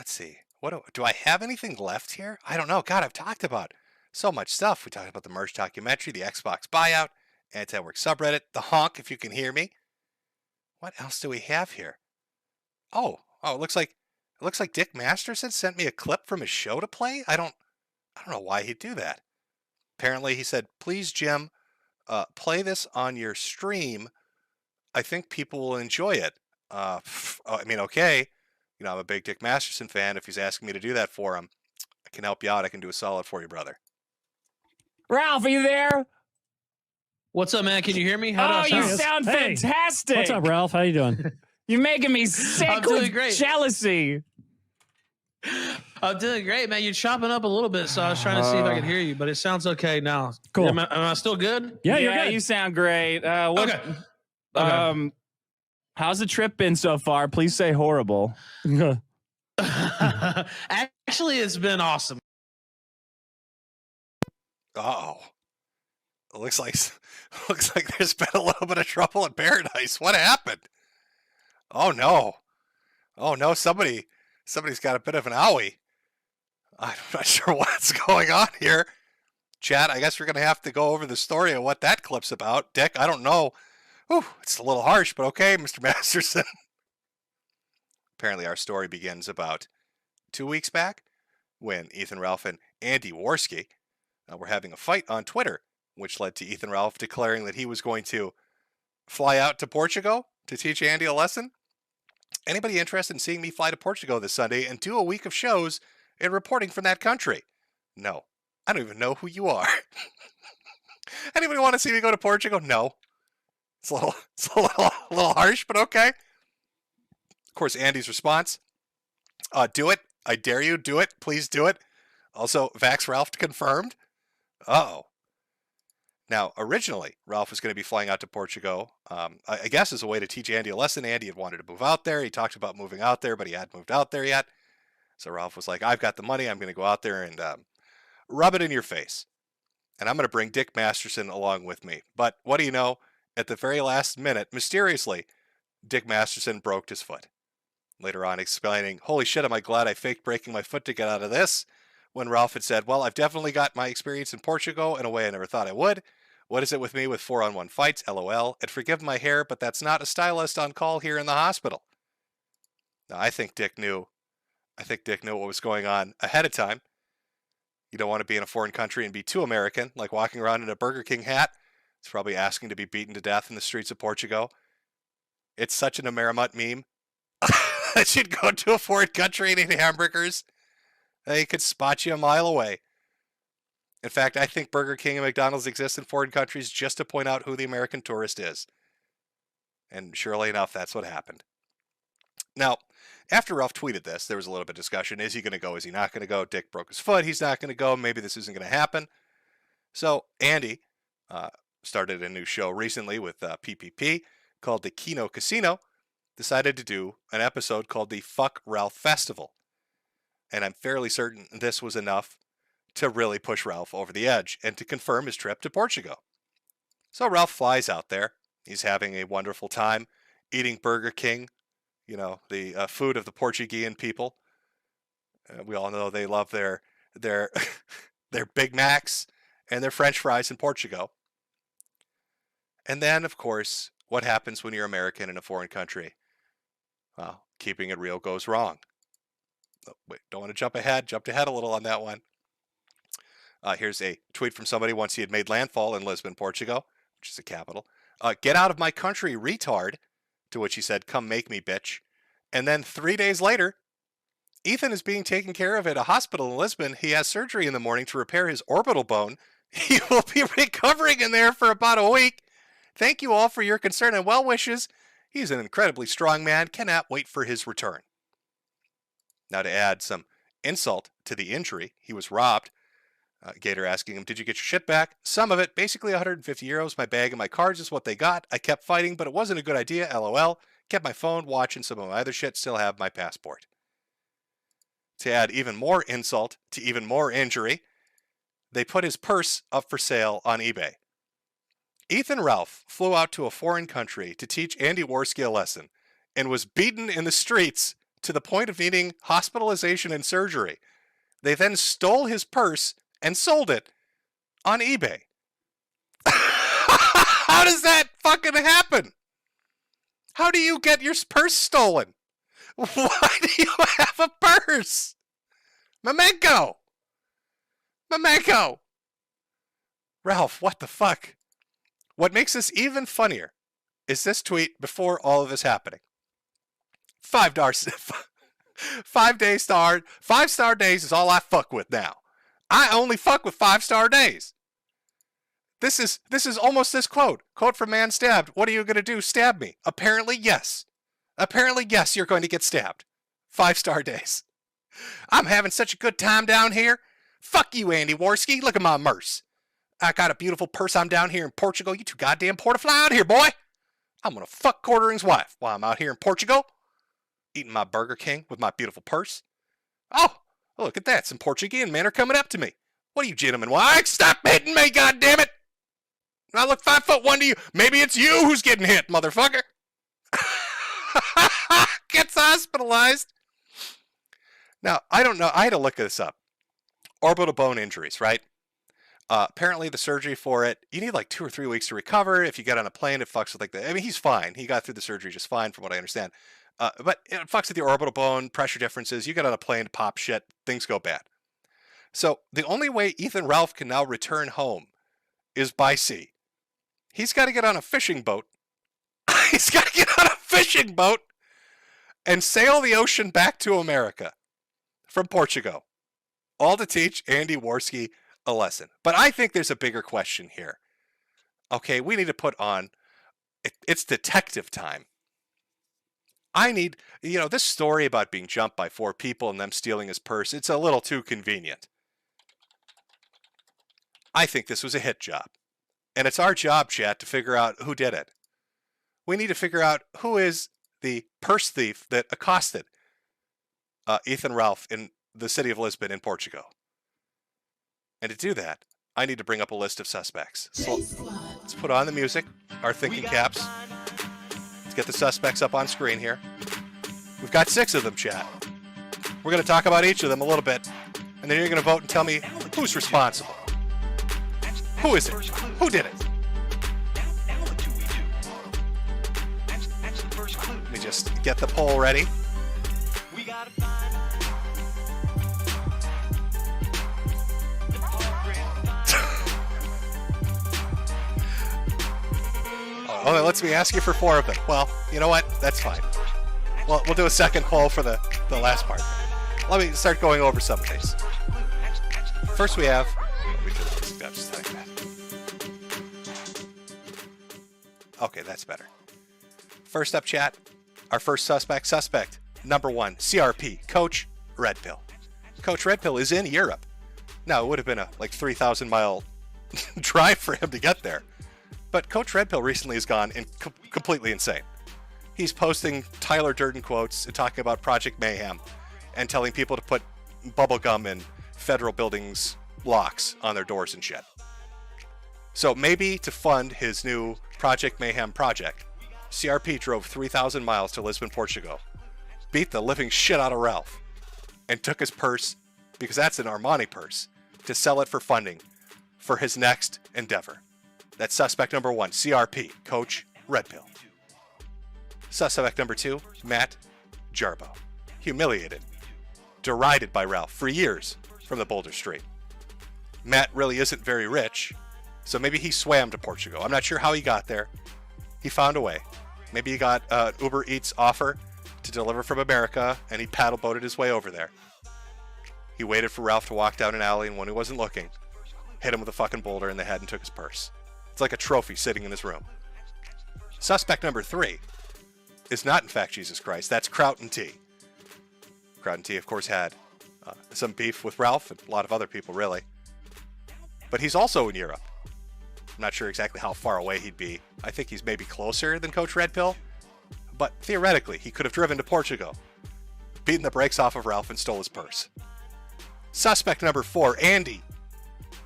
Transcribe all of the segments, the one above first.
let's see. What do I have anything left here? I don't know. God, I've talked about so much stuff. We talked about the merge documentary, the Xbox buyout, anti-work subreddit, the honk, if you can hear me. What else do we have here? Oh, it looks like Dick Masterson sent me a clip from his show to play. I don't know why he'd do that. Apparently, he said, "Please, Jim, play this on your stream. I think people will enjoy it." I mean, okay. I'm a big Dick Masterson fan. If he's asking me to do that for him, I can help you out. I can do a solid for you, brother. Ralph, are you there? What's up, man? Can you hear me? Oh, do I you sound? sound Hey. fantastic. What's up, Ralph? How you doing? You're making me sick I'm doing with great. jealousy. I'm doing great, man. You're chopping up a little bit, so I was trying to see if I could hear you, but it sounds okay now. Cool. Am I still good? Yeah, you're good. You sound great. Okay. How's the trip been so far? Please say horrible. Actually, it's been awesome. Oh, it looks like there's been a little bit of trouble in paradise. What happened? Oh no, somebody's got a bit of an owie. I'm not sure what's going on here. Chat, I guess we're gonna have to go over the story of what that clip's about. Dick, I don't know. Whew, it's a little harsh, but okay, Mr. Masterson. Apparently, our story begins about 2 weeks back when Ethan Ralph and Andy Worski were having a fight on Twitter, which led to Ethan Ralph declaring that he was going to fly out to Portugal to teach Andy a lesson. Anybody interested in seeing me fly to Portugal this Sunday and do a week of shows and reporting from that country? No. I don't even know who you are. Anybody want to see me go to Portugal? No. It's a little harsh, but okay. Of course, Andy's response, do it. I dare you. Do it. Please do it. Also, Vax Ralph confirmed. Uh-oh. Now, originally, Ralph was going to be flying out to Portugal, I guess as a way to teach Andy a lesson. Andy had wanted to move out there. He talked about moving out there, but he hadn't moved out there yet. So Ralph was like, I've got the money. I'm going to go out there and rub it in your face. And I'm going to bring Dick Masterson along with me. But what do you know? At the very last minute, mysteriously, Dick Masterson broke his foot. Later on explaining, holy shit, am I glad I faked breaking my foot to get out of this? When Ralph had said, well, I've definitely got my experience in Portugal in a way I never thought I would. What is it with me with 4-on-1 fights? LOL. And forgive my hair, but that's not a stylist on call here in the hospital. Now, I think Dick knew what was going on ahead of time. You don't want to be in a foreign country and be too American, like walking around in a Burger King hat. It's probably asking to be beaten to death in the streets of Portugal. It's such an Amerimut meme. That you'd go to a foreign country and eat hamburgers. They could spot you a mile away. In fact, I think Burger King and McDonald's exist in foreign countries just to point out who the American tourist is. And surely enough, that's what happened. Now, after Ralph tweeted this, there was a little bit of discussion. Is he going to go? Is he not going to go? Dick broke his foot. He's not going to go. Maybe this isn't going to happen. So Andy started a new show recently with PPP called the Kino Casino. Decided to do an episode called the Fuck Ralph Festival. And I'm fairly certain this was enough to really push Ralph over the edge and to confirm his trip to Portugal. So Ralph flies out there. He's having a wonderful time eating Burger King, the food of the Portuguese people. We all know they love their their Big Macs and their French fries in Portugal. And then, of course, what happens when you're American in a foreign country? Well, keeping it real goes wrong. Oh, wait, don't want to jump ahead. Jumped ahead a little on that one. Here's a tweet from somebody once he had made landfall in Lisbon, Portugal, which is the capital. Get out of my country, retard. To which he said, come make me, bitch. And then 3 days later, Ethan is being taken care of at a hospital in Lisbon. He has surgery in the morning to repair his orbital bone. He will be recovering in there for about a week. Thank you all for your concern and well wishes. He's an incredibly strong man. Cannot wait for his return. Now, to add some insult to the injury, he was robbed. Gator asking him, did you get your shit back? Some of it, basically 150 euros. My bag and my cards is what they got. I kept fighting, but it wasn't a good idea. LOL. Kept my phone, watch, and some of my other shit. Still have my passport. To add even more insult to even more injury, they put his purse up for sale on eBay. Ethan Ralph flew out to a foreign country to teach Andy Worski a lesson and was beaten in the streets to the point of needing hospitalization and surgery. They then stole his purse and sold it on eBay. How does that fucking happen? How do you get your purse stolen? Why do you have a purse? Memento! Ralph, what the fuck? What makes this even funnier is this tweet before all of this happening. 5-star days is all I fuck with now. I only fuck with 5-star days. This is almost this quote. Quote from Man Stabbed. What are you going to do? Stab me? Apparently, yes. You're going to get stabbed. 5-star days. I'm having such a good time down here. Fuck you, Andy Worski. Look at my merce. I got a beautiful purse. I'm down here in Portugal. You too goddamn portafly out here, boy. I'm going to fuck Quartering's wife while I'm out here in Portugal, eating my Burger King with my beautiful purse. Oh, look at that. Some Portuguese men are coming up to me. What are you gentlemen? Why? Stop hitting me, goddammit. I look 5'1" to you. Maybe it's you who's getting hit, motherfucker. Gets hospitalized. Now, I don't know. I had to look this up. Orbital bone injuries, right? Apparently the surgery for it, you need like 2 or 3 weeks to recover. If you get on a plane, it fucks with like the, I mean, he's fine. He got through the surgery just fine from what I understand. But it fucks with the orbital bone, pressure differences. You get on a plane to pop shit, things go bad. So the only way Ethan Ralph can now return home is by sea. He's got to get on a fishing boat. He's got to get on a fishing boat and sail the ocean back to America from Portugal. All to teach Andy Worski a lesson. But I think there's a bigger question here. Okay, we need to put on, it's detective time. I need, this story about being jumped by 4 people and them stealing his purse, it's a little too convenient. I think this was a hit job. And it's our job, chat, to figure out who did it. We need to figure out who is the purse thief that accosted Ethan Ralph in the city of Lisbon in Portugal. And to do that, I need to bring up a list of suspects. So let's put on the music, our thinking caps. Let's get the suspects up on screen here. We've got 6 of them, chat. We're going to talk about each of them a little bit, and then you're going to vote and tell me who's responsible. Who is it? Who did it? Let me just get the poll ready. Oh, that lets me ask you for 4 of them. Well, you know what? That's fine. Well, we'll do a second poll for the last part. Let me start going over some of these. First we have... Okay, that's better. First up, chat. Our first suspect number 1, CRP, Coach Red Pill. Coach Red Pill is in Europe. Now, it would have been a 3,000-mile drive for him to get there. But Coach Red Pill recently has gone completely insane. He's posting Tyler Durden quotes and talking about Project Mayhem and telling people to put bubblegum in federal buildings' locks on their doors and shit. So maybe to fund his new Project Mayhem project, CRP drove 3,000 miles to Lisbon, Portugal, beat the living shit out of Ralph, and took his purse, because that's an Armani purse, to sell it for funding for his next endeavor. That's suspect number 1, CRP, Coach Red Pill. Suspect number 2, Matt Jarbo. Humiliated, derided by Ralph for years from the Boulder Street. Matt really isn't very rich, so maybe he swam to Portugal. I'm not sure how he got there. He found a way. Maybe he got an Uber Eats offer to deliver from America, and he paddle boated his way over there. He waited for Ralph to walk down an alley, and when he wasn't looking, hit him with a fucking boulder in the head and took his purse. It's like a trophy sitting in his room. Suspect number 3 is not, in fact, Jesus Christ. That's Crouten T. Crouten T, of course, had some beef with Ralph and a lot of other people, really. But he's also in Europe. I'm not sure exactly how far away he'd be. I think he's maybe closer than Coach Red Pill. But theoretically, he could have driven to Portugal, beaten the brakes off of Ralph, and stole his purse. Suspect number 4, Andy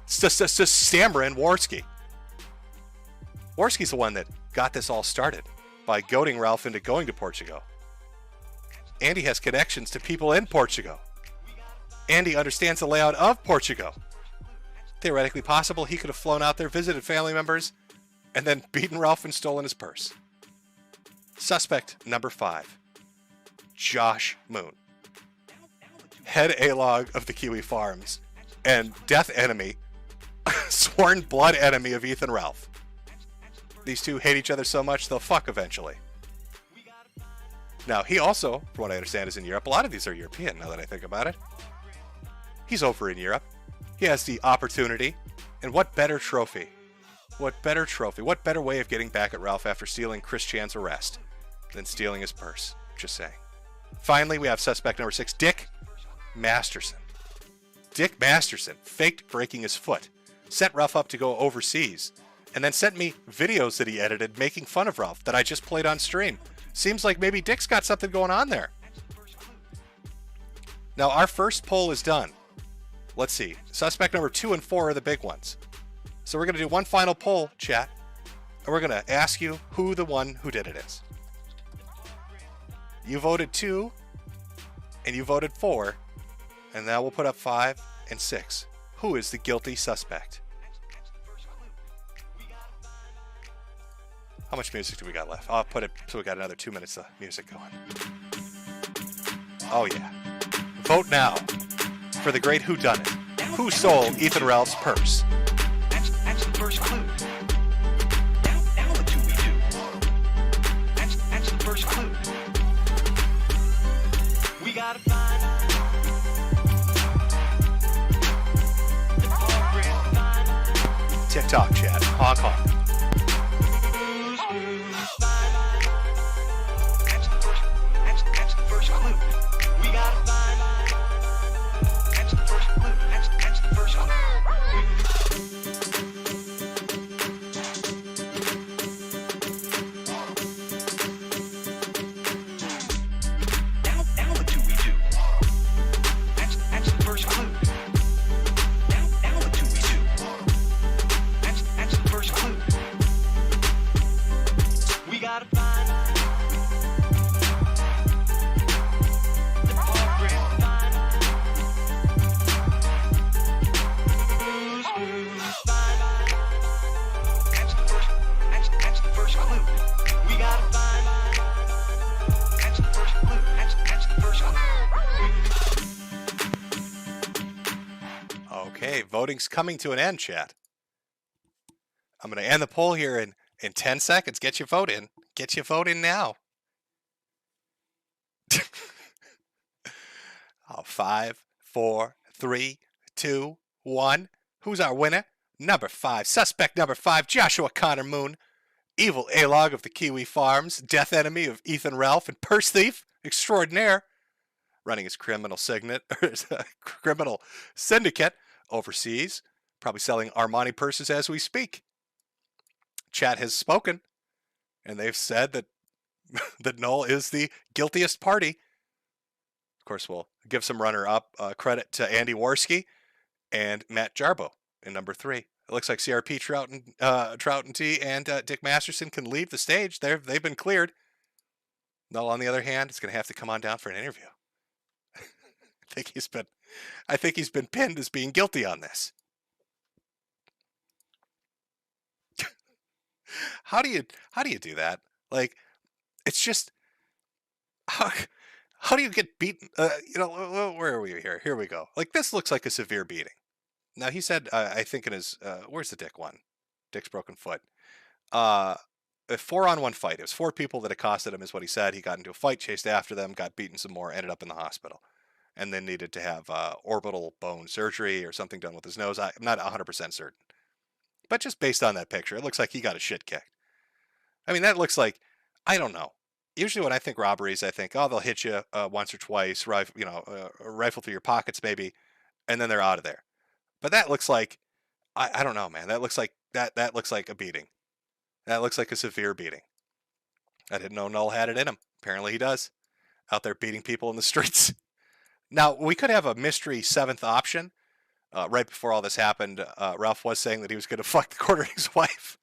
Stammering Worski. Worski's the one that got this all started by goading Ralph into going to Portugal. Andy has connections to people in Portugal. Andy understands the layout of Portugal. Theoretically possible, he could have flown out there, visited family members, and then beaten Ralph and stolen his purse. Suspect number 5, Josh Moon. Head A-log of the Kiwi Farms and death enemy, sworn blood enemy of Ethan Ralph. These two hate each other so much they'll fuck eventually. Now, he also, from what I understand, is in Europe. A lot of these are European, now that I think about it. He's over in Europe. He has the opportunity. And what better trophy? What better trophy? What better way of getting back at Ralph after stealing Chris Chan's arrest than stealing his purse? Just saying. Finally, we have suspect number 6, Dick Masterson. Dick Masterson faked breaking his foot, set Ralph up to go overseas, and then sent me videos that he edited making fun of Ralph that I just played on stream. Seems like maybe Dick's got something going on there. Now, our first poll is done. Let's see. Suspect number 2 and 4 are the big ones. So we're going to do one final poll, chat, and we're going to ask you who the one who did it is. You voted 2, and you voted 4, and now we'll put up 5 and 6. Who is the guilty suspect? How much music do we got left? I'll put it so we got another 2 minutes of music going. Oh yeah. Vote now for the great whodunit. Who stole Ethan Ralph's purse? That's the first clue. Now what do we do? That's the first clue. We gotta find the culprit. TikTok chat. Honk honk. That's the first clue. We gotta find. That's the first clue. That's the first clue. Now what do we do? That's the first clue. Now what do we do? That's the first clue. We gotta find the culprit. That's the first clue. We gotta find. That's the first clue. That's the first clue. Okay, voting's coming to an end, chat. I'm going to end the poll here in 10 seconds. Get your vote in. Get your vote in now. Oh, 5, 4, 3, 2, 1. Who's our winner? Number 5. Suspect number 5, Joshua Connor Moon. Evil A-log of the Kiwi Farms. Death enemy of Ethan Ralph and purse thief extraordinaire. Running his criminal syndicate overseas. Probably selling Armani purses as we speak. Chat has spoken, and they've said that that Noel is the guiltiest party. Of course, we'll give some runner-up credit to Andy Warski and Matt Jarbo in number 3. It looks like CRP Trouton T and Dick Masterson can leave the stage. They've been cleared. Noel, on the other hand, is going to have to come on down for an interview. I think he's been pinned as being guilty on this. How do you do that? Like, it's just how do you get beaten? Where are we here? Here we go. Like, this looks like a severe beating. Now, he said, I think in his where's the Dick one? Dick's broken foot. A 4-on-1 fight. It was 4 people that accosted him, is what he said. He got into a fight, chased after them, got beaten some more, ended up in the hospital, and then needed to have orbital bone surgery or something done with his nose. I'm not 100% certain. But just based on that picture, it looks like he got his shit kicked. I mean, that looks like, I don't know. Usually when I think robberies, I think, oh, they'll hit you once or twice, rifle through your pockets maybe, and then they're out of there. But that looks like, I don't know, man. That looks like that looks like a beating. That looks like a severe beating. I didn't know Noel had it in him. Apparently he does. Out there beating people in the streets. Now, we could have a mystery 7th option. Right before all this happened, Ralph was saying that he was going to fuck the quartering's wife.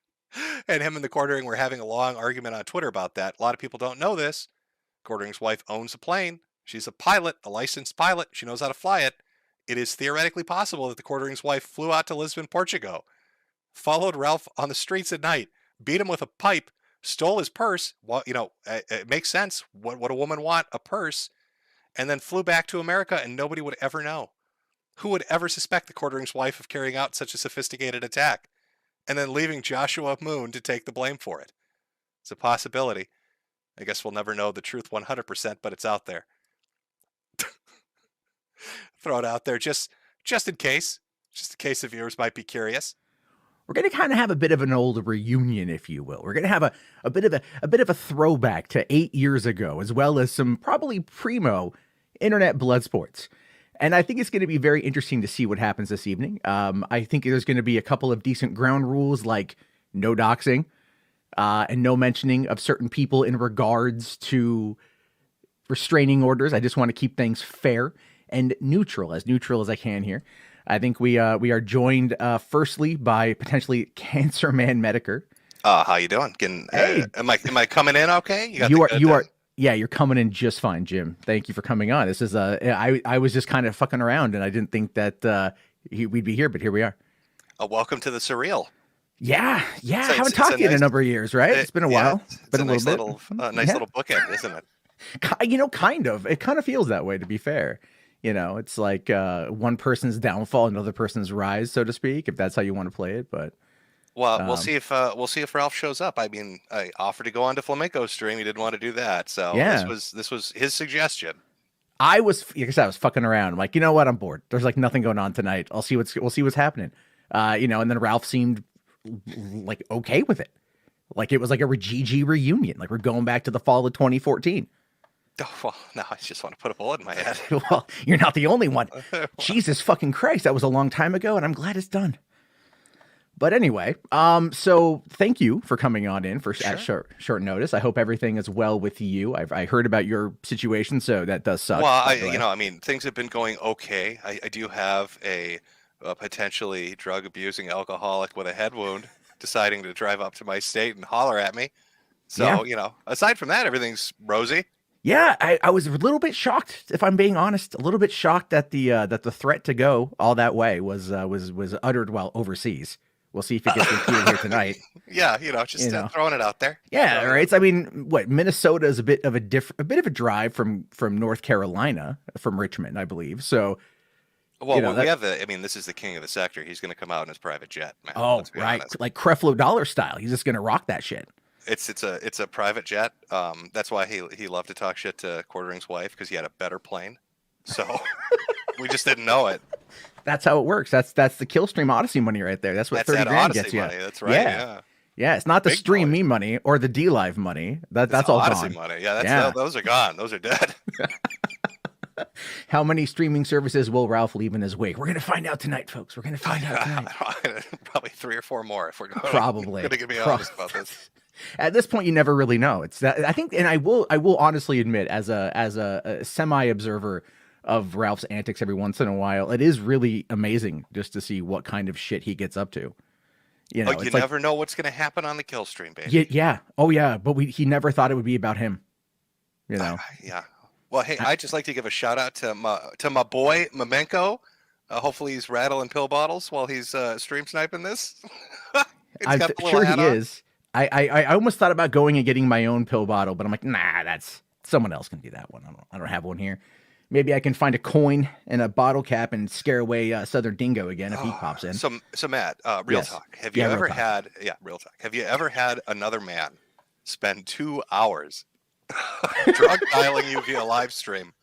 And him and the quartering were having a long argument on Twitter about that. A lot of people don't know this. Quartering's wife owns a plane. She's a pilot, a licensed pilot. She knows how to fly it. It is theoretically possible that the quartering's wife flew out to Lisbon, Portugal, followed Ralph on the streets at night, beat him with a pipe, stole his purse. Well, it makes sense. What would a woman want? A purse. And then flew back to America, and nobody would ever know. Who would ever suspect the quartering's wife of carrying out such a sophisticated attack? And then leaving Joshua Moon to take the blame for it. It's a possibility. I guess we'll never know the truth 100%, but it's out there. Throw it out there just in case. Just in case the viewers might be curious. We're going to kind of have a bit of an old reunion, if you will. We're going to have a bit of a throwback to 8 years ago, as well as some probably primo internet blood sports. And I think it's going to be very interesting to see what happens this evening. I think there's going to be a couple of decent ground rules, like no doxing and no mentioning of certain people in regards to restraining orders. I just want to keep things fair and neutral as I can here. I think we are joined firstly by potentially Cancer Man Metokur. How you doing? Hey. Am I coming in okay? You're coming in just fine, Jim. Thank you for coming on. This is I was just kind of fucking around and I didn't think that we'd be here, but here we are. Welcome to the surreal. Yeah. I haven't talked to you in a number of years, right? It's been a while. It's been a nice little bookend, isn't it? Kind of. It kind of feels that way, to be fair. It's like one person's downfall, another person's rise, so to speak, if that's how you want to play it. But we'll see if Ralph shows up. I mean, I offered to go on to Flamenco stream. He didn't want to do that, so yeah. This was his suggestion. I was fucking around. I'm like, you know what? I'm bored. There's like nothing going on tonight. We'll see what's happening. And then Ralph seemed like okay with it. Like it was like a GG reunion. Like we're going back to the fall of 2014. Oh, well, now I just want to put a bullet in my head. Well, you're not the only one. Jesus fucking Christ. That was a long time ago, and I'm glad it's done. But anyway, so thank you for coming on in at short notice. I hope everything is well with you. I heard about your situation, so that does suck. Well, things have been going okay. I do have a potentially drug-abusing alcoholic with a head wound deciding to drive up to my state and holler at me. So, aside from that, everything's rosy. Yeah, I was a little bit shocked, if I'm being honest. A little bit shocked that the threat to go all that way was uttered while overseas. We'll see if it gets repeated here tonight. Yeah, throwing it out there. Yeah, right. So, I mean, Minnesota is a bit of a drive from North Carolina, from Richmond, I believe. So, well, this is the king of the sector. He's going to come out in his private jet, man. Oh, right, honest. Like Creflo Dollar style. He's just going to rock that shit. It's a private jet. That's why he loved to talk shit to Quartering's wife, because he had a better plane. So we just didn't know it. That's how it works. That's the Killstream Odyssey money right there. That's what 30 grand Odyssey gets you. Money. That's right. Yeah. It's not the Big Stream money. Me money or the D Live money. That's all Odyssey gone. Money. Yeah, those are gone. Those are dead. How many streaming services will Ralph leave in his wake? We're going to find out tonight, folks. We're going to find out tonight. Probably 3 or 4 more if we're going to get me honest about this. At this point, you never really know. It's that I think, and I will honestly admit, as a semi-observer of Ralph's antics every once in a while, it is really amazing just to see what kind of shit he gets up to. You never know what's going to happen on the kill stream, baby. Yeah. Oh yeah, but he never thought it would be about him. Yeah. Well, hey, I'd just like to give a shout out to my boy Mamenko. Hopefully he's rattling pill bottles while he's stream sniping this. I'm sure he is. I almost thought about going and getting my own pill bottle, but I'm like, nah, that's someone else can do that one. I don't have one here. Maybe I can find a coin and a bottle cap and scare away Southern Dingo again if he pops in. So Matt, real talk. Have you ever had another man spend 2 hours drug dialing you via live stream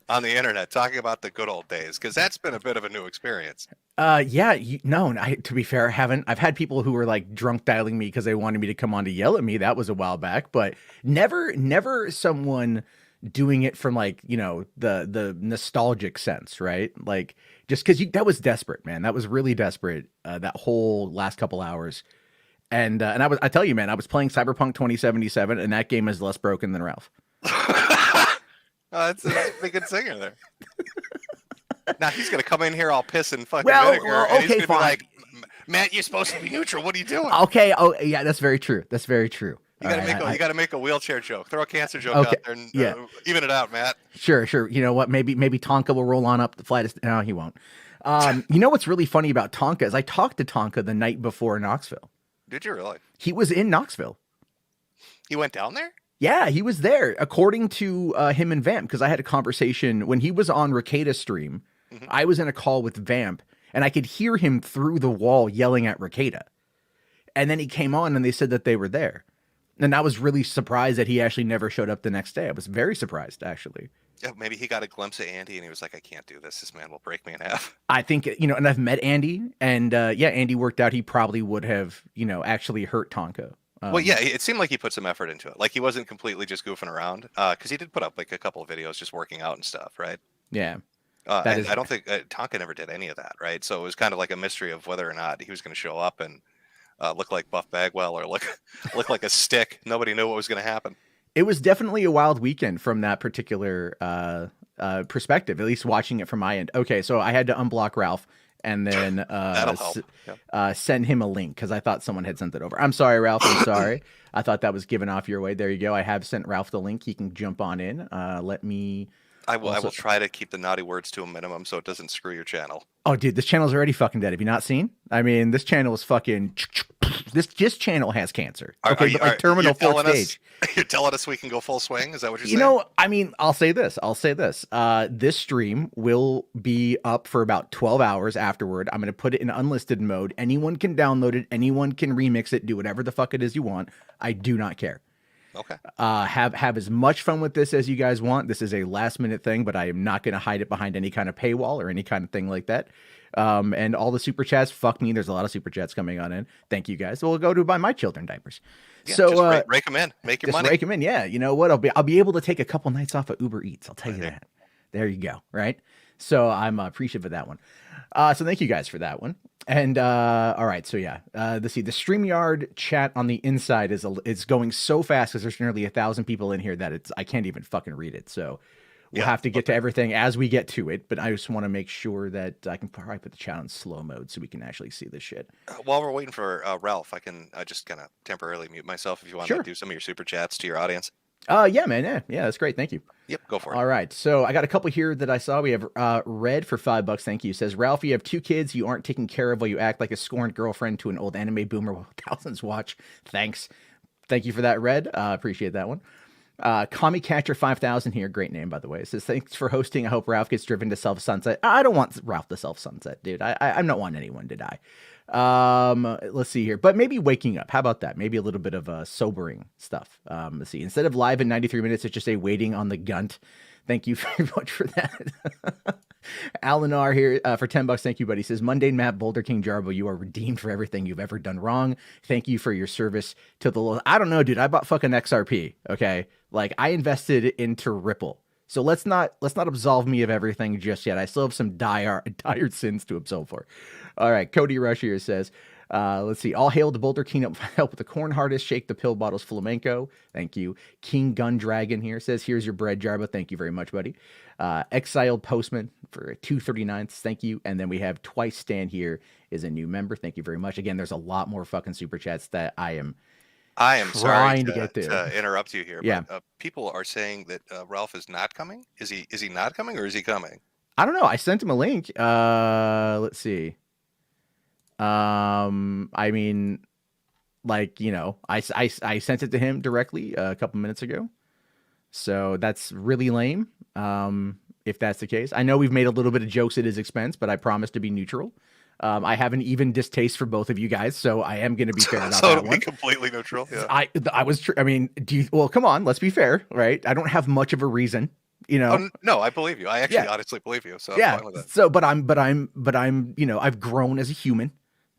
on the internet talking about the good old days? Because that's been a bit of a new experience. To be fair, I haven't. I've had people who were like drunk dialing me because they wanted me to come on to yell at me. That was a while back, but never someone doing it from like, the nostalgic sense, right? Like just because that was desperate, man. That was really desperate. That whole last couple hours. And I tell you, man, I was playing Cyberpunk 2077 and that game is less broken than Ralph. That's a good singer there. Now he's gonna come in here all piss and fucking vinegar, and he's gonna be like, "Matt, you're supposed to be neutral. What are you doing?" Okay. Oh, yeah, that's very true. You gotta make a wheelchair joke. Throw a cancer joke Okay, out there and yeah. even it out, Matt. Sure. You know what? Maybe Tonka will roll on up the flight. No, he won't. You know what's really funny about Tonka is I talked to Tonka the night before Knoxville. Did you really? He was in Knoxville. He went down there? Yeah, he was there, according to him and Vamp, because I had a conversation when he was on Rekida's stream. Mhm. I was in a call with Vamp, and I could hear him through the wall yelling at Rekida. And then he came on, and they said that they were there. And I was really surprised that he actually never showed up the next day. I was very surprised, actually. Yeah, maybe he got a glimpse of Andy and he was like, I can't do this. This man will break me in half. I think, and I've met Andy, and Andy worked out. He probably would have, actually hurt Tonka. Well, yeah, it seemed like he put some effort into it. Like he wasn't completely just goofing around, because he did put up like a couple of videos just working out and stuff, right? Yeah. And I don't think Tonka never did any of that, right? So it was kind of like a mystery of whether or not he was going to show up and look like Buff Bagwell or look like a stick. Nobody knew what was going to happen. It was definitely a wild weekend from that particular perspective, at least watching it from my end. Okay, so I had to unblock Ralph and then That'll help. Yep. send him a link because I thought someone had sent it over. I'm sorry, Ralph. I'm sorry. I thought that was given off your way. There you go. I have sent Ralph the link. He can jump on in. Let me. I will try to keep the naughty words to a minimum so it doesn't screw your channel. Oh, dude, this channel's already fucking dead. Have you not seen? I mean, this channel is fucking. This channel has cancer. Okay, but like terminal fourth stage. You're telling us we can go full swing? Is that what you're saying? I mean, I'll say this. This stream will be up for about 12 hours afterward. I'm going to put it in unlisted mode. Anyone can download it. Anyone can remix it. Do whatever the fuck it is you want. I do not care. Okay. Have as much fun with this as you guys want. This is a last minute thing, but I am not going to hide it behind any kind of paywall or any kind of thing like that. And all the super chats, fuck me. There's a lot of super chats coming on in. Thank you guys. We'll go to buy my children diapers. Yeah, so just rake them in. Make your just money. rake them in. Yeah. You know what? I'll be able to take a couple nights off of Uber Eats. I'll tell you that. There you go. Right. So I'm appreciative of that one. So thank you guys for that one. And all right, so yeah, the StreamYard chat on the inside is going so fast because there's nearly 1,000 people in here that I can't even fucking read it. So we'll have to get to everything as we get to it. But I just want to make sure that I can probably put the chat on slow mode so we can actually see this shit. While we're waiting for Ralph, I can just kind of temporarily mute myself if you want to do some of your super chats to your audience. Yeah, man. Yeah, that's great. Thank you. Yep, go for it. All right. So I got a couple here that I saw. We have Red for $5. Thank you. Says, Ralph, you have 2 kids you aren't taking care of while you act like a scorned girlfriend to an old anime boomer while thousands watch. Thanks. Thank you for that, Red. Appreciate that one. Kami Catcher 5000 here. Great name, by the way. It says, thanks for hosting. I hope Ralph gets driven to self-sunset. I don't want Ralph to self-sunset, dude. I'm not wanting anyone to die. Let's see here, but maybe waking up. How about that? Maybe a little bit of sobering stuff. Let's see. Instead of live in 93 minutes, it's just a waiting on the gunt. Thank you very much for that. Alan R here for $10. Thank you, buddy. He says, mundane map, Boulder King Jarbo, you are redeemed for everything you've ever done wrong. Thank you for your service to the. I don't know, dude. I bought fucking XRP. Okay, like I invested into Ripple. So let's not absolve me of everything just yet. I still have some dire sins to absolve for. All right, Cody Rush here says, let's see. All hail to Boulder King up help with the corn hardest. Shake the pill bottles flamenco. Thank you. King Gun Dragon here says, here's your bread, Jarba. Thank you very much, buddy. Exiled Postman for 239. Thank you. And then we have Twice Stand here is a new member. Thank you very much. Again, there's a lot more fucking super chats that I am sorry to get to interrupt you here. Yeah. But, people are saying that Ralph is not coming. Is he not coming or is he coming? I don't know. I sent him a link. Let's see. I mean, like, I sent it to him directly a couple minutes ago. So that's really lame. If that's the case, I know we've made a little bit of jokes at his expense, but I promise to be neutral. I have an even distaste for both of you guys, so I am going to be fair about that one. Completely neutral. Yeah. I was. I mean, well, come on, let's be fair, right? I don't have much of a reason, No, I believe you. I actually honestly believe you. So yeah. I'm fine with that. So, but I'm. I've grown as a human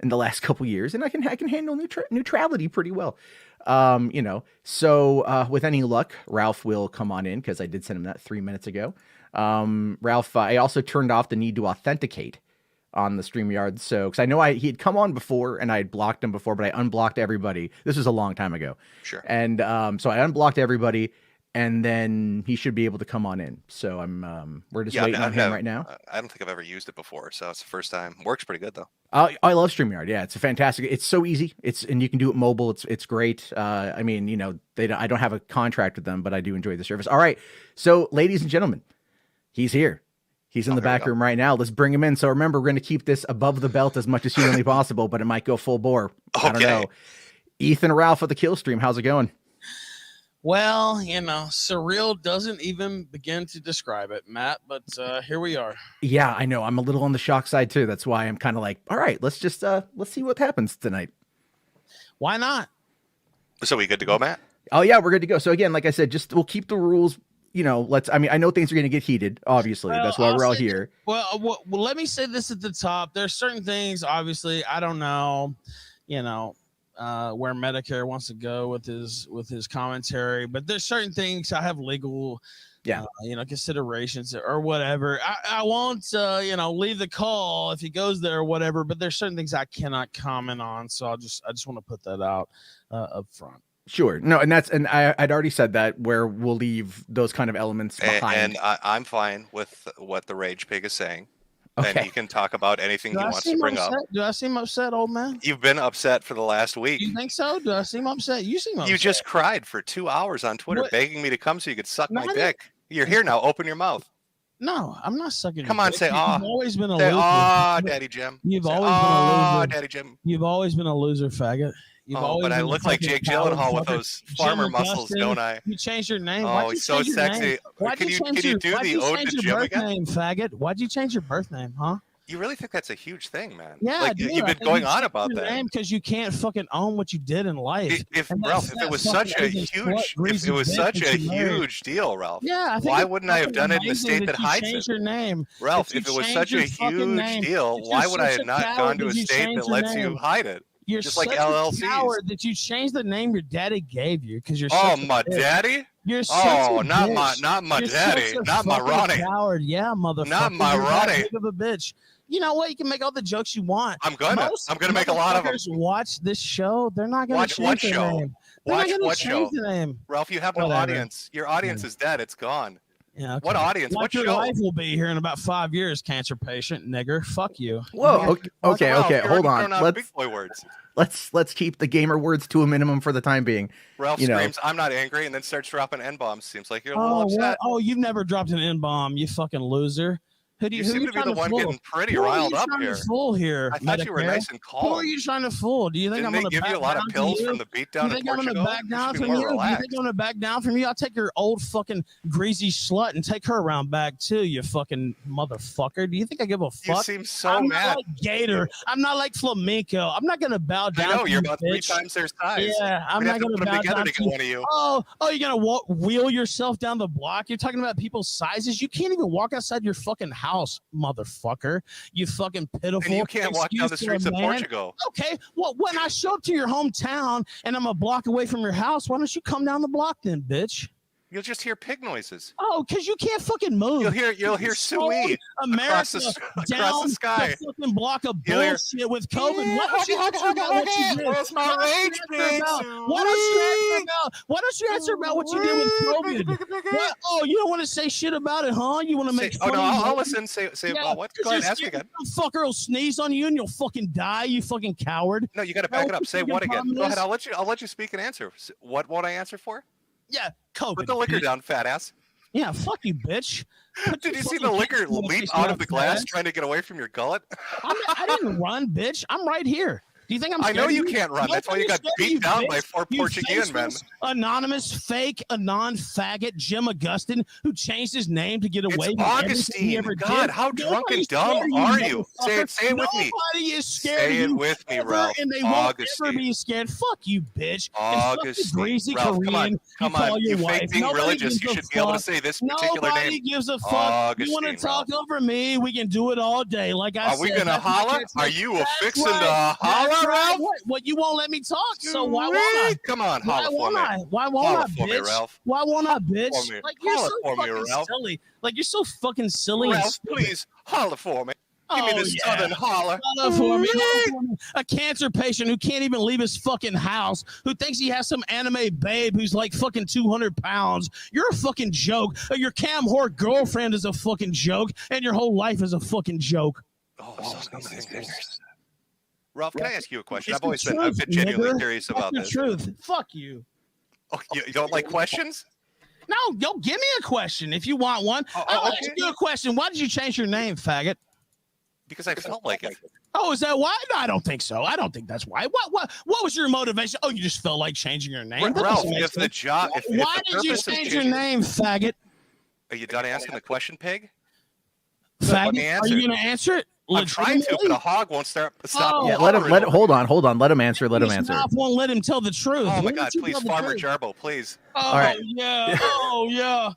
in the last couple years, and I can handle neutrality pretty well. So with any luck, Ralph will come on in because I did send him that 3 minutes ago. Ralph, I also turned off the need to authenticate on the StreamYard. So, because I know he had come on before and I had blocked him before, but I unblocked everybody. This was a long time ago. Sure. And so I unblocked everybody and then he should be able to come on in. So we're just waiting on him right now. I don't think I've ever used it before, so it's the first time. Works pretty good though. I love StreamYard. Yeah, it's a fantastic. It's so easy. And you can do it mobile. It's great. I mean, you know, I don't have a contract with them, but I do enjoy the service. All right, so ladies and gentlemen, he's here. He's in the back room right now. Let's bring him in. So remember, we're going to keep this above the belt as much as humanly possible, but it might go full bore. Okay. I don't know. Ethan Ralph of the Kill Stream. How's it going? Well, you know, surreal doesn't even begin to describe it, Matt, but here we are. Yeah, I know. I'm a little on the shock side too. That's why I'm kind of like, all right, let's just let's see what happens tonight. Why not? So we good to go, Matt? Oh yeah, we're good to go. So again, like I said, we'll keep the rules. You know, I know things are going to get heated. Obviously, that's why we're all here. Well, let me say this at the top. There's certain things, obviously, I don't know, you know, where Metokur wants to go with his commentary, but there's certain things I have legal, you know, considerations or whatever. I won't, you know, leave the call if he goes there or whatever. But there's certain things I cannot comment on, so I just want to put that out up front. Sure. No, and I'd already said that where we'll leave those kind of elements behind. And I'm fine with what the Rage Pig is saying. Okay. And he can talk about anything he wants to bring up. Do I seem upset, old man? You've been upset for the last week. You think so? Do I seem upset? You seem upset. You just cried for 2 hours on Twitter begging me to come so you could suck my dick. You're here now. Open your mouth. No, I'm not sucking. Come on, say You've always been a say, loser. Daddy Jim. You've say, always been a loser. Daddy Jim. You've always been a loser, faggot. But I look like Jake Gyllenhaal with those farmer muscles, don't I? You changed your name. Oh, he's so sexy. Can you do the ode to Jim again? Name, faggot? Why'd you change your birth name, huh? You really think that's a huge thing, man? Yeah, like, you've been going on about that. Because you can't fucking own what you did in life. If it was such a huge deal, Ralph. Yeah, why wouldn't I have done it in the state that hides it? Your name, Ralph. If it was such a huge deal, why would I have not gone to a state that lets you hide it? You're just such like a LLCs. coward that you changed the name your daddy gave you because you're. My daddy. You're not my daddy, not my Ronnie. Coward, yeah, motherfucker. Not my Ronnie. Big of a bitch. You know what? You can make all the jokes you want. I'm gonna make a lot of them. Watch this show. They're not gonna change the name. Watch what show? The name. Ralph, you have no audience. Your audience is dead. It's gone. Yeah. Okay. What audience? What your show? life will be here in about 5 years, cancer patient, nigger. Fuck you. Whoa. Okay. Hold on. Big boy words. Let's keep the gamer words to a minimum for the time being. Ralph screams, "I'm not angry," and then starts dropping N-bombs. Seems like you're a little upset. Oh, you've never dropped an N-bomb, you fucking loser. You seem to be the one getting pretty riled up here. Fool here. I thought you were nice and calm. Who are you trying to fool? Do you think I'm going to give you a lot of pills from the beatdown in Portugal? Do you think I'm going to back down from you? Do you think I'm going to back down from you? I'll take your old fucking greasy slut and take her around back too, you fucking motherfucker. Do you think I give a fuck? You seem so I'm mad. Not like Gator. I'm not like Flamenco. I'm not going to bow down. I know, you're about bitch. 3 times their size. Yeah, I'm not going to bow down to get one of you. Oh, you're going to wheel yourself down the block? You're talking about people's sizes? You can't even walk outside your fucking house, motherfucker. You fucking pitiful. And you can't walk down the streets of Portugal. Okay, well, when I show up to your hometown and I'm a block away from your house, why don't you come down the block then, bitch? You'll just hear pig noises. Oh, because you can't fucking move. You'll hear Sui across the sky. The fucking block of bullshit with COVID. Why don't you answer about what you did? Why don't you answer about what you did with COVID? What? Oh, you don't want to say shit about it, huh? You want to make fun of me? I'll listen. Say what? Go ahead, ask again. Some fucker will sneeze on you and you'll fucking die, you fucking coward. No, you got to back it up. Say what again? Go ahead. I'll let you speak and answer. What won't I answer for? Yeah, COVID. Put the liquor down, fat ass. Yeah, fuck you, bitch. Did you see the liquor leap out of the glass trying to get away from your gullet? I didn't run, bitch. I'm right here. Do you think I'm I know you can't run. That's why you got beat down by 4 Portuguese men. Anonymous, fake, anon faggot Jim Augustine who changed his name to get away from Augustine. Ever God, did. how drunk and dumb are you? Say it with me. Nobody is scared Say of it you with me, ever, Ralph. and they won't ever be scared. Fuck you, bitch. Augustine. Ralph, come on. You fake being religious. You should be able to say this particular name. Nobody gives a fuck. You want to talk over me? We can do it all day. Like I said. Are we going to holler? Are you fixing to holler, Ralph? What, you won't let me talk, so why won't I? Come on, holler for me. Why won't I, bitch? Why won't I, bitch? Like, you're so fucking silly. Like, you're so fucking silly. Ralph, please, holler for me. Give me Oh, the yeah. southern holler. Holla for me, holla for me. A cancer patient who can't even leave his fucking house, who thinks he has some anime babe who's like fucking 200 pounds. You're a fucking joke. Your cam whore girlfriend is a fucking joke, and your whole life is a fucking joke. Oh, so many fingers. Ralph, can I ask you a question? It's I've the been truth, genuinely nigger. curious That's about the this. truth. Fuck you. Oh, you don't like questions? No, yo, give me a question if you want one. I'll ask you a question. Why did you change your name, faggot? Because I felt like it. Oh, is that why? No, I don't think so. I don't think that's why. What was your motivation? Oh, you just felt like changing your name. That Ralph, doesn't make if the sense. job, if Why the did you purpose of change your changing- name, faggot? Are you done asking the question, pig? Let me Faggot? Are answer. you gonna answer it? I'm trying to, but a hog won't stop. Oh. Yeah, hovering let it. over Hold me. on. Let him answer. Let him His answer. mouth won't let him tell the truth. Oh my Why God! don't you Please, tell the Farmer truth? Jarbo, please. Oh, right. yeah. Oh, yeah.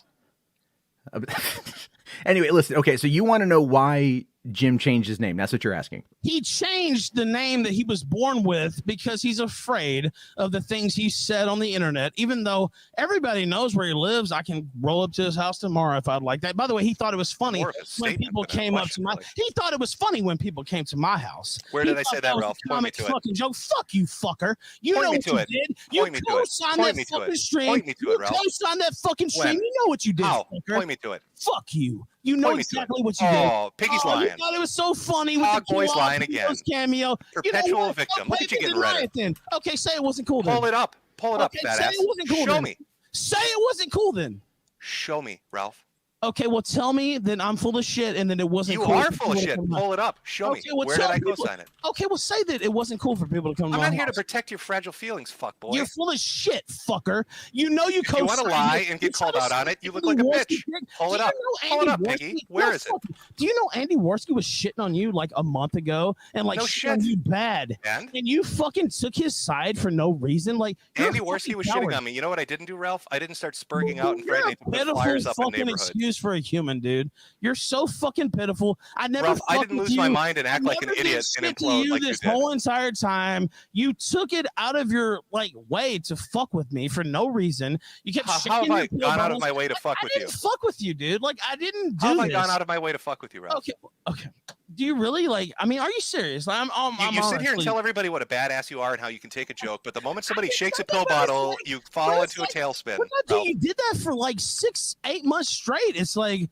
Anyway, listen. Okay, so you want to know why Jim changed his name? That's what you're asking. He changed the name that he was born with because he's afraid of the things he said on the internet. Even though everybody knows where he lives, I can roll up to his house tomorrow if I'd like that. By the way, he thought it was funny More of a when statement people than a came up to question, my. really. He thought it was funny when people came to my house. Where He did I thought say that, was a Ralph? Point me comic to it. fucking joke. Fuck you, fucker. You Point know me what to you it. did. You Point me to it. co-signed Point that me to fucking it. stream. Point me to You it, Ralph. co-signed that fucking stream. When? You know what you did, How? fucker. Point me to it. Fuck you. You know Point me to it. exactly what you did. Oh, Piggy's You lying. thought it was so funny with Hog the boy's two lying Alpinos again. cameo. Perpetual what? victim. Fuck Look at you Peggy getting Riot ready. then. Okay, say it wasn't cool then. Pull it up. Pull it up, Okay, fat say ass. it wasn't cool Show then. me. Say it wasn't cool then. Show me, Ralph. Okay, well tell me then I'm full of shit and then it wasn't You cool. are for full of people to shit. come to my- Pull it up. Show me. Okay, well, Where did tell I people- co-sign it? Okay, well say that it wasn't cool for people to come to I'm my not here to house. protect your fragile feelings, fuckboy. You're full of shit, fucker. You know you If you want to co-signed lie it. and You get called try to out on say it, you look Andy like a Worski bitch. did- Pull Do it you up. know Pull it Andy up, Worski- Piggy. Where No, is it? fuck you. Do you know Andy Worski was shitting on you like a month ago and like No shitting on shit. you bad? And And you fucking took his side for no reason. Like you're Andy a Worski fucking was coward. shitting on me. You know what I didn't do, Ralph? I didn't start spurging out and You're threatening a to put pitiful flyers up in fucking neighborhoods. excuse for a human, dude. You're so fucking pitiful. I never. Ralph, I fucked didn't with lose my you. mind and act I like an never did idiot and shit to implode you like you this did. whole entire time. You took it out of your like way to fuck with me for no reason. You kept How shaking have I your pill gone out of bottles. my way to fuck I with you? didn't fuck with you, dude. Like I didn't do How have I this. gone out of my way to fuck with you, Ralph? Okay, okay. Do you really like? I mean, are you serious? I'm You sit here and honestly- tell everybody what a badass you are and how you can take a joke, but the moment somebody shakes a pill bottle, you fall But into a it's tailspin. But no, dude, Ralph. you did that for like 6-8 months straight. It's like,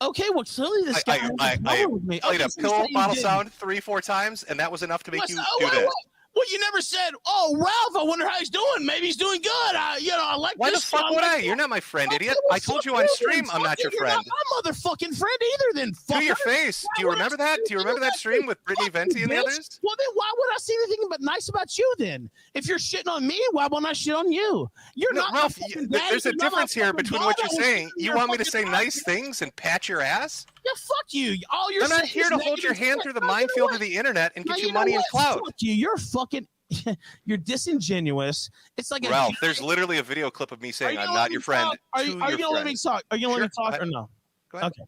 okay, well, clearly this guy has a problem with me. Played Okay, a so you pill say you bottle didn't. sound 3-4 times, and that was enough to make What's- you oh, do wait, this. what? Well, you never said, "Oh, Ralph, I wonder how he's doing. Maybe he's doing good." I like Why the this. fuck I would like I? that. You're not my friend, Okay, idiot. well, I told fuck you on then. stream I'm Fuck not your you're friend. my motherfucking friend either. Then To fucker. your face. Do you Why would remember I that? say Do you remember anything that stream with Brittany Fuck you, Venti and the bitch. others? Well, then why would I say anything but nice about you then? If you're shitting on me, why won't I shit on you? You're No, not Ralph, my fucking there's daddy, a you're not my difference here fucking between dog. what I you're will saying. shit in You your want me to fucking say mouth. nice things and pat your ass? Yeah, fuck you. All you're I'm not saying here is to hold your negative hand shit. through the No, you know minefield what? of the internet and No, get you you know money and what? clout. Fuck you. You're fucking. You're disingenuous. It's like Ralph, a. there's literally a video clip of me Are saying you I'm gonna not let your me friend talk? Are to you your gonna let me friend. talk? Are you gonna let me Sure, talk go or no? Go ahead. Okay.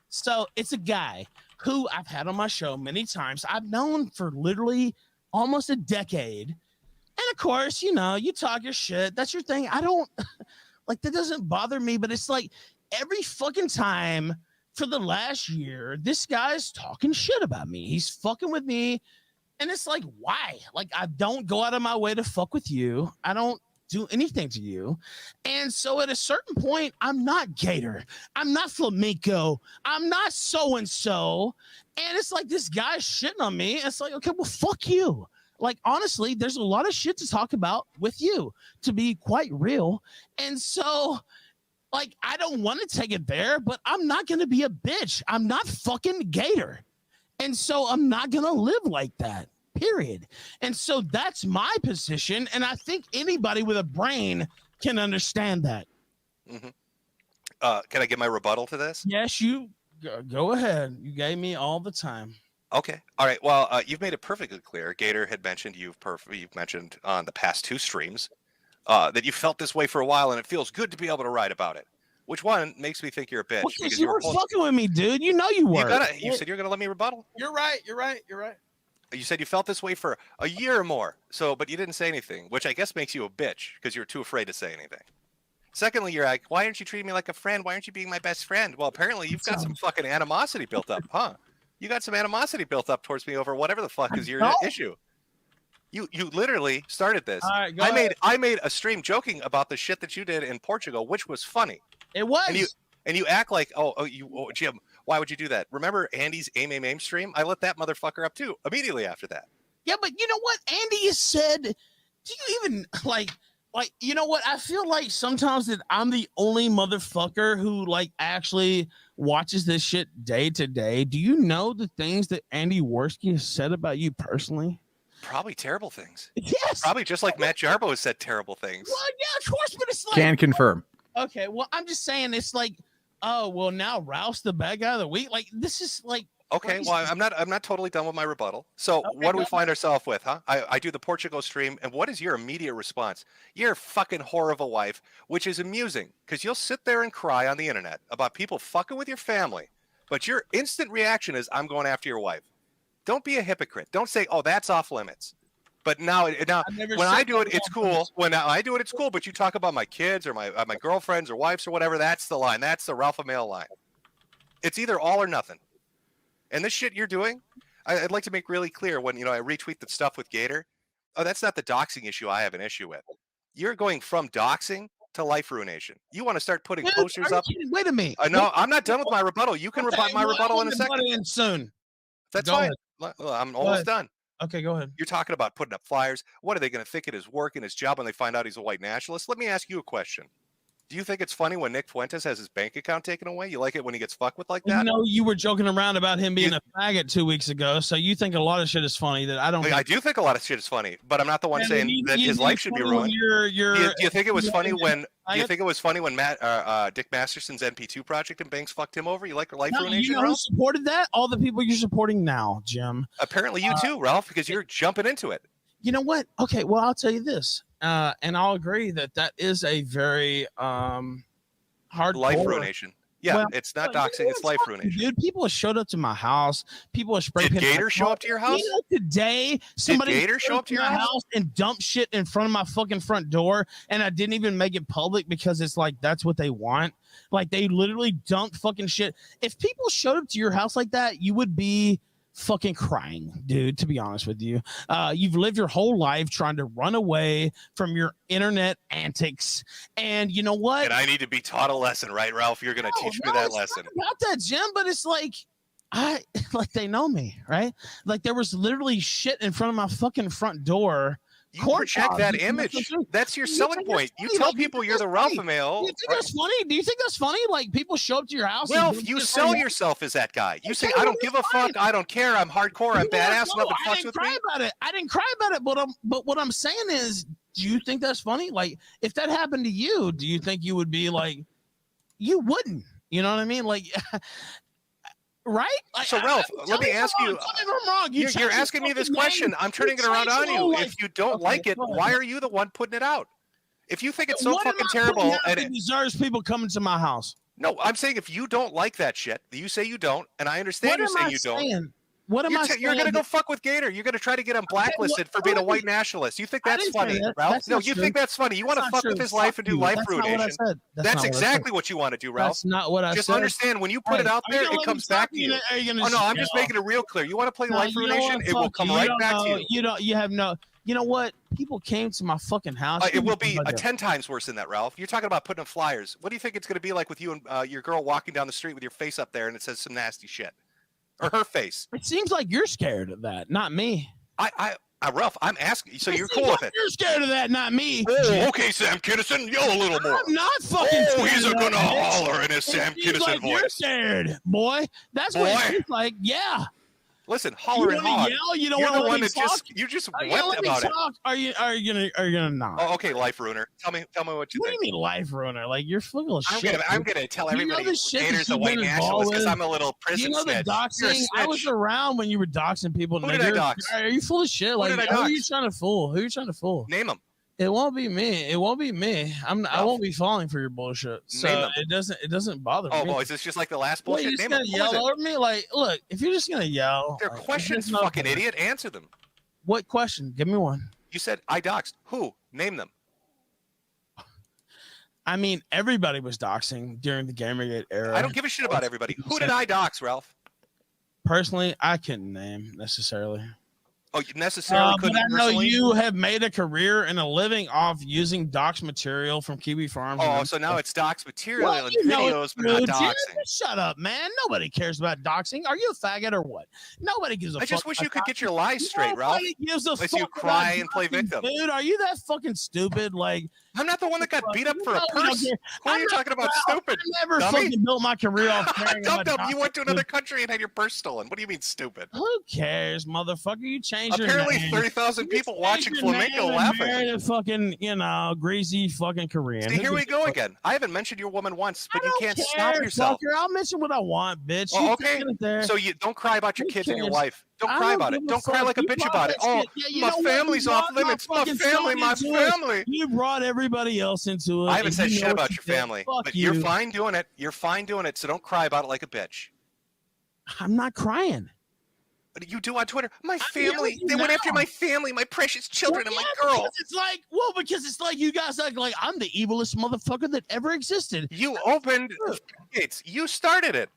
So it's a guy who I've had on my show many times. I've known for literally almost a decade. And of course, you know, you talk your shit. That's your thing. I don't like that doesn't bother me, but it's like every fucking time for the last year, this guy's talking shit about me. He's fucking with me. And it's like, why? Like, I don't go out of my way to fuck with you. I don't do anything to you. And so at a certain point, I'm not Gator. I'm not Flamenco. I'm not so-and-so. And it's like this guy's shitting on me. It's like, okay, well, fuck you. Like, honestly, there's a lot of shit to talk about with you, to be quite real. And so, like, I don't want to take it there, but I'm not going to be a bitch. I'm not fucking Gator. And so I'm not going to live like that, period. And so that's my position. And I think anybody with a brain can understand that. Mm-hmm. Can I get my rebuttal to this? Yes, you go ahead. You gave me all the time. Okay. All right. Well, you've made it perfectly clear. Gator had mentioned you've mentioned on the past 2 streams that you felt this way for a while, and it feels good to be able to write about it. Which one makes me think you're a bitch? Well, because you were both- fucking with me, dude. You know you were. You said you're gonna let me rebuttal. You're right. You're right. You're right. You said you felt this way for a year or more. So, but you didn't say anything, which I guess makes you a bitch because you're too afraid to say anything. Secondly, you're like, why aren't you treating me like a friend? Why aren't you being my best friend? Well, apparently you've got some fucking animosity built up, huh? You got some animosity built up towards me over whatever the fuck is your don't. issue. You literally started this. All right, go I ahead. made a stream joking about the shit that you did in Portugal, which was funny. It was. And you act like, Jim, why would you do that? Remember Andy's aim stream? I lit that motherfucker up too immediately after that. Yeah, but you know what? Andy has said, do you even like, you know what? I feel like sometimes that I'm the only motherfucker who like actually watches this shit day to day. Do you know the things that Andy Worski has said about you personally? Probably terrible things. Yes. Probably just like Matt Jarbo has said terrible things. Well, yeah, of course, but it's like, Can confirm. okay, well, I'm just saying it's like, oh, well, now Ralph's the bad guy of the week. Like, this is like, Okay, well, I'm not totally done with my rebuttal. So what do we find ourselves with, huh? I do the Portugal stream, and what is your immediate response? You're a fucking whore of a wife, which is amusing, because you'll sit there and cry on the internet about people fucking with your family, but your instant reaction is, I'm going after your wife. Don't be a hypocrite. Don't say, oh, that's off limits. But now when I do it, it's cool. When I do it, it's cool. But you talk about my kids or my girlfriends or wives or whatever, that's the line. That's the Ralph Mail line. It's either all or nothing. And this shit you're doing, I'd like to make really clear when, I retweet the stuff with Gator. Oh, that's not the doxing issue I have an issue with. You're going from doxing to life ruination. You want to start putting posters up. Wait a minute. No, I'm not done with my rebuttal. You can rebut my rebuttal in a second. Soon. That's Go fine. ahead. I'm almost done. Okay, go ahead. You're talking about putting up flyers. What are they going to think it is work and his job when they find out he's a white nationalist? Let me ask you a question. Do you think it's funny when Nick Fuentes has his bank account taken away? You like it when he gets fucked with like that? You know, you were joking around about him being a faggot 2 weeks ago, so you think a lot of shit is funny that I don't. I do think a lot of shit is funny, but I'm not the one saying that his life should be ruined. Do you think it was funny when? Do you think it was funny when Dick Masterson's NP2 project and banks fucked him over? You like life ruination, you know Ralph? who supported that? All the people you're supporting now, Jim. Apparently you too, Ralph, because you're jumping into it. You know what? Okay, well I'll tell you this, and I'll agree that is a very hard life ruination. Yeah, well, it's not doxing, it's life ruination. Dude, people have showed up to my house. People have sprayed. Did Gator show up to your house? Today, somebody did Gator show up to your house and dump shit in front of my fucking front door, and I didn't even make it public because it's like that's what they want. Like they literally dumped fucking shit. If people showed up to your house like that, you would be fucking crying, dude, to be honest with you. You've lived your whole life trying to run away from your internet antics, and you know what? And I need to be taught a lesson, right, Ralph? You're gonna teach me that lesson. Not that, Jim, but it's like like they know me, right? Like there was literally shit in front of my fucking front door. You project that image. That's your selling point. You tell people you're the Ralph Mail. Do you think that's funny? Do you think that's funny? Like people show up to your house. Well, you sell yourself as that guy. You say, I don't give a fuck. I don't care. I'm hardcore. I'm badass. Nothing fucks with me. I didn't cry about it. But what I'm saying is, do you think that's funny? Like if that happened to you, do you think you would be like, you wouldn't? You know what I mean? Like. Right? Like, so, Ralph, let me ask you. You're asking me this question. I'm turning it around on you. If you don't like it, why are you the one putting it out? If you think it's so fucking terrible, and it deserves people coming to my house. No, I'm saying if you don't like that shit, you say you don't, and I understand you say you don't. What am I saying? You're going to go fuck with Gator. You're going to try to get him blacklisted for being a white nationalist. You think that's funny, Ralph? No, you think that's funny. You want to fuck with his life and do life ruination. That's exactly what you want to do, Ralph. That's not what I said. Just understand, when you put it out there, it comes back to you. Oh, no, I'm just making it real clear. You want to play life ruination, it will come right back to you. You have no... You know what? People came to my fucking house. It will be 10 times worse than that, Ralph. You're talking about putting up flyers. What do you think it's going to be like with you and your girl walking down the street with your face up there and it says some nasty shit? Or her face. It seems like you're scared of that, not me. Ralph, I'm asking. So you're cool with it? You're scared of that, not me. Oh, okay, Sam Kinison, yell a little more. I'm not fucking. Oh, he's gonna holler in his Sam Kinison voice. You're scared, boy. That's what it seems like. Yeah. Listen, holler and hog. Yell? You don't You're want the to one let me that talk? you just wept about it. Are you gonna not? Oh, okay, life ruiner. Tell me what you what think. What do you mean life ruiner? Like you're full of shit. I'm gonna tell everybody Gator's a you've white been nationalist because involved I'm a little prison You know the snitch. doxing? I was around when you were doxing people. Who did I dox? Are you full of shit? Like did I who are dox? you trying to fool? Who are you trying to fool? Name them. It won't be me. It won't be me. I won't be falling for your bullshit. So it doesn't bother me. Oh, boy, is this just like the last bullshit? You're just gonna yell over me? Like, look, if you're just gonna yell, they're questions, fucking idiot. Answer them. What question? Give me one. You said I doxed. Who? Name them. I mean, everybody was doxing during the Gamergate era. I don't give a shit about everybody. Who did I dox, Ralph? Personally, I couldn't name necessarily. Oh, you necessarily But couldn't I know personally? you have made a career and a living off using docs material from Kiwi Farms. Oh, so now it's docs material Well, and you know videos, it's but not true, Jim. doxing. Shut up, man. Nobody cares about doxing. Are you a faggot or what? Nobody gives a fuck. I just wish you about could get doxing. your lies straight, Ralph. Nobody gives a Unless fuck you about cry and play doxing, victim. Dude, are you that fucking stupid? Like, I'm not the one that got beat up for a No, we don't purse. care. Who are I'm you not talking about, proud. stupid? I never dummy? fucking built my career off caring about Dum-dum, you went to doxing. another country and had your purse stolen. What do you mean, stupid? Who cares, motherfucker? You changed Apparently, your name. 30,000 people watching flamenco and laughing. married a fucking, greasy fucking Korean. See, Who here we gives a go fuck? again. I haven't mentioned your woman once, but I you don't can't care, stop yourself. fucker. I'll mention what I want, bitch. Oh, You okay. taking it there. So you don't cry about your Who kids and your cares? wife. Don't I cry don't about give it. a Don't cry fuck. like a You bitch brought about it. that Oh, shit. Yeah, you my know what? You family's off brought my limits. My fucking family, son my into it. family. You brought everybody else into it. I haven't and said you shit know about what your you did. family, Fuck but you. you're fine doing it. You're fine doing it, so don't cry about it like a bitch. I'm not crying. What do you do on Twitter? My I'm family. yelling They went after now. my family, my precious children, Well, and my yeah, girl. because it's like you guys act like I'm the evilest motherfucker that ever existed. You opened the gates. You started it.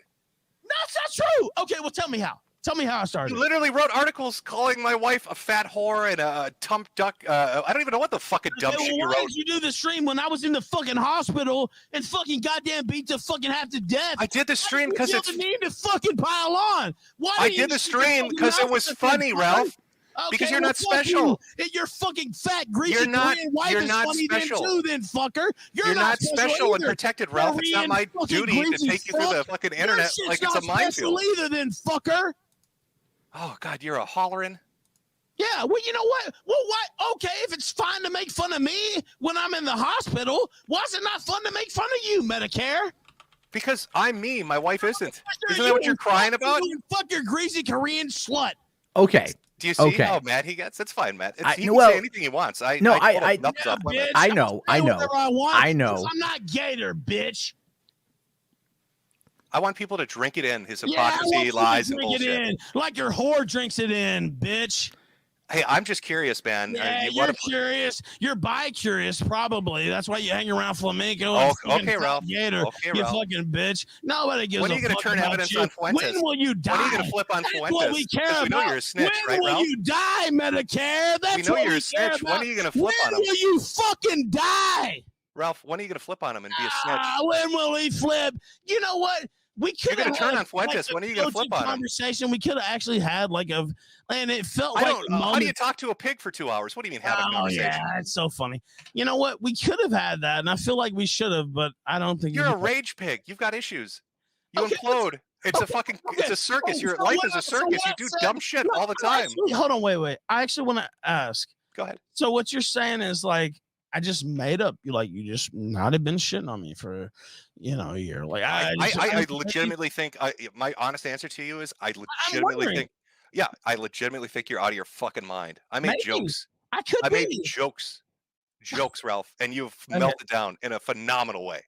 That's not true. Okay, well, tell me how. Tell me how I started. You literally wrote articles calling my wife a fat whore and a tump duck. I don't even know what the fucking dumb Okay, shit well, you why wrote. did you do the stream when I was in the fucking hospital and fucking goddamn beat to fucking half to death? I did the stream because you it's. feel the need to fucking pile on. Why I did you did the shoot stream fucking because it mouth was at the funny, fucker? Ralph. Okay, Because you're well, not fuck special. You. And your fucking fat greasy You're not- Korean wife you're is not funny special. then too, then fucker. You're not special and either. protected, Ralph. It's not Korean my fucking duty to greasy take you through the fuck. fucking Your internet shit's like it's not a minefield. special either, then fucker. Oh God, you're a hollering. Yeah, well, you know what? Well, what? Okay, if it's fine to make fun of me when I'm in the hospital, why is it not fun to make fun of you, Medicare? Because I'm me, my wife isn't. Fuck Isn't you that what you're and crying fuck about? you and fuck your greasy Korean slut. Okay. Do you see Okay. how mad he gets? That's fine, Matt. I- He can well, say anything he wants. I no, told him I- nothing's Yeah, off limits. bitch. I know, I'll I say know, whatever I want, I know. 'cause I'm not gator, bitch. I want people to drink it in, his Yeah, I want hypocrisy, you to lies, and drink it bullshit. in, like your whore drinks it in, bitch. Hey, I'm just curious, man. Yeah, You you're wanna- curious. You're bi-curious, probably. That's why you hang around flamenco. Oh, and fucking okay, Ralph. Gator, Okay, you Ralph. fucking bitch. Nobody gives When a are you going to fuck turn about evidence you. on Fuentes? When will you die? When are you going to flip on That's Fuentes? what we care Because we know about. you're a snitch, when right, will Ralph? you die, Medicare? That's We know what you're we a care snitch. When about. are you going to flip on When him? will you fucking die? Ralph, when are you going to flip on him and be a snitch? When will he flip? You know what? We could You're have gonna turn had, on Fuentes. like, When are you gonna flip on him? conversation. We could have actually had and it felt I like don't. a How do you moment. talk to a pig for 2 hours? What do you mean have a Oh conversation? yeah, it's so funny. You know what? We could have had that, and I feel like we should have, but I don't think You're a we did. rage pig. You've got issues. You Okay, implode. It's a okay, fucking. okay. It's a circus. Your So life what is a I- so circus. what You I do said- dumb shit No, all the no, time. actually, hold on, wait. I actually want to ask. Go ahead. So what you're saying is like I just made up. You just not have been shitting on me for, a year. Like I just- legitimately think. My honest answer to you is I legitimately wondering. think. Yeah, I legitimately think you're out of your fucking mind. I made Maybe. jokes. I could I made be. jokes, Ralph, and you've Okay. melted down in a phenomenal way.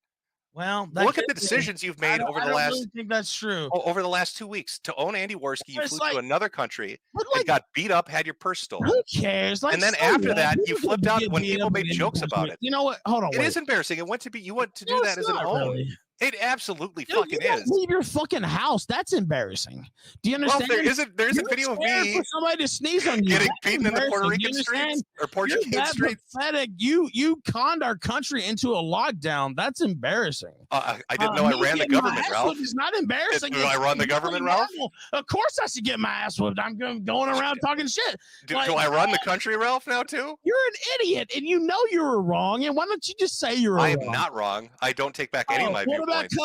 Well, Look at could the be. decisions you've I made don't- over I the don't last really think that's true. over the last 2 weeks. To own Andy Worski, you It's flew like- to another country But and got beat up, had your purse stolen. who cares? Like, And then so after what? that, you People flipped get out beat when up people and made then jokes about embarrassment. it. You know what? Hold on. It wait. is embarrassing. You want to do No, that it's as an not own. really. It absolutely Dude, fucking you don't is. leave your fucking house. That's embarrassing. Do you Well, understand? there is a You're video of scared me for somebody to sneeze on you. getting That's beaten in the Puerto embarrassing. Do you Rican streets understand? or Portuguese You're that streets. pathetic. You conned our country into a lockdown. That's embarrassing. I didn't know I Me ran the getting my government, ass Ralph. whipped is not embarrassing. Do I It's run the really government, Ralph? normal. Of course, I should get my ass whipped. I'm going around talking shit. Do like, I run the country, Ralph, now too? You're an idiot, and you know you were wrong. And why don't you just say you were I wrong? am not wrong. I don't take back any of my what about viewpoints.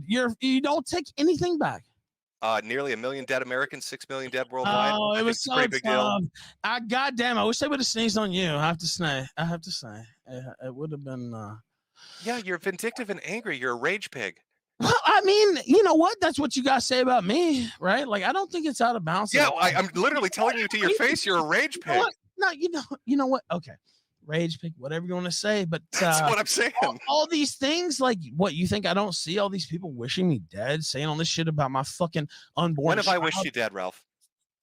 COVID? You don't take anything back. Nearly 1 million dead Americans, 6 million dead worldwide. Oh, I it think was it's a so pretty big deal. tough. Goddamn, I wish they would have sneezed on you. I have to say. It would have been. Yeah, you're vindictive and angry. You're a rage pig. Well, I mean, you know what? That's what you guys say about me, right? Like, I don't think it's out of bounds. Yeah, at all. I'm literally telling you to your face, you're a rage You know pig. what? No, you know what? Okay, rage pig, whatever you want to say, but That's what I'm saying. all these things, like, what you think I don't see? All these people wishing me dead, saying all this shit about my fucking unborn. When have I wished child. you dead, Ralph?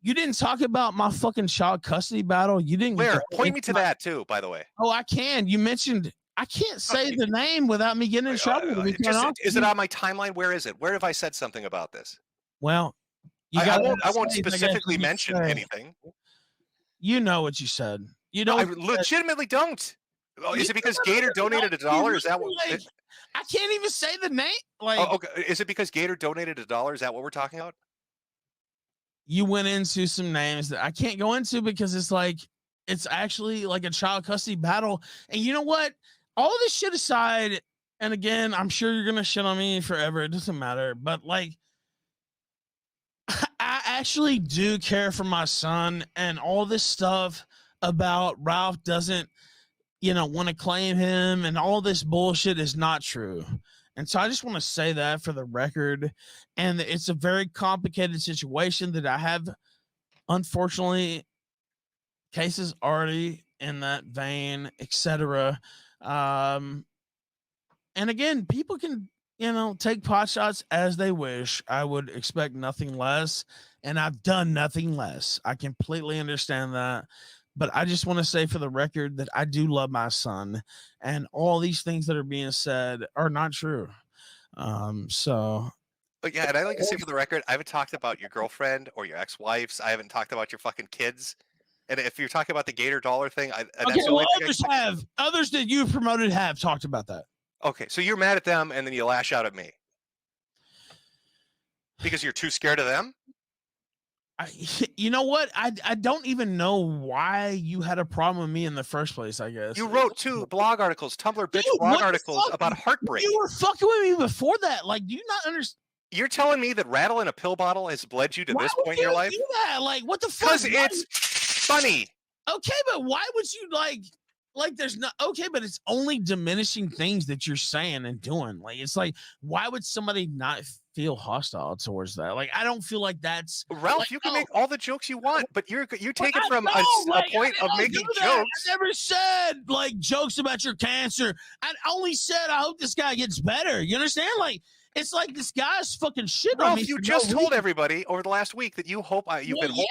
You didn't talk about my fucking child custody battle. You didn't. Where? go Point me into to that too, by the way. Oh, I can. You mentioned. I can't say the name without me getting in trouble. To be quite honest Is with it you. on my timeline? Where is it? Where have I said something about this? Well, You I got. won't specifically mention anything. You know what you said. You No, know. I legitimately don't. Oh, is it because Gator donated $1? Is that what? Like, I can't even say the name. Like, Oh, okay. Is it because Gator donated $1? Is that what we're talking about? you went into some names that I can't go into because it's like it's actually like a child custody battle. And you know what? All this shit aside, and again, I'm sure you're gonna shit on me forever. It doesn't matter. But like, I actually do care for my son, and all this stuff about Ralph doesn't, want to claim him and all this bullshit is not true. And so I just want to say that for the record. And it's a very complicated situation that I have, unfortunately, cases already in that vein, etc. And again, people can, take pot shots as they wish. I would expect nothing less. And I've done nothing less. I completely understand that. But I just want to say for the record that I do love my son, and all these things that are being said are not true. But yeah, and I like to say for the record, I haven't talked about your girlfriend or your ex-wives. I haven't talked about your fucking kids. And if you're talking about the Gator dollar thing, that's the only thing others that you've promoted have talked about that. Okay, so you're mad at them, and then you lash out at me because you're too scared of them. You know what? I don't even know why you had a problem with me in the first place. I guess you wrote 2 blog articles, Tumblr bitch blog articles about heartbreak. You were fucking with me before that. Like, do you not understand? You're telling me that rattling a pill bottle has led you to this point in your life? Do that? Like, what the fuck? Because it's funny. Okay, but why would you like there's not okay, but it's only diminishing things that you're saying and doing. Like, it's like, why would somebody not feel hostile towards that? Like, I don't feel like that's Ralph. like, you can make all the jokes you want, but you take it from a point of making jokes. I never said like jokes about your cancer. I only said I hope this guy gets better. You understand? Like, it's like this guy's fucking shit on me. You just told everybody over the last week that you hope you've been holding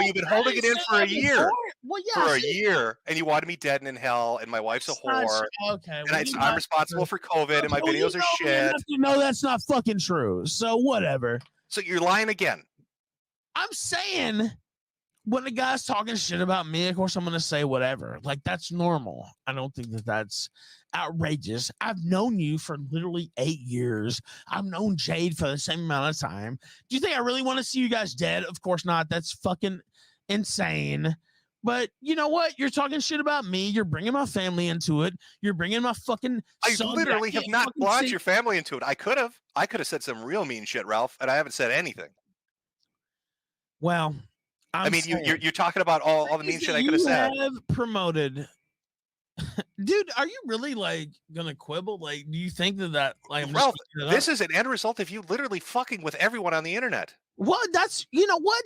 you've been holding it in for a year. Well, yeah, for a year, and you wanted me dead and in hell, and my wife's a whore. Okay, and I'm responsible for COVID, and my videos are shit. You know that's not fucking true. So whatever. So you're lying again. I'm saying when the guy's talking shit about me, of course I'm gonna say whatever. Like, that's normal. I don't think that that's outrageous. I've known you for literally 8 years. I've known Jade for the same amount of time. Do you think I really want to see you guys dead? Of course not. That's fucking insane. But you know what? You're talking shit about me. You're bringing my family into it. You're bringing my fucking. I literally have not brought your family into it. I could have said some real mean shit, Ralph, and I haven't said anything. Well, I mean, you're talking about all the mean shit I could have said. You have promoted. Dude, are you really like gonna quibble? Like, do you think that like Ralph, this is an end result of you literally fucking with everyone on the internet? Well, that's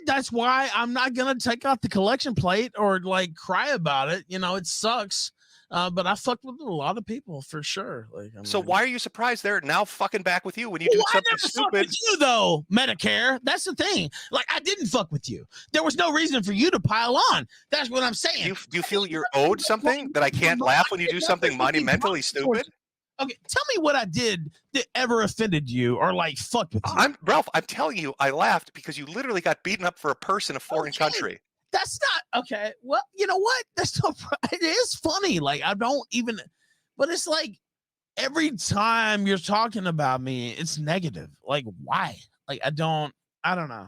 that's why I'm not gonna take out the collection plate or like cry about it. It sucks. But I fucked with a lot of people for sure. Like, so why are you surprised they're now fucking back with you when you do something stupid? Fuck with you though, Medicare. That's the thing. Like, I didn't fuck with you. There was no reason for you to pile on. That's what I'm saying. Do you feel you're owed something, that I can't laugh when you do something monumentally stupid? Okay, tell me what I did that ever offended you or like fucked with you. Ralph, I'm telling you, I laughed because you literally got beaten up for a purse in a foreign country. That's not okay. Well, you know what? That's not. It is funny. Like, I don't even. But it's like every time you're talking about me, it's negative. Like, why? Like, I don't know.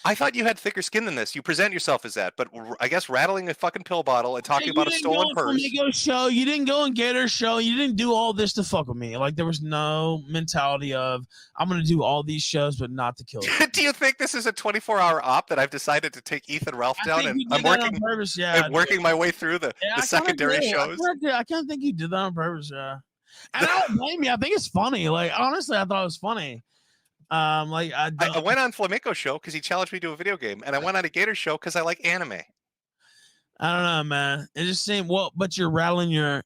I thought you had thicker skin than this. You present yourself as that, but I guess rattling a fucking pill bottle and talking about a stolen purse. You didn't go show. You didn't go and get her show. You didn't do all this to fuck with me. Like, there was no mentality of I'm going to do all these shows, but not to kill you. Do you think this is a 24-hour op that I've decided to take Ethan Ralph down, and I'm working my way through the secondary shows? I kind of think you did that on purpose. Yeah, and I don't blame you. I think it's funny. Like, honestly, I thought it was funny. I went on Flamenco show because he challenged me to a video game, and I went on a Gator show because I like anime. I don't know, man. It just seemed but you're rattling your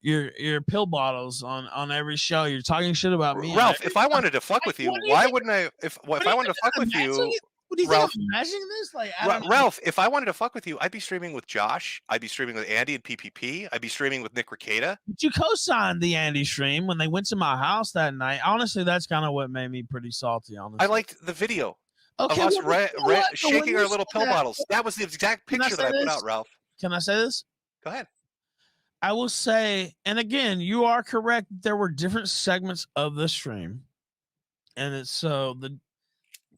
pill bottles on every show. You're talking shit about me. Ralph, if I wanted to fuck with you, why wouldn't I? If I wanted to fuck with you, what do you Ralph, think I'm imagining this? Like, Ralph, if I wanted to fuck with you, I'd be streaming with Josh. I'd be streaming with Andy and PPP. I'd be streaming with Nick Ricada. But you co-signed the Andy stream when they went to my house that night. Honestly, that's kind of what made me pretty salty. Honestly, I liked the video. of Okay, us well, you know what? But when shaking you our little say pill that- bottles. That was the exact Can I picture that say I put this? out, Ralph. Can I say this? Go ahead. I will say, and again, you are correct. There were different segments of the stream, and it's so the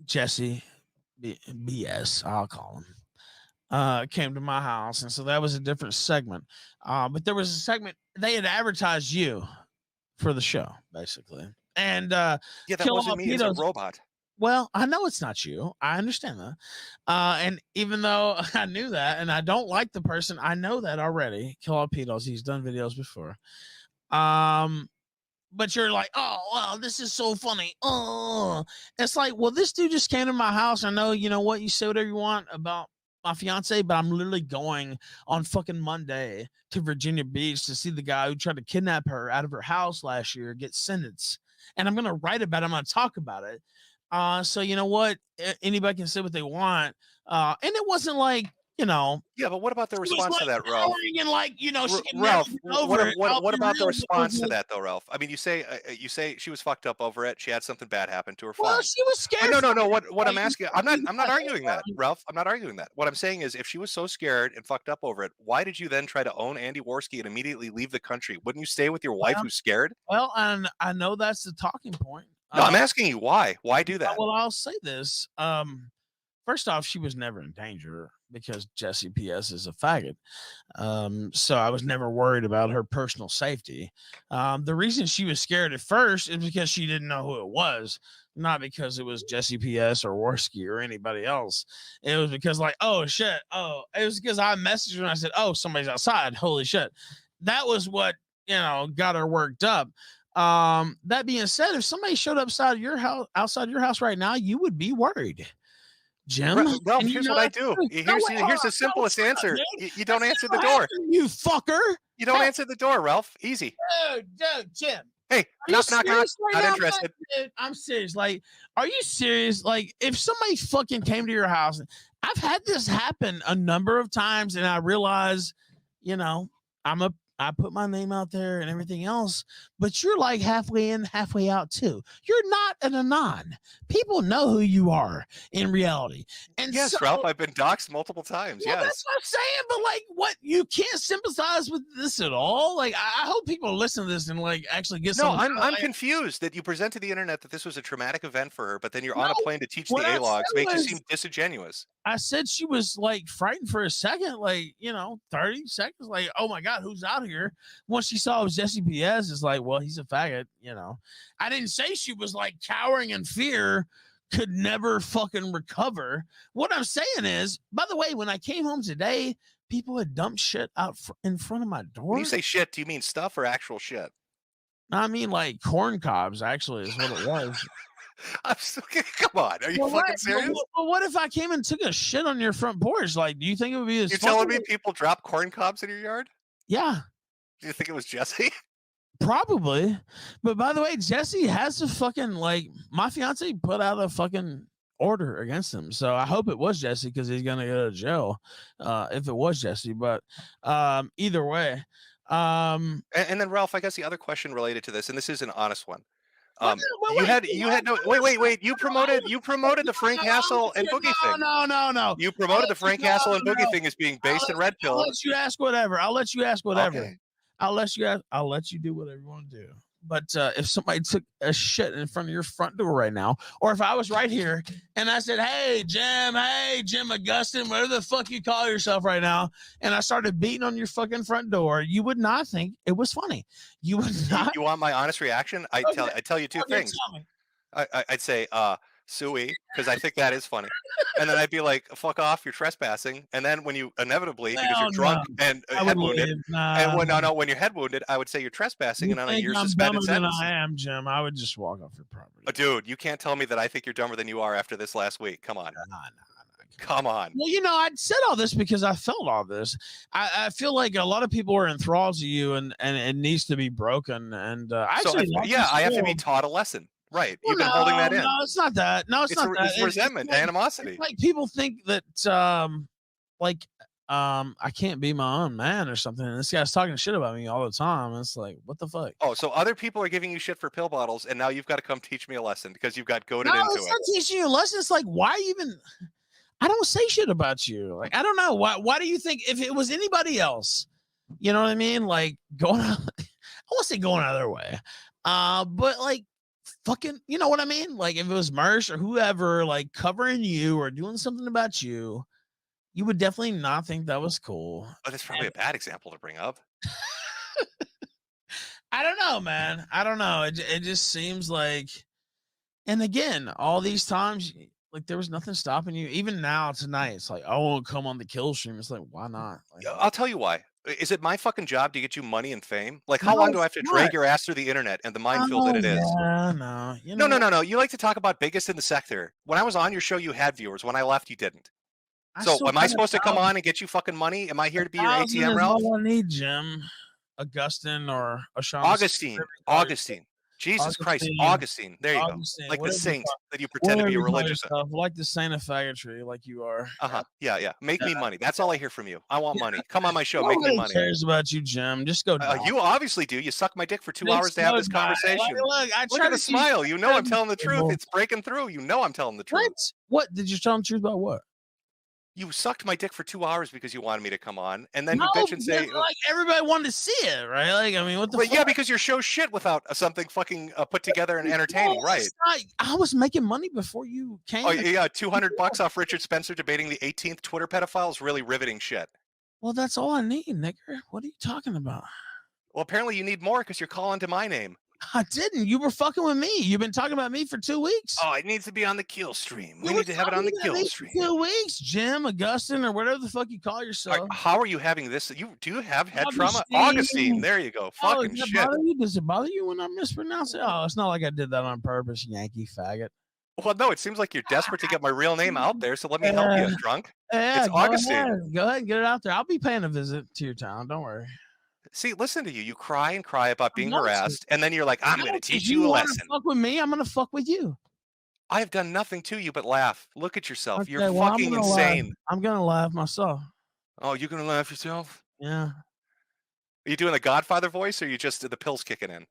Jesse BS, I'll call him, came to my house, and so that was a different segment. But there was a segment they had advertised you for the show, basically, and Yeah, that Kill wasn't me. It's a Torpedoes- robot. Well, I know it's not you. I understand that. And even though I knew that and I don't like the person, I know that already. Kill Pedos, he's done videos before. But you're like, oh, wow, this is so funny. Oh, it's like, well, this dude just came to my house. I know, you know what, you say whatever you want about my fiance, but I'm literally going on fucking Monday to Virginia Beach to see the guy who tried to kidnap her out of her house last year get sentenced. And I'm going to write about it. I'm going to talk about it. So you know what? Anybody can say what they want. And it wasn't like, you know. Yeah, but what about the she was, response to like, that, Ralph? cowering and like, you know, she can Ralph, never get over it. I'll what be about the real, response to like- that, though, Ralph? I mean, you say she was fucked up over it. She had something bad happen to her. Well, Fine. she was scared. No. What I'm Like, asking, I'm not arguing that, like- Ralph. I'm not arguing that. What I'm saying is, if she was so scared and fucked up over it, why did you then try to own Andy Worski and immediately leave the country? Wouldn't you stay with your wife who's scared? Well, and I know that's the talking point. No, I'm asking you why. Why do that? Well, I'll say this. First off, she was never in danger because Jesse PS is a faggot. So I was never worried about her personal safety. The reason she was scared at first is because she didn't know who it was, not because it was Jesse PS or Worski or anybody else. It was because like, oh shit. Oh, it was because I messaged her and I said, oh, somebody's outside. Holy shit. That was what, you know, got her worked up. That being said, if somebody showed up outside your house right now, you would be worried. Jim, Ralph, and here's know what I that's do. true. No, wait, hold Here's the on. simplest No, answer. dude. You don't answer the That's door. not happening, you fucker. You don't Hey. answer the door, Ralph. Easy. Dude, Jim. Hey, Are you knock, knock, knock. serious right Not now, interested. man? Dude, I'm serious. Like, are you serious? Like, if somebody fucking came to your house, I've had this happen a number of times, and I realize, you know, I put my name out there and everything else, but you're like halfway in, halfway out too. You're not an anon. People know who you are in reality. And Yes, so, Ralph, I've been doxxed multiple times. well, Yes. that's what I'm saying. But like, what, you can't sympathize with this at all? Like, I hope people listen to this and like actually get No, some. I'm confused that you present to the internet that this was a traumatic event for her, but then you're on a No, plane to teach what the I A-logs. said Makes you was- seem disingenuous. I said she was like frightened for a second, like, you know, 30 seconds, like, oh my God, who's out here? Once she saw it was Jesse PS, it's like, well, he's a faggot, you know. I didn't say she was like cowering in fear, could never fucking recover. What I'm saying is, by the way, when I came home today, people had dumped shit out in front of my door. When you say shit, do you mean stuff or actual shit? I mean, like corn cobs, actually, is what it was. I'm still, come on, are you Well, fucking what, serious? well, what if I came and took a shit on your front porch? Like, do you think it would be as You're funny? telling me people drop corn cobs in your yard? Yeah. Do you think it was Jesse? Probably. But by the way, Jesse has to fucking like my fiance put out a fucking order against him. So I hope it was Jesse because he's gonna go to jail if it was Jesse. But either way. And then Ralph, I guess the other question related to this, and this is an honest one. Wait, You had no wait. You promoted the Frank Hassel and Boogie thing. No. You promoted the Frank Hassel and Boogie thing as being based in Red I'll Pill. let you ask whatever. I'll let you ask whatever. Okay. I'll let you do whatever you want to do. But if somebody took a shit in front of your front door right now, or if I was right here and I said, hey, Jim Augustine, whatever the fuck you call yourself right now, and I started beating on your fucking front door, you would not think it was funny. You would not. You want my honest reaction? I tell you two Okay, things. tell me. I'd say suey, because I think that is funny. And then I'd be like, fuck off, you're trespassing. And then when you inevitably, because Hell you're drunk and I head would wounded, leave. and when you're head wounded, I would say you're trespassing You and on a think year I'm suspended dumber than sentence. I am, Jim. I would just walk off your property. Dude, you can't tell me that I think you're dumber than you are after this last week. Come on. Nah. Come on. Well, you know, I said all this because I felt all this. I feel like a lot of people are enthralled to you, and it needs to be broken. And actually, I have to be taught a lesson. Right. Well, You've been holding that in. No, it's not that. No, it's not that. It's resentment, like, animosity. like people think that, like I can't be my own man or something. And this guy's talking shit about me all the time. It's like, what the fuck? Oh, so other people are giving you shit for pill bottles, and now you've got to come teach me a lesson because you've got goaded No, into it's it. not teaching you a lesson. It's like, why even? I don't say shit about you. Like, I don't know. Why do you think if it was anybody else, you know what I mean? Like going out, I won't say going out of their way. But like fucking, you know what I mean? Like if it was Mersh or whoever, like covering you or doing something about you, you would definitely not think that was cool. Oh, that's probably a bad example to bring up. I don't know, man. I don't know. It just seems like, and again, all these times, like there was nothing stopping you. Even now, tonight, it's like I won't come on the kill stream. It's like, why not? Like, I'll tell you why. Is it my fucking job to get you money and fame? Like, how No, long do I have it's to not. drag your ass through the internet and the minefield that it is? Yeah, no, you know No. You like to talk about biggest in the sector. When I was on your show, you had viewers. When I left, you didn't. So, still am I got supposed to come 1,000. on and get you fucking money? Am I here to be your 1,000 ATM, is Ralph? all I need, Jim. Augustine or Augustine. Jesus Christ, Augustine. There you Augustine, go. Like the whatever you saint call- that you pretend to be whatever you call religious. yourself, like the saint of faggotry, like you are. Yeah. Make me money. That's all I hear from you. I want money. Come on my show. Make me Nobody money. cares about you, Jim. Just go. down. You obviously do. You suck my dick for 2 Just hours to have go this down. conversation. Look, I Look try at the to keep- smile. You know I'm telling the People. truth. It's breaking through. You know I'm telling the truth. What did you tell him the truth about? What? You sucked my dick for 2 hours because you wanted me to come on, and then No, you bitch and say, because, like everybody wanted to see it, right? Like, I mean, what the? "Well, fuck? yeah, because your show's shit without something fucking put together and entertaining, No, right?" it's not. I was making money before you came. Oh yeah, $200 off Richard Spencer debating the 18th Twitter pedophile is really riveting shit. Well, that's all I need, nigger. What are you talking about? Well, apparently you need more because you're calling to my name. I didn't. You were fucking with me. You've been talking about me for 2 weeks. Oh, it needs to be on the kill stream. We You need were to have it on the talking about kill me for stream. 2 weeks, Jim, Augustine, or whatever the fuck you call yourself. How are you having this? Do you have head trauma? Augustine. Augustine, there you go. Oh, Fucking does it shit. bother you? Does it bother you when I mispronounce it? Oh, it's not like I did that on purpose, Yankee faggot. Well, no, it seems like you're desperate to get my real name out there, so let me help you, drunk. Yeah, It's Augustine. Go ahead and get it out there. I'll be paying a visit to your town. Don't worry. See, listen to you. You cry and cry about being want to. harassed, and then you're like, I'm going to teach If you a wanna lesson. Fuck with me, I'm gonna fuck with you. I have done nothing to you but laugh. Look at yourself. Okay, You're well, I'm fucking gonna insane. Laugh. I'm gonna laugh myself. Oh, you're going to laugh yourself? Yeah. Are you doing the Godfather voice, or are you just the pills kicking in?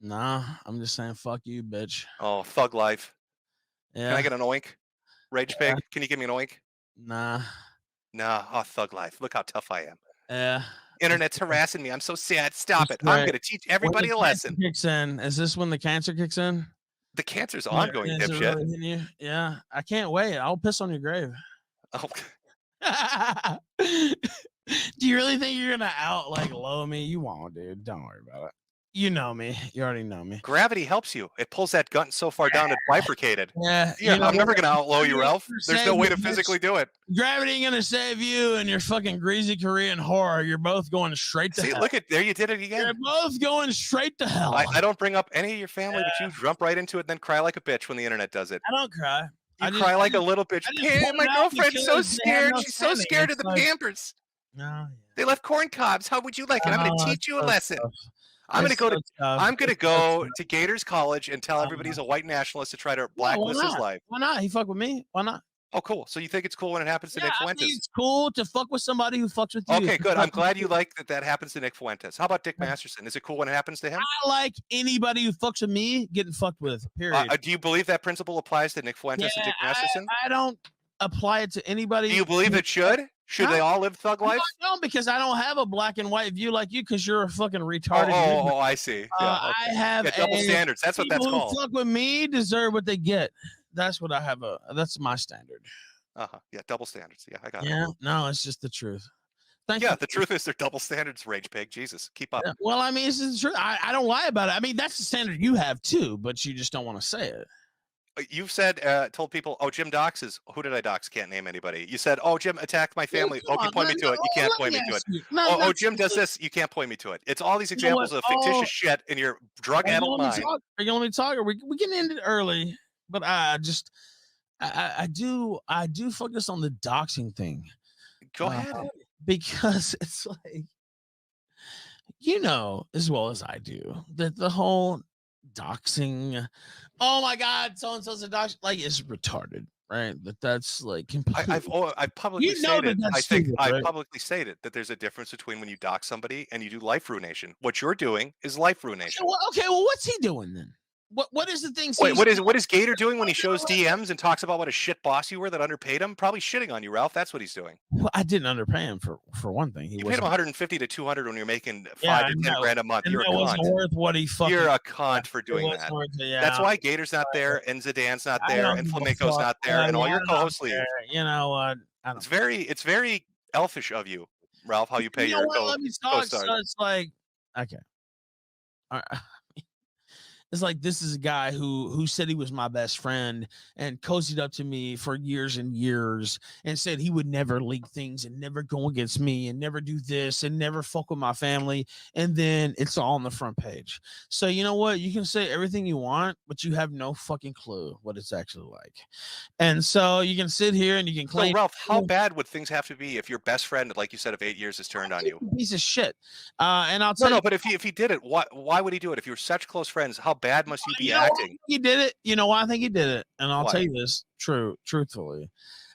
Nah, I'm just saying, fuck you, bitch. Oh, thug life. Yeah. Can I get an oink? Rage pig, can you give me an oink? Nah. Nah, oh, thug life. Look how tough I am. Yeah. Internet's harassing me. I'm so sad. Stop That's it. I'm right. going to teach everybody a When the cancer lesson. Kicks in. Is this when the cancer kicks in? The cancer's ongoing, Is it dipshit. really hitting you? Yeah. I can't wait. I'll piss on your grave. Oh, Do you really think you're gonna low me? You won't, dude. Don't worry about it. You know me. You already know me. gravity helps you. It pulls that gun so far down it's bifurcated. Yeah. Yeah, you know I'm never what? going to outlaw you, Ralph. There's no way to physically do it. Gravity ain't gonna save you and your fucking greasy Korean horror. You're both going straight to See, hell. look at there. You did it You're again. both going straight to hell. I don't bring up any of your family, but you jump right into it and then cry like a bitch when the internet does it. I don't cry. You I just- cry like a little bitch. I just Hey, point my it out girlfriend's so because they have scared. no She's so stomach. scared of It's the like- Pampers. No. They left corn cobs. How would you like it? I'm going to teach you a lesson. I'm going to go to Gators College and tell everybody he's a white nationalist to try to blacklist his life. Why not? He fuck with me. Why not? Oh, cool. So you think it's cool when it happens to Nick I think Fuentes? it's cool to fuck with somebody who fucks with you. Okay, To good. fuck I'm glad with you like that happens to Nick Fuentes. How about Dick Masterson? Is it cool when it happens to him? I like anybody who fucks with me getting fucked with. Period. Do you believe that principle applies to Nick Fuentes and Dick Masterson? I don't apply it to anybody. Do you believe it should? Should they all live thug life? No, because I don't have a black and white view like you, because you're a fucking retarded. Oh, I see. Yeah, okay. I have double standards. That's what that's people called. who fuck with me deserve what they get. That's what I have. That's my standard. Yeah, double standards. Yeah, I got it. Yeah, no, it's just the truth. Thank Yeah, you. the truth is they're double standards, Rage Pig. Jesus, keep up. Yeah, well, I mean, it's the truth. I don't lie about it. I mean, that's the standard you have too, but you just don't want to say it. You've said, told people, oh, Jim doxes. Who did I dox? Can't name anybody. You said, oh, Jim attacked my family. Well, Oh, you point me to it. You can't point me to it. Oh, Jim does this. You can't point me to it. It's all these examples of fictitious shit in your drug-addled mind. Are you gonna let me talk? Or we can end it early, but I do focus on the doxing thing. Go ahead. Because it's like, you know as well as I do that the whole doxing, oh my god, so and so's a dox, like, is retarded, right? That's like completely. I've publicly You know that stated. that's I think stupid, I right? publicly stated that there's a difference between when you dox somebody and you do life ruination. What you're doing is life ruination. Okay, well, what's he doing then? What is the things Wait, he's what is Gator doing when he shows DMs and talks about what a shit boss you were that underpaid him? Probably shitting on you, Ralph. That's what he's doing. Well, I didn't underpay him for one thing. He You paid him wasn't 150 to 200 when you're making Yeah, 5 I to 10 know. grand a month. and You're a that wasn't cunt. worth what he fucking. You're a cunt for it doing wasn't that. worth it, yeah. That's why Gator's not there and Zidane's not I there don't and give a Flamenco's fuck. not there and all Yeah, your I don't co-hosts leave. care. You know what? I It's don't. very elfish of you, Ralph, how you pay You know your what? Let me talk. co-stars. So it's like, okay. All right. It's like this is a guy who said he was my best friend and cozied up to me for years and years and said he would never leak things and never go against me and never do this and never fuck with my family. And then it's all on the front page. So you know what? You can say everything you want, but you have no fucking clue what it's actually like. And so you can sit here and you can So, claim Ralph, how bad would things have to be if your best friend, like you said, of 8 years has turned on you? piece of shit. And I'll No, tell you. no, but if he did it, why would he do it? If you're such close friends, how bad must you be You know why I acting? think he did it? You know why I think he did it? And I'll Why? tell you this truthfully.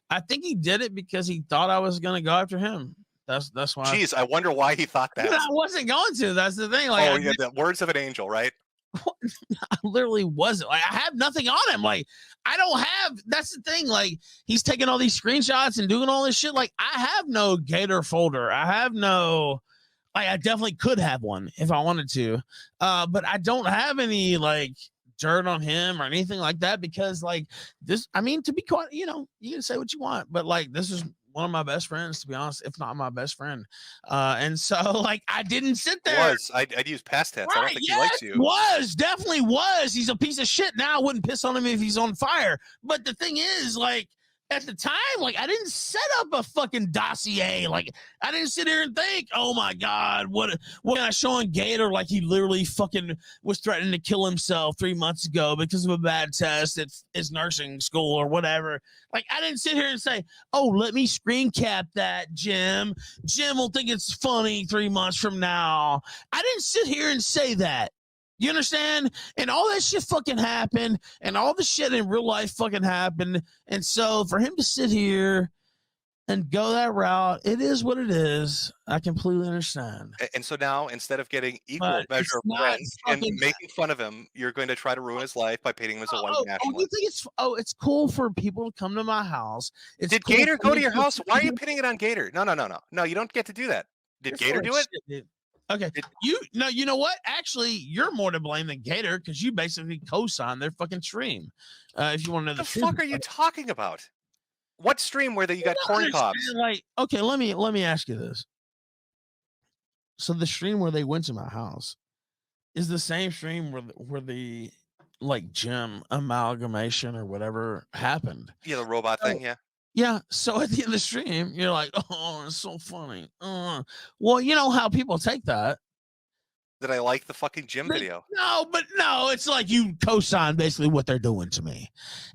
I think he did it because he thought I was gonna go after him. That's why. Jeez, I wonder why he thought But that. I wasn't going to. That's the thing. Like, Oh, yeah, the words of an angel, right? I literally wasn't. Like, I have nothing on him. Like, I don't have. That's the thing. Like, he's taking all these screenshots and doing all this shit. Like, I have no Gator folder. I have no. Like, I definitely could have one if I wanted to, but I don't have any like dirt on him or anything like that because like this. I mean, to be quite, you can say what you want, but like this is one of my best friends, to be honest, if not my best friend. And so like I didn't sit there. I'd use past tense. I don't think he likes you. Definitely was. He's a piece of shit. Now I wouldn't piss on him if he's on fire. But the thing is, like, at the time, like, I didn't set up a fucking dossier. Like, I didn't sit here and think, oh my God, what am I showing Gator? Like, he literally fucking was threatening to kill himself 3 months ago because of a bad test at his nursing school or whatever. Like, I didn't sit here and say, oh, let me screen cap that, Jim. Jim will think it's funny 3 months from now. I didn't sit here and say that. You understand? And all that shit fucking happened, and all the shit in real life fucking happened. And so for him to sit here and go that route, it is what it is. I completely understand. And so now, instead of getting equal But measure it's of not friends and fucking- making fun of him, you're going to try to ruin his life by painting him as a white you nationalist. think it's cool for people to come to my house? Did cool Gator for go me to your house? Why are you pinning it on Gator? No, you don't get to do that. Did You're Gator full do of it? shit, dude. Okay, you know what? Actually, you're more to blame than Gator because you basically co-signed their fucking stream. If you want to know The fuck are you talking about? What stream where you got corn cobs? Like, okay, let me ask you this. So the stream where they went to my house is the same stream where the like gym amalgamation or whatever happened. Yeah, the robot thing. Yeah. Yeah. So at the end of the stream, you're like, oh, it's so funny. Well, you know how people take that. Did I like the fucking gym video? No, it's like you co-sign basically what they're doing to me.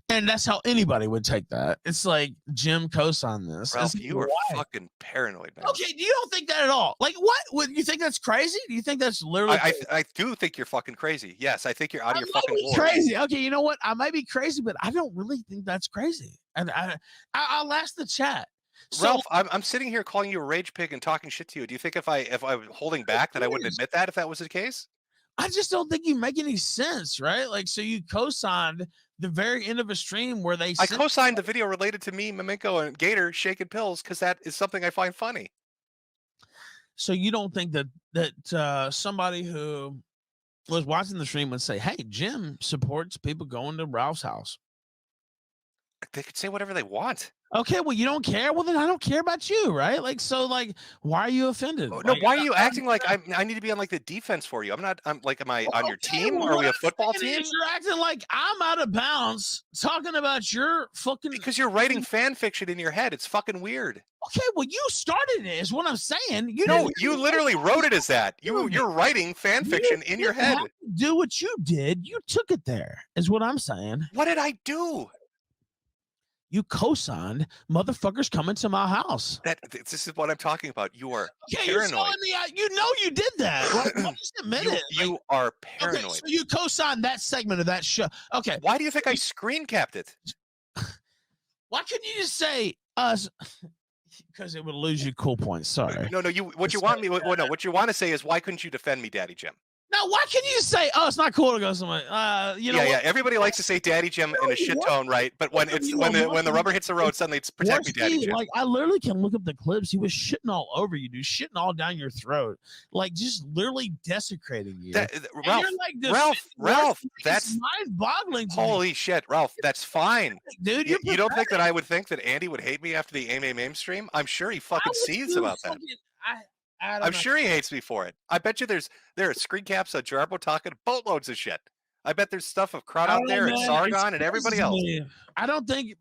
And that's how anybody would take that. It's like Jim co-signed this. Ralph, It's you are why? fucking paranoid, man. Okay, you don't think that at all. Like, what? Would you think that's crazy? Do you think that's literally I do think you're fucking crazy. Yes, I think you're out of your might fucking be board. crazy? Okay, you know what? I might be crazy, but I don't really think that's crazy. And I'll ask the chat. So, Ralph, I'm sitting here calling you a rage pig and talking shit to you. Do you think if I was holding back that I wouldn't admit that if that was the case? I just don't think you make any sense, right? Like, so you co-signed the very end of a stream where they I co-signed the video related to me, Maminko, and Gator shaking pills because that is something I find funny. So you don't think that somebody who was watching the stream would say, "Hey, Jim supports people going to Ralph's house." They could say whatever they want. Okay, well, you don't care. Well, then I don't care about you, right? Like, so, like, why are you offended? No, Like, why are you acting like I need to be on like the defense for you? I'm not. I'm like, am I on your okay, team? well, Are we a what I'm football saying team? is You're acting like I'm out of bounds talking about your fucking. Because you're writing fan fiction in your head. It's fucking weird. Okay, well, you started it, is what I'm saying. You No, didn't- you literally wrote it as that. You're writing fan fiction in your didn't head. have to do what you did. You took it there, is what I'm saying. What did I do? You co-signed motherfuckers coming to my house. This is what I'm talking about. You are Okay, you're paranoid. telling me you know you did that. Like, just admit it. You are Okay, paranoid. so you co-signed that segment of that show. Okay, Why do you think I screen capped it? Why couldn't you just say us? Because it would lose you cool points. Sorry. No, what you want to say is, why couldn't you defend me, Daddy Jim? Now, why can you say, "Oh, it's not cool to go somewhere"? You know, Yeah. Everybody likes to say Daddy Jim in a shit tone, right? But when the rubber hits the road, suddenly it's protect me, Daddy Jim. Like, I literally can look up the clips. He was shitting all over you, dude. Shitting all down your throat, like just literally desecrating you. Ralph, that's mind-boggling. Holy shit, Ralph, that's fine, dude. You don't think that I would think that Andy would hate me after the AIM stream? I'm sure he fucking sees about that. I'm sure he hates me for it. I bet you there are screen caps of Jarbo talking boatloads of shit. I bet there's stuff of Crowd out there and Sargon and everybody else. I don't think,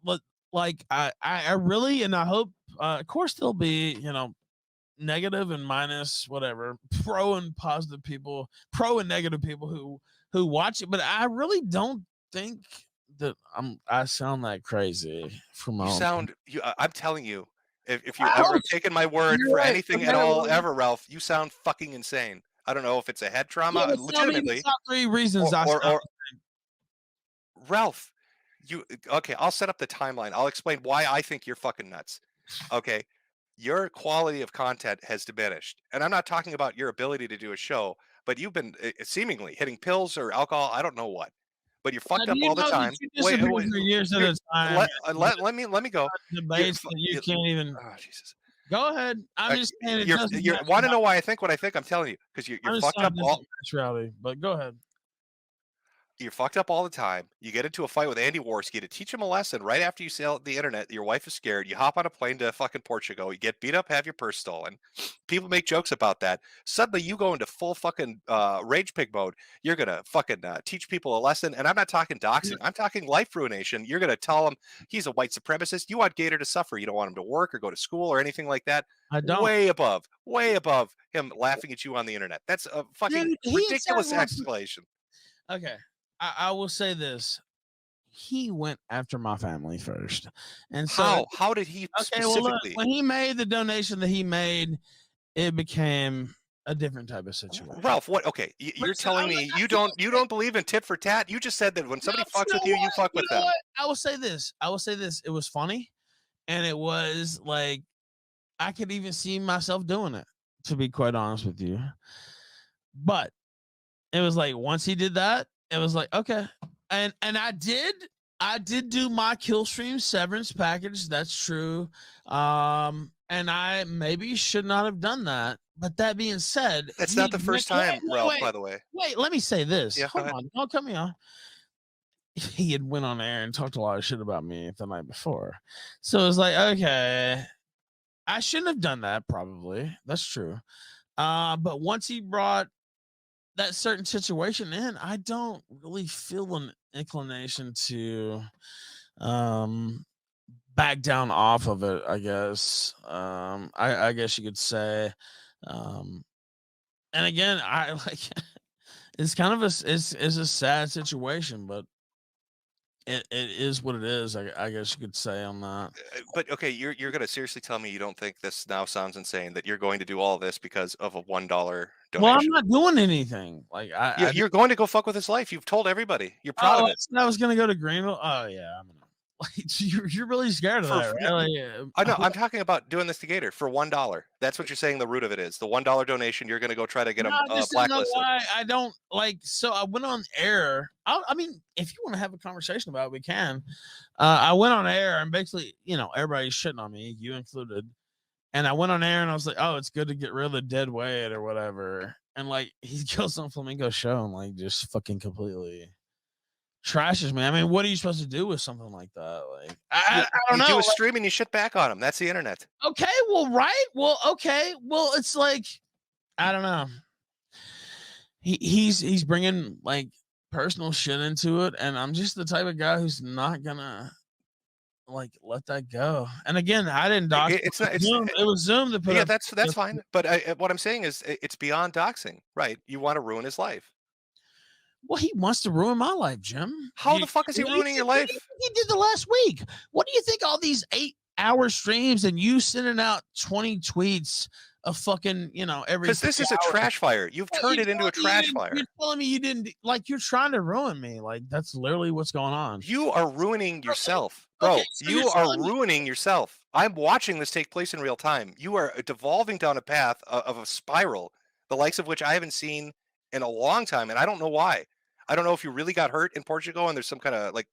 like I really, and I hope, of course, there'll be, negative and minus, whatever, pro and positive people, pro and negative people who watch it, but I really don't think that I sound that crazy from my I'm telling you. If you ever have taken my word for anything at all ever, Ralph, you sound fucking insane. I don't know if it's a head trauma, legitimately. Top 3 reasons Ralph, okay, I'll set up the timeline. I'll explain why I think you're fucking nuts. Okay, your quality of content has diminished. And I'm not talking about your ability to do a show, but you've been seemingly hitting pills or alcohol, I don't know what. But you're fucked up all the time. Wait, for years at a time. Let me go. Debates that you can't even. Oh, Jesus. Go ahead. I'm just saying. You want to know why I think what I think? I'm telling you, because you're fucked up all. But go ahead. You're fucked up all the time. You get into a fight with Andy Worski to teach him a lesson right after you sell the internet. Your wife is scared. You hop on a plane to fucking Portugal. You get beat up, have your purse stolen. People make jokes about that. Suddenly you go into full fucking rage pig mode. You're going to fucking teach people a lesson. And I'm not talking doxing. I'm talking life ruination. You're going to tell him he's a white supremacist. You want Gator to suffer. You don't want him to work or go to school or anything like that. I don't. Way above him laughing at you on the internet. That's a fucking ridiculous escalation. Okay. I will say this. He went after my family first. And so how did he specifically? Well, look, when he made the donation that he made, it became a different type of situation. Ralph, what? Okay, you're telling me you don't believe in tit for tat? You just said that when somebody fucks with you, you fuck with them. What? I will say this. It was funny, and it was like I could even see myself doing it, to be quite honest with you. But it was like once he did that, it was like, okay. And I did do my kill stream severance package. That's true. And I maybe should not have done that. But that being said, that's not the first time, Ralph, by the way. Wait, let me say this. Yeah, hold on. Don't cut me off. He had went on air and talked a lot of shit about me the night before. So it was like, okay, I shouldn't have done that, probably. That's true. But once he brought that certain situation in, I don't really feel an inclination to back down off of it, I guess. I guess you could say. And again, I like it's kind of it's a sad situation, but it is what it is. I guess you could say on that. But okay, you're gonna seriously tell me you don't think this now sounds insane that you're going to do all this because of a $1 donation? Well, I'm not doing anything. Like you're going to go fuck with his life. You've told everybody. You're proud of it. I was gonna go to Greenville. Oh yeah, I'm gonna. Like, you're really scared of that, right? I know. I'm talking about doing this to Gator for $1. That's what you're saying. The root of it is the $1 donation. You're going to go try to get him blacklisted. Why I don't like. So I went on air. I mean, if you want to have a conversation about it, we can. I went on air and basically, everybody's shitting on me, you included. And I went on air and I was like, "Oh, it's good to get rid of the dead weight or whatever." And like, he goes on Flamingo show and like just fucking completely trashes me. I mean, what are you supposed to do with something like that? Like, I don't know. You do a stream and you shit back on him. That's the internet. Okay, well, right. Well, okay. Well, it's like, I don't know. He's bringing like personal shit into it, and I'm just the type of guy who's not gonna like let that go. And again, I didn't dox. It was Zoom to put. Yeah, that's fine. But what I'm saying is, it's beyond doxing, right? You want to ruin his life. Well, he wants to ruin my life, Jim. How the fuck is he ruining your life? He did the last week. What do you think all these 8-hour streams and you sending out 20 tweets of fucking, every... Because this is a trash fire. You've turned it into a trash fire. You're telling me you didn't... Like, you're trying to ruin me. Like, that's literally what's going on. You are ruining yourself. Bro, Okay, so you you're are telling me- ruining yourself. I'm watching this take place in real time. You are devolving down a path of a spiral, the likes of which I haven't seen in a long time, and I don't know why. I don't know if you really got hurt in Portugal and there's some kind of like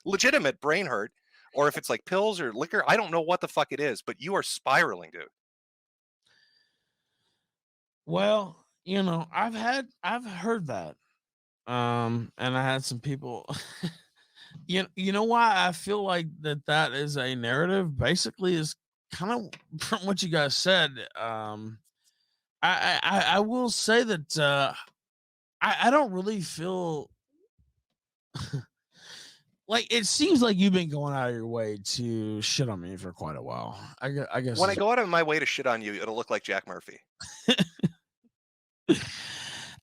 legitimate brain hurt, or if it's like pills or liquor. I don't know what the fuck it is, but you are spiraling, dude. Well, I've heard that. And I had some people. You know why I feel like that is a narrative. Basically, is kind of from what you guys said. I will say that I don't really feel like it seems like you've been going out of your way to shit on me for quite a while. I guess When I go out of my way to shit on you, it'll look like Jack Murphy.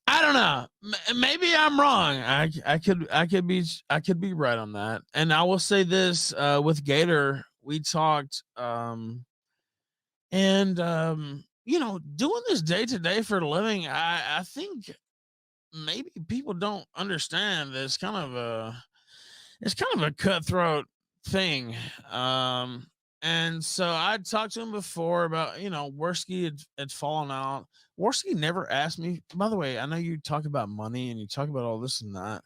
I don't know. Maybe I'm wrong. I could be right on that. And I will say this: with Gator, we talked, and doing this day to day for a living. I think maybe people don't understand that it's kind of a cutthroat thing. And so I talked to him before about, Worski had fallen out. Worski never asked me. By the way, I know you talk about money and you talk about all this and that.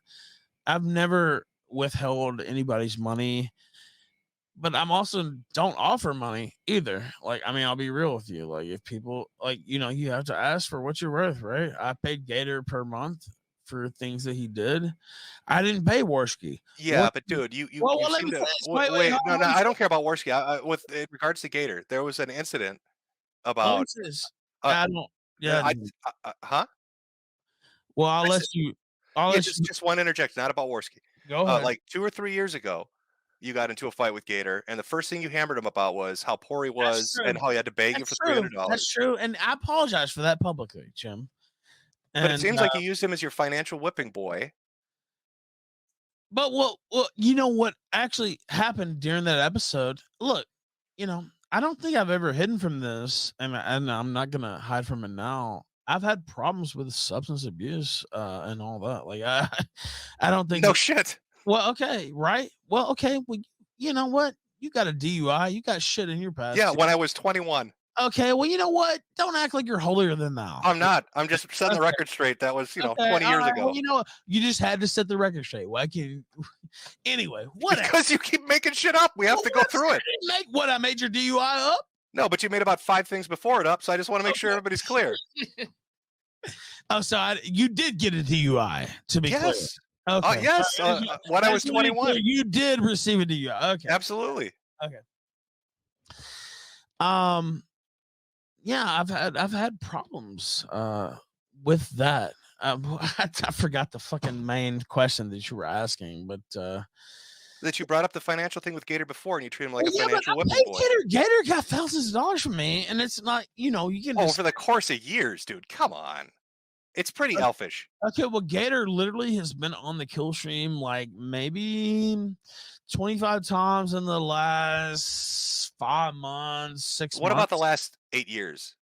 I've never withheld anybody's money, but I'm also don't offer money either. Like, I mean, I'll be real with you. Like, if people like, you have to ask for what you're worth, right? I paid Gator per month for things that he did. I didn't pay Worski. Yeah, but dude, you Well, let seem me to finish. Wait, hold no, on, no, let me I don't care about Worski. With in regards to Gator, there was an incident about finish. uh, I don't. Yeah. huh? Well, I'll I let said, you. I'll yeah, let you just one interjection, not about Worski. go ahead. Like 2 or 3 years ago, you got into a fight with Gator, and the first thing you hammered him about was how poor he was true. and how he had to beg you That's for true. $300. That's true, and I apologize for that publicly, Jim. But it And seems like you used him as your financial whipping boy. but well, you know what actually happened during that episode? Look, I don't think I've ever hidden from this, and I'm not gonna hide from it now. I've had problems with substance abuse and all that. Like I don't think. No shit. Well, okay, right? Well, okay. Well, you know what? You got a DUI. You got shit in your past. Yeah, too. when I was 21. Okay. Well, you know what? Don't act like you're holier than thou. I'm not. I'm just setting the Okay. record straight. That was, Okay, 20 all years right, ago. well, you just had to set the record straight. Why can't you? Anyway, whatever. Because you keep making shit up. We have to go through it. I made your DUI up? No, but you made about 5 things before it up, so I just want to make sure everybody's clear. Oh, so you did get a DUI, to be clear. Yes. Okay. Yes. When I was Just to be 21. clear, you did receive a DUI. Okay. Absolutely. Yeah, I've had problems with that. I forgot the fucking main question that you were asking, but That you brought up the financial thing with Gator before, and you treat him like a yeah, but financial I whipping paid boy. Gator got thousands of dollars from me, and it's not, you can Oh, just for the course of years, dude. Come on. It's pretty elfish. okay. Well, Gator literally has been on the kill stream like maybe 25 times in the last 5 months, 6 What months. about the last 8 years?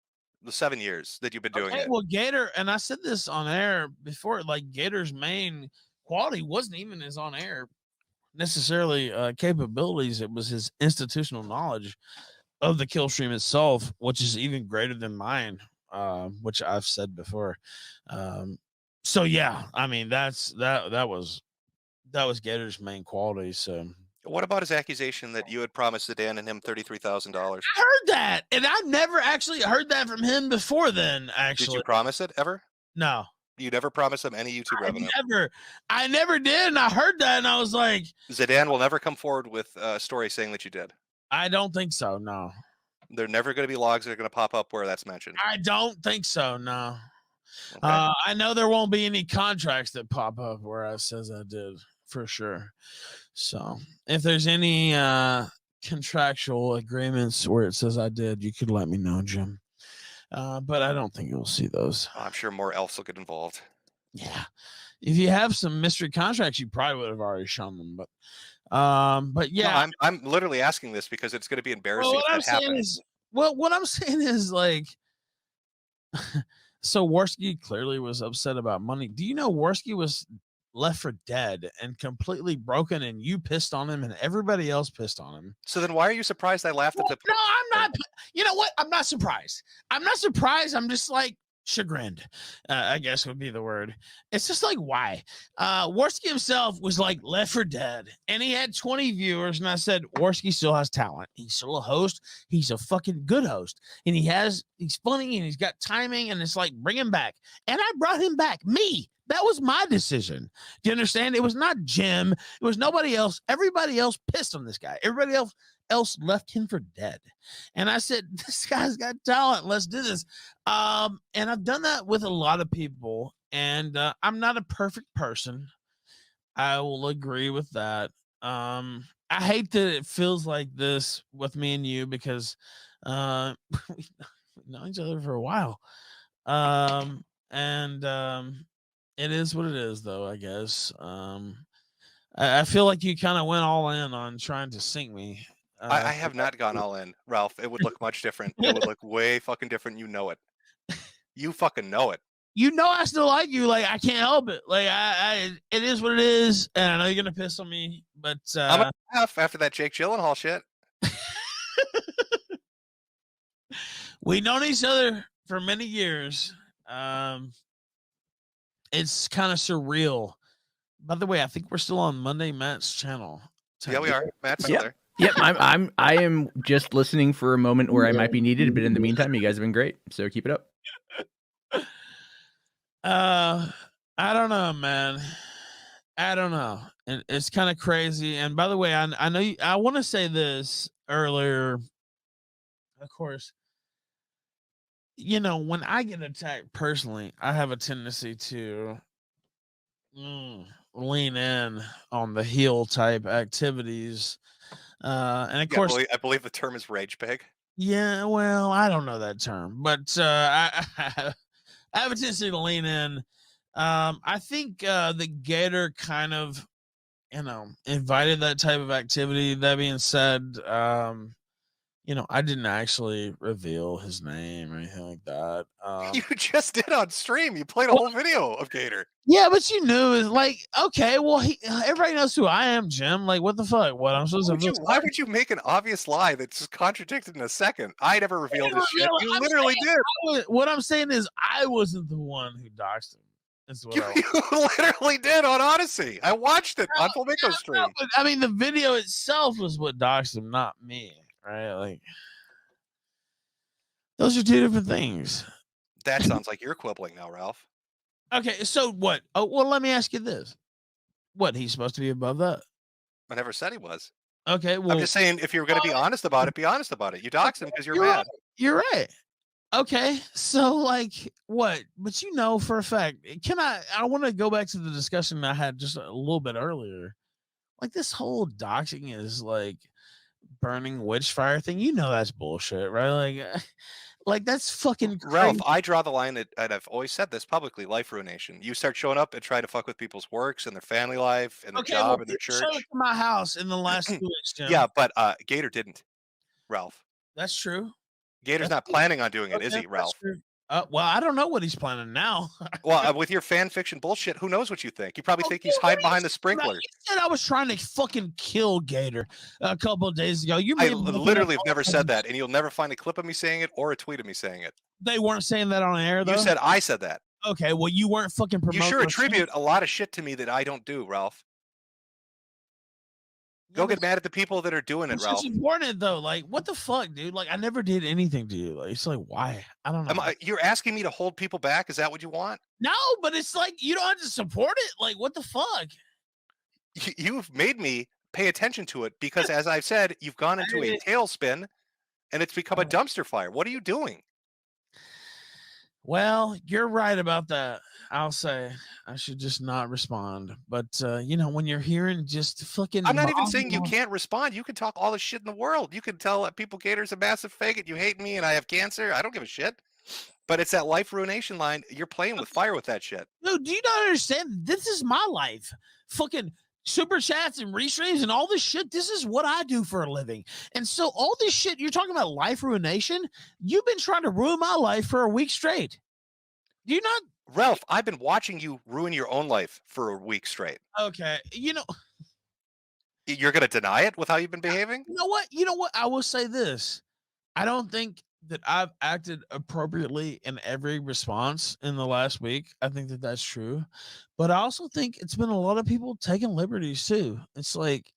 The 7 years that you've been doing it? Well, Gator, and I said this on air before, like Gator's main quality wasn't even his on air necessarily capabilities. It was his institutional knowledge of the kill stream itself, which is even greater than mine, which I've said before. So yeah, I mean that was Gator's main quality. So What about his accusation that you had promised Sedan and him $33,000? I heard that, and I never actually heard that from him before then. Did Actually, you promise it ever? no. You never promised him any YouTube revenue. I never did, and I heard that, and I was like, Zidane will never come forward with a story saying that you did. I don't think so. No, There are never going to be logs that are going to pop up where that's mentioned. I don't think so. No, Okay. I know there won't be any contracts that pop up where it says I did for sure. So if there's any contractual agreements where it says I did, you could let me know, Jim. But I don't think you'll see those. I'm sure more elves will get involved. Yeah, if you have some mystery contracts, you probably would have already shown them. But yeah, No, I'm literally asking this because it's going to be embarrassing if that happens. What I'm saying is like, so Worski clearly was upset about money. Do you know Worski was left for dead and completely broken, and you pissed on him and everybody else pissed on him. So then why are you surprised I laughed at Well, the no, I'm not. You know what? I'm not surprised. I'm not surprised. I'm just like chagrined, I guess would be the word. It's just like, why? Worski himself was like left for dead, and he had 20 viewers, and I said, Worski still has talent. He's still a host. He's a fucking good host, and he's funny, and he's got timing, and it's like, bring him back. And I brought him back. Me. That was my decision. Do you understand? It was not Jim. It was nobody else. Everybody else pissed on this guy. Everybody else left him for dead. And I said, this guy's got talent. Let's do this. And I've done that with a lot of people. And I'm not a perfect person. I will agree with that. I hate that it feels like this with me and you because we've known each other for a while. It is what it is, though, I guess. I feel like you kind of went all in on trying to sink me. I have not gone all in, Ralph. It would look much different. It would look way fucking different. You know it. You fucking know it. You know I still like you. Like, I can't help it. Like, it is what it is, and I know you're gonna piss on me, but I'm gonna laugh after that Jake Gyllenhaal shit. We've known each other for many years. It's kind of surreal. By the way, I think we're still on Monday Matt's channel. Yeah, we are. Matt's still there. Yep, I am just listening for a moment where I might be needed, but in the meantime, you guys have been great. So keep it up. I don't know, man. I don't know. And it's kind of crazy. And by the way, I know I want to say this earlier. Of course, you know, when I get attacked personally, I have a tendency to lean in on the heel type activities. And of course, I believe the term is rage pig. yeah, well, I don't know that term, but I have a tendency to lean in. I think the Gator kind of, invited that type of activity. That being said, I didn't actually reveal his name or anything like that. You just did on stream. You played a whole video of Gator. Yeah, but you knew is like, okay, well, everybody knows who I am, Jim. Like, what the fuck? What I'm supposed to? Why would you make an obvious lie that's just contradicted in a second? I never revealed this shit. You literally did. What I'm saying is, I wasn't the one who doxed him. That's what you literally did on Odyssey. I watched it on Flamingo stream. No, but, I mean, the video itself was what doxed him, not me. Right? Like, those are two different things. That sounds like you're quibbling now, Ralph. Okay, so what? Oh, well, let me ask you this: what, he's supposed to be above that? I never said he was. Okay, well, I'm just saying, if you're going to be honest about it, be honest about it. You doxed him because you're mad. Right. You're right. Okay, so like what? But for a fact, I want to go back to the discussion I had just a little bit earlier. Like, this whole doxing is like burning witch fire thing. That's bullshit, right? Like that's fucking crazy. Ralph, I draw the line at, and I've always said this publicly, life ruination. You start showing up and try to fuck with people's works and their family life and their job and their church. Showed up to my house in the last 2 weeks, Jim. Yeah, but Gator didn't, Ralph. That's true. Gator's not planning on doing it, is he, Ralph? Well, I don't know what he's planning now. Well, with your fan fiction bullshit, who knows what you think? You probably think he's hiding behind the sprinklers. You said I was trying to fucking kill Gator a couple of days ago. I literally have never said that, and you'll never find a clip of me saying it or a tweet of me saying it. They weren't saying that on air, though? You said I said that. Okay, well, you weren't fucking promoting. You sure attribute a lot of shit to me that I don't do, Ralph. Go get mad at the people that are doing it, Ralph. It's important, though. Like, what the fuck, dude? Like, I never did anything to you. Like, it's like, why? I don't know. You're asking me to hold people back? Is that what you want? No, but it's like, you don't have to support it. Like, what the fuck? You've made me pay attention to it because, as I've said, you've gone into a tailspin and it's become a dumpster fire. What are you doing? Well, you're right about that. I'll say I should just not respond. But, when you're hearing just fucking... I'm not even saying you can't respond. You can talk all the shit in the world. You can tell people Gator's a massive faggot. You hate me and I have cancer. I don't give a shit. But it's that life ruination line. You're playing with fire with that shit. Dude, do you not understand? This is my life. Fucking super chats and restreams and all this shit. This is what I do for a living. And so all this shit, you're talking about life ruination. You've been trying to ruin my life for a week straight. Do you not Ralph, I've been watching you ruin your own life for a week straight. Okay, You're gonna deny it with how you've been behaving? you know what? I will say this. I don't think that I've acted appropriately in every response in the last week. I think that that's true, but I also think it's been a lot of people taking liberties too. It's like,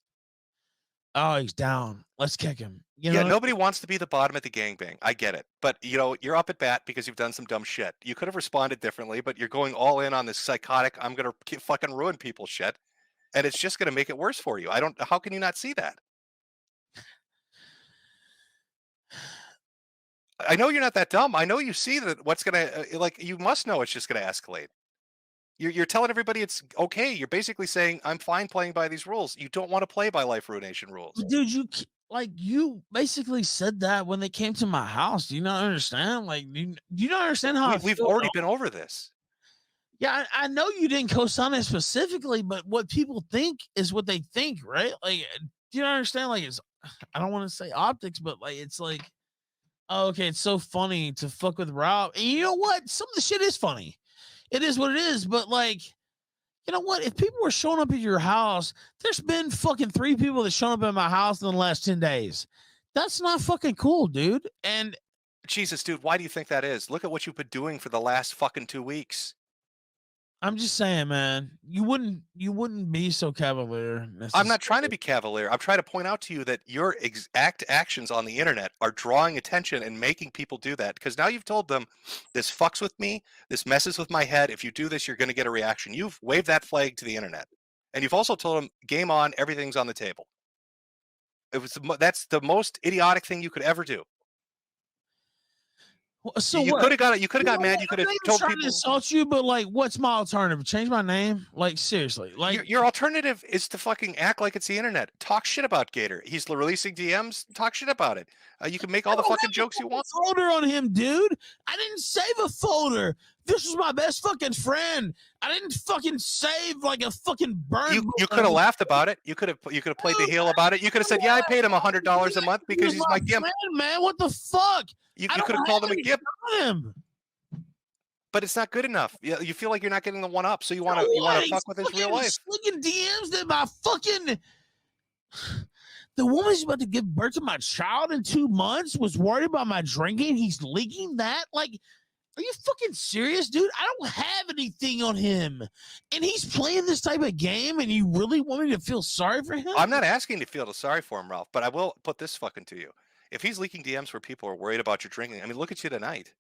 oh, he's down. Let's kick him. Yeah, nobody wants to be the bottom at the gangbang. I get it. But, you're up at bat because you've done some dumb shit. You could have responded differently, but you're going all in on this psychotic, I'm going to fucking ruin people shit. And it's just going to make it worse for you. How can you not see that? I know you're not that dumb. I know you see that what's going to, you must know it's just going to escalate. You're telling everybody it's okay. You're basically saying, I'm fine playing by these rules. You don't want to play by Life Ruination rules. Dude, you basically said that when they came to my house. Do you not understand? Do you not understand how We've already been over this. Yeah, I know you didn't co-sign it specifically, but what people think is what they think, right? Do you not understand? I don't want to say optics, but it's like, oh, okay, it's so funny to fuck with Rob. And you know what? Some of the shit is funny. It is what it is, but you know what? If people were showing up at your house, there's been fucking 3 people that shown up at my house in the last 10 days. That's not fucking cool, dude. And Jesus, dude, why do you think that is? Look at what you've been doing for the last fucking 2 weeks. I'm just saying, man, you wouldn't be so cavalier. I'm not trying to be cavalier. I'm trying to point out to you that your exact actions on the internet are drawing attention and making people do that. Because now you've told them, this fucks with me, this messes with my head. If you do this, you're going to get a reaction. You've waved that flag to the internet. And you've also told them, game on, everything's on the table. That's the most idiotic thing you could ever do. So you could have got it. You could have got mad. You could have told trying people to insult you, but what's my alternative? Change my name? Seriously, your alternative is to fucking act like it's the internet. Talk shit about Gator. He's releasing DMs. Talk shit about it. You can make all the fucking jokes you want. Folder on him, dude. I didn't save a folder. This was my best fucking friend. I didn't fucking save a fucking burn. You could have laughed about it. You could have played the heel about it. You could have said, "Yeah, I paid him $100 a month because he's my gimp." Man, what the fuck? You could have called him a gimp. Him. But it's not good enough. You feel like you're not getting the one up, so you want to fuck with his real life. Slinging DMs that my fucking the woman's about to give birth to my child in 2 months was worried about my drinking. He's leaking that. Are you fucking serious, dude? I don't have anything on him, and he's playing this type of game. And you really want me to feel sorry for him? I'm not asking to feel sorry for him, Ralph, but I will put this fucking to you. If he's leaking DMs where people are worried about your drinking, I mean, look at you tonight.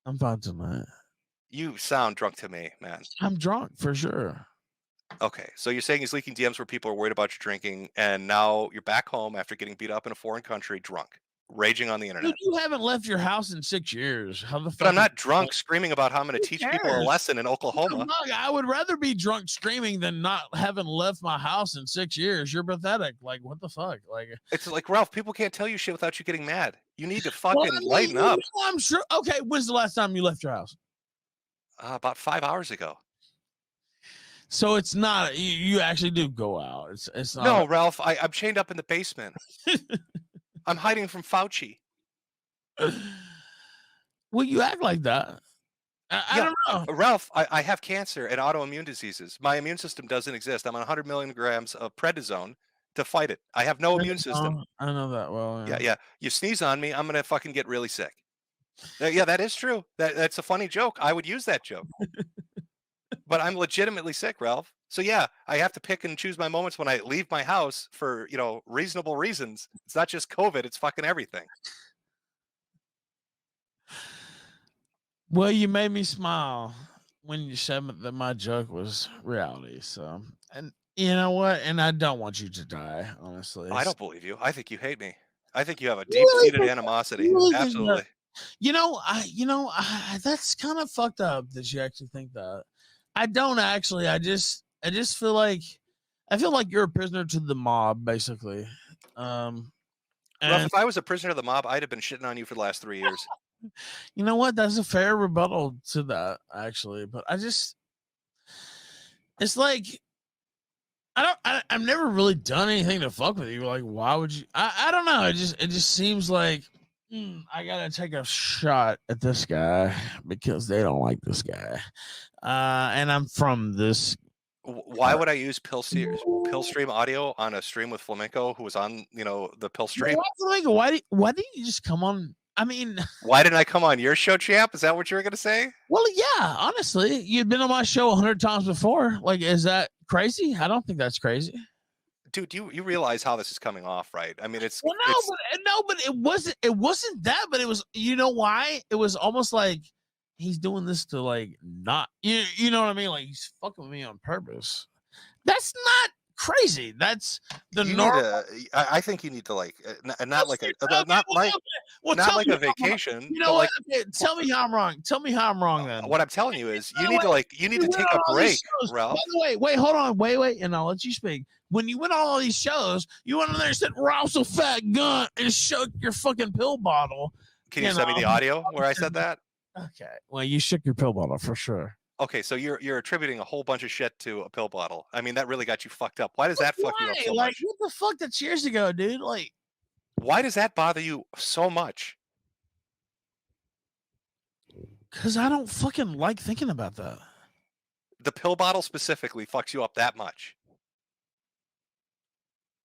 I'm fine tonight. You sound drunk to me, man. I'm drunk for sure. Okay, so you're saying he's leaking DMs where people are worried about your drinking, and now you're back home after getting beat up in a foreign country, drunk, raging on the internet. Dude, you haven't left your house in 6 years. How the fuck? But I'm not drunk screaming about how I'm going to teach people a lesson in Oklahoma. I would rather be drunk screaming than not having left my house in 6 years. You're pathetic. What the fuck? It's like, Ralph, people can't tell you shit without you getting mad. You need to fucking lighten up. I'm sure. Okay, when's the last time you left your house? About 5 hours ago. So it's not you actually do go out. It's not. No, Ralph, I'm chained up in the basement. I'm hiding from Fauci. Well, you act like that. I don't know. Ralph, I have cancer and autoimmune diseases. My immune system doesn't exist. I'm on 100 milligrams of prednisone to fight it. I have no immune system. I know that well. Yeah. You sneeze on me, I'm going to fucking get really sick. Yeah, that is true. That's a funny joke. I would use that joke. But I'm legitimately sick, Ralph. So yeah, I have to pick and choose my moments when I leave my house for, reasonable reasons. It's not just COVID, it's fucking everything. Well, you made me smile when you said that my joke was reality. So, and you know what? And I don't want you to die, honestly. I don't believe you. I think you hate me. I think you have a deep-seated animosity. Absolutely. That's kind of fucked up that you actually think that. I don't actually. I just feel like you're a prisoner to the mob, basically. Ralph, if I was a prisoner of the mob, I'd have been shitting on you for the last 3 years. You know what? That's a fair rebuttal to that, actually. But it's like, I've never really done anything to fuck with you. Why would you? I don't know. It just seems like I gotta take a shot at this guy because they don't like this guy. And I'm from this. Why would I use Pillstream audio on a stream with Flamenco, who was on, the Pillstream? Why didn't you just come on? I mean, Why didn't I come on your show, champ? Is that what you were gonna say? well, yeah. Honestly, you've been on my show 100 times before. Like, is that crazy? I don't think that's crazy. Dude, you realize how this is coming off, right? I mean, Well, but it wasn't. It wasn't that. But it was. You know why? It was almost like he's doing this to like not. You know what I mean? Like he's fucking with me on purpose. That's not crazy. That's the normal. I think you need to not like a vacation. You know what? Okay, tell me how I'm wrong. Tell me how I'm wrong. Then what I'm telling you is you need to take a break, Ralph. By the way, wait, hold on, wait, and I'll let you speak. When you went on all these shows, you went on there and said Ralph's a fat gun and shook your fucking pill bottle. Can you send me the audio where I said that? Okay. Well, you shook your pill bottle for sure. Okay, so you're attributing a whole bunch of shit to a pill bottle. I mean, that really got you fucked up. Why does that fuck you up so much? What the fuck? That's years ago, dude. Like, why does that bother you so much? Because I don't fucking like thinking about that. The pill bottle specifically fucks you up that much.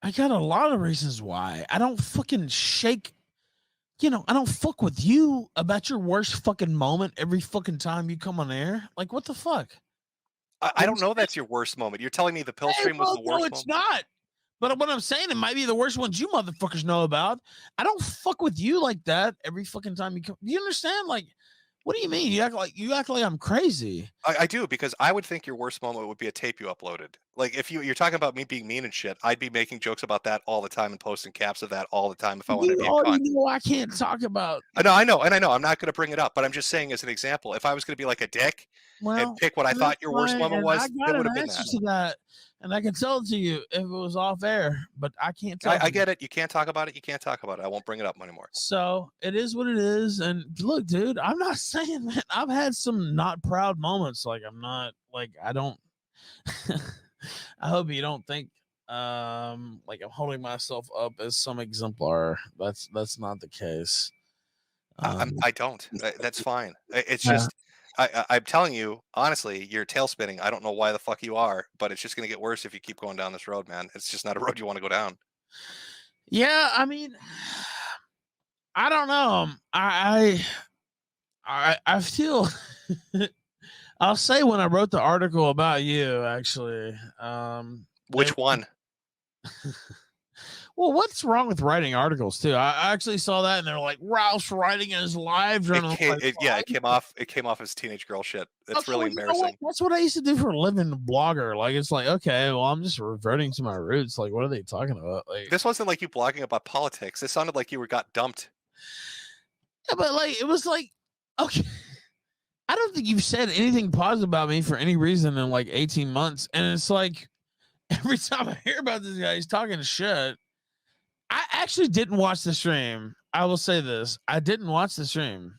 I got a lot of reasons why. I don't fucking shake. I don't fuck with you about your worst fucking moment every fucking time you come on air. Like, what the fuck? I don't know that's your worst moment. You're telling me the pill stream was the worst moment? No, it's not. But what I'm saying, it might be the worst ones you motherfuckers know about. I don't fuck with you like that every fucking time you come. Do you understand? Like, what do you mean? You act like I'm crazy. I do, because I would think your worst moment would be a tape you uploaded. Like, if you're talking about me being mean and shit, I'd be making jokes about that all the time and posting caps of that all the time if I wanted to be a cunt. I can't talk about. I know. I'm not going to bring it up, but I'm just saying as an example, if I was going to be like a dick and pick what I thought your worst moment was, it would have been that. And I can tell it to you if it was off air, but I can't tell. I get it. You can't talk about it. You can't talk about it. I won't bring it up anymore. So it is what it is. And look, dude, I'm not saying, man, I've had some not proud moments. Like, I'm not like, I don't, I hope you don't think like I'm holding myself up as some exemplar. That's not the case. I don't. That's fine. It's just, I'm telling you, honestly, you're tail spinning. I don't know why the fuck you are, but it's just going to get worse if you keep going down this road, man. It's just not a road you want to go down. Yeah, I mean, I don't know. I feel. I'll say when I wrote the article about you, actually. Which one? Well, what's wrong with writing articles too? I actually saw that, and they're like, Ralph's writing his live journal. It came off as teenage girl shit. It's really embarrassing. That's what I used to do for a living, blogger. Like, it's like, okay, well, I'm just reverting to my roots. Like, what are they talking about? Like, this wasn't like you blogging about politics. It sounded like you got dumped. Yeah, but like, it was like, okay. I don't think you've said anything positive about me for any reason in like 18 months. And it's like, every time I hear about this guy, he's talking shit. I actually didn't watch the stream. I will say this. I didn't watch the stream.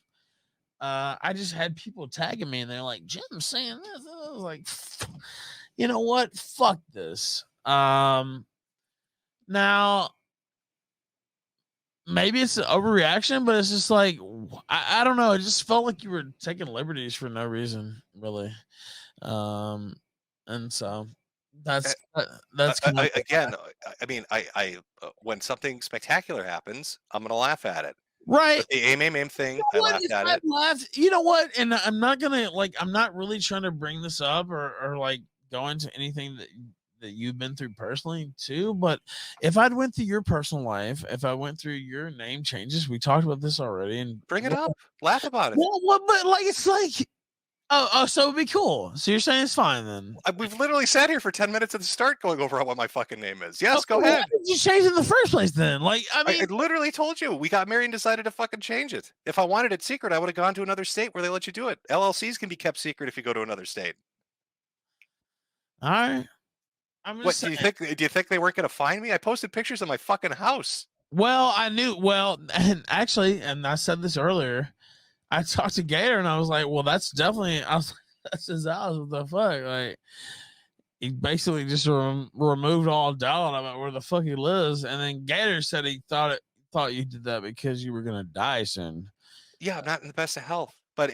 I just had people tagging me and they're like, Jim's saying this. I was like, you know what? Fuck this. Now, maybe it's an overreaction, but it's just like, I don't know. It just felt like you were taking liberties for no reason, really. And so that's again. I mean, I when something spectacular happens, I'm gonna laugh at it. Right. But the aim thing, I laughed at it. You know what? And I'm not gonna I'm not really trying to bring this up or like go into anything that you've been through personally too. But if I'd went through your personal life, if I went through your name changes, we talked about this already, and bring it up, laugh about it. Well, but like it's like. Oh, so it'd be cool. So you're saying it's fine then? We've literally sat here for 10 minutes at the start going over what my fucking name is. Yes, go ahead. Why did you change it in the first place then? Like, I mean, I literally told you. We got married and decided to fucking change it. If I wanted it secret, I would have gone to another state where they let you do it. LLCs can be kept secret if you go to another state. All right. What do you think? Do you think they weren't going to find me? I posted pictures of my fucking house. Well, I knew. Well, and actually, and I said this earlier. I talked to Gator and I was like, well, that's definitely, that's his house. What the fuck? Like, he basically just removed all doubt about where the fuck he lives. And then Gator said he thought thought you did that because you were gonna die soon. Yeah, I'm not in the best of health. But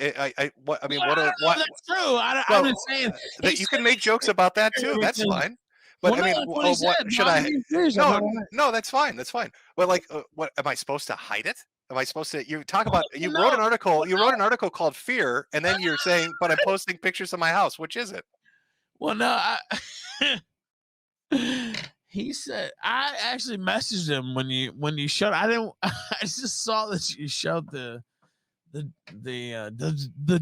what I mean, Well, what I a don't know what? if that's true. I'm Well, just saying he that you said can make jokes about that too. That's everything. fine. But Well, I no, mean, that's what he what said. should No, I'm I? being serious. I'm No, not lying. no, that's fine. That's fine. But like, what am I supposed to hide it? Am I supposed to? You talk about. You No, wrote an article. You no. wrote an article called "Fear," and then you're saying, "But I'm posting pictures of my house." Which is it? Well, no, he said I actually messaged him when you showed. I didn't. I just saw that you showed the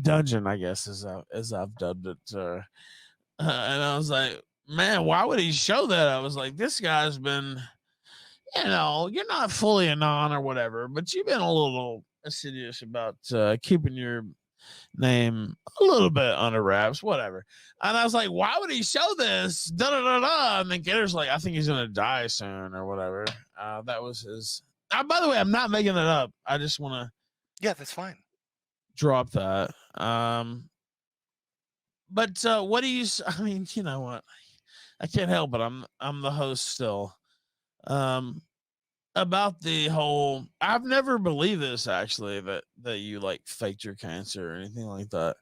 dungeon, I guess, as I've dubbed it, and I was like, man, why would he show that? I was like, this guy's been, you're not fully a non or whatever, but you've been a little assiduous about keeping your name a little bit under wraps, whatever. And I was like, why would he show this? Da da da da. And then Gator's like, I think he's gonna die soon or whatever. That was his. By the way, I'm not making it up. I just want to Yeah, that's fine. drop that. But what do you? I mean, you know what? I can't help it. I'm the host still. About the whole, I've never believed this actually that you like faked your cancer or anything like that.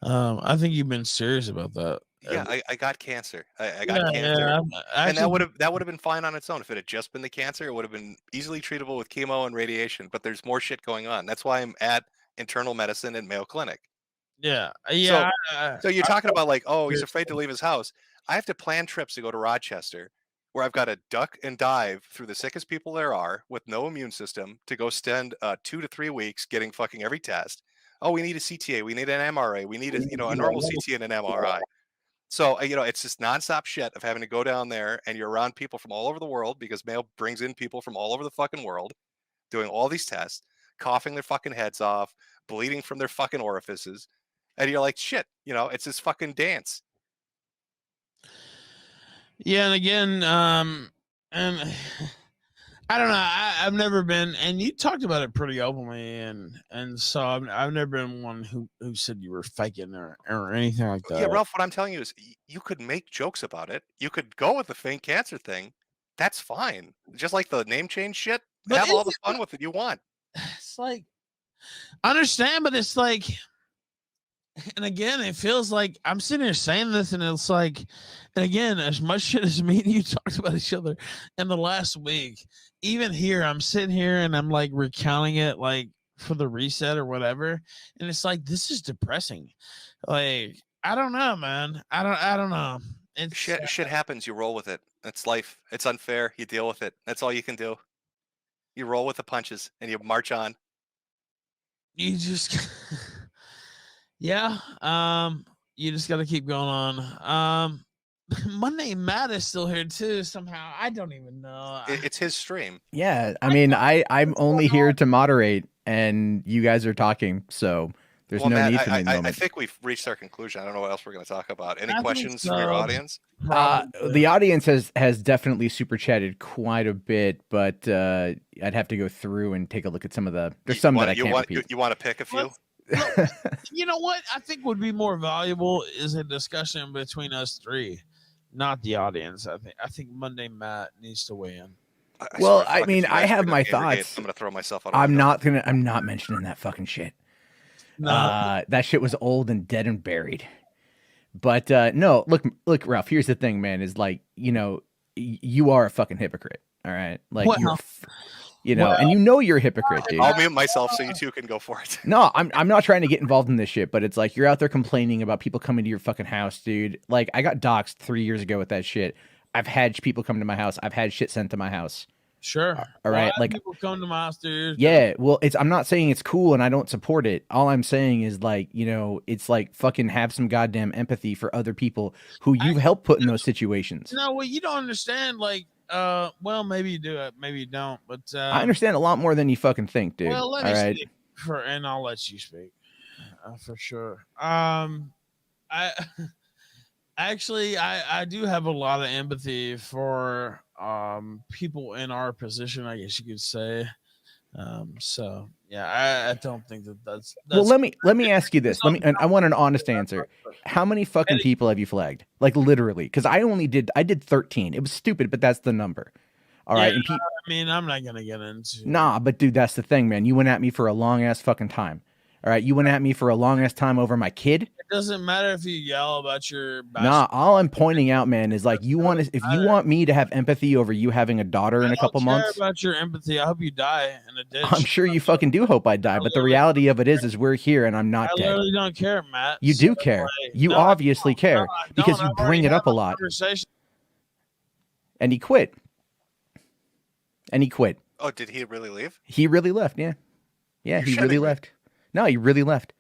I think you've been serious about that. Yeah, I got cancer. I got Yeah, cancer. yeah. And Actually, that would have been fine on its own if it had just been the cancer. It would have been easily treatable with chemo and radiation. But there's more shit going on. That's why I'm at internal medicine and Mayo Clinic. yeah, yeah. So you're talking about like, oh, he's afraid to leave his house. I have to plan trips to go to Rochester, where I've got to duck and dive through the sickest people there are with no immune system to go spend 2 to 3 weeks getting fucking every test. Oh, we need a CTA, we need an MRA, we need a normal CT and an MRI. So it's just nonstop shit of having to go down there, and you're around people from all over the world because Mayo brings in people from all over the fucking world, doing all these tests, coughing their fucking heads off, bleeding from their fucking orifices, and you're like, shit, it's this fucking dance. Yeah, and again, and I don't know. I've never been, and you talked about it pretty openly, and so I've never been one who said you were faking or anything like that. Yeah, Ralph, what I'm telling you is you could make jokes about it. You could go with the faint cancer thing. That's fine. Just like the name change shit, But have all the is fun with it you want. It's like, I understand, but it's like, and again, it feels like I'm sitting here saying this, and it's like, and again, as much shit as me and you talked about each other in the last week, even here, I'm sitting here and I'm like recounting it, like for the reset or whatever, and it's like, this is depressing. Like, I don't know, man. I don't know. It's Shit happens. You roll with it. That's life. It's unfair. You deal with it. That's all you can do. You roll with the punches and you march on. you just, yeah. You just got to keep going on. Monday Matt is still here too. Somehow, I don't even know. It's his stream. Yeah, I mean, I'm only here to moderate, and you guys are talking, so there's Well, no Matt, need for me in the I moment. think we've reached our conclusion. I don't know what else we're going to talk about. Any I think questions from your so. audience? Probably. The audience has definitely super chatted quite a bit, but I'd have to go through and take a look at some of the. There's some that I can't repeat. You want to pick a few? Well, you know what I think would be more valuable is a discussion between us three, not the audience. I think Monday Matt needs to weigh in. Well, swear, I fuck, mean, if you I guys have bring my up Gamergate, thoughts. I'm going to throw myself out. I'm not mentioning that fucking shit. No, That shit was old and dead and buried. But no, look, Ralph. Here's the thing, man. Is like, you are a fucking hypocrite. All right, like Well, and you're a hypocrite, dude. I'll mute myself so you two can go for it. No, I'm not trying to get involved in this shit, but it's like you're out there complaining about people coming to your fucking house, dude. Like, I got doxxed 3 years ago with that shit. I've had people come to my house. I've had shit sent to my house. sure. All right, Well, like, people come to my house, dude. yeah, well, I'm not saying it's cool and I don't support it. All I'm saying is, like, it's like fucking have some goddamn empathy for other people who you've helped put in those situations. No, well, you don't understand. Like, well, maybe you do, maybe you don't. But I understand a lot more than you fucking think, dude. Well, let me all right. speak and I'll let you speak for sure. I actually I do have a lot of empathy for people in our position, I guess you could say. So yeah, I don't think that's Well, let me ask you this. And I want an honest answer. How many fucking people have you flagged? Like, literally, because I did 13. It was stupid, but that's the number. All right. Yeah, And I mean, I'm not gonna get into. nah, but dude, that's the thing, man. You went at me for a long ass fucking time. All right. You went at me for a long ass time over my kid. It doesn't matter if you yell about your. Nah, all I'm pointing out, man, is like if you want me to have empathy over you having a daughter in a couple I don't care months, about your empathy. I hope you die in a ditch. I'm sure you fucking do hope I die. But the reality of it is we're here and I'm not I dead. literally don't care, Matt. You do care. You obviously care because you bring it up a lot. And he quit. Oh, did he really leave? He really left. Yeah. Yeah, he really left. No, he really left.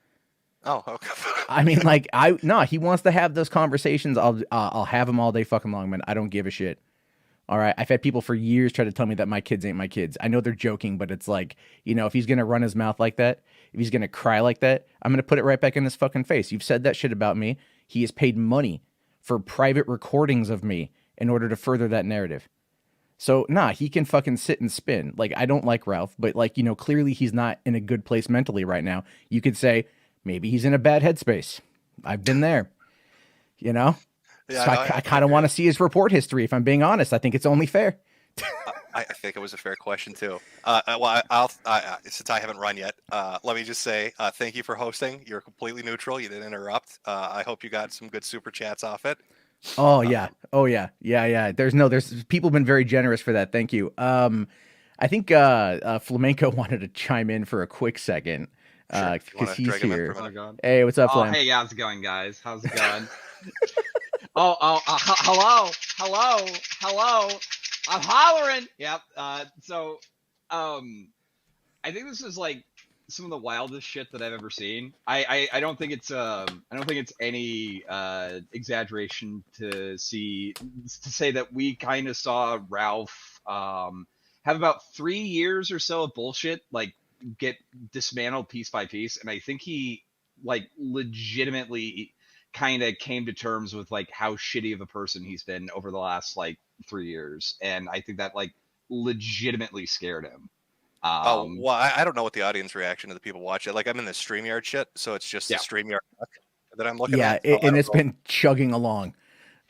Oh, okay. I mean, like, he wants to have those conversations. I'll have him all day fucking long, man. I don't give a shit. All right. I've had people for years try to tell me that my kids ain't my kids. I know they're joking, but it's like, if he's going to run his mouth like that, if he's going to cry like that, I'm going to put it right back in his fucking face. You've said that shit about me. He has paid money for private recordings of me in order to further that narrative. So, he can fucking sit and spin. Like, I don't like Ralph, but like, clearly he's not in a good place mentally right now. You could say maybe he's in a bad headspace. I've been there, Yeah, so I kind of want to see his report history. If I'm being honest, I think it's only fair. I think it was a fair question too. Well, since I haven't run yet, let me just say thank you for hosting. You're completely neutral. You didn't interrupt. I hope you got some good super chats off it. Oh yeah. There's people been very generous for that. Thank you. I think Flamenco wanted to chime in for a quick second because he's here. Hey, what's up, Flam? Hey, how's it going, guys? How's it going? hello. I'm hollering. Yep. I think this is like some of the wildest shit that I've ever seen. I don't think it's any exaggeration to say that we kind of saw Ralph have about 3 years or so of bullshit like get dismantled piece by piece, and I think he like legitimately kind of came to terms with like how shitty of a person he's been over the last like 3 years, and I think that like legitimately scared him. Well, I don't know what the audience reaction to the people watch it. Like, I'm in the StreamYard shit, so it's just the StreamYard that I'm looking at. Yeah, and it's been chugging along.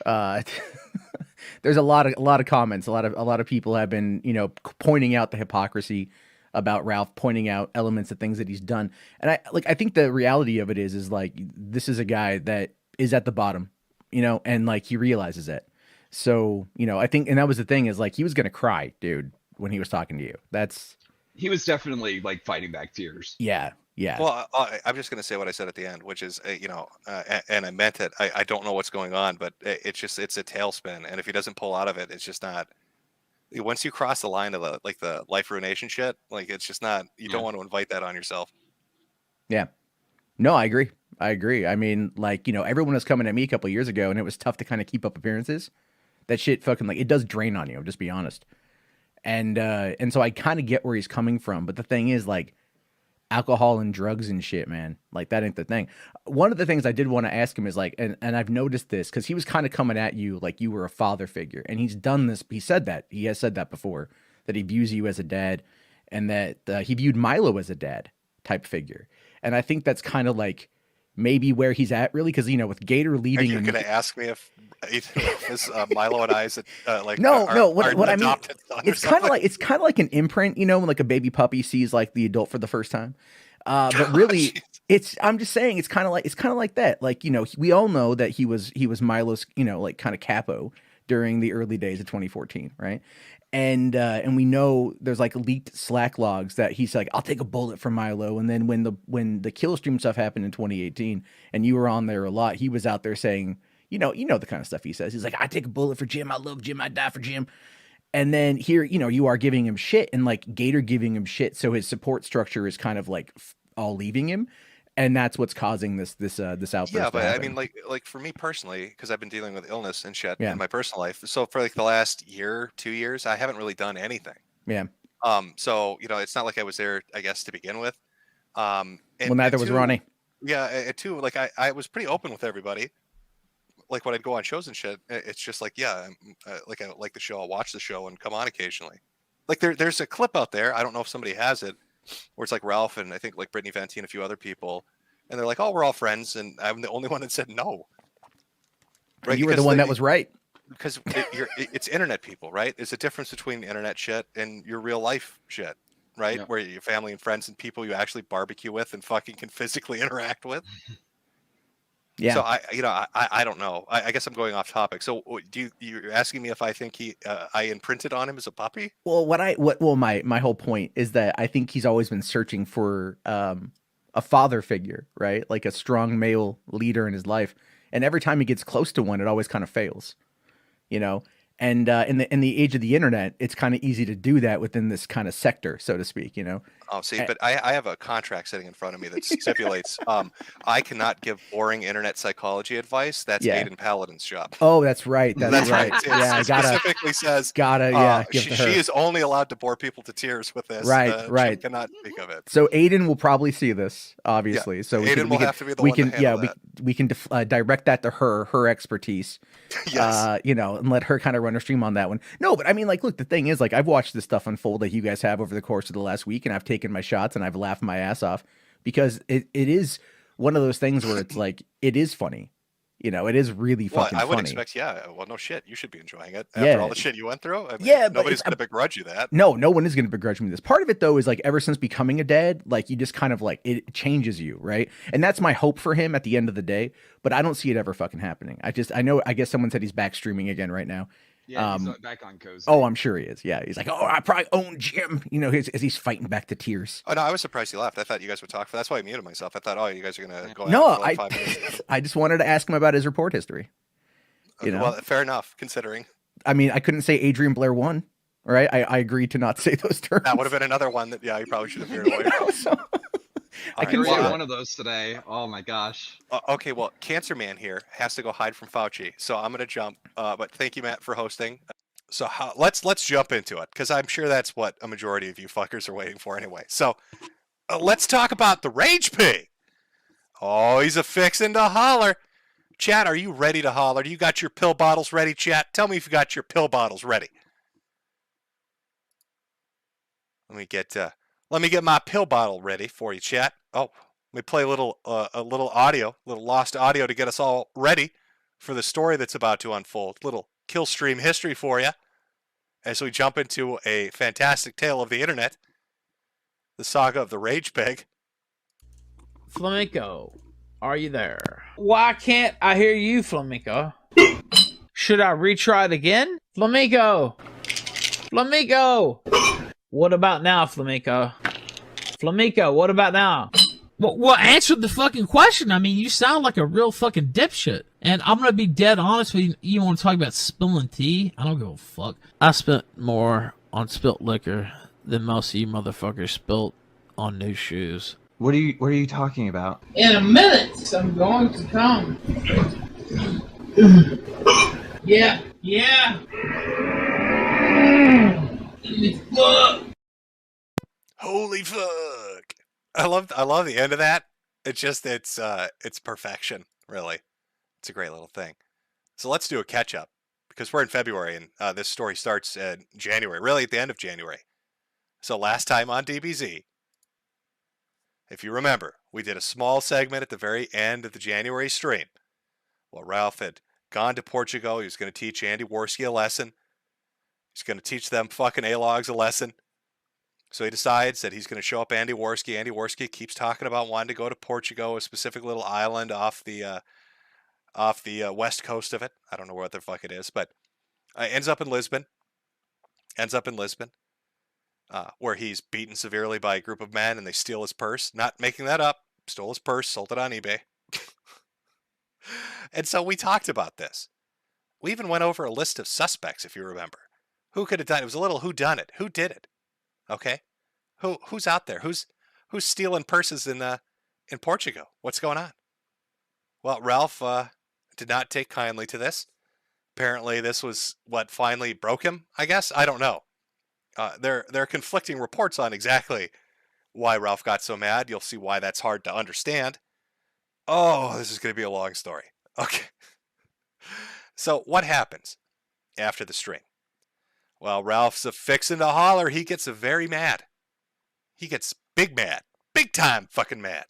There's a lot of comments. A lot of people have been, pointing out the hypocrisy about Ralph, pointing out elements of things that he's done. And I think the reality of it is like, this is a guy that is at the bottom, and like he realizes it. So, I think, and that was the thing is like, he was going to cry, dude, when he was talking to you. He was definitely like fighting back tears. Yeah. Well, I'm just going to say what I said at the end, which is, and I meant it. I don't know what's going on, but it's a tailspin. And if he doesn't pull out of it, it's just not. Once you cross the line of the life ruination shit, like it's just not. You don't want to invite that on yourself. Yeah. No, I agree. I mean, like, everyone was coming at me a couple of years ago, and it was tough to kind of keep up appearances. That shit fucking like it does drain on you. Just be honest. And so I kind of get where he's coming from, but the thing is like alcohol and drugs and shit, man, like that ain't the thing. One of the things I did want to ask him is like, and I've noticed this because he was kind of coming at you like you were a father figure, and he's done this. He has said that before, that he views you as a dad, and that he viewed Milo as a dad type figure. And I think that's kind of like maybe where he's at really, because with Gator leaving. Are you going to ask me if Milo and I is like no? What I mean, it's kind of like an imprint, when like a baby puppy sees like the adult for the first time. But really, I'm just saying it's kind of like that. Like we all know that he was Milo's like kind of capo during the early days of 2014, right? And we know there's like leaked Slack logs that he's like, I'll take a bullet for Milo. And then when the Killstream stuff happened in 2018, and you were on there a lot, he was out there saying, you know the kind of stuff he says. He's like, I take a bullet for Jim. I love Jim. I die for Jim. And then here, you are giving him shit, and like Gator giving him shit. So his support structure is kind of like all leaving him. And that's what's causing this outburst. Yeah, but I mean, like for me personally, because I've been dealing with illness and shit in my personal life. So for like the last 2 years, I haven't really done anything. Yeah. So it's not like I was there, I guess, to begin with. And neither was Ronnie. Yeah, and two, like I was pretty open with everybody. Like when I'd go on shows and shit, it's just like, yeah, I like the show. I'll watch the show and come on occasionally. Like there's a clip out there. I don't know if somebody has it, where it's like Ralph and I think like Brittany Venti and a few other people, and they're like, "Oh, we're all friends," and I'm the only one that said no. Right? You were the one that was right. because it's internet people, right? There's a difference between internet shit and your real life shit, right? Yeah. Where your family and friends and people you actually barbecue with and fucking can physically interact with. Yeah. So I don't know. I guess I'm going off topic. So you're asking me if I think I imprinted on him as a puppy? Well, my whole point is that I think he's always been searching for a father figure, right? Like a strong male leader in his life. And every time he gets close to one, it always kind of fails, you know? And in the age of the internet, it's kind of easy to do that within this kind of sector, so to speak, you know? Oh, see, but I have a contract sitting in front of me that stipulates I cannot give boring internet psychology advice. That's Yeah. Aiden Paladin's job. Oh, that's right. That's right. It Yeah, I specifically says give she, to her. she is only allowed to bore people to tears with this. Right. She cannot speak of it. So Aiden will probably see this, obviously. So Aiden will have to be the one to handle that. we can direct that to her expertise. Yes. And let her kind of run her stream on that one. No, but I mean, like, look, the thing is, like, I've watched this stuff unfold like you guys have over the course of the last week, and I've taken my shots and I've laughed my ass off because it is one of those things where it's like, it is funny. You know, it is really fucking I would funny. expect, well, no shit. You should be enjoying it after all the shit you went through. I mean, but nobody's going to begrudge you that. No one is going to begrudge me this. Part of it, though, is like ever since becoming a dad, like you just kind of like it changes you, right? And that's my hope for him at the end of the day. But I don't see it ever fucking happening. I guess someone said he's back streaming again right now. Yeah, he's back on Cozy. Oh, I'm sure he is. Yeah, he's like, oh, I probably own Jim. You know, as he's fighting back to tears. Oh no, I was surprised he left. I thought you guys would talk. That's why I muted myself. I thought, you guys are going to go. No, for like 5 minutes. I just wanted to ask him about his report history. You know? Well, fair enough, considering. I mean, I couldn't say Adrian Blair won. Right? I agreed to not say those terms. That would have been another one that, you probably should have veered away from. I can read one of those today. Oh my gosh. Okay, well, Cancer Man here has to go hide from Fauci, so I'm going to jump. But thank you, Matt, for hosting. So let's jump into it, because I'm sure that's what a majority of you fuckers are waiting for anyway. So let's talk about the Rage Pig. Oh, he's a fixin' to holler. Chat, are you ready to holler? Do you got your pill bottles ready, chat? Tell me if you got your pill bottles ready. Let me get my pill bottle ready for you, chat. Oh, let me play a little lost audio to get us all ready for the story that's about to unfold. Little kill stream history for you as we jump into a fantastic tale of the internet, the saga of the Rage Pig. Flamenco, are you there? Why can't I hear you, Flamenco? Should I retry it again? Flamenco! Flamenco! What about now, Flamenco? Flamenco, what about now? Well, answer the fucking question. I mean, you sound like a real fucking dipshit. And I'm gonna be dead honest with you. You want to talk about spilling tea? I don't give a fuck. I spent more on spilt liquor than most of you motherfuckers spilt on new shoes. What are you talking about? In a minute, I'm going to come. Yeah. Holy fuck! I love the end of that. It's perfection, really. It's a great little thing. So let's do a catch up, because we're in February and this story starts in January, really at the end of January. So last time on DBZ, if you remember, we did a small segment at the very end of the January stream. Well, Ralph had gone to Portugal. He was going to teach Andy Worski a lesson. He's going to teach them fucking A-logs a lesson. So he decides that he's going to show up Andy Worski. Andy Worski keeps talking about wanting to go to Portugal, a specific little island off the west coast of it. I don't know where the fuck it is, but ends up in Lisbon, where he's beaten severely by a group of men and they steal his purse. Not making that up. Stole his purse, sold it on eBay. And so we talked about this. We even went over a list of suspects, if you remember. Who could have done it? It was a little who done it. Who did it? Okay? Who's out there? Who's stealing purses in Portugal? What's going on? Well, Ralph did not take kindly to this. Apparently this was what finally broke him, I guess. I don't know. There are conflicting reports on exactly why Ralph got so mad. You'll see why that's hard to understand. Oh, this is going to be a long story. Okay. So what happens after the string? Well, Ralph's a fixin' to holler. He gets very mad. He gets big mad. Big time fucking mad.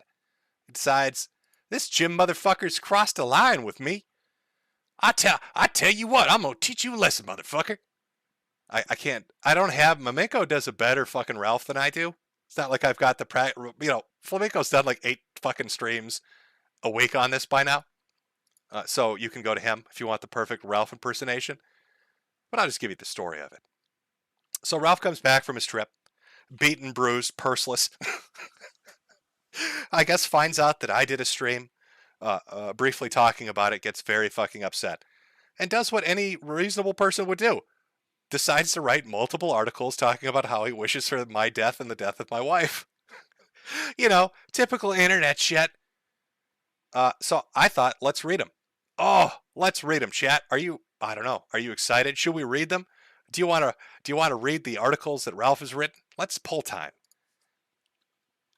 He decides, this Jim motherfucker's crossed a line with me. I tell you what, I'm gonna teach you a lesson, motherfucker. I can't. I don't have. Mamenko does a better fucking Ralph than I do. It's not like I've got the Flamenco's done like 8 fucking streams a week on this by now. So you can go to him if you want the perfect Ralph impersonation. But I'll just give you the story of it. So Ralph comes back from his trip, beaten, bruised, purseless. I guess finds out that I did a stream, briefly talking about it, gets very fucking upset, and does what any reasonable person would do. Decides to write multiple articles talking about how he wishes for my death and the death of my wife. Typical internet shit. So I thought, let's read them. Oh, let's read them, chat. I don't know. Are you excited? Should we read them? Do you want to read the articles that Ralph has written? Let's pull time.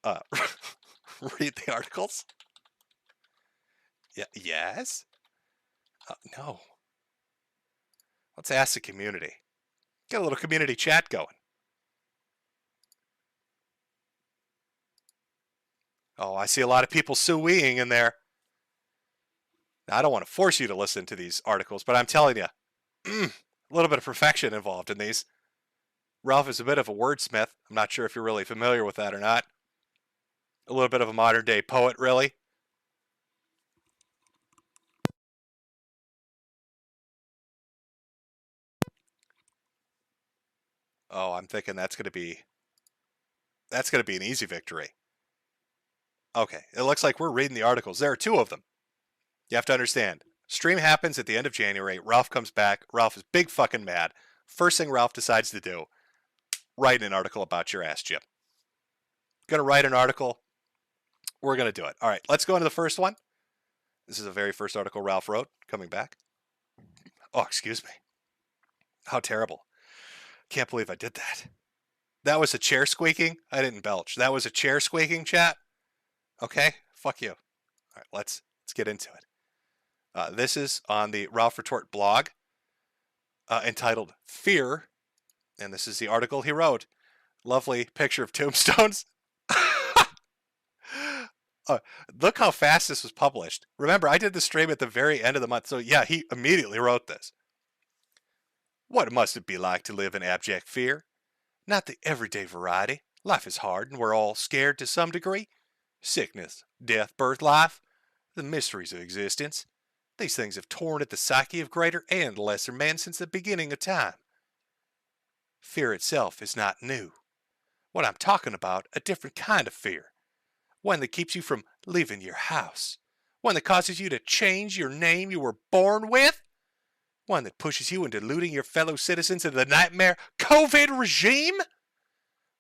Read the articles? Yeah, yes? No. Let's ask the community. Get a little community chat going. Oh, I see a lot of people sue-weeing in there. Now, I don't want to force you to listen to these articles, but I'm telling you, a little bit of perfection involved in these. Ralph is a bit of a wordsmith. I'm not sure if you're really familiar with that or not. A little bit of a modern-day poet, really. Oh, I'm thinking that's going to be an easy victory. Okay, it looks like we're reading the articles. There are 2 of them. You have to understand. Stream happens at the end of January. Ralph comes back. Ralph is big fucking mad. First thing Ralph decides to do, write an article about your ass, Jim. Gonna write an article. We're gonna do it. All right, let's go into the first one. This is the very first article Ralph wrote, coming back. Oh, excuse me. How terrible. Can't believe I did that. That was a chair squeaking. I didn't belch. That was a chair squeaking, chat. Okay? Fuck you. All right, let's get into it. This is on the Ralph Retort blog, entitled Fear. And this is the article he wrote. Lovely picture of tombstones. Look how fast this was published. Remember, I did the stream at the very end of the month. So yeah, he immediately wrote this. What must it be like to live in abject fear? Not the everyday variety. Life is hard and we're all scared to some degree. Sickness, death, birth, life, the mysteries of existence. These things have torn at the psyche of greater and lesser men since the beginning of time. Fear itself is not new. What I'm talking about, a different kind of fear. One that keeps you from leaving your house. One that causes you to change your name you were born with. One that pushes you into eluding your fellow citizens into the nightmare COVID regime.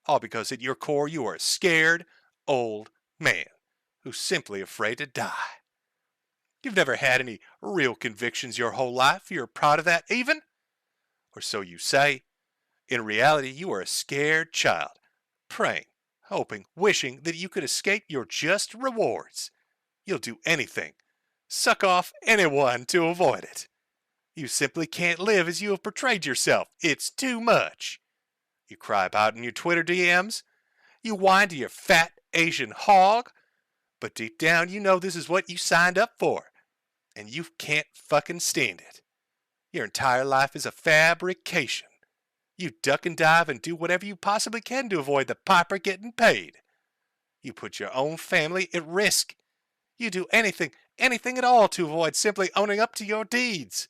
All because at your core you are a scared, old man who's simply afraid to die. You've never had any real convictions your whole life. You're proud of that even? Or so you say. In reality, you are a scared child, praying, hoping, wishing that you could escape your just rewards. You'll do anything, suck off anyone to avoid it. You simply can't live as you have portrayed yourself. It's too much. You cry about in your Twitter DMs. You whine to your fat Asian hog. But deep down, you know this is what you signed up for. And you can't fucking stand it. Your entire life is a fabrication. You duck and dive and do whatever you possibly can to avoid the piper getting paid. You put your own family at risk. You do anything at all to avoid simply owning up to your deeds.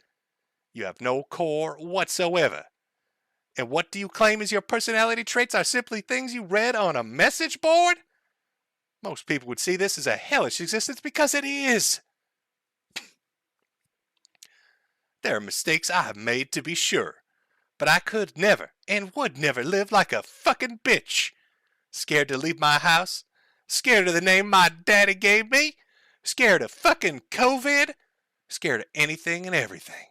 You have no core whatsoever. And what do you claim as your personality traits are simply things you read on a message board? Most people would see this as a hellish existence because it is. There are mistakes I have made, to be sure. But I could never and would never live like a fucking bitch. Scared to leave my house. Scared of the name my daddy gave me. Scared of fucking COVID. Scared of anything and everything.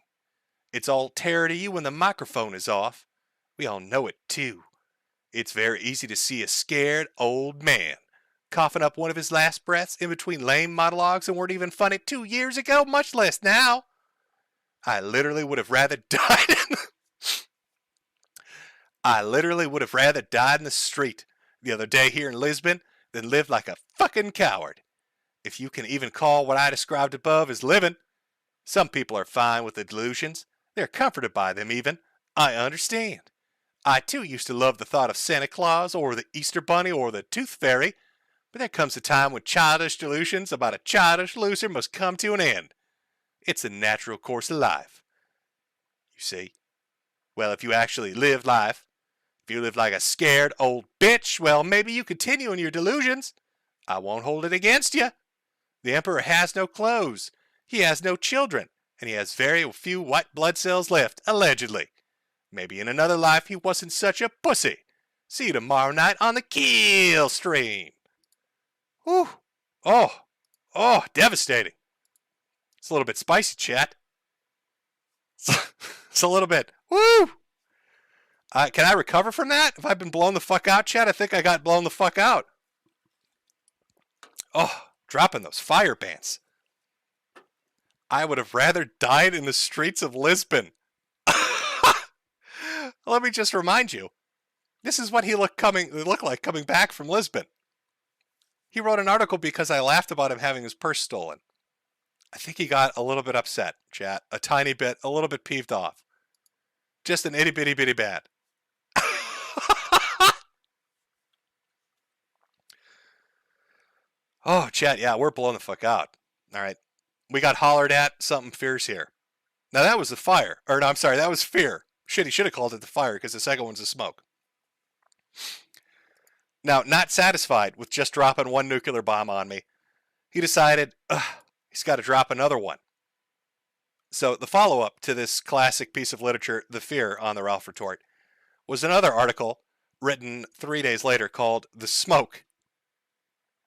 It's all terror to you when the microphone is off. We all know it too. It's very easy to see a scared old man coughing up one of his last breaths in between lame monologues that weren't even funny 2 years ago, much less now. I literally would have rather died in the street the other day here in Lisbon than lived like a fucking coward. If you can even call what I described above as living, Some people are fine with the delusions. They're comforted by them even. I understand. I too used to love the thought of Santa Claus or the Easter Bunny or the Tooth Fairy, but there comes a time when childish delusions about a childish loser must come to an end. It's a natural course of life. You see? Well, if you actually live life, if you live like a scared old bitch, well, maybe you continue in your delusions. I won't hold it against you. The Emperor has no clothes. He has no children, and he has very few white blood cells left, allegedly. Maybe in another life he wasn't such a pussy. See you tomorrow night on the Kill Stream. Whew. Oh, devastating. It's a little bit spicy, chat. It's a little bit. Woo! Can I recover from that? If I've been blown the fuck out, chat, I think I got blown the fuck out. Oh, dropping those fire bans. I would have rather died in the streets of Lisbon. Let me just remind you, this is what he looked like coming back from Lisbon. He wrote an article because I laughed about him having his purse stolen. I think he got a little bit upset, chat. A tiny bit, a little bit peeved off. Just an itty bitty bitty bad. Oh, chat, yeah, we're blowing the fuck out. All right. We got hollered at, something fierce here. Now that was the fire. Or no, I'm sorry, that was fear. Shit, he should have called it the fire because the second one's the smoke. Now, not satisfied with just dropping one nuclear bomb on me, he decided he's got to drop another one. So the follow-up to this classic piece of literature, The Fear on the Ralph Retort, was another article written 3 days later called The Smoke.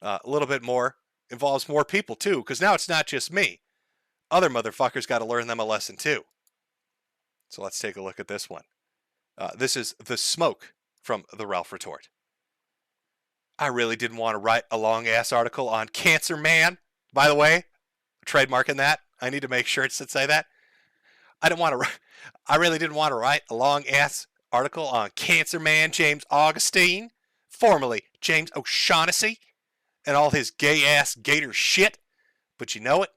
A little bit more, involves more people too, because now it's not just me. Other motherfuckers got to learn them a lesson too. So let's take a look at this one. This is The Smoke from the Ralph Retort. I really didn't want to write a long-ass article on Cancer Man. By the way, trademarking that. I need to make sure it should say that. I really didn't want to write a long-ass article on Cancer Man James Augustine, formerly James O'Shaughnessy, and all his gay-ass gator shit. But you know it?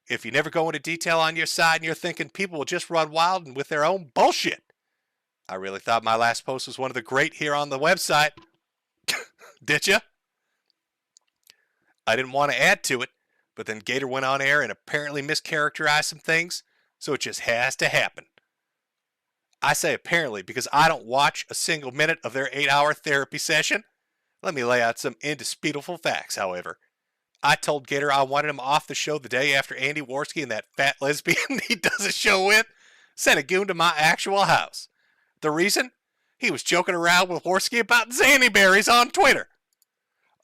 If you never go into detail on your side and you're thinking people will just run wild and with their own bullshit. I really thought my last post was one of the great here on the website. Did ya? I didn't want to add to it, but then Gator went on air and apparently mischaracterized some things, so it just has to happen. I say apparently because I don't watch a single minute of their 8-hour therapy session. Let me lay out some indisputable facts, however. I told Gator I wanted him off the show the day after Andy Worski and that fat lesbian he does a show with sent a goon to my actual house. The reason? He was joking around with Worski about Zanny berries on Twitter.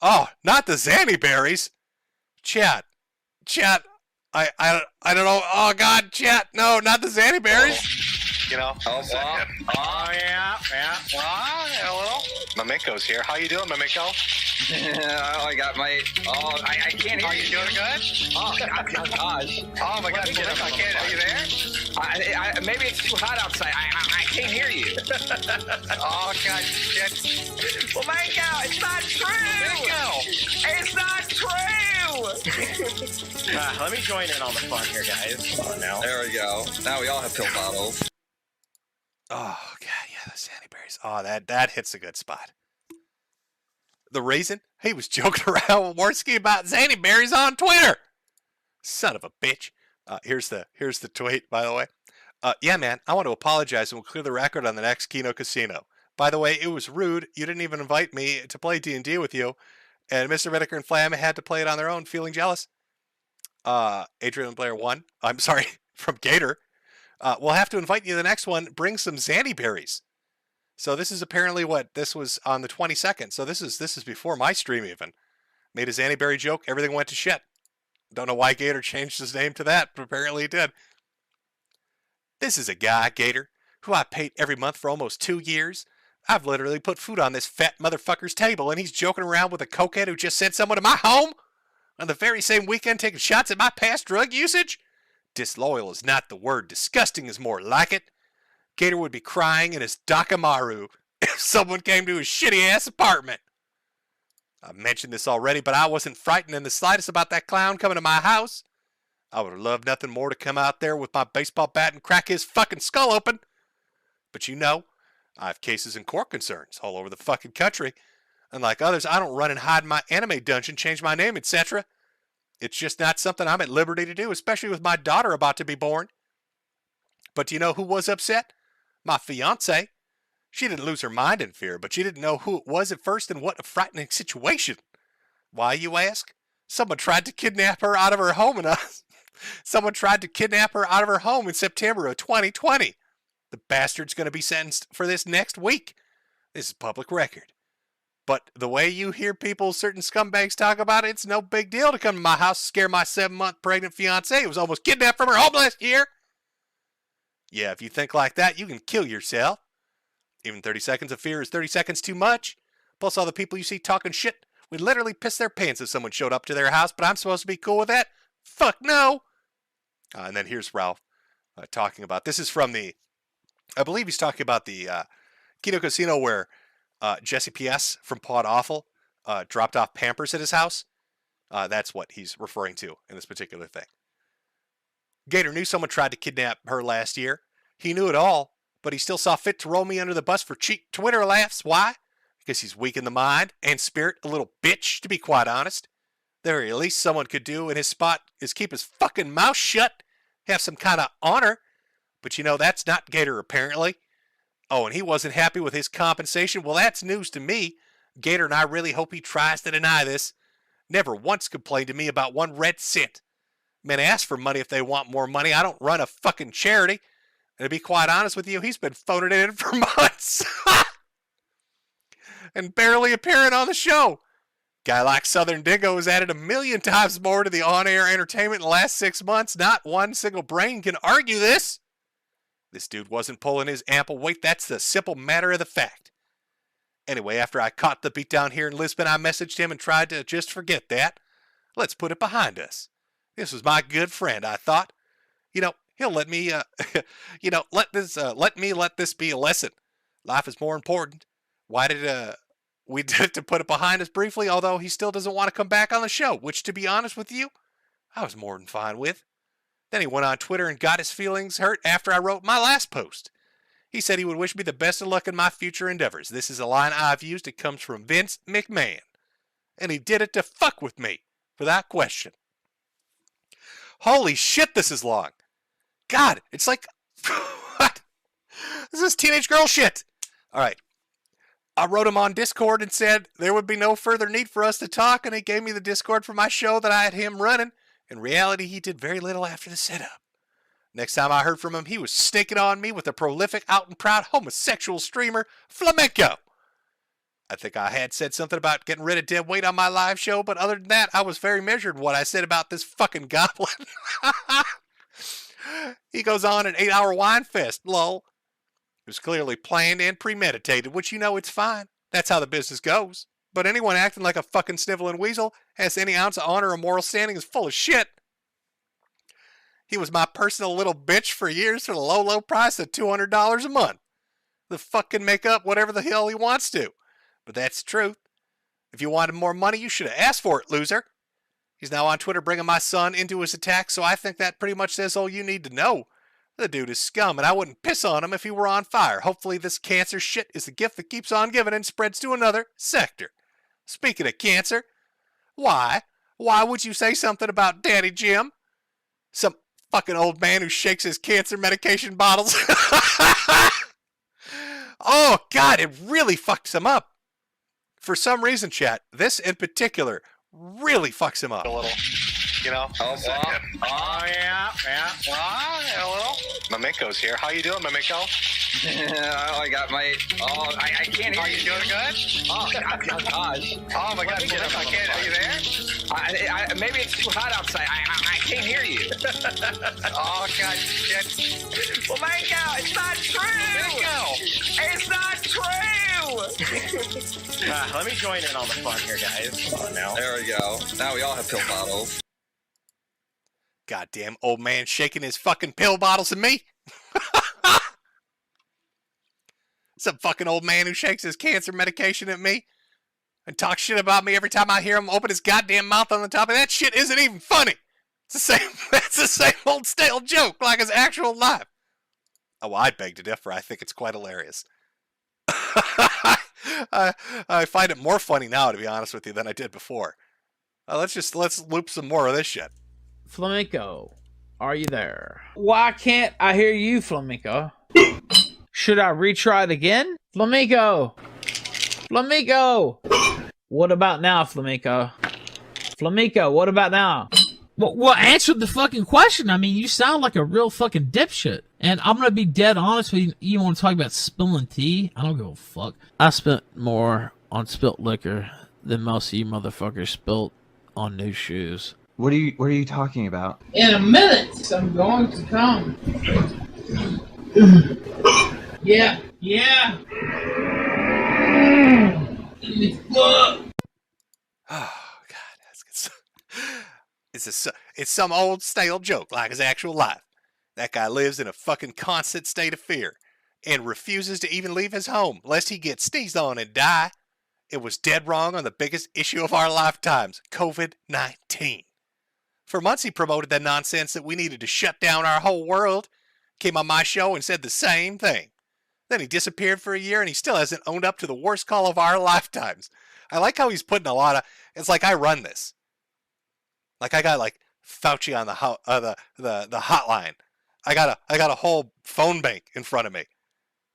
Oh, not the Zanny berries. Chat, I don't know. Oh God, chat, no, not the Zanny berries. You know. Oh yeah. Hello. Mamiko's here. How you doing, Mamiko? I got my. Oh, I can't hear you. You doing good? Oh gosh. Oh my God, I can't. Are you there? Maybe it's too hot outside. I can't hear you. Oh God, shit. Well, Mamiko, it's not true. It's not true. Let me join in on the fun here, guys. Oh, now. There we go. Now we all have pill bottles. Oh God, yeah, the Zanny berries. Oh, that hits a good spot. The reason? He was joking around with Worski about Zanny berries on Twitter. Son of a bitch. Here's the tweet, by the way. Yeah, man, I want to apologize and we'll clear the record on the next Kino Casino. By the way, it was rude. You didn't even invite me to play D&D with you. And Mr. Metokur and Flam had to play it on their own, feeling jealous. Adrian Blair 1. I'm sorry, from Gator. We'll have to invite you to the next one. Bring some Zanny berries. So this is apparently this was on the 22nd. So this is before my stream even. Made a Zanny berry joke. Everything went to shit. Don't know why Gator changed his name to that, but apparently he did. This is a guy, Gator, who I paid every month for almost 2 years. I've literally put food on this fat motherfucker's table, and he's joking around with a cokehead who just sent someone to my home on the very same weekend taking shots at my past drug usage? Disloyal is not the word. Disgusting is more like it. Gator would be crying in his Dakamaru if someone came to his shitty-ass apartment. I mentioned this already, but I wasn't frightened in the slightest about that clown coming to my house. I would have loved nothing more to come out there with my baseball bat and crack his fucking skull open. But you know, I have cases and court concerns all over the fucking country. Unlike others, I don't run and hide in my anime dungeon, change my name, etc. It's just not something I'm at liberty to do, especially with my daughter about to be born. But do you know who was upset? My fiance. She didn't lose her mind in fear, but she didn't know who it was at first and what a frightening situation. Why, you ask? Someone tried to kidnap her out of her home Someone tried to kidnap her out of her home in September of 2020. The bastard's going to be sentenced for this next week. This is public record. But the way you hear people, certain scumbags talk about it, it's no big deal to come to my house and scare my 7-month pregnant fiancée who was almost kidnapped from her home last year. Yeah, if you think like that, you can kill yourself. Even 30 seconds of fear is 30 seconds too much. Plus, all the people you see talking shit would literally piss their pants if someone showed up to their house, but I'm supposed to be cool with that? Fuck no! And then here's Ralph talking about, this is from I believe he's talking about the Kino Casino where Jesse P.S. from Pod Awful dropped off Pampers at his house. That's what he's referring to in this particular thing. Gator knew someone tried to kidnap her last year. He knew it all, but he still saw fit to roll me under the bus for cheap Twitter laughs. Why? Because he's weak in the mind and spirit, a little bitch, to be quite honest. The very least someone could do in his spot is keep his fucking mouth shut, have some kind of honor. But you know, that's not Gator, apparently. Oh, and he wasn't happy with his compensation. Well, that's news to me. Gator and I really hope he tries to deny this. Never once complained to me about one red cent. Men ask for money if they want more money. I don't run a fucking charity. And to be quite honest with you, he's been phoning it in for months. And barely appearing on the show. Guy like Southern Dingo has added 1 million times more to the on-air entertainment in the last 6 months. Not one single brain can argue this. This dude wasn't pulling his ample weight. That's the simple matter of the fact. Anyway, after I caught the beatdown here in Lisbon, I messaged him and tried to just forget that. Let's put it behind us. This was my good friend, I thought. You know, he'll let me, let this be a lesson. Life is more important. Why did, we did to put it behind us briefly, although he still doesn't want to come back on the show, which, to be honest with you, I was more than fine with. Then he went on Twitter and got his feelings hurt after I wrote my last post. He said he would wish me the best of luck in my future endeavors. This is a line I've used. It comes from Vince McMahon. And he did it to fuck with me, without question. Holy shit, this is long. God, it's like, what? This is teenage girl shit. All right. I wrote him on Discord and said there would be no further need for us to talk, and he gave me the Discord for my show that I had him running. In reality, he did very little after the setup. Next time I heard from him, he was snaking on me with the prolific, out and proud homosexual streamer, Flamenco. I think I had said something about getting rid of dead weight on my live show, but other than that, I was very measured in what I said about this fucking goblin. He goes on an 8-hour wine fest, lol. It was clearly planned and premeditated, which, you know, it's fine. That's how the business goes. But anyone acting like a fucking sniveling weasel has any ounce of honor or moral standing is full of shit. He was my personal little bitch for years for the low, low price of $200 a month. The fuck can make up whatever the hell he wants to. But that's the truth. If you wanted more money, you should have asked for it, loser. He's now on Twitter bringing my son into his attack, so I think that pretty much says all you need to know. The dude is scum, and I wouldn't piss on him if he were on fire. Hopefully this cancer shit is the gift that keeps on giving and spreads to another sector. Speaking of cancer, why would you say something about Daddy Jim? Some fucking old man who shakes his cancer medication bottles. Oh, God, it really fucks him up. For some reason, chat, this in particular really fucks him up. A little, you know. Oh, yeah. Hello. Mameko's here. How you doing, Mameko? I got my. Oh, I can't hear Are you doing good? Oh, gosh. Oh my God, Mameko, I can't. Are you there? Maybe it's too hot outside. I can't hear you. Oh God, shit. Flamenco, it's not true. It's not true. Let me join in on the fun here, guys. Come on now. There we go. Now we all have pill bottles. Goddamn old man shaking his fucking pill bottles at me. Some fucking old man who shakes his cancer medication at me and talks shit about me every time I hear him open his goddamn mouth on the top of that shit isn't even funny. It's the same. It's the same old stale joke, like his actual life. Oh, well, I beg to differ. I think it's quite hilarious. I find it more funny now, to be honest with you, than I did before. Let's loop some more of this shit. Flamenco, are you there? Why can't I hear you, Flamenco? Should I retry it again? Flamenco! Flamenco! What about now, Flamenco? Flamenco, what about now? Well, answer the fucking question. I mean, you sound like a real fucking dipshit. And I'm gonna be dead honest with you. You want to talk about spilling tea? I don't give a fuck. I spent more on spilt liquor than most of you motherfuckers spilt on new shoes. What are you talking about? In a minute, I'm going to come. Yeah. Oh God, that's good. It's some old stale joke, like his actual life. That guy lives in a fucking constant state of fear and refuses to even leave his home lest he get sneezed on and die. It was dead wrong on the biggest issue of our lifetimes, COVID-19. For months he promoted that nonsense that we needed to shut down our whole world. Came on my show and said the same thing. Then he disappeared for a year and he still hasn't owned up to the worst call of our lifetimes. I like how he's putting a lot of, it's like I run this. Like I got like Fauci on the hotline. I got a whole phone bank in front of me.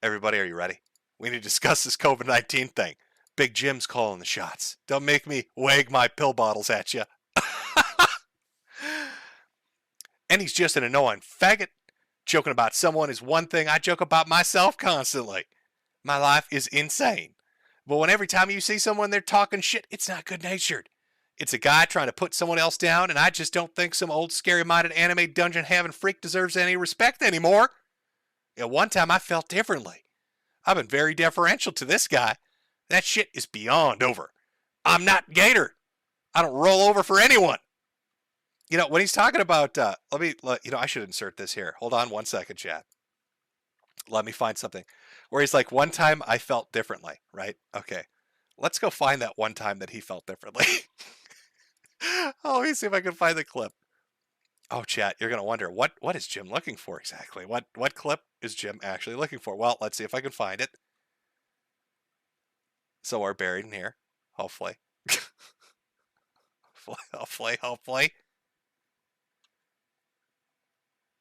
Everybody, are you ready? We need to discuss this COVID-19 thing. Big Jim's calling the shots. Don't make me wag my pill bottles at you. And he's just an annoying faggot. Joking about someone is one thing. I joke about myself constantly. My life is insane. But when every time you see someone they're talking shit, it's not good-natured. It's a guy trying to put someone else down, and I just don't think some old scary-minded anime dungeon-having freak deserves any respect anymore. At one time, I felt differently. I've been very deferential to this guy. That shit is beyond over. I'm not Gator. I don't roll over for anyone. You know, when he's talking about, I should insert this here. Hold on 1 second, chat. Let me find something. Where he's like, one time I felt differently, right? Okay. Let's go find that one time that he felt differently. Oh, let me see if I can find the clip. Oh, chat, you're going to wonder, what is Jim looking for exactly? What clip is Jim actually looking for? Well, let's see if I can find it. So we're buried in here, hopefully. Hopefully.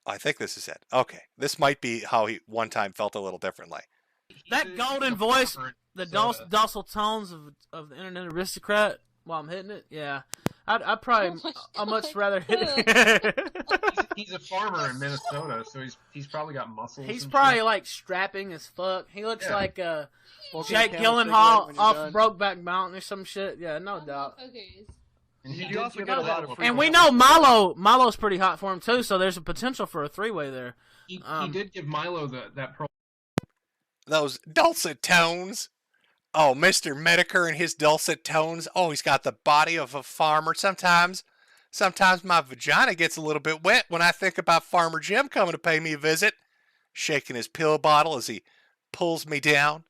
I think this is it. Okay, this might be how he one time felt a little differently. That golden voice, the docile tones of the internet aristocrat while I'm hitting it, yeah. I'd probably, I'd much rather hit it. he's a farmer in Minnesota, so he's probably got muscles. He's probably like strapping as fuck. He looks like Jake Gyllenhaal off Brokeback Mountain or some shit. Yeah, no doubt. And you also get a lot of and we know Milo's pretty hot for him too, so there's a potential for a three-way there. He did give Milo that pro. Those dulcet tones. Oh, Mr. Metokur and his dulcet tones. Oh, he's got the body of a farmer. Sometimes my vagina gets a little bit wet when I think about Farmer Jim coming to pay me a visit. Shaking his pill bottle as he pulls me down.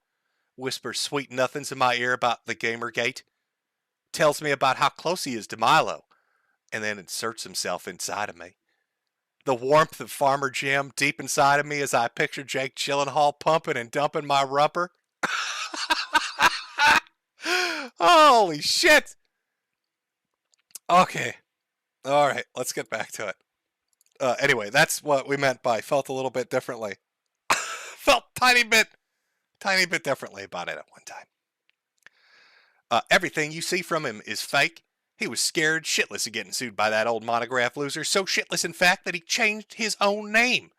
Whispers sweet nothings in my ear about the Gamergate. Tells me about how close he is to Milo. And then inserts himself inside of me. The warmth of Farmer Jim deep inside of me as I picture Jake Gyllenhaal pumping and dumping my rubber. Holy shit! Okay. Alright, let's get back to it. Anyway, that's what we meant by felt a little bit differently. Felt tiny bit differently about it at one time. Everything you see from him is fake. He was scared shitless of getting sued by that old monograph loser. So shitless, in fact, that he changed his own name.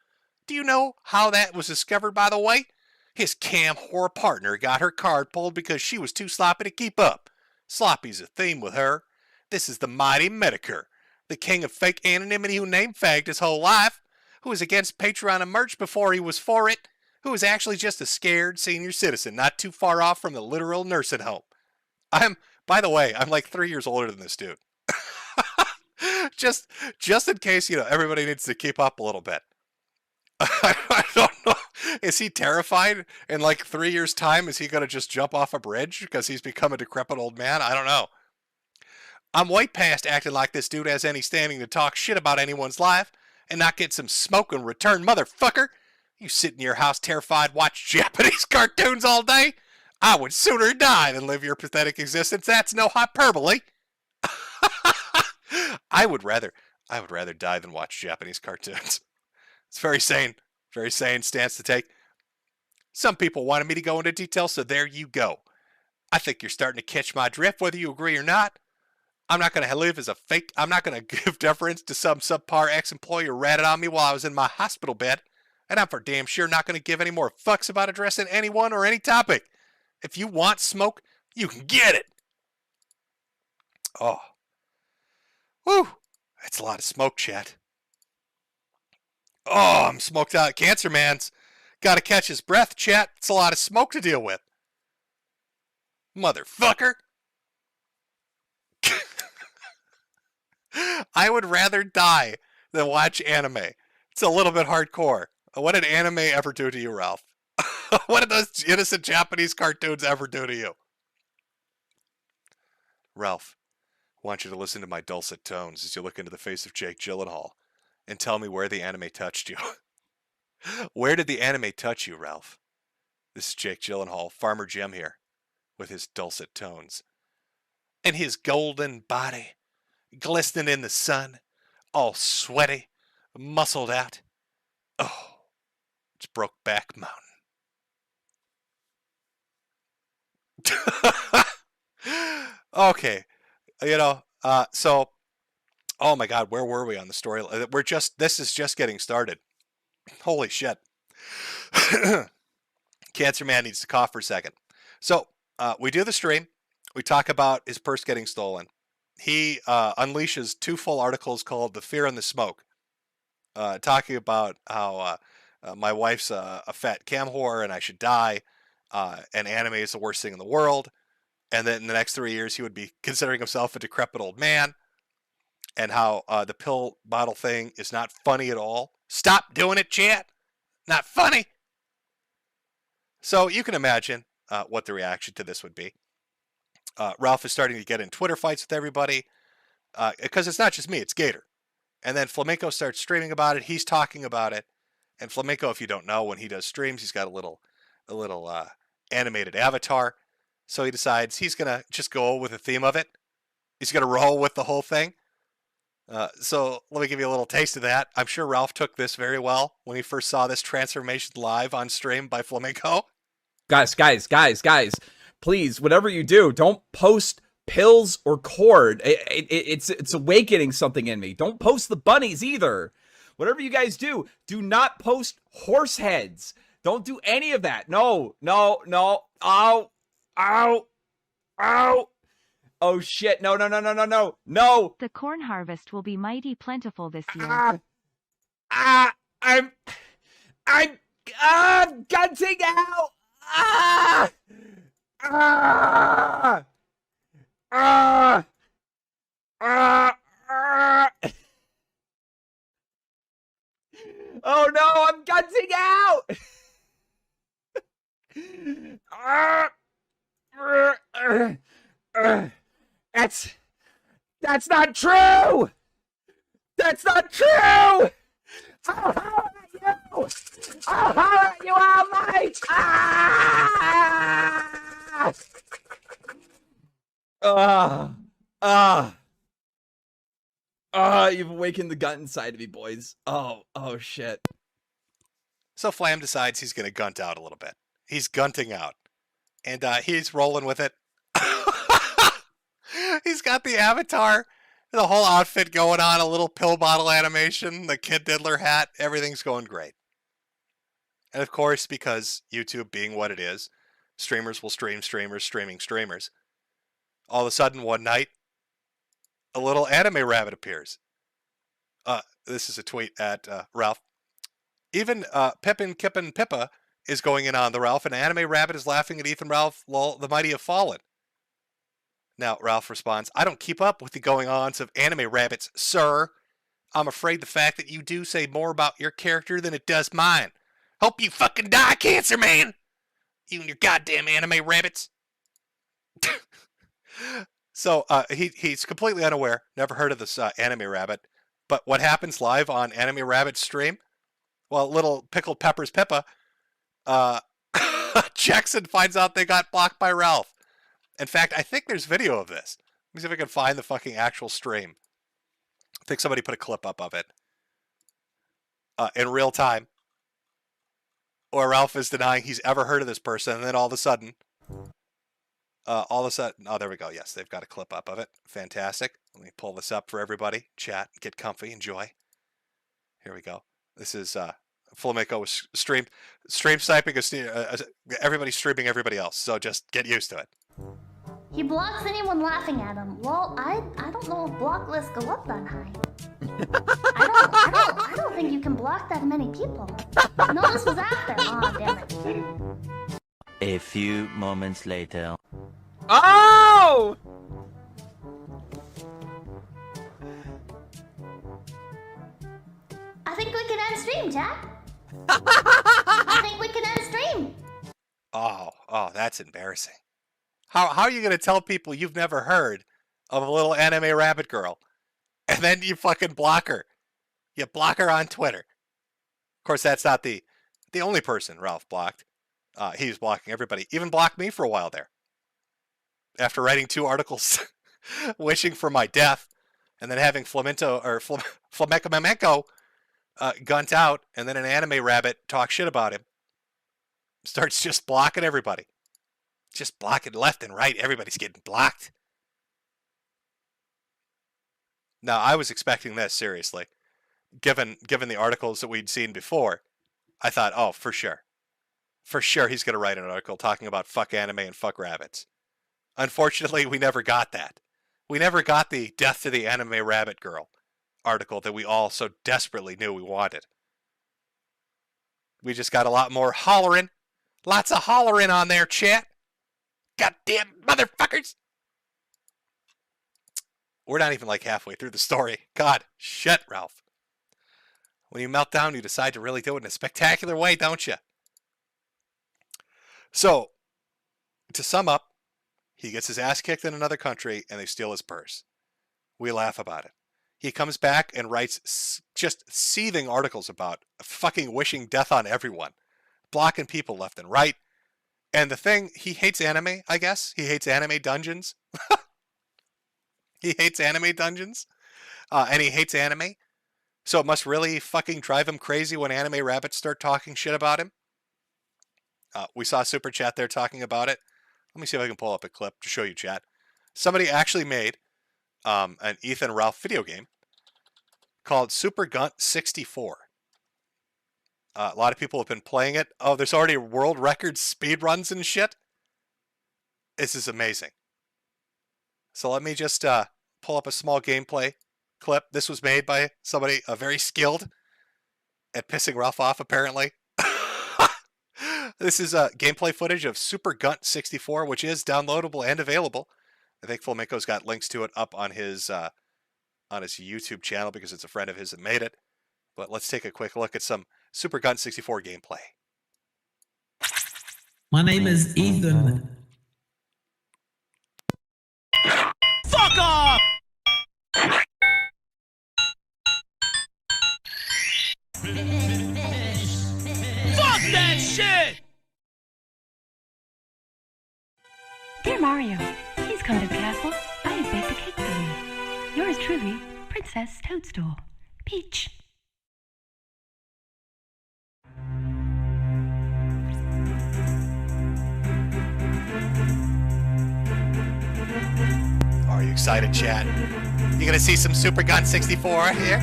Do you know how that was discovered, by the way? His cam whore partner got her card pulled because she was too sloppy to keep up. Sloppy's a theme with her. This is the mighty Metokur, the king of fake anonymity who name-fagged his whole life, who was against Patreon and merch before he was for it, who was actually just a scared senior citizen not too far off from the literal nursing home. By the way, I'm like 3 years older than this dude. just in case, everybody needs to keep up a little bit. I don't know. Is he terrified? In like 3 years' time, is he going to just jump off a bridge because he's become a decrepit old man? I don't know. I'm way past acting like this dude has any standing to talk shit about anyone's life and not get some smoke in return, motherfucker. You sit in your house terrified, watch Japanese cartoons all day? I would sooner die than live your pathetic existence. That's no hyperbole. I would rather die than watch Japanese cartoons. It's very sane stance to take. Some people wanted me to go into detail, so there you go. I think you're starting to catch my drift, whether you agree or not. I'm not going to live as a fake. I'm not going to give deference to some subpar ex-employee who ratted on me while I was in my hospital bed. And I'm for damn sure not going to give any more fucks about addressing anyone or any topic. If you want smoke, you can get it. Oh. Whew. That's a lot of smoke, chat. Oh, I'm smoked out. Cancer Man's got to catch his breath, chat. It's a lot of smoke to deal with. Motherfucker. I would rather die than watch anime. It's a little bit hardcore. What did anime ever do to you, Ralph? What did those innocent Japanese cartoons ever do to you? Ralph, I want you to listen to my dulcet tones as you look into the face of Jake Gyllenhaal and tell me where the anime touched you. Where did the anime touch you, Ralph? This is Jake Gyllenhaal, Farmer Jim here, with his dulcet tones. And his golden body, glistening in the sun, all sweaty, muscled out. Oh, it's Brokeback Mountain. Okay, so, oh my God, where were we on the story? This is just getting started. Holy shit. Cancer Man needs to cough for a second. So, we do the stream. We talk about his purse getting stolen. He unleashes 2 full articles called The Fear and the Smoke, talking about how my wife's a fat cam whore and I should die, and anime is the worst thing in the world. And then in the next 3 years, he would be considering himself a decrepit old man, and how the pill bottle thing is not funny at all. Stop doing it, chat. Not funny. So you can imagine what the reaction to this would be. Ralph is starting to get in Twitter fights with everybody, because it's not just me, it's Gator. And then Flamenco starts streaming about it. He's talking about it. And Flamenco, if you don't know, when he does streams, he's got a little animated avatar. So he decides he's going to just go with the theme of it. He's going to roll with the whole thing. So let me give you a little taste of that. I'm sure Ralph took this very well when he first saw this transformation live on stream by Flamenco. Guys, please, whatever you do, don't post pills or cord. It's awakening something in me. Don't post the bunnies either. Whatever you guys do not post horse heads. Don't do any of that. No. Ow. Oh shit. No. The corn harvest will be mighty plentiful this year. I'm gunting out. Oh no, I'm gunting out. That's not true. That's not true. I'll holler at you. I'll holler at you all night. You've awakened the gun inside of me, boys. Oh shit. So Flam decides he's going to gunt out a little bit. He's gunting out. And he's rolling with it. He's got the avatar, the whole outfit going on, a little pill bottle animation, the Kid Diddler hat. Everything's going great. And of course, because YouTube being what it is, streamers will stream streamers streaming streamers. All of a sudden, one night, a little anime rabbit appears. This is a tweet at Ralph. Even Pippin Kippin Pippa is going in on the Ralph, and anime rabbit is laughing at Ethan Ralph, lol, the mighty have fallen. Now, Ralph responds, I don't keep up with the going-ons of anime rabbits, sir. I'm afraid the fact that you do say more about your character than it does mine. Hope you fucking die, Cancer Man! You and your goddamn anime rabbits. So he's completely unaware, never heard of this Anime Rabbit. But what happens live on Anime Rabbit's stream? Well, little Pickled Peppers Pippa checks and finds out they got blocked by Ralph. In fact, I think there's video of this. Let me see if I can find the fucking actual stream. I think somebody put a clip up of it in real time. Or Ralph is denying he's ever heard of this person, and then all of a sudden, oh, there we go. Yes, they've got a clip up of it. Fantastic. Let me pull this up for everybody. Chat, get comfy, enjoy. Here we go. This is Flamenco was stream sniping. Everybody's streaming everybody else, so just get used to it. He blocks anyone laughing at him. Well, I don't know if block lists go up that high. I don't think you can block that many people. No, this was after. Aw, damn it. A few moments later. Oh! I think we can end stream, chat. I think we can end stream. Oh, that's embarrassing. How are you going to tell people you've never heard of a little anime rabbit girl, and then you fucking block her? You block her on Twitter. Of course, that's not the only person Ralph blocked. He was blocking everybody. Even blocked me for a while there. After writing 2 articles wishing for my death, and then having Flamenco gunt out, and then an anime rabbit talk shit about him. Starts just blocking everybody. Just blocking left and right. Everybody's getting blocked. Now, I was expecting this, seriously. Given the articles that we'd seen before, I thought, oh, for sure. For sure he's going to write an article talking about fuck anime and fuck rabbits. Unfortunately, we never got that. We never got the Death to the Anime Rabbit Girl article that we all so desperately knew we wanted. We just got a lot more hollering. Lots of hollering on there, chat. Goddamn motherfuckers. We're not even like halfway through the story. God, shit, Ralph. When you melt down, you decide to really do it in a spectacular way, don't you? So, to sum up, he gets his ass kicked in another country and they steal his purse. We laugh about it. He comes back and writes just seething articles about fucking wishing death on everyone, blocking people left and right. And the thing, he hates anime, I guess. He hates anime dungeons. He hates anime dungeons. And he hates anime. So it must really fucking drive him crazy when anime rabbits start talking shit about him. We saw Super Chat there talking about it. Let me see if I can pull up a clip to show you, chat. Somebody actually made an Ethan Ralph video game called Super Gunt 64. A lot of people have been playing it. Oh, there's already world record speed runs and shit. This is amazing. So let me just pull up a small gameplay clip. This was made by somebody very skilled at pissing Ralph off, apparently. This is gameplay footage of Super Gunt 64, which is downloadable and available. I think Flamenco's got links to it up on his YouTube channel because it's a friend of his that made it. But let's take a quick look at some Super Gunt 64 gameplay. My name is Ethan. Fuck off! Fuck that shit! Dear Mario, please come to the castle. I have baked a cake for you. Yours truly, Princess Toadstool. Peach. Are you excited, chat? You gonna see some Super Gunt 64 here?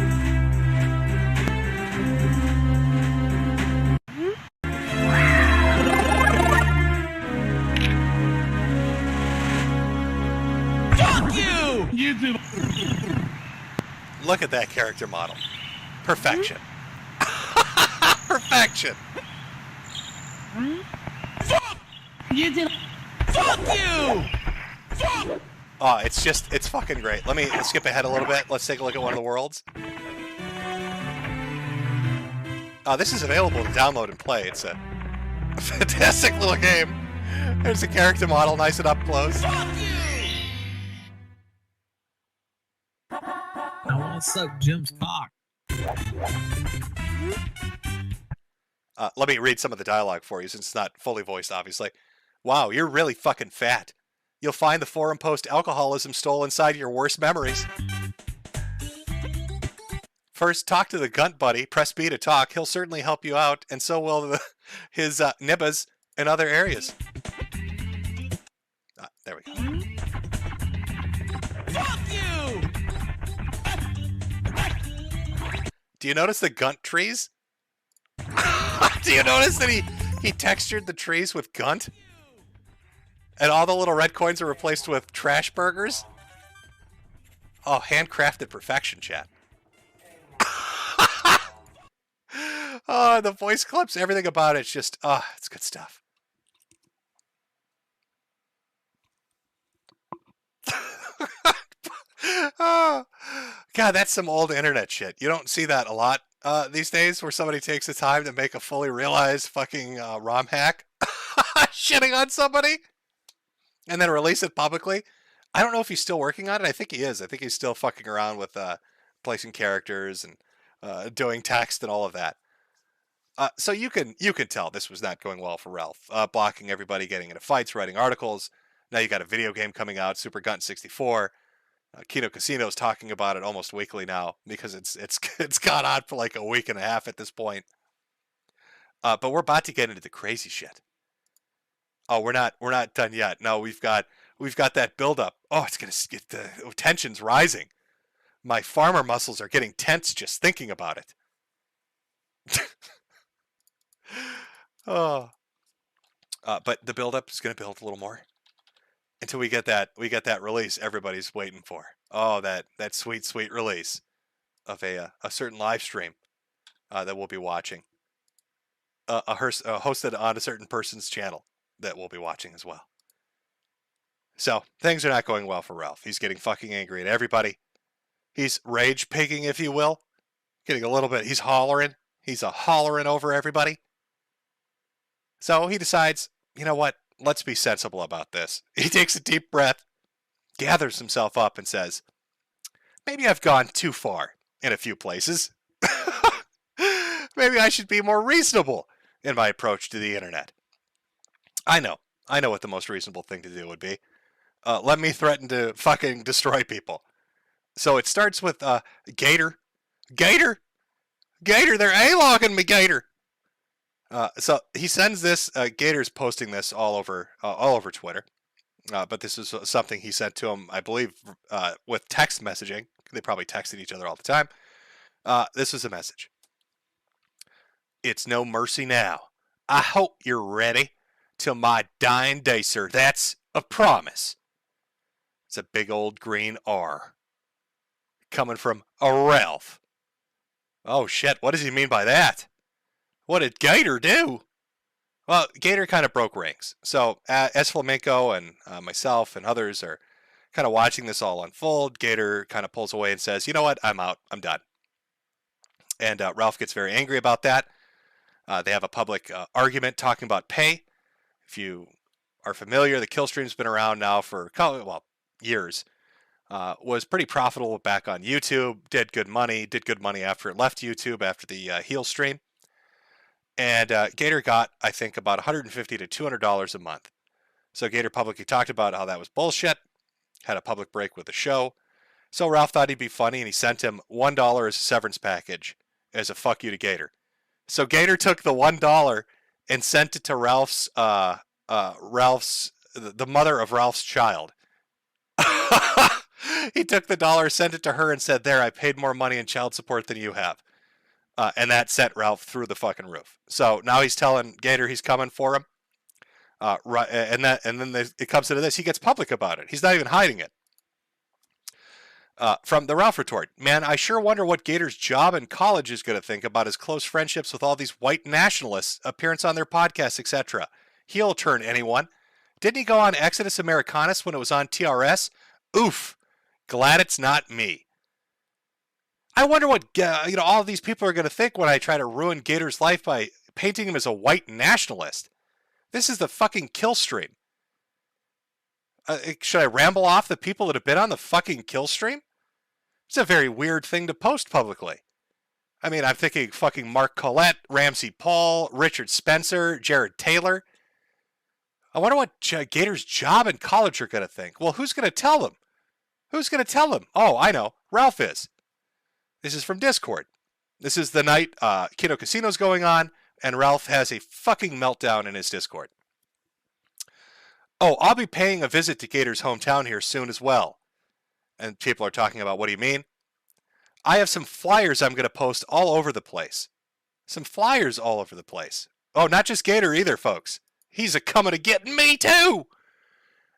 Fuck you! YouTube. Look at that character model. Perfection. Perfection. Fuck! YouTube. Fuck you! Fuck! Oh, it's fucking great. Let me skip ahead a little bit. Let's take a look at one of the worlds. This is available to download and play. It's a fantastic little game. There's a character model, nice and up close. Fuck you! I'll suck Jim's cock. Let me read some of the dialogue for you since it's not fully voiced, obviously. Wow, you're really fucking fat. You'll find the forum post alcoholism stole inside your worst memories. First, talk to the Gunt Buddy. Press B to talk. He'll certainly help you out, and so will his nibbas in other areas. There we go. Fuck you! Do you notice the Gunt trees? Do you notice that he textured the trees with Gunt? And all the little red coins are replaced with trash burgers? Oh, handcrafted perfection, chat. Oh, the voice clips, everything about it's just, it's good stuff. Oh, God, that's some old internet shit. You don't see that a lot these days where somebody takes the time to make a fully realized fucking ROM hack shitting on somebody and then release it publicly. I don't know if he's still working on it. I think he is. I think he's still fucking around with placing characters and doing text and all of that. So you can tell this was not going well for Ralph. Blocking everybody, getting into fights, writing articles. Now you got a video game coming out, Super Gunt 64. Kino Casino's talking about it almost weekly now because it's gone on for like a week and a half at this point. But we're about to get into the crazy shit. Oh, we're not done yet. No, we've got that buildup. Oh, it's gonna get the tension's rising. My farmer muscles are getting tense just thinking about it. Oh, but the buildup is gonna build a little more until we get that release everybody's waiting for. Oh, that sweet release of a certain live stream that we'll be watching, hosted on a certain person's channel that we'll be watching as well. So things are not going well for Ralph. He's getting fucking angry at everybody. He's rage pigging, if you will, getting a little bit. He's hollering. He's hollering over everybody. So he decides, you know what? Let's be sensible about this. He takes a deep breath, gathers himself up, and says, maybe I've gone too far in a few places. Maybe I should be more reasonable in my approach to the internet. I know what the most reasonable thing to do would be. Let me threaten to fucking destroy people. So it starts with Gator, they're A-logging me, Gator. So he sends this. Gator's posting this all over Twitter, but this is something he sent to him, I believe, with text messaging. They probably texted each other all the time. This was a message. It's no mercy now. I hope you're ready till my dying day, sir. That's a promise. It's a big old green R coming from a Ralph. Oh shit! What does he mean by that? What did Gator do? Well, Gator kind of broke ranks. So as Flamenco and myself and others are kind of watching this all unfold, Gator kind of pulls away and says, you know what? I'm out. I'm done. And Ralph gets very angry about that. They have a public argument talking about pay. If you are familiar, the kill stream's been around now for, years. Was pretty profitable back on YouTube. Did good money after it left YouTube after the heel stream. And Gator got, I think, about $150 to $200 a month. So Gator publicly talked about how that was bullshit, had a public break with the show. So Ralph thought he'd be funny, and he sent him $1 as a severance package as a fuck you to Gator. So Gator took the $1 and sent it to the mother of Ralph's child. He took the dollar, sent it to her, and said, there, I paid more money in child support than you have. And that sent Ralph through the fucking roof. So now he's telling Gator he's coming for him. And then it comes into this. He gets public about it. He's not even hiding it. From the Ralph retort, man, I sure wonder what Gator's job in college is going to think about his close friendships with all these white nationalists, appearance on their podcasts, etc. He'll turn anyone. Didn't he go on Exodus Americanus when it was on TRS? Oof. Glad it's not me. I wonder what all of these people are going to think when I try to ruin Gator's life by painting him as a white nationalist. This is the fucking kill stream. Should I ramble off the people that have been on the fucking kill stream? It's a very weird thing to post publicly. I mean, I'm thinking fucking Mark Collette, Ramsey Paul, Richard Spencer, Jared Taylor. I wonder what Gator's job in college are going to think. Well, who's going to tell them? Who's going to tell them? Oh, I know. Ralph is. This is from Discord. This is the night Kiddo Casino's going on, and Ralph has a fucking meltdown in his Discord. Oh, I'll be paying a visit to Gator's hometown here soon as well. And people are talking about, what do you mean? I have some flyers I'm going to post all over the place. Some flyers all over the place. Oh, not just Gator either, folks. He's a coming to get me too.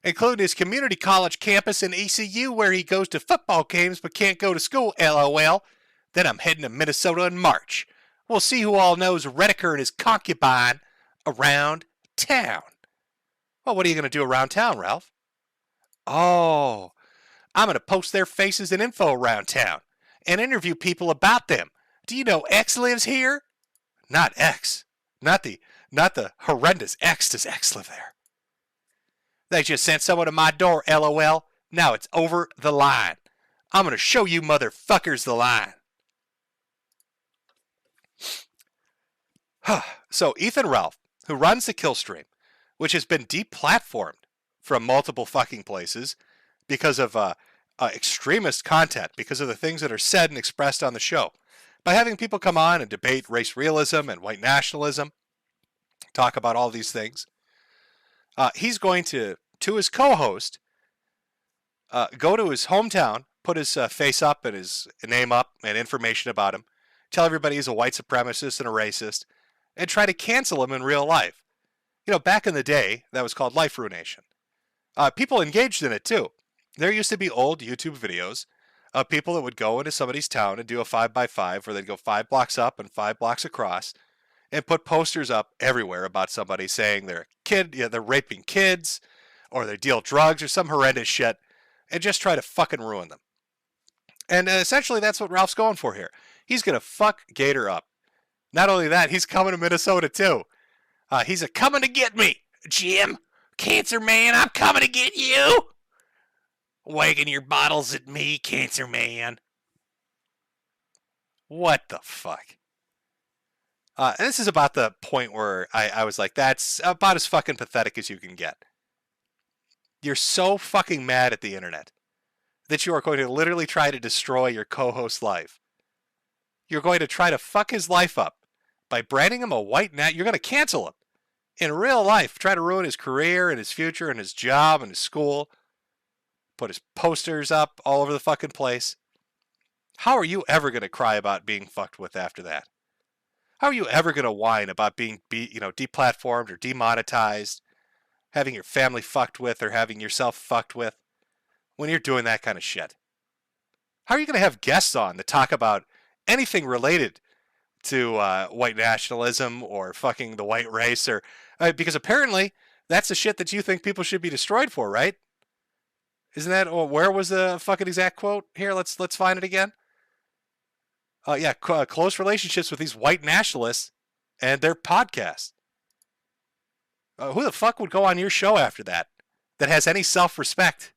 Including his community college campus in ECU where he goes to football games but can't go to school, LOL. Then I'm heading to Minnesota in March. We'll see who all knows Rediker and his concubine around town. Well, what are you going to do around town, Ralph? Oh, I'm going to post their faces and info around town and interview people about them. Do you know X lives here? Not X. Not the horrendous X. Does X live there? They just sent someone to my door, LOL. Now it's over the line. I'm going to show you motherfuckers the line. So Ethan Ralph, who runs the Killstream, which has been deplatformed from multiple fucking places because of extremist content, because of the things that are said and expressed on the show, by having people come on and debate race realism and white nationalism, talk about all these things. He's going to his co-host, go to his hometown, put his face up and his name up and information about him, tell everybody he's a white supremacist and a racist, and try to cancel him in real life. You know, back in the day, that was called life ruination. People engaged in it too. There used to be old YouTube videos of people that would go into somebody's town and do a 5x5 where they'd go 5 blocks up and 5 blocks across and put posters up everywhere about somebody saying they're a kid, they're raping kids, or they deal drugs or some horrendous shit, and just try to fucking ruin them. And essentially that's what Ralph's going for here. He's going to fuck Gator up. Not only that, he's coming to Minnesota too. He's a coming to get me, Jim. Cancer Man, I'm coming to get you. Wagging your bottles at me, Cancer Man. What the fuck? And this is about the point where I was like, that's about as fucking pathetic as you can get. You're so fucking mad at the internet that you are going to literally try to destroy your co-host's life. You're going to try to fuck his life up by branding him a white nat. You're going to cancel him. In real life, try to ruin his career and his future and his job and his school. Put his posters up all over the fucking place. How are you ever going to cry about being fucked with after that? How are you ever going to whine about being deplatformed or demonetized, having your family fucked with or having yourself fucked with when you're doing that kind of shit? How are you going to have guests on that talk about anything related to white nationalism or fucking the white race? Or because apparently that's the shit that you think people should be destroyed for, right? Isn't that, or where was the fucking exact quote? Here, let's find it again. Close relationships with these white nationalists and their podcasts. Who the fuck would go on your show after that has any self-respect?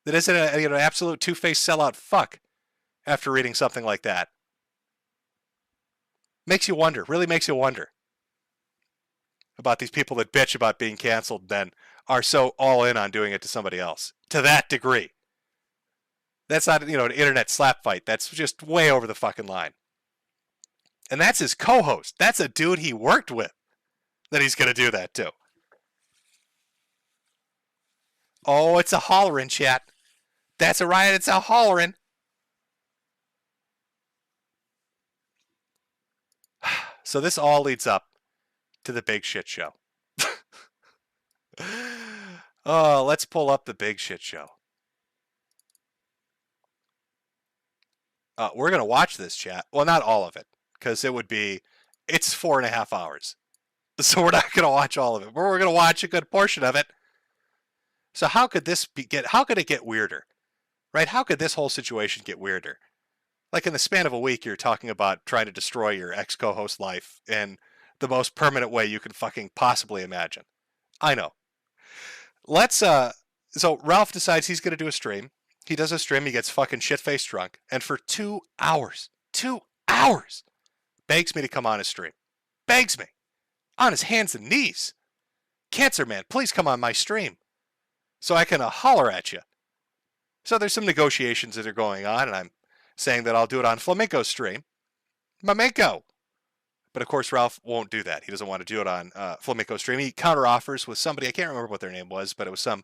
That isn't an absolute two-faced sellout fuck after reading something like that. Makes you wonder, really makes you wonder about these people that bitch about being canceled and then are so all in on doing it to somebody else. To that degree. That's not, an internet slap fight. That's just way over the fucking line. And that's his co-host. That's a dude he worked with that he's going to do that to. Oh, it's a hollering, chat. That's a riot. It's a hollering. So this all leads up to the big shit show. Oh, let's pull up the big shit show. We're going to watch this, chat. Well, not all of it, because it's 4.5 hours. So we're not going to watch all of it. But we're going to watch a good portion of it. So how could it get weirder? Right? How could this whole situation get weirder? Like in the span of a week, you're talking about trying to destroy your ex-co-host life in the most permanent way you can fucking possibly imagine. I know. So Ralph decides he's going to do a stream. He does a stream, he gets fucking shit-faced drunk, and for 2 hours, begs me to come on his stream. Begs me. On his hands and knees. Cancer Man, please come on my stream. So I can holler at you. So there's some negotiations that are going on, and I'm saying that I'll do it on Flamenco's stream. Flamenco! But of course, Ralph won't do that. He doesn't want to do it on Flamenco's stream. He counteroffers with somebody, I can't remember what their name was, but it was some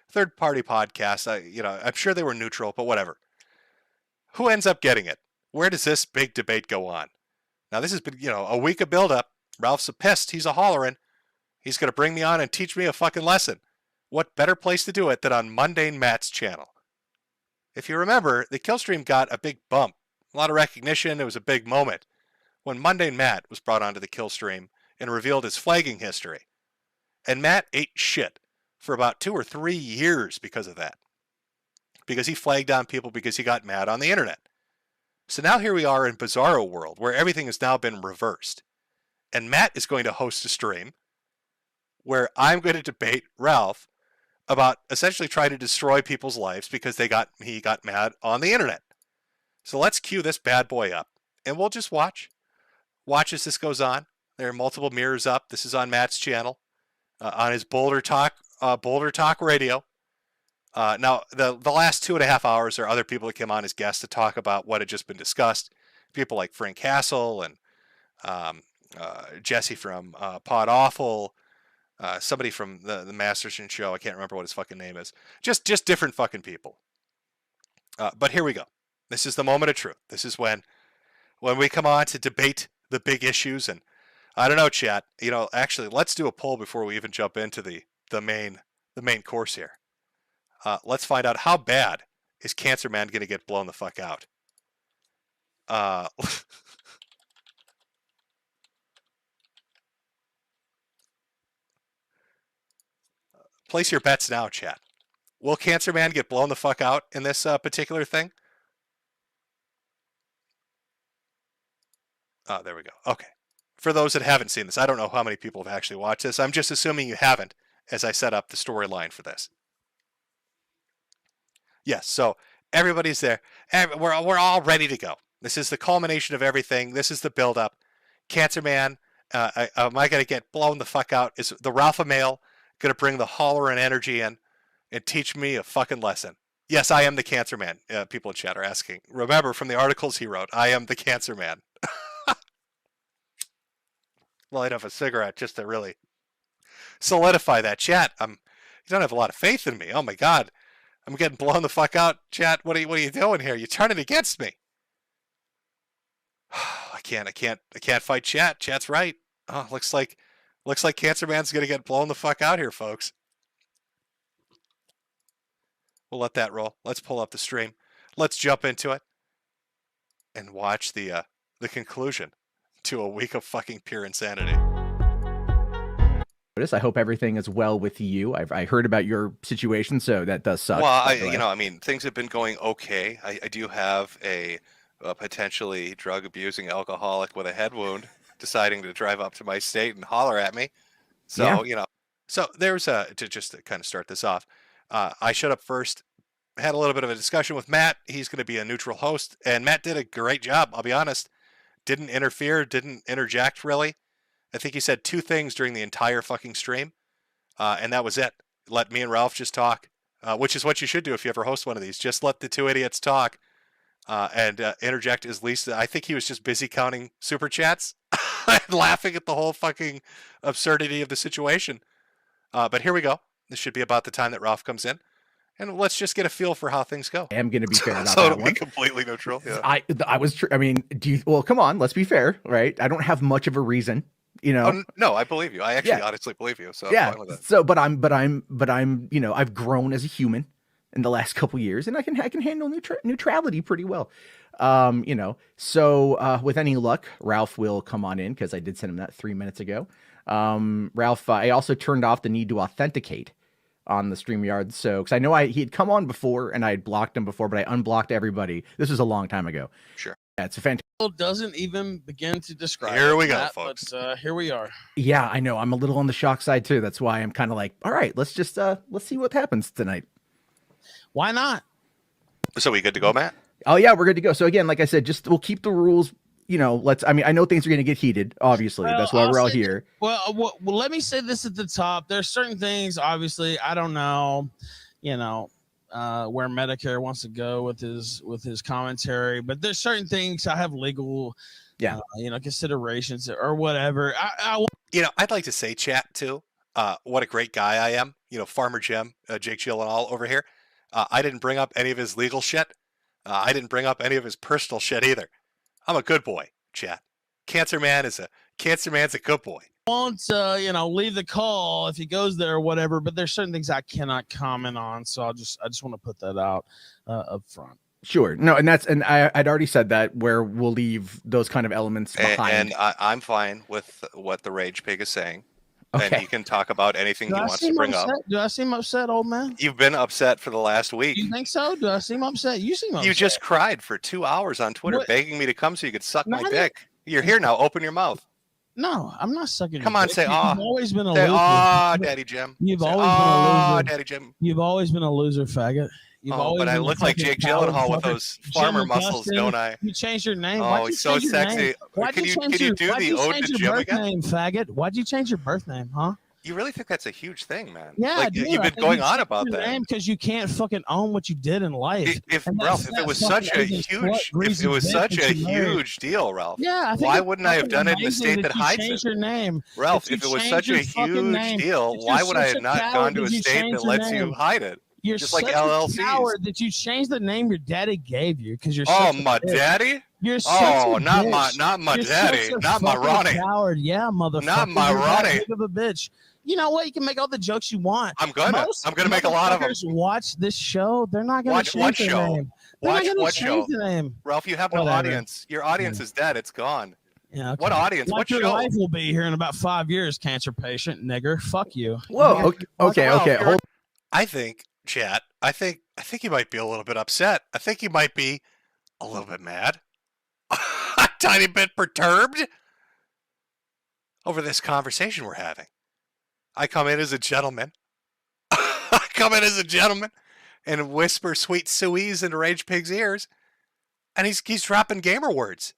third-party podcast. I'm sure they were neutral, but whatever. Who ends up getting it? Where does this big debate go on? Now, this has been, a week of build-up. Ralph's a pissed. He's a hollering. He's going to bring me on and teach me a fucking lesson. What better place to do it than on Mundane Matt's channel? If you remember, the Killstream got a big bump. A lot of recognition. It was a big moment when Mundane Matt was brought onto the Killstream and revealed his flagging history. And Matt ate shit for about 2 or 3 years because of that. Because he flagged on people because he got mad on the internet. So now here we are in Bizarro World, where everything has now been reversed. And Matt is going to host a stream where I'm going to debate Ralph about essentially trying to destroy people's lives because he got mad on the internet. So let's cue this bad boy up, and we'll just watch. Watch as this goes on. There are multiple mirrors up. This is on Matt's channel, on his Boulder Talk Radio. Now, the last 2.5 hours are other people that came on as guests to talk about what had just been discussed. People like Frank Castle and Jesse from Pod Awful, somebody from the Masterson show. I can't remember what his fucking name is. Just different fucking people. But here we go. This is the moment of truth. This is when we come on to debate the big issues. And I don't know, chat. Actually, let's do a poll before we even jump into the main course here. Let's find out how bad is Cancer Man going to get blown the fuck out. Place your bets now, chat. Will Cancer Man get blown the fuck out in this particular thing? Oh, there we go. Okay. For those that haven't seen this, I don't know how many people have actually watched this. I'm just assuming you haven't as I set up the storyline for this. Yes, so everybody's there. We're all ready to go. This is the culmination of everything. This is the build-up. Cancer Man, am I going to get blown the fuck out? Is the Ralpha male going to bring the holler and energy in and teach me a fucking lesson? Yes, I am the Cancer Man. People in chat are asking. Remember, from the articles he wrote, I am the Cancer Man. Light up a cigarette just to really solidify that. Chat, you don't have a lot of faith in me. Oh my God. I'm getting blown the fuck out, chat. What are you doing here? You're turning against me. I can't fight chat. Chat's right. Oh, looks like Cancer Man's gonna get blown the fuck out here, folks. We'll let that roll. Let's pull up the stream. Let's jump into it and watch the conclusion to a week of fucking pure insanity. I hope everything is well with you. I heard about your situation, so that does suck. Well, things have been going okay. I do have a potentially drug abusing alcoholic with a head wound deciding to drive up to my state and holler at me. So, so there's just to kind of start this off. I showed up first, had a little bit of a discussion with Matt. He's going to be a neutral host, and Matt did a great job. I'll be honest. Didn't interfere, didn't interject really. I think he said 2 things during the entire fucking stream, and that was it. Let me and Ralph just talk, which is what you should do if you ever host one of these. Just let the 2 idiots talk and interject as least. I think he was just busy counting super chats and laughing at the whole fucking absurdity of the situation. But here we go. This should be about the time that Ralph comes in. And let's just get a feel for how things go. I am going to be fair about so that it'll one. be completely neutral. Yeah. I was. I mean, well, come on. Let's be fair, right? I don't have much of a reason. Oh, no, I believe you. I actually honestly believe you. So yeah. I'm fine with that. So, but I'm. I've grown as a human in the last couple years, and I can handle neutrality pretty well. So with any luck, Ralph will come on in because I did send him that 3 minutes ago. Ralph, I also turned off the need to authenticate on the StreamYard. So, because I know he had come on before and I had blocked him before, but I unblocked everybody. This was a long time ago. Sure. Yeah, it's a fantastic. Doesn't even begin to describe. Here we go, that, folks. But here we are. Yeah, I know. I'm a little on the shock side too. That's why I'm kind of like, all right, let's just let's see what happens tonight. Why not? So we good to go, Matt? Oh yeah, we're good to go. So again, like I said, just we'll keep the rules. I mean, I know things are going to get heated. Obviously, Well, that's why I'll we're all say- here. Well, let me say this at the top. There's certain things, obviously, I don't know, where Metokur wants to go with his commentary, but there's certain things I have legal, considerations or whatever. I'd like to say, chat too. What a great guy I am. Farmer Jim, Jake Gyllenhaal over here. I didn't bring up any of his legal shit. I didn't bring up any of his personal shit either. I'm a good boy, chat. Cancer Man's a good boy. Won't leave the call if he goes there or whatever, but there's certain things I cannot comment on, so I just want to put that out up front. Sure. No, and I'd already said that, where we'll leave those kind of elements behind. And I'm fine with what the Rage Pig is saying. Okay. And he can talk about anything he wants to bring up. Do I seem upset, old man? You've been upset for the last week. You think so? Do I seem upset? You seem upset. You just cried for 2 hours on Twitter begging me to come so you could suck my No, I dick. You're here now. Open your mouth. No, I'm not sucking. Come your on, dick. say You've "Aw." always been a Say, loser. "Aw, Daddy Jim." You've Say, always "Aw, been a loser. Daddy Jim." You've always been a loser, faggot. You've always but I been a look like fucking Jake coward Gyllenhaal with fucker. those farmer Jim muscles, Augustine, don't I? You changed your name. Oh, Why'd you he's so change your sexy. name? Why'd Can you you change your- do why'd the you ode change to your Jim birth again? name, faggot? Why'd you change your birth name, huh? You really think that's a huge thing, man? Yeah, like, I do. you've I been think going you on changed about your that. name because you can't fucking own what you did in life. If And Ralph, that's if it was that such a fucking Asian huge, slut, if greasy it was bitch such that a you married. huge deal, Ralph, Yeah, I think why it's wouldn't I have fucking done it in the amazing state that you hides changed it? your name. Ralph, That you if it was changed such your a fucking name. huge deal, That why you're would I such have a not coward gone to a that you state changed that your lets you name. hide it? You're Just such like a LLCs. coward that you changed the name your daddy gave you because you're. Oh, such a my bitch. daddy? You're such Oh, a not bitch. my You're daddy, such a not my fucking Ronnie. Coward, yeah, motherfucker. Not my You're that Ronnie. big of a bitch. You know what? You can make all the jokes you want. I'm gonna make a lot of them. Motherfuckers watch this show. They're not gonna Watch change what their show? name. They're Watch not gonna what change show? the name. Ralph, you have no Whatever. audience. Your audience is dead. It's gone. Yeah. Okay. What audience? Like What your show? life will be here in about 5 years, cancer patient, nigger. Fuck you. Whoa. Okay. Ralph, Okay. you're- Hold. I think, chat. I think you might be a little bit upset. I think you might be a little bit mad, a tiny bit perturbed over this conversation we're having. I come in as a gentleman. I come in as a gentleman and whisper sweet sueys into Rage Pig's ears, and he's dropping gamer words.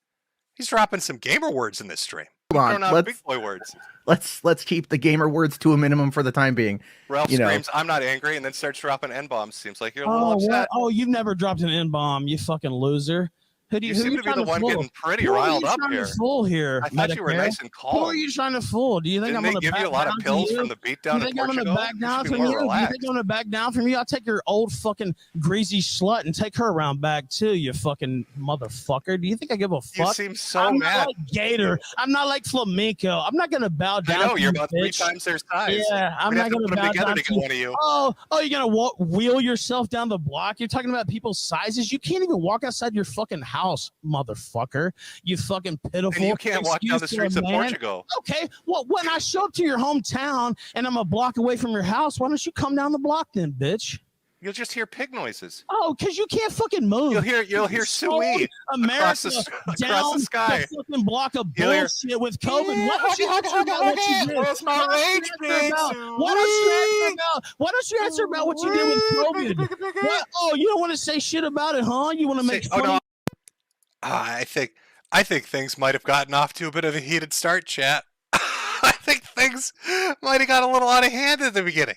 He's dropping some gamer words in this stream. Hold on, Throwing out big boy words. Let's keep the gamer words to a minimum for the time being. Ralph You know. screams, "I'm not angry," and then starts dropping N-bombs. Seems like you're a little upset. What? Oh, you've never dropped an N-bomb, you fucking loser. Who do You who seem are to be trying the one fool? getting pretty Who are riled you up trying here. to fool here? I thought you were Medicare? nice and Who are calm. you trying to fool? Do you think Didn't I'm they going to give back you a lot of down pills you? from the beatdown You in think I'm going to Portugal? back You down should be from more you? You relaxed. think I'm going to back down from you? I'll take your old fucking greasy slut and take her around back too, you fucking motherfucker. Do you think I give a fuck? You seem so I'm mad. not like Gator. I'm not like Flamenco. I'm not going to bow down. I know to you're you, about 3 bitch. times their size. Yeah, I'm We're not gonna going to have to bow put them together down to get one of you. Oh, you're going to wheel yourself down the block? You're talking about people's sizes? You can't even walk outside your fucking house, motherfucker. You fucking pitiful. And you can't walk down the excuse to a streets of man. Portugal. Okay, well, when I show up to your hometown and I'm a block away from your house, why don't you come down the block then, bitch? You'll just hear pig noises. Oh, because you can't fucking move. You'll hear sold suey America across the down sky. the fucking block of You'll hear- bullshit with COVID. Why don't you answer about what you did? Where's my rage pig? Why don't you answer about what you did with COVID? What? Oh, you don't want to say shit about it, huh? You want to make fun of I think things might have gotten off to a bit of a heated start, chat. I think things might have got a little out of hand at the beginning.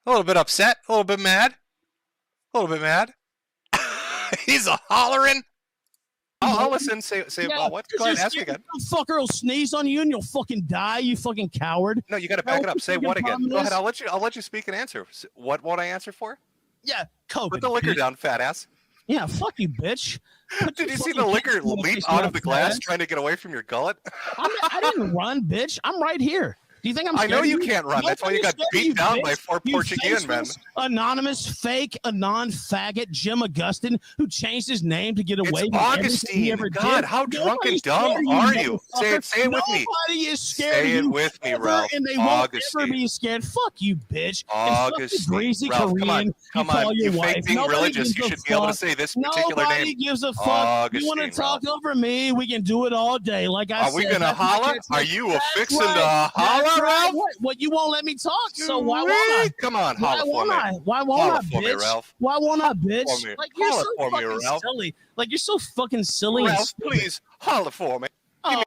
A little bit upset, a little bit mad. He's a hollering. I'll listen. Say what? Go ahead, ask again. Some fucker will sneeze on you and you'll fucking die, you fucking coward. No, you got to back it up. Say what again? Go ahead. I'll let you speak and answer. What won't I answer for? Yeah, COVID. Put the liquor bitch. down, fat ass. Yeah, fuck you, bitch. Did you see the liquor leap out of the glass trying to get away from your gullet? I didn't run, bitch. I'm right here. Do you think I'm I know scared you of can't run. That's why you got Nobody's beat down scared of by you, 4 bitch. Portuguese men. faceless, Anonymous, fake, anon, faggot, Jim Augustine, who changed his name to get away It's from everything he Augustine. ever God, did. how drunk and Nobody's dumb scared of are you? motherfucker. Say it with me. Nobody is scared Say of it you with me, ever, Ralph. and they won't ever Augustine. be scared. Fuck you, bitch. And fuck the Augustine. greasy Ralph, come on. Korean Come you call on. your You wife. fake being Nobody religious. gives You a should be able to fuck. say this particular Nobody name. gives a fuck. Augustine, You want to talk Ralph. over me? We can do it all day. Like I Are said. we gonna That's holla? what I Are said. you That's affixing right. to holla? on, Ralph. What? You won't let me talk, so why won't I? Come on, Why holla for won't me. I? Why won't Holla I, for me, bitch? Ralph. Why won't I, Holla for bitch? me. Like you're Holla so for me, fucking Ralph. silly. Like you're so fucking silly. and Ralph, stupid. please, holla for me. Oh.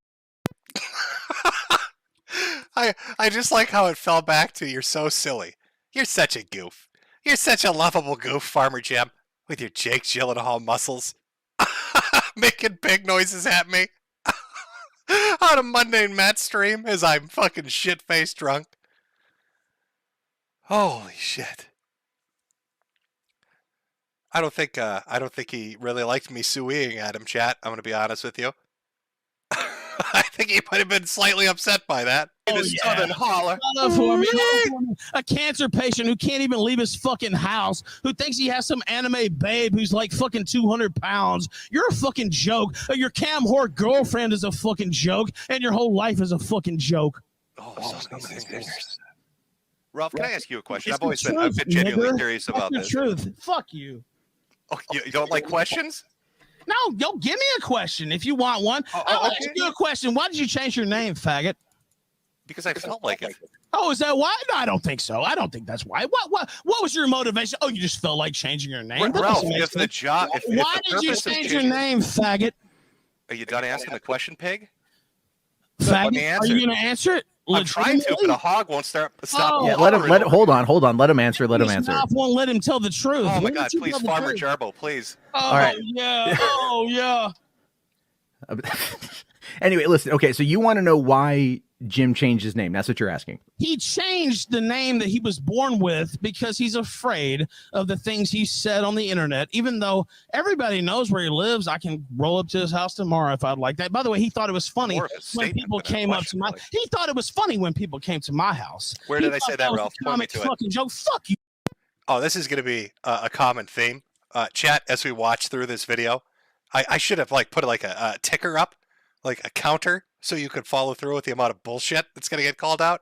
I just like how it fell back to you're so silly. You're such a goof. You're such a lovable goof, Farmer Jim, with your Jake Gyllenhaal muscles. Making big noises at me. On a Monday Matt stream as I'm fucking shit-faced drunk. Holy shit. I don't think he really liked me sueing at him, chat. I'm gonna be honest with you. I think he might have been slightly upset by that. Oh, This yeah. southern holler. Holla for me, holla for me. A cancer patient who can't even leave his fucking house, who thinks he has some anime babe who's like fucking 200 pounds. You're a fucking joke. Your cam whore girlfriend is a fucking joke, and your whole life is a fucking joke. Ralph, can I ask you a question? It's I've the been truth, genuinely nigger. curious That's about the this. truth. Fuck you. Oh, you don't like questions? No, yo, give me a question if you want one. I'll ask you a question. Why did you change your name, faggot? Because I felt like it. Oh, is that why? No, I don't think so. I don't think that's why. What was your motivation? Oh, you just felt like changing your name. That Ralph, doesn't make if the sense. job, if Why the did you purpose of change your changing- name, faggot? Are you done asking the question, pig? Faggot, Let me are answer. you gonna answer it? I'm trying to, but a hog won't stop. Oh. Yeah, let him. Hold on. Let him answer. Let him His answer. mouth won't let him tell the truth. Oh my Why God! don't you Please, tell the Farmer truth? Jarbo, please. Oh All right. yeah. Oh yeah. Anyway, listen. Okay, so you want to know why Jim changed his name? That's what you're asking. He changed the name that he was born with because he's afraid of the things he said on the internet. Even though everybody knows where he lives, I can roll up to his house tomorrow if I'd like that. By the way, he thought it was funny More of a when statement people than a came up question, to my. really. He thought it was funny when people came to my house. Where He did I thought say that, was a Ralph? Point me comic to it. fucking joke. Fuck you. Oh, this is going to be a common theme. Chat, as we watch through this video, I should have like put like a ticker up, like a counter, so you could follow through with the amount of bullshit that's going to get called out.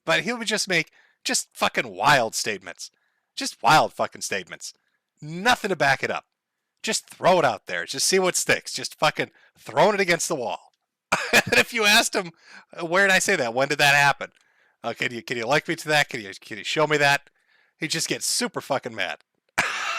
But he would just make just fucking wild statements. Just wild fucking statements. Nothing to back it up. Just throw it out there. Just see what sticks. Just fucking throwing it against the wall. And if you asked him, where did I say that? When did that happen? Can you like me to that? Can you show me that? He'd just get super fucking mad.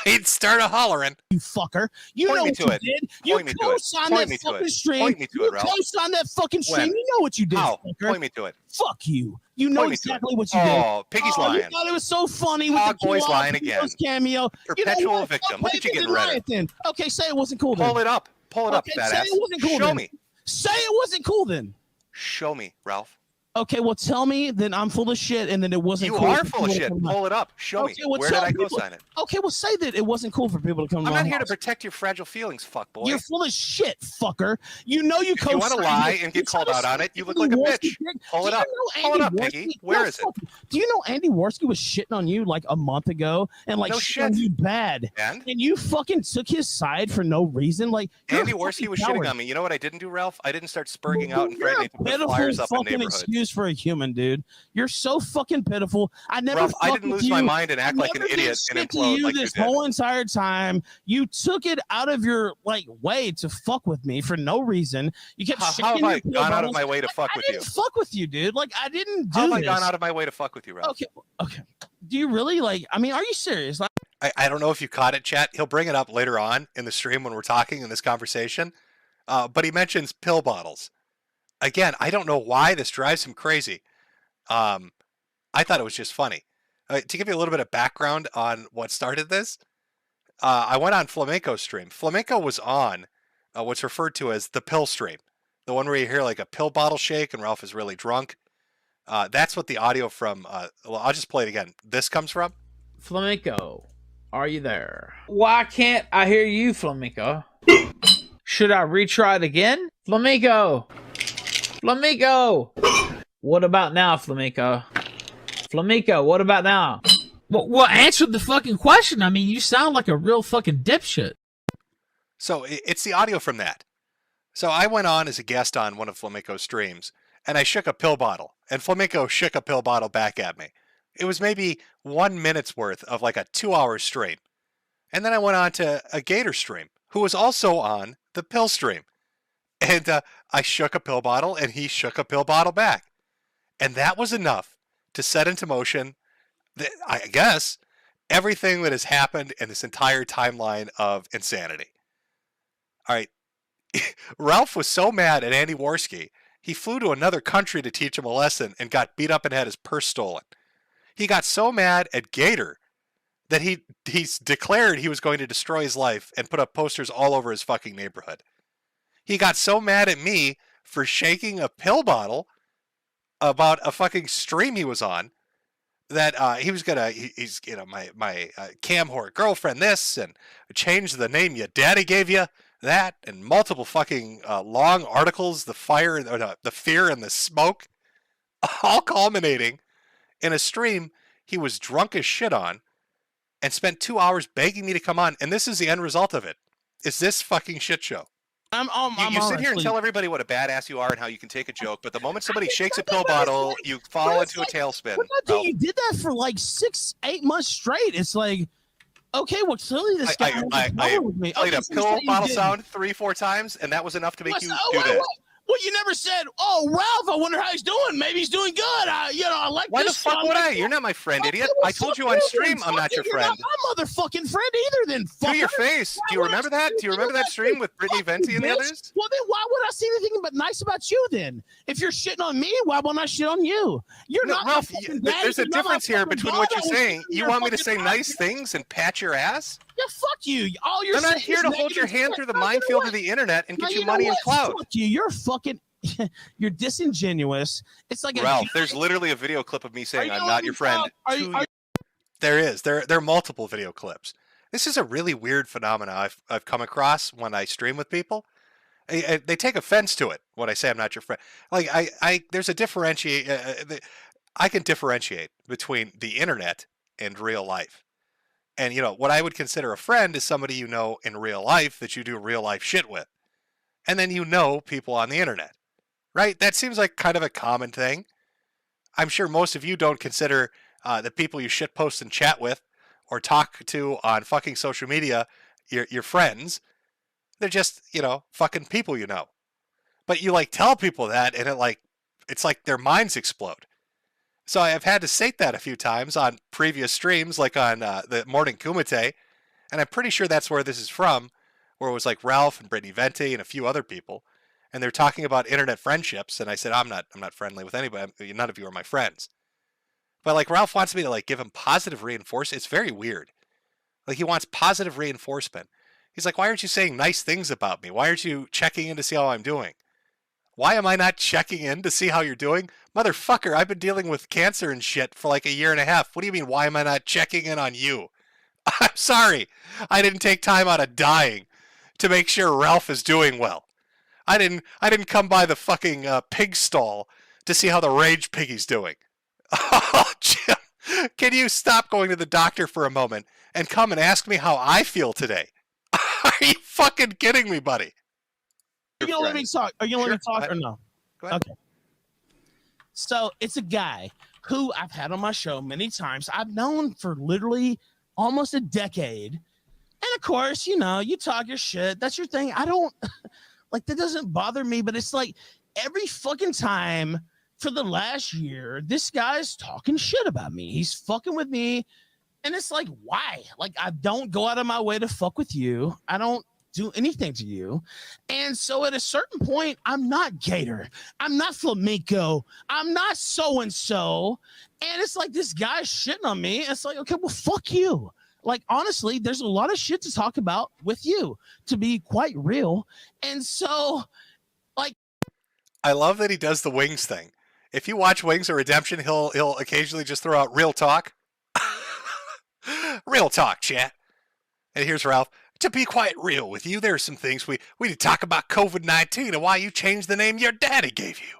He'd start a hollering. You fucker. You Point know me what to you it. did. You Point me to it. co-signed Point me that to it. fucking stream. Point me to You it, Ralph. co-signed that fucking stream. When? You know what you did, How? fucker. Point me to it. Fuck you. You know Point me to it. exactly what you did. Oh, Piggy's You lying. thought it was so funny with Hog the Boy's Kill lying Off again. Heroes cameo. Perpetual you know what? victim. Look at you Okay, getting deny rid of it then. Okay, say it wasn't cool then. Pull it up. Pull it up, Okay, fat say ass. it wasn't cool Show then. me. Say it wasn't cool then. Show me, Ralph. Okay, well, tell me that I'm full of shit and then it wasn't You cool. are for full of people to shit. come out. Pull it up. Show me. Okay, well, Where tell did I people- co-sign it? Okay, well, say that it wasn't cool for people to come to I'm my not here to house. protect your fragile feelings, fuck boy. You're full of shit, fucker. You know you If you want to lie and get called out on it, you look like a bitch. Pull it up. Pull it up, Piggy. Where is it? Do you know Andy Worski was shitting on you like a month ago and like No shitting on shit. you bad? And? you fucking took his side for no reason? Like you're Andy a Worski fucking was coward. shitting on me. You know what I didn't do, Ralph? I didn't start spurging out and You're threatening a to put pitiful flyers up in fucking neighborhoods. excuse for a human, dude. You're so fucking pitiful. I never. Ralph, I fucked didn't with lose my you. mind and act I like an never did idiot and shit to implode you like you this did. whole entire time. You took it out of your like way to fuck with me for no reason. You kept How shaking have I your pill gone out of bottles. my way to fuck I with you? didn't fuck with you, dude. Like I didn't do How have I this. gone out of my way to fuck with you, Ralph? Okay, okay. Do you really like? I mean, are you serious? Like, I don't know if you caught it, chat. He'll bring it up later on in the stream when we're talking in this conversation. But he mentions pill bottles. Again, I don't know why this drives him crazy. I thought it was just funny. To give you a little bit of background on what started this, I went on Flamenco's stream. Flamenco was on what's referred to as the pill stream, the one where you hear like a pill bottle shake and Ralph is really drunk. That's what the audio from, well, I'll just play it again. This comes from. Flamenco, are you there? Why can't I hear you, Flamenco? Should I retry it again? Flamenco! Flamenco! What about now, Flamenco? Flamenco, what about now? Well, answer the fucking question. I mean, you sound like a real fucking dipshit. So it's the audio from that. So I went on as a guest on one of Flamenco's streams, and I shook a pill bottle, and Flamenco shook a pill bottle back at me. It was maybe 1 minute's worth of like a 2-hour stream. And then I went on to a Gator stream, who was also on the pill stream. And I shook a pill bottle, and he shook a pill bottle back. And that was enough to set into motion, I guess, everything that has happened in this entire timeline of insanity. All right. Ralph was so mad at Andy Worski, he flew to another country to teach him a lesson and got beat up and had his purse stolen. He got so mad at Gator that he declared he was going to destroy his life and put up posters all over his fucking neighborhood. He got so mad at me for shaking a pill bottle about a fucking stream he was on that he was gonna he's my cam whore girlfriend this and change the name your daddy gave you that and multiple fucking long articles, the fire or the fear and the smoke, all culminating in a stream he was drunk as shit on and spent 2 hours begging me to come on, and this is the end result of it. Is this fucking shit show? You sit here and tell everybody what a badass you are and how you can take a joke, but the moment somebody shakes a pill bottle, you fall into a tailspin. You did that for like 6-8 months straight. It's like, okay, well, clearly this guy has a problem with me. Played Okay, a so pill you bottle did. sound 3-4 times, and that was enough to make What's- you oh, do wait, that. wait. Well, you never said, "Oh, Ralph, I wonder how he's doing. Maybe he's doing good." I like Why the this. fuck would I? You're not my friend, idiot. I told you on stream I'm not your friend. You're not my motherfucking friend either. Then To your fucker. face. Why Do you would I remember say that? Do you anything remember that about stream you? with Brittany Fuck Venti you, and the bitch. others? Well, then why would I say anything but nice about you then? If you're shitting on me, why won't I shit on you? You're No, not Ralph, my fucking daddy, there's a you're not my difference here fucking between God, what I you're will saying. shit in You your want me to fucking say mouth. nice things and pat your ass? Yeah, fuck you. All you're I'm not saying here is to hold your negative hand shit. through the No, you know minefield what? of the internet and No, get you you know money and what? clout. Fuck you. You're fucking. You're disingenuous. It's like Ralph, there's literally a video clip of me saying I'm not your friend. There is. There are multiple video clips. This is a really weird phenomenon I've come across when I stream with people. They take offense to it when I say I'm not your friend. Like there's a differentiate. I can differentiate between the internet and real life. And what I would consider a friend is somebody you know in real life that you do real life shit with, and then people on the internet, right? That seems like kind of a common thing. I'm sure most of you don't consider the people you shitpost and chat with or talk to on fucking social media your friends. They're just, fucking people you know. But you tell people that and it's like their minds explode. So I've had to state that a few times on previous streams, like on the Morning Kumite, and I'm pretty sure that's where this is from, where it was like Ralph and Brittany Venti and a few other people, and they're talking about internet friendships, and I said I'm not friendly with anybody. None of you are my friends. But Ralph wants me to give him positive reinforcement. It's very weird. He wants positive reinforcement. He's like, why aren't you saying nice things about me? Why aren't you checking in to see how I'm doing? Why am I not checking in to see how you're doing? Motherfucker, I've been dealing with cancer and shit for a year and a half. What do you mean, why am I not checking in on you? I'm sorry. I didn't take time out of dying to make sure Ralph is doing well. I didn't come by the fucking pig stall to see how the rage piggy's doing. Oh, Jim, can you stop going to the doctor for a moment and come and ask me how I feel today? Are you fucking kidding me, buddy? Are you gonna let me talk? Are you gonna let me talk or no? Go ahead. Okay. So it's a guy who I've had on my show many times. I've known for literally almost a decade. And of course, you talk your shit. That's your thing. I don't that doesn't bother me, but it's like every fucking time for the last year, this guy's talking shit about me. He's fucking with me. And it's like, why? I don't go out of my way to fuck with you. I don't do anything to you. And so at a certain point, I'm not Gator. I'm not Flamenco. I'm not so-and-so. And it's like this guy's shitting on me. It's like, okay, well, fuck you. Honestly, there's a lot of shit to talk about with you, to be quite real. And so, I love that he does the Wings thing. If you watch Wings or Redemption, he'll occasionally just throw out real talk. Real talk, chat. And here's Ralph. To be quite real with you, there are some things we need to talk about COVID-19 and why you changed the name your daddy gave you.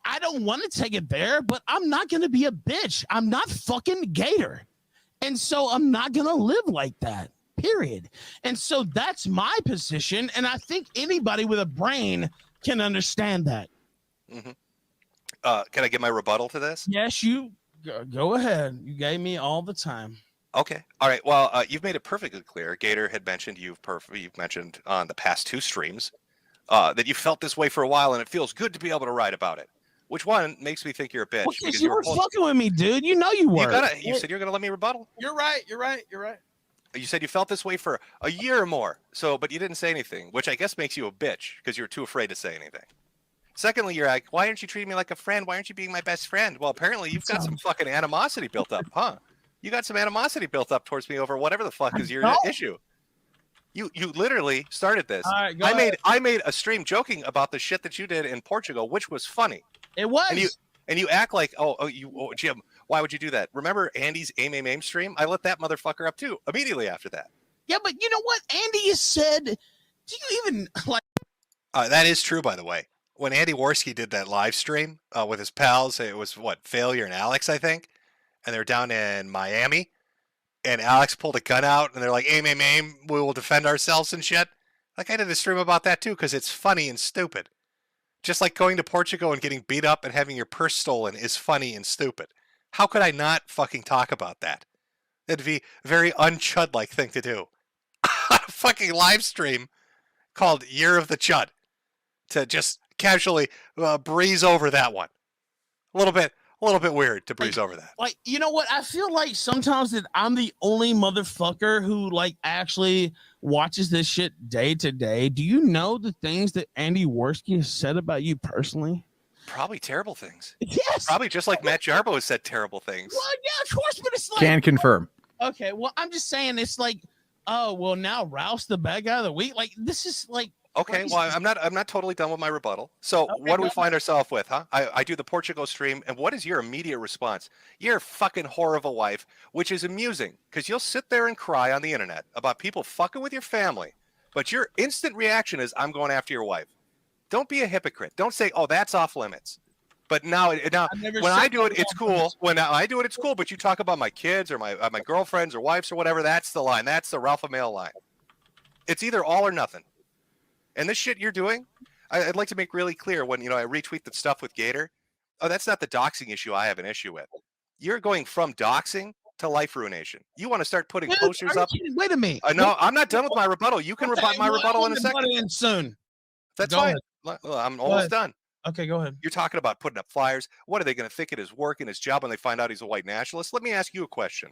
I don't want to take it there, but I'm not going to be a bitch. I'm not fucking Gator. And so I'm not going to live like that, period. And so that's my position. And I think anybody with a brain can understand that. Mm-hmm. Can I get my rebuttal to this? Yes, you go ahead. You gave me all the time. Okay. All right. Well, you've made it perfectly clear. Gator had mentioned you've mentioned on the past two streams that you felt this way for a while, and it feels good to be able to write about it. Which one makes me think you're a bitch? Well, because you were fucking with me, dude. You know you were. You said you were gonna let me rebuttal. You're right. You're right. You're right. You said you felt this way for a year or more. So, but you didn't say anything, which I guess makes you a bitch because you're too afraid to say anything. Secondly, you're like, why aren't you treating me like a friend? Why aren't you being my best friend? Well, apparently you've got some fucking animosity built up, huh? You got some animosity built up towards me over whatever the fuck is your issue. You literally started this. All right, go ahead. I made a stream joking about the shit that you did in Portugal, which was funny. It was. And you act like, Jim, why would you do that? Remember Andy's AIM stream? I lit that motherfucker up too immediately after that. Yeah, but you know what? Andy has said, do you even like? That is true, by the way. When Andy Worski did that live stream with his pals, it was Failure and Alex, I think, and they're down in Miami, and Alex pulled a gun out, and they're like, aim, we will defend ourselves and shit. Like, I did a stream about that too, because it's funny and stupid. Just like going to Portugal and getting beat up and having your purse stolen is funny and stupid. How could I not fucking talk about that? That'd be a very un-Chud-like thing to do. On a fucking live stream called Year of the Chud. To just casually breeze over that one. A little bit weird to breeze over that. Like, you know what? I feel like sometimes that I'm the only motherfucker who like actually watches this shit day to day. Do you know the things that Andy Worski has said about you personally? Probably terrible things. Yes. Probably just like Matt Jarbo has said terrible things. Well, yeah, of course, but it's like Can confirm. Okay, well, I'm just saying it's like, oh, well, now Ralph's the bad guy of the week. Like, this is like. Okay, crazy. well, I'm not totally done with my rebuttal. So what do we find ourselves with, huh? I do the Portugal stream, and what is your immediate response? You're a fucking whore of a wife, which is amusing, because you'll sit there and cry on the internet about people fucking with your family, but your instant reaction is, I'm going after your wife. Don't be a hypocrite. Don't say, oh, that's off limits. But now when I do it, it's cool. When I do it, it's cool, but you talk about my kids or my girlfriends or wives or whatever, that's the line. That's the Ralph Mail line. It's either all or nothing. And this shit you're doing, I'd like to make really clear when, I retweet the stuff with Gator. Oh, that's not the doxing issue I have an issue with. You're going from doxing to life ruination. You want to start putting posters up. Wait a minute. No, I'm not done with my rebuttal. You can rebut my rebuttal in a second. In soon. That's Go fine. ahead. I'm almost done. Okay, go ahead. You're talking about putting up flyers. What are they going to think it is work in his job when they find out he's a white nationalist? Let me ask you a question.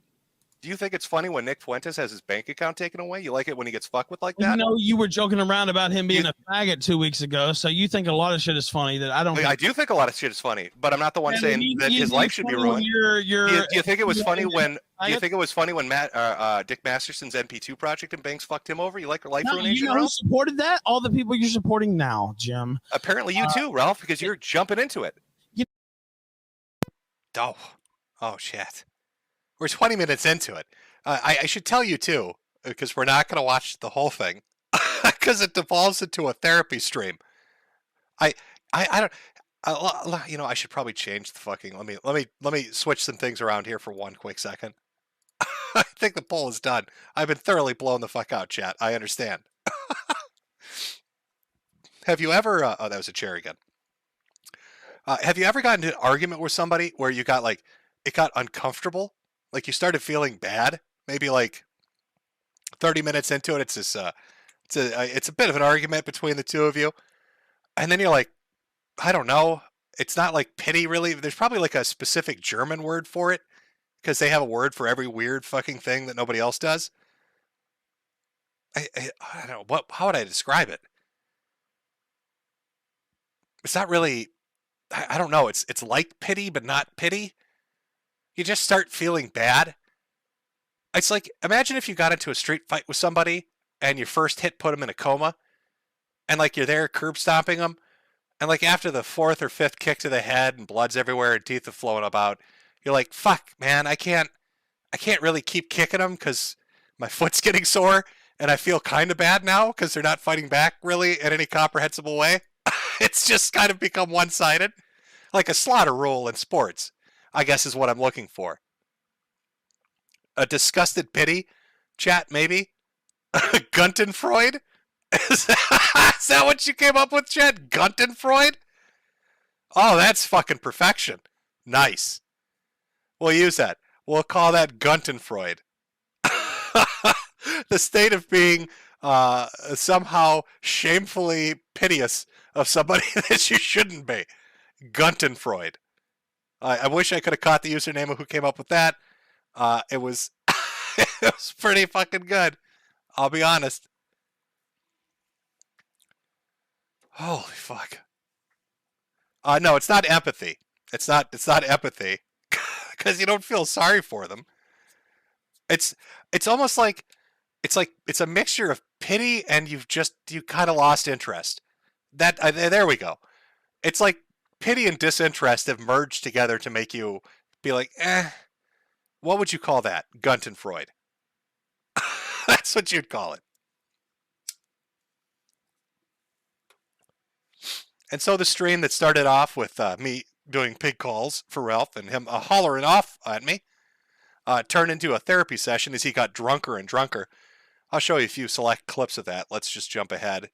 Do you think it's funny when Nick Fuentes has his bank account taken away? You like it when he gets fucked with like that? You know, you were joking around about him being a faggot 2 weeks ago, so you think a lot of shit is funny that I don't. I do think a lot of shit is funny, but I'm not the one saying that his life should be ruined. Do you think it was funny when? Do you think it was funny when Dick Masterson's NP2 project and banks fucked him over? You like life ruination, you know Ralph? who supported that? All the people you're supporting now, Jim. Apparently you too, Ralph, because you're jumping into it. Oh shit! We're 20 minutes into it. I should tell you too, because we're not going to watch the whole thing, because it devolves into a therapy stream. I don't. I should probably change the fucking. Let me switch some things around here for one quick second. I think the poll is done. I've been thoroughly blown the fuck out, chat. I understand. Have you ever? Oh, that was a chair again. Have you ever gotten into an argument with somebody where you got it got uncomfortable? Like you started feeling bad? Maybe like 30 minutes into it, it's a bit of an argument between the two of you. And then you're like, I don't know. It's not like pity really. There's probably like a specific German word for it because they have a word for every weird fucking thing that nobody else does. I don't know. How would I describe it? It's not really, I don't know. It's like pity, but not pity. You just start feeling bad. It's like, imagine if you got into a street fight with somebody and your first hit put them in a coma and you're there curb stomping them. And after the fourth or fifth kick to the head and blood's everywhere and teeth are flowing about, you're like, fuck, man, I can't really keep kicking them because my foot's getting sore and I feel kind of bad now because they're not fighting back really in any comprehensible way. It's just kind of become one-sided. Like a slaughter rule in sports, I guess is what I'm looking for. A disgusted pity, chat maybe. Guntenfreud? Is that what you came up with, chat? Guntenfreud? Oh, that's fucking perfection. Nice. We'll use that. We'll call that Guntenfreud. The state of being somehow shamefully piteous of somebody that you shouldn't be. Guntenfreud. I wish I could have caught the username of who came up with that. It was it was pretty fucking good. I'll be honest. Holy fuck. No, it's not empathy. It's not empathy because you don't feel sorry for them. It's almost like it's a mixture of pity and you kind of lost interest. There we go. It's like pity and disinterest have merged together to make you be like, what would you call that? Guntenfreud. That's what you'd call it. And so the stream that started off with me doing pig calls for Ralph and him hollering off at me turned into a therapy session as he got drunker and drunker. I'll show you a few select clips of that. Let's just jump ahead.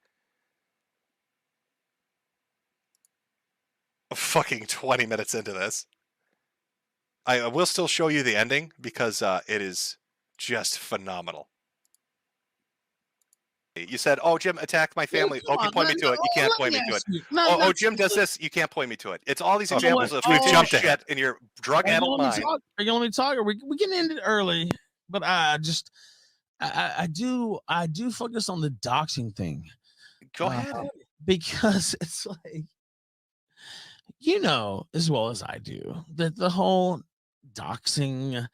Fucking 20 minutes into this. I will still show you the ending because it is just phenomenal. You said, "Oh, Jim attacked my family." Oh, you point me to it. You can't point me to it. Oh, Jim does this. You can't point me to it. It's all these examples of we've jumped ahead in your drug-addled mind. Are you gonna let me talk? Or we can end it early, but I do focus on the doxing thing. Go ahead, because it's like, you know as well as I do that the whole doxing.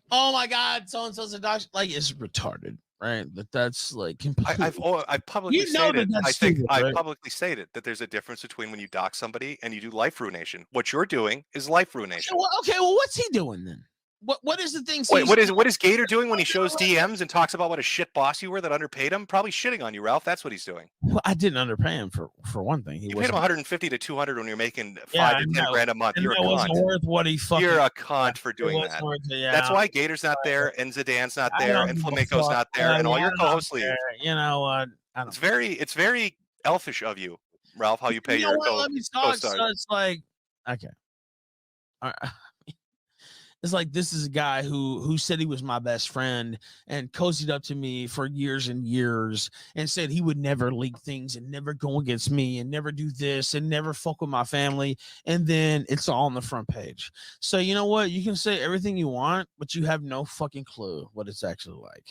Oh my God, so and so's a dox, like, it's retarded. Right, that's like completely. I've publicly stated. I think I publicly stated that there's a difference between when you dox somebody and you do life ruination. What you're doing is life ruination. Okay, well, what's he doing then? What is the thing? Wait, what is Gator doing when he shows DMs and talks about what a shit boss you were that underpaid him? Probably shitting on you, Ralph. That's what he's doing. Well, I didn't underpay him for one thing. You paid him 150 to 200 when you're making 5 to 10 grand a month. You're a cunt. Worth what he fucking. You're a cunt for doing that. That's why Gator's not there, and Zidane's not there, and Flamenco's not there, and all your co-hosts leave. You know what? It's very elfish of you, Ralph. How you pay your co-stars. So it's like, okay. All right. It's like, this is a guy who said he was my best friend and cozied up to me for years and years and said he would never leak things and never go against me and never do this and never fuck with my family. And then it's all on the front page. So you know what? You can say everything you want, but you have no fucking clue what it's actually like.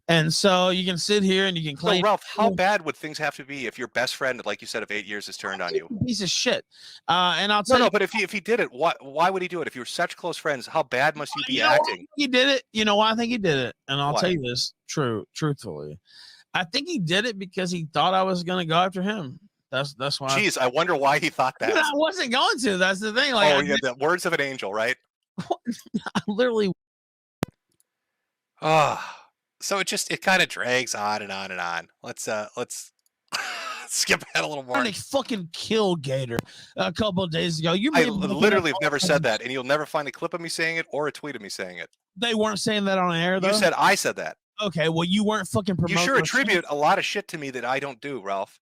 And so you can sit here and you can claim. So Ralph, how bad would things have to be if your best friend, like you said, of 8 years has turned on you? Piece of shit. And I'll tell you. No, but if he did it, why would he do it? If you were such close friends, how bad must you be acting? He did it. You know why I think he did it? And I'll tell you this truthfully. I think he did it because he thought I was going to go after him. That's why. Jeez, I wonder why he thought that. I wasn't going to. That's the thing. Like, the words of an angel, right? I literally. So it kind of drags on and on and on. Let's skip ahead a little more. They fucking killed Gator a couple of days ago. I literally have never said that, and you'll never find a clip of me saying it or a tweet of me saying it. They weren't saying that on air, though? You said I said that. Okay, well, you weren't fucking promoting. You sure attribute a lot of shit to me that I don't do, Ralph.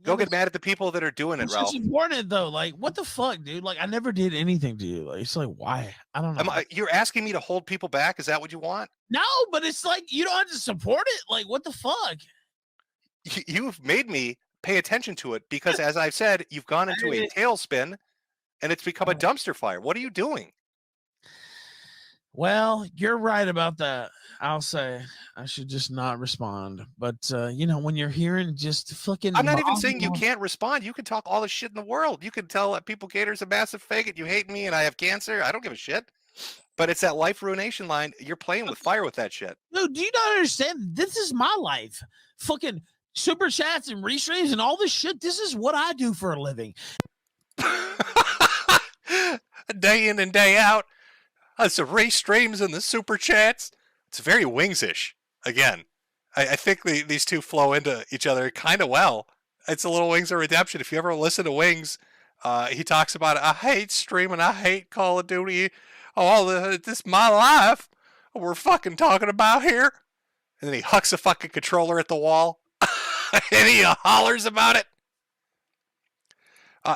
Go get mad at the people that are doing it, Ralph. It's important, though. Like, what the fuck, dude? Like, I never did anything to you. Like, it's like, why? I don't know. You're asking me to hold people back? Is that what you want? No, but it's like, you don't have to support it. Like, what the fuck? You've made me pay attention to it because, as I've said, you've gone into a tailspin and it's become a dumpster fire. What are you doing? Well, you're right about that. I'll say I should just not respond. But, when you're hearing just fucking. I'm not even saying you can't respond. You can talk all the shit in the world. You can tell people Gator's a massive faggot. You hate me and I have cancer. I don't give a shit. But it's that life ruination line. You're playing with fire with that shit. Dude, do you not understand? This is my life. Fucking super chats and restreams and all this shit. This is what I do for a living. Day in and day out. It's the restreams and the super chats. It's very Wings-ish. Again, I think these two flow into each other kind of well. It's a little Wings of Redemption. If you ever listen to Wings, he talks about, I hate streaming. I hate Call of Duty. This is my life. We're fucking talking about here. And then he hucks a fucking controller at the wall. And he hollers about it.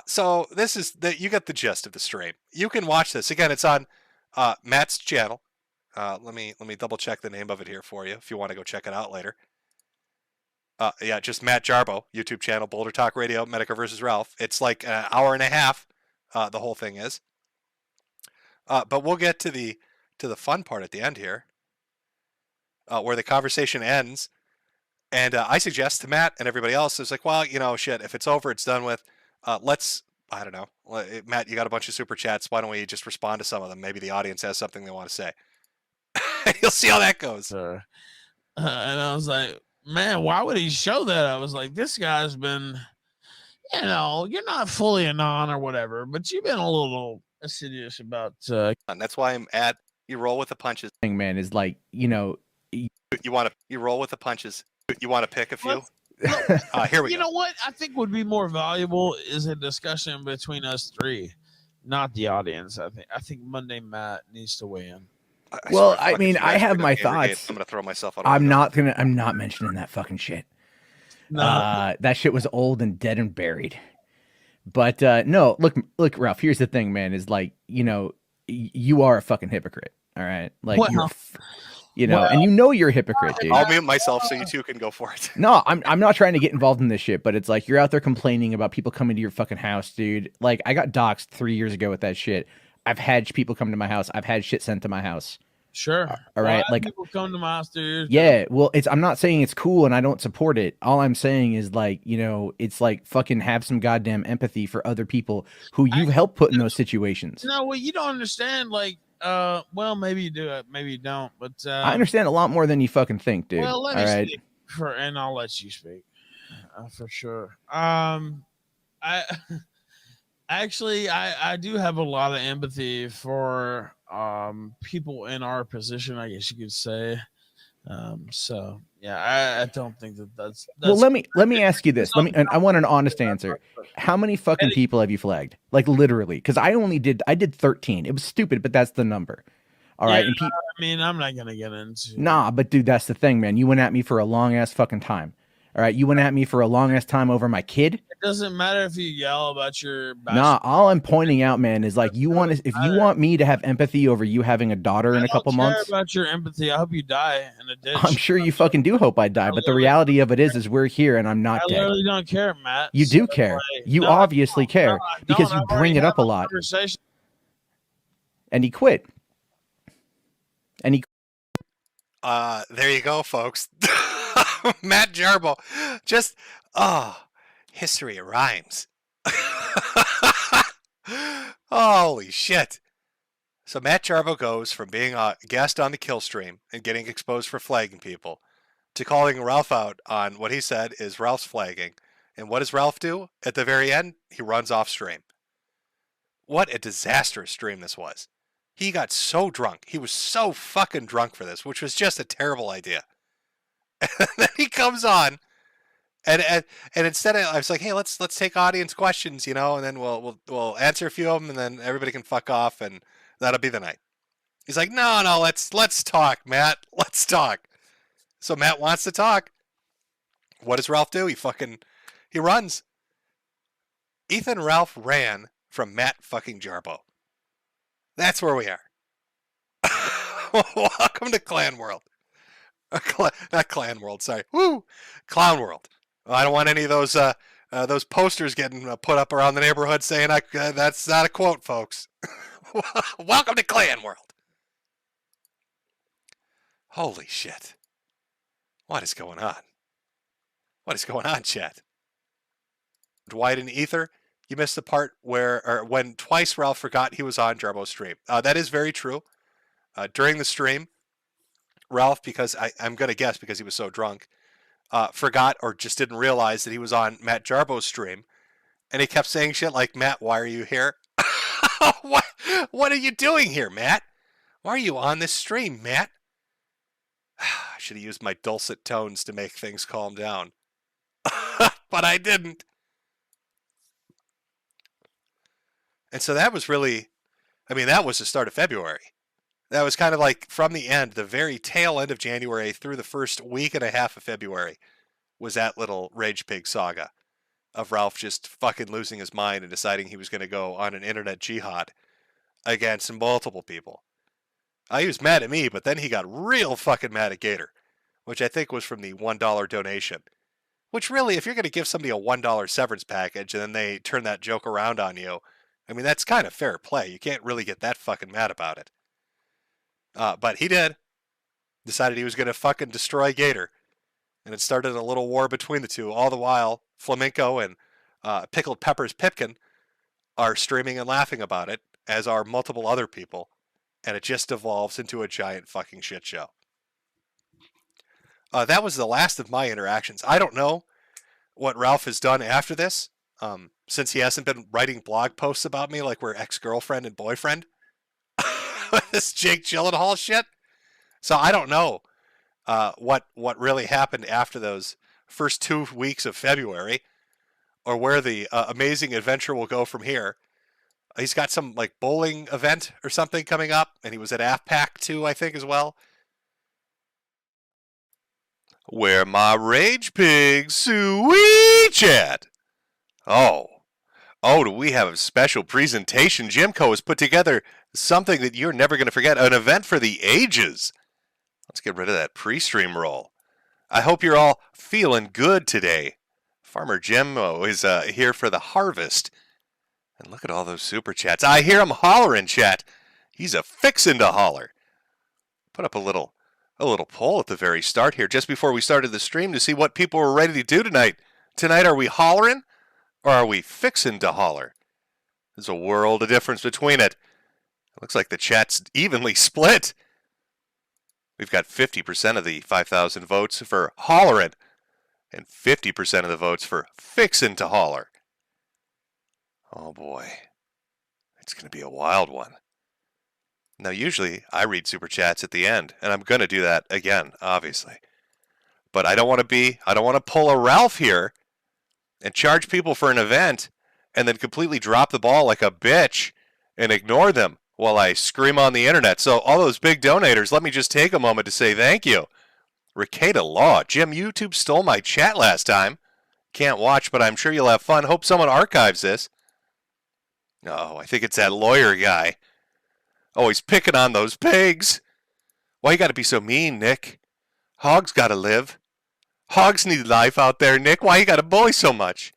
So this is you got the gist of the stream. You can watch this again. It's on Matt's channel. Let me double check the name of it here for you if you want to go check it out later. Yeah, just Matt Jarbo, YouTube channel, Boulder Talk Radio, Metokur versus Ralph. It's like an hour and a half. The whole thing is. But we'll get to the fun part at the end here, where the conversation ends. And I suggest to Matt and everybody else, it's like, well, shit, if it's over, it's done with. Let's, I don't know. Matt, you got a bunch of super chats. Why don't we just respond to some of them? Maybe the audience has something they want to say. You'll see how that goes. And I was like, man, why would he show that? I was like, this guy's been, you're not fully anon or whatever, but you've been a little assiduous about. And that's why I'm at. You roll with the punches. Thing, man, is like, you roll with the punches. You want to pick a few? Here we go. You know what I think would be more valuable is a discussion between us three, not the audience. I think Monday Matt needs to weigh in. Well, I mean, I have my thoughts. I'm gonna throw myself out. I'm not mentioning that fucking shit. No. That shit was old and dead and buried. But no, look, Ralph. Here's the thing, man. Is like, you are a fucking hypocrite. All right, like and you're a hypocrite, dude. I'll mute myself so you two can go for it. No, I'm not trying to get involved in this shit, but it's like you're out there complaining about people coming to your fucking house, dude. Like, I got doxxed 3 years ago with that shit. I've had people come to my house. I've had shit sent to my house. Sure. All right. Like, people come to my house, dude. Yeah. Well, I'm not saying it's cool and I don't support it. All I'm saying is like, it's like fucking have some goddamn empathy for other people who you've helped put in those situations. No, well, you don't understand. Like, well, maybe you do it, maybe you don't. But I understand a lot more than you fucking think, dude. Well, let me speak and I'll let you speak for sure. I do have a lot of empathy for people in our position, I guess you could say. So yeah, I don't think that's well, let me ask you this. I want an honest answer. How many fucking people have you flagged? Like, literally, because I did 13. It was stupid, but that's the number. All right. I mean, I'm not gonna get into. Nah, but dude, that's the thing, man. You went at me for a long ass fucking time. All right, you went at me for a long ass time over my kid. It doesn't matter if you yell about your. Nah, all I'm pointing out, man, is like if you want me to have empathy over you having a daughter in a couple months. I don't care about your empathy. I hope you die in a ditch. I'm sure you fucking do hope I die, but the reality of it is we're here and I'm not dead. I literally don't care, Matt. You do care. You obviously care because you bring it up a lot. And he quit. There you go, folks. Matt Jarbo. Just, history rhymes. Holy shit. So Matt Jarbo goes from being a guest on the kill stream and getting exposed for flagging people to calling Ralph out on what he said is Ralph's flagging. And what does Ralph do at the very end? He runs off stream. What a disastrous stream this was. He got so drunk. He was so fucking drunk for this, which was just a terrible idea. And then he comes on, and instead I was like, hey, let's take audience questions, and then we'll answer a few of them, and then everybody can fuck off, and that'll be the night. He's like, no, let's talk, Matt. Let's talk. So Matt wants to talk. What does Ralph do? He runs. Ethan Ralph ran from Matt fucking Jarbo. That's where we are. Welcome to Clan World. Not Clan World, sorry. Woo! Clown World. I don't want any of those posters getting put up around the neighborhood saying that's not a quote, folks. Welcome to Clan World. Holy shit. What is going on? What is going on, chat? Dwight and Ether, you missed the part when twice Ralph forgot he was on Jarbo's stream. That is very true. During the stream, Ralph, because I'm going to guess because he was so drunk, forgot or just didn't realize that he was on Matt Jarbo's stream. And he kept saying shit like, Matt, why are you here? What are you doing here, Matt? Why are you on this stream, Matt? I should have used my dulcet tones to make things calm down. But I didn't. And so that was really, that was the start of February. That was kind of like from the end, the very tail end of January through the first week and a half of February was that little Rage Pig saga of Ralph just fucking losing his mind and deciding he was going to go on an internet jihad against multiple people. He was mad at me, but then he got real fucking mad at Gator, which I think was from the $1 donation. Which really, if you're going to give somebody a $1 severance package and then they turn that joke around on you, I mean, that's kind of fair play. You can't really get that fucking mad about it. But he did. Decided he was going to fucking destroy Gator. And it started a little war between the two. All the while, Flamenco and Pickled Peppers Pipkin are streaming and laughing about it, as are multiple other people. And it just evolves into a giant fucking shit show. That was the last of my interactions. I don't know what Ralph has done after this, since he hasn't been writing blog posts about me like we're ex-girlfriend and boyfriend. This Jake Gyllenhaal shit. So I don't know what really happened after those first 2 weeks of February, or where the amazing adventure will go from here. He's got some like bowling event or something coming up, and he was at AFPAC too, I think, as well. Where my rage pig sweet chat. Oh, do we have a special presentation? Jimco has put together something that you're never going to forget, an event for the ages. Let's get rid of that pre-stream roll. I hope you're all feeling good today. Farmer Jimmo is here for the harvest. And look at all those super chats. I hear him hollering, chat. He's a fixin' to holler. Put up a little poll at the very start here, just before we started the stream, to see what people were ready to do tonight. Tonight, are we hollering, or are we fixin' to holler? There's a world of difference between it. It looks like the chat's evenly split. We've got 50% of the 5,000 votes for hollering, and 50% of the votes for fixin' to holler. Oh boy, it's going to be a wild one. Now, usually I read super chats at the end, and I'm going to do that again, obviously. But I don't want to pull a Ralph here and charge people for an event and then completely drop the ball like a bitch and ignore them while I scream on the internet. So all those big donators, let me just take a moment to say thank you. Ricada Law, Jim, YouTube stole my chat last time. Can't watch, but I'm sure you'll have fun. Hope someone archives this. Oh, I think it's that lawyer guy. Oh, he's picking on those pigs. Why you gotta be so mean, Nick? Hogs gotta live. Hogs need life out there, Nick. Why you gotta bully so much?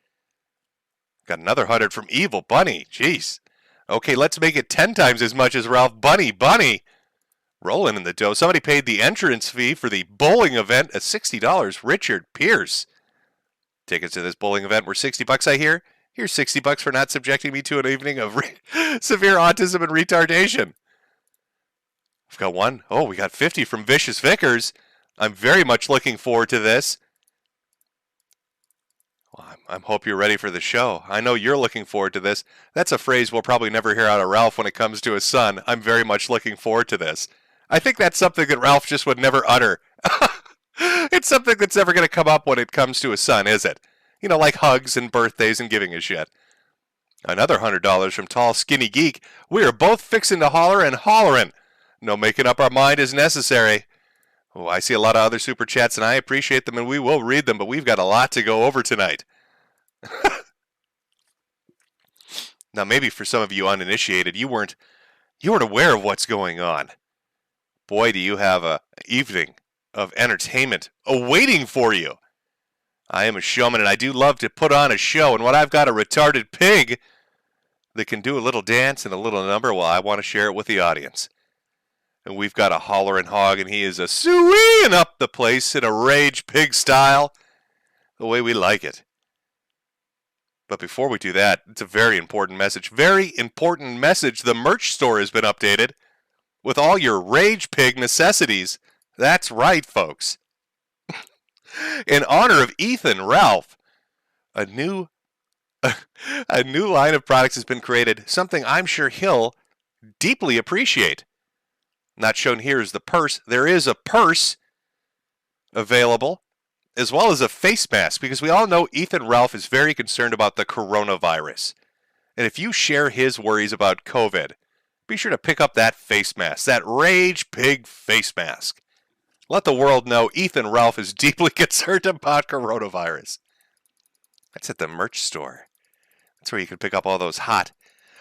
Got another 100 from Evil Bunny. Jeez. Okay, let's make it 10 times as much as Ralph Bunny. Rolling in the dough. Somebody paid the entrance fee for the bowling event at $60. Richard Pierce. Tickets to this bowling event were $60, I hear. Here's $60 for not subjecting me to an evening of severe autism and retardation. I've got one. Oh, we got 50 from Vicious Vickers. I'm very much looking forward to this. Well, I hope you're ready for the show. I know you're looking forward to this. That's a phrase we'll probably never hear out of Ralph when it comes to his son. I'm very much looking forward to this. I think that's something that Ralph just would never utter. It's something that's never going to come up when it comes to his son, is it? You know, like hugs and birthdays and giving a shit. Another $100 from Tall Skinny Geek. We are both fixing to holler and hollering. No making up our mind is necessary. Oh, I see a lot of other super chats, and I appreciate them, and we will read them, but we've got a lot to go over tonight. Now, maybe for some of you uninitiated, you weren't aware of what's going on. Boy, do you have an evening of entertainment awaiting for you. I am a showman, and I do love to put on a show, and when I've got a retarded pig that can do a little dance and a little number, well, I want to share it with the audience. And we've got a hollering hog, and he is a sueying up the place in a rage pig style, the way we like it. But before we do that, it's a very important message. Very important message. The merch store has been updated with all your rage pig necessities. That's right, folks. In honor of Ethan Ralph, a new line of products has been created, something I'm sure he'll deeply appreciate. Not shown here is the purse. There is a purse available, as well as a face mask, because we all know Ethan Ralph is very concerned about the coronavirus. And if you share his worries about COVID, be sure to pick up that face mask, that Rage Pig face mask. Let the world know Ethan Ralph is deeply concerned about coronavirus. That's at the merch store. That's where you can pick up all those hot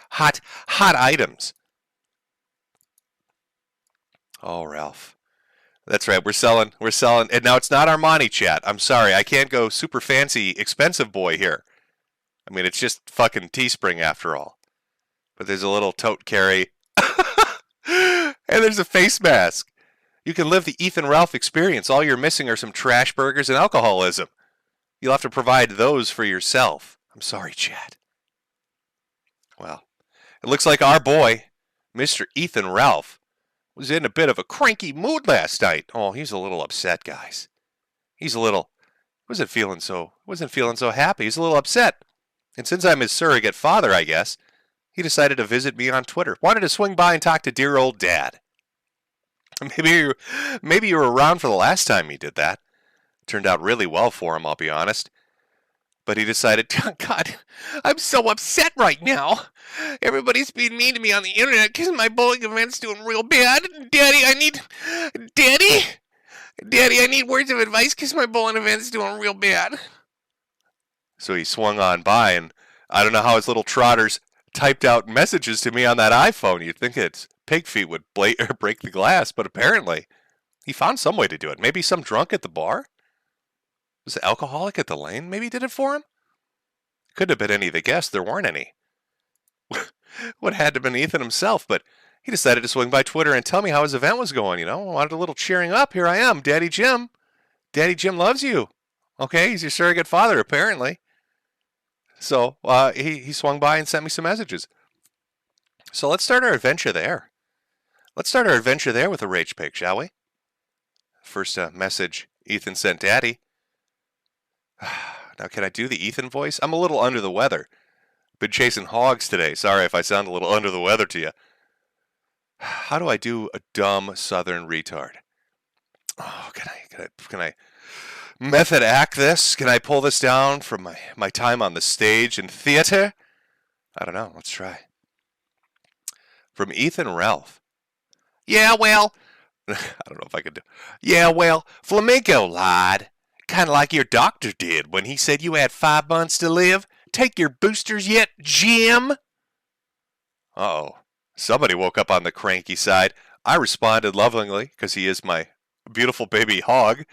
items. Oh, Ralph. That's right. We're selling, and now it's not Armani, chat. I'm sorry, I can't go super fancy, expensive boy here. I mean, it's just fucking Teespring after all. But there's a little tote carry, and there's a face mask. You can live the Ethan Ralph experience. All you're missing are some trash burgers and alcoholism. You'll have to provide those for yourself. I'm sorry, chat. Well, it looks like our boy, Mr. Ethan Ralph, was in a bit of a cranky mood last night. Oh, he's a little upset, guys. He's a little wasn't feeling so happy. He's a little upset. And since I'm his surrogate father, I guess, he decided to visit me on Twitter. Wanted to swing by and talk to dear old dad. Maybe you were around for the last time he did that. Turned out really well for him, I'll be honest. But he decided, God, I'm so upset right now. Everybody's being mean to me on the internet because my bowling event's doing real bad. Daddy, I need words of advice because my bowling event's doing real bad. So he swung on by, and I don't know how his little trotters typed out messages to me on that iPhone. You'd think its pig feet would break the glass, but apparently he found some way to do it. Maybe some drunk at the bar? Was the alcoholic at the lane maybe did it for him? Couldn't have been any of the guests. There weren't any. What had to have been Ethan himself, but he decided to swing by Twitter and tell me how his event was going, Wanted a little cheering up. Here I am, Daddy Jim. Daddy Jim loves you. Okay, he's your surrogate father, apparently. So he swung by and sent me some messages. So let's start our adventure there. Let's start our adventure there with a rage pig, shall we? First message Ethan sent Daddy. Now, can I do the Ethan voice? I'm a little under the weather. Been chasing hogs today. Sorry if I sound a little under the weather to you. How do I do a dumb southern retard? Oh, can I method act this? Can I pull this down from my time on the stage and theater? I don't know. Let's try. From Ethan Ralph. Yeah, well, I don't know if I could do. Yeah, well, Flamenco lied. Kind of like your doctor did when he said you had 5 months to live. Take your boosters yet, Jim? Uh-oh. Somebody woke up on the cranky side. I responded lovingly, because he is my beautiful baby hog.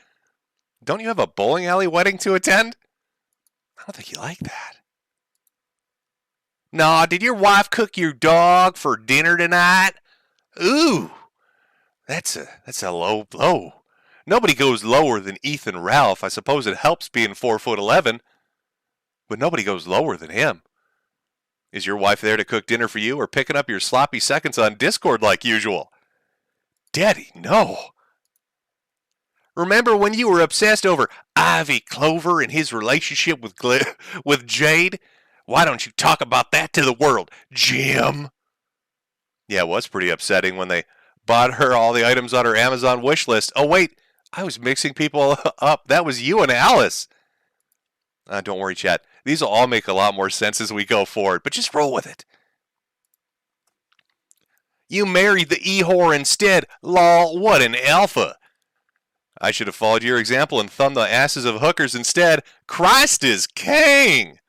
Don't you have a bowling alley wedding to attend? I don't think you like that. Nah, did your wife cook your dog for dinner tonight? Ooh, that's a low blow. Nobody goes lower than Ethan Ralph. I suppose it helps being 4'11", but nobody goes lower than him. Is your wife there to cook dinner for you or picking up your sloppy seconds on Discord like usual? Daddy, no. Remember when you were obsessed over Ivy Clover and his relationship with Jade? Why don't you talk about that to the world, Jim? Yeah, it was pretty upsetting when they bought her all the items on her Amazon wish list. Oh, wait, I was mixing people up. That was you and Alice. Don't worry, chat. These will all make a lot more sense as we go forward, but just roll with it. You married the e-whore instead. Lol, what an alpha. I should have followed your example and thumbed the asses of hookers instead. Christ is king.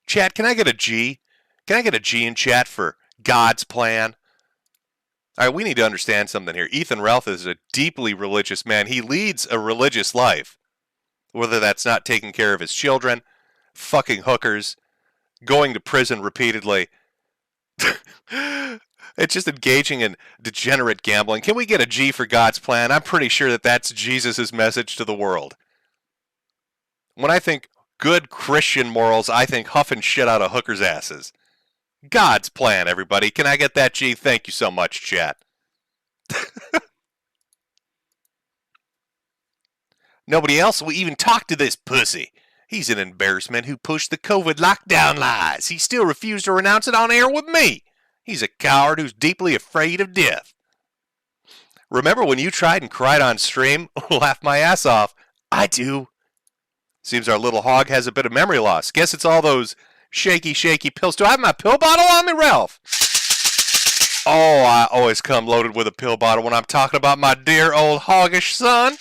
Chat, can I get a G? Can I get a G in chat for God's plan? All right, we need to understand something here. Ethan Ralph is a deeply religious man. He leads a religious life. Whether that's not taking care of his children, fucking hookers, going to prison repeatedly. It's just engaging in degenerate gambling. Can we get a G for God's plan? I'm pretty sure that that's Jesus' message to the world. When I think good Christian morals, I think huffing shit out of hookers' asses. God's plan, everybody. Can I get that G? Thank you so much, chat. Nobody else will even talk to this pussy. He's an embarrassment who pushed the COVID lockdown lies. He still refused to renounce it on air with me. He's a coward who's deeply afraid of death. Remember when you tried and cried on stream? Laughed my ass off. I do. Seems our little hog has a bit of memory loss. Guess it's all those shaky pills. Do I have my pill bottle on me, Ralph? Oh, I always come loaded with a pill bottle when I'm talking about my dear old hoggish son.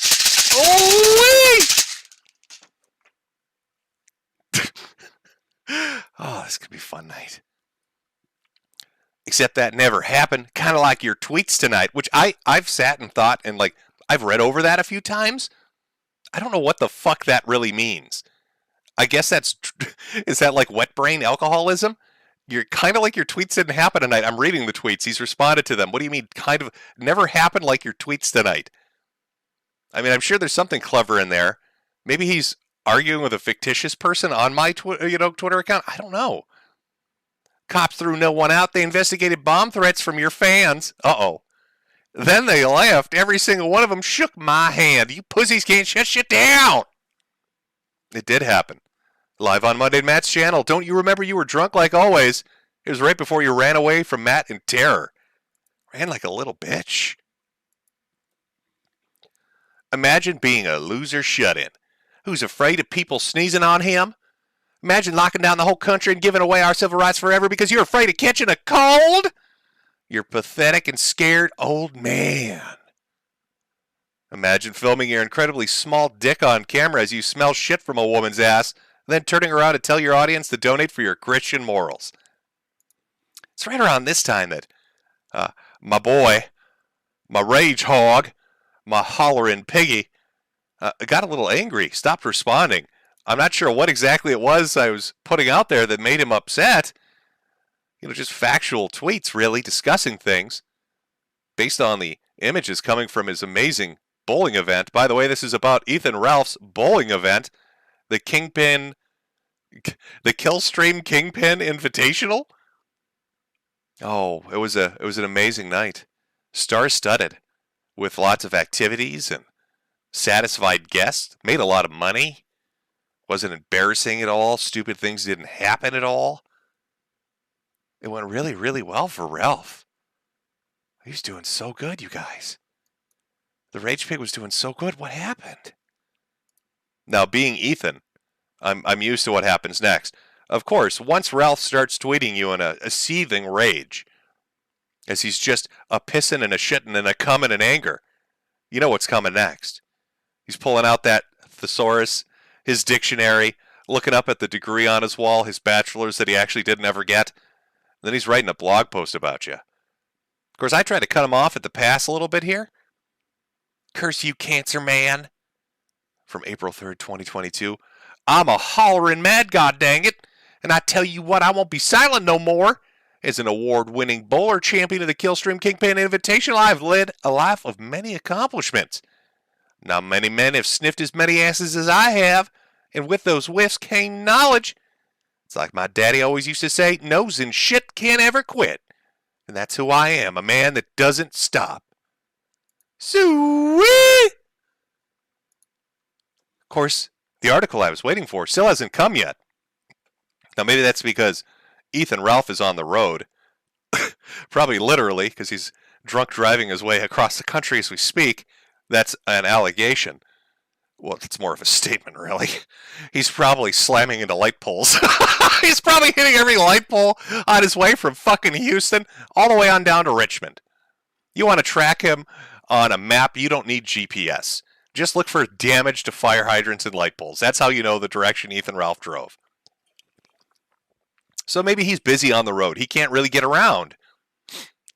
Oh, oh, this could be a fun night. Except that never happened. Kind of like your tweets tonight, which I've sat and thought, and like I've read over that a few times. I don't know what the fuck that really means. I guess is that like wet brain alcoholism? You're kind of like your tweets didn't happen tonight. I'm reading the tweets. He's responded to them. What do you mean kind of never happened like your tweets tonight? I mean, I'm sure there's something clever in there. Maybe he's arguing with a fictitious person on my Twitter account. I don't know. Cops threw no one out. They investigated bomb threats from your fans. Uh-oh. Then they left. Every single one of them shook my hand. You pussies can't shut shit down. It did happen. Live on Monday Matt's channel. Don't you remember you were drunk like always? It was right before you ran away from Matt in terror. Ran like a little bitch. Imagine being a loser shut-in who's afraid of people sneezing on him. Imagine locking down the whole country and giving away our civil rights forever because you're afraid of catching a cold. You're pathetic and scared old man. Imagine filming your incredibly small dick on camera as you smell shit from a woman's ass, then turning around to tell your audience to donate for your Christian morals. It's right around this time that my boy, my rage hog, my hollering piggy, got a little angry, stopped responding. I'm not sure what exactly it was I was putting out there that made him upset. Just factual tweets, really, discussing things based on the images coming from his amazing bowling event. By the way, this is about Ethan Ralph's bowling event, the Killstream Kingpin Invitational. Oh, it was an amazing night, star-studded, with lots of activities and satisfied guests. Made a lot of money. Wasn't embarrassing at all. Stupid things didn't happen at all. It went really, really well for Ralph. He was doing so good, you guys. The Rage Pig was doing so good. What happened? Now, being Ethan, I'm used to what happens next. Of course, once Ralph starts tweeting you in a seething rage, as he's just a pissing and a shitting and a coming in anger, you know what's coming next. He's pulling out that thesaurus, his dictionary, looking up at the degree on his wall, his bachelor's that he actually didn't ever get. Then he's writing a blog post about you. Of course, I try to cut him off at the pass a little bit here. Curse you, cancer man. From April 3rd, 2022. I'm a hollering mad, god dang it. And I tell you what, I won't be silent no more. As an award-winning bowler champion of the Killstream Kingpin Invitational, I've led a life of many accomplishments. Not many men have sniffed as many asses as I have, and with those whiffs came knowledge. It's like my daddy always used to say, nose and shit can't ever quit. And that's who I am, a man that doesn't stop. Sweet! Of course, the article I was waiting for still hasn't come yet. Now maybe that's because Ethan Ralph is on the road. Probably literally, because he's drunk driving his way across the country as we speak. That's an allegation. Well, it's more of a statement, really. He's probably slamming into light poles. He's probably hitting every light pole on his way from fucking Houston all the way on down to Richmond. You want to track him on a map, you don't need GPS. Just look for damage to fire hydrants and light poles. That's how you know the direction Ethan Ralph drove. So maybe he's busy on the road. He can't really get around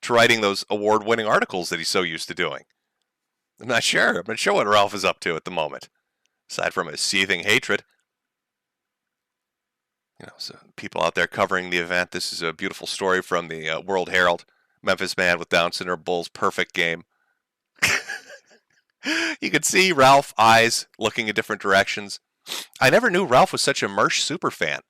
to writing those award-winning articles that he's so used to doing. I'm not sure. I'm not sure what Ralph is up to at the moment, aside from his seething hatred. So people out there covering the event. This is a beautiful story from the World Herald. Memphis man with Down syndrome Bulls perfect game. You could see Ralph's eyes looking in different directions. I never knew Ralph was such a Mersh super fan.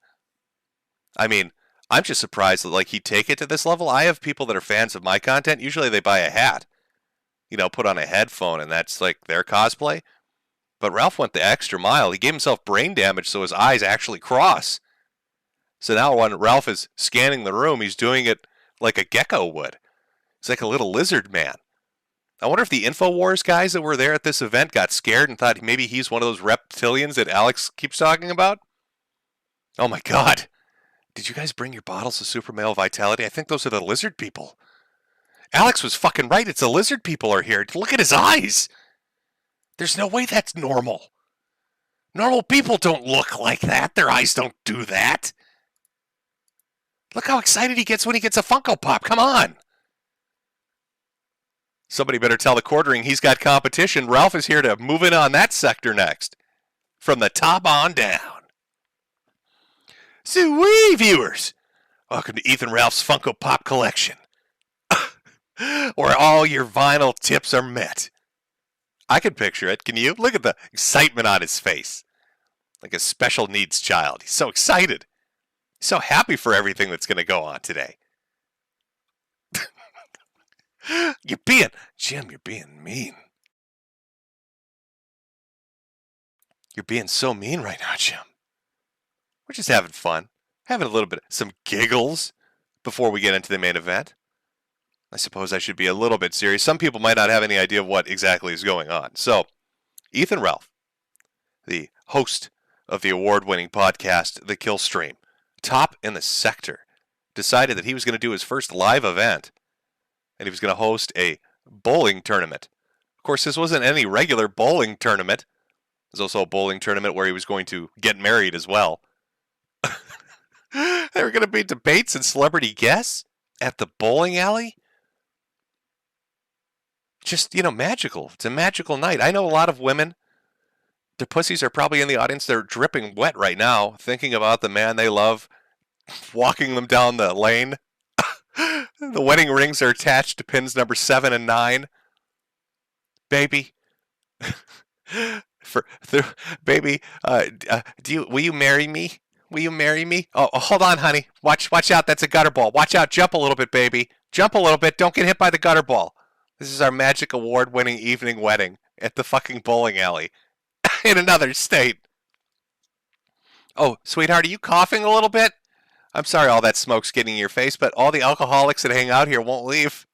I mean, I'm just surprised that he'd take it to this level. I have people that are fans of my content. Usually they buy a hat, put on a headphone, and that's their cosplay. But Ralph went the extra mile. He gave himself brain damage so his eyes actually cross. So now when Ralph is scanning the room, he's doing it like a gecko would. He's like a little lizard man. I wonder if the InfoWars guys that were there at this event got scared and thought maybe he's one of those reptilians that Alex keeps talking about. Oh my god. Did you guys bring your bottles of Super Male Vitality? I think those are the lizard people. Alex was fucking right. It's the lizard people are here. Look at his eyes. There's no way that's normal. Normal people don't look like that. Their eyes don't do that. Look how excited he gets when he gets a Funko Pop. Come on. Somebody better tell the quartering he's got competition. Ralph is here to move in on that sector next. From the top on down. Sweet viewers. Welcome to Ethan Ralph's Funko Pop collection. Where all your vinyl tips are met. I can picture it. Can you? Look at the excitement on his face. Like a special needs child. He's so excited. He's so happy for everything that's going to go on today. Jim, you're being mean. You're being so mean right now, Jim. We're just having fun. Having a little bit, some giggles before we get into the main event. I suppose I should be a little bit serious. Some people might not have any idea of what exactly is going on. So, Ethan Ralph, the host of the award-winning podcast, The Kill Stream, top in the sector, decided that he was going to do his first live event, and he was going to host a bowling tournament. Of course, this wasn't any regular bowling tournament. There's also a bowling tournament where he was going to get married as well. There were going to be debates and celebrity guests at the bowling alley. Just, magical. It's a magical night. I know a lot of women, their pussies are probably in the audience. They're dripping wet right now, thinking about the man they love, walking them down the lane. The wedding rings are attached to pins number 7 and 9. Baby. Baby, will you marry me? Will you marry me? Oh, hold on, honey. Watch out. That's a gutter ball. Watch out. Jump a little bit, baby. Jump a little bit. Don't get hit by the gutter ball. This is our magic award-winning evening wedding at the fucking bowling alley in another state. Oh, sweetheart, are you coughing a little bit? I'm sorry all that smoke's getting in your face, but all the alcoholics that hang out here won't leave.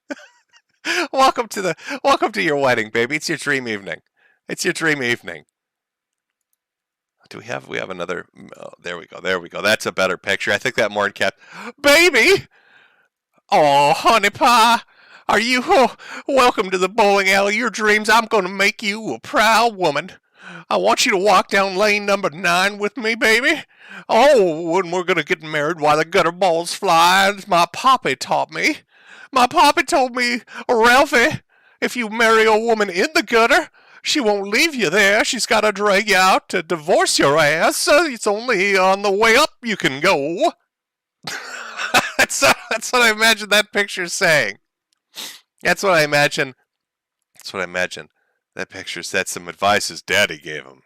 Welcome to your wedding, baby. It's your dream evening. It's your dream evening. We have another. Oh, there we go. That's a better picture. I think that more kept. Baby! Oh, honey pie. Are you welcome to the bowling alley? Your dreams. I'm going to make you a proud woman. I want you to walk down lane number 9 with me, baby. Oh, and we're going to get married while the gutter balls fly, as my poppy taught me. My poppy told me, Ralphie, if you marry a woman in the gutter, she won't leave you there. She's got to drag you out to divorce your ass. It's only on the way up you can go. That's what I imagine that picture's saying. That's what I imagine that picture said. Some advice his daddy gave him.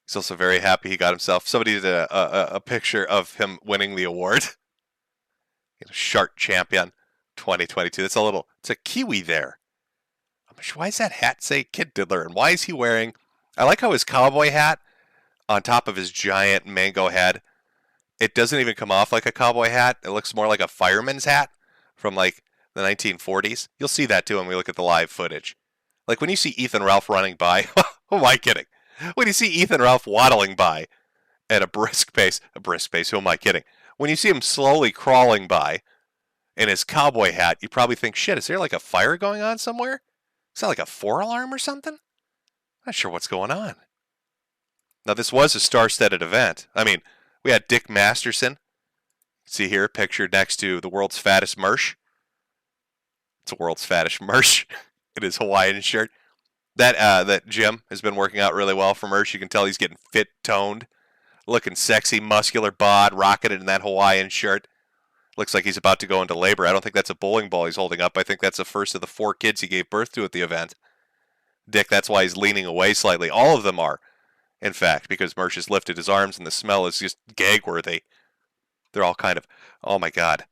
He's also very happy he got himself. Somebody did a picture of him winning the award. Shark Champion 2022. It's a kiwi there. Why does that hat say Kid Diddler? And why is he wearing... I like how his cowboy hat on top of his giant mango head, it doesn't even come off like a cowboy hat. It looks more like a fireman's hat from like the 1940s. You'll see that too when we look at the live footage. Like when you see Ethan Ralph running by, who am I kidding? When you see Ethan Ralph waddling by at a brisk pace, who am I kidding? When you see him slowly crawling by in his cowboy hat, you probably think, shit, is there like a fire going on somewhere? Is that like a 4-alarm or something? Not sure what's going on. Now, this was a star-studded event. I mean, we had Dick Masterson. See here, pictured next to the world's fattest Mersh. It's a world's fattest Mersh in his Hawaiian shirt. That Jim has been working out really well for Mersh. You can tell he's getting fit, toned, looking sexy, muscular bod, rocking it in that Hawaiian shirt. Looks like he's about to go into labor. I don't think that's a bowling ball he's holding up. I think that's the first of the 4 kids he gave birth to at the event. Dick, that's why he's leaning away slightly. All of them are, in fact, because Mersh has lifted his arms and the smell is just gag-worthy. They're all kind of, oh my God.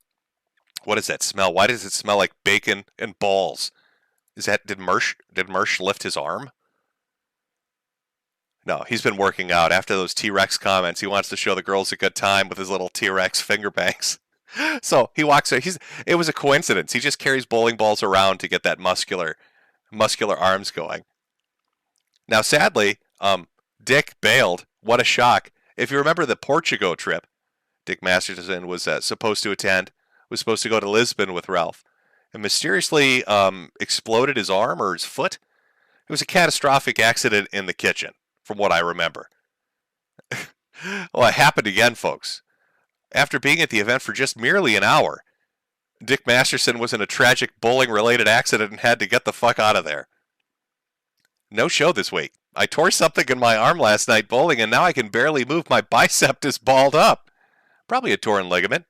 What is that smell? Why does it smell like bacon and balls? Did Mersh lift his arm? No, he's been working out. After those T-Rex comments, he wants to show the girls a good time with his little T-Rex finger bangs. So he walks. It was a coincidence. He just carries bowling balls around to get that muscular arms going. Now, sadly, Dick bailed. What a shock! If you remember the Portugal trip, Dick Masterson was supposed to attend. Was supposed to go to Lisbon with Ralph, and mysteriously exploded his arm or his foot. It was a catastrophic accident in the kitchen, from what I remember. Well, it happened again, folks. After being at the event for just merely an hour, Dick Masterson was in a tragic bowling-related accident and had to get the fuck out of there. No show this week. I tore something in my arm last night bowling, and now I can barely move. My bicep is balled up. Probably a torn ligament.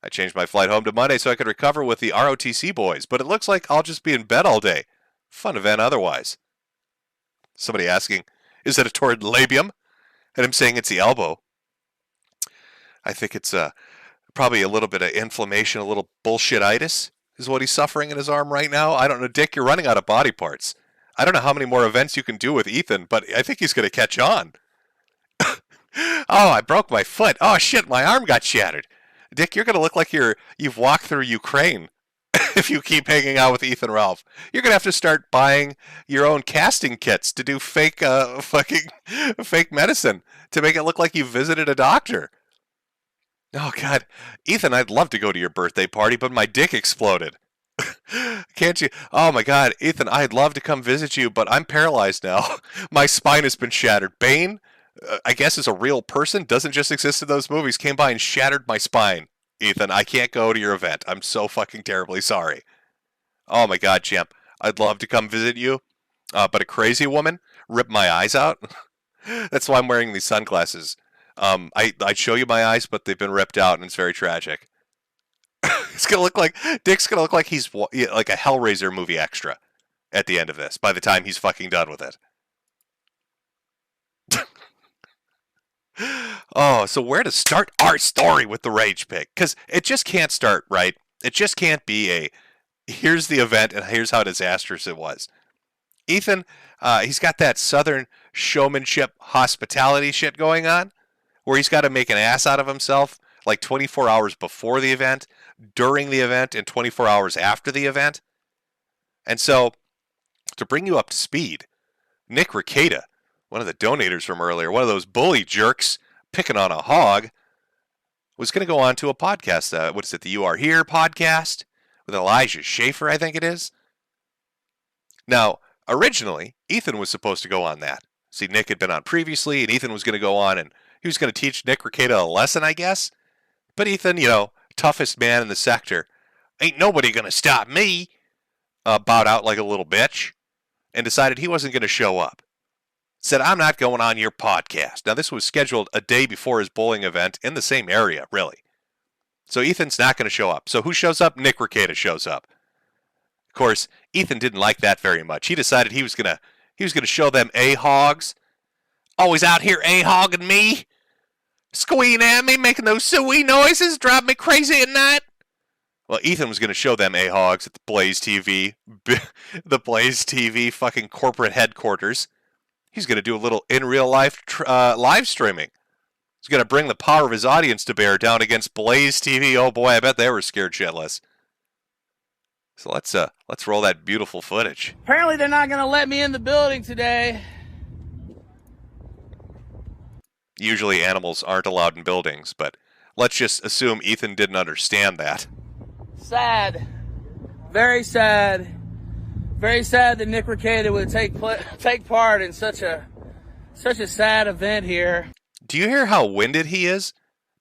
I changed my flight home to Monday so I could recover with the ROTC boys, but it looks like I'll just be in bed all day. Fun event otherwise. Somebody asking, is it a torn labium? And I'm saying it's the elbow. I think it's probably a little bit of inflammation, a little bullshititis is what he's suffering in his arm right now. I don't know, Dick, you're running out of body parts. I don't know how many more events you can do with Ethan, but I think he's going to catch on. Oh, I broke my foot. Oh, shit, my arm got shattered. Dick, you're going to look like you've walked through Ukraine if you keep hanging out with Ethan Ralph. You're going to have to start buying your own casting kits to do fake medicine to make it look like you visited a doctor. Oh, God. Ethan, I'd love to go to your birthday party, but my dick exploded. Can't you? Oh, my God. Ethan, I'd love to come visit you, but I'm paralyzed now. My spine has been shattered. Bane, I guess, is a real person, doesn't just exist in those movies, came by and shattered my spine. Ethan, I can't go to your event. I'm so fucking terribly sorry. Oh, my God, champ. I'd love to come visit you, but a crazy woman ripped my eyes out. That's why I'm wearing these sunglasses. I'd show you my eyes, but they've been ripped out, and it's very tragic. It's gonna look like Dick's gonna look like he's like a Hellraiser movie extra at the end of this. By the time he's fucking done with it. Oh, so where to start our story with the rage pick? Because it just can't start right. It just can't be here's the event and here's how disastrous it was. Ethan, he's got that Southern showmanship hospitality shit going on, where he's got to make an ass out of himself like 24 hours before the event, during the event, and 24 hours after the event. And so, to bring you up to speed, Nick Ricada, one of the donators from earlier, one of those bully jerks picking on a hog, was going to go on to a podcast. What is it, the You Are Here podcast with Elijah Schaefer, I think it is. Now, originally, Ethan was supposed to go on that. See, Nick had been on previously, and Ethan was going to go on, and he was going to teach Nick Ricada a lesson, I guess. But Ethan, toughest man in the sector, ain't nobody going to stop me, bowed out like a little bitch, and decided he wasn't going to show up. Said, I'm not going on your podcast. Now, this was scheduled a day before his bowling event in the same area, really. So Ethan's not going to show up. So who shows up? Nick Ricada shows up. Of course, Ethan didn't like that very much. He decided he was going to show them A-hogs. Always out here A-hogging me. Squealing at me, making those suey noises, driving me crazy at night. Well, Ethan was going to show them A-hogs at the Blaze TV. The Blaze TV fucking corporate headquarters. He's going to do a little in real life live streaming. He's going to bring the power of his audience to bear down against Blaze TV. Oh boy, I bet they were scared shitless. So let's roll that beautiful footage. Apparently they're not going to let me in the building today. Usually animals aren't allowed in buildings, but let's just assume Ethan didn't understand that. Sad. Very sad. Very sad that Nick Ricada would take part in such a sad event here. Do you hear how winded he is?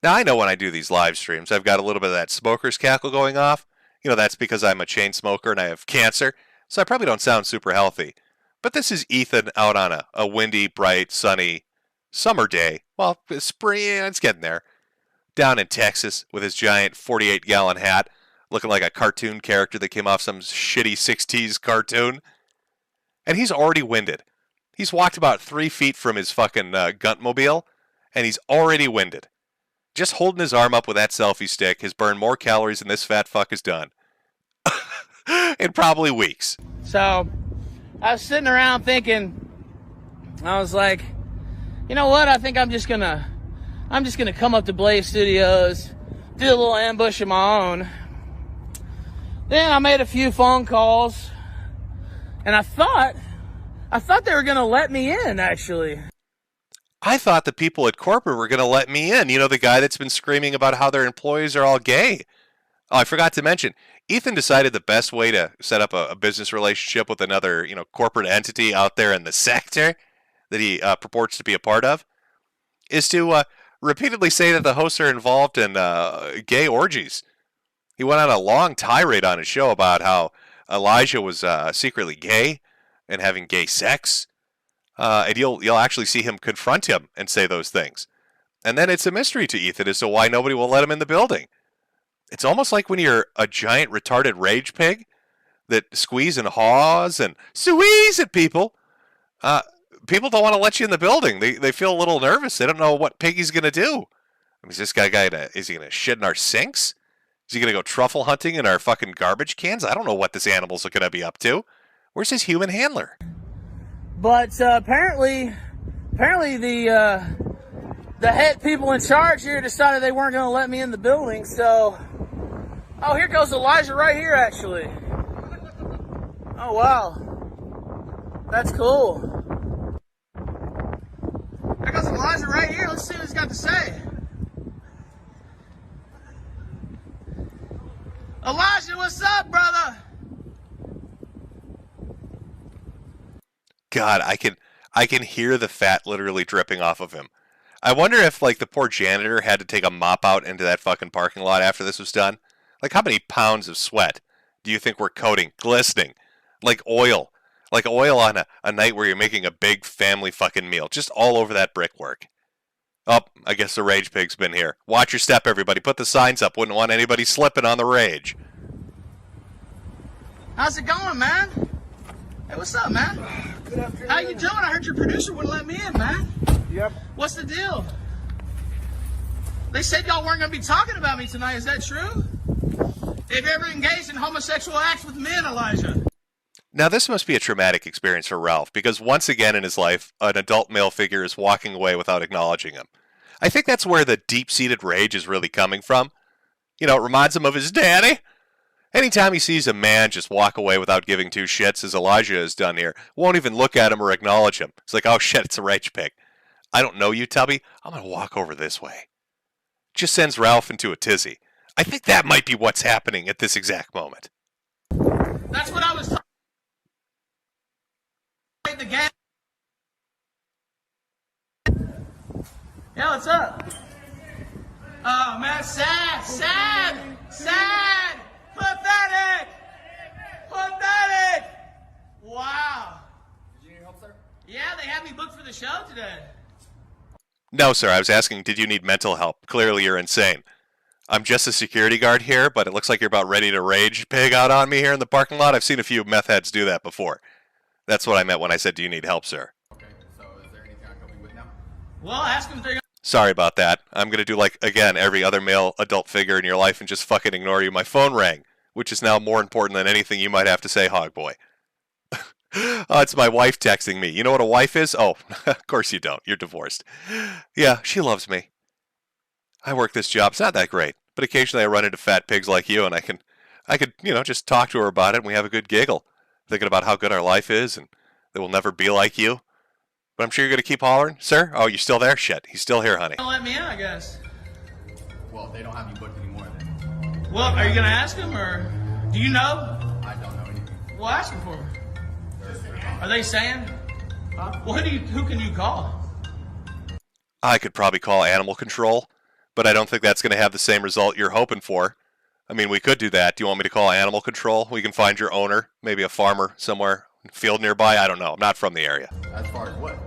Now, I know when I do these live streams, I've got a little bit of that smoker's cackle going off. That's because I'm a chain smoker and I have cancer, so I probably don't sound super healthy. But this is Ethan out on a windy, bright, sunny summer day. Well, spring, it's getting there. Down in Texas with his giant 48-gallon hat, looking like a cartoon character that came off some shitty 60s cartoon. And he's already winded. He's walked about 3 feet from his fucking Guntmobile, and he's already winded. Just holding his arm up with that selfie stick has burned more calories than this fat fuck has done. In probably weeks. So, I was sitting around thinking, I was like, you know what? I think I'm just gonna come up to Blaze Studios, do a little ambush of my own. Then I made a few phone calls, and I thought they were gonna let me in, actually. I thought the people at corporate were gonna let me in. The guy that's been screaming about how their employees are all gay. Oh, I forgot to mention, Ethan decided the best way to set up a business relationship with another, corporate entity out there in the sector that he purports to be a part of is to repeatedly say that the hosts are involved in gay orgies. He went on a long tirade on his show about how Elijah was secretly gay and having gay sex. And you'll actually see him confront him and say those things. And then it's a mystery to Ethan as to why nobody will let him in the building. It's almost like when you're a giant retarded rage pig that squeeze and haws and squeeze at people. People don't want to let you in the building. They feel a little nervous. They don't know what Piggy's going to do. I mean, is this guy is he going to shit in our sinks? Is he going to go truffle hunting in our fucking garbage cans? I don't know what this animal's going to be up to. Where's his human handler? But apparently the head people in charge here decided they weren't going to let me in the building. So, oh, here goes Elijah right here, actually. Oh wow, that's cool. There goes Elijah right here. Let's see what he's got to say. Elijah, what's up, brother? God, I can hear the fat literally dripping off of him. I wonder if like the poor janitor had to take a mop out into that fucking parking lot after this was done. Like how many pounds of sweat do you think we're coating, glistening, like oil on a night where you're making a big family fucking meal, just all over that brickwork. Oh, I guess the rage pig's been here. Watch your step, everybody. Put the signs up. Wouldn't want anybody slipping on the rage. How's it going, man? Hey, what's up, man? Good afternoon. How you doing? I heard your producer wouldn't let me in, man. Yep. What's the deal? They said y'all weren't going to be talking about me tonight. Is that true? Have you ever engaged in homosexual acts with men, Elijah? Now, this must be a traumatic experience for Ralph, because once again in his life, an adult male figure is walking away without acknowledging him. I think that's where the deep-seated rage is really coming from. You know, it reminds him of his daddy. Anytime he sees a man just walk away without giving two shits, as Elijah has done here, won't even look at him or acknowledge him. It's like, oh shit, it's a rage pig. I don't know you, Tubby. I'm going to walk over this way. Just sends Ralph into a tizzy. I think that might be what's happening at this exact moment. That's what I was talking about. The game. Yeah, what's up? Oh man, sad. Pathetic. Wow. Did you need help, sir? Yeah, they had me booked for the show today. No, sir, I was asking, did you need mental help? Clearly you're insane. I'm just a security guard here, but it looks like you're about ready to rage pig out on me here in the parking lot. I've seen a few meth heads do that before. That's what I meant when I said, do you need help, sir? Okay, so is there anything I can help you with now? Well, ask them if they're gonna... Sorry about that. I'm going to do like, again, every other male adult figure in your life and just fucking ignore you. My phone rang, which is now more important than anything you might have to say, hog boy. It's my wife texting me. You know what a wife is? Oh, of course you don't. You're divorced. Yeah, she loves me. I work this job. It's not that great, but occasionally I run into fat pigs like you, and I could, just talk to her about it, and we have a good giggle, thinking about how good our life is, and that we'll never be like you. But I'm sure you're going to keep hollering, sir? Oh, you still there? Shit, he's still here, honey. Don't let me in, I guess. Well, they don't have you booked anymore then. Well, are you gonna ask them, or do you know? I don't know anything. Well, ask them for me. Are they saying? Well, who can you call? I could probably call animal control, but I don't think that's going to have the same result you're hoping for. I mean, we could do that. Do you want me to call animal control? We can find your owner, maybe a farmer somewhere, field nearby. I don't know. I'm not from the area. As far as what?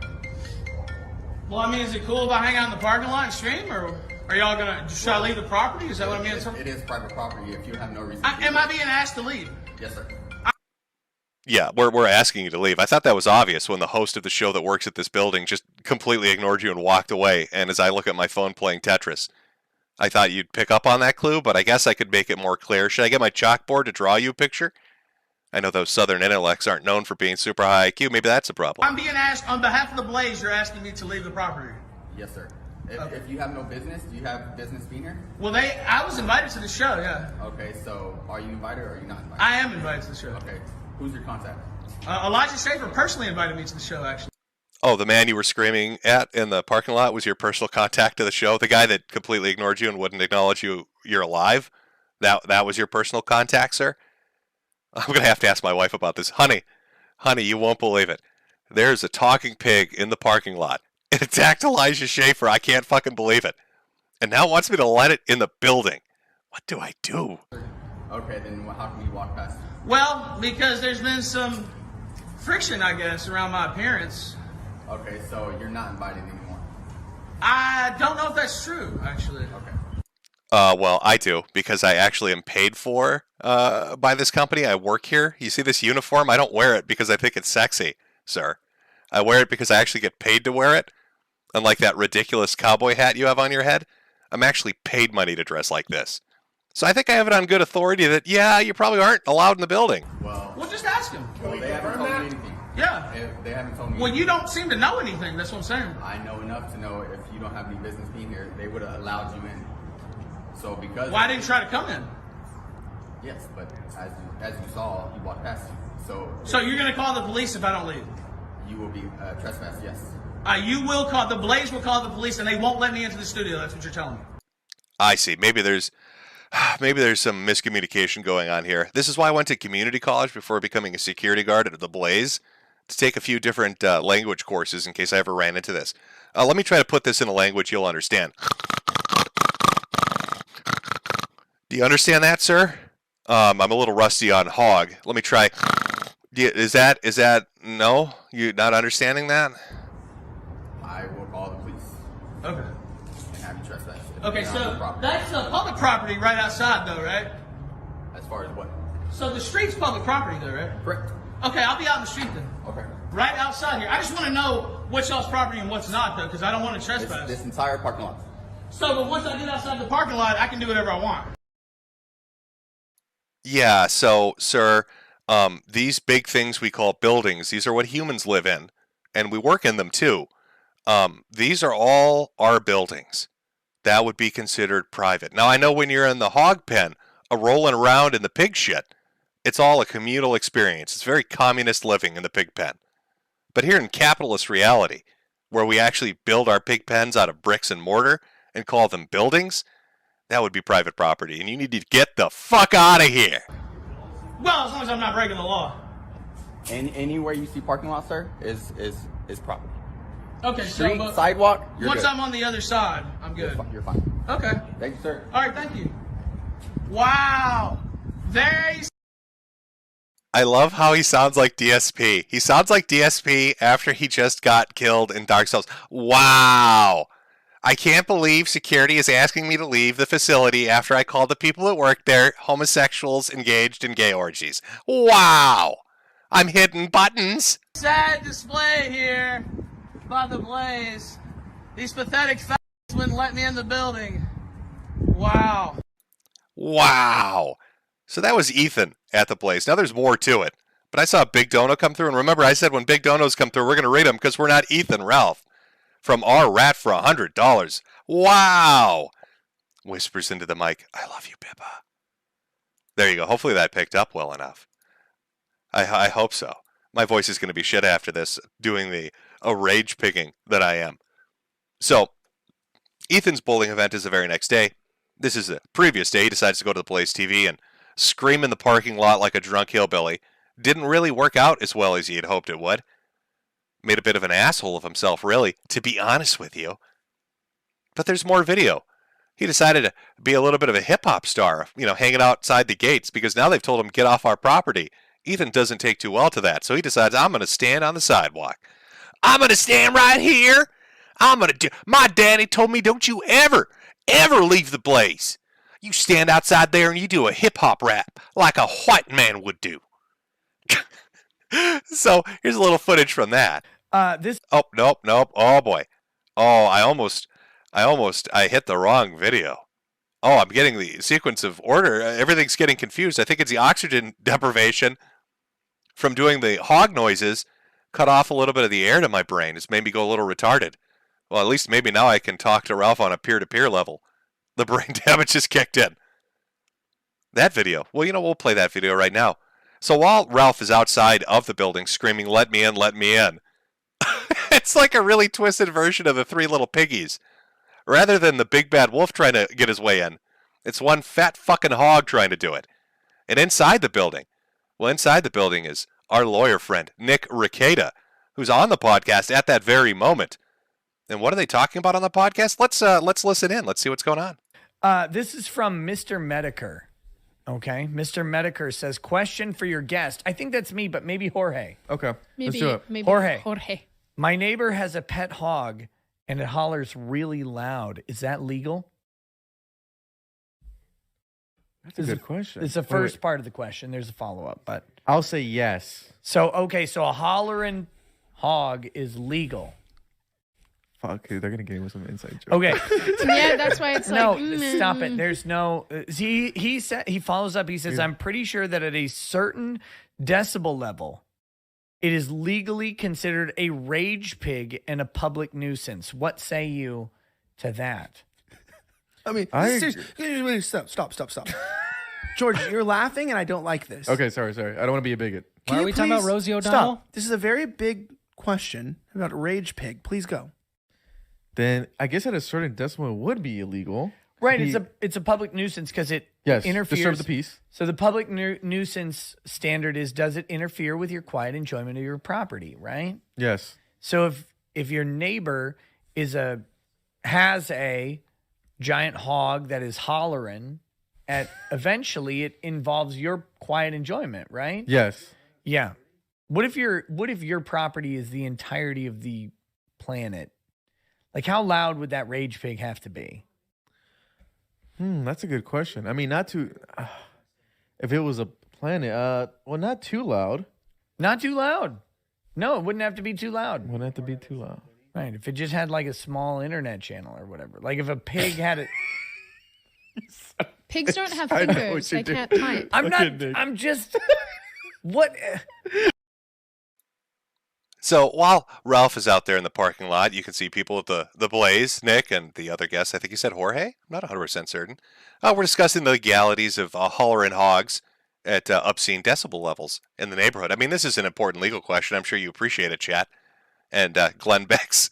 Well, I mean, is it cool if I hang out in the parking lot and stream, or are y'all gonna? Should I leave the property? Is that what I mean? It is private property. If you have no reason. Am I being asked to leave? Yes, sir. Yeah, we're asking you to leave. I thought that was obvious when the host of the show that works at this building just completely ignored you and walked away. And as I look at my phone playing Tetris, I thought you'd pick up on that clue, but I guess I could make it more clear. Should I get my chalkboard to draw you a picture? I know those southern intellects aren't known for being super high IQ. Maybe that's a problem. I'm being asked on behalf of the Blaze. You're asking me to leave the property. Yes, sir. If you have no business, do you have business being here? Well, I was invited to the show, yeah. Okay, so are you invited or are you not invited? I am invited to the show. Okay, who's your contact? Elijah Schaefer personally invited me to the show, actually. Oh, the man you were screaming at in the parking lot was your personal contact to the show? The guy that completely ignored you and wouldn't acknowledge you're alive? That was your personal contact, sir? I'm going to have to ask my wife about this. Honey, you won't believe it. There's a talking pig in the parking lot. It attacked Elijah Schaefer. I can't fucking believe it. And now wants me to let it in the building. What do I do? Okay, then how can you walk past? Well, because there's been some friction, I guess, around my appearance. Okay, so you're not invited anymore. I don't know if that's true, actually. Okay. Well, I do, because I actually am paid for by this company. I work here. You see this uniform? I don't wear it because I think it's sexy, sir. I wear it because I actually get paid to wear it. Unlike that ridiculous cowboy hat you have on your head, I'm actually paid money to dress like this. So I think I have it on good authority that, yeah, you probably aren't allowed in the building. Well, just ask him. Well, they haven't told me anything. Yeah. They haven't told me Well, anything. you don't seem to know anything. That's what I'm saying. I know enough to know if you don't have any business being here, they would have allowed you in. So because... Why didn't you try to come in? Yes, but as you saw, he walked past you. So you're going to call the police if I don't leave? You will be trespassed, yes. You will call, the Blaze will call the police and they won't let me into the studio. That's what you're telling me. I see. Maybe there's some miscommunication going on here. This is why I went to community college before becoming a security guard at the Blaze, to take a few different language courses in case I ever ran into this. Let me try to put this in a language you'll understand. Do you understand that, sir? I'm a little rusty on hog. Let me try. Is that no? You not understanding that? I will call the police. Okay. And have you trespassed. Okay, so that's public property right outside, though, right? As far as what? So the street's public property, though, right? Correct. Okay, I'll be out in the street then. Okay. Right outside here. I just want to know what's y'all's property and what's not, though, because I don't want to trespass. This entire parking lot. So, but once I get outside the parking lot, I can do whatever I want. Yeah, so, sir, these big things we call buildings, these are what humans live in, and we work in them too. These are all our buildings. That would be considered private. Now, I know when you're in the hog pen, rolling around in the pig shit, it's all a communal experience. It's very communist living in the pig pen. But here in capitalist reality, where we actually build our pig pens out of bricks and mortar and call them buildings, that would be private property, and you need to get the fuck out of here. Well, as long as I'm not breaking the law. Anywhere you see parking lot, sir, is property. Okay, Street, so sidewalk, you're once good. I'm on the other side, I'm good. You're fine. Okay. Thank you, sir. All right, thank you. Wow. Very. I love how he sounds like DSP. He sounds like DSP after he just got killed in Dark Souls. Wow. I can't believe security is asking me to leave the facility after I called the people that work there homosexuals engaged in gay orgies. Wow. I'm hitting buttons. Sad display here by the Blaze. These pathetic f***s wouldn't let me in the building. Wow. Wow. So that was Ethan at the Blaze. Now there's more to it. But I saw Big Dono come through, and remember I said when Big Donos come through, we're going to rate them because we're not Ethan Ralph. From our rat for $100. Wow. Whispers into the mic, I love you, Pippa. There you go. Hopefully that picked up well enough. I hope so. My voice is going to be shit after this, doing the rage picking that I am. So, Ethan's bowling event is the very next day. This is the previous day. He decides to go to the Blaze TV and scream in the parking lot like a drunk hillbilly. Didn't really work out as well as he had hoped it would. Made a bit of an asshole of himself, really, to be honest with you. But there's more video. He decided to be a little bit of a hip-hop star, hanging outside the gates, because now they've told him, get off our property. Ethan doesn't take too well to that, so he decides, I'm going to stand on the sidewalk. I'm going to stand right here. My daddy told me, don't you ever leave the Blaze. You stand outside there and you do a hip-hop rap like a white man would do. So here's a little footage from that. Oh, nope. Oh boy. Oh, I hit the wrong video. Oh, I'm getting the sequence of order. Everything's getting confused. I think it's the oxygen deprivation from doing the hog noises cut off a little bit of the air to my brain. It's made me go a little retarded. Well, at least maybe now I can talk to Ralph on a peer-to-peer level. The brain damage just kicked in. That video. Well, we'll play that video right now. So while Ralph is outside of the building screaming, let me in, it's like a really twisted version of the Three Little Piggies. Rather than the big bad wolf trying to get his way in, it's one fat fucking hog trying to do it. And inside the building is our lawyer friend, Nick Ricada, who's on the podcast at that very moment. And what are they talking about on the podcast? Let's listen in. Let's see what's going on. This is from Mr. Metokur. Okay. Mr. Metokur says, question for your guest. I think that's me, but maybe Jorge. Okay. Maybe, let's do it. Maybe Jorge. My neighbor has a pet hog and it hollers really loud. Is that legal? That's a good question. It's the first part of the question. There's a follow-up, but I'll say yes. So, okay, so a hollering hog is legal. Fuck, dude, they're gonna get me with some inside joke. Okay. Yeah, that's why it's no, like stop it. There's no he said he follows up, he says, I'm pretty sure that at a certain decibel level, it is legally considered a rage pig and a public nuisance. What say you to that? I mean, stop. George, you're laughing, and I don't like this. Okay, sorry. I don't want to be a bigot. Why are we talking about Rosie O'Donnell? Stop. This is a very big question about rage pig. Please go. Then I guess at a certain decimal it would be illegal. Right, it's a public nuisance because it interferes. Disturb the peace. So the public nuisance standard is, does it interfere with your quiet enjoyment of your property, right? Yes. So if your neighbor has a giant hog that is hollering, eventually it involves your quiet enjoyment, right? Yes. Yeah. What if your property is the entirety of the planet? Like, how loud would that rage pig have to be? That's a good question. I mean, not too. If it was a planet, well, not too loud. Not too loud. No, it wouldn't have to be too loud. Wouldn't have to be too loud. Right. If it just had like a small internet channel or whatever. Like if a pig had it. Pigs don't have fingers. They can't type. I'm just. What? So while Ralph is out there in the parking lot, you can see people at the Blaze, Nick, and the other guest. I think he said Jorge. I'm not 100% certain. We're discussing the legalities of hollering hogs at obscene decibel levels in the neighborhood. I mean, this is an important legal question. I'm sure you appreciate it, chat. And Glenn Beck's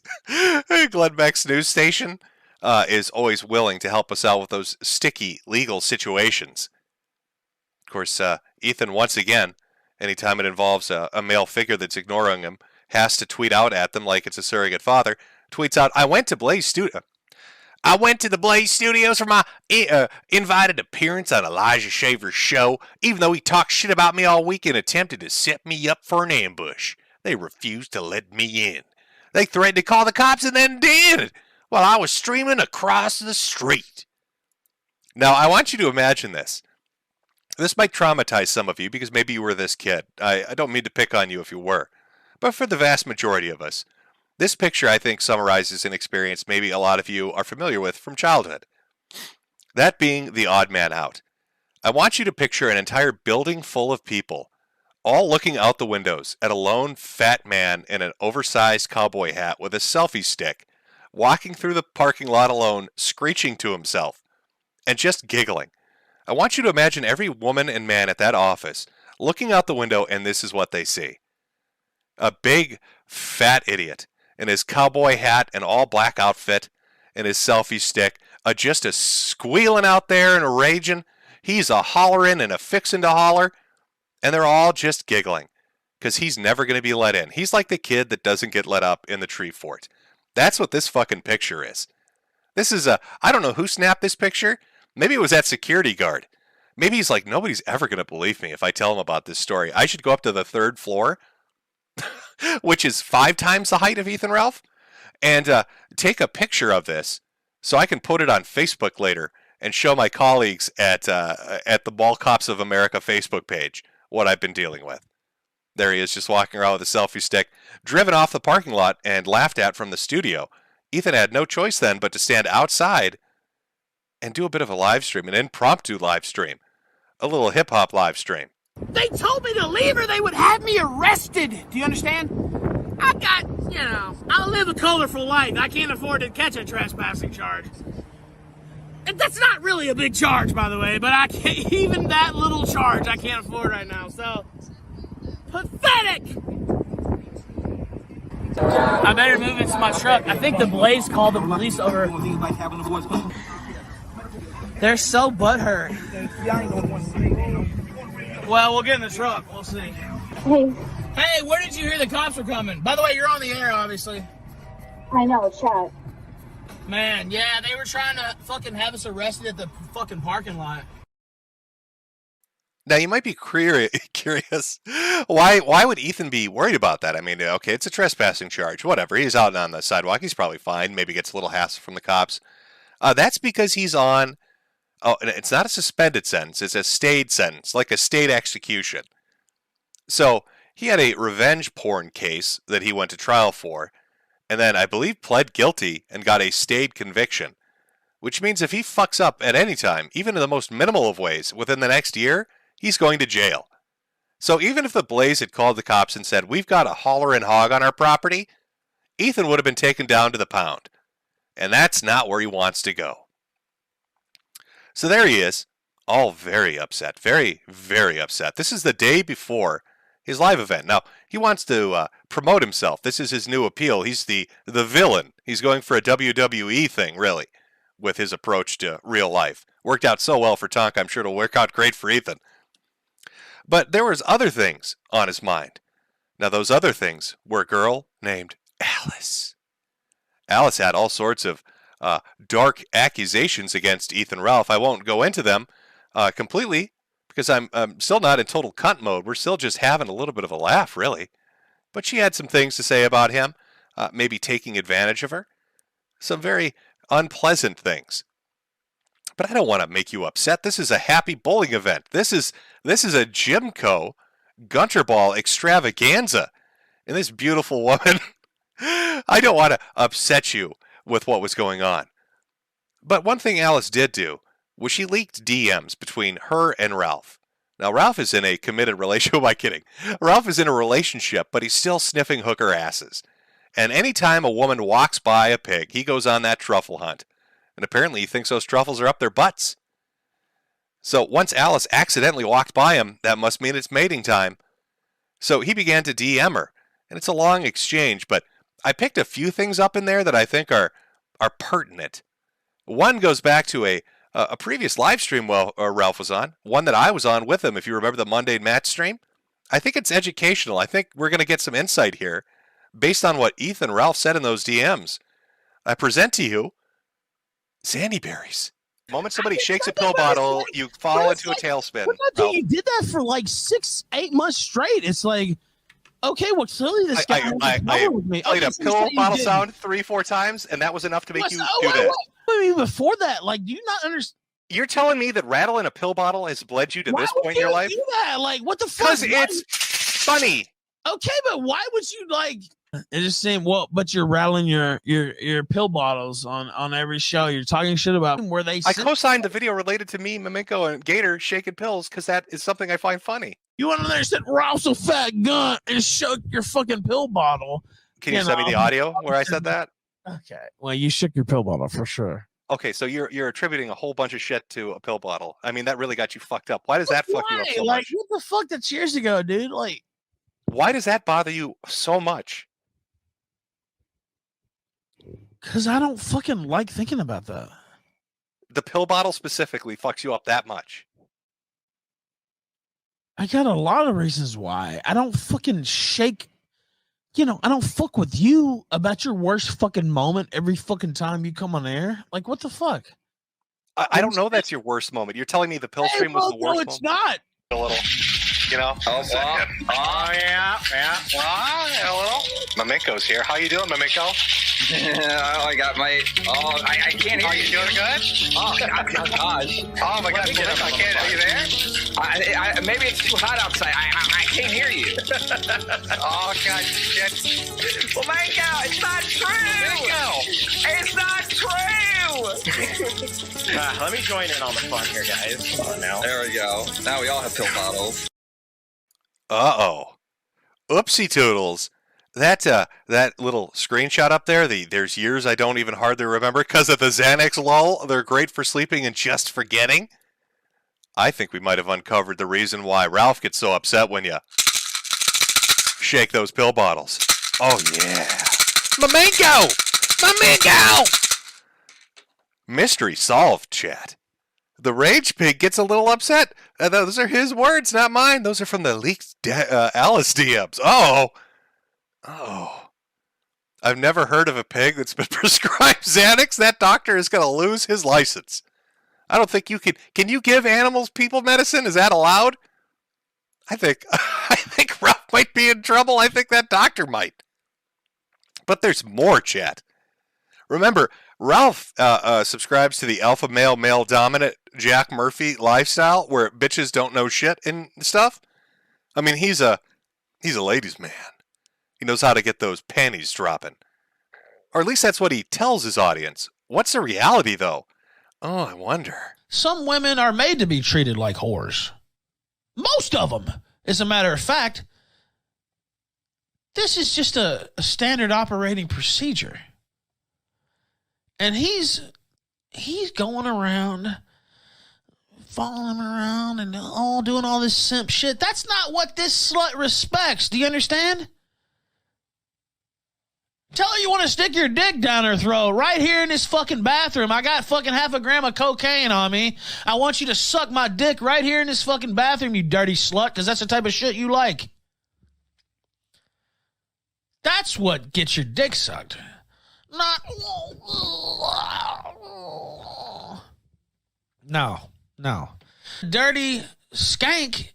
news station is always willing to help us out with those sticky legal situations. Of course, Ethan, once again, anytime it involves a male figure that's ignoring him, has to tweet out at them like it's a surrogate father. Tweets out, I went to the Blaze Studios for my invited appearance on Elijah Shaver's show, even though he talked shit about me all week and attempted to set me up for an ambush. They refused to let me in. They threatened to call the cops and then did, while I was streaming across the street. Now, I want you to imagine this. This might traumatize some of you because maybe you were this kid. I don't mean to pick on you if you were. But for the vast majority of us, this picture, I think, summarizes an experience maybe a lot of you are familiar with from childhood. That being the odd man out. I want you to picture an entire building full of people, all looking out the windows at a lone fat man in an oversized cowboy hat with a selfie stick, walking through the parking lot alone, screeching to himself, and just giggling. I want you to imagine every woman and man at that office looking out the window, and this is what they see. A big, fat idiot in his cowboy hat and all black outfit and his selfie stick, just a squealing out there and a raging. He's a hollering and a fixing to holler, and they're all just giggling because he's never going to be let in. He's like the kid that doesn't get let up in the tree fort. That's what this fucking picture is. This is I don't know who snapped this picture. Maybe it was that security guard. Maybe he's like, nobody's ever going to believe me if I tell him about this story. I should go up to the 3rd floor, which is 5 times the height of Ethan Ralph, and take a picture of this so I can put it on Facebook later and show my colleagues at the Mall Cops of America Facebook page what I've been dealing with. There he is, just walking around with a selfie stick, driven off the parking lot and laughed at from the studio. Ethan had no choice then but to stand outside and do a bit of a live stream, an impromptu live stream, a little hip-hop live stream. They told me to leave or they would have me arrested. Do you understand? I live a colorful life. I can't afford to catch a trespassing charge. And that's not really a big charge, by the way, but I can't, even that little charge I can't afford right now, so pathetic! I better move into my truck. I think the Blaze called the police over. They're so butthurt. Well, we'll get in the truck. We'll see. Hey, where did you hear the cops were coming? By the way, you're on the air, obviously. I know, chat. Man, yeah, they were trying to fucking have us arrested at the fucking parking lot. Now you might be curious why would Ethan be worried about that? I mean, okay, it's a trespassing charge, whatever. He's out on the sidewalk. He's probably fine. Maybe gets a little hassle from the cops. That's because he's on. Oh, and it's not a suspended sentence. It's a stayed sentence, like a state execution. So he had a revenge porn case that he went to trial for, and then I believe pled guilty and got a stayed conviction, which means if he fucks up at any time, even in the most minimal of ways, within the next year, he's going to jail. So even if the Blaze had called the cops and said, we've got a holler-in hog on our property, Ethan would have been taken down to the pound. And that's not where he wants to go. So there he is, all very upset, very, very upset. This is the day before his live event. Now, he wants to promote himself. This is his new appeal. He's the villain. He's going for a WWE thing, really, with his approach to real life. Worked out so well for Tonka, I'm sure it'll work out great for Ethan. But there was other things on his mind. Now, those other things were a girl named Alice. Alice had all sorts of dark accusations against Ethan Ralph. I won't go into them completely because I'm still not in total cunt mode. We're still just having a little bit of a laugh, really. But she had some things to say about him, maybe taking advantage of her. Some very unpleasant things. But I don't want to make you upset. This is a happy bowling event. This is a Jimco Gunter Ball extravaganza. And this beautiful woman, I don't want to upset you with what was going on. But one thing Alice did do was she leaked DMs between her and Ralph. Now, Ralph is in a committed relationship. Who am I kidding? Ralph is in a relationship, but he's still sniffing hooker asses. And anytime a woman walks by a pig, he goes on that truffle hunt. And apparently he thinks those truffles are up their butts. So once Alice accidentally walked by him, that must mean it's mating time. So he began to DM her. And it's a long exchange, but I picked a few things up in there that I think are pertinent. One goes back to a previous live stream Ralph was on, one that I was on with him, if you remember the Monday match stream. I think it's educational. I think we're going to get some insight here based on what Ethan Ralph said in those DMs. I present to you Sandy berries. The moment somebody shakes a pill bottle, you fall into a tailspin. You did that for like 6-8 months straight. It's like, okay, well, clearly this guy with me. Played a pill bottle sound 3-4 times, and that was enough to make you do this. I mean, before that, like, do you not understand? You're telling me that rattling a pill bottle has led you to this point in your life? Do that? Like, what the fuck? Because it's funny. Okay, but why would you like? It just seemed but you're rattling your pill bottles on every show. You're talking shit about where they. I co-signed the video related to me, Maminko, and Gator shaking pills because that is something I find funny. You went in there and said Ralph's a fat gun and shook your fucking pill bottle. Can you send me the audio where I said that? Okay. Well, you shook your pill bottle for sure. Okay, so you're attributing a whole bunch of shit to a pill bottle. I mean, that really got you fucked up. Why does that fuck you up so much? What the fuck? That's years ago, dude. Like, why does that bother you so much? Because I don't fucking like thinking about that. The pill bottle specifically fucks you up that much. I got a lot of reasons why. I don't fucking shake. I don't fuck with you about your worst fucking moment every fucking time you come on air. Like, what the fuck? I don't know that's your worst moment. You're telling me the pill stream was the worst moment? No, it's not. A little, Oh, yeah. Hello. Maminko's here. How you doing, Maminko? I got my... Oh, I can't hear you. Are you doing good? Oh, gosh. Oh, my God. I can't. Are you there? Maybe it's too hot outside. I can't hear you. Oh, God. Shit. Well, Maminko, it's not true. It's not true. Let me join in on the fun here, guys. Come on now. There we go. Now we all have pill bottles. Uh-oh. Oopsie toodles. That little screenshot up there, there's years I don't even hardly remember because of the Xanax lull. They're great for sleeping and just forgetting. I think we might have uncovered the reason why Ralph gets so upset when you shake those pill bottles. Oh, yeah. Maminko! Mystery solved, chat. The Rage Pig gets a little upset. Those are his words, not mine. Those are from the leaked Alice DMs. Oh. I've never heard of a pig that's been prescribed Xanax. That doctor is going to lose his license. I don't think you can you give animals people medicine? Is that allowed? I think Ralph might be in trouble. I think that doctor might. But there's more, chat. Remember, Ralph subscribes to the alpha male dominant Jack Murphy lifestyle where bitches don't know shit and stuff. I mean, he's a ladies' man. He knows how to get those panties dropping. Or at least that's what he tells his audience. What's the reality, though? Oh, I wonder. Some women are made to be treated like whores. Most of them. As a matter of fact, this is just a standard operating procedure. And he's going around, following him around and doing all this simp shit. That's not what this slut respects. Do you understand? Tell her you want to stick your dick down her throat right here in this fucking bathroom. I got fucking half a gram of cocaine on me. I want you to suck my dick right here in this fucking bathroom, you dirty slut, because that's the type of shit you like. That's what gets your dick sucked. Not... No. Dirty skank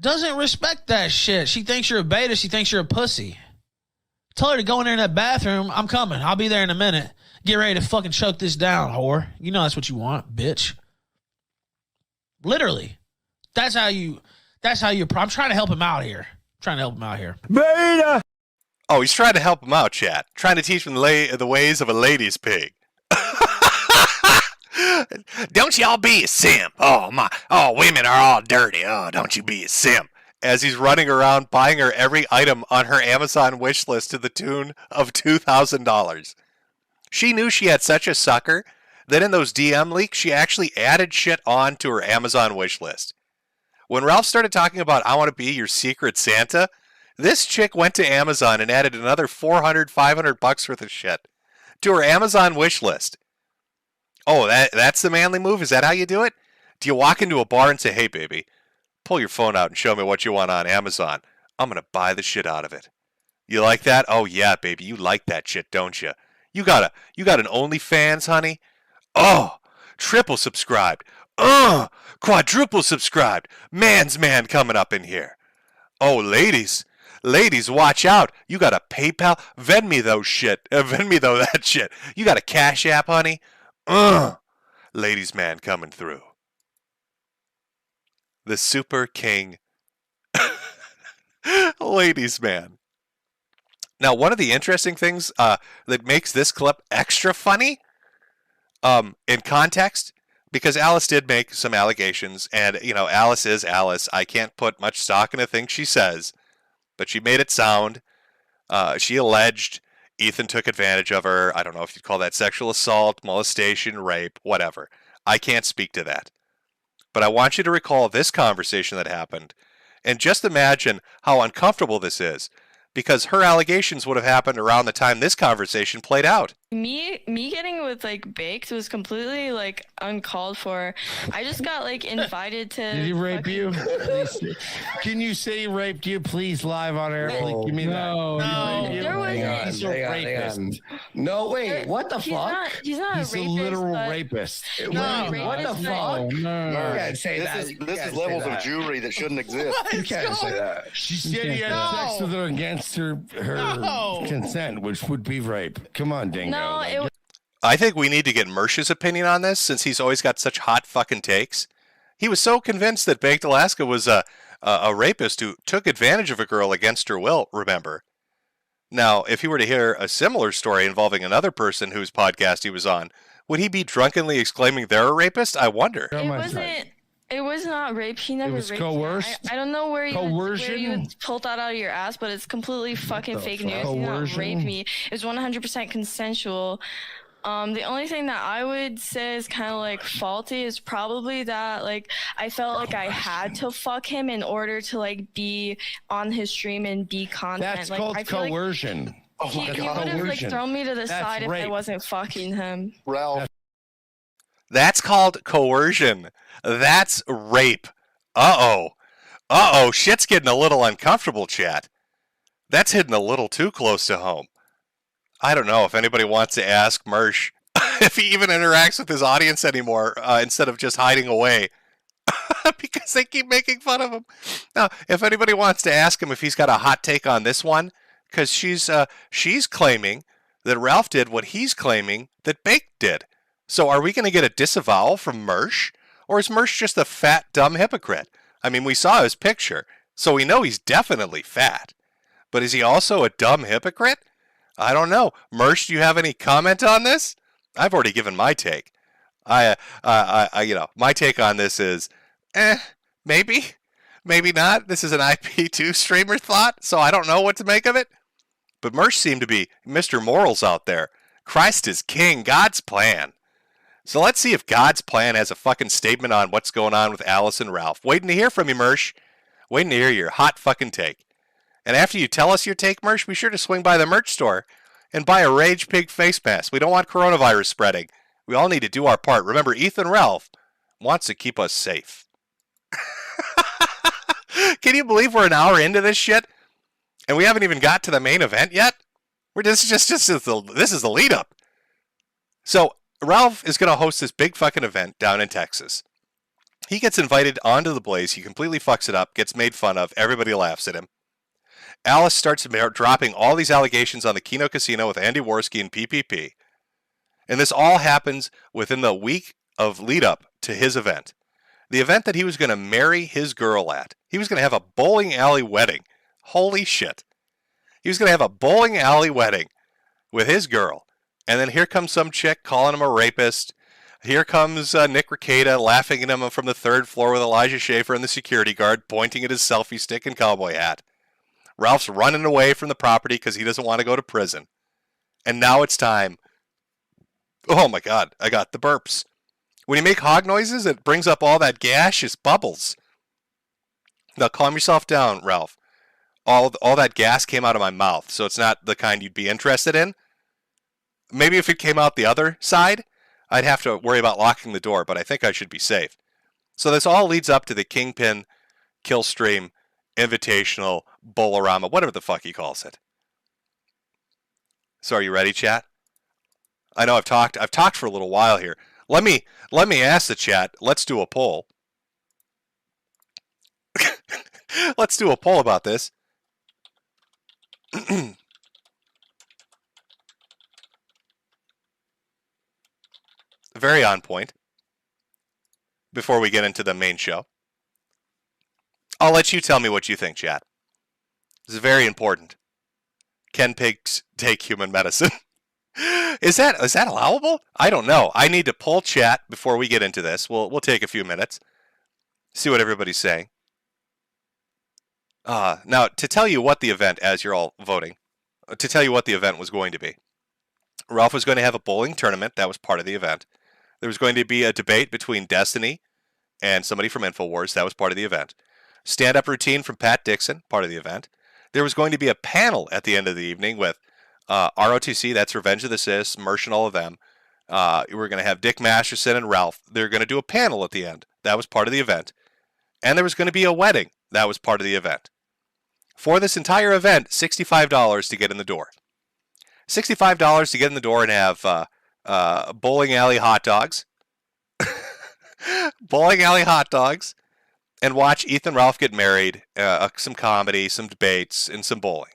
doesn't respect that shit. She thinks you're a beta. She thinks you're a pussy. Tell her to go in there in that bathroom. I'm coming. I'll be there in a minute. Get ready to fucking choke this down, whore. You know that's what you want, bitch. Literally. That's how you... I'm trying to help him out here. Beta! Oh, he's trying to help him out, chat. Trying to teach him the ways of a lady's pig. Don't y'all be a simp. Oh, my. Oh, women are all dirty. Oh, don't you be a simp. As he's running around buying her every item on her Amazon wish list to the tune of $2,000. She knew she had such a sucker that in those DM leaks, she actually added shit on to her Amazon wish list. When Ralph started talking about, I want to be your secret Santa, this chick went to Amazon and added another $400, $500 worth of shit to her Amazon wish list. Oh, that's the manly move? Is that how you do it? Do you walk into a bar and say, hey, baby, pull your phone out and show me what you want on Amazon. I'm going to buy the shit out of it. You like that? Oh, yeah, baby. You like that shit, don't you? You got an OnlyFans, honey? Oh, triple subscribed. Quadruple subscribed. Man's man coming up in here. Oh, ladies, watch out. You got a PayPal? Vend me that shit. You got a Cash App, honey? Ladies man coming through. The Super King Ladies man. Now, one of the interesting things that makes this clip extra funny, in context, because Alice did make some allegations, and, you know, Alice is Alice. I can't put much stock in a thing she says, but she made it sound. She alleged Ethan took advantage of her. I don't know if you'd call that sexual assault, molestation, rape, whatever. I can't speak to that. But I want you to recall this conversation that happened, and just imagine how uncomfortable this is, because her allegations would have happened around the time this conversation played out. Me getting with like baked was completely like uncalled for. I just got like invited to. Did he rape you? Can you say he raped you, please, live on air? No. Give me No. that. There was. He's a rapist. No, wait. What the fuck? He's not He's a rapist. a literal rapist. No. What the fuck? No. You can't say that. This is levels of Jewry that shouldn't exist. You can't say that. She said he had sex with her against her consent, which would be rape. Come on, Dingo. No, I think we need to get Mersh's opinion on this, since he's always got such hot fucking takes. He was so convinced that Baked Alaska was a rapist who took advantage of a girl against her will, remember. Now, if he were to hear a similar story involving another person whose podcast he was on, would he be drunkenly exclaiming they're a rapist? I wonder. It was not rape. He never raped coerced? me. I don't know where you pulled that out of your ass, but it's completely fucking fake news. He did not rape me. It was 100% consensual. The only thing that I would say is kind of like faulty is probably that like I felt like I had to fuck him in order to like be on his stream and be content. That's like, called I feel coercion. Like he would have like thrown me to the side if I wasn't fucking him. Ralph. That's called coercion. That's rape. Uh-oh. Shit's getting a little uncomfortable, chat. That's hitting a little too close to home. I don't know if anybody wants to ask Mersh if he even interacts with his audience anymore, instead of just hiding away. because they keep making fun of him. Now, if anybody wants to ask him if he's got a hot take on this one, because she's claiming that Ralph did what he's claiming that Bake did. So are we going to get a disavowal from Mersh? Or is Mersh just a fat, dumb hypocrite? I mean, we saw his picture, so we know he's definitely fat. But is he also a dumb hypocrite? I don't know. Mersh, do you have any comment on this? I've already given my take. My take on this is, maybe, maybe not. This is an IP2 streamer thought, so I don't know what to make of it. But Mersh seemed to be Mr. Morals out there. Christ is king, God's plan. So let's see if God's plan has a fucking statement on what's going on with Alice and Ralph. Waiting to hear from you, Mersh. Waiting to hear your hot fucking take. And after you tell us your take, Mersh, be sure to swing by the merch store and buy a Rage Pig face mask. We don't want coronavirus spreading. We all need to do our part. Remember, Ethan Ralph wants to keep us safe. Can you believe we're an hour into this shit? And we haven't even got to the main event yet? This is the lead up. So Ralph is going to host this big fucking event down in Texas. He gets invited onto the Blaze. He completely fucks it up, gets made fun of. Everybody laughs at him. Alice starts dropping all these allegations on the Keno Casino with Andy Worski and PPP. And this all happens within the week of lead up to his event. The event that he was going to marry his girl at. He was going to have a bowling alley wedding. Holy shit. He was going to have a bowling alley wedding with his girl. And then here comes some chick calling him a rapist. Here comes Nick Rekieta laughing at him from the third floor with Elijah Schaefer and the security guard pointing at his selfie stick and cowboy hat. Ralph's running away from the property because he doesn't want to go to prison. And now it's time. Oh my God, I got the burps. When you make hog noises, it brings up all that gaseous bubbles. Now calm yourself down, Ralph. All that gas came out of my mouth, so it's not the kind you'd be interested in. Maybe if it came out the other side, I'd have to worry about locking the door, but I think I should be safe. So this all leads up to the Kingpin Killstream Invitational Bolorama, whatever the fuck he calls it. So are you ready, chat? I know I've talked for a little while here. Let me ask the chat. Let's do a poll. Let's do a poll about this. Very on point. Before we get into the main show, I'll let you tell me what you think, chat. This is very important. Can pigs take human medicine? Is that allowable? I don't know. I need to poll chat before we get into this. We'll take a few minutes, see what everybody's saying. Now, to tell you what the event, as you're all voting, to tell you what the event was going to be. Ralph was going to have a bowling tournament. That was part of the event. There was going to be a debate between Destiny and somebody from InfoWars. That was part of the event. Stand-up routine from Pat Dixon, part of the event. There was going to be a panel at the end of the evening with ROTC, that's Revenge of the Sis, Mersh and all of them. We're going to have Dick Masterson and Ralph. They're going to do a panel at the end. That was part of the event. And there was going to be a wedding. That was part of the event. For this entire event, $65 to get in the door. $65 to get in the door and have bowling alley hot dogs. Bowling alley hot dogs. And watch Ethan Ralph get married, some comedy, some debates, and some bowling.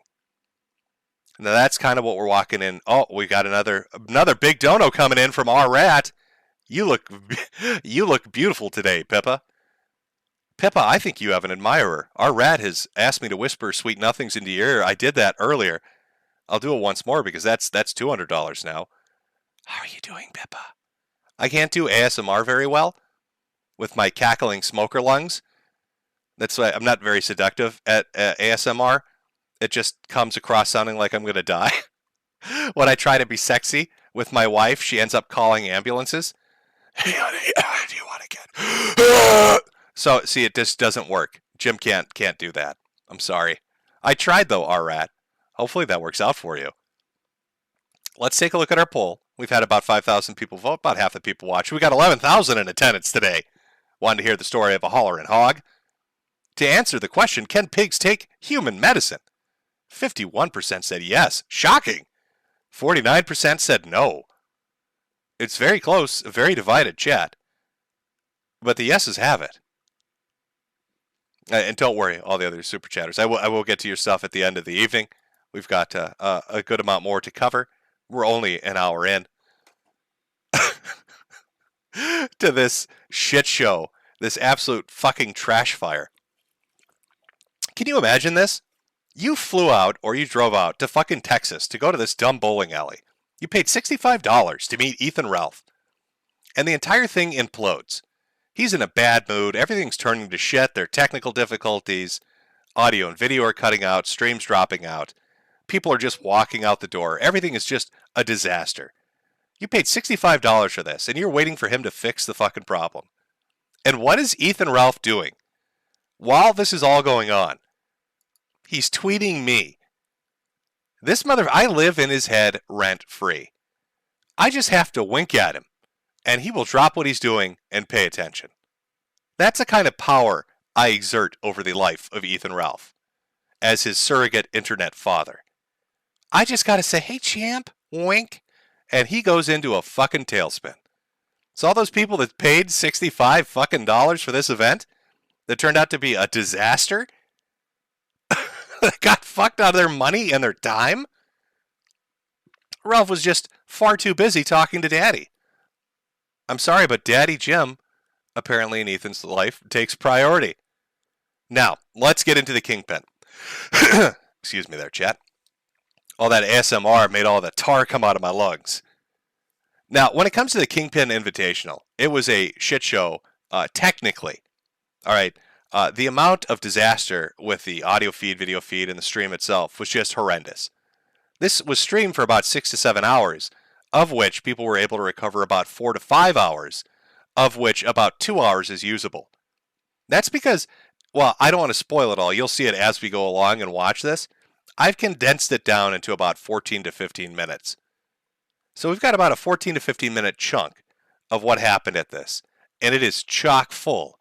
Now that's kind of what we're walking in. Oh, we got another big dono coming in from our rat. You look beautiful today, Pippa. Pippa, I think you have an admirer. Our rat has asked me to whisper sweet nothings into your ear. I did that earlier. I'll do it once more because that's $200 now. How are you doing, Pippa? I can't do ASMR very well with my cackling smoker lungs. That's why I'm not very seductive at ASMR. It just comes across sounding like I'm going to die. When I try to be sexy with my wife, she ends up calling ambulances. Hey, honey, do you want to get... So, see, it just doesn't work. Jim can't do that. I'm sorry. I tried, though, R-Rat. Hopefully that works out for you. Let's take a look at our poll. We've had about 5,000 people vote, about half the people watch. We got 11,000 in attendance today. Wanted to hear the story of a hollering hog. To answer the question, can pigs take human medicine? 51% said yes. Shocking. 49% said no. It's very close, a very divided chat. But the yeses have it. And don't worry, all the other super chatters. I will get to your stuff at the end of the evening. We've got a good amount more to cover. We're only an hour in to this shit show, this absolute fucking trash fire. Can you imagine this? You flew out or you drove out to fucking Texas to go to this dumb bowling alley. You paid $65 to meet Ethan Ralph. And the entire thing implodes. He's in a bad mood. Everything's turning to shit. There are technical difficulties. Audio and video are cutting out. Streams dropping out. People are just walking out the door. Everything is just a disaster. You paid $65 for this, and you're waiting for him to fix the fucking problem. And what is Ethan Ralph doing? While this is all going on, he's tweeting me. I live in his head rent-free. I just have to wink at him, and he will drop what he's doing and pay attention. That's the kind of power I exert over the life of Ethan Ralph, as his surrogate internet father. I just gotta say, hey champ, wink, and he goes into a fucking tailspin. So all those people that paid $65 fucking dollars for this event, that turned out to be a disaster, that got fucked out of their money and their time, Ralph was just far too busy talking to Daddy. I'm sorry, but Daddy Jim, apparently in Ethan's life, takes priority. Now, let's get into the Kingpin. Excuse me there, chat. All that ASMR made all the tar come out of my lungs. Now, when it comes to the Kingpin Invitational, it was a shit show, technically. All right, the amount of disaster with the audio feed, video feed, and the stream itself was just horrendous. This was streamed for about 6 to 7 hours, of which people were able to recover about 4 to 5 hours, of which about 2 hours is usable. That's because, well, I don't want to spoil it all. You'll see it as we go along and watch this. I've condensed it down into about 14 to 15 minutes. So we've got about a 14 to 15 minute chunk of what happened at this, and it is chock full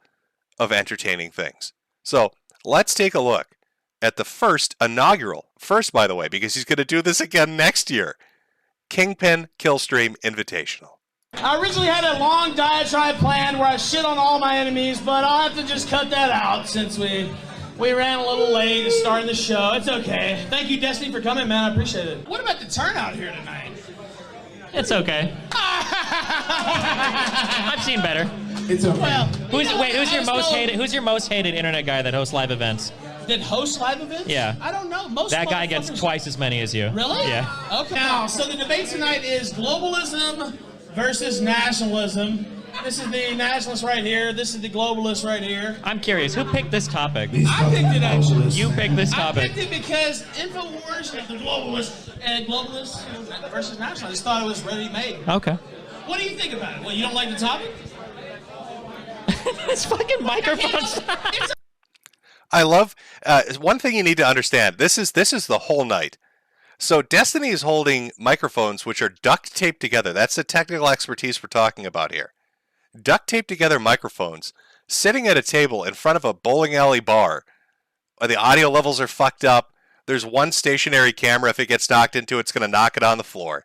of entertaining things. So let's take a look at the first, by the way, because he's going to do this again next year, Kingpin Killstream Invitational. I originally had a long diatribe planned where I shit on all my enemies, but I'll have to just cut that out since we ran a little late starting the show. It's okay. Thank you, Destiny, for coming, man. I appreciate it. What about the turnout here tonight? It's okay. I've seen better. It's okay. Well, who's your most hated internet guy that hosts live events? That hosts live events? Yeah. I don't know. That guy gets twice as many as you. Really? Yeah. Okay. Now, so the debate tonight is globalism versus nationalism. This is the nationalist right here. This is the globalist right here. I'm curious, who picked this topic? I picked it, actually. You picked this topic. I picked it because InfoWars and the globalists versus nationalists. I just thought it was ready-made. Okay. What do you think about it? Well, you don't like the topic? This fucking microphone. I love one thing you need to understand. This is the whole night. So Destiny is holding microphones which are duct taped together. That's the technical expertise we're talking about here. Duct taped together microphones sitting at a table in front of a bowling alley bar. The audio levels are fucked up. There's one stationary camera. If it gets knocked into, it's going to knock it on the floor.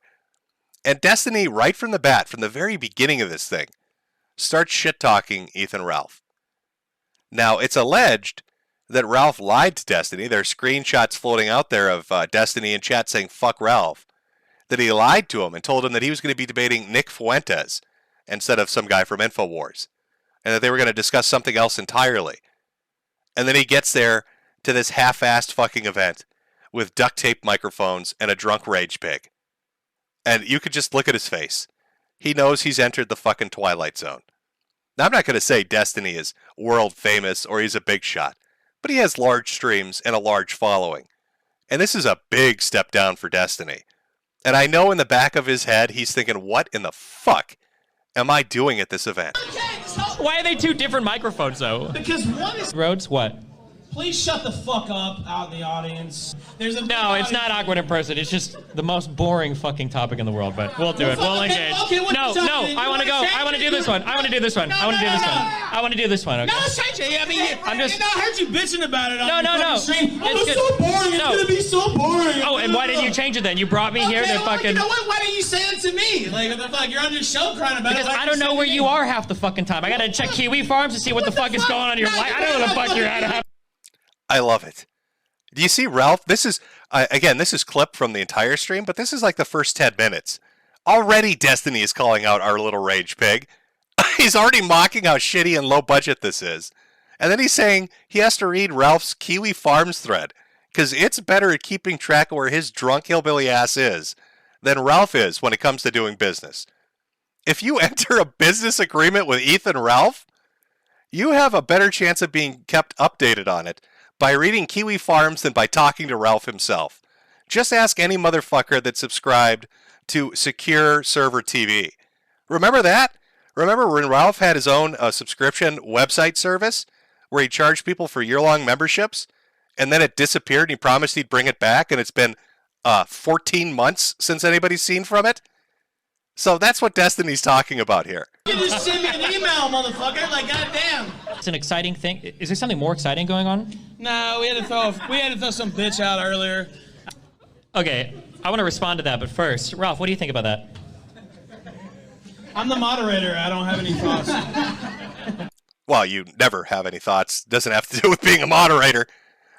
And Destiny, right from the bat, from the very beginning of this thing, starts shit-talking Ethan Ralph. Now, it's alleged that Ralph lied to Destiny. There are screenshots floating out there of Destiny in chat saying, fuck Ralph. That he lied to him and told him that he was going to be debating Nick Fuentes instead of some guy from InfoWars. And that they were going to discuss something else entirely. And then he gets there to this half-assed fucking event with duct-taped microphones and a drunk rage pig. And you could just look at his face. He knows he's entered the fucking Twilight Zone. Now, I'm not going to say Destiny is world famous or he's a big shot, but he has large streams and a large following. And this is a big step down for Destiny. And I know in the back of his head, he's thinking, what in the fuck am I doing at this event? Why are they two different microphones, though? Because one is... Rhodes, what? Please shut the fuck up out in the audience. No, it's not awkward in person. It's just the most boring fucking topic in the world, but we'll do it. We'll engage. No, I want to go. I want to do this one. I want to do this one. I want to do this one. I want to do this one, okay? No, Sanjay, I mean, I'm just... I heard you bitching about it on No. stream. Oh, it's so boring. It's going to be so boring. Oh, and why didn't you change it then? You brought me here to fucking... You know what? Why didn't you say it to me? Like you're on your show crying about it. Because I don't know where you are half the fucking time. I got to check Kiwi Farms to see what the fuck is going on in your life. I don't know what the fuck you're at. I love it. Do you see Ralph? This is, again, this is clip from the entire stream, but this is like the first 10 minutes. Already Destiny is calling out our little rage pig. He's already mocking how shitty and low budget this is. And then he's saying he has to read Ralph's Kiwi Farms thread because it's better at keeping track of where his drunk hillbilly ass is than Ralph is when it comes to doing business. If you enter a business agreement with Ethan Ralph, you have a better chance of being kept updated on it by reading Kiwi Farms than by talking to Ralph himself. Just ask any motherfucker that subscribed to Secure Server TV. Remember that? Remember when Ralph had his own subscription website service where he charged people for year-long memberships, and then it disappeared and he promised he'd bring it back, and it's been 14 months since anybody's seen from it? So that's what Destiny's talking about here. You just send me an email, motherfucker. Like, goddamn. It's an exciting thing. Is there something more exciting going on? No, we had to throw some bitch out earlier. Okay, I want to respond to that, but first, Ralph, what do you think about that? I'm the moderator. I don't have any thoughts. Well, you never have any thoughts. Doesn't have to do with being a moderator.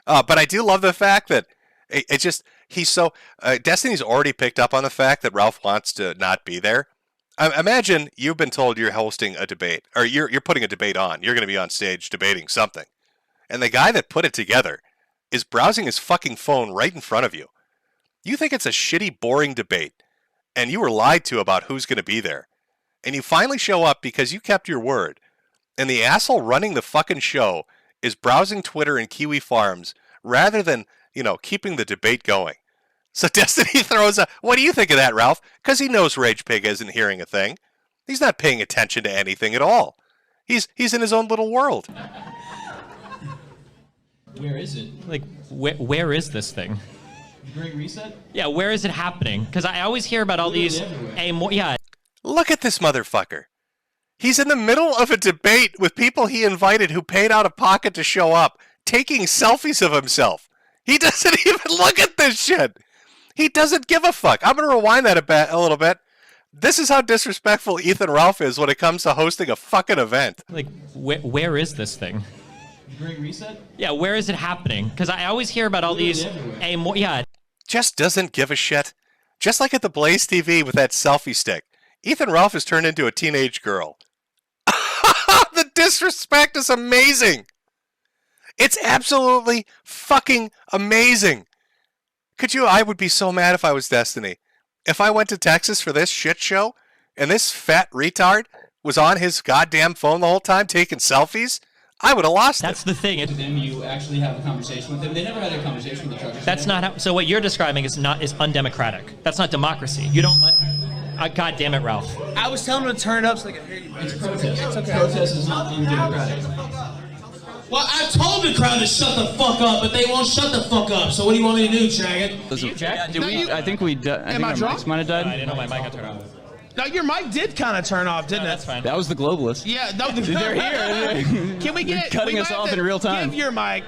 But I do love the fact that he's so... Destiny's already picked up on the fact that Ralph wants to not be there. Imagine you've been told you're hosting a debate, or you're putting a debate on. You're going to be on stage debating something. And the guy that put it together is browsing his fucking phone right in front of you. You think it's a shitty, boring debate, and you were lied to about who's going to be there. And you finally show up because you kept your word. And the asshole running the fucking show is browsing Twitter and Kiwi Farms rather than, keeping the debate going. So Destiny throws a, what do you think of that, Ralph? Because he knows Rage Pig isn't hearing a thing. He's not paying attention to anything at all. He's in his own little world. Where is it? Like, where is this thing? Great Reset? Yeah, where is it happening? Because I always hear about all these... Yeah. Look at this motherfucker. He's in the middle of a debate with people he invited who paid out of pocket to show up, taking selfies of himself. He doesn't even look at this shit. He doesn't give a fuck. I'm going to rewind that a little bit. This is how disrespectful Ethan Ralph is when it comes to hosting a fucking event. Like, where is this thing? Great Reset? Yeah, where is it happening? Because I always hear about all these... Yeah. Just doesn't give a shit. Just like at the Blaze TV with that selfie stick. Ethan Ralph has turned into a teenage girl. The disrespect is amazing. It's absolutely fucking amazing. I would be so mad if I was Destiny. If I went to Texas for this shit show and this fat retard was on his goddamn phone the whole time taking selfies, I would have lost That's the thing. You actually have a conversation with them. They never had a conversation with the truckers. That's not how... So what you're describing is undemocratic. That's not democracy. You don't let... God damn it, Ralph. I was telling him to turn it up so they could hear you. It's protest. It's okay. Protest is not undemocratic. Well, I told the crowd to shut the fuck up, but they won't shut the fuck up. So what do you want me to do, Jagged? Yeah, I think our mics might have died. I didn't know my mic got turned off. No, your mic did kind of turn off, didn't it? That's fine. That was the globalists. Yeah, no, they're here. Can we get cutting us off in real time? Give your mic.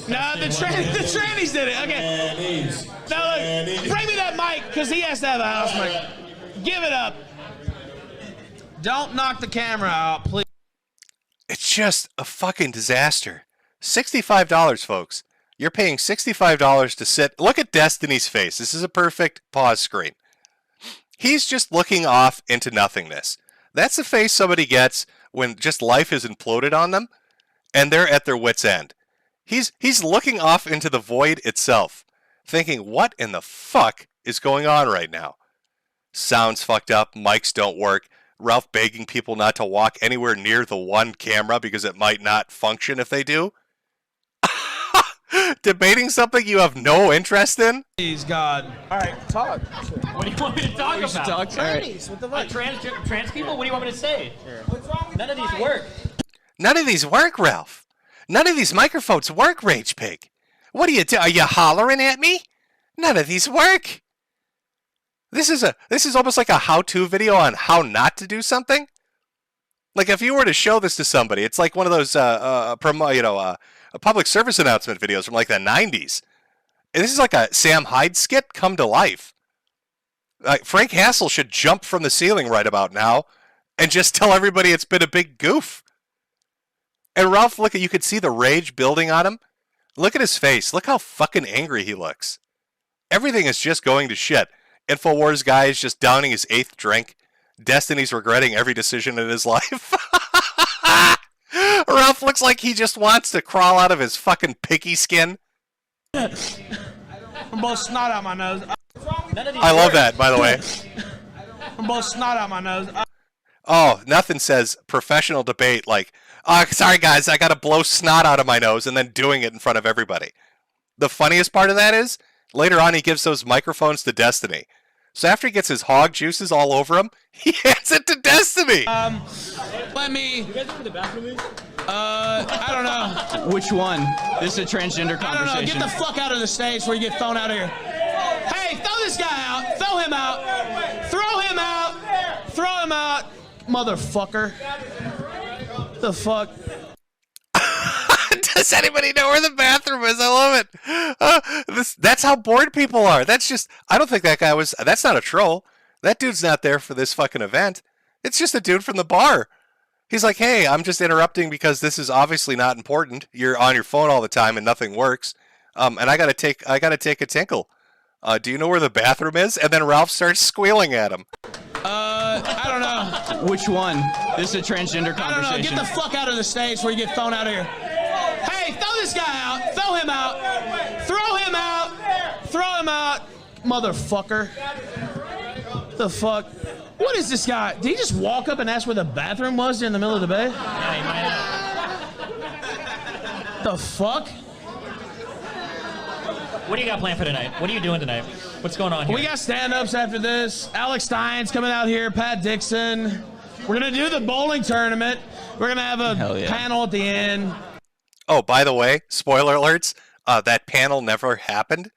No, the trannies did it. Okay. Now look, bring me that mic because he has to have a house mic. Give it up. Don't knock the camera out, please. It's just a fucking disaster. $65, folks. You're paying $65 to sit. Look at Destiny's face. This is a perfect pause screen. He's just looking off into nothingness. That's the face somebody gets when just life has imploded on them and they're at their wit's end. He's looking off into the void itself, thinking, what in the fuck is going on right now? Sounds fucked up, mics don't work, Ralph begging people not to walk anywhere near the one camera because it might not function if they do. Debating something you have no interest in? Please, God. All right, talk. What do you want me to talk about? Talk. All right. What the fuck? Trans people? What do you want me to say? What's wrong with None of these work. None of these work, Ralph. None of these microphones work, Rage Pig. What are you doing? Are you hollering at me? None of these work. This is almost like a how-to video on how not to do something. Like if you were to show this to somebody, it's like one of those public service announcement videos from like the 90s. And this is like a Sam Hyde skit come to life. Frank Hassel should jump from the ceiling right about now and just tell everybody it's been a big goof. And Ralph, look, you could see the rage building on him. Look at his face. Look how fucking angry he looks. Everything is just going to shit. InfoWars guy is just downing his 8th drink. Destiny's regretting every decision in his life. Ralph looks like he just wants to crawl out of his fucking piggy skin. I'm both snot out my nose. I love that, by the way. I'm both snot out my nose. Oh, nothing says professional debate like, oh, sorry guys, I gotta blow snot out of my nose, and then doing it in front of everybody. The funniest part of that is, later on he gives those microphones to Destiny. So after he gets his hog juices all over him, he hands it to Destiny. Let me. You guys know where the bathroom is? I don't know. Which one? This is a transgender conversation. I don't know. Get the fuck out of the stage before you get thrown out of here. Hey, throw this guy out. Throw him out. Throw him out. Throw him out. Motherfucker. The fuck? Does anybody know where the bathroom is? I love it. That's how bored people are. That's just, I don't think that guy was, that's not a troll. That dude's not there for this fucking event. It's just a dude from the bar. He's like, hey, I'm just interrupting because this is obviously not important. You're on your phone all the time and nothing works. And I gotta take a tinkle. Do you know where the bathroom is? And then Ralph starts squealing at him. I don't know. Which one? This is a transgender conversation. I don't know. Get the fuck out of the stage before you get thrown out of here. Hey, throw this guy out. Throw him out. Throw him out. Throw him out. Motherfucker. The fuck? What is this guy? Did he just walk up and ask where the bathroom was in the middle of the bay? Yeah, he might have. The fuck? What do you got planned for tonight? What are you doing tonight? What's going on here? We got stand-ups after this. Alex Stein's coming out here. Pat Dixon. We're going to do the bowling tournament. We're going to have a panel at the end. Oh, by the way, spoiler alerts, that panel never happened.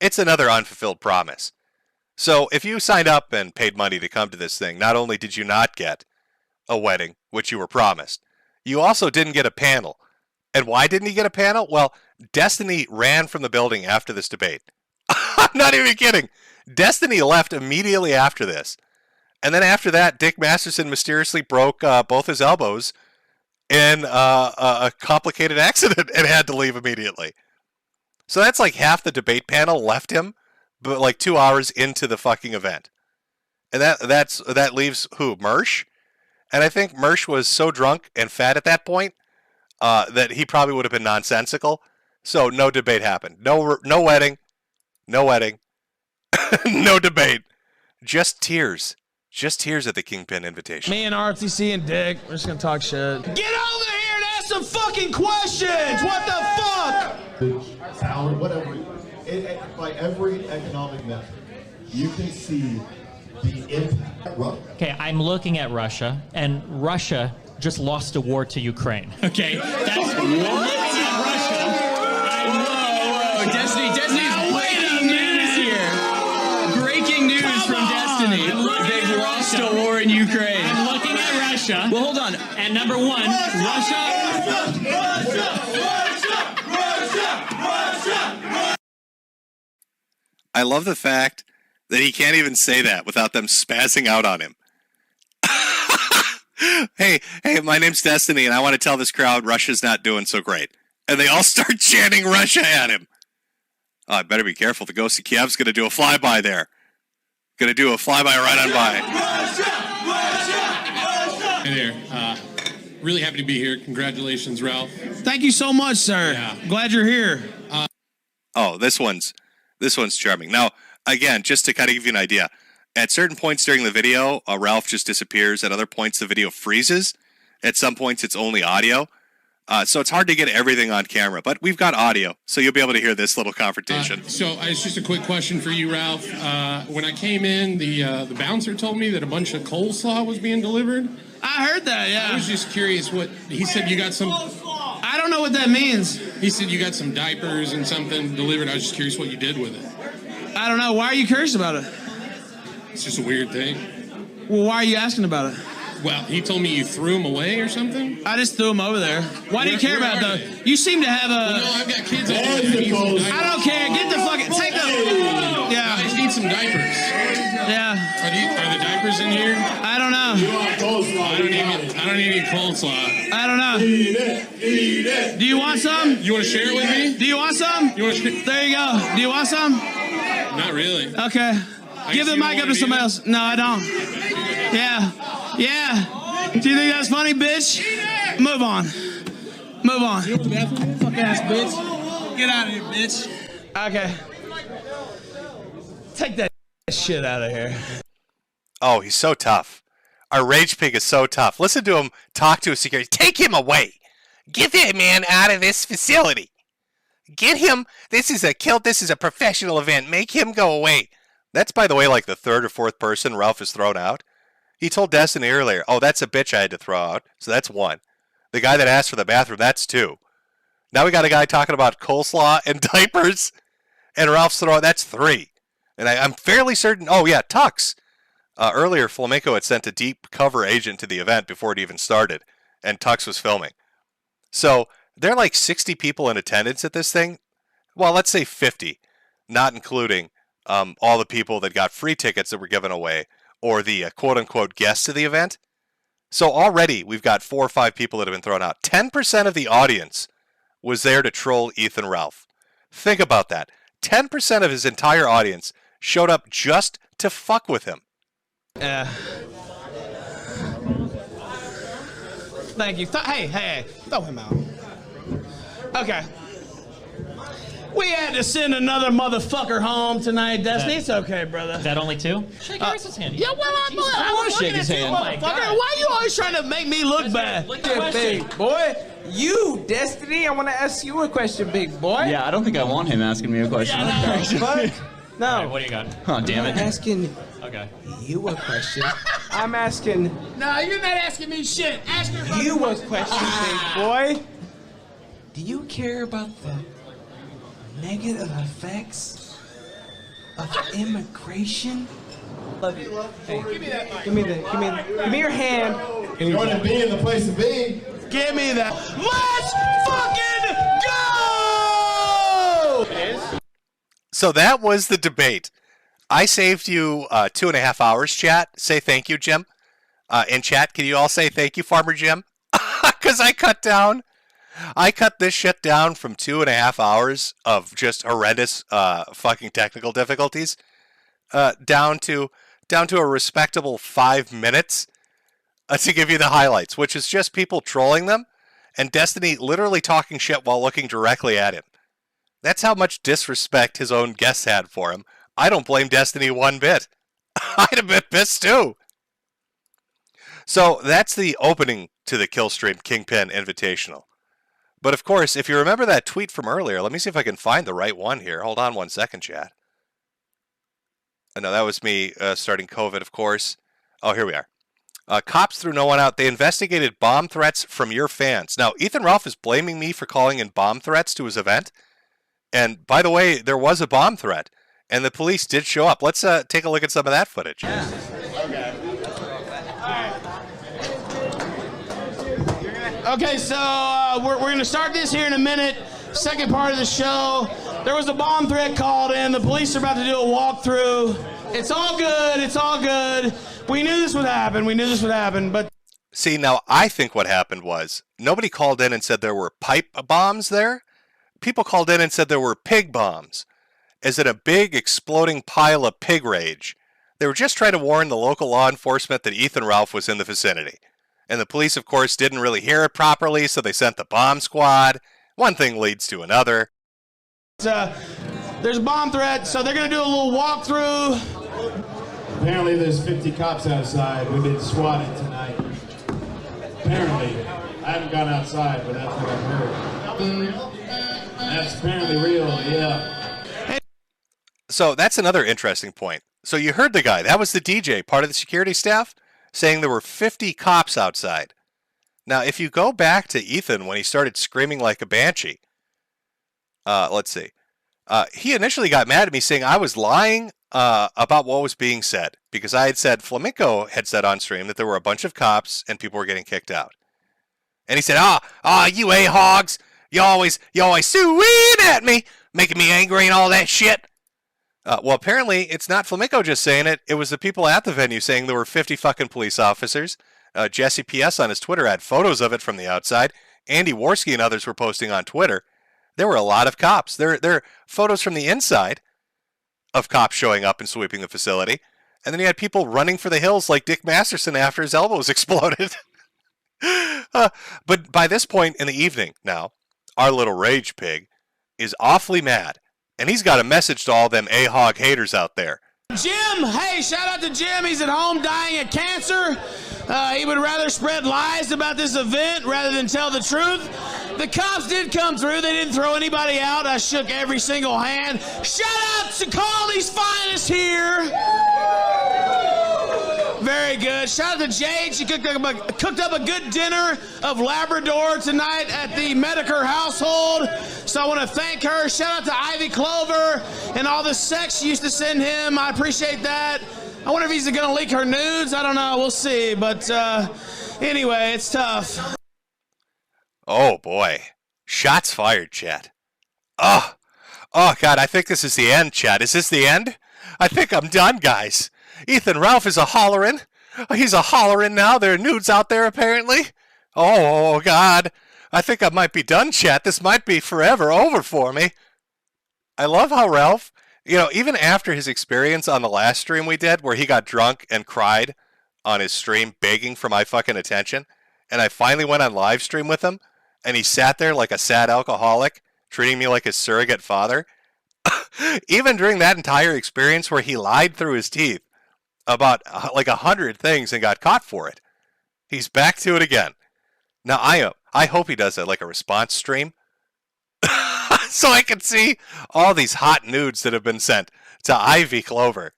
It's another unfulfilled promise. So if you signed up and paid money to come to this thing, not only did you not get a wedding, which you were promised, you also didn't get a panel. And why didn't he get a panel? Well, Destiny ran from the building after this debate. I'm not even kidding. Destiny left immediately after this. And then after that, Dick Masterson mysteriously broke both his elbows in a complicated accident and had to leave immediately. So that's like half the debate panel left him, but like 2 hours into the fucking event. And that leaves who? Mersh? And I think Mersh was so drunk and fat at that point that he probably would have been nonsensical. So no debate happened. No wedding. No wedding. No debate. Just tears. Just tears at the Kingpin invitation. Me and RTC and Dick, we're just gonna talk shit. Get over here and ask some fucking questions! What the fuck? Talent, whatever. By every economic measure, you can see the impact. Okay, I'm looking at Russia, and Russia just lost a war to Ukraine. Okay, that's what? Destiny's breaking news here. Breaking news from Destiny. They've lost a war in Ukraine. I'm looking at Russia. Well, hold on. And number one, Russia. I love the fact that he can't even say that without them spazzing out on him. Hey, my name's Destiny, and I want to tell this crowd Russia's not doing so great. And they all start chanting Russia at him. Oh, I better be careful. The Ghost of Kiev's going to do a flyby there. Going to do a flyby right on by. Hey there. Really happy to be here. Congratulations, Ralph. Thank you so much, sir. Yeah. Glad you're here. Oh, this one's charming. Now, again, just to kind of give you an idea, at certain points during the video, Ralph just disappears. At other points, the video freezes. At some points, it's only audio. So it's hard to get everything on camera, but we've got audio, so you'll be able to hear this little confrontation. It's just a quick question for you, Ralph. When I came in, the bouncer told me that a bunch of coleslaw was being delivered. I heard that, yeah. I was just curious what he said. You got some. I don't know what that means. He said you got some diapers and something delivered. I was just curious what you did with it. I don't know. Why are you curious about it? It's just a weird thing. Well, why are you asking about it? Well, he told me you threw them away or something. I just threw them over there. Why do you care about those? You seem to have a. Well, no, I've got kids. I don't care. Get the fucking. Take them. Yeah. I just need some diapers. Yeah. Are the diapers in here? I don't know. I don't need any coleslaw. I don't know. Eat it. Do you want some? You want to share it with me? Do you want some? You want to There you go. Do you want some? Not really. Okay. Give the mic up to somebody else. No, I don't. Yeah. Do you think that's funny, bitch? Move on. Fuck ass bitch. Get out of here, bitch. Okay. Take that shit out of here. Oh, he's so tough. Our rage pig is so tough. Listen to him talk to a security. Take him away. Get that man out of this facility. Get him. This is a professional event. Make him go away. That's, by the way, like the third or fourth person Ralph has thrown out. He told Destiny earlier, oh, that's a bitch I had to throw out. So that's one. The guy that asked for the bathroom, that's two. Now we got a guy talking about coleslaw and diapers. And Ralph's throwing, that's three. And I'm fairly certain, oh yeah, Tux. Earlier, Flamenco had sent a deep cover agent to the event before it even started. And Tux was filming. So there are like 60 people in attendance at this thing. Well, let's say 50. Not including all the people that got free tickets that were given away. Or the quote-unquote guests of the event. So already we've got 4 or 5 people that have been thrown out. 10% of the audience was there to troll Ethan Ralph. Think about that. 10% of his entire audience showed up just to fuck with him. Thank you. Hey, throw him out. Okay. We had to send another motherfucker home tonight, Destiny. It's okay, brother. Is that only 2? Shake Harris's hand. Yeah, well, I want to shake his hand. Why are you always trying to make me look bad? Big boy. You, Destiny, I want to ask you a question, big boy. Yeah, I don't think I want him asking me a question. No. All right, what do you got? Oh, damn it. I'm asking you a question. I'm asking... No, you're not asking me shit. Ask you a question, big boy. Do you care about the negative effects of immigration? Love you. Hey, give me that mic. Give me your hand. Going to be in the place to be. Give me that. Let's fucking go! So that was the debate. I saved you 2.5 hours, chat. Say thank you, Jim. In chat, can you all say thank you, Farmer Jim? Because I cut this shit down from 2.5 hours of just horrendous fucking technical difficulties down to a respectable 5 minutes to give you the highlights, which is just people trolling them and Destiny literally talking shit while looking directly at him. That's how much disrespect his own guests had for him. I don't blame Destiny one bit. I'd have been pissed too. So that's the opening to the Killstream Kingpin Invitational. But of course, if you remember that tweet from earlier, let me see if I can find the right one here. Hold on 1 second, chat. No, that was me starting COVID, of course. Oh, here we are. Cops threw no one out. They investigated bomb threats from your fans. Now, Ethan Ralph is blaming me for calling in bomb threats to his event. And by the way, there was a bomb threat. And the police did show up. Let's take a look at some of that footage. Okay, so we're going to start this here in a minute. Second part of the show. There was a bomb threat called in. The police are about to do a walkthrough. It's all good. It's all good. We knew this would happen. But see, now I think what happened was nobody called in and said there were pipe bombs there. People called in and said there were pig bombs. As in a big exploding pile of pig rage. They were just trying to warn the local law enforcement that Ethan Ralph was in the vicinity. And the police, of course, didn't really hear it properly, so they sent the bomb squad. One thing leads to another. There's a bomb threat, so they're going to do a little walkthrough. Apparently there's 50 cops outside. We've been swatted tonight. Apparently. I haven't gone outside, but that's what I've heard. That's apparently real, yeah. So that's another interesting point. So you heard the guy. That was the DJ, part of the security staff, saying there were 50 cops outside. Now, if you go back to Ethan when he started screaming like a banshee, let's see. He initially got mad at me saying I was lying about what was being said because I had said Flamenco had said on stream that there were a bunch of cops and people were getting kicked out. And he said, you a-hogs, you always suing at me, making me angry and all that shit. Well, apparently it's not Flamenco just saying it. It was the people at the venue saying there were 50 fucking police officers. Jesse PS on his Twitter had photos of it from the outside. Andy Worski and others were posting on Twitter. There were a lot of cops. There are photos from the inside of cops showing up and sweeping the facility. And then you had people running for the hills like Dick Masterson after his elbows exploded. But by this point in the evening now, our little rage pig is awfully mad. And he's got a message to all them A-hog haters out there. Jim, hey, shout out to Jim. He's at home dying of cancer. He would rather spread lies about this event rather than tell the truth. The cops did come through. They didn't throw anybody out. I shook every single hand. Shout out to Carly's finest here. Very good. Shout out to Jade. She cooked up a good dinner of Labrador tonight at the Metokur household. So I want to thank her. Shout out to Ivy Clover and all the sex she used to send him. I appreciate that. I wonder if he's going to leak her nudes. I don't know. We'll see. But anyway, it's tough. Oh, boy. Shots fired, chat. Oh, God. I think this is the end, chat. Is this the end? I think I'm done, guys. Ethan Ralph is a hollerin'. He's a hollerin' now. There are nudes out there, apparently. Oh, God. I think I might be done, chat. This might be forever over for me. I love how Ralph, even after his experience on the last stream we did, where he got drunk and cried on his stream begging for my fucking attention, and I finally went on live stream with him, and he sat there like a sad alcoholic, treating me like his surrogate father. Even during that entire experience where he lied through his teeth about like 100 things and got caught for it, he's back to it again. Now I hope he does a response stream so I can see all these hot nudes that have been sent to Ivy Clover.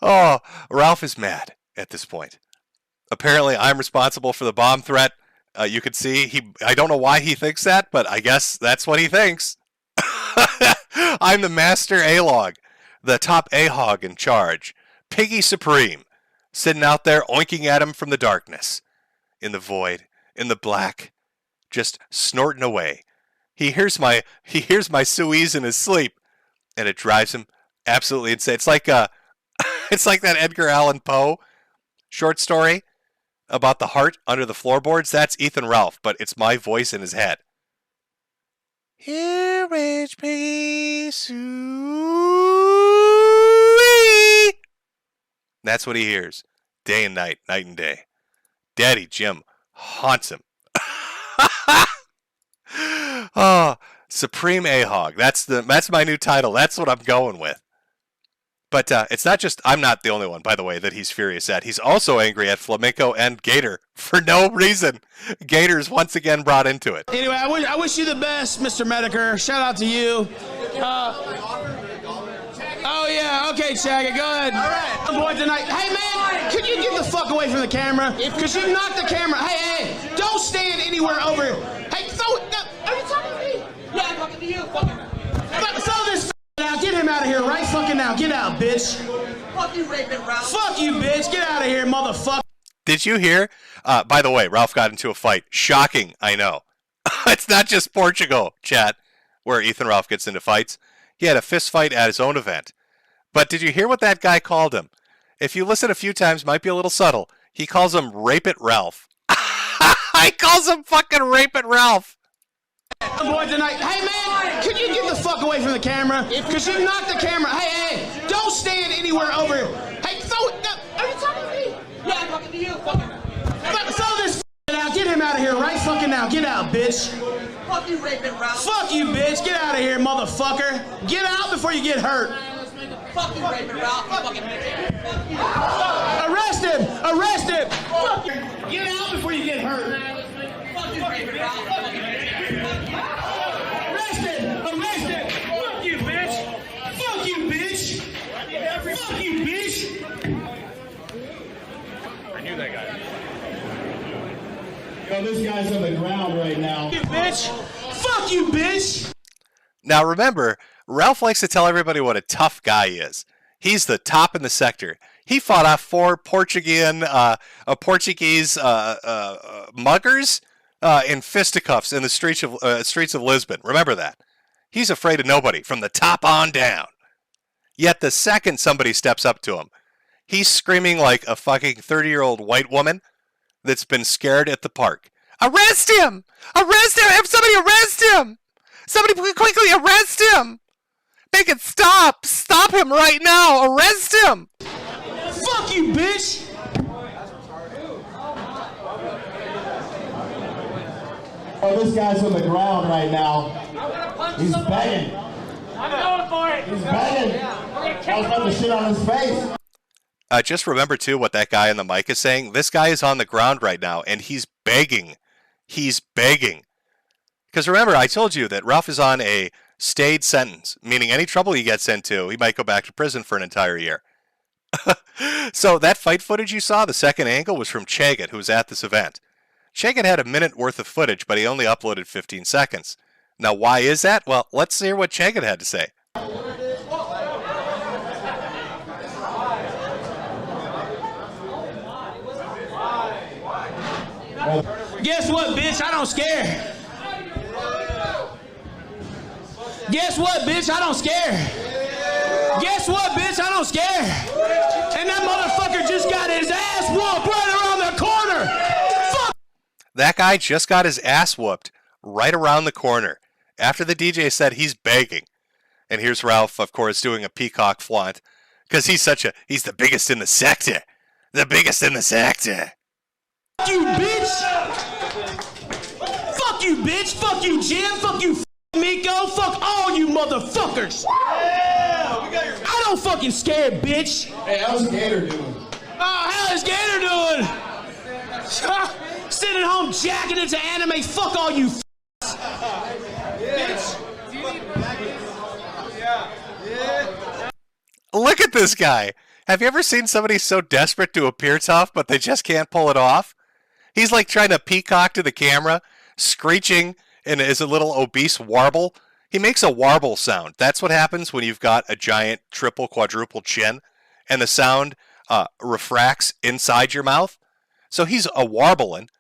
Oh, Ralph is mad at this point. Apparently I'm responsible for the bomb threat. You could see I don't know why he thinks that, but I guess that's what he thinks. I'm the master A-log, the top A-hog in charge, Piggy Supreme, sitting out there oinking at him from the darkness, in the void, in the black, just snorting away. He hears my Suisse in his sleep, and it drives him absolutely insane. It's like it's like that Edgar Allan Poe short story about the heart under the floorboards. That's Ethan Ralph, but it's my voice in his head. Here, rich piggy Suisse. That's what he hears, day and night, night and day. Daddy Jim haunts him. Oh, Supreme A-hog. That's my new title. That's what I'm going with. But it's not just, I'm not the only one, by the way, that he's furious at. He's also angry at Flamenco and Gator for no reason. Gator's once again brought into it. Anyway, I wish you the best, Mr. Metokur. Shout out to you. Oh, yeah. Okay, Chagga, go ahead. All right. I'm going tonight. Hey, man, could you get the fuck away from the camera? Because you knocked the camera. Hey, don't stand anywhere over here. Hey, throw it. No, are you talking to me? Yeah, I'm talking to you. Throw this out. Get him out of here right fucking now. Get out, bitch. Fuck you, raping Ralph. Fuck you, bitch. Get out of here, motherfucker. Did you hear? By the way, Ralph got into a fight. Shocking, I know. It's not just Portugal, chat, where Ethan Ralph gets into fights. He had a fist fight at his own event. But did you hear what that guy called him? If you listen a few times, might be a little subtle. He calls him Rape It Ralph. He calls him fucking Rape It Ralph. I'm going tonight. Hey, man, could you get the fuck away from the camera? Because you knocked the camera. Hey, don't stand anywhere over here. Hey, throw it. No, are you talking to me? Yeah, I'm talking to you. Throw this out. Get him out of here right fucking now. Get out, bitch. Fuck you, raping Ralph. Fuck you, bitch. Get out of here, motherfucker. Get out before you get hurt. Fuck you, raping Ralph. Arrest him. Arrest him. Get out before you get hurt. Fuck you, raping Ralph. Arrest him. Arrest him. Fuck you, bitch. Fuck you, bitch. Fuck you, bitch. I knew that guy. Yo, this guy's on the ground right now. You bitch. Fuck you, bitch. Now remember, Ralph likes to tell everybody what a tough guy is. He's the top in the sector. He fought off 4 Portuguese muggers in fisticuffs in the streets of Lisbon. Remember that. He's afraid of nobody from the top on down. Yet the second somebody steps up to him, he's screaming like a fucking 30-year-old white woman that's been scared at the park. Arrest him! Arrest him! Have somebody arrest him! Somebody quickly arrest him! Make it stop! Stop him right now! Arrest him! Fuck you, bitch! Oh, this guy's on the ground right now. He's begging. I'm going for it. He's begging. I was about to shit on his face. Just remember, too, what that guy on the mic is saying. This guy is on the ground right now, and he's begging. He's begging. Because remember, I told you that Ralph is on a stayed sentence, meaning any trouble he gets into, he might go back to prison for an entire year. So that fight footage you saw, the second angle, was from Chagat, who was at this event. Chagat had a minute worth of footage, but he only uploaded 15 seconds. Now, why is that? Well, let's hear what Chagat had to say. Guess what, bitch? I don't scare. Guess what, bitch? I don't scare. Guess what, bitch? I don't scare. And that motherfucker just got his ass whooped right around the corner. Fuck. That guy just got his ass whooped right around the corner after the DJ said he's begging. And here's Ralph, of course, doing a peacock flaunt because he's the biggest in the sector. The biggest in the sector. Fuck you, bitch. Fuck you, bitch. Fuck you, Jim. Fuck you, Miko. Fuck all you motherfuckers. I don't fucking scare, bitch. Hey, how's Gator doing? Oh, how is Gator doing? Sitting home jacking into anime. Fuck all you bitch. Look at this guy. Have you ever seen somebody so desperate to appear tough, but they just can't pull it off? He's like trying to peacock to the camera, screeching in his little obese warble. He makes a warble sound. That's what happens when you've got a giant triple, quadruple chin, and the sound refracts inside your mouth. So he's a warbling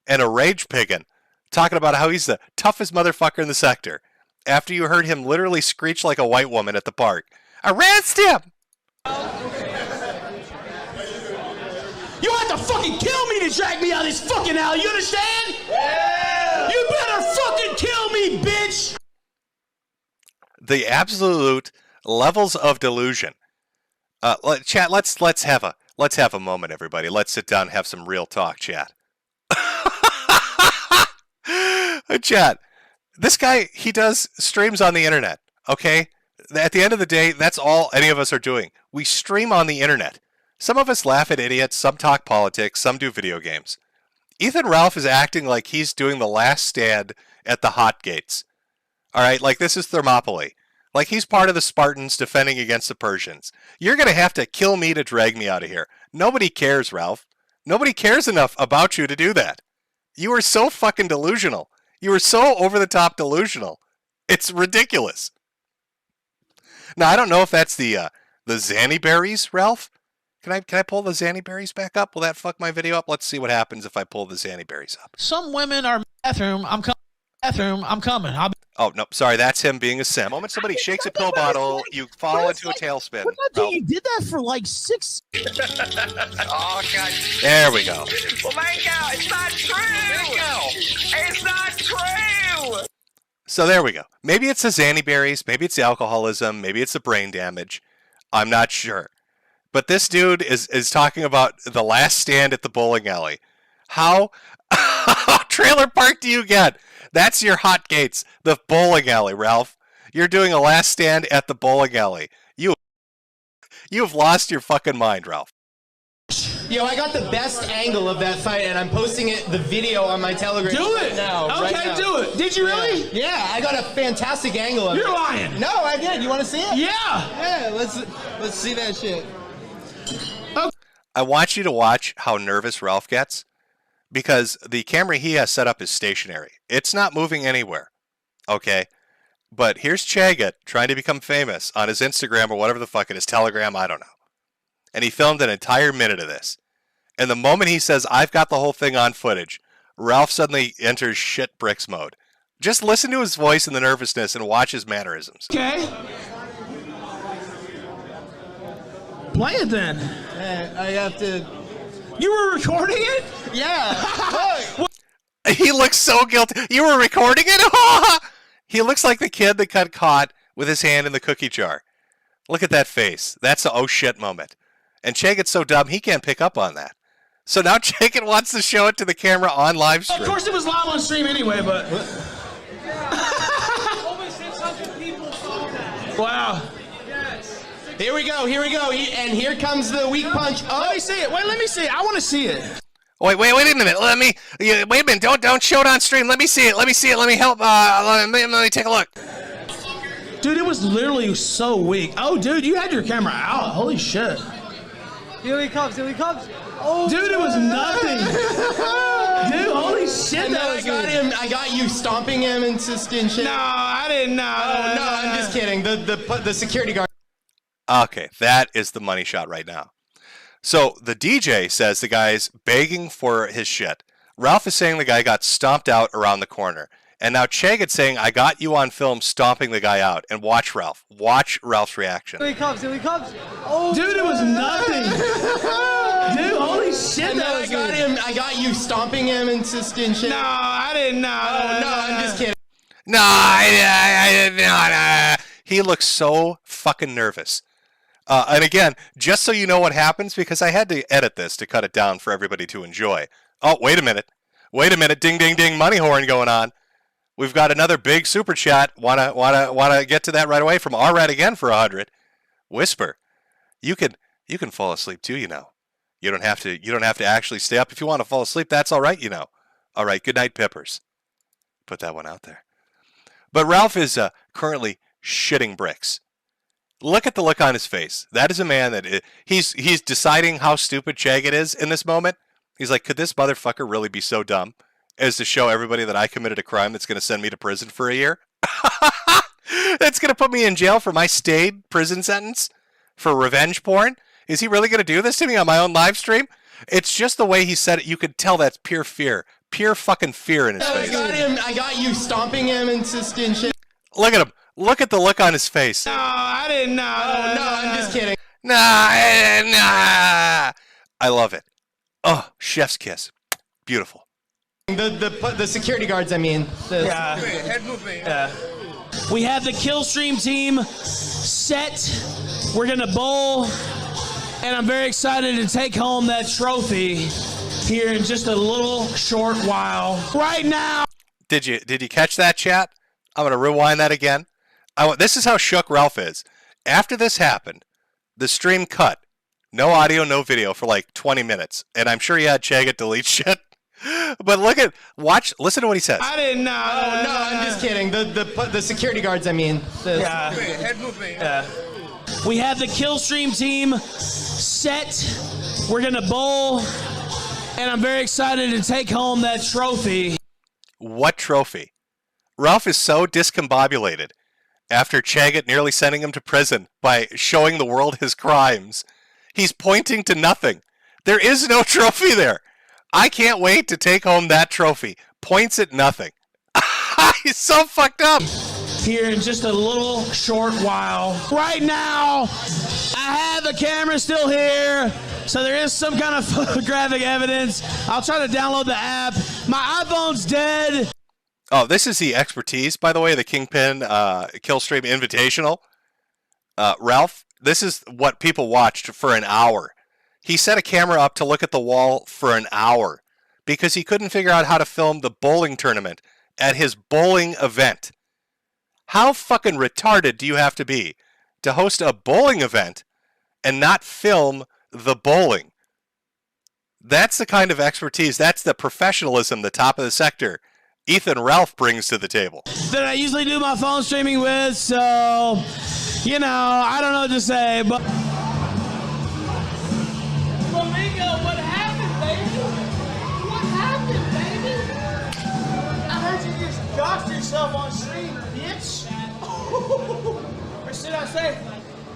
and a rage piggin', talking about how he's the toughest motherfucker in the sector, after you heard him literally screech like a white woman at the park. Arrest him! You have to fucking kill me to drag me out of this fucking alley, you understand? Yeah! You better fucking kill me, bitch! The absolute levels of delusion. Chat, let's have a moment, everybody. Let's sit down and have some real talk, chat. Chat, this guy, he does streams on the internet, okay? At the end of the day, that's all any of us are doing. We stream on the internet. Some of us laugh at idiots, some talk politics, some do video games. Ethan Ralph is acting like he's doing the last stand at the hot gates. All right, like this is Thermopylae. Like he's part of the Spartans defending against the Persians. You're going to have to kill me to drag me out of here. Nobody cares, Ralph. Nobody cares enough about you to do that. You are so fucking delusional. You are so over-the-top delusional. It's ridiculous. Now, I don't know if that's the Zanny berries, Ralph. Can I pull the Zanny berries back up? Will that fuck my video up? Let's see what happens if I pull the Zanny berries up. Some women are bathroom. I'm coming. Bathroom. I'm coming. Oh, no, sorry, that's him being a simp. The moment somebody shakes a pill bottle, you fall into a tailspin. You did that for like 6. Oh, God. There we go. Well, Mako, it's not true. It's not true. So there we go. Maybe it's the Zanny berries, maybe it's the alcoholism, maybe it's the brain damage. I'm not sure. But this dude is talking about the last stand at the bowling alley. How trailer park do you get? That's your hot gates, the bowling alley, Ralph. You're doing a last stand at the bowling alley. You've lost your fucking mind, Ralph. Yo, I got the best angle of that fight, and I'm posting the video on my Telegram. Do it! Now, okay, right now. do it. Did you really? Yeah, I got a fantastic angle of it. You're lying. No, I did. You want to see it? Yeah. Yeah, let's see that shit. Okay. I want you to watch how nervous Ralph gets, because the camera he has set up is stationary. It's not moving anywhere, okay? But here's Chagat trying to become famous on his Instagram or whatever the fuck it is, Telegram, I don't know. And he filmed an entire minute of this. And the moment he says, I've got the whole thing on footage, Ralph suddenly enters shit bricks mode. Just listen to his voice and the nervousness and watch his mannerisms. Okay. Play it then. I have to. You were recording it? Yeah. He looks so guilty. You were recording it? He looks like the kid that got caught with his hand in the cookie jar. Look at that face. That's the oh shit moment. And Chagut's so dumb, he can't pick up on that. So now Chagut wants to show it to the camera on live stream. Of course it was live on stream anyway, but... Wow. Here we go. And here comes the weak punch. Oh. Let me see it. Wait, let me see it. I want to see it. Wait a minute. Wait a minute. Don't show it on stream. Let me see it. Let me help. Let me take a look. Dude, it was literally so weak. Oh, dude, you had your camera out. Holy shit. Here he comes. Oh, dude, it was nothing. Dude, holy shit. And then I got you stomping him and shit. No, I didn't know. Oh, no, I'm just kidding. The security guard. Okay, that is the money shot right now. So the DJ says the guy's begging for his shit. Ralph is saying the guy got stomped out around the corner. And now Chagut's saying, I got you on film stomping the guy out. And watch Ralph. Watch Ralph's reaction. Here he comes. Oh, dude, it was nothing. Dude, holy shit. And then I got you stomping him and shit. No, I didn't know. Oh, no, I'm just kidding. No, I he looks so fucking nervous. And again, just so you know what happens, because I had to edit this to cut it down for everybody to enjoy. Oh, wait a minute. Ding, ding, ding, money horn going on. We've got another big super chat. Wanna get to that right away from RRAD again for 100. Whisper, you can fall asleep too, you know. You don't have to actually stay up if you want to fall asleep. That's all right, you know. All right, good night, Pippers. Put that one out there. But Ralph is currently shitting bricks. Look at the look on his face. That is a man that he's deciding how stupid Chagut is in this moment. He's like, could this motherfucker really be so dumb as to show everybody that I committed a crime that's going to send me to prison for a year? That's going to put me in jail for my stayed prison sentence for revenge porn? Is he really going to do this to me on my own live stream? It's just the way he said it. You could tell that's pure fear. Pure fucking fear in his face. I got you stomping him and shit. Look at him. Look at the look on his face. No, I didn't know. Oh, no, I'm just kidding. Nah. I love it. Oh, chef's kiss. Beautiful. The security guards, I mean. Yeah. Head movement. Yeah. We have the kill stream team set. We're going to bowl. And I'm very excited to take home that trophy here in just a little short while. Right now. Did you catch that, chat? I'm going to rewind that again. This is how shook Ralph is. After this happened, the stream cut. No audio, no video for like 20 minutes. And I'm sure he had Chagut delete shit. But listen to what he says. I didn't know. Oh, no, I'm just kidding. The security guards, I mean. Yeah. Head movement. Yeah. We have the kill stream team set. We're going to bowl. And I'm very excited to take home that trophy. What trophy? Ralph is so discombobulated after Chagut nearly sending him to prison by showing the world his crimes. He's pointing to nothing. There is no trophy there. I can't wait to take home that trophy. Points at nothing. He's so fucked up. Here in just a little short while. Right now, I have the camera still here, so there is some kind of photographic evidence. I'll try to download the app. My iPhone's dead. Oh, this is the expertise, by the way, the Kingpin Killstream Invitational. Ralph, this is what people watched for an hour. He set a camera up to look at the wall for an hour because he couldn't figure out how to film the bowling tournament at his bowling event. How fucking retarded do you have to be to host a bowling event and not film the bowling? That's the kind of expertise, that's the professionalism, the top of the sector Ethan Ralph brings to the table. That I usually do my phone streaming with, so, you know, I don't know what to say, but... Flamingo, what happened, baby? What happened, baby? I heard you just doxed yourself on stream, bitch. Or should I say?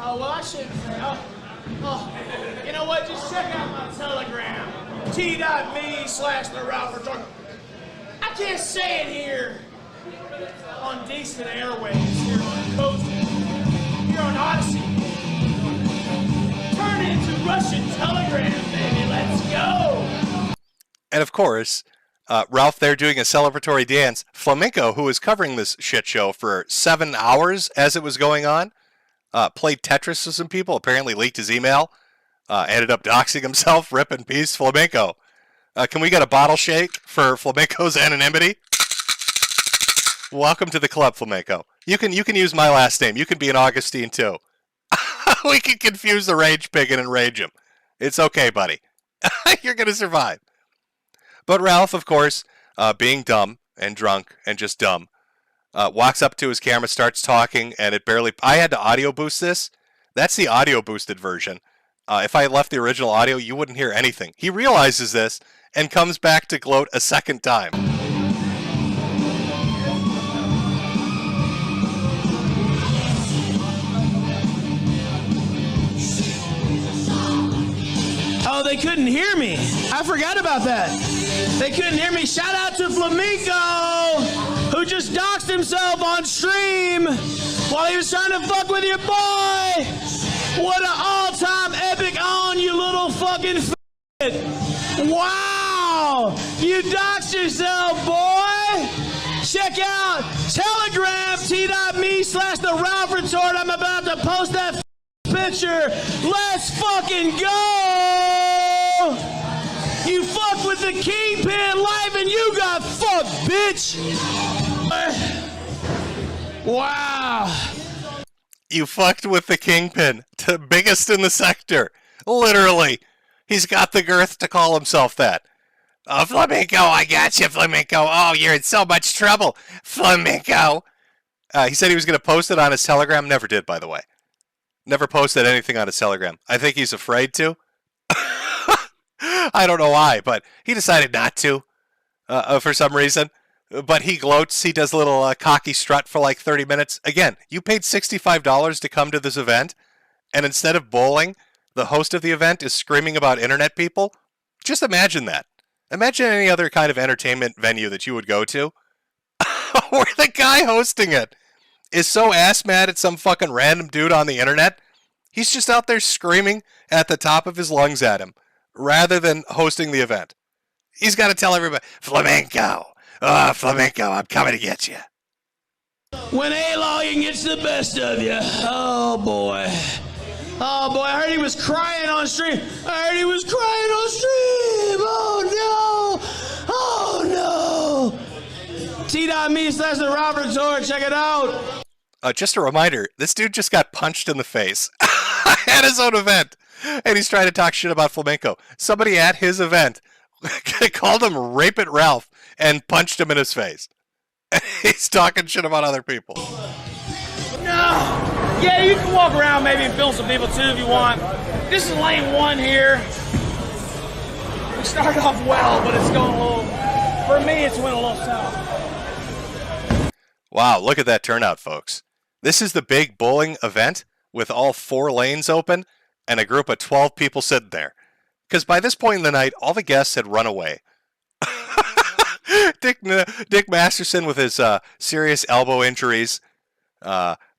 Oh, well, I shouldn't say. Oh, you know what? Just check out my Telegram. T.me/TheRalph. I can't say it here. On decent airways here on Coast, here on Odyssey. Turn into Russian Telegram, baby. Let's go. And of course, Ralph there doing a celebratory dance. Flamenco, who was covering this shit show for 7 hours as it was going on, played Tetris with some people, apparently leaked his email, ended up doxing himself. Rip in peace, Flamenco. Can we get a bottle shake for Flamenco's anonymity? Welcome to the club, Flamenco. You can use my last name. You can be an Augustine too. We can confuse the rage pig and enrage him. It's okay, buddy. You're gonna survive. But Ralph, of course, being dumb and drunk and just dumb, walks up to his camera, starts talking, and it barely... I had to audio boost this. That's the audio boosted version. If I left the original audio, you wouldn't hear anything. He realizes this and comes back to gloat a second time. Oh, they couldn't hear me. I forgot about that. They couldn't hear me. Shout out to Flamenco, who just doxed himself on stream while he was trying to fuck with your boy. What an all-time epic on, you little fucking Wow! You doxed yourself, boy! Check out Telegram t.me/the Ralph Retort. I'm about to post that picture. Let's fucking go! You fucked with the Kingpin life and you got fucked, bitch! Wow! You fucked with the Kingpin, the biggest in the sector. Literally. He's got the girth to call himself that. Oh, Flamenco, I got you, Flamenco. Oh, you're in so much trouble, Flamenco. He said he was going to post it on his Telegram. Never did, by the way. Never posted anything on his Telegram. I think he's afraid to. I don't know why, but he decided not to for some reason. But he gloats. He does a little cocky strut for like 30 minutes. Again, you paid $65 to come to this event, and instead of bowling, the host of the event is screaming about internet people. Just imagine that. Imagine any other kind of entertainment venue that you would go to where the guy hosting it is so ass mad at some fucking random dude on the internet. He's just out there screaming at the top of his lungs at him rather than hosting the event. He's got to tell everybody, Flamenco, oh, Flamenco, I'm coming to get you. When A-Logging gets the best of you. Oh, boy. Oh, boy, I heard he was crying on stream. I heard he was crying on stream. Oh, no. Oh, no. T.me/the Ralph Retort. Check it out. Just a reminder, this dude just got punched in the face at his own event. And he's trying to talk shit about Flamenco. Somebody at his event called him Rape It Ralph and punched him in his face. And he's talking shit about other people. No. Yeah, you can walk around maybe and film some people too if you want. This is lane 1 here. We started off well, but it's going a little, for me, it's went a little south. Wow, look at that turnout, folks. This is the big bowling event with all 4 lanes open and a group of 12 people sitting there. Because by this point in the night, all the guests had run away. Dick Masterson with his serious elbow injuries.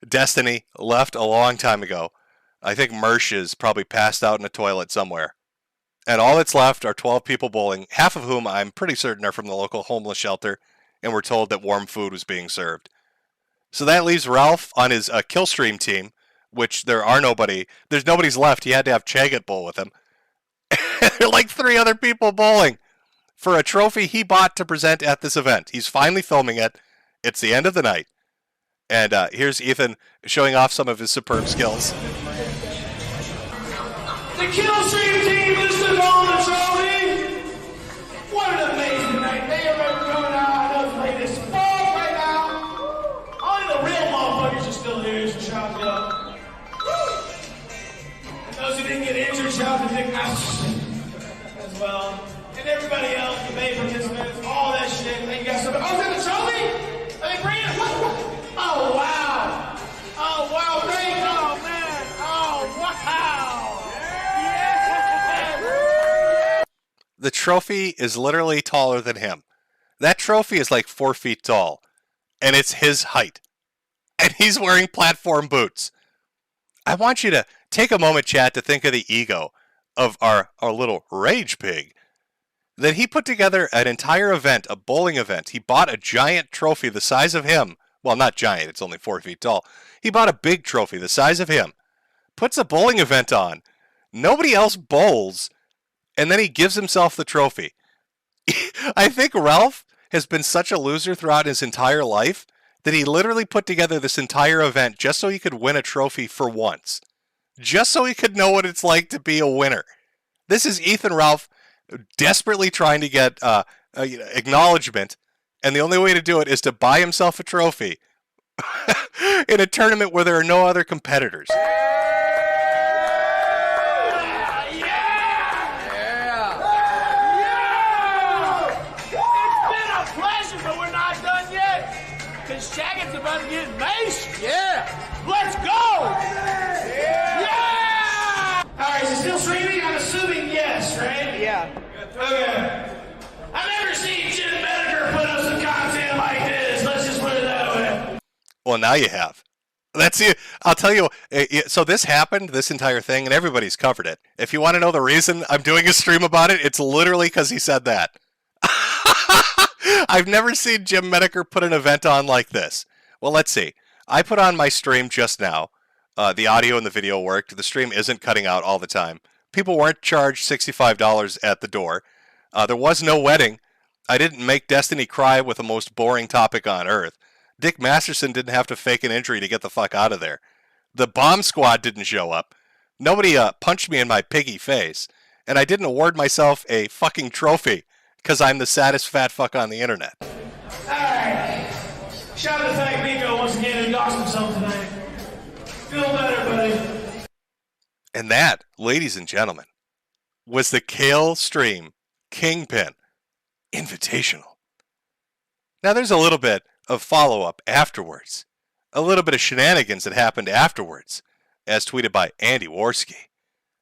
Destiny left a long time ago. I think Mersh is probably passed out in a toilet somewhere. And all that's left are 12 people bowling, half of whom I'm pretty certain are from the local homeless shelter, and were told that warm food was being served. So that leaves Ralph on his Killstream team, which there's nobody's left. He had to have Chagat bowl with him. There are like 3 other people bowling for a trophy he bought to present at this event. He's finally filming it. It's the end of the night. And here's Ethan showing off some of his superb skills. The Killstream team is the golden trophy. What an amazing night. They are coming out. I know it's late as fuck right now. Only the real motherfuckers are still here, so shout out. And those who didn't get injured, shout out to Dick Masterson as well. And everybody else, the Bay participants, all that shit. Thank you guys so much. Oh, is that the trophy? Let me bring it. Oh, wow. Oh, wow. Thank you. Oh, man. Oh, wow. Yeah. The trophy is literally taller than him. That trophy is like 4 feet tall. and it's his height. And he's wearing platform boots. I want you to take a moment, chat, to think of the ego of our little rage pig. That he put together an entire event, a bowling event. He bought a giant trophy the size of him. Well, not giant, it's only 4 feet tall. He bought a big trophy the size of him. Puts a bowling event on. Nobody else bowls. And then he gives himself the trophy. I think Ralph has been such a loser throughout his entire life that he literally put together this entire event just so he could win a trophy for once. Just so he could know what it's like to be a winner. This is Ethan Ralph desperately trying to get acknowledgement, and the only way to do it is to buy himself a trophy in a tournament where there are no other competitors. Shaggy's about to get maced. Yeah. Let's go. Yeah. All right, is it still streaming? I'm assuming yes, right? Yeah. Okay. I've never seen Jim Metokur put up some content like this. Let's just put it that way. Well, now you have. That's it. I'll tell you. So this happened, this entire thing, and everybody's covered it. If you want to know the reason I'm doing a stream about it, it's literally because he said that. I've never seen Jim Metokur put an event on like this. Well, let's see. I put on my stream just now. The audio and the video worked. The stream isn't cutting out all the time. People weren't charged $65 at the door. There was no wedding. I didn't make Destiny cry with the most boring topic on earth. Dick Masterson didn't have to fake an injury to get the fuck out of there. The bomb squad didn't show up. Nobody punched me in my piggy face. And I didn't award myself a fucking trophy because I'm the saddest fat fuck on the internet. Alright. Shout out to Fag Nico once again who doxed himself tonight. Feel better, buddy. And that, ladies and gentlemen, was the Kale Stream Kingpin Invitational. Now there's a little bit of follow-up afterwards. A little bit of shenanigans that happened afterwards, as tweeted by Andy Worski.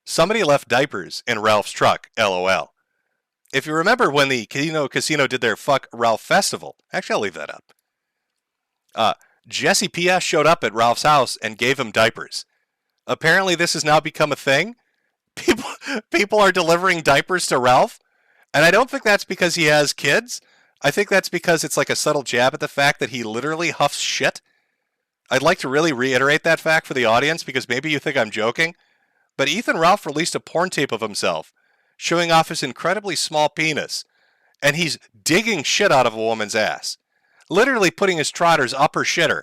Somebody left diapers in Ralph's truck, LOL. If you remember when the Casino did their Fuck Ralph Festival, actually I'll leave that up. Jesse P.S. showed up at Ralph's house and gave him diapers. Apparently this has now become a thing. People are delivering diapers to Ralph, and I don't think that's because he has kids. I think that's because it's like a subtle jab at the fact that he literally huffs shit. I'd like to really reiterate that fact for the audience because maybe you think I'm joking, but Ethan Ralph released a porn tape of himself showing off his incredibly small penis, and he's digging shit out of a woman's ass, literally putting his trotters up her shitter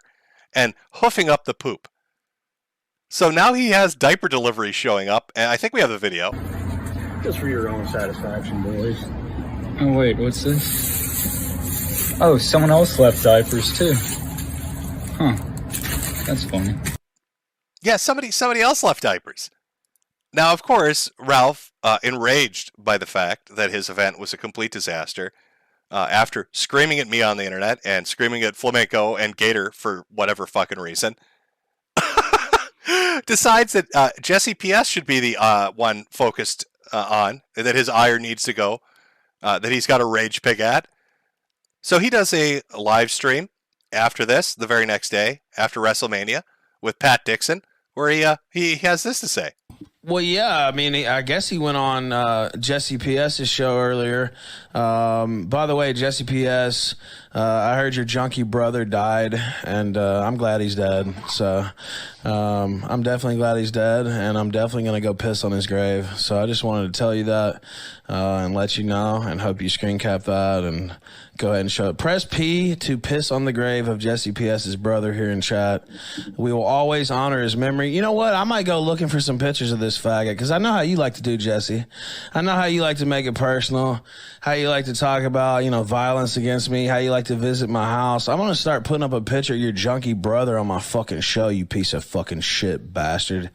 and hoofing up the poop. So now he has diaper deliveries showing up, and I think we have the video. Just for your own satisfaction, boys. Oh wait, what's this? Oh, someone else left diapers too. Huh. That's funny. Yeah, somebody else left diapers. Now, of course, Ralph, enraged by the fact that his event was a complete disaster, after screaming at me on the internet and screaming at Flamenco and Gator for whatever fucking reason, decides that Jesse P.S. should be the one focused on, that his ire needs to go, that he's got a rage pig at. So he does a live stream after this, the very next day, after WrestleMania, with Pat Dixon, where he has this to say. Well, yeah, I mean, I guess he went on Jesse P.S.'s show earlier. By the way, Jesse P.S., I heard your junkie brother died, and I'm glad he's dead. So I'm definitely glad he's dead, and I'm definitely going to go piss on his grave. So I just wanted to tell you that and let you know, and hope you screen cap that and go ahead and show it. Press P to piss on the grave of Jesse P.S.'s brother here in chat. We will always honor his memory. You know what? I might go looking for some pictures of this faggot, because I know how you like to do, Jesse. I know how you like to make it personal, how you like to talk about, violence against me, how you like to visit my house. I'm going to start putting up a picture of your junkie brother on my fucking show, you piece of fucking shit bastard.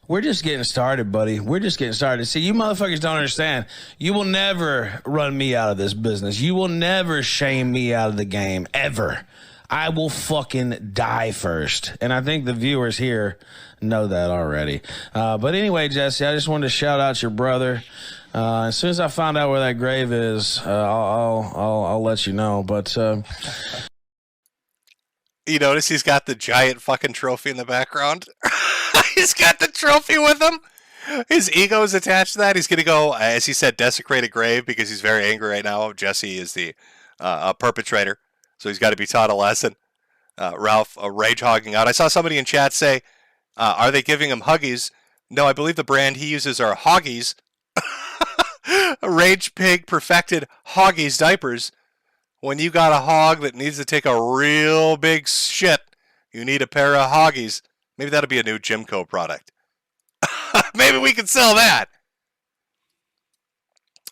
We're just getting started, buddy. We're just getting started. See, you motherfuckers don't understand. You will never run me out of this business. You will never shame me out of the game, ever. I will fucking die first. And I think the viewers here know that already. But anyway, Jesse, I just wanted to shout out your brother. As soon as I find out where that grave is, I'll let you know. But You notice he's got the giant fucking trophy in the background? He's got the trophy with him. His ego is attached to that. He's going to go, as he said, desecrate a grave because he's very angry right now. Jesse is the perpetrator, so he's got to be taught a lesson. Ralph rage hogging out. I saw somebody in chat say, are they giving him Huggies? No, I believe the brand he uses are Hoggies. Rage Pig perfected Hoggies diapers. When you got a hog that needs to take a real big shit, you need a pair of Hoggies. Maybe that'll be a new Jimco product. Maybe we can sell that.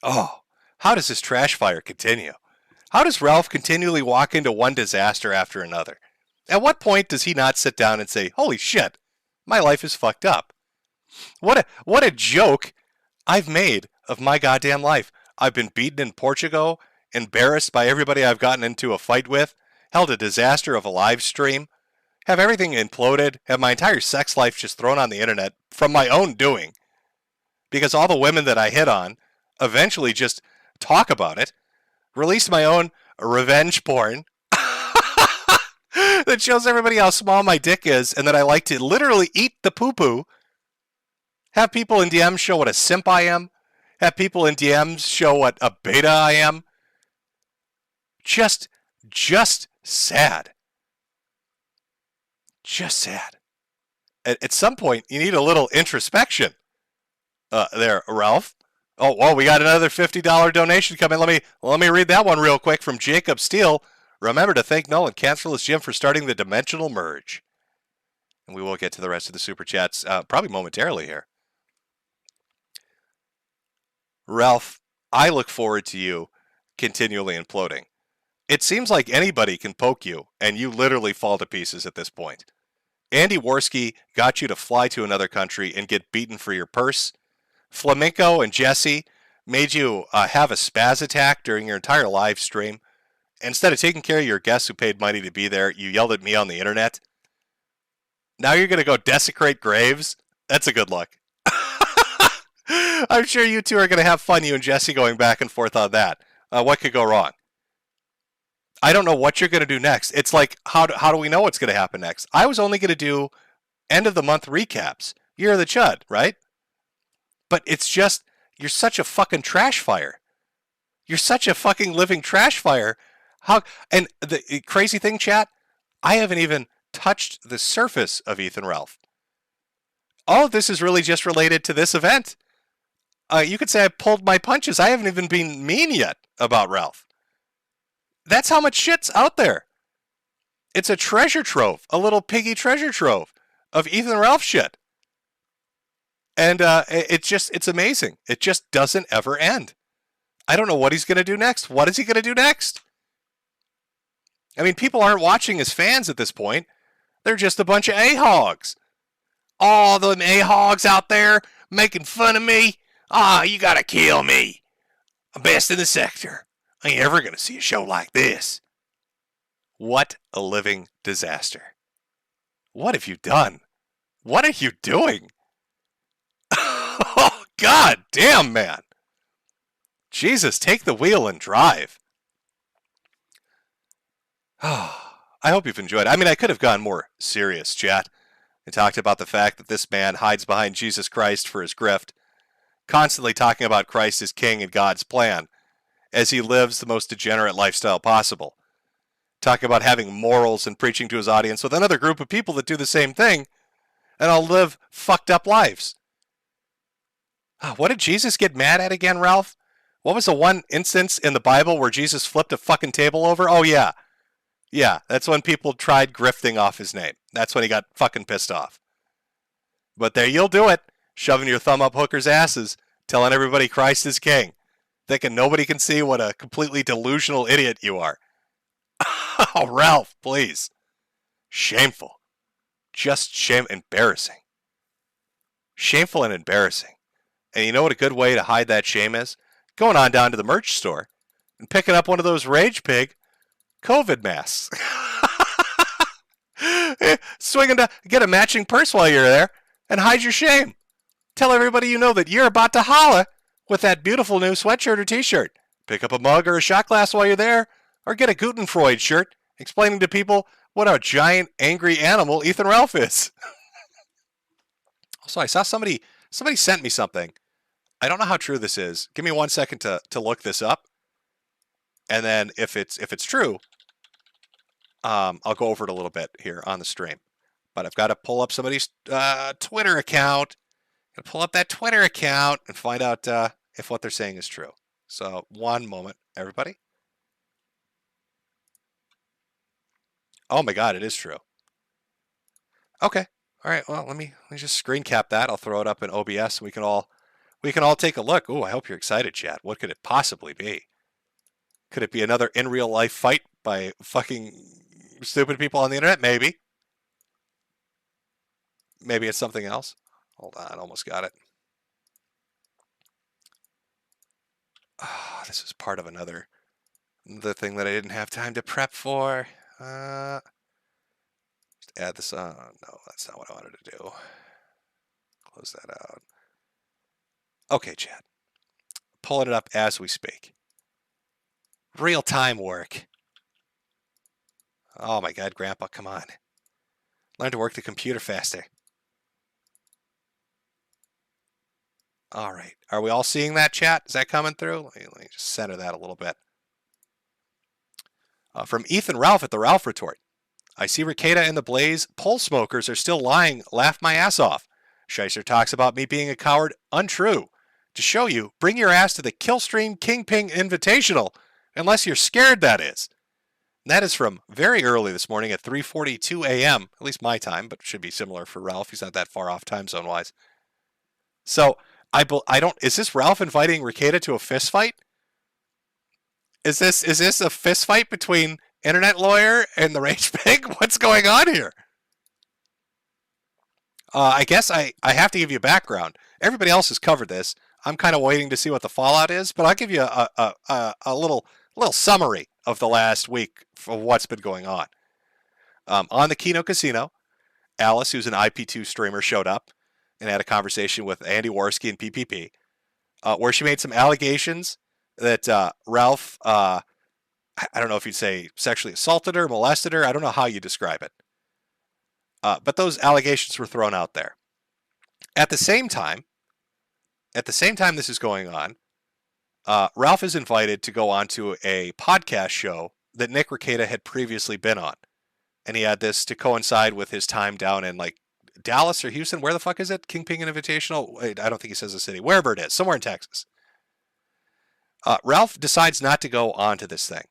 Oh, how does this trash fire continue? How does Ralph continually walk into one disaster after another? At what point does he not sit down and say, holy shit, my life is fucked up? What a joke I've made of my goddamn life. I've been beaten in Portugal, embarrassed by everybody I've gotten into a fight with, held a disaster of a live stream, have everything imploded, have my entire sex life just thrown on the internet from my own doing. Because all the women that I hit on eventually just talk about it, release my own revenge porn that shows everybody how small my dick is and that I like to literally eat the poo-poo. Have people in DMs show what a simp I am. Have people in DMs show what a beta I am. Just sad. Just sad. At some point, you need a little introspection. There, Ralph. Oh, well, we got another $50 donation coming. Let me read that one real quick from Jacob Steele. Remember to thank Nolan Cancerless Jim for starting the Dimensional Merge. And we will get to the rest of the Super Chats probably momentarily here. Ralph, I look forward to you continually imploding. It seems like anybody can poke you, and you literally fall to pieces at this point. Andy Worski got you to fly to another country and get beaten for your purse. Flamenco and Jesse made you have a spaz attack during your entire live stream. Instead of taking care of your guests who paid money to be there, you yelled at me on the internet. Now you're going to go desecrate graves? That's a good look. I'm sure you two are going to have fun, you and Jesse, going back and forth on that. What could go wrong? I don't know what you're going to do next. It's like, how do we know what's going to happen next? I was only going to do end of the month recaps. Year of the Chud, right? But it's just, you're such a fucking trash fire. You're such a fucking living trash fire. And the crazy thing, chat, I haven't even touched the surface of Ethan Ralph. All of this is really just related to this event. You could say I pulled my punches. I haven't even been mean yet about Ralph. That's how much shit's out there. It's a treasure trove, a little piggy treasure trove of Ethan Ralph shit. And it's amazing. It just doesn't ever end. I don't know what he's going to do next. What is he going to do next? I mean, people aren't watching as fans at this point. They're just a bunch of A-hogs. All them A-hogs out there making fun of me. You got to kill me. I'm best in the sector. I ain't ever going to see a show like this. What a living disaster. What have you done? What are you doing? Oh, God damn, man. Jesus, take the wheel and drive. I hope you've enjoyed it. I mean, I could have gone more serious, chat. I talked about the fact that this man hides behind Jesus Christ for his grift, constantly talking about Christ as king and God's plan, as he lives the most degenerate lifestyle possible. Talking about having morals and preaching to his audience with another group of people that do the same thing, and all live fucked up lives. What did Jesus get mad at again, Ralph? What was the one instance in the Bible where Jesus flipped a fucking table over? Oh, yeah. Yeah, that's when people tried grifting off his name. That's when he got fucking pissed off. But there you'll do it, shoving your thumb up hookers' asses, telling everybody Christ is king, thinking nobody can see what a completely delusional idiot you are. Oh, Ralph, please. Shameful. Just embarrassing. Shameful and embarrassing. And you know what a good way to hide that shame is? Going on down to the merch store and picking up one of those Rage Pig COVID masks. Swinging to get a matching purse while you're there and hide your shame. Tell everybody you know that you're about to holla with that beautiful new sweatshirt or t-shirt. Pick up a mug or a shot glass while you're there, or get a Gutenfreud shirt explaining to people what a giant angry animal Ethan Ralph is. Also, I saw somebody sent me something. I don't know how true this is. Give me 1 second to look this up. And then if it's true, I'll go over it a little bit here on the stream. But I've got to pull up somebody's Twitter account. Got to pull up that Twitter account and find out if what they're saying is true. So 1 moment, everybody. Oh my God, it is true. Okay. All right. Well, let me just screen cap that. I'll throw it up in OBS and we can all take a look. Oh, I hope you're excited, chat. What could it possibly be? Could it be another in real life fight by fucking stupid people on the internet? Maybe. Maybe it's something else. Hold on, almost got it. Oh, this is part of another thing that I didn't have time to prep for. Just add this on. No, that's not what I wanted to do. Close that out. Okay, chat. Pulling it up as we speak. Real-time work. Oh my God, Grandpa, come on. Learn to work the computer faster. All right. Are we all seeing that, chat? Is that coming through? Let me just center that a little bit. From Ethan Ralph at the Ralph Retort. I see Ricada and the Blaze pole smokers are still lying. Laugh my ass off. Scheiser talks about me being a coward. Untrue. To show you, bring your ass to the Killstream Kingpin Invitational. Unless you're scared, that is. And that is from very early this morning at 3:42 a.m. At least my time, but it should be similar for Ralph. He's not that far off time zone wise. So I don't. Is this Ralph inviting Ricada to a fist fight? Is this a fist fight between Internet Lawyer and the Rage Pig? What's going on here? I guess I have to give you a background. Everybody else has covered this. I'm kind of waiting to see what the fallout is, but I'll give you a little summary of the last week of what's been going on. On the Keno Casino, Alice, who's an IP2 streamer, showed up and had a conversation with Andy Worski and PPP, where she made some allegations that Ralph, I don't know if you'd say sexually assaulted her, molested her. I don't know how you describe it. But those allegations were thrown out there. At the same time this is going on, Ralph is invited to go on to a podcast show that Nick Ricada had previously been on. And he had this to coincide with his time down in like Dallas or Houston. Where the fuck is it? Kingpin Invitational? Wait, I don't think he says the city. Wherever it is, somewhere in Texas. Ralph decides not to go on to this thing.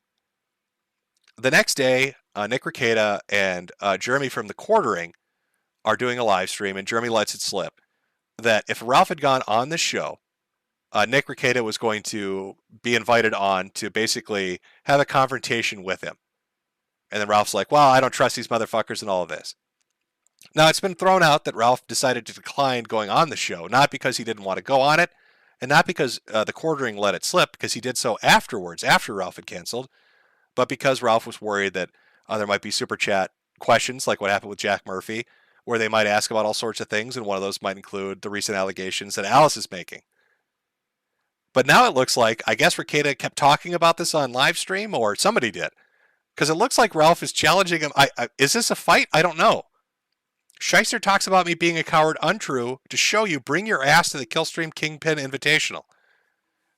The next day, Nick Ricada and Jeremy from The Quartering are doing a live stream, and Jeremy lets it slip that if Ralph had gone on this show, Nick Ricada was going to be invited on to basically have a confrontation with him. And then Ralph's like, well, I don't trust these motherfuckers and all of this. Now, it's been thrown out that Ralph decided to decline going on the show, not because he didn't want to go on it, and not because The Quartering let it slip, because he did so afterwards, after Ralph had canceled, but because Ralph was worried that there might be super chat questions, like what happened with Jack Murphy, where they might ask about all sorts of things, and one of those might include the recent allegations that Alice is making. But now it looks like, I guess Ricada kept talking about this on live stream, or somebody did, because it looks like Ralph is challenging him. Is this a fight? I don't know. Scheister talks about me being a coward. Untrue. To show you, bring your ass to the Killstream Kingpin Invitational.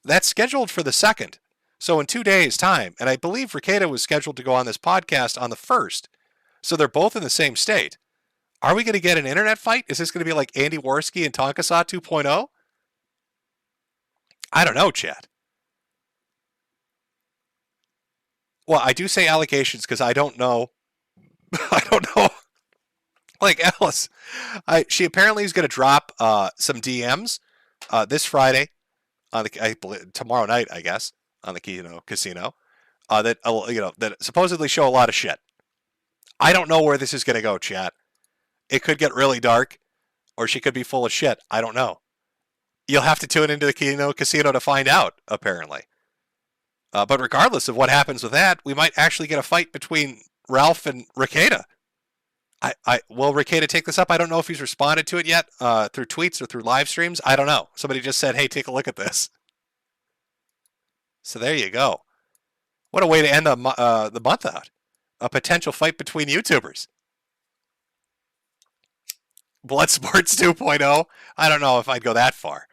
That's scheduled for the 2nd. So in 2 days' time, and I believe Ricada was scheduled to go on this podcast on the 1st. So they're both in the same state. Are we going to get an internet fight? Is this going to be like Andy Worski and Tonkasaw 2.0? I don't know, chat. Well, I do say allegations because I don't know. I don't know. Like Alice, she apparently is going to drop some DMs this Friday on tomorrow night, I guess, on the Keno Casino that supposedly show a lot of shit. I don't know where this is going to go, chat. It could get really dark, or she could be full of shit. I don't know. You'll have to tune into the Keno Casino to find out, apparently. But regardless of what happens with that, we might actually get a fight between Ralph and Ricada. Will Ricada take this up? I don't know if he's responded to it yet through tweets or through live streams. I don't know. Somebody just said, hey, take a look at this. So there you go. What a way to end the month out. a potential fight between YouTubers. Bloodsports 2.0. I don't know if I'd go that far.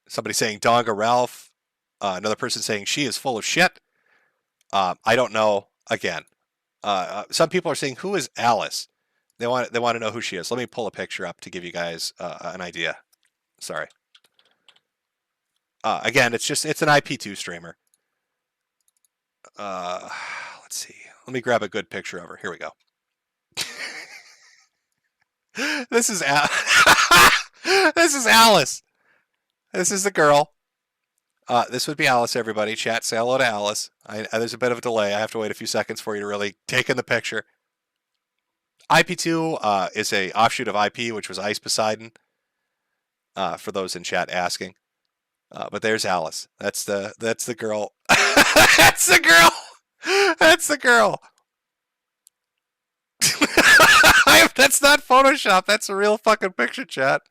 Somebody saying Donga Ralph. Another person saying she is full of shit. I don't know. Again, some people are saying, who is Alice? They want to know who she is. Let me pull a picture up to give you guys an idea. Sorry. Again, it's an IP2 streamer. Let's see. Let me grab a good picture of her. Here we go. This is this is Alice. This is the girl. This would be Alice, everybody. Chat, say hello to Alice. There's a bit of a delay. I have to wait a few seconds for you to really take in the picture. IP2 is a offshoot of IP, which was Ice Poseidon, for those in chat asking. But there's Alice. That's the girl. That's the girl. That's the girl. That's not Photoshop. That's a real fucking picture, chat.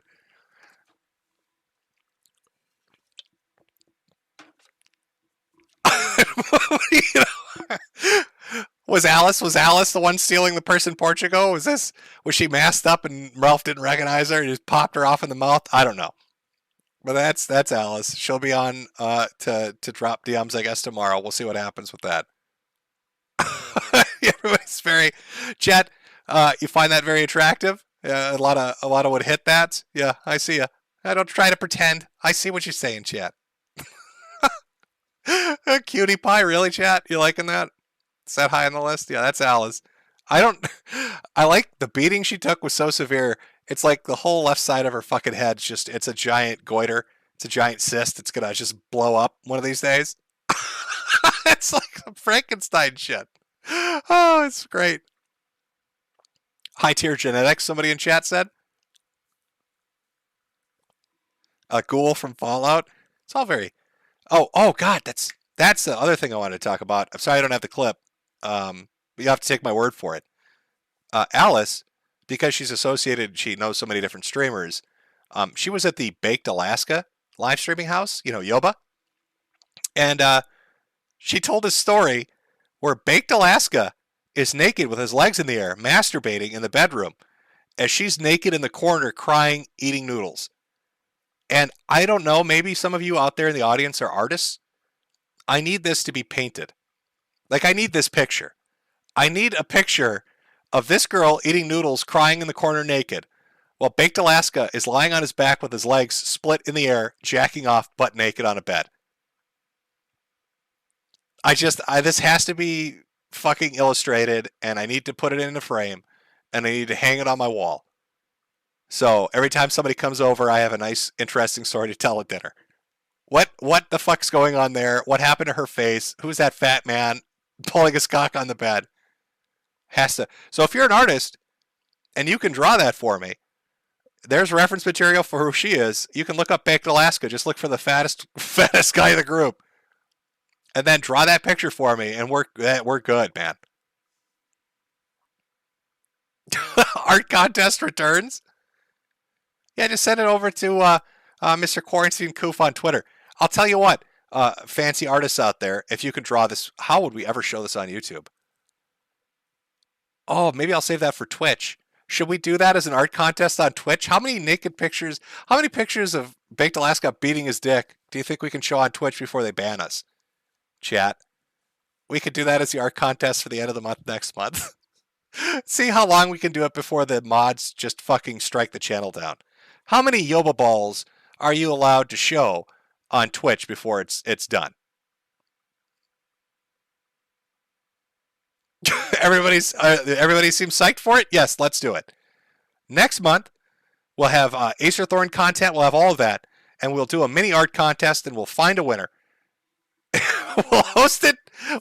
You know, was Alice the one stealing the purse in Portugal? Was she masked up and Ralph didn't recognize her and just popped her off in the mouth? I don't know. But that's Alice. She'll be on to drop DMs, I guess, tomorrow. We'll see what happens with that. Everybody's very chat. You find that very attractive? A lot of would hit that. Yeah, I see ya. I don't try to pretend. I see what you're saying, chat. Cutie pie, really, chat? You liking that? Is that high on the list? Yeah, that's Alice. I like the beating she took was so severe. It's like the whole left side of her fucking head. It's a giant goiter. It's a giant cyst. It's gonna just blow up one of these days. It's like some Frankenstein shit. Oh, it's great. High tier genetics, somebody in chat said. A ghoul from Fallout. It's all very. Oh God, that's the other thing I wanted to talk about. I'm sorry I don't have the clip. But you have to take my word for it. Alice, because she's associated, she knows so many different streamers. She was at the Baked Alaska live streaming house, Yoba. And she told a story where Baked Alaska is naked with his legs in the air, masturbating in the bedroom, as she's naked in the corner crying, eating noodles. And I don't know, maybe some of you out there in the audience are artists. I need this to be painted. Like, I need this picture. I need a picture of this girl eating noodles, crying in the corner naked, while Baked Alaska is lying on his back with his legs split in the air, jacking off butt naked on a bed. This has to be fucking illustrated, and I need to put it in a frame, and I need to hang it on my wall. So every time somebody comes over, I have a nice, interesting story to tell at dinner. What the fuck's going on there? What happened to her face? Who's that fat man pulling his cock on the bed? So if you're an artist and you can draw that for me, there's reference material for who she is. You can look up Baked Alaska. Just look for the fattest guy in the group, and then draw that picture for me, and we're good, man. Art contest returns. Yeah, just send it over to Mr. Quarantine Coof on Twitter. I'll tell you what, fancy artists out there, if you could draw this, how would we ever show this on YouTube? Oh, maybe I'll save that for Twitch. Should we do that as an art contest on Twitch? How many pictures of Baked Alaska beating his dick do you think we can show on Twitch before they ban us? Chat. We could do that as the art contest for the end of the month next month. See how long we can do it before the mods just fucking strike the channel down. How many Yoba balls are you allowed to show on Twitch before it's done? Everybody seems psyched for it? Yes, let's do it. Next month, we'll have Acer Thorn content. We'll have all of that. And we'll do a mini art contest, and we'll find a winner. We'll host it.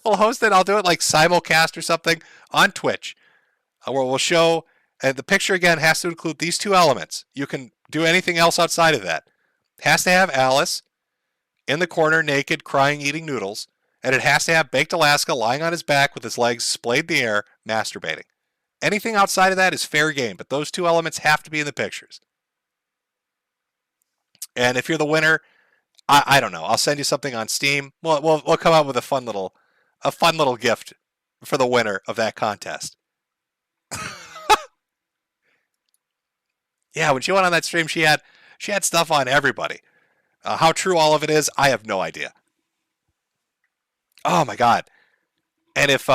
I'll do it like simulcast or something on Twitch, where we'll show. And the picture, again, has to include these two elements. You can do anything else outside of that. It has to have Alice in the corner, naked, crying, eating noodles. And it has to have Baked Alaska lying on his back with his legs splayed in the air, masturbating. Anything outside of that is fair game, but those two elements have to be in the pictures. And if you're the winner, I don't know. I'll send you something on Steam. We'll come out with a fun little gift for the winner of that contest. Yeah, when she went on that stream, she had stuff on everybody. How true all of it is, I have no idea. Oh my god! And if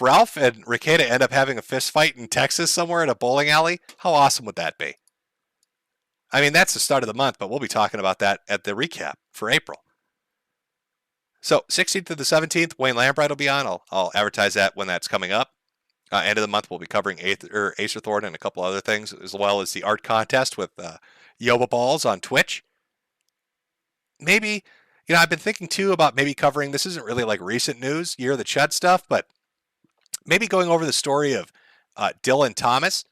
Ralph and Ricada end up having a fist fight in Texas somewhere at a bowling alley, how awesome would that be? I mean, that's the start of the month, but we'll be talking about that at the recap for April. So 16th to the 17th, Wayne Lambright will be on. I'll advertise that when that's coming up. End of the month, we'll be covering Acer Thornton and a couple other things, as well as the art contest with Yoba Balls on Twitch. Maybe, I've been thinking too about maybe covering, this isn't really like recent news, Year of the Chud stuff, but maybe going over the story of Dylan Thomas,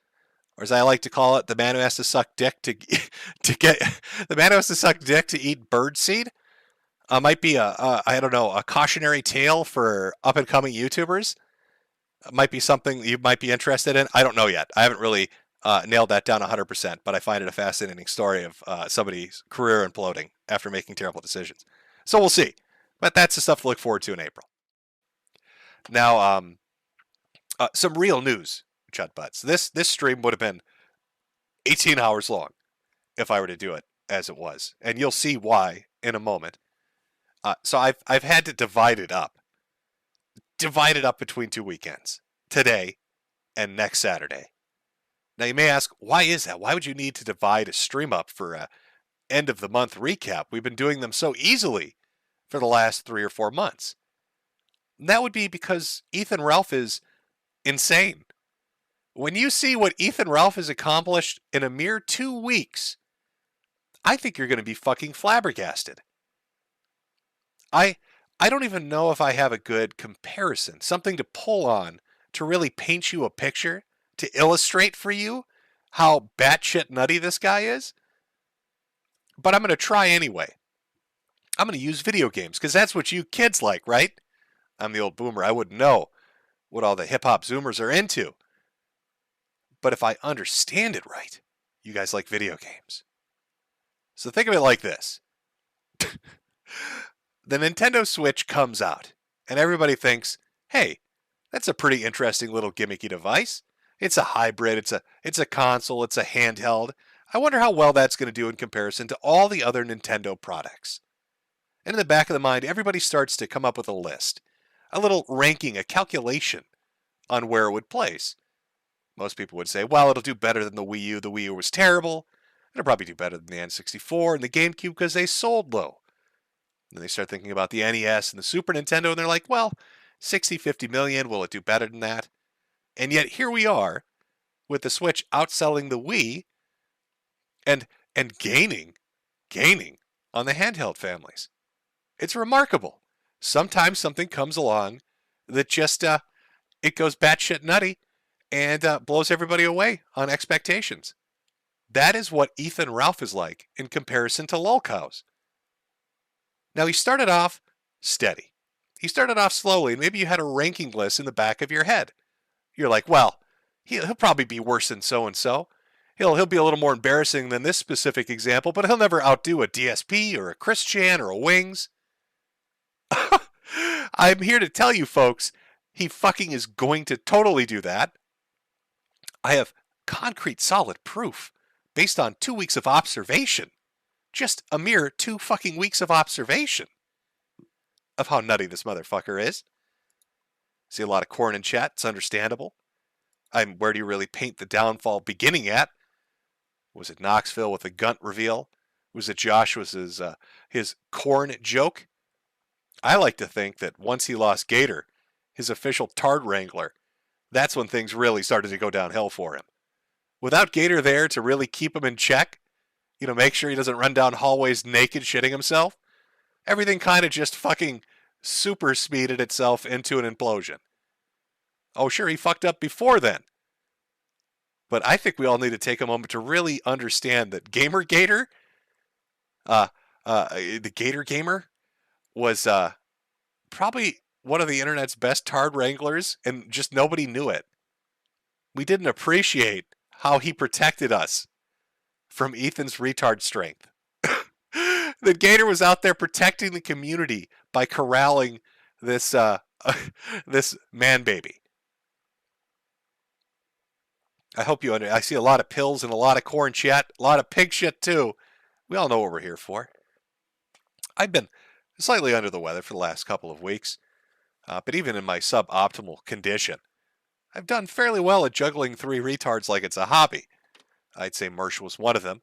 or as I like to call it, the man who has to suck dick to get the man who has to suck dick to eat birdseed. Might be a cautionary tale for up and coming YouTubers. Might be something you might be interested in. I don't know yet. I haven't really nailed that down 100%, but I find it a fascinating story of somebody's career imploding after making terrible decisions. So we'll see. But that's the stuff to look forward to in April. Now, some real news, Chud Butts. This stream would have been 18 hours long if I were to do it as it was, and you'll see why in a moment. So I've had to divide it up between 2 weekends, today and next Saturday. Now you may ask, why is that? Why would you need to divide a stream up for a end of the month recap? We've been doing them so easily for the last 3 or 4 months. And that would be because Ethan Ralph is insane. When you see what Ethan Ralph has accomplished in a mere 2 weeks, I think you're going to be fucking flabbergasted. I don't even know if I have a good comparison, something to pull on to really paint you a picture, to illustrate for you how batshit nutty this guy is. But I'm going to try anyway. I'm going to use video games, because that's what you kids like, right? I'm the old boomer. I wouldn't know what all the hip-hop Zoomers are into. But if I understand it right, you guys like video games. So think of it like this. The Nintendo Switch comes out, and everybody thinks, hey, that's a pretty interesting little gimmicky device. It's a hybrid, it's a console, it's a handheld. I wonder how well that's going to do in comparison to all the other Nintendo products. And in the back of the mind, everybody starts to come up with a list, a little ranking, a calculation on where it would place. Most people would say, well, it'll do better than the Wii U. The Wii U was terrible. It'll probably do better than the N64 and the GameCube because they sold low. Then they start thinking about the NES and the Super Nintendo, and they're like, well, 60, 50 million, will it do better than that? And yet here we are with the Switch outselling the Wii and gaining on the handheld families. It's remarkable. Sometimes something comes along that just, it goes batshit nutty and blows everybody away on expectations. That is what Ethan Ralph is like in comparison to lolcows. Now, he started off steady. He started off slowly, and maybe you had a ranking list in the back of your head. You're like, well, he'll probably be worse than so-and-so. He'll be a little more embarrassing than this specific example, but he'll never outdo a DSP or a Chris Chan or a Wings. I'm here to tell you, folks, he fucking is going to totally do that. I have concrete, solid proof based on 2 weeks of observation. Just a mere 2 fucking weeks of observation of how nutty this motherfucker is. See a lot of corn in chat. It's understandable. Where do you really paint the downfall beginning at? Was it Knoxville with a Gunt reveal? Was it Josh was his corn joke? I like to think that once he lost Gator, his official Tard Wrangler, that's when things really started to go downhill for him. Without Gator there to really keep him in check, make sure he doesn't run down hallways naked shitting himself, everything kind of just fucking super speeded itself into an implosion. Oh, sure, he fucked up before then. But I think we all need to take a moment to really understand that Gamer Gator, the Gator Gamer, was probably one of the internet's best Tard Wranglers, and just nobody knew it. We didn't appreciate how he protected us from Ethan's retard strength. that Gator was out there protecting the community by corralling this this man baby. I hope you I see a lot of pills and a lot of corn chat, a lot of pig shit too. We all know what we're here for. I've been slightly under the weather for the last couple of weeks, but even in my suboptimal condition, I've done fairly well at juggling 3 retards like it's a hobby. I'd say Mersh was one of them,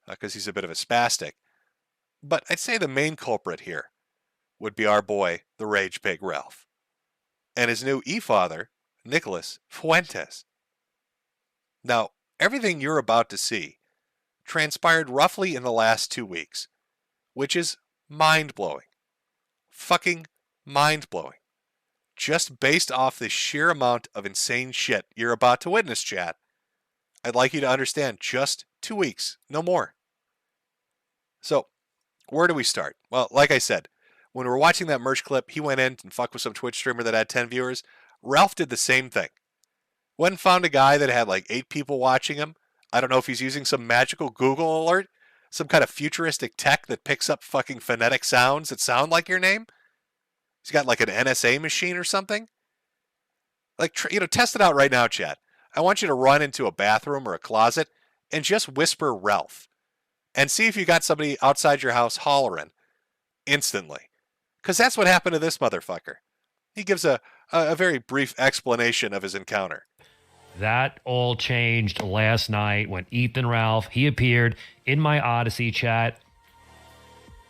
because he's a bit of a spastic. But I'd say the main culprit here would be our boy, the Rage Pig Ralph, and his new e-father, Nicholas Fuentes. Now, everything you're about to see transpired roughly in the last 2 weeks, which is mind-blowing. Fucking mind-blowing. Just based off the sheer amount of insane shit you're about to witness, chat, I'd like you to understand just 2 weeks, no more. So, where do we start? Well, like I said, when we were watching that merch clip, he went in and fucked with some Twitch streamer that had 10 viewers. Ralph did the same thing. Went and found a guy that had like 8 people watching him. I don't know if he's using some magical Google alert, some kind of futuristic tech that picks up fucking phonetic sounds that sound like your name. He's got like an NSA machine or something. Like, test it out right now, chat. I want you to run into a bathroom or a closet and just whisper Ralph. And see if you got somebody outside your house hollering instantly. Because that's what happened to this motherfucker. He gives a very brief explanation of his encounter. That all changed last night when Ethan Ralph, he appeared in my Odyssey chat.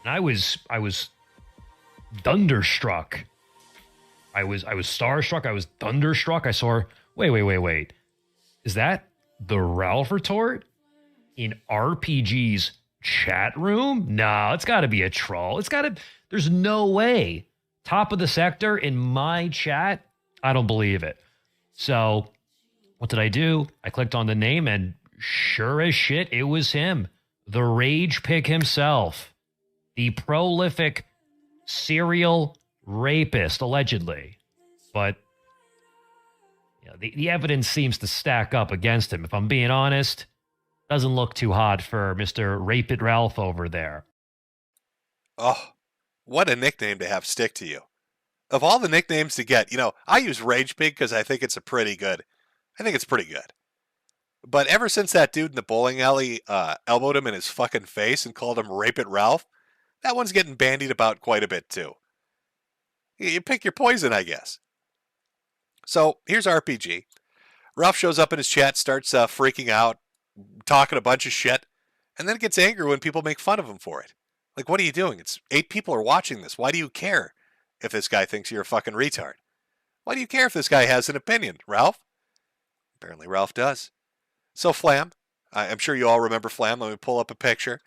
And I was thunderstruck. I was starstruck. I was thunderstruck. I saw, wait. Is that the Ralph retort in RPG's chat room? No, it's got to be a troll. There's no way. Top of the sector in my chat? I don't believe it. So what did I do? I clicked on the name and sure as shit, it was him. The Rage Pig himself. The prolific serial rapist, allegedly. But the evidence seems to stack up against him. If I'm being honest, doesn't look too hot for Mr. Rape It Ralph over there. Oh, what a nickname to have stick to you. Of all the nicknames to get, I use Rage Pig because I think it's pretty good. But ever since that dude in the bowling alley elbowed him in his fucking face and called him Rape It Ralph, that one's getting bandied about quite a bit too. You pick your poison, I guess. So here's RPG. Ralph shows up in his chat, starts freaking out, talking a bunch of shit, and then gets angry when people make fun of him for it. Like, what are you doing? It's 8 people are watching this. Why do you care if this guy thinks you're a fucking retard? Why do you care if this guy has an opinion, Ralph? Apparently Ralph does. So Flam, I'm sure you all remember Flam. Let me pull up a picture.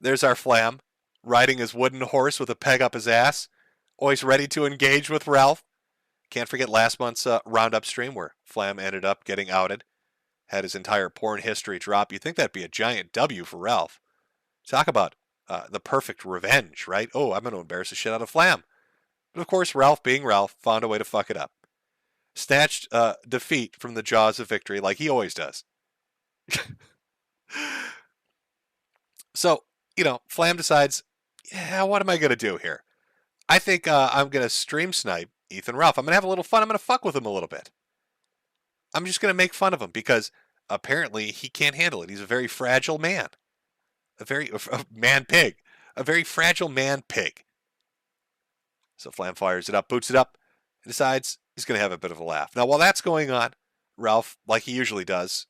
There's our Flam, riding his wooden horse with a peg up his ass, always ready to engage with Ralph. Can't forget last month's Roundup stream where Flam ended up getting outed. Had his entire porn history drop. You'd think that'd be a giant W for Ralph. Talk about the perfect revenge, right? Oh, I'm going to embarrass the shit out of Flam. But of course, Ralph being Ralph, found a way to fuck it up. Snatched defeat from the jaws of victory like he always does. So, Flam decides, what am I going to do here? I think I'm going to stream snipe Ethan Ralph. I'm going to have a little fun. I'm going to fuck with him a little bit. I'm just going to make fun of him because apparently he can't handle it. He's a very fragile man. A man pig. A very fragile man pig. So Flam fires it up, boots it up, and decides he's going to have a bit of a laugh. Now, while that's going on, Ralph, like he usually does,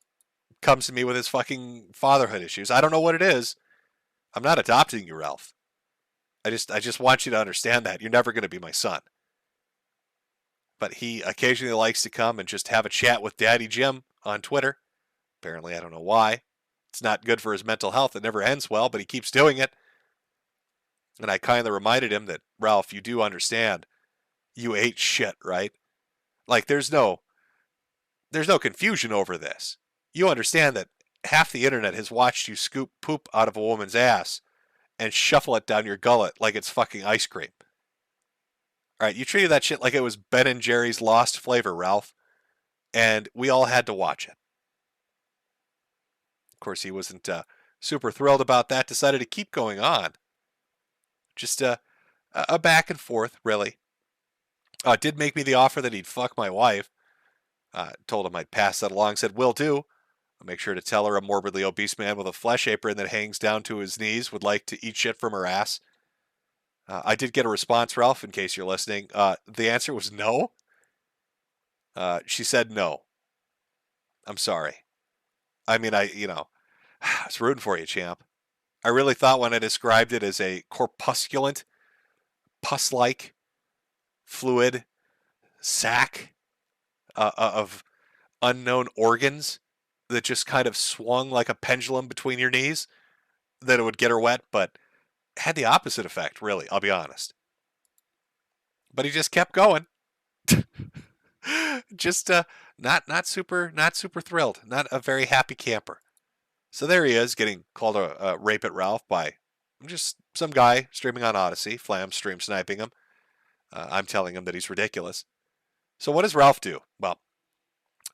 comes to me with his fucking fatherhood issues. I don't know what it is. I'm not adopting you, Ralph. I just want you to understand that. You're never going to be my son. But he occasionally likes to come and just have a chat with Daddy Jim on Twitter. Apparently, I don't know why. It's not good for his mental health. It never ends well, but he keeps doing it. And I kind of reminded him that, Ralph, you do understand. You ate shit, right? Like, there's no confusion over this. You understand that half the internet has watched you scoop poop out of a woman's ass and shuffle it down your gullet like it's fucking ice cream. All right, you treated that shit like it was Ben and Jerry's Lost Flavor, Ralph. And we all had to watch it. Of course, he wasn't super thrilled about that, decided to keep going on. Just a back and forth, really. Did make me the offer that he'd fuck my wife. Told him I'd pass that along. Said, will do. I'll make sure to tell her a morbidly obese man with a flesh apron that hangs down to his knees would like to eat shit from her ass. I did get a response, Ralph, in case you're listening. The answer was no. She said no. I'm sorry. I mean, I was rooting for you, champ. I really thought when I described it as a corpusculent, pus-like, fluid sack of unknown organs that just kind of swung like a pendulum between your knees, that it would get her wet, but had the opposite effect, really, I'll be honest. But he just kept going. Just not super thrilled, not a very happy camper. So there he is, getting called a rape at Ralph by just some guy streaming on Odyssey. Flam stream sniping him. I'm telling him that he's ridiculous. So what does Ralph do? Well,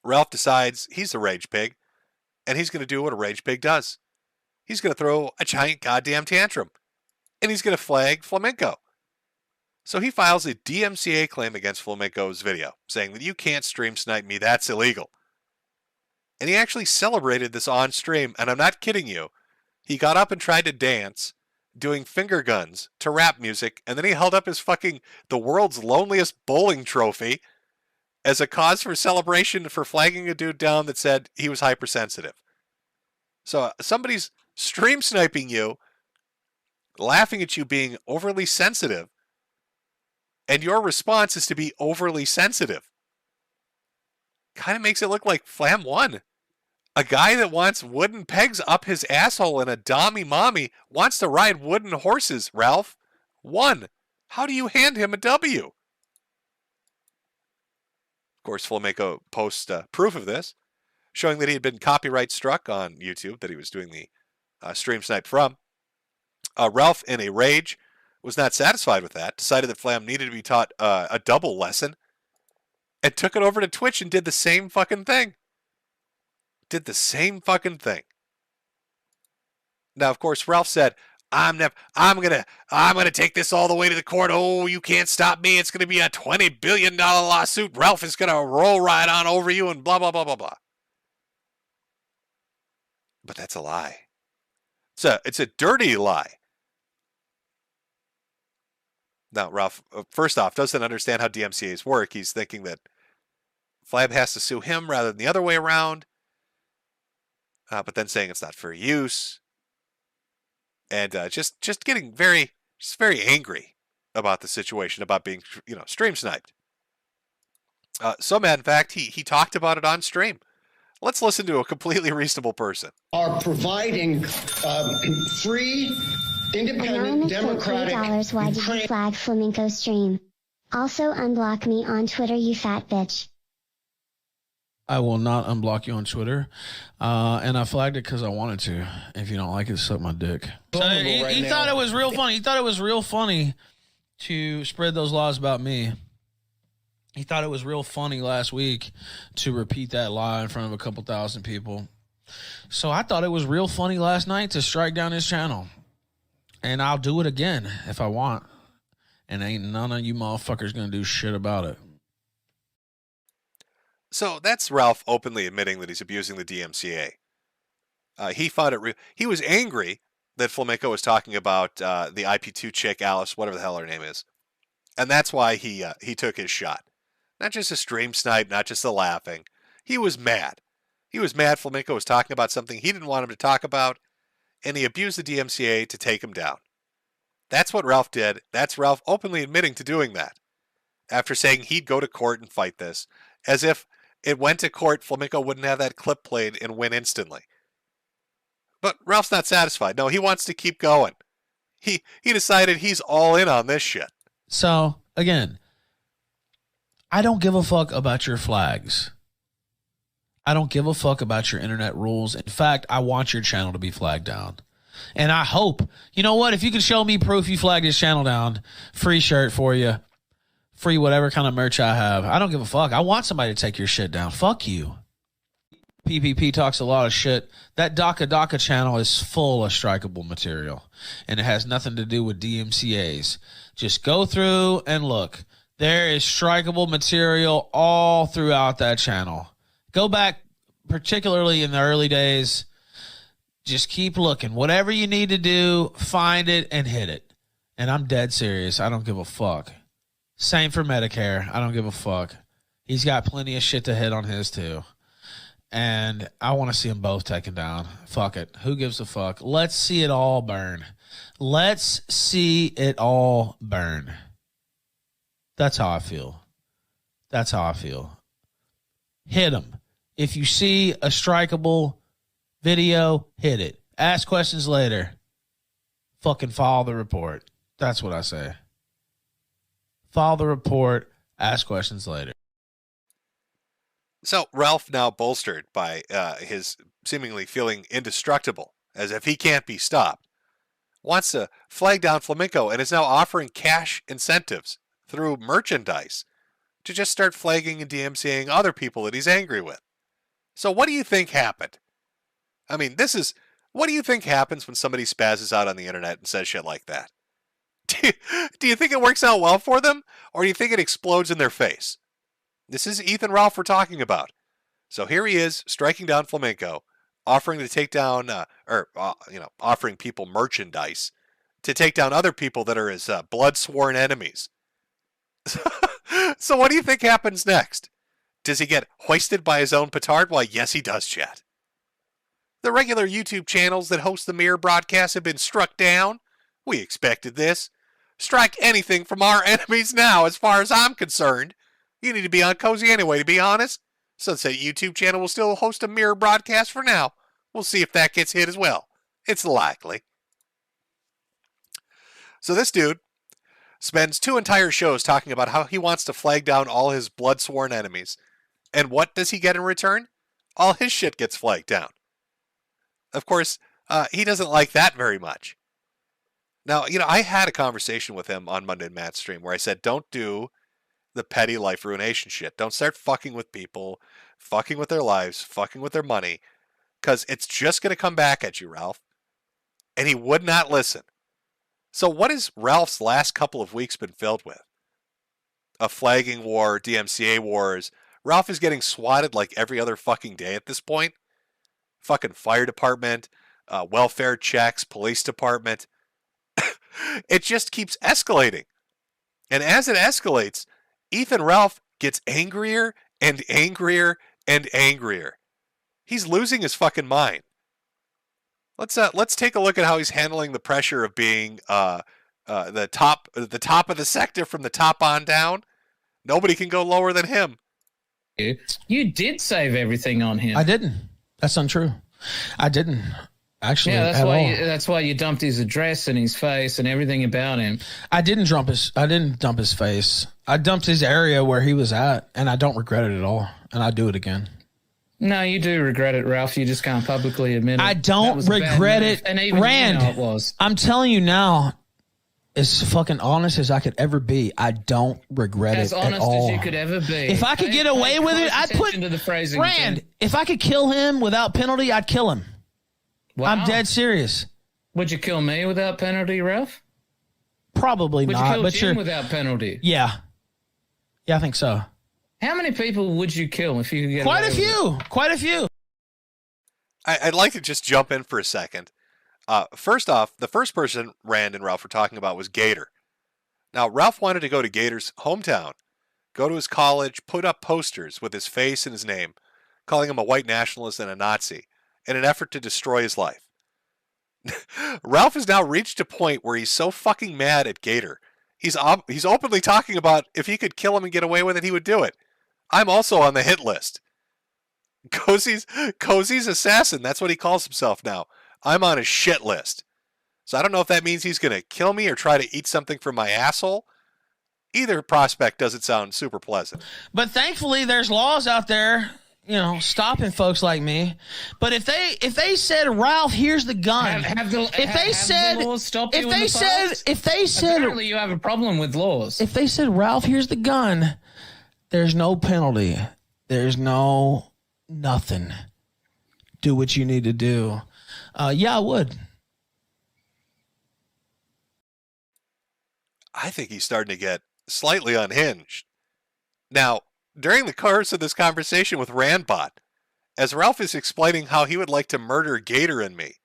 Ralph decides he's a rage pig, and he's going to do what a rage pig does. He's going to throw a giant goddamn tantrum, and he's going to flag Flamenco. So he files a DMCA claim against Flamenco's video, saying that you can't stream snipe me, that's illegal. And he actually celebrated this on stream, and I'm not kidding you. He got up and tried to dance, doing finger guns to rap music, and then he held up his the world's loneliest bowling trophy as a cause for celebration for flagging a dude down that said he was hypersensitive. So somebody's stream sniping you, laughing at you being overly sensitive, and your response is to be overly sensitive. Kind of makes it look like Flam won. A guy that wants wooden pegs up his asshole and a dommy mommy wants to ride wooden horses, Ralph. Won. How do you hand him a W? Of course, Flamenco posts proof of this, showing that he had been copyright struck on YouTube, that he was doing the stream snipe from. Ralph, in a rage, was not satisfied with that, decided that Flam needed to be taught a double lesson, and took it over to Twitch and did the same fucking thing. Now, of course, Ralph said, I'm gonna take this all the way to the court. Oh, you can't stop me. It's gonna be a $20 billion lawsuit. Ralph is gonna roll right on over you and blah, blah, blah, blah, blah. But that's a lie. It's a dirty lie. Now, Ralph, first off, doesn't understand how DMCAs work. He's thinking that Flab has to sue him rather than the other way around. But then saying it's not fair use. And just getting very angry about the situation, about being, stream sniped. So mad, in fact, he talked about it on stream. Let's listen to a completely reasonable person. Are providing free, independent, democratic... $3. Why did you flag Flamenco stream? Also unblock me on Twitter, you fat bitch. I will not unblock you on Twitter. And I flagged it because I wanted to. If you don't like it, suck my dick. So he thought it was real funny. He thought it was real funny to spread those lies about me. He thought it was real funny last week to repeat that lie in front of a couple thousand people. So I thought it was real funny last night to strike down his channel. And I'll do it again if I want. And ain't none of you motherfuckers going to do shit about it. So that's Ralph openly admitting that he's abusing the DMCA. He found it he was angry that Flamenco was talking about the IP2 chick, Alice, whatever the hell her name is. And that's why he took his shot. Not just a stream snipe, not just the laughing. He was mad. He was mad Flamenco was talking about something he didn't want him to talk about, and he abused the DMCA to take him down. That's what Ralph did. That's Ralph openly admitting to doing that. After saying he'd go to court and fight this, as if it went to court, Flamenco wouldn't have that clip played and win instantly. But Ralph's not satisfied. No, he wants to keep going. He decided he's all in on this shit. So, again, I don't give a fuck about your flags. I don't give a fuck about your internet rules. In fact, I want your channel to be flagged down. And I hope, you know what, if you can show me proof you flagged this channel down, free shirt for you. Free whatever kind of merch I have. I don't give a fuck. I want somebody to take your shit down. Fuck you. PPP talks a lot of shit. That Daka channel is full of strikeable material, and it has nothing to do with DMCAs. Just go through and look. There is strikeable material all throughout that channel. Go back, particularly in the early days. Just keep looking. Whatever you need to do, find it and hit it. And I'm dead serious. I don't give a fuck. Same for Medicare. I don't give a fuck. He's got plenty of shit to hit on his too. And I want to see them both taken down. Fuck it. Who gives a fuck? Let's see it all burn. Let's see it all burn. That's how I feel. That's how I feel. Hit them. If you see a strikeable video, hit it. Ask questions later. Fucking file the report. That's what I say. File the report. Ask questions later. So Ralph, now bolstered by his seemingly feeling indestructible, as if he can't be stopped, wants to flag down Flamenco and is now offering cash incentives through merchandise to just start flagging and DMCAing other people that he's angry with. So what do you think happened? I mean, what do you think happens when somebody spazzes out on the internet and says shit like that? Do you think it works out well for them, or do you think it explodes in their face? This is Ethan Ralph we're talking about. So here he is, striking down Flamenco, offering to take down, offering people merchandise to take down other people that are his blood-sworn enemies. So what do you think happens next? Does he get hoisted by his own petard? Why, yes, he does, chat. The regular YouTube channels that host the mirror broadcasts have been struck down. We expected this. Strike anything from our enemies now, as far as I'm concerned. You need to be on Cozy anyway, to be honest. Sunset YouTube channel will still host a mirror broadcast for now. We'll see if that gets hit as well. It's likely. So this dude spends 2 entire shows talking about how he wants to flag down all his blood-sworn enemies. And what does he get in return? All his shit gets flagged down. Of course, he doesn't like that very much. Now, I had a conversation with him on Monday Matt's stream where I said, don't do the petty life ruination shit. Don't start fucking with people, fucking with their lives, fucking with their money, because it's just going to come back at you, Ralph. And he would not listen. So what has Ralph's last couple of weeks been filled with? A flagging war, DMCA wars. Ralph is getting swatted like every other fucking day at this point. Fucking fire department, welfare checks, police department. It just keeps escalating. And as it escalates, Ethan Ralph gets angrier and angrier and angrier. He's losing his fucking mind. Let's take a look at how he's handling the pressure of being the top of the sector from the top on down. Nobody can go lower than him. You did save everything on him. I didn't. That's untrue. I didn't. Actually, yeah, that's why you dumped his address and his face and everything about him. I didn't dump his face. I dumped his area where he was at, and I don't regret it at all. And I do it again. No, you do regret it, Ralph. You just can't publicly admit it. I don't regret it. And even Rand, you know it was. I'm telling you now, as fucking honest as I could ever be, I don't regret it at all. As honest as you could ever be. If I could get away with it, I'd put Rand. If I could kill him without penalty, I'd kill him. Wow. I'm dead serious. Would you kill me without penalty, Ralph? Probably not. Would you kill Jim without penalty? Yeah. Yeah, I think so. How many people would you kill if you could get Quite a few. I'd like to just jump in for a second. First off, the first person Rand and Ralph were talking about was Gator. Now, Ralph wanted to go to Gator's hometown, go to his college, put up posters with his face and his name, calling him a white nationalist and a Nazi, in an effort to destroy his life. Ralph has now reached a point where he's so fucking mad at Gator. He's openly talking about if he could kill him and get away with it, he would do it. I'm also on the hit list. Cozy's assassin, that's what he calls himself now. I'm on his shit list. So I don't know if that means he's going to kill me or try to eat something from my asshole. Either prospect doesn't sound super pleasant. But thankfully, there's laws out there, stopping folks like me. But if they said, Ralph, here's the gun. If they said, apparently you have a problem with laws. If they said, Ralph, here's the gun, there's no penalty. There's no nothing. do what you need to do. Yeah, I would. I think he's starting to get slightly unhinged. Now, during the course of this conversation with Randbot, as Ralph is explaining how he would like to murder Gator and me,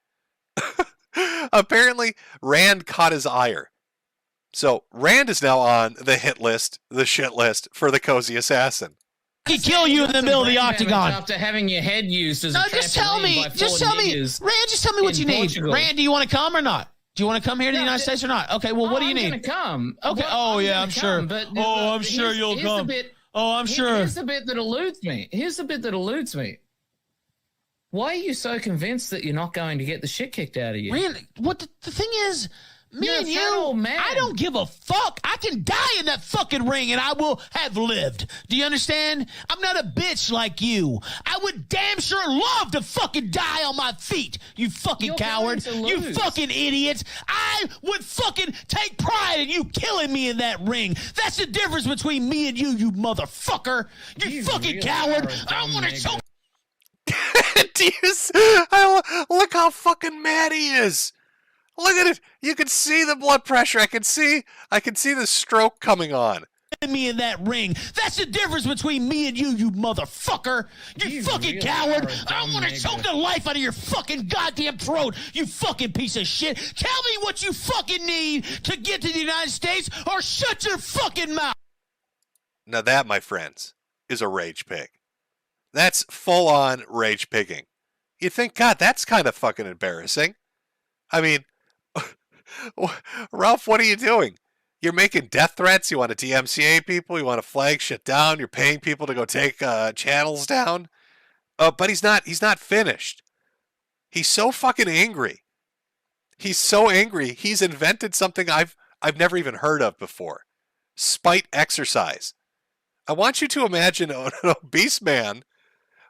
apparently Rand caught his ire. So Rand is now on the hit list, the shit list for the Cozy Assassin. He kill you in the middle of the octagon after having your head used as a just tell me, Rand, just tell me what you need. Rand, do you want to come or not? Do you want to come here to the United States or not? Okay, well, what do you need? I'm gonna come. Okay. Well, I'm sure. But, I'm sure you'll come. I'm sure. Here's the bit that eludes me. Why are you so convinced that you're not going to get the shit kicked out of you? Rand, what the thing is, me You're and a you, fat old man. I don't give a fuck. I can die in that fucking ring and I will have lived. Do you understand? I'm not a bitch like you. I would damn sure love to fucking die on my feet, you fucking coward. You fucking idiot. I would fucking take pride in you killing me in that ring. That's the difference between me and you motherfucker. You fucking really coward. I want to choke. Look how fucking mad he is. Look at it. You can see the blood pressure. I can see the stroke coming on. Me in that ring. That's the difference between me and you motherfucker. You fucking really coward. I want to choke the life out of your fucking goddamn throat, you fucking piece of shit. Tell me what you fucking need to get to the United States or shut your fucking mouth. Now that, my friends, is a rage pig. That's full-on rage pigging. You think, God, that's kind of fucking embarrassing. I mean, Ralph, what are you doing? You're making death threats. You want to DMCA people. You want to flag shit down. You're paying people to go take channels down. But he's not finished. He's so fucking angry. He's so angry. He's invented something I've never even heard of before. Spite exercise. I want you to imagine an obese man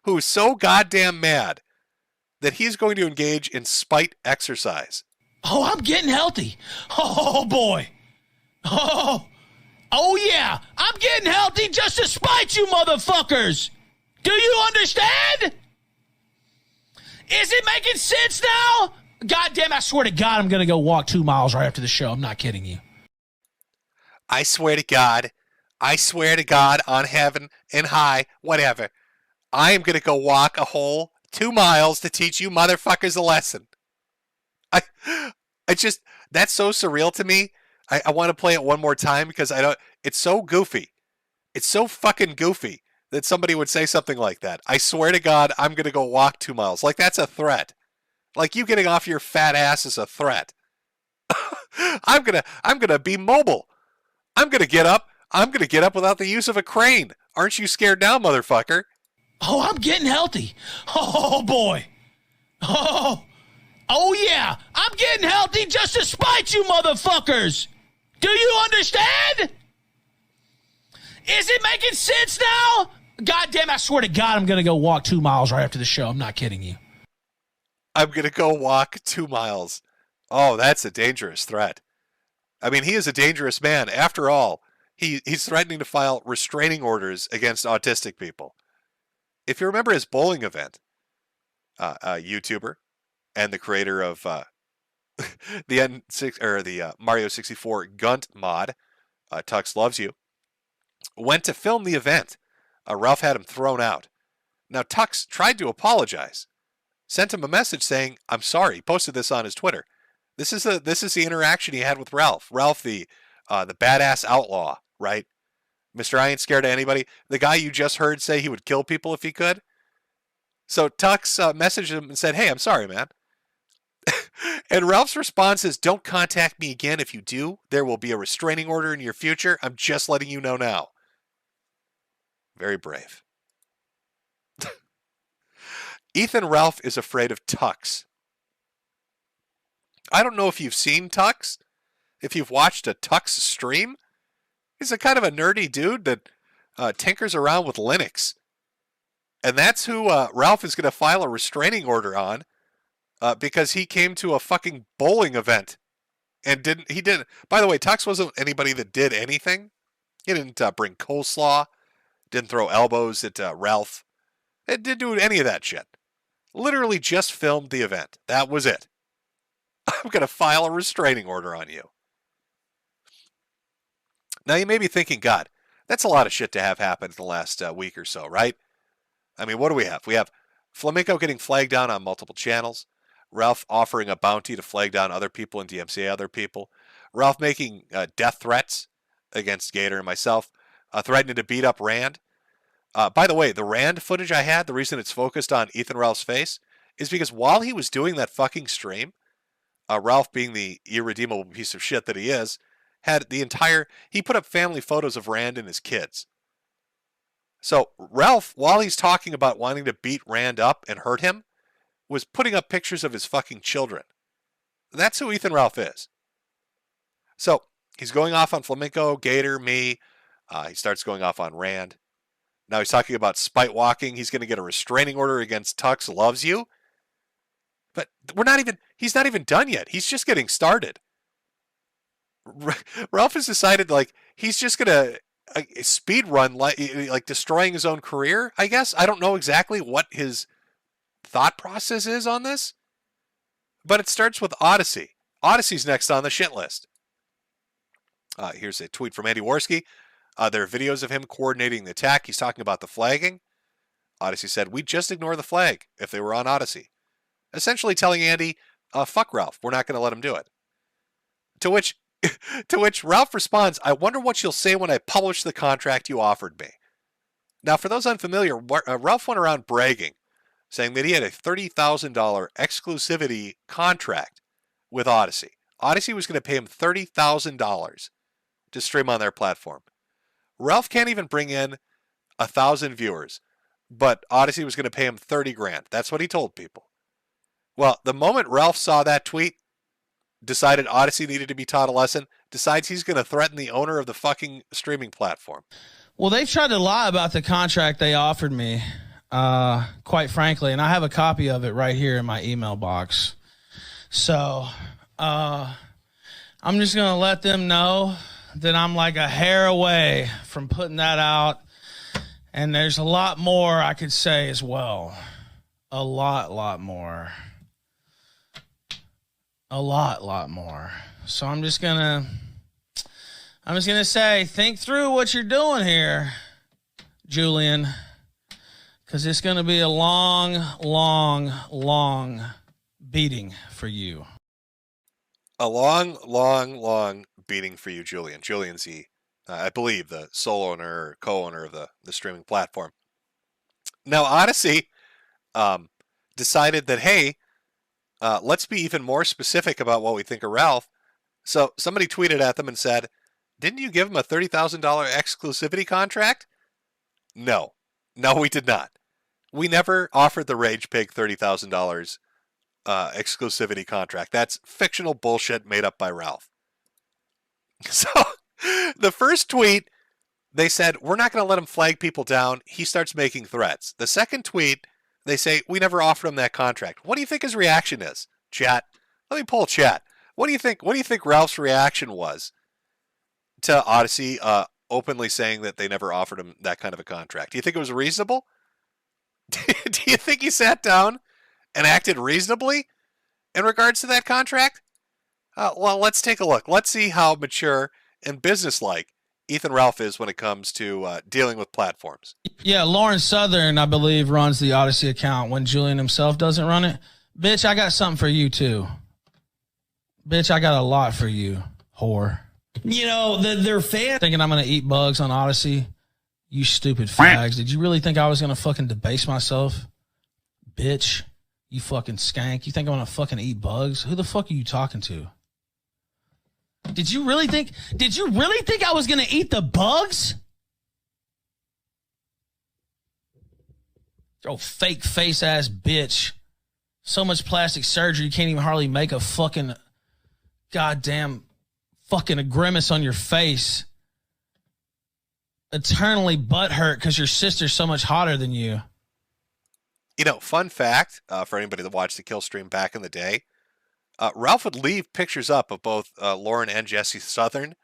who's so goddamn mad that he's going to engage in spite exercise. Oh, I'm getting healthy. Oh, boy. Oh, yeah. I'm getting healthy just to spite you motherfuckers. Do you understand? Is it making sense now? God damn, I swear to God, I'm going to go walk 2 miles right after the show. I'm not kidding you. I swear to God on heaven and high, whatever. I am going to go walk a whole 2 miles to teach you motherfuckers a lesson. That's so surreal to me. I want to play it one more time because it's so goofy. It's so fucking goofy that somebody would say something like that. I swear to God, I'm going to go walk 2 miles. Like that's a threat. Like you getting off your fat ass is a threat. I'm going to be mobile. I'm going to get up without the use of a crane. Aren't you scared now, motherfucker? Oh, I'm getting healthy. Oh, boy. Oh, yeah. I'm getting healthy just to spite you motherfuckers. Do you understand? Is it making sense now? God damn, I swear to God, I'm going to go walk 2 miles right after the show. I'm not kidding you. I'm going to go walk 2 miles. Oh, that's a dangerous threat. I mean, he is a dangerous man. After all, he's threatening to file restraining orders against autistic people. If you remember his bowling event, YouTuber and the creator of the Mario 64 Gunt mod, Tux Loves You, went to film the event. Ralph had him thrown out. Now Tux tried to apologize, sent him a message saying, "I'm sorry." He posted this on his Twitter. This is the interaction he had with Ralph. Ralph, the badass outlaw, right? Mr. I ain't scared of anybody. The guy you just heard say he would kill people if he could. So Tux messaged him and said, "Hey, I'm sorry, man." And Ralph's response is, "Don't contact me again. If you do, there will be a restraining order in your future. I'm just letting you know now." Very brave. Ethan Ralph is afraid of Tux. I don't know if you've seen Tux, if you've watched a Tux stream. He's a kind of a nerdy dude that tinkers around with Linux. And that's who Ralph is going to file a restraining order on because he came to a fucking bowling event and didn't. By the way, Tux wasn't anybody that did anything. He didn't bring coleslaw, didn't throw elbows at Ralph. It didn't do any of that shit. Literally just filmed the event. That was it. I'm going to file a restraining order on you. Now, you may be thinking, God, that's a lot of shit to have happen in the last week or so, right? I mean, what do we have? We have Flamenco getting flagged down on multiple channels. Ralph offering a bounty to flag down other people and DMCA other people. Ralph making death threats against Gator and myself. Threatening to beat up Rand. By the way, the Rand footage I had, the reason it's focused on Ethan Ralph's face is because while he was doing that fucking stream, Ralph, being the irredeemable piece of shit that he is, he put up family photos of Rand and his kids. So Ralph, while he's talking about wanting to beat Rand up and hurt him, was putting up pictures of his fucking children. That's who Ethan Ralph is. So he's going off on Flamenco, Gator, me. He starts going off on Rand. Now he's talking about spite walking. He's going to get a restraining order against Tux Loves You. But he's not even done yet. He's just getting started. Ralph has decided he's just going to speed run like destroying his own career, I guess. I don't know exactly what his thought process is on this. But it starts with Odyssey. Odyssey's next on the shit list. Here's a tweet from Andy Worski. There are videos of him coordinating the attack. He's talking about the flagging. Odyssey said, we'd just ignore the flag if they were on Odyssey. Essentially telling Andy, fuck Ralph. We're not going to let him do it. To which Ralph responds, I wonder what you'll say when I publish the contract you offered me. Now, for those unfamiliar, Ralph went around bragging, saying that he had a $30,000 exclusivity contract with Odyssey. Odyssey was going to pay him $30,000 to stream on their platform. Ralph can't even bring in 1,000 viewers, but Odyssey was going to pay him 30 grand. That's what he told people. Well, the moment Ralph saw that tweet, decided Odyssey needed to be taught a lesson, decides he's going to threaten the owner of the fucking streaming platform. Well, they've tried to lie about the contract they offered me, quite frankly, and I have a copy of it right here in my email box. So I'm just going to let them know that I'm like a hair away from putting that out. And there's a lot more I could say as well. A lot more. A lot more. So I'm just gonna say, think through what you're doing here, Julian, because it's gonna be a long beating for you. A long beating for you, Julian. Julian's I believe, the sole owner or co-owner of the streaming platform. Now, Odyssey decided that, hey, let's be even more specific about what we think of Ralph. So somebody tweeted at them and said, didn't you give him a $30,000 exclusivity contract? No, we did not. We never offered the Rage Pig $30,000 exclusivity contract. That's fictional bullshit made up by Ralph. So the first tweet, they said, we're not going to let him flag people down. He starts making threats. The second tweet, they say, we never offered him that contract. What do you think his reaction is? Chat. Let me poll chat. What do you think Ralph's reaction was to Odyssey openly saying that they never offered him that kind of a contract? Do you think it was reasonable? Do you think he sat down and acted reasonably in regards to that contract? Well, let's take a look. Let's see how mature and businesslike Ethan Ralph is when it comes to dealing with platforms. Yeah, Lauren Southern, I believe, runs the Odyssey account when Julian himself doesn't run it. Bitch, I got something for you, too. Bitch, I got a lot for you, whore. You know, they're fans. Thinking I'm going to eat bugs on Odyssey? You stupid fags. Did you really think I was going to fucking debase myself? Bitch, you fucking skank. You think I'm going to fucking eat bugs? Who the fuck are you talking to? Did you really think I was going to eat the bugs? Oh, fake face ass bitch. So much plastic surgery, you can't even hardly make a fucking goddamn fucking a grimace on your face. Eternally butthurt because your sister's so much hotter than you. You know, fun fact for anybody that watched the Kill stream back in the day, Ralph would leave pictures up of both Lauren and Jesse Southern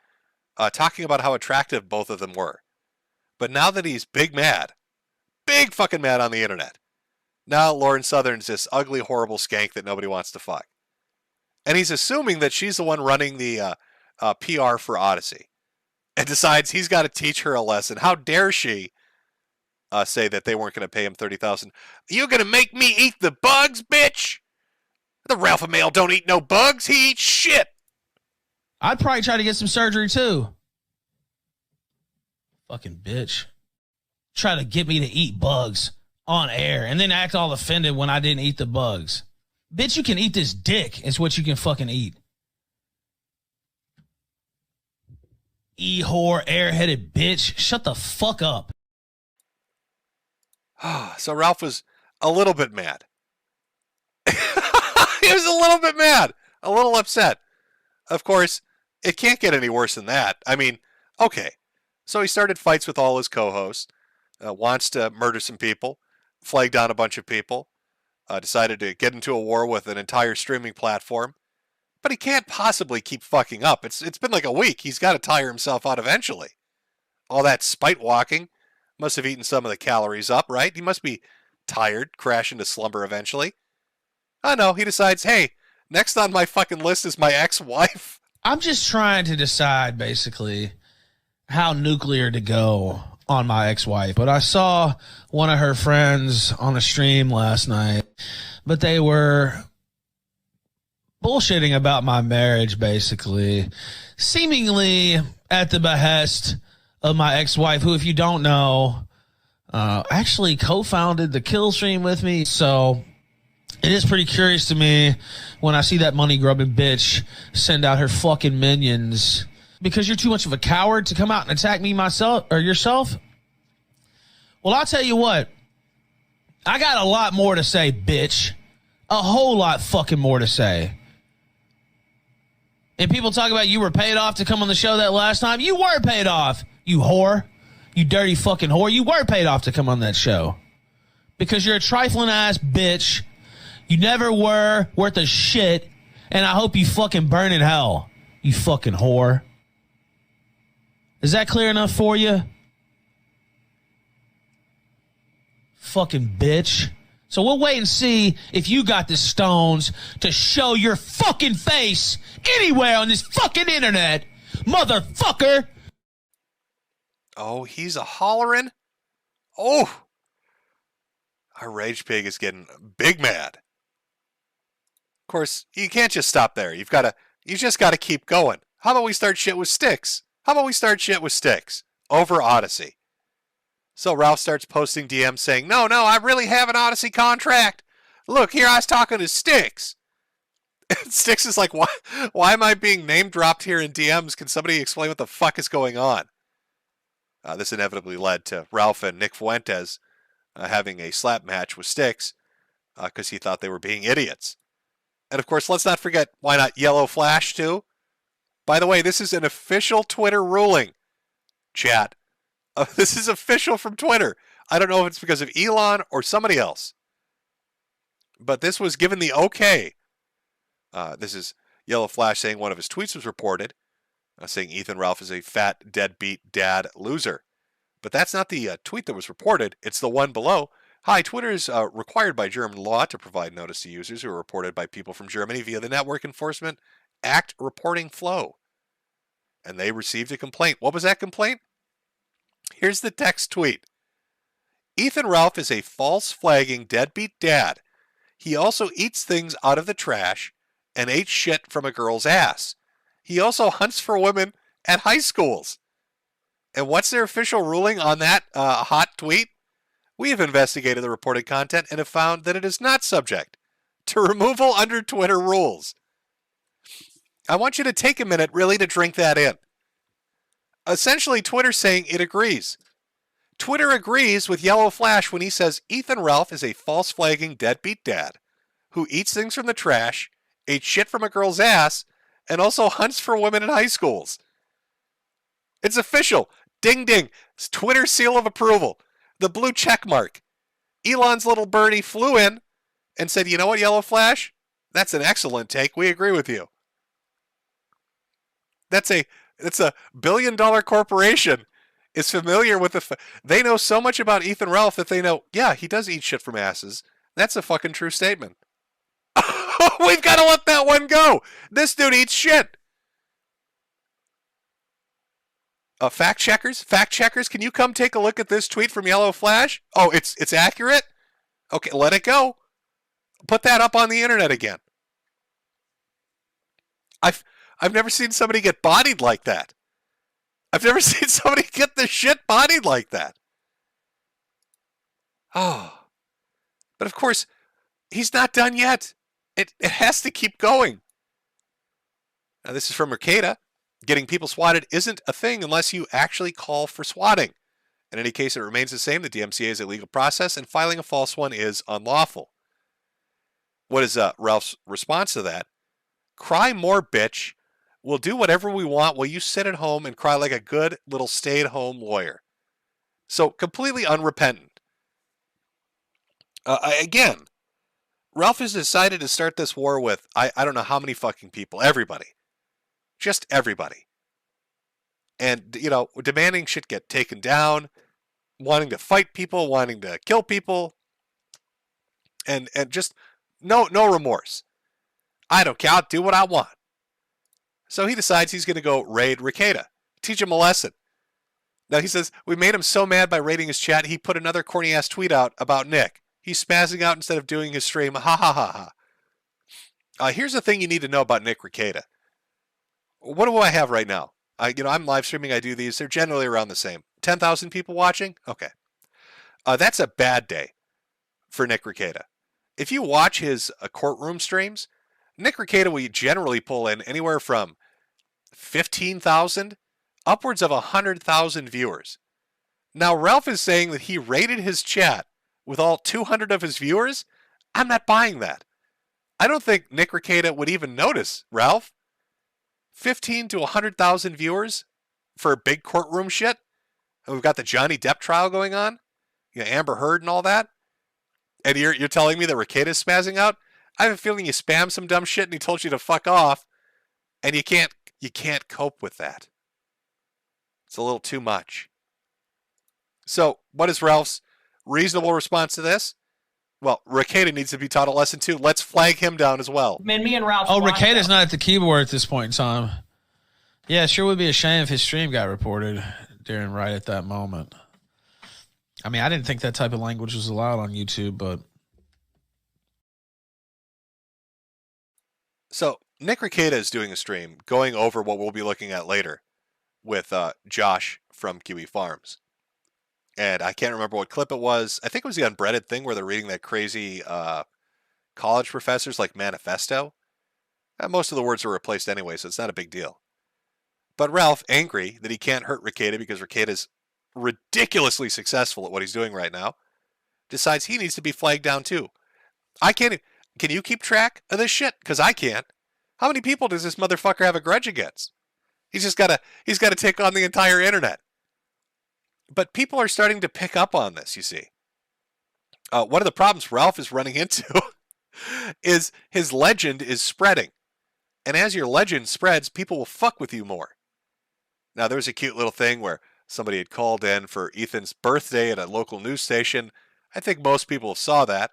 talking about how attractive both of them were. But now that he's big fucking mad on the internet, Now Lauren Southern's this ugly, horrible skank that nobody wants to fuck. And he's assuming that she's the one running the PR for Odyssey. And decides he's got to teach her a lesson. How dare she say that they weren't going to pay him $30,000? You going to make me eat the bugs, bitch? The Ralph male don't eat no bugs. He eats shit. I'd probably try to get some surgery too. Fucking bitch. Try to get me to eat bugs on air and then act all offended when I didn't eat the bugs. Bitch, you can eat this dick is what you can fucking eat. E-whore, airheaded bitch. Shut the fuck up. So Ralph was a little bit mad. He was a little bit mad. A little upset. Of course, it can't get any worse than that. I mean, okay. So he started fights with all his co-hosts. Wants to murder some people. Flagged down a bunch of people. Decided to get into a war with an entire streaming platform. But he can't possibly keep fucking up. It's been like a week. He's got to tire himself out eventually. All that spite walking must have eaten some of the calories up, right? He must be tired, crash into slumber eventually. Oh no, he decides, hey, next on my fucking list is my ex-wife. I'm just trying to decide, basically, how nuclear to go on my ex-wife. But I saw one of her friends on a stream last night, but they were bullshitting about my marriage, basically, seemingly at the behest of my ex-wife, who, if you don't know, actually co-founded the kill stream with me. So it is pretty curious to me when I see that money-grubbing bitch send out her fucking minions. Because you're too much of a coward to come out and attack me myself or yourself? Well, I'll tell you what. I got a lot more to say, bitch. A whole lot fucking more to say. And people talk about you were paid off to come on the show that last time. You were paid off, you whore. You dirty fucking whore. You were paid off to come on that show. Because you're a trifling ass bitch. You never were worth a shit. And I hope you fucking burn in hell. You fucking whore. Is that clear enough for you? Fucking bitch. So we'll wait and see if you got the stones to show your fucking face anywhere on this fucking internet, motherfucker. Oh, he's a hollering? Oh, our rage pig is getting big mad. Of course, you can't just stop there. You just got to keep going. How about we start shit with sticks? Over Odyssey. So Ralph starts posting DMs saying, no, I really have an Odyssey contract. Look, here I was talking to Sticks. And Sticks is like, why am I being name dropped here in DMs? Can somebody explain what the fuck is going on? This inevitably led to Ralph and Nick Fuentes having a slap match with Sticks because he thought they were being idiots. And of course, let's not forget, why not Yellow Flash too? By the way, this is an official Twitter ruling, chat. This is official from Twitter. I don't know if it's because of Elon or somebody else. But this was given the okay. This is Yellow Flash saying one of his tweets was reported, saying Ethan Ralph is a fat, deadbeat dad loser. But that's not the tweet that was reported. It's the one below. Hi, Twitter is required by German law to provide notice to users who are reported by people from Germany via the Network Enforcement Act reporting flow. And they received a complaint. What was that complaint? Here's the text tweet. Ethan Ralph is a false flagging deadbeat dad. He also eats things out of the trash and ate shit from a girl's ass. He also hunts for women at high schools. And what's their official ruling on that hot tweet? We have investigated the reported content and have found that it is not subject to removal under Twitter rules. I want you to take a minute really to drink that in. Essentially, Twitter's saying it agrees. Twitter agrees with Yellow Flash when he says Ethan Ralph is a false flagging deadbeat dad who eats things from the trash, ate shit from a girl's ass, and also hunts for women in high schools. It's official. Ding ding. It's Twitter seal of approval. The blue check mark. Elon's little birdie flew in and said, you know what, Yellow Flash? That's an excellent take. We agree with you. It's a billion-dollar corporation is familiar with they know so much about Ethan Ralph that they know, yeah, he does eat shit from asses. That's a fucking true statement. We've got to let that one go. This dude eats shit. Fact checkers, can you come take a look at this tweet from Yellow Flash? Oh, it's accurate? Okay, let it go. Put that up on the internet again. I've never seen somebody get bodied like that. I've never seen somebody get the shit bodied like that. Oh. But of course, he's not done yet. It has to keep going. Now, this is from Mercada. Getting people swatted isn't a thing unless you actually call for swatting. In any case, it remains the same. The DMCA is a legal process, and filing a false one is unlawful. What is Ralph's response to that? Cry more, bitch. We'll do whatever we want while you sit at home and cry like a good little stay-at-home lawyer. So, completely unrepentant. Again, Ralph has decided to start this war with, I don't know how many fucking people. Everybody. Just everybody. And, demanding shit get taken down, wanting to fight people, wanting to kill people, and just no remorse. I don't care. I'll do what I want. So he decides he's going to go raid Ricada, teach him a lesson. Now he says, we made him so mad by raiding his chat, he put another corny-ass tweet out about Nick. He's spazzing out instead of doing his stream. Ha ha ha ha. Here's the thing you need to know about Nick Ricada. What do I have right now? I'm live streaming. I do these. They're generally around the same. 10,000 people watching? Okay. That's a bad day for Nick Ricada. If you watch his courtroom streams, Nick Ricada will generally pull in anywhere from 15,000 upwards of 100,000 viewers. Now, Ralph is saying that he raided his chat with all 200 of his viewers. I'm not buying that. I don't think Nick Ricada would even notice, Ralph. 15 to 100,000 viewers for big courtroom shit. And we've got the Johnny Depp trial going on. Amber Heard and all that. And you're telling me that Ricada's spazzing out? I have a feeling you spammed some dumb shit and he told you to fuck off. And you can't cope with that. It's a little too much. So, what is Ralph's reasonable response to this? Well, Ricada needs to be taught a lesson too. Let's flag him down as well. Man, me and Ralph. Oh, Ricada's not at the keyboard at this point in time. Yeah, it sure would be a shame if his stream got reported right at that moment. I mean, I didn't think that type of language was allowed on YouTube, but. So, Nick Ricada is doing a stream going over what we'll be looking at later with Josh from QE Farms. And I can't remember what clip it was. I think it was the Unbreaded thing where they're reading that crazy college professor's manifesto. Most of the words are replaced anyway, so it's not a big deal. But Ralph, angry that he can't hurt Ricada because Ricada's ridiculously successful at what he's doing right now, decides he needs to be flagged down too. I can't. Can you keep track of this shit? Because I can't. How many people does this motherfucker have a grudge against? He's got to take on the entire internet. But people are starting to pick up on this, you see. One of the problems Ralph is running into is his legend is spreading. And as your legend spreads, people will fuck with you more. Now, there was a cute little thing where somebody had called in for Ethan's birthday at a local news station. I think most people saw that.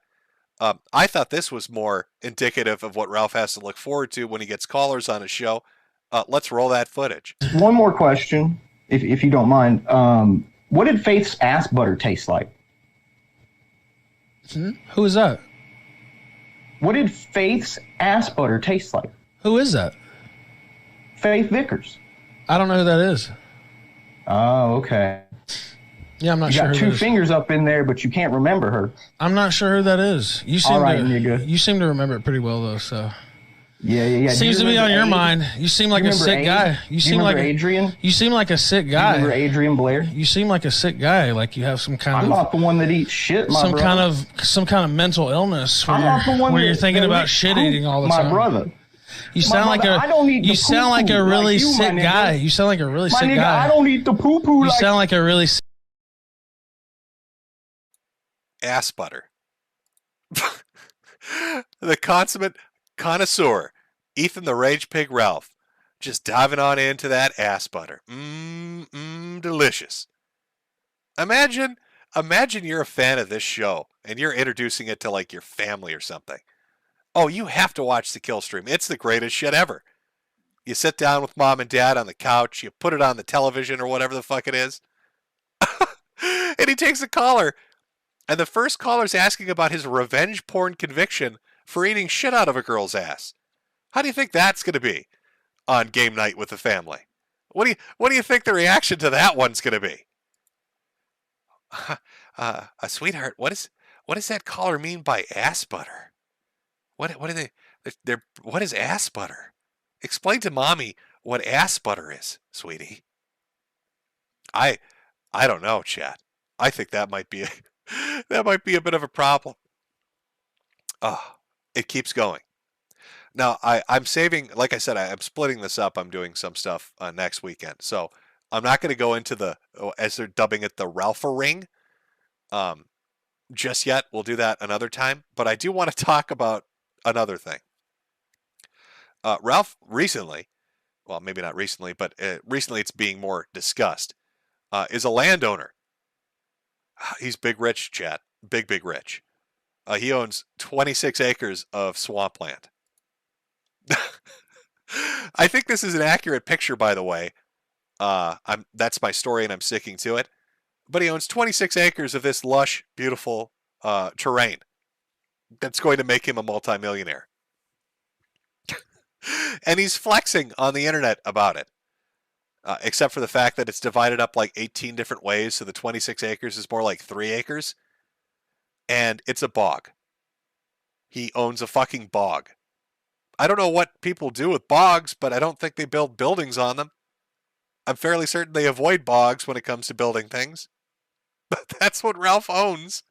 I thought this was more indicative of what Ralph has to look forward to when he gets callers on his show. Let's roll that footage. One more question, if you don't mind. What did Faith's ass butter taste like? Who is that? What did Faith's ass butter taste like? Who is that? Faith Vickers. I don't know who that is. Oh, okay. Yeah, I'm not you sure. Got two fingers up in there, but you can't remember her. I'm not sure who that is. You seem all right, to, nigga. You seem to remember it pretty well though. So yeah. Seems to be on your mind. You seem like a sick guy. You seem like Adrian. You seem like a sick guy. You remember Adrian Blair? You seem like a sick guy. Like you have some kind of. I'm not the one that eats shit, my brother. Some kind of mental illness I'm not the one where you're thinking about shit eating all the time. My brother. You sound like a. I don't eat you sound like a really like you, sick guy. You sound like a really sick guy. I don't eat the poo poo. You sound like a really. Ass butter. The consummate connoisseur, Ethan the Rage Pig Ralph, just diving on into that ass butter. Delicious. Imagine you're a fan of this show and you're introducing it to like your family or something. Oh, you have to watch the kill stream. It's the greatest shit ever. You sit down with mom and dad on the couch, you put it on the television or whatever the fuck it is, and he takes a caller, and the first caller's asking about his revenge porn conviction for eating shit out of a girl's ass. How do you think that's going to be on game night with the family? What do you think the reaction to that one's going to be? Sweetheart, what does that caller mean by ass butter? What are they? What is ass butter? Explain to mommy what ass butter is, sweetie. I don't know, chat. I think that might be a bit of a problem. It keeps going. Now I'm saving, like I said, I'm splitting this up. I'm doing some stuff next weekend, so I'm not going to go into as they're dubbing it, the Ralpha ring. Just yet. We'll do that another time. But I do want to talk about another thing. Ralph recently, well, maybe not recently, but recently it's being more discussed, is a landowner. He's big rich, chat. Big rich. He owns 26 acres of swampland. I think this is an accurate picture, by the way. That's my story and I'm sticking to it. But he owns 26 acres of this lush, beautiful terrain that's going to make him a multimillionaire. And he's flexing on the internet about it. Except for the fact that it's divided up like 18 different ways, so the 26 acres is more like 3 acres. And it's a bog. He owns a fucking bog. I don't know what people do with bogs, but I don't think they build buildings on them. I'm fairly certain they avoid bogs when it comes to building things. But that's what Ralph owns.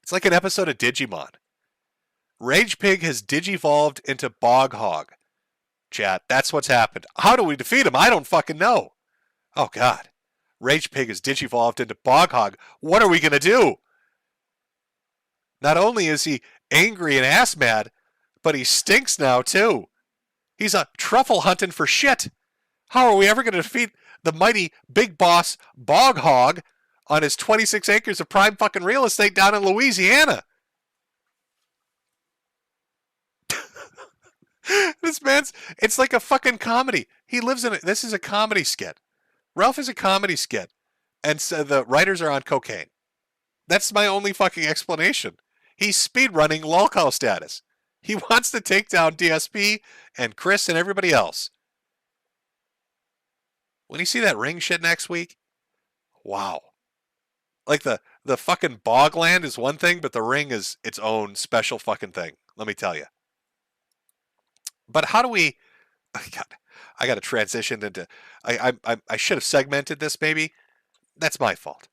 It's like an episode of Digimon. Rage Pig has digivolved into Bog Hog. Chat, that's what's happened. How do we defeat him? I don't fucking know. Oh, God. Rage Pig has digivolved into Bog Hog. What are we going to do? Not only is he angry and ass mad, but he stinks now, too. He's a truffle hunting for shit. How are we ever going to defeat the mighty big boss Bog Hog on his 26 acres of prime fucking real estate down in Louisiana? This man's, it's like a fucking comedy. He lives in it. This is a comedy skit. Ralph is a comedy skit. And so the writers are on cocaine. That's my only fucking explanation. He's speedrunning lolcow status. He wants to take down DSP and Chris and everybody else. When you see that ring shit next week, wow. Like the fucking bogland is one thing, but the ring is its own special fucking thing. Let me tell you. But how do we? I got to transition into. I should have segmented this. Maybe that's my fault.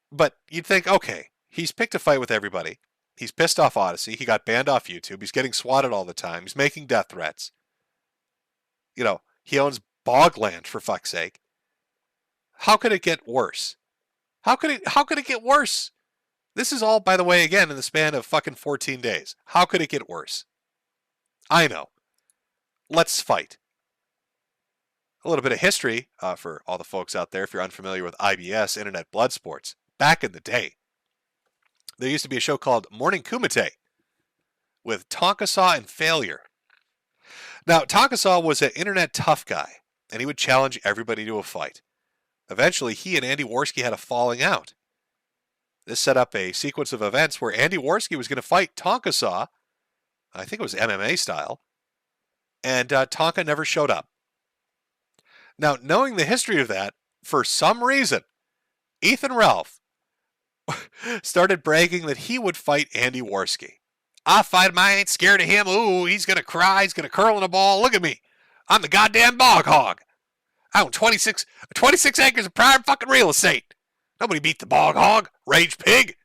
But you'd think, okay, he's picked a fight with everybody. He's pissed off Odyssey. He got banned off YouTube. He's getting swatted all the time. He's making death threats. You know, he owns Bogland, for fuck's sake. How could it get worse? How could it get worse? This is all, by the way, again, in the span of fucking 14 days. How could it get worse? I know. Let's fight. A little bit of history for all the folks out there, if you're unfamiliar with IBS, Internet Blood Sports. Back in the day, there used to be a show called Morning Kumite with Tonka Saw and Failure. Now, Tonka Saw was an internet tough guy, and he would challenge everybody to a fight. Eventually, he and Andy Worski had a falling out. This set up a sequence of events where Andy Worski was going to fight Tonka Saw. I think it was MMA style. And Tonka never showed up. Now, knowing the history of that, for some reason, Ethan Ralph started bragging that he would fight Andy Worski. I fight him, I ain't scared of him. Ooh, he's going to cry, he's going to curl in a ball. Look at me. I'm the goddamn bog hog. I own 26 acres of prime fucking real estate. Nobody beat the bog hog, Rage Pig.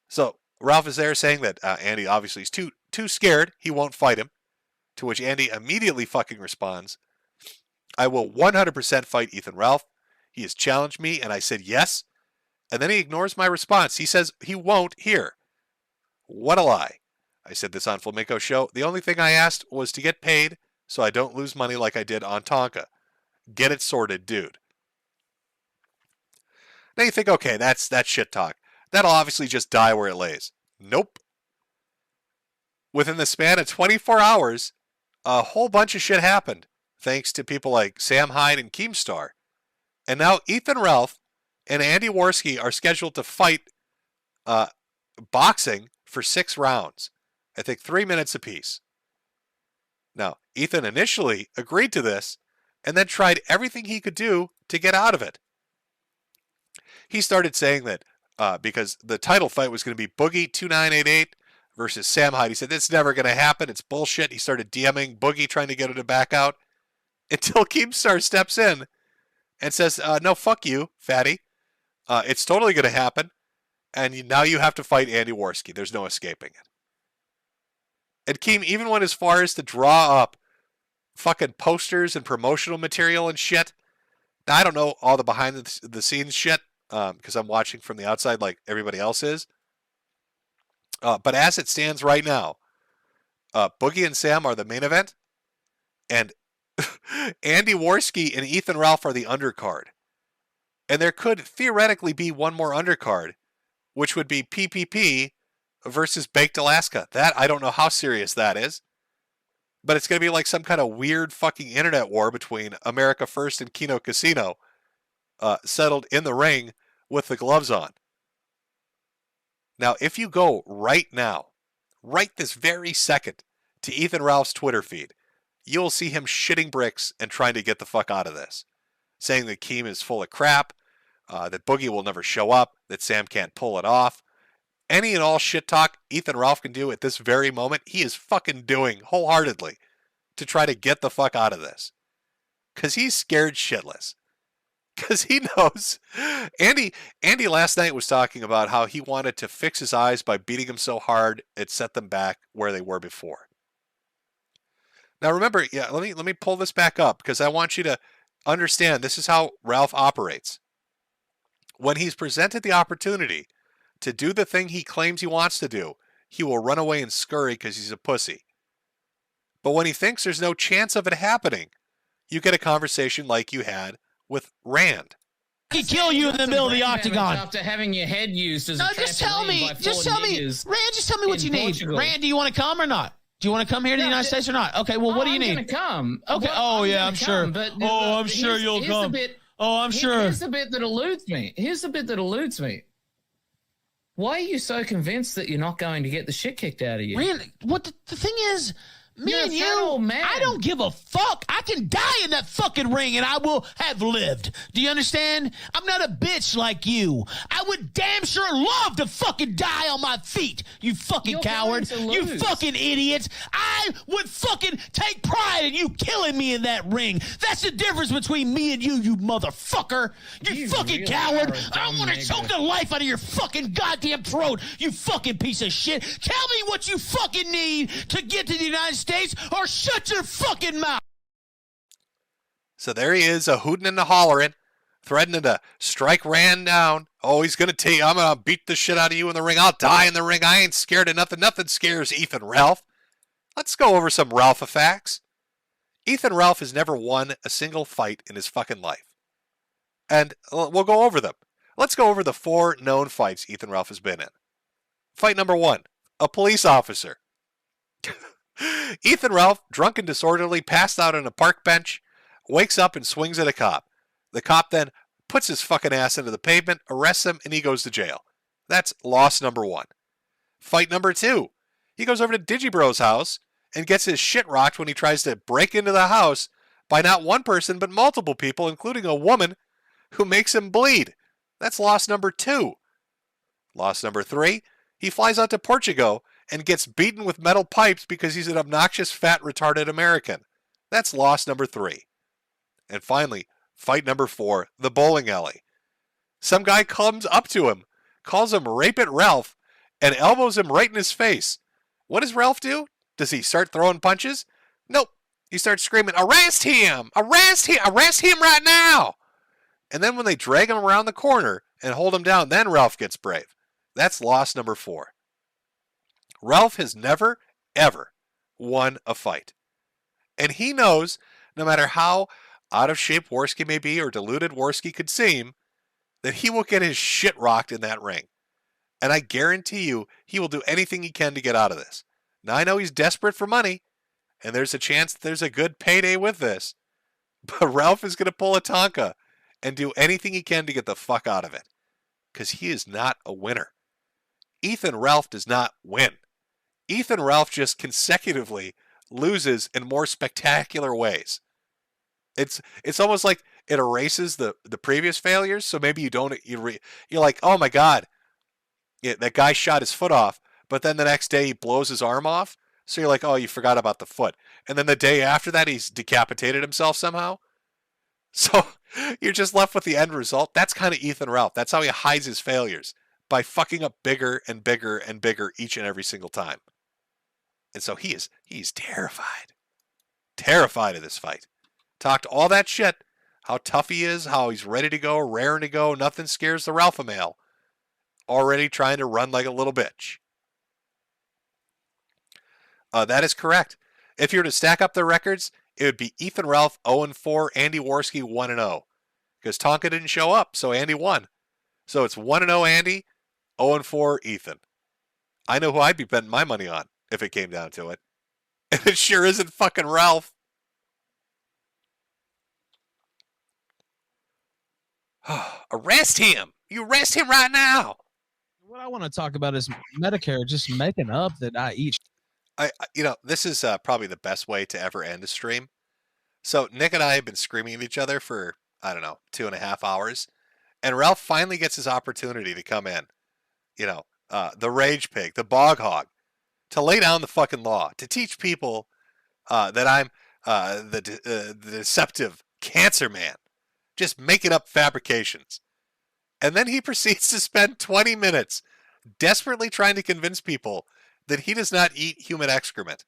So, Ralph is there saying that Andy obviously is too scared. He won't fight him. To which Andy immediately fucking responds, I will 100% fight Ethan Ralph. He has challenged me, and I said yes. And then he ignores my response. He says he won't here. What a lie. I said this on Flamenco Show. The only thing I asked was to get paid so I don't lose money like I did on Tonka. Get it sorted, dude. Now you think, okay, that's shit talk. That'll obviously just die where it lays. Nope. Within the span of 24 hours, a whole bunch of shit happened, thanks to people like Sam Hyde and Keemstar. And now Ethan Ralph and Andy Worski are scheduled to fight boxing for 6 rounds. I think 3 minutes apiece. Now, Ethan initially agreed to this and then tried everything he could do to get out of it. He started saying that because the title fight was going to be Boogie 2988 versus Sam Hyde. He said, it's never going to happen. It's bullshit. He started DMing Boogie trying to get him to back out until Keemstar steps in and says, no, fuck you, fatty. It's totally going to happen. And now you have to fight Andy Worski. There's no escaping it. And Keem even went as far as to draw up fucking posters and promotional material and shit. Now, I don't know all the behind the scenes shit because I'm watching from the outside like everybody else is. But as it stands right now, Boogie and Sam are the main event. And Andy Worski and Ethan Ralph are the undercard. And there could theoretically be one more undercard, which would be PPP versus Baked Alaska. That, I don't know how serious that is. But it's going to be like some kind of weird fucking internet war between America First and Kino Casino settled in the ring with the gloves on. Now, if you go right now, right this very second, to Ethan Ralph's Twitter feed, you'll see him shitting bricks and trying to get the fuck out of this. Saying that Keem is full of crap, that Boogie will never show up, that Sam can't pull it off. Any and all shit talk Ethan Ralph can do at this very moment, he is fucking doing wholeheartedly to try to get the fuck out of this. Because he's scared shitless. Because he knows. Andy last night was talking about how he wanted to fix his eyes by beating them so hard it set them back where they were before. Now remember, yeah, let me pull this back up because I want you to understand this is how Ralph operates. When he's presented the opportunity to do the thing he claims he wants to do, he will run away and scurry because he's a pussy. But when he thinks there's no chance of it happening, you get a conversation like you had with Rand. He kill you in the middle of the octagon after having your head used as no, just tell me, Rand, just tell me what you need. Rand, do you want to come or not? Do you want to come here to the United States or not? Okay, well, what do you need? I'm going to come. Okay. Well, I'm sure. I'm sure you'll come. I'm sure. Here's the bit that eludes me. Why are you so convinced that you're not going to get the shit kicked out of you? Rand, what the thing is, me and you, I don't give a fuck. I can die in that fucking ring and I will have lived. Do you understand? I'm not a bitch like you. I would damn sure love to fucking die on my feet, you fucking coward. You fucking idiots. I would fucking take pride in you killing me in that ring. That's the difference between me and you motherfucker. You fucking really coward. I want to choke the life out of your fucking goddamn throat, you fucking piece of shit. Tell me what you fucking need to get to the United States or shut your fucking mouth. So there he is, a hooting and a hollering, threatening to strike Rand down. Oh, he's going to tell you, I'm going to beat the shit out of you in the ring. I'll die in the ring. I ain't scared of nothing. Nothing scares Ethan Ralph. Let's go over some Ralph facts. Ethan Ralph has never won a single fight in his fucking life. And we'll go over them. Let's go over the 4 known fights Ethan Ralph has been in. Fight number 1, a police officer. Ethan Ralph, drunk and disorderly, passed out on a park bench, wakes up and swings at a cop. The cop then puts his fucking ass into the pavement, arrests him, and he goes to jail. That's loss number 1. Fight number 2. He goes over to Digibro's house and gets his shit rocked when he tries to break into the house by not one person but multiple people, including a woman who makes him bleed. That's loss number 2. Loss number 3. He flies out to Portugal and gets beaten with metal pipes because he's an obnoxious, fat, retarded American. That's loss number 3. And finally, fight number 4, the bowling alley. Some guy comes up to him, calls him Rape It Ralph, and elbows him right in his face. What does Ralph do? Does he start throwing punches? Nope. He starts screaming, arrest him! Arrest him! Arrest him right now! And then when they drag him around the corner and hold him down, then Ralph gets brave. That's loss number 4. Ralph has never, ever won a fight. And he knows, no matter how out of shape Worski may be or deluded Worski could seem, that he will get his shit rocked in that ring. And I guarantee you, he will do anything he can to get out of this. Now, I know he's desperate for money, and there's a chance that there's a good payday with this. But Ralph is going to pull a Tonka and do anything he can to get the fuck out of it. Because he is not a winner. Ethan Ralph does not win. Ethan Ralph just consecutively loses in more spectacular ways. It's almost like it erases the previous failures. So maybe you don't, you're like, oh my God, yeah, that guy shot his foot off. But then the next day he blows his arm off. So you're like, oh, you forgot about the foot. And then the day after that, he's decapitated himself somehow. So you're just left with the end result. That's kind of Ethan Ralph. That's how he hides his failures, by fucking up bigger and bigger and bigger each and every single time. And so he's terrified. Terrified of this fight. Talked all that shit, how tough he is, how he's ready to go, raring to go, nothing scares the Ralpha male. Already trying to run like a little bitch. That is correct. If you were to stack up their records, it would be Ethan Ralph 0-4, Andy Worski 1-0. Because Tonka didn't show up, so Andy won. So it's 1-0 Andy, 0-4 Ethan. I know who I'd be betting my money on if it came down to it. And it sure isn't fucking Ralph. Arrest him! You arrest him right now! What I want to talk about is Metokur just making up that I eat. This is probably the best way to ever end a stream. So Nick and I have been screaming at each other for, 2.5 hours. And Ralph finally gets his opportunity to come in. The rage pig, the bog hog, to lay down the fucking law, to teach people that I'm the deceptive cancer man, just making up fabrications. And then he proceeds to spend 20 minutes desperately trying to convince people that he does not eat human excrement.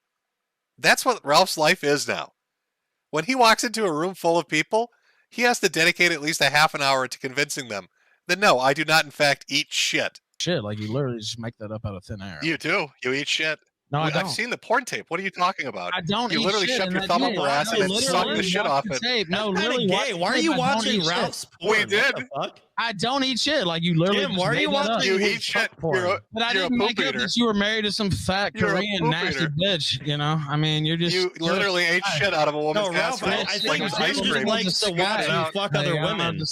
That's what Ralph's life is now. When he walks into a room full of people, he has to dedicate at least a half an hour to convincing them that no, I do not in fact eat shit. Shit, like you literally just make that up out of thin air. You do. You eat shit. No, I don't. I've seen the porn tape. What are you talking about? I don't. You eat literally shit shove your thumb up her ass and then suck the shit off it. No, literally. Why are you watching Ralph's porn? We did. I don't eat shit. Like you literally. Jim, why are you watching? You eat shit. But I didn't make up that you were married to some fat Korean nasty bitch. I mean, you're just. You literally ate shit out of a woman's ass. I think Jim just likes to watch you fuck other women.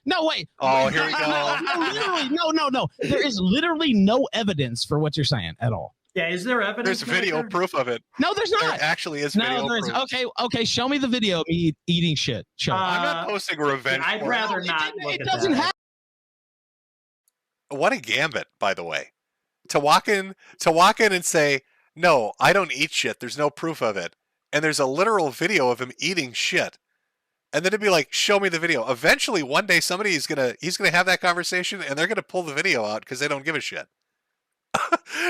No, wait. Oh, here we go. No. There is literally no evidence for what you're saying at all. Yeah, is there evidence? There's video proof of it. No, there's not. There actually is video proof. Okay. Show me the video of me eating shit. Show me. I'm not posting revenge. I'd rather not. It doesn't happen. What a gambit, by the way. To walk in and say, no, I don't eat shit. There's no proof of it. And there's a literal video of him eating shit. And then it'd be like, show me the video. Eventually, one day, he's gonna have that conversation, and they're gonna pull the video out because they don't give a shit.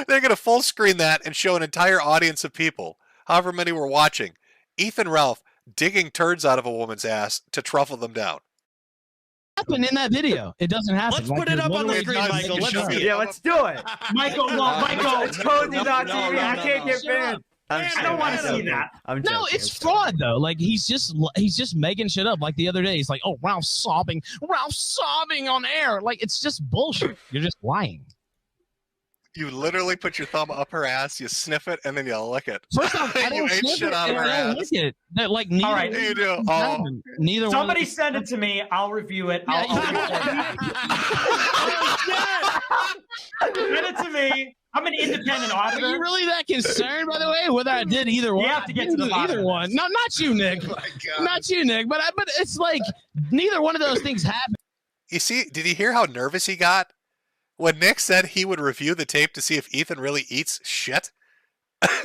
They're gonna full screen that and show an entire audience of people, however many were watching, Ethan Ralph digging turds out of a woman's ass to truffle them down. Happen in that video. It doesn't happen. Let's put it up on the screen, Michael. Let's do it. Michael, it's cozy.tv. I can't get banned. I don't want to see that. No, it's fraud though. Like he's just making shit up. Like the other day, he's like, "Oh, Ralph's sobbing on air." Like it's just bullshit. You're just lying. You literally put your thumb up her ass, you sniff it, and then you lick it. First off, I don't ate shit out of her ass. Lick it. Like neither. All right, you do. Neither. Somebody send it to me. I'll review it. Send it to me. I'm an independent auditor. Are you really that concerned, by the way, whether I did either one? You have to get to the either one. No, not you, Nick. Not you, Nick. But it's like neither one of those things happened. You see? Did you hear how nervous he got when Nick said he would review the tape to see if Ethan really eats shit?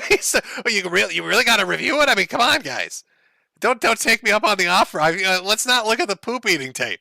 He said, "Oh, you really got to review it? I mean, come on, guys. Don't take me up on the offer. Let's not look at the poop eating tape."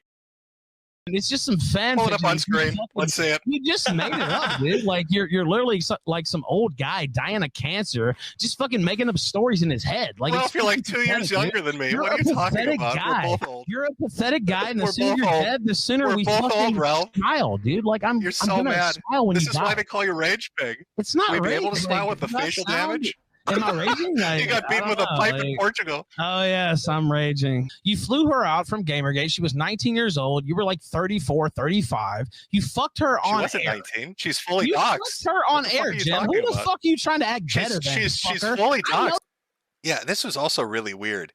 It's just some fan. Pull it up on screen. Let's see it. You just made it up, dude. Like you're literally like some old guy dying of cancer, just fucking making up stories in his head. Like, well, if you're like 2 years younger than me, what are you talking about? Guy. We're both old. You're a pathetic guy, and the sooner you're dead, the sooner we fucking smile, dude. Like You're so mad. Smile when this you is die. why they call you Rage Pig. It's not. We'd be rage, able to smile with the facial damage. Am I raging? He got beaten with a pipe in Portugal. Oh, yes, I'm raging. You flew her out from Gamergate. She was 19 years old. You were like 34, 35. You fucked her on air. She wasn't 19. She's fully You doxxed. fucked her on air, Jim. Who the fuck are you trying to act better than? She's fucker? fully I know- doxxed. Yeah, this was also really weird.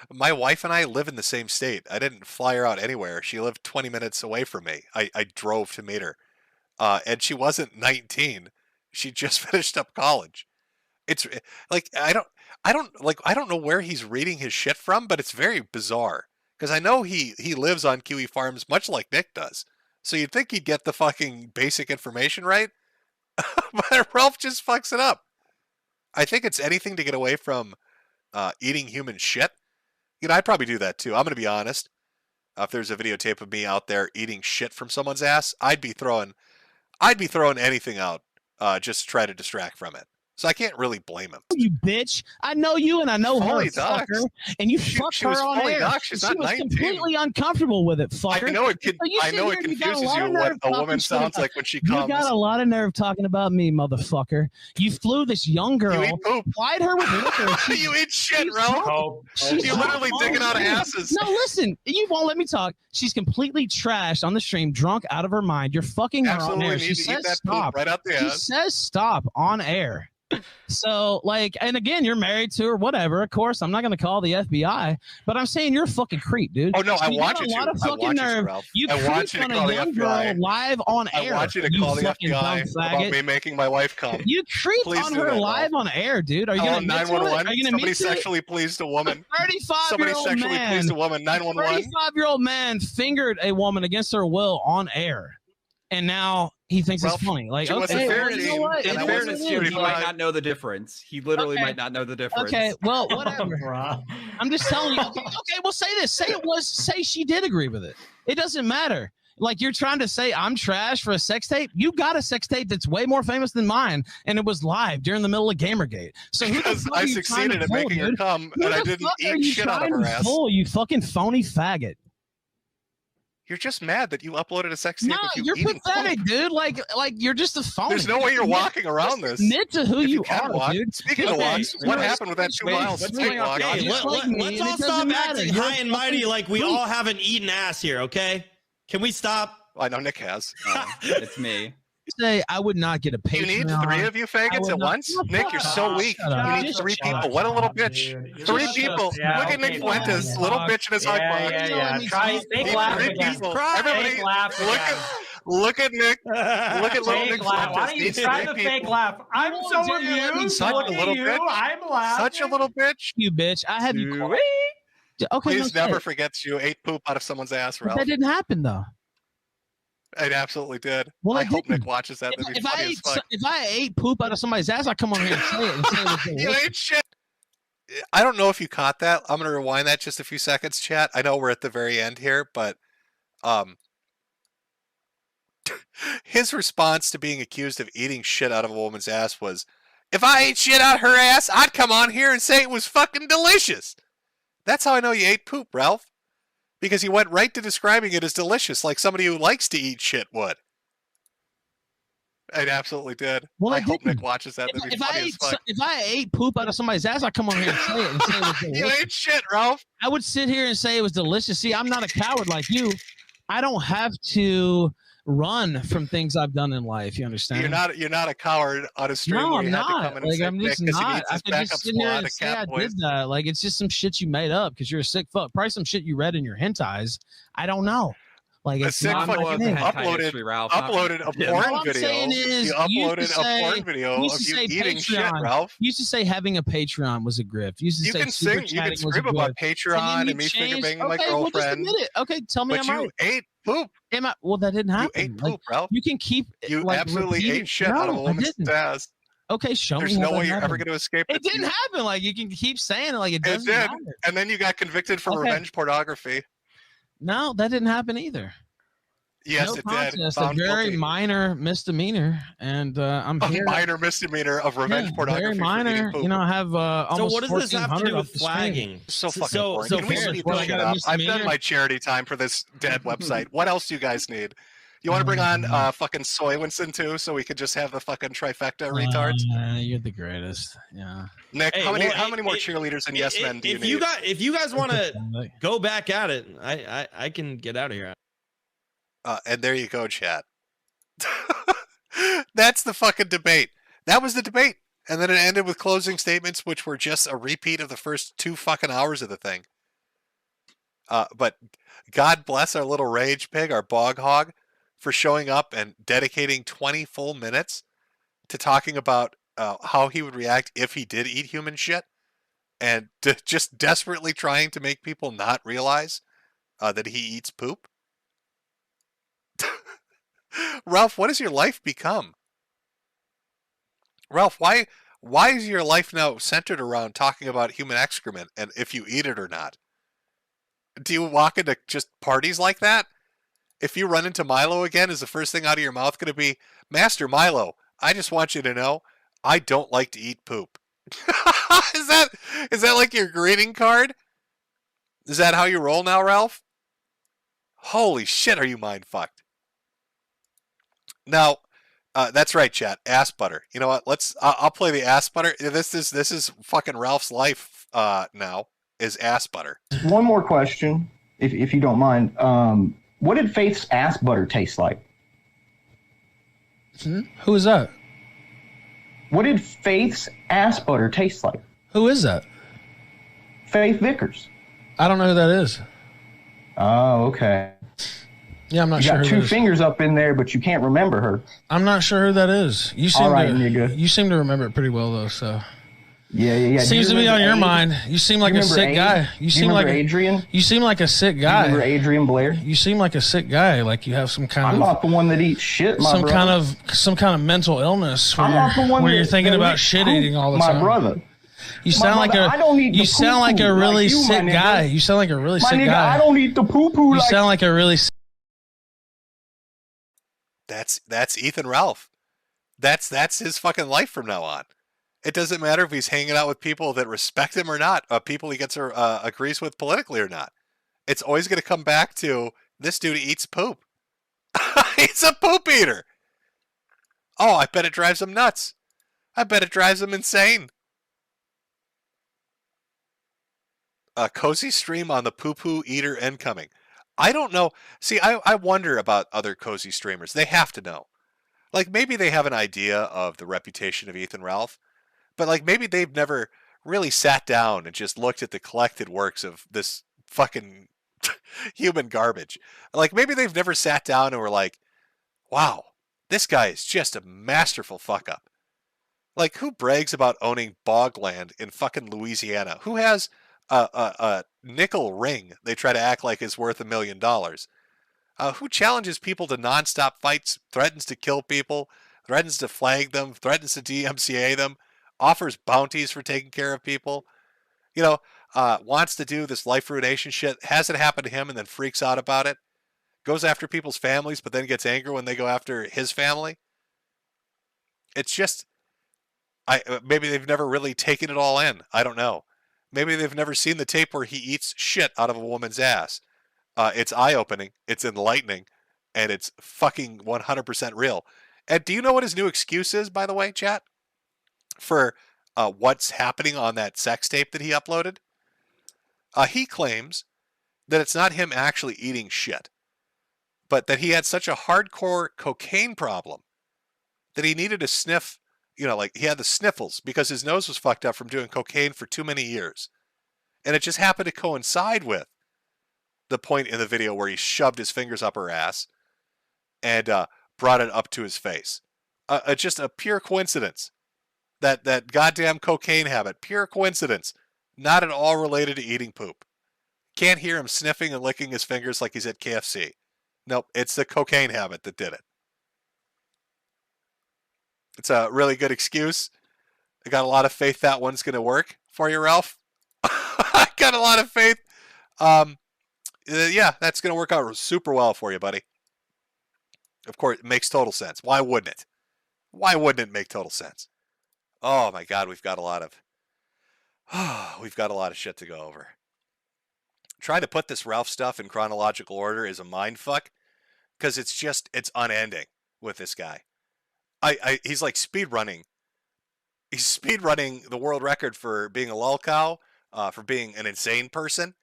My wife and I live in the same state. I didn't fly her out anywhere. She lived 20 minutes away from me. I drove to meet her. And she wasn't 19. She just finished up college. It's like I don't know where he's reading his shit from, but it's very bizarre. Because I know he lives on Kiwi Farms much like Nick does. So you'd think he'd get the fucking basic information right. But Ralph just fucks it up. I think it's anything to get away from eating human shit. You know, I'd probably do that too. I'm going to be honest. If there's a videotape of me out there eating shit from someone's ass, I'd be throwing anything out just to try to distract from it. So I can't really blame him. You bitch! I know you and I know her, fucker. And you fucked her on air. She's she not was 19. completely uncomfortable with it, fucker. I know it. I know it confuses you what a woman sounds like when she comes. You got a lot of nerve talking about me, motherfucker. You flew this young girl, plied her with liquor. You eat shit, Ralph. You're literally digging out asses. No, listen. You won't let me talk. She's completely trashed on the stream, drunk out of her mind. You're fucking her on air. She says stop. Right out the She ass. says stop on air. So, like, and again, you're married to her, whatever. Of course, I'm not going to call the FBI, but I'm saying you're a fucking creep, dude. Oh, no, I want you to. A lot of fucking nerve. You want you to on call a the young FBI. girl live on air. I want you to call the FBI about me making my wife come. You creep on her live on air, dude. Are you going to 911? Are you going to Somebody sexually pleased a woman. 35-year-old man. Pleased a woman. 911. 35-year-old man fingered a woman against her will on air. And now he thinks it's funny. Like, okay, in well, you know what? in fairness, he might not know the difference. He literally might not know the difference. Okay, well, whatever. I'm just telling you. Okay, well, say this. Say she did agree with it. It doesn't matter. Like, you're trying to say I'm trash for a sex tape. You got a sex tape that's way more famous than mine, and it was live during the middle of Gamergate. So because I succeeded at making her come, and I didn't eat shit out of her ass. You fucking phony faggot. You're just mad that you uploaded a sex tape. No, you're pathetic, dude. Like you're just a phony. There's no way you're walking around this. Admit to who you are, dude. Speaking of walks, what happened with that 2 miles? Let's all stop acting high and mighty like we all haven't eaten ass here, okay? Can we stop? I know Nick has. It's me. Say I would not get a Patreon. You need 3 of you faggots at once? Nick, you're so weak. You need 3 people. What a little bitch. 3 people. Look at Nick Fuentes, little bitch in his high Yeah. Try fake laugh again. Everybody, look at Nick. Look at little Nick Fuentes. Why don't you try the fake laugh? I'm so amused. Look at you. I'm laughing. Such a little bitch. You bitch. I have you. Okay, please never forget you ate poop out of someone's ass, Ralph. That didn't happen though. It absolutely did. Well, I hope Nick watches that. If I ate poop out of somebody's ass, I come on here and say it. And say it was you ate shit. I don't know if you caught that. I'm going to rewind that just a few seconds, chat. I know we're at the very end here, but his response to being accused of eating shit out of a woman's ass was, if I ate shit out her ass, I'd come on here and say it was fucking delicious. That's how I know you ate poop, Ralph. Because he went right to describing it as delicious, like somebody who likes to eat shit would. It absolutely did. Well, I hope Nick watches that. If I ate poop out of somebody's ass, I come on here and say it. And say it was delicious. You ate shit, Ralph. I would sit here and say it was delicious. See, I'm not a coward like you. I don't have to run from things I've done in life. You understand? You're not a coward on a stream. No, where I'm you not. Had to come in Like, and I'm just not. I could just sit here and say I did that. Like, it's just some shit you made up because you're a sick fuck. Probably some shit you read in your hentais. I don't know. Like, it's sick fuck uploaded a porn video. You uploaded a porn video of you eating shit, Ralph. You used to say having a Patreon was a grift. You can scream about Patreon and me finger banging my girlfriend. Well, just admit it. Okay, tell me I'm right. But you ate poop. Well, that didn't happen. You ate poop, Ralph. You can keep. You absolutely ate shit out of a woman's ass. Okay, show There's me. There's no way you're ever going to escape it. It didn't happen. Like, you can keep saying it like it doesn't matter. And then you got convicted for revenge pornography. No, that didn't happen either. Yes, it did. It's a very minor misdemeanor, and I'm here. A minor misdemeanor of revenge pornography. Very minor. You know, I have almost. So what does this have to do with flagging? So fucking boring. Can we speed this shit up? I've done my charity time for this dead website. What else do you guys need? You want to bring on fucking Soy Winston too, so we could just have the fucking trifecta retards? You're the greatest. Yeah. Nick, Hey, how many more cheerleaders and yes men do you need? If you guys want to go back at it, I can get out of here. And there you go, chat. That's the fucking debate. That was the debate. And then it ended with closing statements, which were just a repeat of the first 2 fucking hours of the thing. But God bless our little rage pig, our bog hog, for showing up and dedicating 20 full minutes to talking about how he would react if he did eat human shit, and just desperately trying to make people not realize that he eats poop. Ralph, what has your life become? Ralph, why is your life now centered around talking about human excrement and if you eat it or not? Do you walk into just parties like that? If you run into Milo again, is the first thing out of your mouth going to be, Master Milo, I just want you to know, I don't like to eat poop. Is that like your greeting card? Is that how you roll now, Ralph? Holy shit, are you mind fucked? Now, that's right, chat. Ass butter. You know what? I'll play the ass butter. This is fucking Ralph's life now. Is ass butter. One more question, if you don't mind. What did Faith's ass butter taste like? Who is that? What did Faith's ass butter taste like? Who is that? Faith Vickers. I don't know who that is. Oh, okay. Yeah, I'm not you sure. You got who 2 fingers up in there, but you can't remember her. I'm not sure who that is. You seem All right, to, nigga. You seem to remember it pretty well, though. So. Yeah. Seems to be on your mind. You seem like a sick guy. You seem like Adrian. You seem like a sick guy. You remember Adrian Blair? You seem like a sick guy. Like you have some kind I'm of. not the one that eats shit, my brother. Some kind of mental illness where I'm not the one you're thinking about shit eating all the time. My brother. You sound like a. You sound like a really sick guy. You sound like a really sick guy. I don't eat the poo poo. You sound like a really. That's Ethan Ralph. That's his fucking life from now on. It doesn't matter if he's hanging out with people that respect him or not, people he gets agrees with politically or not. It's always going to come back to this dude eats poop. He's a poop eater. Oh, I bet it drives him nuts. I bet it drives him insane. A cozy stream on the poo-poo eater incoming. I don't know. See, I wonder about other cozy streamers. They have to know. Like, maybe they have an idea of the reputation of Ethan Ralph, but like maybe they've never really sat down and just looked at the collected works of this fucking human garbage. Like maybe they've never sat down and were like, wow, this guy is just a masterful fuck up. Like, who brags about owning bogland in fucking Louisiana? Who has a nickel ring they try to act like is worth $1 million? Who challenges people to nonstop fights, threatens to kill people, threatens to flag them, threatens to DMCA them, offers bounties for taking care of people, wants to do this life ruination shit, has it happen to him and then freaks out about it, goes after people's families but then gets angry when they go after his family. It's just, maybe they've never really taken it all in. I don't know. Maybe they've never seen the tape where he eats shit out of a woman's ass. It's eye-opening, it's enlightening, and it's fucking 100% real. And do you know what his new excuse is, by the way, chat? For what's happening on that sex tape that he uploaded? He claims that it's not him actually eating shit, but that he had such a hardcore cocaine problem that he needed to sniff, like he had the sniffles because his nose was fucked up from doing cocaine for too many years. And it just happened to coincide with the point in the video where he shoved his fingers up her ass and brought it up to his face. Just a pure coincidence. That goddamn cocaine habit, pure coincidence, not at all related to eating poop. Can't hear him sniffing and licking his fingers like he's at KFC. Nope, it's the cocaine habit that did it. It's a really good excuse. I got a lot of faith that one's going to work for you, Ralph. I got a lot of faith. Yeah, that's going to work out super well for you, buddy. Of course, it makes total sense. Why wouldn't it? Why wouldn't it make total sense? Oh my God, we've got a lot of shit to go over. Trying to put this Ralph stuff in chronological order is a mind fuck because it's unending with this guy. He's like speed running. He's speed running the world record for being a lol cow, for being an insane person.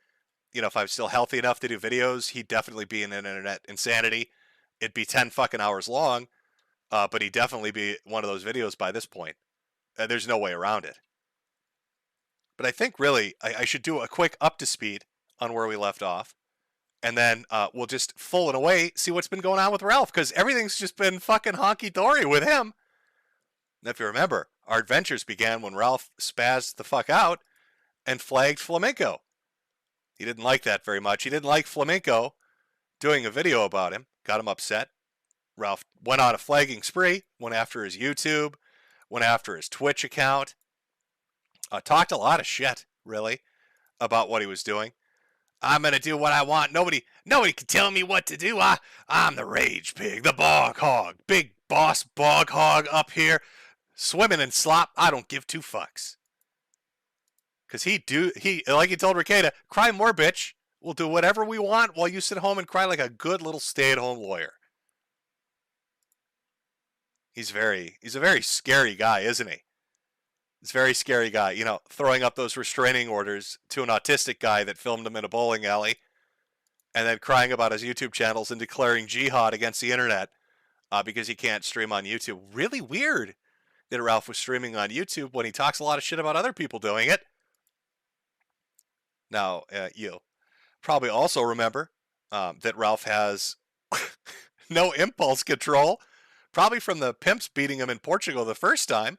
You know, if I was still healthy enough to do videos, he'd definitely be in an internet insanity. It'd be 10 fucking hours long, but he'd definitely be one of those videos by this point. There's no way around it. But I think really I should do a quick up to speed on where we left off. And then we'll just full and away see what's been going on with Ralph, because everything's just been fucking honky-dory with him. And if you remember, our adventures began when Ralph spazzed the fuck out and flagged Flamenco. He didn't like that very much. He didn't like Flamenco doing a video about him. Got him upset. Ralph went on a flagging spree, went after his YouTube, went after his Twitch account. Talked a lot of shit, really, about what he was doing. I'm going to do what I want. Nobody can tell me what to do. I'm the rage pig, the bog hog, big boss bog hog up here, swimming in slop. I don't give two fucks. Because he, like he told Ricada, cry more, bitch. We'll do whatever we want while you sit home and cry like a good little stay-at-home lawyer. He's a very scary guy, isn't he? He's a very scary guy. You know, throwing up those restraining orders to an autistic guy that filmed him in a bowling alley, and then crying about his YouTube channels and declaring jihad against the internet because he can't stream on YouTube. Really weird that Ralph was streaming on YouTube when he talks a lot of shit about other people doing it. Now, you'll probably also remember that Ralph has no impulse control, probably from the pimps beating him in Portugal the first time,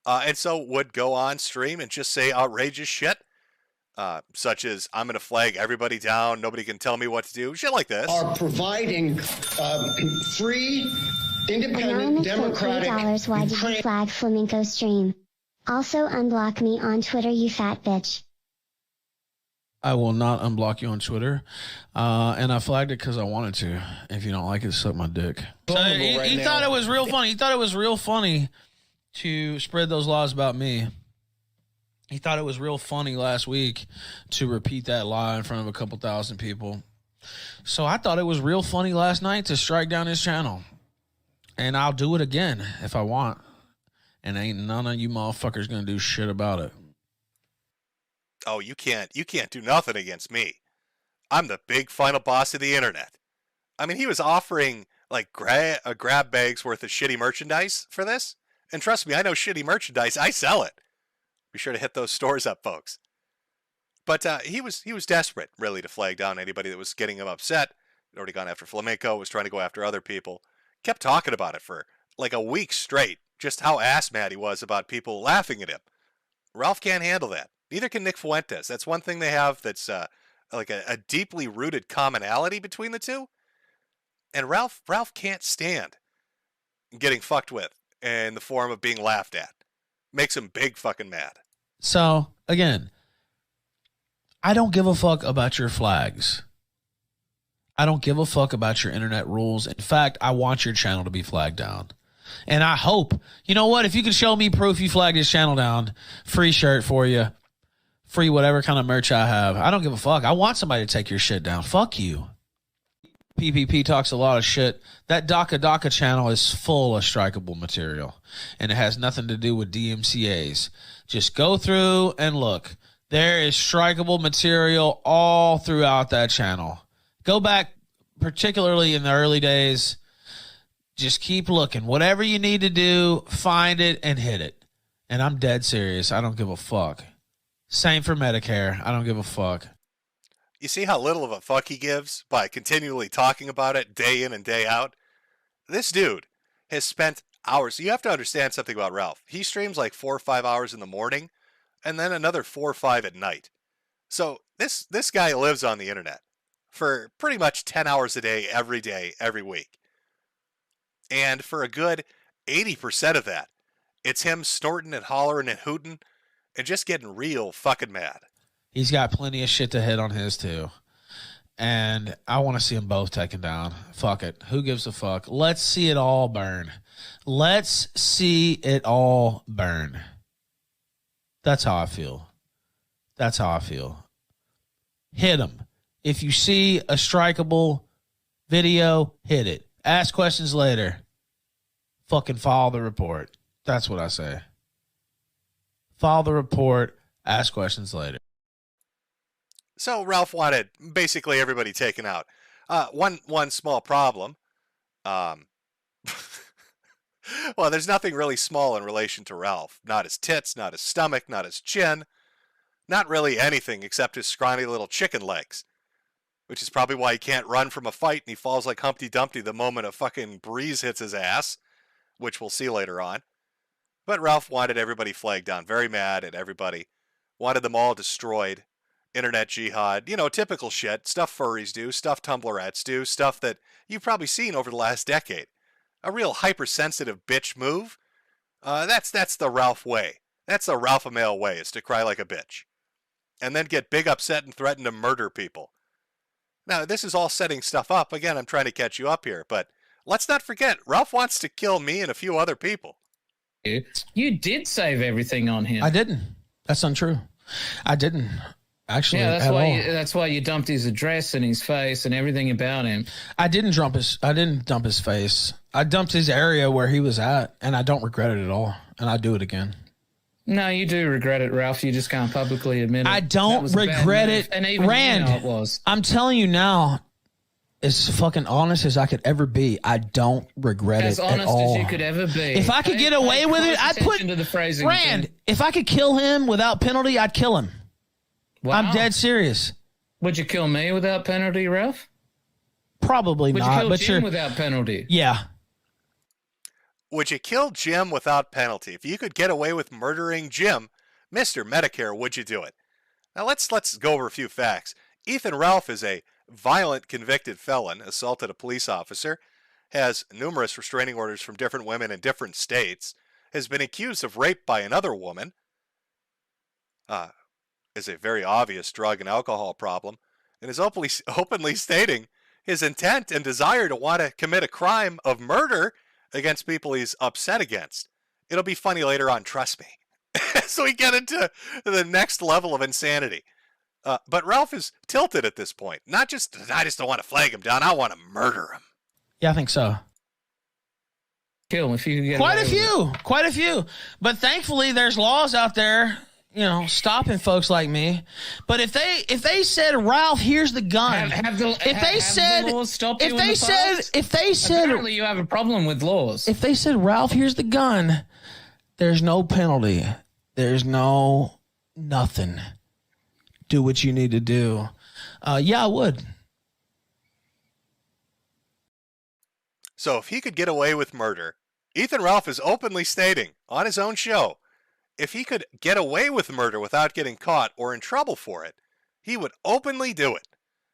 and so would go on stream and just say outrageous shit, such as, I'm going to flag everybody down, nobody can tell me what to do, shit like this. Are providing free, independent, democratic... $3, why did you flag Flamenco stream? Also unblock me on Twitter, you fat bitch. I will not unblock you on Twitter, and I flagged it because I wanted to. If you don't like it, suck my dick. So he thought it was real funny. He thought it was real funny to spread those lies about me. He thought it was real funny last week to repeat that lie in front of a couple thousand people. So I thought it was real funny last night to strike down his channel. And I'll do it again if I want. And ain't none of you motherfuckers going to do shit about it. Oh, you can't do nothing against me. I'm the big final boss of the internet. I mean, he was offering like grab bags worth of shitty merchandise for this. And trust me, I know shitty merchandise. I sell it. Be sure to hit those stores up, folks. But he was desperate, really, to flag down anybody that was getting him upset. He'd already gone after Flamenco, was trying to go after other people. Kept talking about it for like a week straight, just how ass mad he was about people laughing at him. Ralph can't handle that. Neither can Nick Fuentes. That's one thing they have that's like a deeply rooted commonality between the two. And Ralph can't stand getting fucked with in the form of being laughed at. Makes him big fucking mad. So, again, I don't give a fuck about your flags. I don't give a fuck about your internet rules. In fact, I want your channel to be flagged down. And I hope, you know what, if you can show me proof you flagged his channel down, free shirt for you. Free whatever kind of merch I have. I don't give a fuck. I want somebody to take your shit down. Fuck you. PPP talks a lot of shit. That DACA channel is full of strikeable material. And it has nothing to do with DMCAs. Just go through and look. There is strikeable material all throughout that channel. Go back, particularly in the early days. Just keep looking. Whatever you need to do, find it and hit it. And I'm dead serious. I don't give a fuck. Same for Medicare. I don't give a fuck. You see how little of a fuck he gives by continually talking about it day in and day out? This dude has spent hours. You have to understand something about Ralph. He streams like 4 or 5 hours in the morning and then another 4 or 5 at night. So this guy lives on the internet for pretty much 10 hours a day, every week. And for a good 80% of that, it's him snorting and hollering and hooting and just getting real fucking mad. He's got plenty of shit to hit on his too. And I want to see them both taken down. Fuck it. Who gives a fuck? Let's see it all burn. Let's see it all burn. That's how I feel. That's how I feel. Hit him. If you see a strikeable video, hit it. Ask questions later. Fucking file the report. That's what I say. File the report, ask questions later. So Ralph wanted basically everybody taken out. One small problem. Well, there's nothing really small in relation to Ralph. Not his tits, not his stomach, not his chin. Not really anything except his scrawny little chicken legs. Which is probably why he can't run from a fight and he falls like Humpty Dumpty the moment a fucking breeze hits his ass. Which we'll see later on. But Ralph wanted everybody flagged down. Very mad at everybody. Wanted them all destroyed. Internet jihad. You know, typical shit. Stuff furries do. Stuff Tumblrettes do. Stuff that you've probably seen over the last decade. A real hypersensitive bitch move. That's the Ralph way. That's the Ralph male way, is to cry like a bitch. And then get big upset and threaten to murder people. Now, this is all setting stuff up. Again, I'm trying to catch you up here. But let's not forget, Ralph wants to kill me and a few other people. You did save everything on him. I didn't. That's untrue. I didn't. Actually, yeah, that's why you dumped his address and his face and everything about him. I didn't dump his face. I dumped his area where he was at, and I don't regret it at all. And I do it again. No, you do regret it, Ralph. You just can't publicly admit it. I don't regret it. And even Rand, it was. I'm telling you now, as fucking honest as I could ever be, I don't regret it at all. As honest as you could ever be. If I could get away with it, I'd put into the phrasing. Rand. If I could kill him without penalty, I'd kill him. Wow. I'm dead serious. Would you kill me without penalty, Ralph? Probably not. Would you kill Jim without penalty? Yeah. Would you kill Jim without penalty? If you could get away with murdering Jim, Mr. Metokur, would you do it? Now let's go over a few facts. Ethan Ralph is a violent convicted felon, assaulted a police officer, has numerous restraining orders from different women in different states, has been accused of rape by another woman, is a very obvious drug and alcohol problem, and is openly stating his intent and desire to want to commit a crime of murder against people he's upset against. It'll be funny later on, trust me. So we get into the next level of insanity. But Ralph is tilted at this point. I just don't want to flag him down. I want to murder him. Yeah, I think so. Kill him if you can get Quite a few. But thankfully, there's laws out there, you know, stopping folks like me. But if they said, Ralph, here's the gun. If they said, apparently you have a problem with laws. If they said, Ralph, here's the gun, there's no penalty. There's no nothing. Do what you need to do. Yeah, I would. So if he could get away with murder, Ethan Ralph is openly stating on his own show, if he could get away with murder without getting caught or in trouble for it, he would openly do it.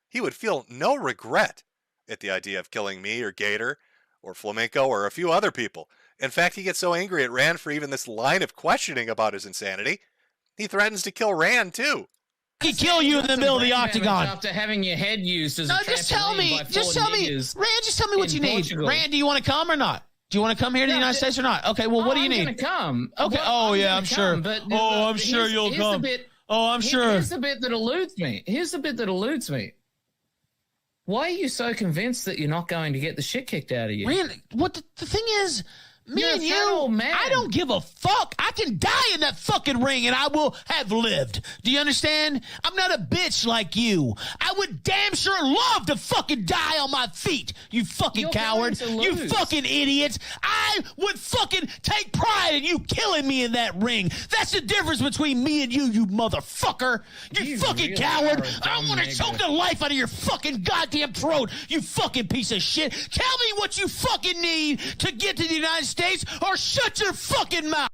He would feel no regret at the idea of killing me or Gator or Flamenco or a few other people. In fact, he gets so angry at Rand for even this line of questioning about his insanity, he threatens to kill Rand too. He kill you in the middle of the octagon after having your head used as a just tell me, Rand, just tell me what you need. Portugal. Rand, do you want to come or not? Do you want to come here to the United States or not? Okay, well, what do you need? I'm going to come. Okay. Oh, yeah, I'm sure. I'm sure you'll come. I'm sure. Here's the bit that eludes me. Why are you so convinced that you're not going to get the shit kicked out of you? Rand, what the thing is, me and you, I don't give a fuck. I can die in that fucking ring and I will have lived. Do you understand? I'm not a bitch like you. I would damn sure love to fucking die on my feet, you fucking coward. You fucking idiots. I would fucking take pride in you killing me in that ring. That's the difference between me and you motherfucker. You fucking coward. I want to choke the life out of your fucking goddamn throat, you fucking piece of shit. Tell me what you fucking need to get to the United States or shut your fucking mouth.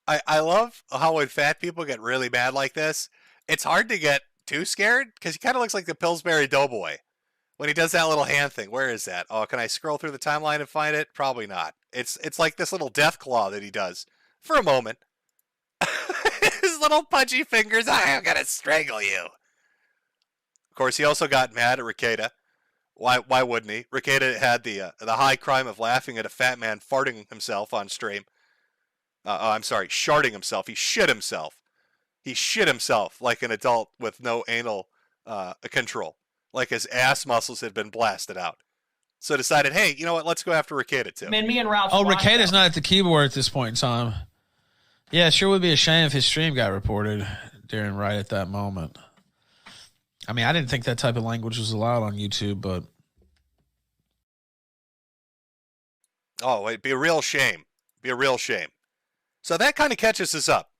I love how when fat people get really mad like this, it's hard to get too scared because he kind of looks like the Pillsbury Doughboy when he does that little hand thing. Where is that? Oh, can I scroll through the timeline and find it? Probably not. It's like this little death claw that he does for a moment. His little pudgy fingers. I'm gonna strangle you. Of course, he also got mad at Rekieta. Why wouldn't he? Rekieta had the high crime of laughing at a fat man farting himself on stream. I'm sorry, sharting himself. He shit himself. He shit himself like an adult with no anal control. like his ass muscles had been blasted out. So decided, hey, you know what? Let's go after Rekieta too. Man, me and Ralph. Oh, Rekieta's not at the keyboard at this point in time. Yeah, it sure would be a shame if his stream got reported during right at that moment. I mean, I didn't think that type of language was allowed on YouTube, but oh, it'd be a real shame. Be a real shame. So that kind of catches us up.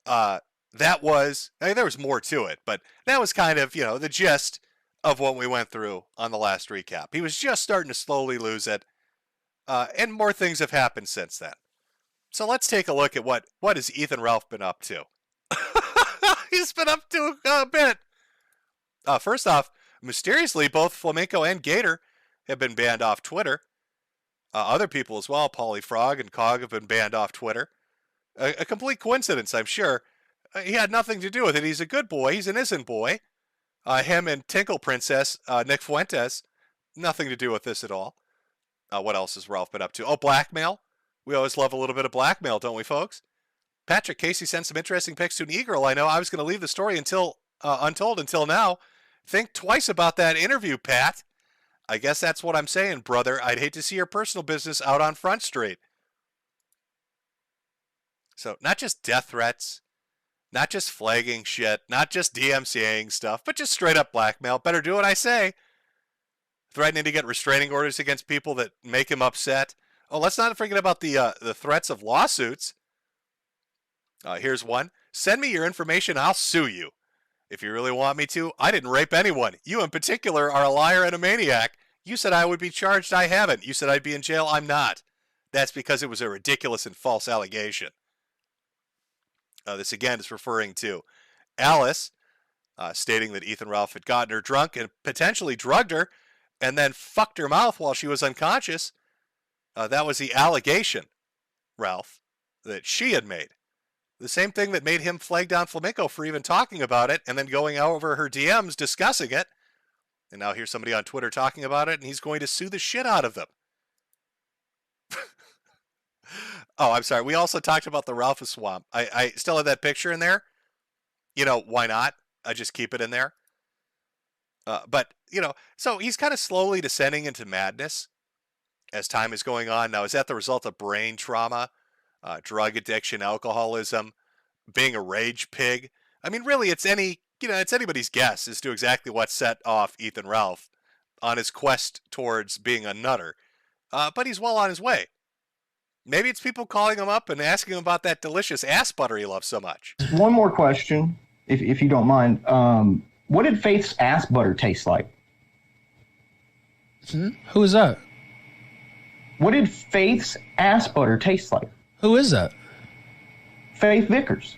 That was, I mean, there was more to it, but that was kind of, the gist of what we went through on the last recap. He was just starting to slowly lose it, and more things have happened since then. So let's take a look at what has Ethan Ralph been up to. He's been up to a bit. First off, mysteriously, both Flamenco and Gator have been banned off Twitter. Other people as well, Pauly Frog and Cog, have been banned off Twitter. A complete coincidence, I'm sure. He had nothing to do with it. He's a good boy. He's an innocent boy. Him and Tinkle Princess, Nick Fuentes, nothing to do with this at all. What else has Ralph been up to? Oh, blackmail. We always love a little bit of blackmail, don't we, folks? Patrick Casey sent some interesting pics to an e-girl. I know I was going to leave the story untold until now. Think twice about that interview, Pat. I guess that's what I'm saying, brother. I'd hate to see your personal business out on Front Street. So, not just death threats, not just flagging shit, not just DMCAing stuff, but just straight up blackmail. Better do what I say. Threatening to get restraining orders against people that make him upset. Oh, let's not forget about the threats of lawsuits. Here's one. Send me your information, I'll sue you. If you really want me to, I didn't rape anyone. You in particular are a liar and a maniac. You said I would be charged, I haven't. You said I'd be in jail, I'm not. That's because it was a ridiculous and false allegation. This again is referring to Alice, stating that Ethan Ralph had gotten her drunk and potentially drugged her and then fucked her mouth while she was unconscious. That was the allegation, Ralph, that she had made. The same thing that made him flag down Flamenco for even talking about it and then going over her DMs discussing it. And now here's somebody on Twitter talking about it, and he's going to sue the shit out of them. Oh, I'm sorry. We also talked about the Ralph swamp. I still have that picture in there. Why not? I just keep it in there. But, so he's kind of slowly descending into madness as time is going on. Now, is that the result of brain trauma, drug addiction, alcoholism, being a rage pig? I mean, really, it's anybody's guess as to exactly what set off Ethan Ralph on his quest towards being a nutter. But he's well on his way. Maybe it's people calling him up and asking him about that delicious ass butter he loves so much. One more question, if you don't mind. What did Faith's ass butter taste like? Who is that? What did Faith's ass butter taste like? Who is that? Faith Vickers.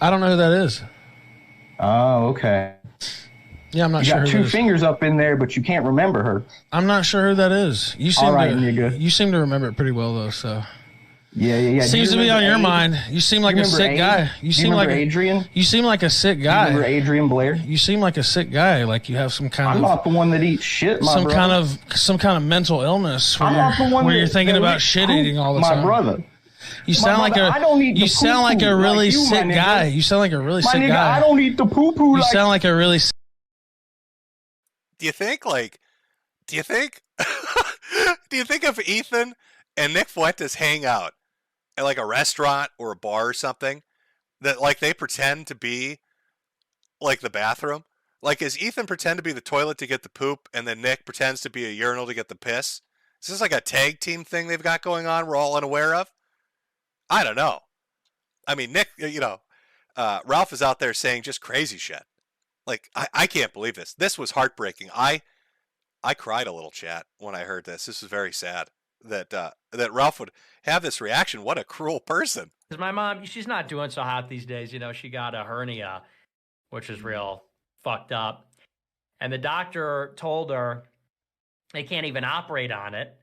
I don't know who that is. Oh, okay. Yeah, I'm not you sure. You got two fingers up in there, but you can't remember her. I'm not sure who that is. You seem nigga. You seem to remember it pretty well, though. So. Yeah. Seems to be on your mind. You seem like a sick guy. You seem like Adrian. You seem like a sick guy. Remember Adrian Blair? You seem like a sick guy. Like you have some kind of. I'm not the one that eats shit, my brother. Some kind of mental illness where you're thinking about shit eating all the time. My brother. You sound like You sound like a really sick guy. You sound like a really sick guy. I don't eat the poo poo. You sound like a really. Do you think if Ethan and Nick Fuentes hang out at like a restaurant or a bar or something, that like they pretend to be like the bathroom? Like, is Ethan pretend to be the toilet to get the poop, and then Nick pretends to be a urinal to get the piss? Is this like a tag team thing they've got going on we're all unaware of? I don't know. I mean, Nick, Ralph is out there saying just crazy shit. Like, I can't believe this. This was heartbreaking. I cried a little, chat, when I heard this. This was very sad that Ralph would have this reaction. What a cruel person. Because my mom, she's not doing so hot these days. She got a hernia, which is real fucked up. And the doctor told her they can't even operate on it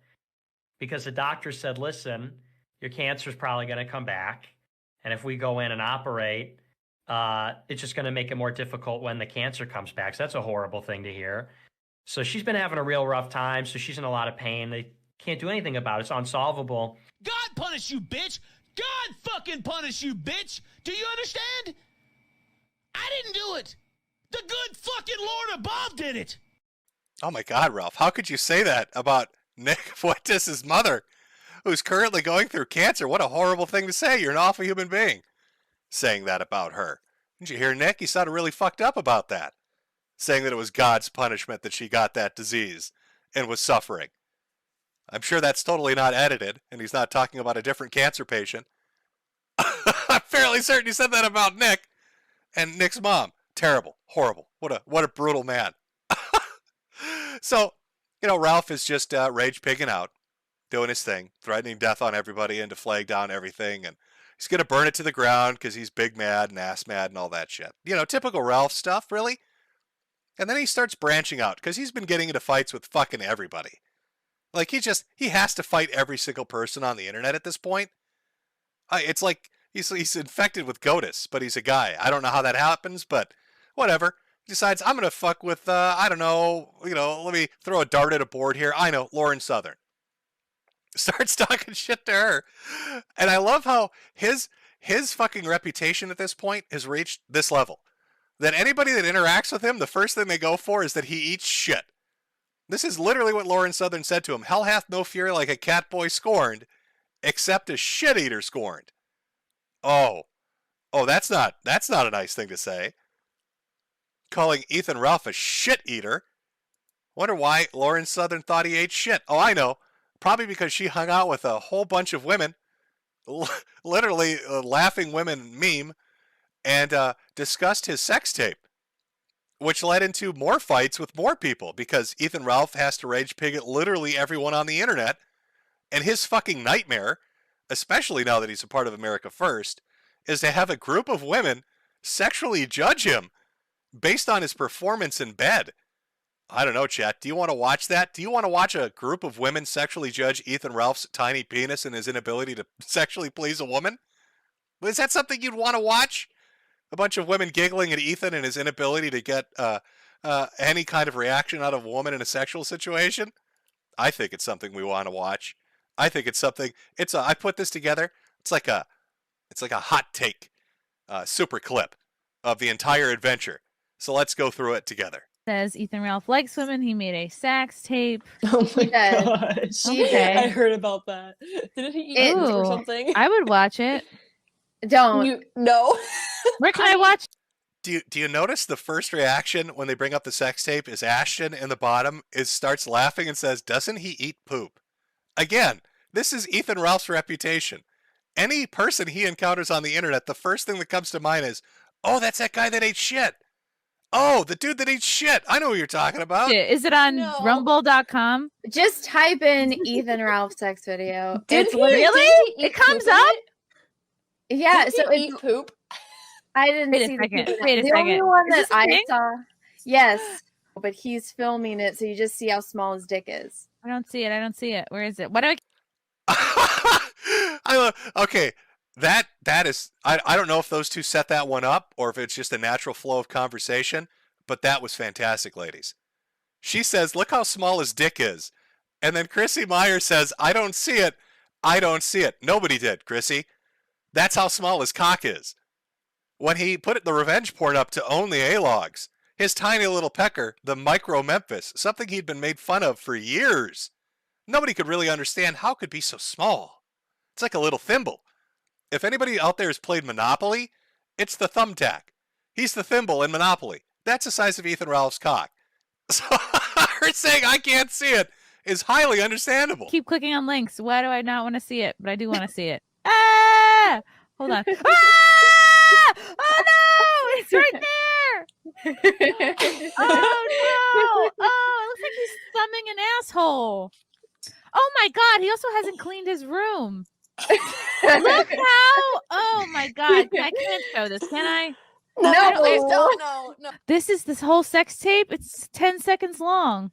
because the doctor said, listen, your cancer's probably going to come back. And if we go in and operate, it's just going to make it more difficult when the cancer comes back. So that's a horrible thing to hear. So she's been having a real rough time. So she's in a lot of pain. They can't do anything about it. It's unsolvable. God punish you, bitch. God fucking punish you, bitch. Do you understand? I didn't do it. The good fucking Lord above did it. Oh my God, Ralph, how could you say that about Nick Fuentes' mother, who's currently going through cancer? What a horrible thing to say. You're an awful human being saying that about her. Didn't you hear Nick? He sounded really fucked up about that, saying that it was God's punishment that she got that disease and was suffering. I'm sure that's totally not edited, and he's not talking about a different cancer patient. I'm fairly certain he said that about Nick and Nick's mom. Terrible, horrible. What a brutal man. So, Ralph is just rage pigging out, doing his thing, threatening death on everybody and to flag down everything, and he's going to burn it to the ground because he's big mad and ass mad and all that shit. Typical Ralph stuff, really. And then he starts branching out because he's been getting into fights with fucking everybody. Like, he has to fight every single person on the internet at this point. It's like he's infected with GOTUS, but he's a guy. I don't know how that happens, but whatever. He decides, I'm going to fuck with, I don't know, let me throw a dart at a board here. I know, Lauren Southern. Starts talking shit to her. And I love how his fucking reputation at this point has reached this level. That anybody that interacts with him, the first thing they go for is that he eats shit. This is literally what Lauren Southern said to him. Hell hath no fury like a cat boy scorned, except a shit eater scorned. Oh, that's not a nice thing to say. Calling Ethan Ralph a shit eater. Wonder why Lauren Southern thought he ate shit. Oh, I know. Probably because she hung out with a whole bunch of women, literally laughing women meme, and discussed his sex tape, which led into more fights with more people because Ethan Ralph has to rage pig at literally everyone on the internet. And his fucking nightmare, especially now that he's a part of America First, is to have a group of women sexually judge him based on his performance in bed. I don't know, chat. Do you want to watch that? Do you want to watch a group of women sexually judge Ethan Ralph's tiny penis and his inability to sexually please a woman? Is that something you'd want to watch? A bunch of women giggling at Ethan and his inability to get any kind of reaction out of a woman in a sexual situation? I think it's something we want to watch. I think it's something. I put this together. It's like a hot take, super clip of the entire adventure. So let's go through it together. Says Ethan Ralph likes women. He made a sax tape. Oh my gosh. Okay. I heard about that. Didn't he eat it or something? I would watch it. Don't. No. Where can I watch? Do you notice the first reaction when they bring up the sex tape is Ashton in the bottom starts laughing and says, "Doesn't he eat poop?" Again, this is Ethan Ralph's reputation. Any person he encounters on the internet, the first thing that comes to mind is, "Oh, that's that guy that ate shit. Oh, the dude that eats shit. I know who you're talking about." Is it on rumble.com? Just type in Ethan Ralph sex video. It's really? It comes up? Yeah, Did so he eat poop. I didn't Wait a see second. the Wait a the second. only one Is that this a I thing? saw. Yes, but he's filming it, so you just see how small his dick is. I don't see it. Where is it? What do Okay, that is. I don't know if those two set that one up or if it's just a natural flow of conversation, but that was fantastic, ladies. She says, "Look how small his dick is," and then Chrissy Meyer says, "I don't see it. I don't see it." Nobody did, Chrissy. That's how small his cock is. When he put the revenge porn up to own the A-logs, his tiny little pecker, the micro Memphis, something he'd been made fun of for years. Nobody could really understand how it could be so small. It's like a little thimble. If anybody out there has played Monopoly, it's the thumbtack. He's the thimble in Monopoly. That's the size of Ethan Ralph's cock. So her saying I can't see it is highly understandable. keep clicking on links? Why do I not want to see it? But I do want to see it. Ah! Hold on. Ah! Oh no! It's right there! Oh no! Oh, it looks like he's thumbing an asshole. Oh my god, he also hasn't cleaned his room. Look how. Oh my god. I can't show this, can I? No, please don't. No. This is this whole sex tape. It's 10 seconds long.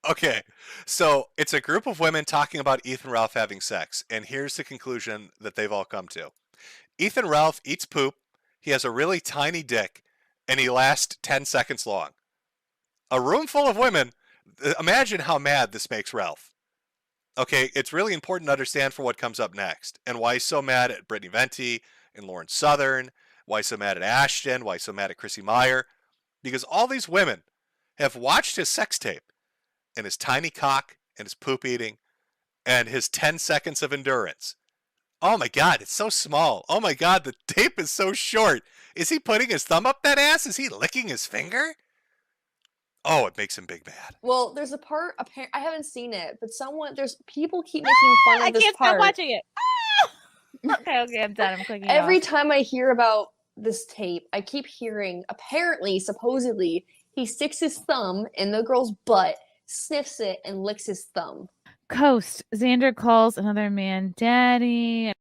Okay, so it's a group of women talking about Ethan Ralph having sex, and here's the conclusion that they've all come to. Ethan Ralph eats poop, he has a really tiny dick, and he lasts 10 seconds long. A room full of women, imagine how mad this makes Ralph. Okay, it's really important to understand for what comes up next, and why he's so mad at Brittany Venti and Lauren Southern, why so mad at Ashton, why so mad at Chrissy Meyer, because all these women have watched his sex tape and his tiny cock and his poop eating and his 10 seconds of endurance. Oh my God, it's so small. Oh my God, the tape is so short. Is he putting his thumb up that ass? Is he licking his finger? Oh, it makes him big bad. Well, there's a part, I haven't seen it, but there's people keep making fun of this part. I can't stop watching it. Okay, I'm done. I'm clicking Every off. time I hear about this tape, I keep hearing, apparently, supposedly, he sticks his thumb in the girl's butt, sniffs it, and licks his thumb. Coast. Xander calls another man daddy.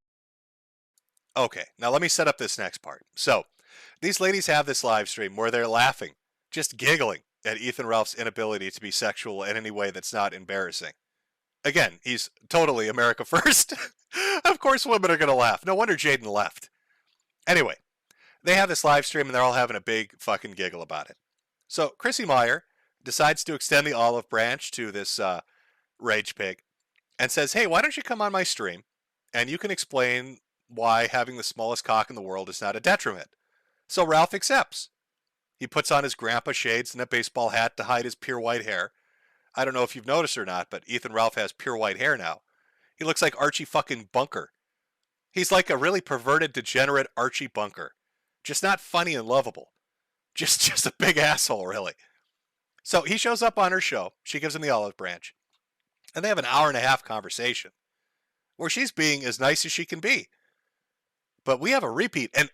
Okay, now let me set up this next part. So, these ladies have this live stream where they're laughing, just giggling at Ethan Ralph's inability to be sexual in any way that's not embarrassing. Again, he's totally America first. Of course women are going to laugh. No wonder Jaden left. Anyway, they have this live stream and they're all having a big fucking giggle about it. So Chrissy Meyer decides to extend the olive branch to this rage pig and says, hey, why don't you come on my stream and you can explain why having the smallest cock in the world is not a detriment. So Ralph accepts. He puts on his grandpa shades and a baseball hat to hide his pure white hair. I don't know if you've noticed or not, but Ethan Ralph has pure white hair now. He looks like Archie fucking Bunker. He's like a really perverted, degenerate Archie Bunker. Just not funny and lovable. Just a big asshole, really. So he shows up on her show. She gives him the olive branch. And they have an hour-and-a-half conversation where she's being as nice as she can be. But we have a repeat. And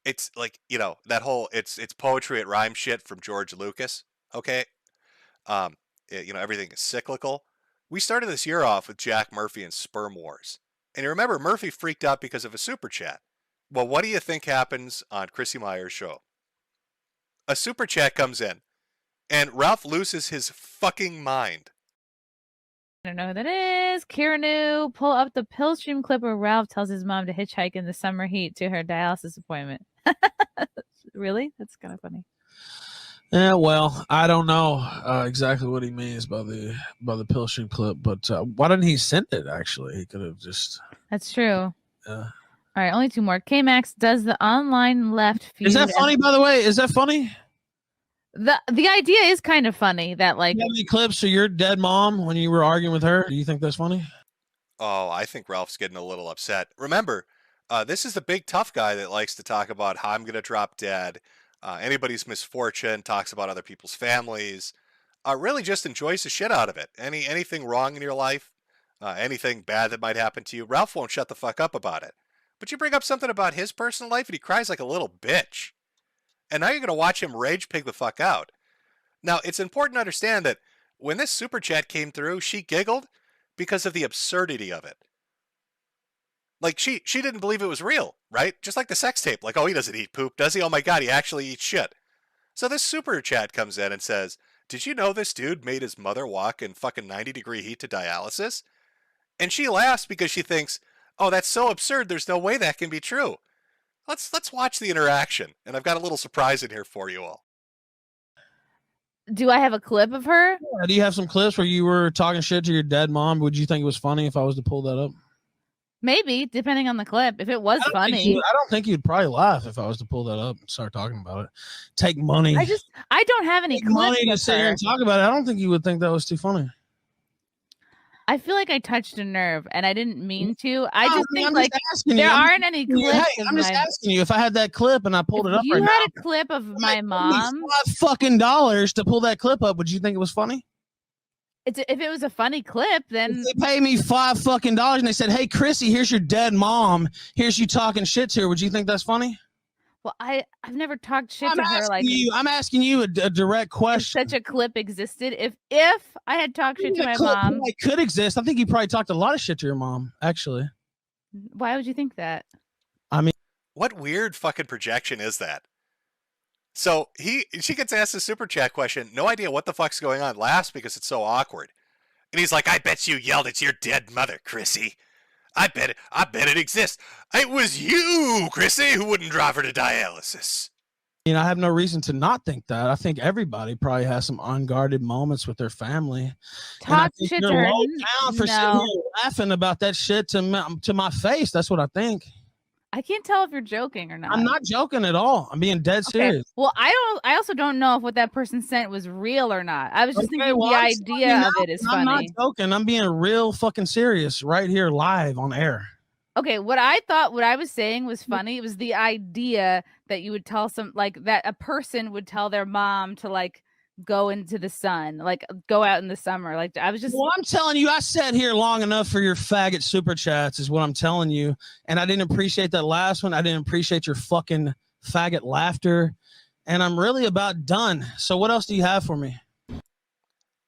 it's like, you know, that whole, it's poetry at rhyme shit from George Lucas. Okay? You know, everything is cyclical. We started this year off with Jack Murphy and Sperm Wars. And you remember, Murphy freaked out because of a super chat. Well, what do you think happens on Chrissy Meyer's show? A super chat comes in, and Ralph loses his fucking mind. I don't know who that is. Kiranu, pull up the Pillstream clip where Ralph tells his mom to hitchhike in the summer heat to her dialysis appointment. Really? That's kind of funny. Yeah, well, I don't know exactly what he means by the Pillstream clip, but why didn't he send it? Actually, he could have just. That's true. Yeah. All right, only two more. K-Max does the online left feud. Is that funny? By the way, is that funny? The idea is kind of funny that like. You have any clips of your dead mom when you were arguing with her? Do you think that's funny? Oh, I think Ralph's getting a little upset. Remember, this is the big tough guy that likes to talk about how I'm going to drop dead. Anybody's misfortune, talks about other people's families, really just enjoys the shit out of it. Anything wrong in your life, anything bad that might happen to you, Ralph won't shut the fuck up about it. But you bring up something about his personal life and he cries like a little bitch. And now you're going to watch him rage pig the fuck out. Now, it's important to understand that when this super chat came through, she giggled because of the absurdity of it. Like, she didn't believe it was real, right? Just like the sex tape. Like, oh, he doesn't eat poop, does he? Oh my God, he actually eats shit. So this super chat comes in and says, did you know this dude made his mother walk in fucking 90-degree heat to dialysis? And she laughs because she thinks, oh, that's so absurd, there's no way that can be true. Let's watch the interaction. And I've got a little surprise in here for you all. Do I have a clip of her? Yeah, do you have some clips where you were talking shit to your dead mom? Would you think it was funny if I was to pull that up? Maybe, depending on the clip. If it was funny. I don't think you'd probably laugh if I was to pull that up and start talking about it. Take money. I don't have any clips. Money to sit here and talk about it. I don't think you would think that was too funny. I feel like I touched a nerve and I didn't mean to. I just think I'm like there aren't any clips. Hey, I'm just asking you if I had that clip and I pulled it up you right had now. a clip of my mom. $5 to pull that clip up. Would you think it was funny? If it was a funny clip, then if they pay me $5 and they said, "Hey, Chrissy, here's your dead mom. Here's you talking shit to her." Would you think that's funny? Well, I've never talked shit to her like I'm asking you a direct question. Such a clip existed. If I had talked shit to my mom, it could exist. I think you probably talked a lot of shit to your mom. Actually, why would you think that? I mean, what weird fucking projection is that? So she gets asked a super chat question, no idea what the fuck's going on, laughs because it's so awkward. And he's like, I bet you yelled at your dead mother, Chrissy. I bet it exists. It was you, Chrissy, who wouldn't drive her to dialysis. I have no reason to not think that. I think everybody probably has some unguarded moments with their family. Talk shit to her. Down for sitting here laughing about that shit to my face. That's what I think. I can't tell if you're joking or not. I'm not joking at all. I'm being dead serious. Well, I also don't know if what that person sent was real or not. I was just thinking well, the I'm idea of it is I'm not funny. joking. I'm being real fucking serious right here live on air. Okay, what I was saying was funny. It was the idea that you would tell that a person would tell their mom to like go into the sun, like go out in the summer. Like I was just. Well, I'm telling you, I sat here long enough for your faggot super chats, is what I'm telling you. And I didn't appreciate that last one. I didn't appreciate your fucking faggot laughter. And I'm really about done. So what else do you have for me?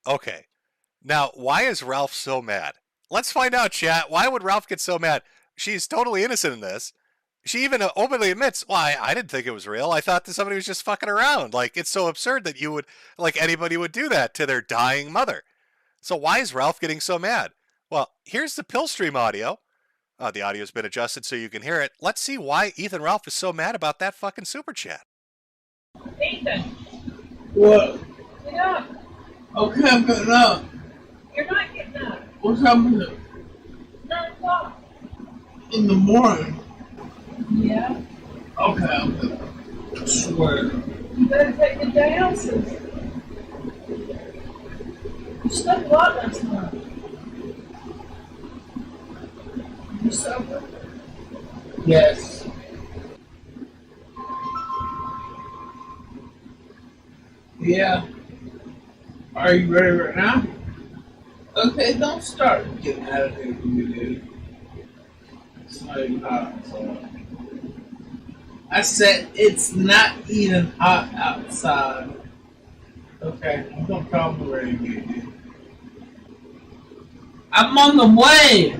Okay. Now, why is Ralph so mad? Let's find out, chat. Why would Ralph get so mad? She's totally innocent in this. She even openly admits, well, I didn't think it was real. I thought that somebody was just fucking around. Like, it's so absurd that you would, like, anybody would do that to their dying mother. So why is Ralph getting so mad? Well, here's the Pillstream audio. The audio's been adjusted so you can hear it. Let's see why Ethan Ralph is so mad about that fucking super chat. Ethan. What? Get up. Okay, I'm getting up. You're not getting up. What's happening? 9 o'clock. In the morning. Yeah. Okay, I'm good. I swear. You better take the dialysis. You slept a lot last night. You sober? Yes. Yeah. Are you ready right now? Okay, don't start getting out of here, dude. It's not even hot outside. I said it's not even hot outside. Okay, I'm gonna call me ready to get here. I'm on the way!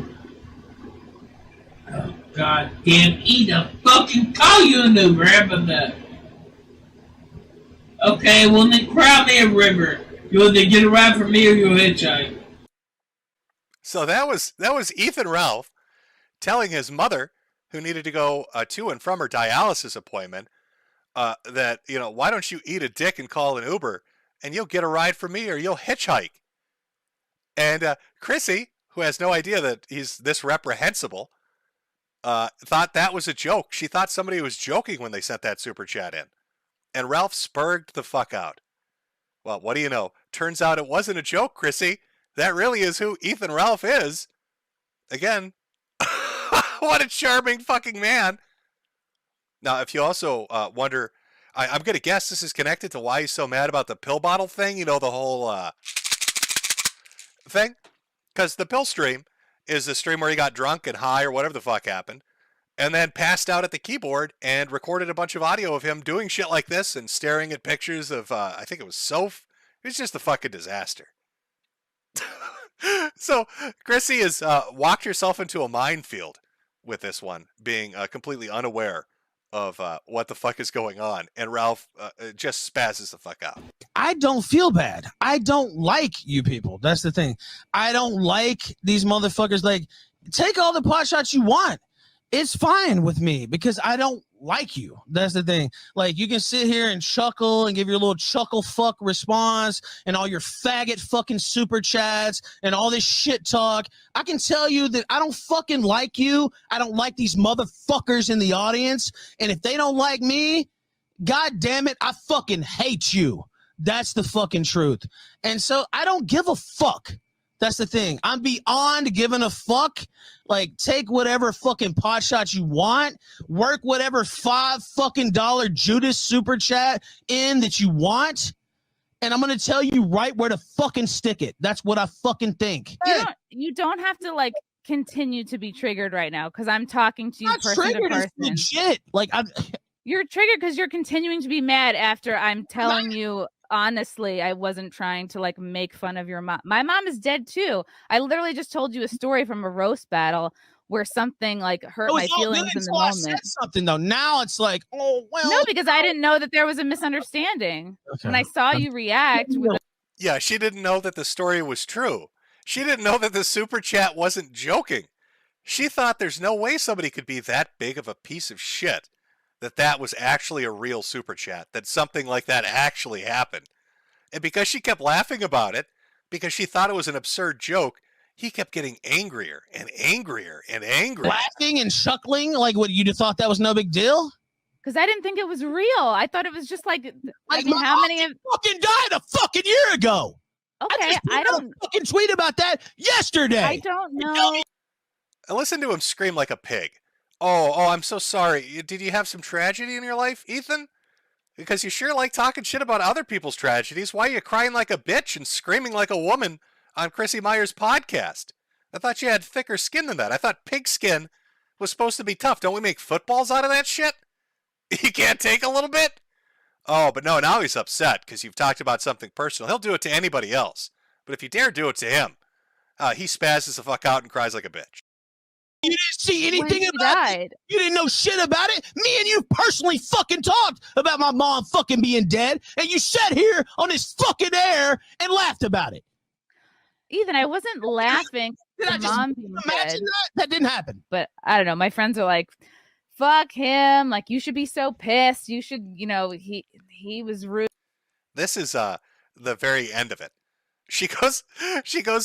Oh, God damn, Eda, fucking call you an Uber, how about that? Okay, well then cry me a river. You'll either get a ride from me or you'll hitchhike. So that was Ethan Ralph telling his mother, who needed to go to and from her dialysis appointment, that, you know, why don't you eat a dick and call an Uber, and you'll get a ride from me or you'll hitchhike. And Chrissy, who has no idea that he's this reprehensible, thought that was a joke. She thought somebody was joking when they sent that super chat in. And Ralph spurred the fuck out. Well, what do you know? Turns out it wasn't a joke, Chrissy. That really is who Ethan Ralph is. Again, what a charming fucking man. Now, if you also wonder, I'm going to guess this is connected to why he's so mad about the pill bottle thing. You know, the whole thing? Because the pill stream is the stream where he got drunk and high or whatever the fuck happened, and then passed out at the keyboard and recorded a bunch of audio of him doing shit like this and staring at pictures of, I think it was Soph. It was just a fucking disaster. So Chrissy has walked herself into a minefield with this one, being completely unaware of what the fuck is going on, and Ralph just spazzes the fuck out. I don't feel bad. I don't like you people. That's the thing. I don't like these motherfuckers. Like, take all the pot shots you want. It's fine with me because I don't like you. That's the thing. Like, you can sit here and chuckle and give your little chuckle fuck response and all your faggot fucking super chats and all this shit talk. I can tell you that I don't fucking like you. I don't like these motherfuckers in the audience. And if they don't like me, God damn it, I fucking hate you. That's the fucking truth. And so I don't give a fuck. That's the thing. I'm beyond giving a fuck. Like, take whatever fucking pot shots you want. Work whatever $5 fucking Judas super chat in that you want. And I'm going to tell you right where to fucking stick it. That's what I fucking think. You don't have to, like, continue to be triggered right now because I'm talking to you person to person. Legit. Like, you're triggered because you're continuing to be mad after I'm telling you honestly I wasn't trying to like make fun of your mom. My mom is dead too. I literally just told you a story from a roast battle where something like hurt my feelings in the moment. Said something though. Now it's like, oh well. No, because I didn't know that there was a misunderstanding. Okay. When I saw you react with yeah, she didn't know that the story was true. She didn't know that the super chat wasn't joking. She thought there's no way somebody could be that big of a piece of shit that was actually a real super chat, that something like that actually happened. And because she kept laughing about it, because she thought it was an absurd joke, he kept getting angrier and angrier and angrier. Laughing and chuckling like what, you just thought that was no big deal? Because I didn't think it was real. I thought it was just like I mean, my how many of fucking died a fucking year ago. Okay, I don't fucking tweet about that yesterday. I don't know. I listened to him scream like a pig. Oh, I'm so sorry. Did you have some tragedy in your life, Ethan? Because you sure like talking shit about other people's tragedies. Why are you crying like a bitch and screaming like a woman on Chrissy Meyer's podcast? I thought you had thicker skin than that. I thought pig skin was supposed to be tough. Don't we make footballs out of that shit? You can't take a little bit? Oh, but no, now he's upset because you've talked about something personal. He'll do it to anybody else. But if you dare do it to him, he spazzes the fuck out and cries like a bitch. You didn't see anything about it. You didn't know shit about it. Me and you personally fucking talked about my mom fucking being dead, and you sat here on this fucking air and laughed about it. Ethan, I wasn't laughing. Did I just imagine that? That didn't happen. But I don't know. My friends are like, fuck him. Like, you should be so pissed. You should, he was rude. This is the very end of it. She goes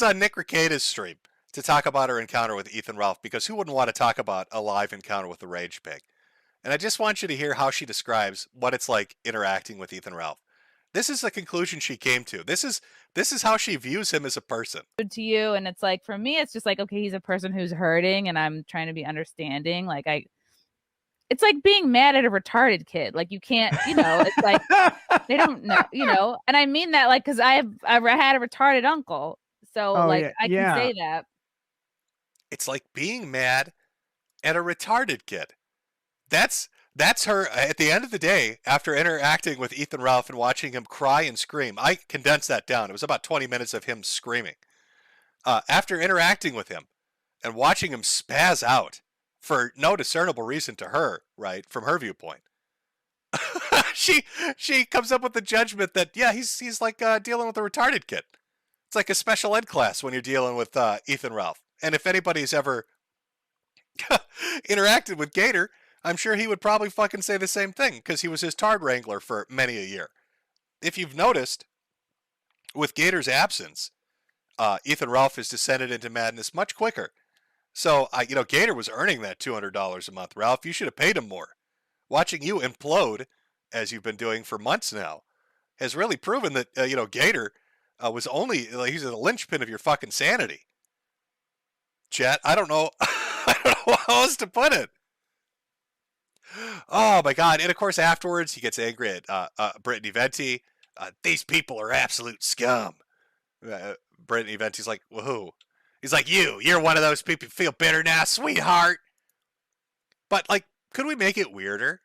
on Nick Rekieta's stream to talk about her encounter with Ethan Ralph, because who wouldn't want to talk about a live encounter with the Rage Pig? And I just want you to hear how she describes what it's like interacting with Ethan Ralph. This is the conclusion she came to. This is how she views him as a person. To you, and it's like, for me, it's just like, okay, he's a person who's hurting, and I'm trying to be understanding. Like, it's like being mad at a retarded kid. Like, you can't, it's like they don't know, and I mean that, like, because I had a retarded uncle, so I can say that. It's like being mad at a retarded kid. That's her at the end of the day, after interacting with Ethan Ralph and watching him cry and scream. I condensed that down. It was about 20 minutes of him screaming. After interacting with him and watching him spaz out for no discernible reason to her, right, from her viewpoint, she comes up with the judgment that, yeah, he's like dealing with a retarded kid. It's like a special ed class when you're dealing with Ethan Ralph. And if anybody's ever interacted with Gator, I'm sure he would probably fucking say the same thing, because he was his tard wrangler for many a year. If you've noticed, with Gator's absence, Ethan Ralph has descended into madness much quicker. So, Gator was earning that $200 a month. Ralph, you should have paid him more. Watching you implode, as you've been doing for months now, has really proven that, Gator was only, he's the linchpin of your fucking sanity. Chat, I don't know how else to put it. Oh my God. And of course, afterwards, he gets angry at Brittany Venti. These people are absolute scum. Brittany Venti's like, woohoo. He's like, you're one of those people who feel bitter now, sweetheart. But, like, could we make it weirder?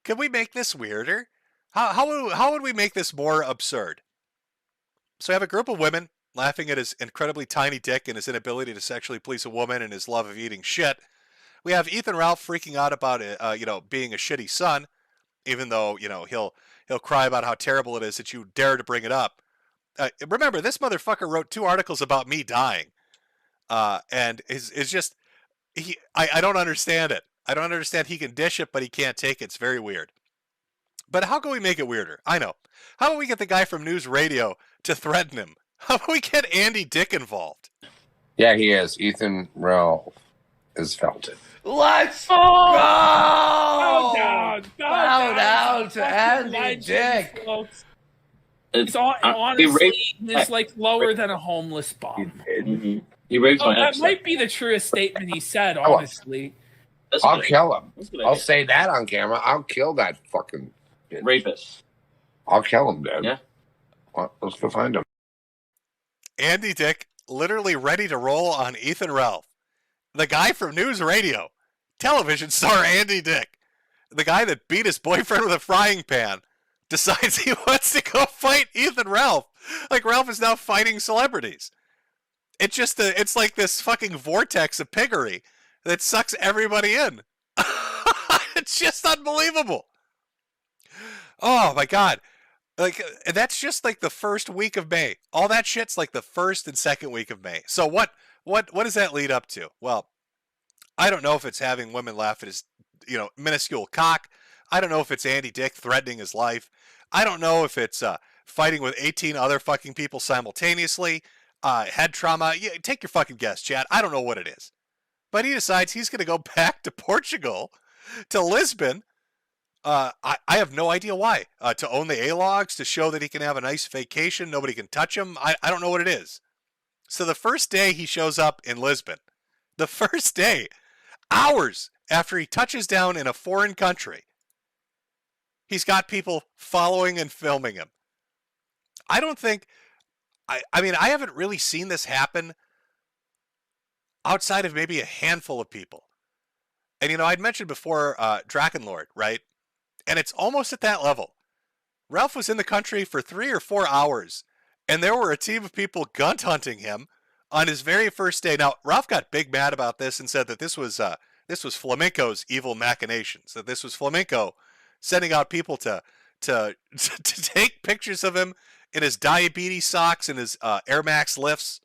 Could we make this weirder? How would we make this more absurd? So I have a group of women laughing at his incredibly tiny dick and his inability to sexually please a woman and his love of eating shit. We have Ethan Ralph freaking out about it, being a shitty son, even though, he'll cry about how terrible it is that you dare to bring it up. Remember, this motherfucker wrote 2 articles about me dying, and is just I don't understand it. I don't understand. He can dish it, but he can't take it. It's very weird. But how can we make it weirder? I know. How about we get the guy from News Radio to threaten him? How about we get Andy Dick involved? Yeah, he is. Ethan Ralph is felt it. Let's go! Bow down to Andy Dick. It's honestly is like lower than a homeless bum. He raped my that ex. might be the truest statement he said, honestly. I'll kill him. I'll say that on camera. I'll kill that fucking rapist. I'll kill him, dude. Yeah. Well, let's go find him. Andy Dick, literally ready to roll on Ethan Ralph. The guy from News Radio. Television star Andy Dick. The guy that beat his boyfriend with a frying pan decides he wants to go fight Ethan Ralph. Like, Ralph is now fighting celebrities. It's like this fucking vortex of piggery that sucks everybody in. It's just unbelievable. Oh my God. Like, that's just like the first week of May. All that shit's like the first and second week of May. So what does that lead up to? Well, I don't know if it's having women laugh at his, minuscule cock. I don't know if it's Andy Dick threatening his life. I don't know if it's fighting with 18 other fucking people simultaneously. head trauma. Yeah, take your fucking guess, Chad. I don't know what it is. But he decides he's going to go back to Portugal, to Lisbon. I have no idea why. To own the A-logs, to show that he can have a nice vacation, nobody can touch him. I don't know what it is. So the first day he shows up in Lisbon, the first day, hours after he touches down in a foreign country, he's got people following and filming him. I don't think, I mean, I haven't really seen this happen outside of maybe a handful of people. And, you know, I'd mentioned before Drakenlord, right? And it's almost at that level. Ralph was in the country for 3 or 4 hours, and there were a team of people gun hunting him on his very first day. Now, Ralph got big mad about this and said that this was Flamenco's evil machinations, that this was Flamenco sending out people to take pictures of him in his diabetes socks and his Air Max lifts.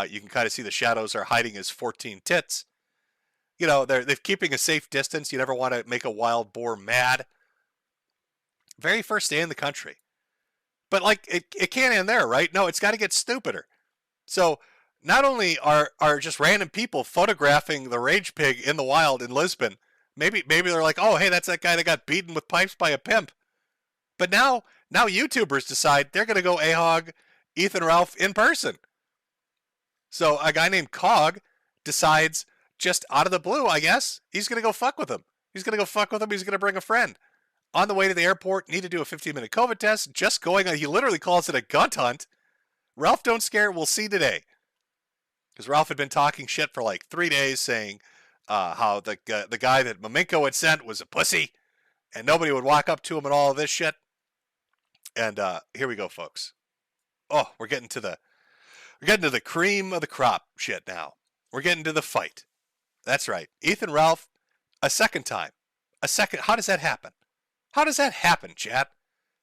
You can kind of see the shadows are hiding his 14 tits. You know, they're keeping a safe distance. You never want to make a wild boar mad. Very first day in the country. But, like, it can't end there, right? No, it's got to get stupider. So, not only are just random people photographing the rage pig in the wild in Lisbon, maybe they're like, oh, hey, that's that guy that got beaten with pipes by a pimp. But now YouTubers decide they're going to go ahog Ethan Ralph in person. So a guy named Cog decides, just out of the blue, I guess, he's going to go fuck with him. He's going to bring a friend. On the way to the airport, need to do a 15-minute COVID test. Just going on, he literally calls it a gun hunt. Ralph Don't Scare, we'll see today. Because Ralph had been talking shit for like 3 days, saying how the guy that Maminko had sent was a pussy, and nobody would walk up to him and all of this shit. And here we go, folks. Oh, we're getting to the cream of the crop shit now. We're getting to the fight. That's right. Ethan Ralph, a second time. How does that happen? How does that happen, chat?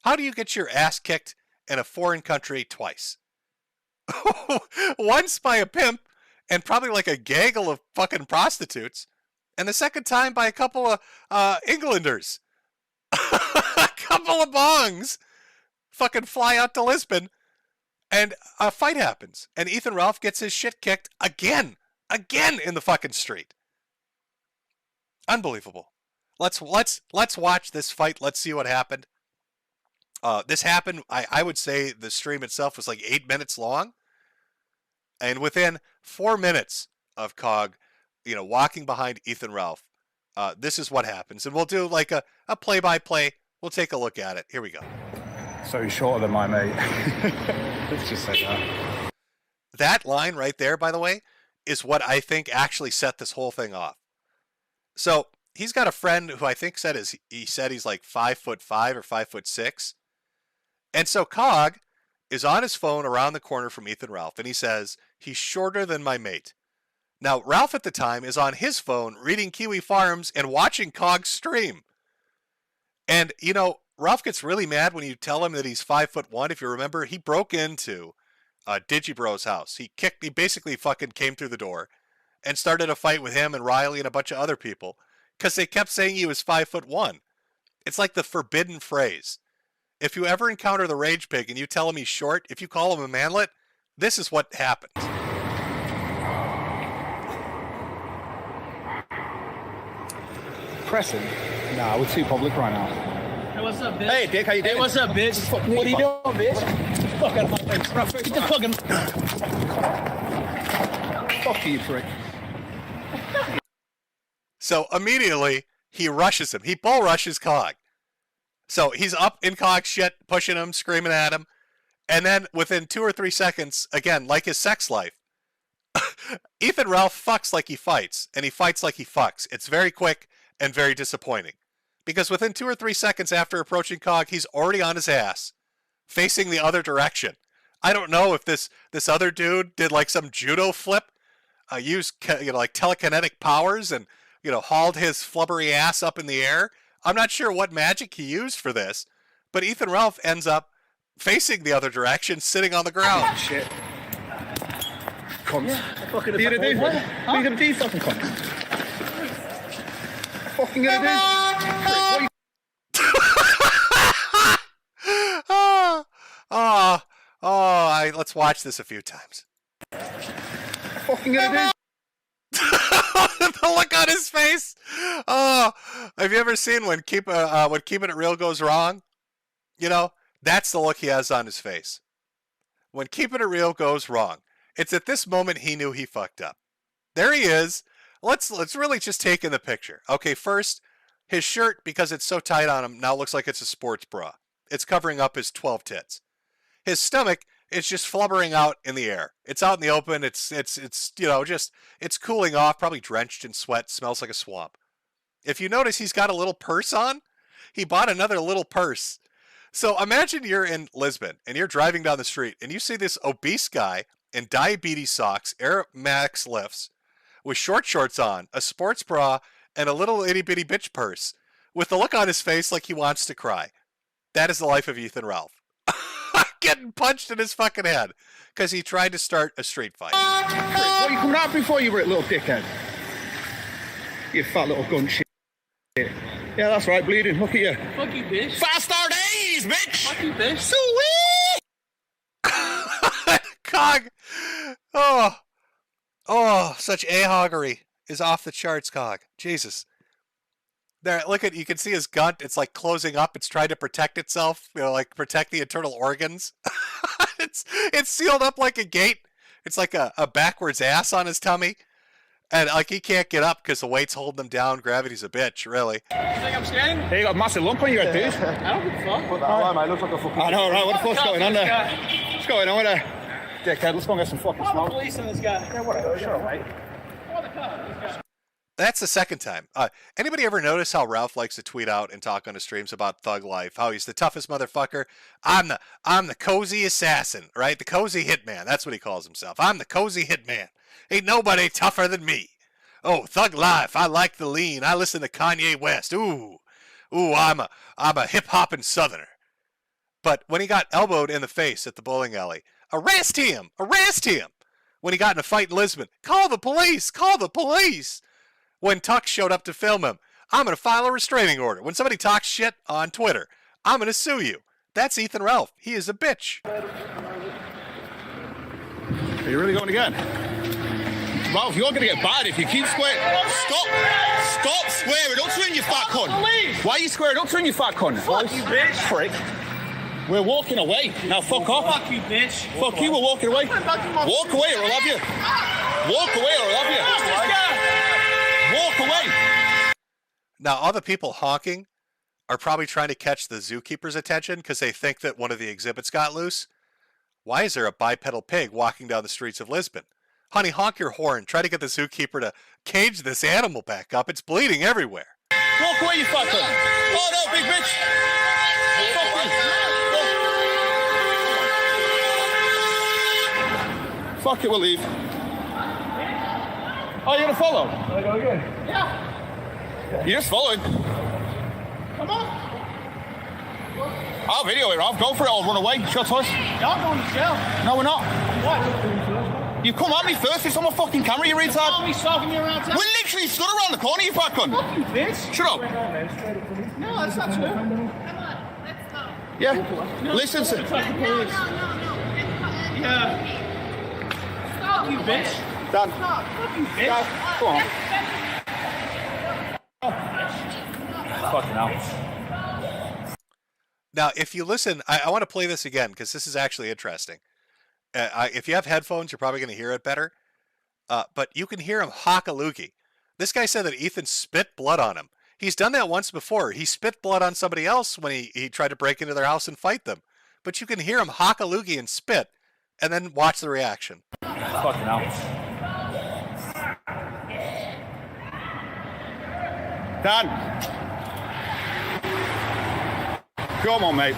How do you get your ass kicked in a foreign country twice? Once by a pimp and probably like a gaggle of fucking prostitutes, and the second time by a couple of Englanders. A couple of bongs fucking fly out to Lisbon, and a fight happens, and Ethan Ralph gets his shit kicked again in the fucking street. Unbelievable. Let's watch this fight. Let's see what happened. This happened, I would say the stream itself was like 8 minutes long. And within 4 minutes of Cog, you know, walking behind Ethan Ralph, this is what happens. And we'll do like a play-by-play. We'll take a look at it. Here we go. So he's shorter than my mate. Let's just say that. That line right there, by the way, is what I think actually set this whole thing off. So he's got a friend who I think said he's like 5'5" or 5'6". And so Cog is on his phone around the corner from Ethan Ralph, and he says, he's shorter than my mate. Now, Ralph at the time is on his phone reading Kiwi Farms and watching Cog stream. And, you know, Ralph gets really mad when you tell him that he's 5'1". If you remember, he broke into Digibro's house. He basically fucking came through the door and started a fight with him and Riley and a bunch of other people because they kept saying he was 5'1". It's like the forbidden phrase. If you ever encounter the rage pig and you tell him he's short, if you call him a manlet, this is what happens. Pressing? Nah, we're too public right now. Hey, what's up, bitch? Hey, Dick, how you doing? Hey, what's up, bitch? What are you doing, bitch? Fuck out of my face. Get the fucking... Fuck you, prick. So immediately, he rushes him. He bull rushes Cog. So he's up in Cog's shit, pushing him, screaming at him. And then within 2 or 3 seconds, again, like his sex life, Ethan Ralph fucks like he fights, and he fights like he fucks. It's very quick and very disappointing. Because within 2 or 3 seconds after approaching Cog, he's already on his ass, facing the other direction. I don't know if this other dude did like some judo flip, used like telekinetic powers and hauled his flubbery ass up in the air. I'm not sure what magic he used for this, but Ethan Ralph ends up facing the other direction, sitting on the ground. Shit. Cunt. Yeah, fucking what are you gonna do? What are you gonna do, fucking cunt? Fucking gonna do? Let's watch this a few times. Fucking gonna The look on his face. Oh, have you ever seen when keeping it real goes wrong? You know, that's the look he has on his face. When keeping it real goes wrong, it's at this moment he knew he fucked up. There he is. Let's really just take in the picture. Okay, first, his shirt, because it's so tight on him, now looks like it's a sports bra. It's covering up his 12 tits. His stomach is just flubbering out in the air. It's out in the open. It's it's cooling off, probably drenched in sweat, smells like a swamp. If you notice, he's got a little purse on. He bought another little purse. So imagine you're in Lisbon and you're driving down the street and you see this obese guy in diabetes socks, Air Max lifts, with short shorts on, a sports bra, and a little itty bitty bitch purse, with the look on his face like he wants to cry. That is the life of Ethan Ralph. Getting punched in his fucking head because he tried to start a street fight. What, you coming out before you were a little dickhead? You fat little gun shit. Yeah, that's right, bleeding. Look at you. Fuck you, bitch. Faster days, bitch! Fuck you, bitch. Sweet! Cog! Such a-hoggery is off the charts, Cog. Jesus. There, look at, you can see his gut. It's like closing up. It's trying to protect itself, like protect the internal organs. it's sealed up like a gate. It's like a backwards ass on his tummy. And like he can't get up because the weight's holding him down. Gravity's a bitch, really. You think I'm scared? Hey, you got a massive lump on your head, dude. I don't give a fuck. Put that on, mate. Looks like a fucking... I know, right? What the fuck's going on there? What's going on with there? Dickhead, let's go and get some fucking smoke. Police on this guy. Yeah, whatever. Sure, mate. That's the second time. Anybody ever notice how Ralph likes to tweet out and talk on his streams about thug life? How he's the toughest motherfucker. I'm the cozy assassin, right? The cozy hitman. That's what he calls himself. I'm the cozy hitman. Ain't nobody tougher than me. Oh, thug life. I like the lean. I listen to Kanye West. Ooh, I'm a hip hopping southerner. But when he got elbowed in the face at the bowling alley, arrest him! Arrest him! When he got in a fight in Lisbon, call the police! Call the police! When Tuck showed up to film him, I'm going to file a restraining order. When somebody talks shit on Twitter, I'm going to sue you. That's Ethan Ralph. He is a bitch. Are you really going again? Ralph, you're going to get bad if you keep swearing. Stop swearing. Don't swing your fat cunt. Why are you swearing? Don't swing your fat cunt. Fuck you, bitch. Prick. We're walking away. Now fuck off. Fuck you, bitch. Fuck you, we're walking away. Walk away or I'll have you. Walk away or I'll have you. Walk away. Now, all the people honking are probably trying to catch the zookeeper's attention because they think that one of the exhibits got loose. Why is there a bipedal pig walking down the streets of Lisbon? Honey, honk your horn. Try to get the zookeeper to cage this animal back up. It's bleeding everywhere. Walk away, you fucker. Oh, no, big bitch. Fuck it, we'll leave. Oh, you're gonna follow? Can I go again? Yeah. You just followed. Come on. I'll video it, Ralph. Go for it. I'll run away. Shut us. Y'all going to jail. No, we're not. What? You come at me first. It's on my fucking camera, you retard. I'll be stalking you around town. We're literally stood around the corner, you fuck cunt. Fuck you, bitch. Shut up. No, that's not true. Come on, let's go. Yeah. No, Listen to... No. Yeah. Stop, you bitch. Dan. Stop. Fuck you, bitch. Dan, go on. Fucking hell. Now, if you listen, I want to play this again because this is actually interesting. If you have headphones, you're probably going to hear it better. But you can hear him hock a loogie. This guy said that Ethan spit blood on him. He's done that once before. He spit blood on somebody else when he tried to break into their house and fight them. But you can hear him hock a loogie and spit, and then watch the reaction. Fucking hell. Dan. Come on, mate.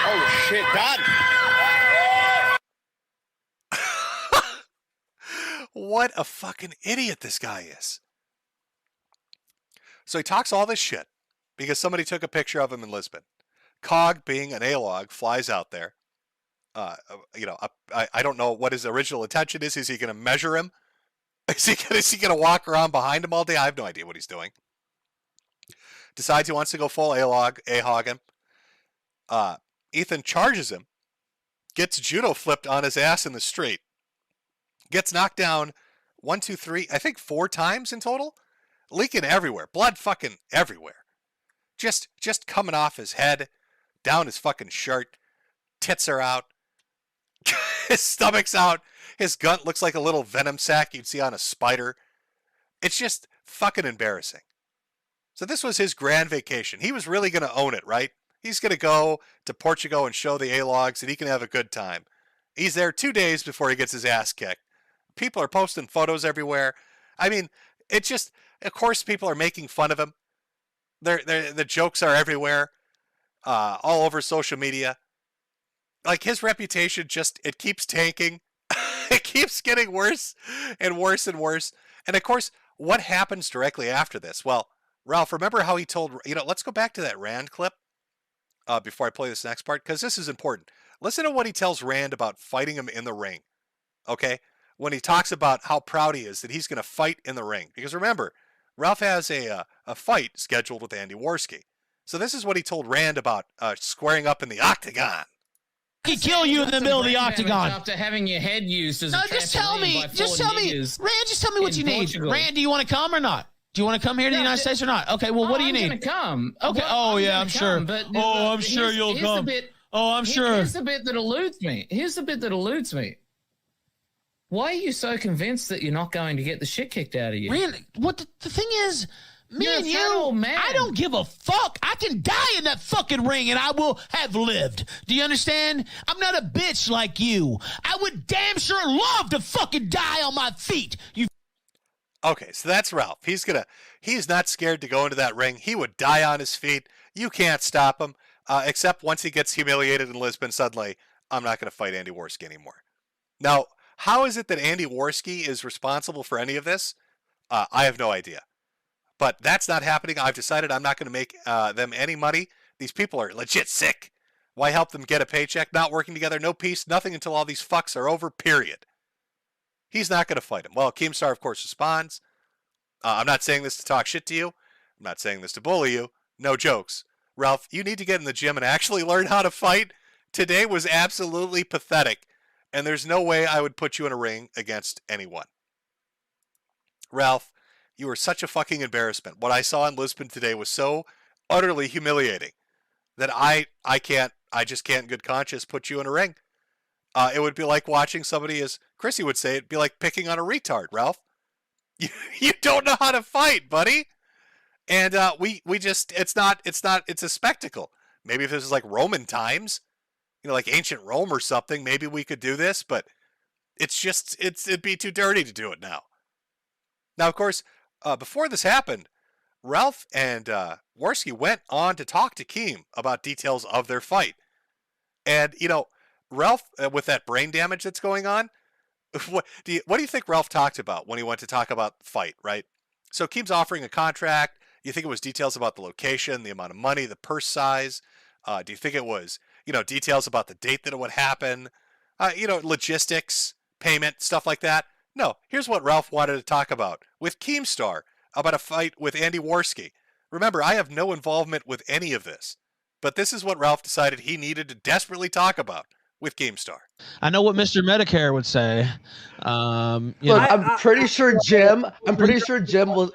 Oh, shit, Dan. What a fucking idiot this guy is. So he talks all this shit because somebody took a picture of him in Lisbon. Cog, being an A-log, flies out there. I don't know what his original intention is. Is he going to measure him? Is he going to walk around behind him all day? I have no idea what he's doing. Decides he wants to go full A-hog him. Ethan charges him, gets judo flipped on his ass in the street, gets knocked down 1, 2, 3, I think 4 times in total, leaking everywhere, blood fucking everywhere. Just coming off his head, down his fucking shirt, tits are out, his stomach's out, his gut looks like a little venom sac you'd see on a spider. It's just fucking embarrassing. So this was his grand vacation. He was really going to own it, right? He's going to go to Portugal and show the A-logs and he can have a good time. He's there 2 days before he gets his ass kicked. People are posting photos everywhere. I mean, it just, of course people are making fun of him. The jokes are everywhere, all over social media. Like his reputation just, it keeps tanking. It keeps getting worse and worse and worse. And of course, what happens directly after this? Well, Ralph, remember how he told, let's go back to that Rand clip before I play this next part, because this is important. Listen to what he tells Rand about fighting him in the ring, okay? When he talks about how proud he is that he's going to fight in the ring. Because remember, Ralph has a fight scheduled with Andy Worski. So this is what he told Rand about squaring up in the octagon. He kill you in the middle of the octagon after having your head used as no, a just tell me, Rand, just tell me what you need. Rand, do you want to come or not? Do you want to come here to the United States or not? Okay, well, what do you need? I'm going to come. Okay. Well, I'm sure. But I'm sure you'll come. I'm sure. Here's the bit that eludes me. Why are you so convinced that you're not going to get the shit kicked out of you? Rand, what the thing is, you're and you, I don't give a fuck. I can die in that fucking ring and I will have lived. Do you understand? I'm not a bitch like you. I would damn sure love to fucking die on my feet. Okay, so that's Ralph. He's not scared to go into that ring. He would die on his feet. You can't stop him. Except once he gets humiliated in Lisbon, suddenly, I'm not going to fight Andy Worski anymore. Now, how is it that Andy Worski is responsible for any of this? I have no idea. But that's not happening. I've decided I'm not going to make them any money. These people are legit sick. Why help them get a paycheck? Not working together, no peace, nothing until all these fucks are over, period. He's not going to fight him. Well, Keemstar, of course, responds. I'm not saying this to talk shit to you. I'm not saying this to bully you. No jokes. Ralph, you need to get in the gym and actually learn how to fight. Today was absolutely pathetic, and there's no way I would put you in a ring against anyone. Ralph, you were such a fucking embarrassment. What I saw in Lisbon today was so utterly humiliating that I just can't in good conscience put you in a ring. It would be like watching somebody, as Chrissy would say, it'd be like picking on a retard, Ralph. You don't know how to fight, buddy. And it's a spectacle. Maybe if this is like Roman times, like ancient Rome or something, maybe we could do this, but it'd be too dirty to do it now. Now, of course, before this happened, Ralph and Worski went on to talk to Keem about details of their fight. And, Ralph, with that brain damage that's going on, what do you think Ralph talked about when he went to talk about the fight, right? So Keem's offering a contract. You think it was details about the location, the amount of money, the purse size? Do you think it was, details about the date that it would happen? Logistics, payment, stuff like that? No, here's what Ralph wanted to talk about with Keemstar about a fight with Andy Worski. Remember, I have no involvement with any of this, but this is what Ralph decided he needed to desperately talk about with Keemstar. I know what Mr. Medicare would say. Look, I'm pretty sure Jim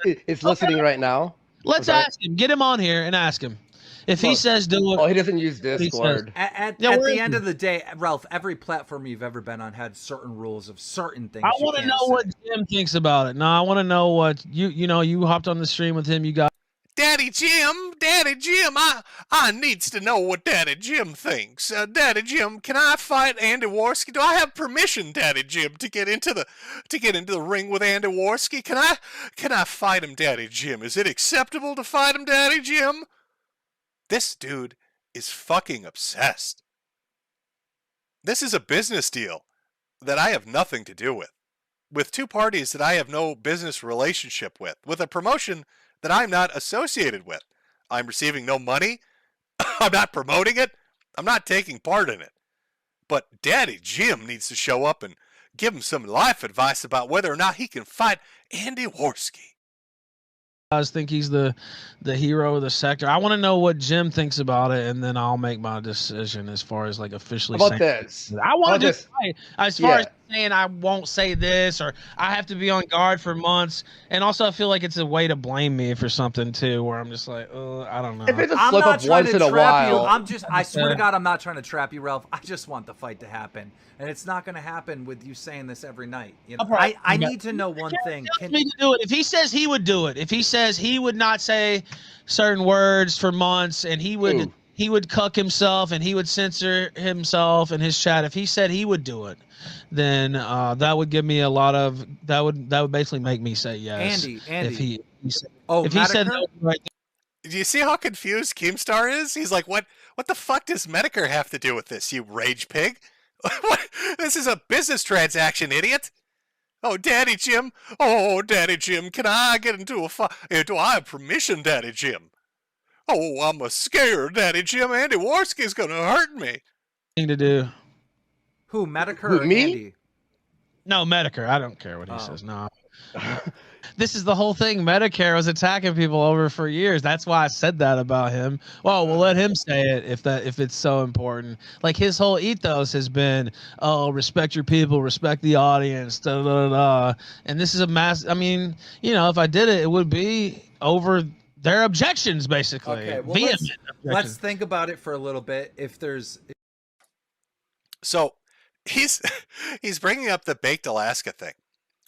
is listening right now. Let's ask him. Get him on here and ask him. If he says do it. Oh, he doesn't use Discord. At the end of the day, Ralph, every platform you've ever been on had certain rules of certain things. I want to know what Jim thinks about it. No, I want to know what you hopped on the stream with him. You got Daddy Jim, I needs to know what Daddy Jim thinks. Daddy Jim, can I fight Andy Worski? Do I have permission, Daddy Jim, to get into the ring with Andy Worski? Can I fight him, Daddy Jim? Is it acceptable to fight him, Daddy Jim? This dude is fucking obsessed. This is a business deal that I have nothing to do with two parties that I have no business relationship with a promotion that I'm not associated with. I'm receiving no money. I'm not promoting it. I'm not taking part in it. But Daddy Jim needs to show up and give him some life advice about whether or not he can fight Andy Worski. guys think he's the hero of the sector. I want to know what Jim thinks about it, and then I'll make my decision as far as like officially How about saying this? I want to this? do as far as saying I won't say this or I have to be on guard for months, and also I feel like it's a way to blame me for something too, where I'm just like, I don't know. If it's a I'm slip not up trying once to in a trap you. while, I swear to God, I'm not trying to trap you, Ralph. I just want the fight to happen, and it's not going to happen with you saying this every night. You know, I need to know one thing. Can me to do it? If he says he would do it, if he says he would not say certain words for months, and he would cuck himself and he would censor himself in his chat, if he said he would do it, then that would give me a lot of that would basically make me say yes. Andy, if he said, if he said no, right. Do you see how confused Keemstar is? He's like, what the fuck does Metokur have to do with this, you rage pig? This is a business transaction, idiot. Oh, Daddy Jim. Oh, Daddy Jim, can I get into a fight? Do I have permission, Daddy Jim? Oh, I'm scared, Daddy Jim. Andy Warski's going to hurt me. Thing to do. Who, Metokur or me? Andy? No, Metokur. I don't care what he says. No. This is the whole thing. Metokur was attacking people over for years. That's why I said that about him. Well, we'll let him say it if it's so important. Like his whole ethos has been, oh, respect your people, respect the audience, da da da. And this is a mass. I mean, you know, if I did it, it would be over their objections, basically. Okay, well, let's think about it for a little bit. If there's so, he's bringing up the Baked Alaska thing.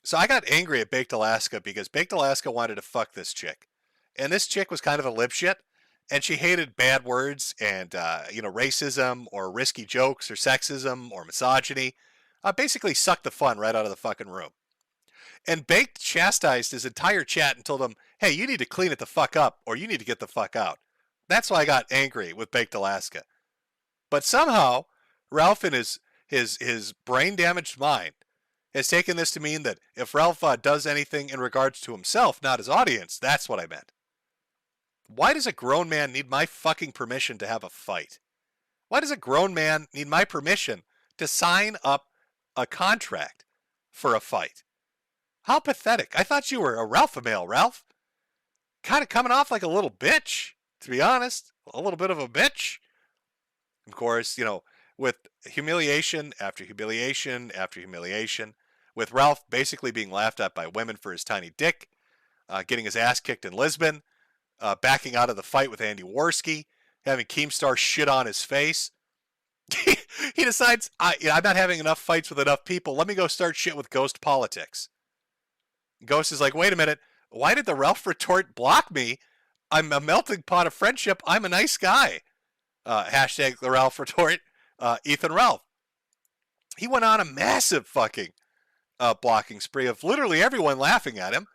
So I got angry at Baked Alaska because Baked Alaska wanted to fuck this chick. And this chick was kind of a lip shit. And she hated bad words and, racism or risky jokes or sexism or misogyny. Basically sucked the fun right out of the fucking room. And Baked chastised his entire chat and told him, hey, you need to clean it the fuck up or you need to get the fuck out. That's why I got angry with Baked Alaska. But somehow, Ralph in his brain-damaged mind has taken this to mean that if Ralph does anything in regards to himself, not his audience, that's what I meant. Why does a grown man need my fucking permission to have a fight? Why does a grown man need my permission to sign up a contract for a fight? How pathetic. I thought you were a Ralph-a-male, Ralph. Kind of coming off like a little bitch, to be honest. A little bit of a bitch. Of course, with humiliation after humiliation after humiliation, with Ralph basically being laughed at by women for his tiny dick, getting his ass kicked in Lisbon, backing out of the fight with Andy Warski, having Keemstar shit on his face. He decides, I'm not having enough fights with enough people. Let me go start shit with Ghost politics. Ghost is like, wait a minute. Why did the Ralph retort block me? I'm a melting pot of friendship. I'm a nice guy. Hashtag the Ralph retort. Ethan Ralph. He went on a massive fucking blocking spree of literally everyone laughing at him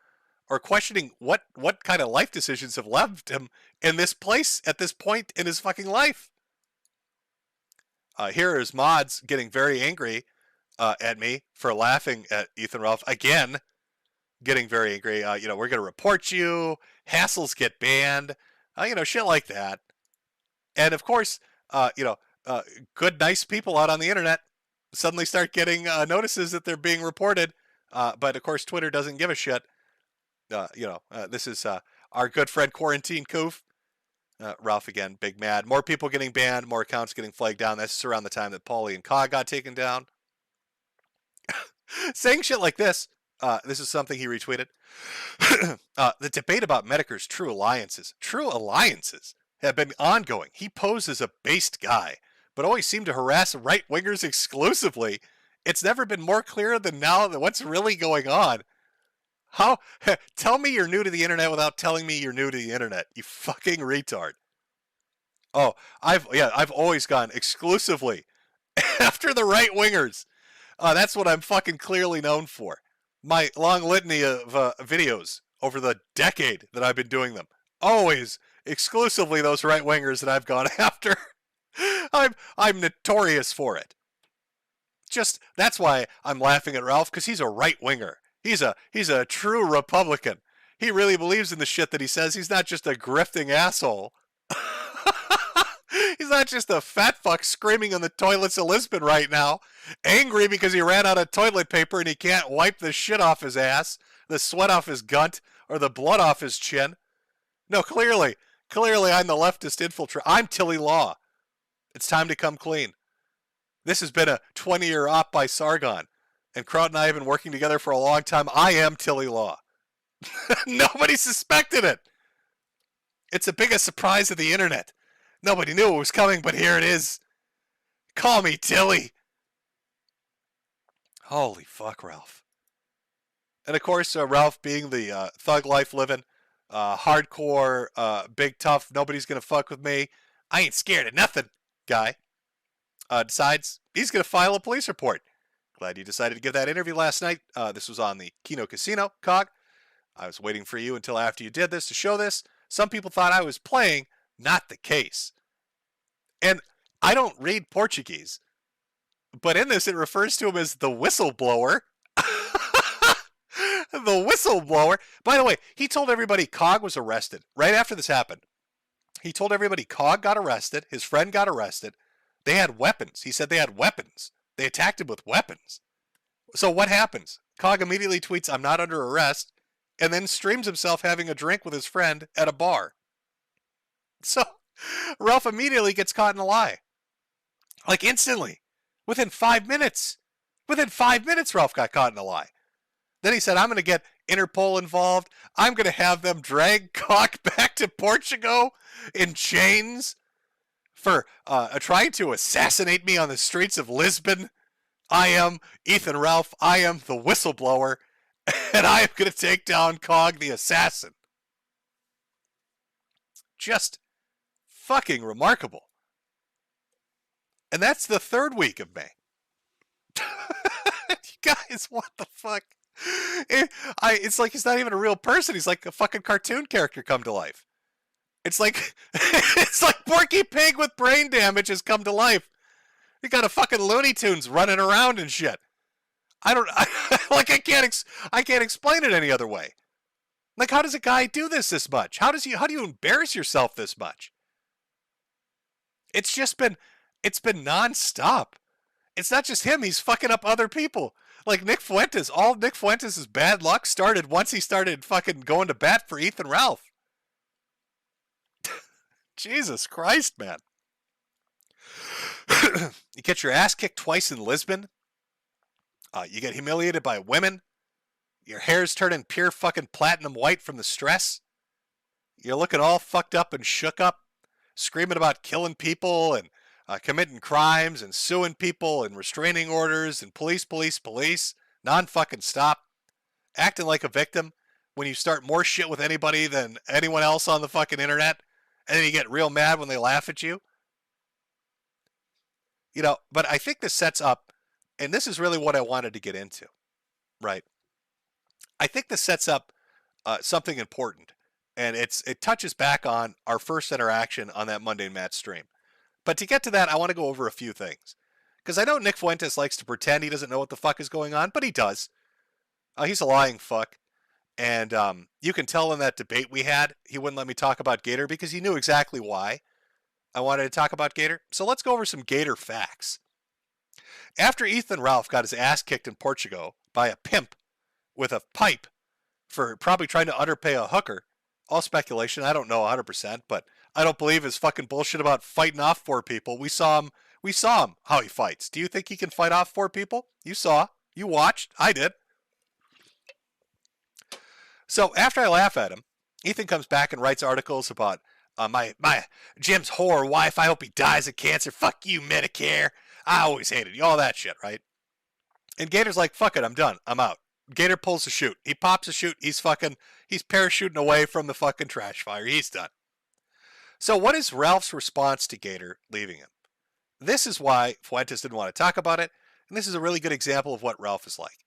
or questioning what kind of life decisions have left him in this place at this point in his fucking life. Here is Mods getting very angry at me for laughing at Ethan Ralph again, getting very angry. We're going to report you. Hassles get banned. Shit like that. And of course, good, nice people out on the internet suddenly start getting notices that they're being reported. But of course, Twitter doesn't give a shit. This is our good friend Quarantine Coof. Ralph again, big mad. More people getting banned, more accounts getting flagged down. That's around the time that Paulie and Cog got taken down. Saying shit like this. This is something he retweeted. The debate about Metokur's true alliances have been ongoing. He poses a based guy, but always seemed to harass right-wingers exclusively. It's never been more clear than now that what's really going on. How? Tell me you're new to the internet without telling me you're new to the internet, you fucking retard. Oh, I've always gone exclusively after the right-wingers. That's what I'm fucking clearly known for. My long litany of videos over the decade that I've been doing them. Always exclusively those right-wingers that I've gone after. I'm notorious for it. Just, that's why I'm laughing at Ralph, because he's a right-winger. He's a true Republican. He really believes in the shit that he says. He's not just a grifting asshole. He's not just a fat fuck screaming on the toilets of Lisbon right now, angry because he ran out of toilet paper and he can't wipe the shit off his ass, the sweat off his gunt, or the blood off his chin. No, clearly I'm the leftist infiltrator. I'm Tilly Law. It's time to come clean. This has been a 20-year op by Sargon. And Kraut and I have been working together for a long time. I am Tilly Law. Nobody suspected it. It's the biggest surprise of the internet. Nobody knew it was coming, but here it is. Call me Tilly. Holy fuck, Ralph. And of course, Ralph being the thug life living, hardcore, big tough, nobody's going to fuck with me, I ain't scared of nothing guy, decides he's going to file a police report. Glad you decided to give that interview last night. This was on the Kino Casino, Cog. I was waiting for you until after you did this to show this. Some people thought I was playing. Not the case. And I don't read Portuguese, but in this it refers to him as the whistleblower. The whistleblower. By the way, he told everybody Cog was arrested right after this happened. He told everybody Cog got arrested. His friend got arrested. They had weapons. He said they had weapons. They attacked him with weapons. So what happens? Cog immediately tweets, "I'm not under arrest," and then streams himself having a drink with his friend at a bar. So Ralph immediately gets caught in a lie. Like instantly. Within 5 minutes. Within 5 minutes, Ralph got caught in a lie. Then he said, I'm going to get Interpol involved. I'm going to have them drag Cog back to Portugal in chains for trying to assassinate me on the streets of Lisbon. I am Ethan Ralph. I am the whistleblower. And I am going to take down Cog the assassin. Just fucking remarkable. And that's the 3rd week of May. You guys, what the fuck? It's like he's not even a real person. He's like a fucking cartoon character come to life. It's like it's like Porky Pig with brain damage has come to life. You got a fucking Looney Tunes running around and shit. I can't explain it any other way. Like, how does a guy do this much? How do you embarrass yourself this much? It's been nonstop. It's not just him. He's fucking up other people. Like Nick Fuentes. All Nick Fuentes' bad luck started once he started fucking going to bat for Ethan Ralph. Jesus Christ, man. You get your ass kicked twice in Lisbon. You get humiliated by women. Your hair's turning pure fucking platinum white from the stress. You're looking all fucked up and shook up, screaming about killing people and committing crimes and suing people and restraining orders and police, non-fucking stop. Acting like a victim when you start more shit with anybody than anyone else on the fucking internet, and then you get real mad when they laugh at you. You know, but I think this sets up, and this is really what I wanted to get into, right? I think this sets up something important, and it touches back on our first interaction on that Monday Matt stream. But to get to that, I want to go over a few things. Because I know Nick Fuentes likes to pretend he doesn't know what the fuck is going on, but he does. He's a lying fuck. And you can tell in that debate we had, he wouldn't let me talk about Gator because he knew exactly why I wanted to talk about Gator. So let's go over some Gator facts. After Ethan Ralph got his ass kicked in Portugal by a pimp with a pipe for probably trying to underpay a hooker, all speculation, I don't know 100%, but I don't believe his fucking bullshit about fighting off 4 people. We saw him how he fights. Do you think he can fight off 4 people? You saw. You watched. I did. So after I laugh at him, Ethan comes back and writes articles about my Jim's whore wife. I hope he dies of cancer. Fuck you, Medicare. I always hated you. All that shit, right? And Gator's like, fuck it, I'm done. I'm out. Gator pulls the chute. He pops the chute. He's parachuting away from the fucking trash fire. He's done. So what is Ralph's response to Gator leaving him? This is why Fuentes didn't want to talk about it, and this is a really good example of what Ralph is like.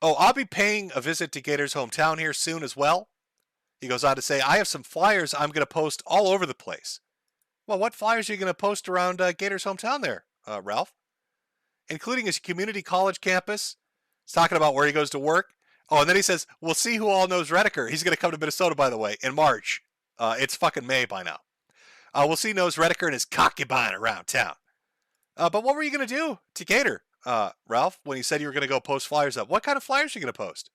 Oh, I'll be paying a visit to Gator's hometown here soon as well. He goes on to say, I have some flyers I'm going to post all over the place. Well, what flyers are you going to post around Gator's hometown there, Ralph? Including his community college campus. He's talking about where he goes to work. Oh, and then he says, we'll see who all knows Redeker. He's going to come to Minnesota, by the way, in March. It's fucking May by now. We'll see knows Redeker and his concubine around town. But what were you going to do to Gator, Ralph, when you said you were going to go post flyers up? What kind of flyers are you going to post?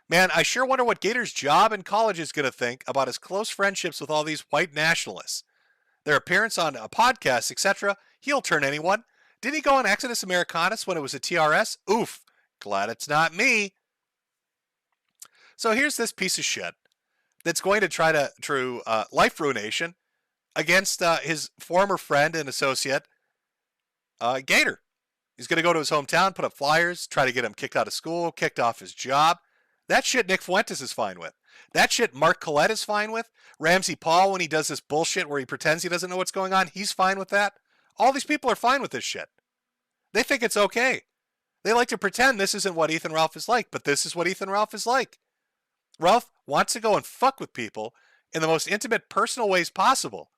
Man, I sure wonder what Gator's job in college is going to think about his close friendships with all these white nationalists. Their appearance on a podcast, etc. He'll turn anyone. Did he go on Exodus Americanus when it was a TRS? Oof. Glad it's not me. So here's this piece of shit that's going to try to life ruination against his former friend and associate, Gator. He's going to go to his hometown, put up flyers, try to get him kicked out of school, kicked off his job. That shit Nick Fuentes is fine with. That shit Mark Collette is fine with. Ramsey Paul, when he does this bullshit where he pretends he doesn't know what's going on, he's fine with that. All these people are fine with this shit. They think it's okay. They like to pretend this isn't what Ethan Ralph is like, but this is what Ethan Ralph is like. Ralph wants to go and fuck with people in the most intimate, personal ways possible.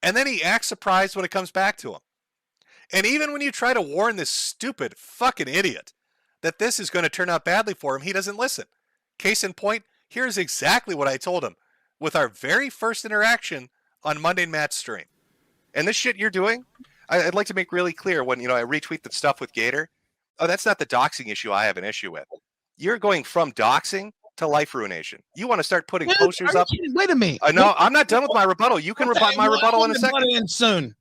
And then he acts surprised when it comes back to him. And even when you try to warn this stupid fucking idiot that this is going to turn out badly for him, he doesn't listen. Case in point, here's exactly what I told him with our very first interaction on Monday Matt's stream. And this shit you're doing, I'd like to make really clear when, I retweet the stuff with Gator. Oh, that's not the doxing issue I have an issue with. You're going from doxing to life ruination. You want to start putting posters up. Wait a minute. No, I'm not done with my rebuttal. You can rebut my rebuttal in a second. In soon.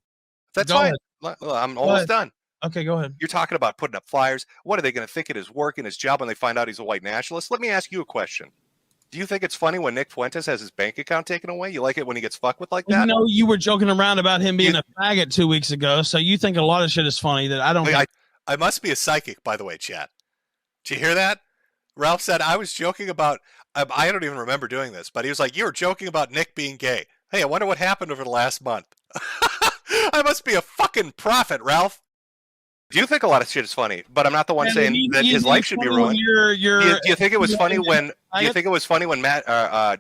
That's fine. I'm almost done. Okay, go ahead. You're talking about putting up flyers. What are they going to think it is work in his job when they find out he's a white nationalist? Let me ask you a question. Do you think it's funny when Nick Fuentes has his bank account taken away? You like it when he gets fucked with like that? You were joking around about him being a faggot 2 weeks ago, so you think a lot of shit is funny that I don't think. I must be a psychic, by the way, chat. Did you hear that? Ralph said, I was joking about, I don't even remember doing this, but he was like, you were joking about Nick being gay. Hey, I wonder what happened over the last month. I must be a fucking prophet, Ralph. Do you think a lot of shit is funny? But I'm not the one saying that his life should be ruined. Do you think it was funny when? Do you think it was funny when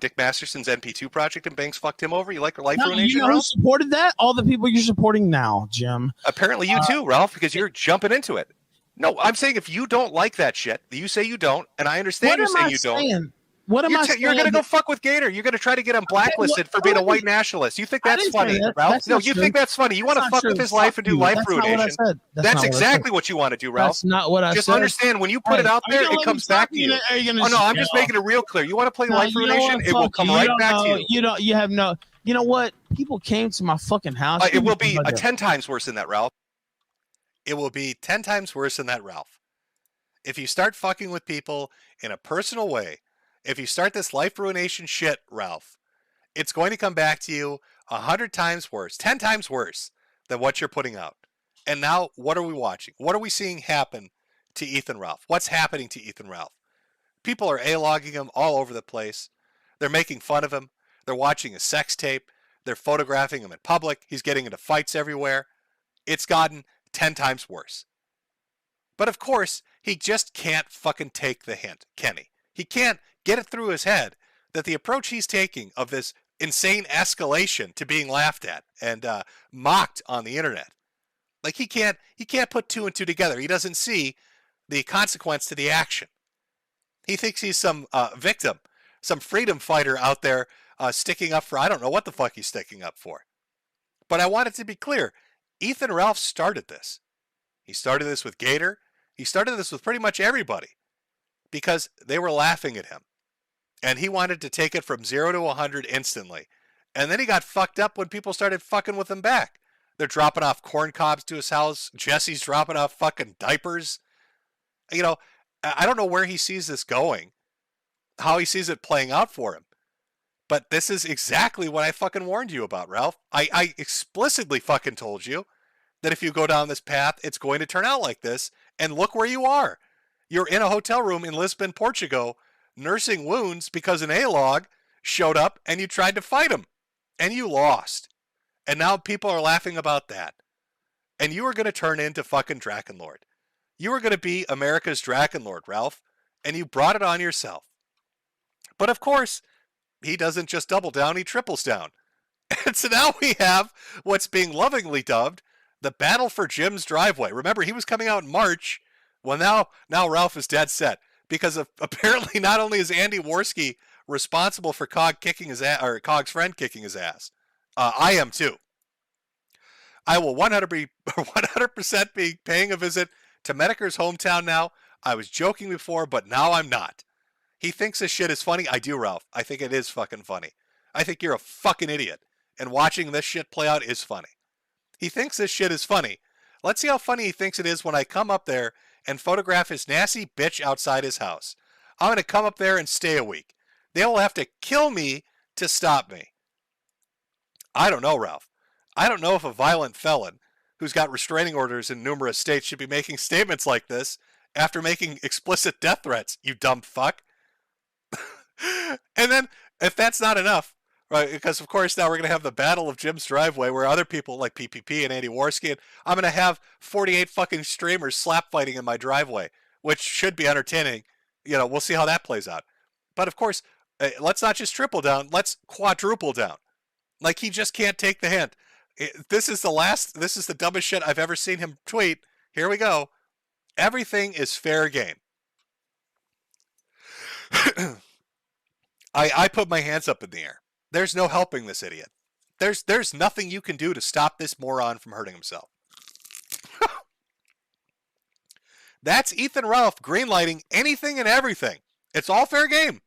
Dick Masterson's NP2 project and Banks fucked him over? You like life ruination? You know who supported that? All the people you're supporting now, Jim. Apparently you too, Ralph, because you're jumping into it. No, I'm saying if you don't like that shit, you say you don't, and I understand you're saying you don't. What am I saying? You're going to go fuck with Gator. You're going to try to get him blacklisted for being a white nationalist. You think that's funny, Ralph? No, you think that's funny. You want to fuck with his life and do life ruination. That's exactly what you want to do, Ralph. That's not what I said. Just understand, when you put it out there, it comes back to you. Oh, no, I'm just making it real clear. You want to play life ruination, it will come right back to you. You know what? People came to my fucking house. It will be 10 times worse than that, Ralph. It will be 10 times worse than that, Ralph. If you start fucking with people in a personal way, if you start this life ruination shit, Ralph, it's going to come back to you 100 times worse, 10 times worse than what you're putting out. And now, what are we watching? What are we seeing happen to Ethan Ralph? What's happening to Ethan Ralph? People are A-logging him all over the place. They're making fun of him. They're watching a sex tape. They're photographing him in public. He's getting into fights everywhere. It's gotten 10 times worse. But of course, he just can't fucking take the hint, can he? He can't get it through his head that the approach he's taking of this insane escalation to being laughed at and mocked on the internet, like he can't put two and two together. He doesn't see the consequence to the action. He thinks he's some victim, some freedom fighter out there sticking up for, I don't know what the fuck he's sticking up for. But I want it to be clear, Ethan Ralph started this. He started this with Gator. He started this with pretty much everybody because they were laughing at him. And he wanted to take it from 0 to 100 instantly. And then he got fucked up when people started fucking with him back. They're dropping off corn cobs to his house. Jesse's dropping off fucking diapers. You know, I don't know where he sees this going, how he sees it playing out for him. But this is exactly what I fucking warned you about, Ralph. I explicitly fucking told you that if you go down this path, it's going to turn out like this. And look where you are. You're in a hotel room in Lisbon, Portugal, nursing wounds because an A-log showed up and you tried to fight him. And you lost. And now people are laughing about that. And you are going to turn into fucking Drakenlord. You are going to be America's Drakenlord, Ralph. And you brought it on yourself. But of course, he doesn't just double down, he triples down. And so now we have what's being lovingly dubbed the battle for Jim's driveway. Remember, he was coming out in March. Well, now Ralph is dead set. Because apparently not only is Andy Worski responsible for Cog's friend kicking his ass, I am too. I will 100% be paying a visit to Metokur's hometown now. I was joking before, but now I'm not. He thinks this shit is funny. I do, Ralph. I think it is fucking funny. I think you're a fucking idiot. And watching this shit play out is funny. He thinks this shit is funny. Let's see how funny he thinks it is when I come up there and photograph his nasty bitch outside his house. I'm going to come up there and stay a week. They will have to kill me to stop me. I don't know, Ralph. I don't know if a violent felon who's got restraining orders in numerous states should be making statements like this after making explicit death threats, you dumb fuck. And then, if that's not enough, right, because of course now we're going to have the Battle of Jim's Driveway where other people like PPP and Andy Warski, and I'm going to have 48 fucking streamers slap fighting in my driveway, which should be entertaining. You know, we'll see how that plays out. But of course, let's not just triple down, let's quadruple down. Like, he just can't take the hint. This is the dumbest shit I've ever seen him tweet. Here we go. Everything is fair game. I put my hands up in the air. There's no helping this idiot. There's nothing you can do to stop this moron from hurting himself. That's Ethan Ralph greenlighting anything and everything. It's all fair game.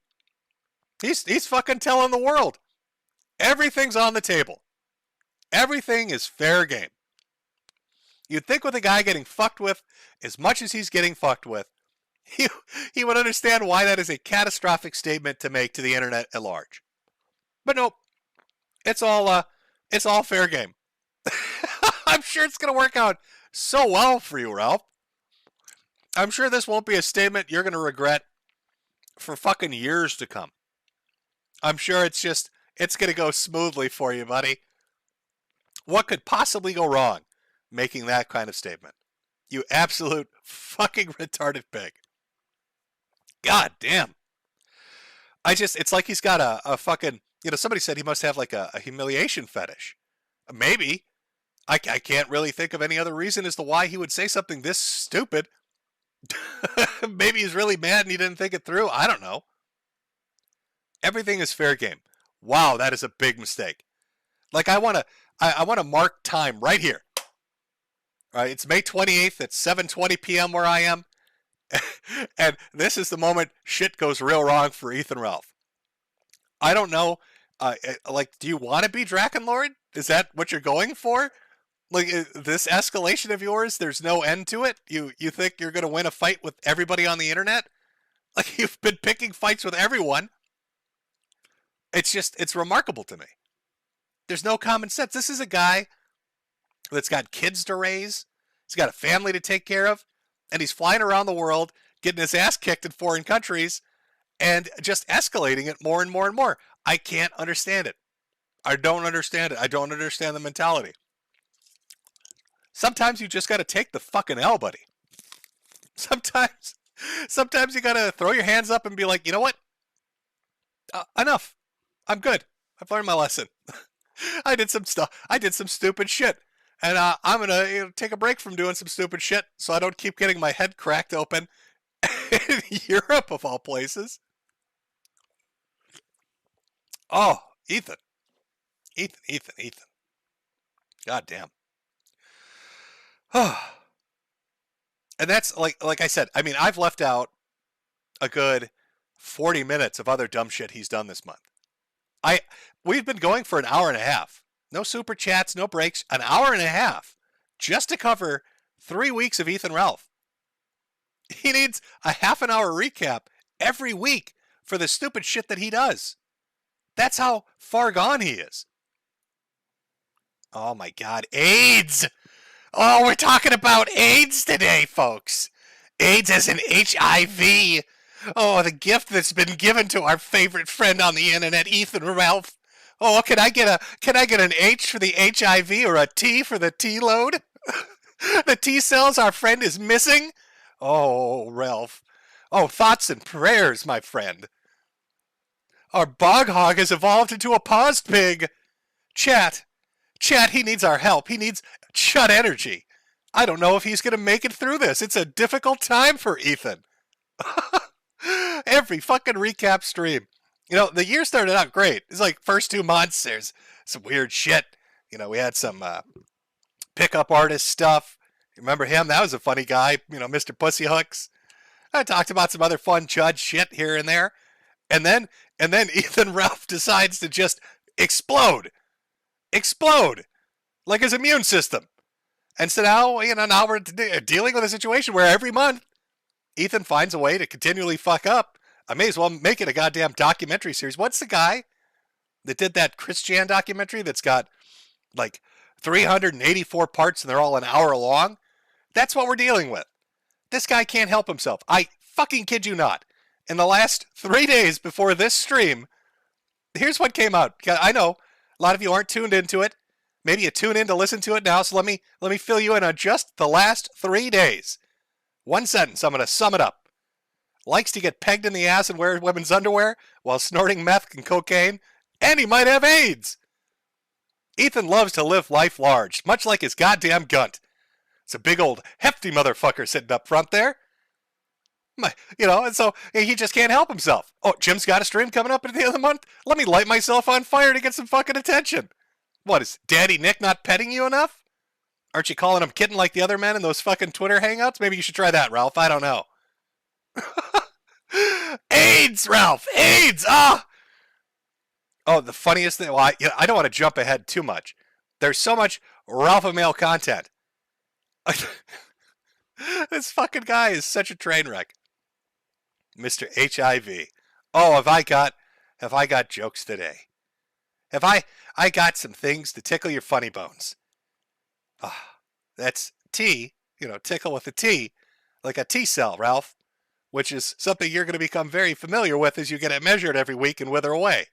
He's fucking telling the world. Everything's on the table. Everything is fair game. You'd think with a guy getting fucked with as much as he's getting fucked with, he would understand why that is a catastrophic statement to make to the internet at large. But nope. It's all fair game. I'm sure it's going to work out so well for you, Ralph. I'm sure this won't be a statement you're going to regret for fucking years to come. I'm sure it's going to go smoothly for you, buddy. What could possibly go wrong making that kind of statement? You absolute fucking retarded pig. God damn. It's like he's got a fucking, somebody said he must have like a humiliation fetish. Maybe. I can't really think of any other reason as to why he would say something this stupid. Maybe he's really mad and he didn't think it through. I don't know. Everything is fair game. Wow, that is a big mistake. Like, I want to mark time right here. All right, it's May 28th at 7:20 p.m. where I am. And this is the moment shit goes real wrong for Ethan Ralph. I don't know. Do you want to be Drakenlord? Is that what you're going for? Like, this escalation of yours, there's no end to it? You think you're going to win a fight with everybody on the internet? Like, you've been picking fights with everyone. It's remarkable to me. There's no common sense. This is a guy that's got kids to raise. He's got a family to take care of. And he's flying around the world, getting his ass kicked in foreign countries, and just escalating it more and more and more. I can't understand it. I don't understand it. I don't understand the mentality. Sometimes you just got to take the fucking L, buddy. Sometimes you got to throw your hands up and be like, you know what? Enough. I'm good. I've learned my lesson. I did some stuff. I did some stupid shit. And I'm going to take a break from doing some stupid shit so I don't keep getting my head cracked open in Europe, of all places. Oh, Ethan. God damn. And that's, like I said, I mean, I've left out a good 40 minutes of other dumb shit he's done this month. We've been going for an hour and a half. No super chats, no breaks. An hour and a half just to cover 3 weeks of Ethan Ralph. He needs a half an hour recap every week for the stupid shit that he does. That's how far gone he is. Oh my God. AIDS. Oh, we're talking about AIDS today, folks. AIDS as an HIV. Oh, the gift that's been given to our favorite friend on the internet, Ethan Ralph. Oh, can I get an H for the HIV or a T for the T load? The T cells our friend is missing? Oh, Ralph. Oh, thoughts and prayers, my friend. Our bog hog has evolved into a paused pig. Chat, he needs our help. He needs Chut energy. I don't know if he's going to make it through this. It's a difficult time for Ethan. Every fucking recap stream. The year started out great. It's like first 2 months, there's some weird shit. We had some pickup artist stuff. Remember him? That was a funny guy. Mr. Pussy Hooks. I talked about some other fun Chud shit here and there. And then Ethan Ralph decides to just explode like his immune system. And so now we're dealing with a situation where every month Ethan finds a way to continually fuck up. I may as well make it a goddamn documentary series. What's the guy that did that Christian documentary that's got like 384 parts and they're all an hour long? That's what we're dealing with. This guy can't help himself. I fucking kid you not. In the last 3 days before this stream, here's what came out. I know a lot of you aren't tuned into it. Maybe you tune in to listen to it now, so let me fill you in on just the last 3 days. One sentence, I'm going to sum it up. Likes to get pegged in the ass and wear women's underwear while snorting meth and cocaine, and he might have AIDS. Ethan loves to live life large, much like his goddamn gunt. It's a big old hefty motherfucker sitting up front there. And so he just can't help himself. Oh, Jim's got a stream coming up at the end of the month? Let me light myself on fire to get some fucking attention. What, is Daddy Nick not petting you enough? Aren't you calling him kitten like the other men in those fucking Twitter hangouts? Maybe you should try that, Ralph. I don't know. AIDS, Ralph! AIDS! Ah! Oh, the funniest thing. Well, I don't want to jump ahead too much. There's so much Ralph Mail content. This fucking guy is such a train wreck. Mr. HIV. Oh, have I got jokes today? Have I got some things to tickle your funny bones. That's T, tickle with a T, like a T cell, Ralph, which is something you're going to become very familiar with as you get it measured every week and wither away.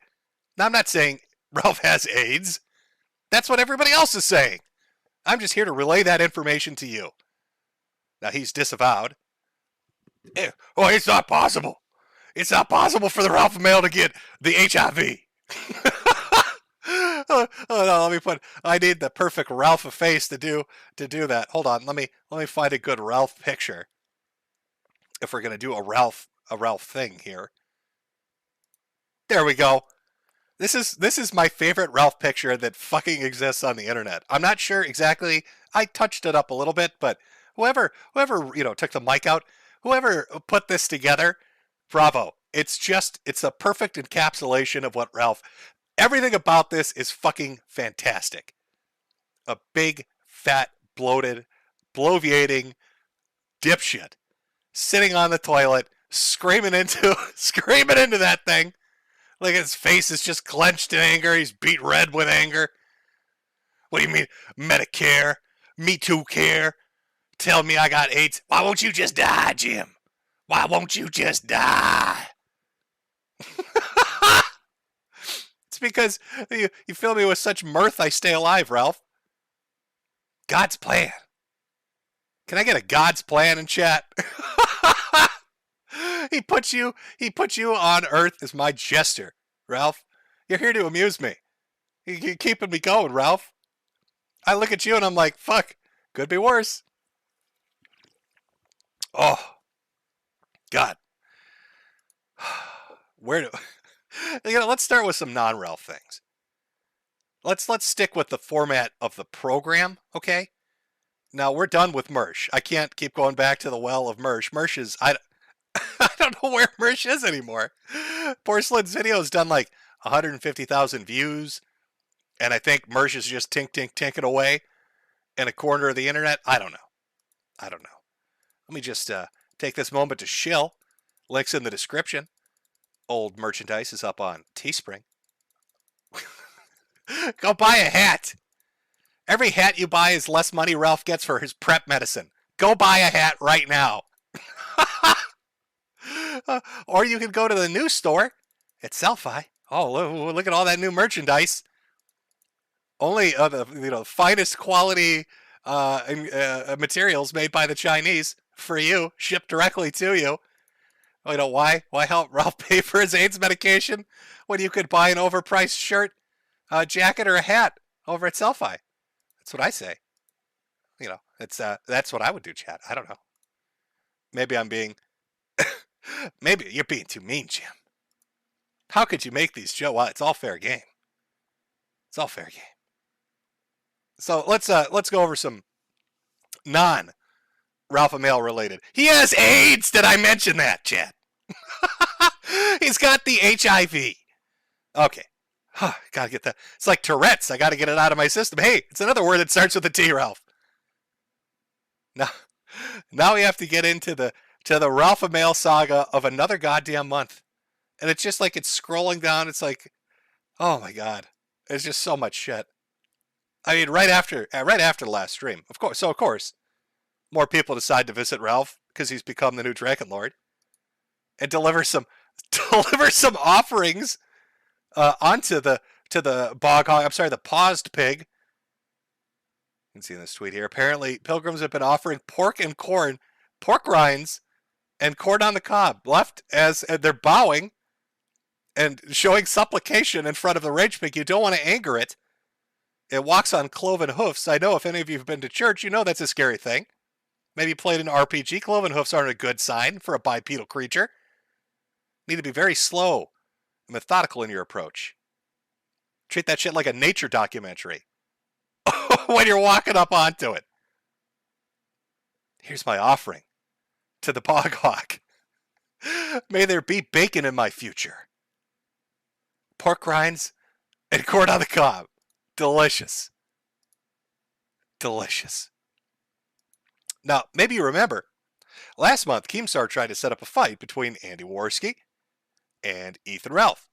Now, I'm not saying Ralph has AIDS. That's what everybody else is saying. I'm just here to relay that information to you. Now, he's disavowed. Oh, it's not possible. It's not possible for the Ralph male to get the HIV. Oh no, I need the perfect Ralph face to do that. Hold on, let me find a good Ralph picture. If we're gonna do a Ralph thing here. There we go. This is my favorite Ralph picture that fucking exists on the internet. I'm not sure exactly. I touched it up a little bit, but whoever took the mic out, whoever put this together, bravo. It's a perfect encapsulation of what Ralph. Everything about this is fucking fantastic. A big, fat, bloated, bloviating dipshit sitting on the toilet, screaming into that thing. Like his face is just clenched in anger. He's beat red with anger. What do you mean, Medicare? Me Too care? Tell me I got AIDS. Why won't you just die, Jim? Why won't you just die? It's because you fill me with such mirth I stay alive, Ralph. God's plan. Can I get a God's plan in chat? He put you on earth as my jester, Ralph. You're here to amuse me. You're keeping me going, Ralph. I look at you and I'm like, fuck, could be worse. Oh, God. Let's start with some non-Ralph things. Let's stick with the format of the program, okay? Now, we're done with Mersh. I can't keep going back to the well of Mersh. Mersh is... I don't know where Mersh is anymore. Porcelain's video has done like 150,000 views, and I think Mersh is just tinking away in a corner of the internet. I don't know. Let me just take this moment to shill. Links in the description. Old merchandise is up on Teespring. Go buy a hat. Every hat you buy is less money Ralph gets for his prep medicine. Go buy a hat right now. Or you can go to the news store at Selfie. Oh, look at all that new merchandise. Only the finest quality materials made by the Chinese for you, shipped directly to you. Why help Ralph pay for his AIDS medication when you could buy an overpriced shirt, a jacket, or a hat over at Selfie? That's what I say. That's what I would do, Chad. I don't know. Maybe I'm being... Maybe you're being too mean, Jim. How could you make these jokes? Well, it's all fair game. It's all fair game. So let's go over some non-Ralph Mail related. He has AIDS. Did I mention that, Chad? He's got the HIV. Okay. Gotta get that. It's like Tourette's. I gotta get it out of my system. Hey, it's another word that starts with a T, Ralph. Now we have to get into the Ralph Mail saga of another goddamn month. And it's just like it's scrolling down. It's like, oh my God. It's just so much shit. I mean, right after the last stream, of course. So of course, more people decide to visit Ralph because he's become the new Dragon Lord, and deliver some offerings onto the bog hog. I'm sorry, the paused pig. You can see in this tweet here. Apparently, pilgrims have been offering pork and corn, pork rinds, and corn on the cob, left as they're bowing and showing supplication in front of the rage pig. You don't want to anger it. It walks on cloven hoofs. I know if any of you have been to church, you know that's a scary thing. Maybe played an RPG. Cloven hoofs aren't a good sign for a bipedal creature. You need to be very slow and methodical in your approach. Treat that shit like a nature documentary when you're walking up onto it. Here's my offering to the bog hog. May there be bacon in my future. Pork rinds and corn on the cob. Delicious. Delicious. Now, maybe you remember, last month, Keemstar tried to set up a fight between Andy Worski and Ethan Ralph.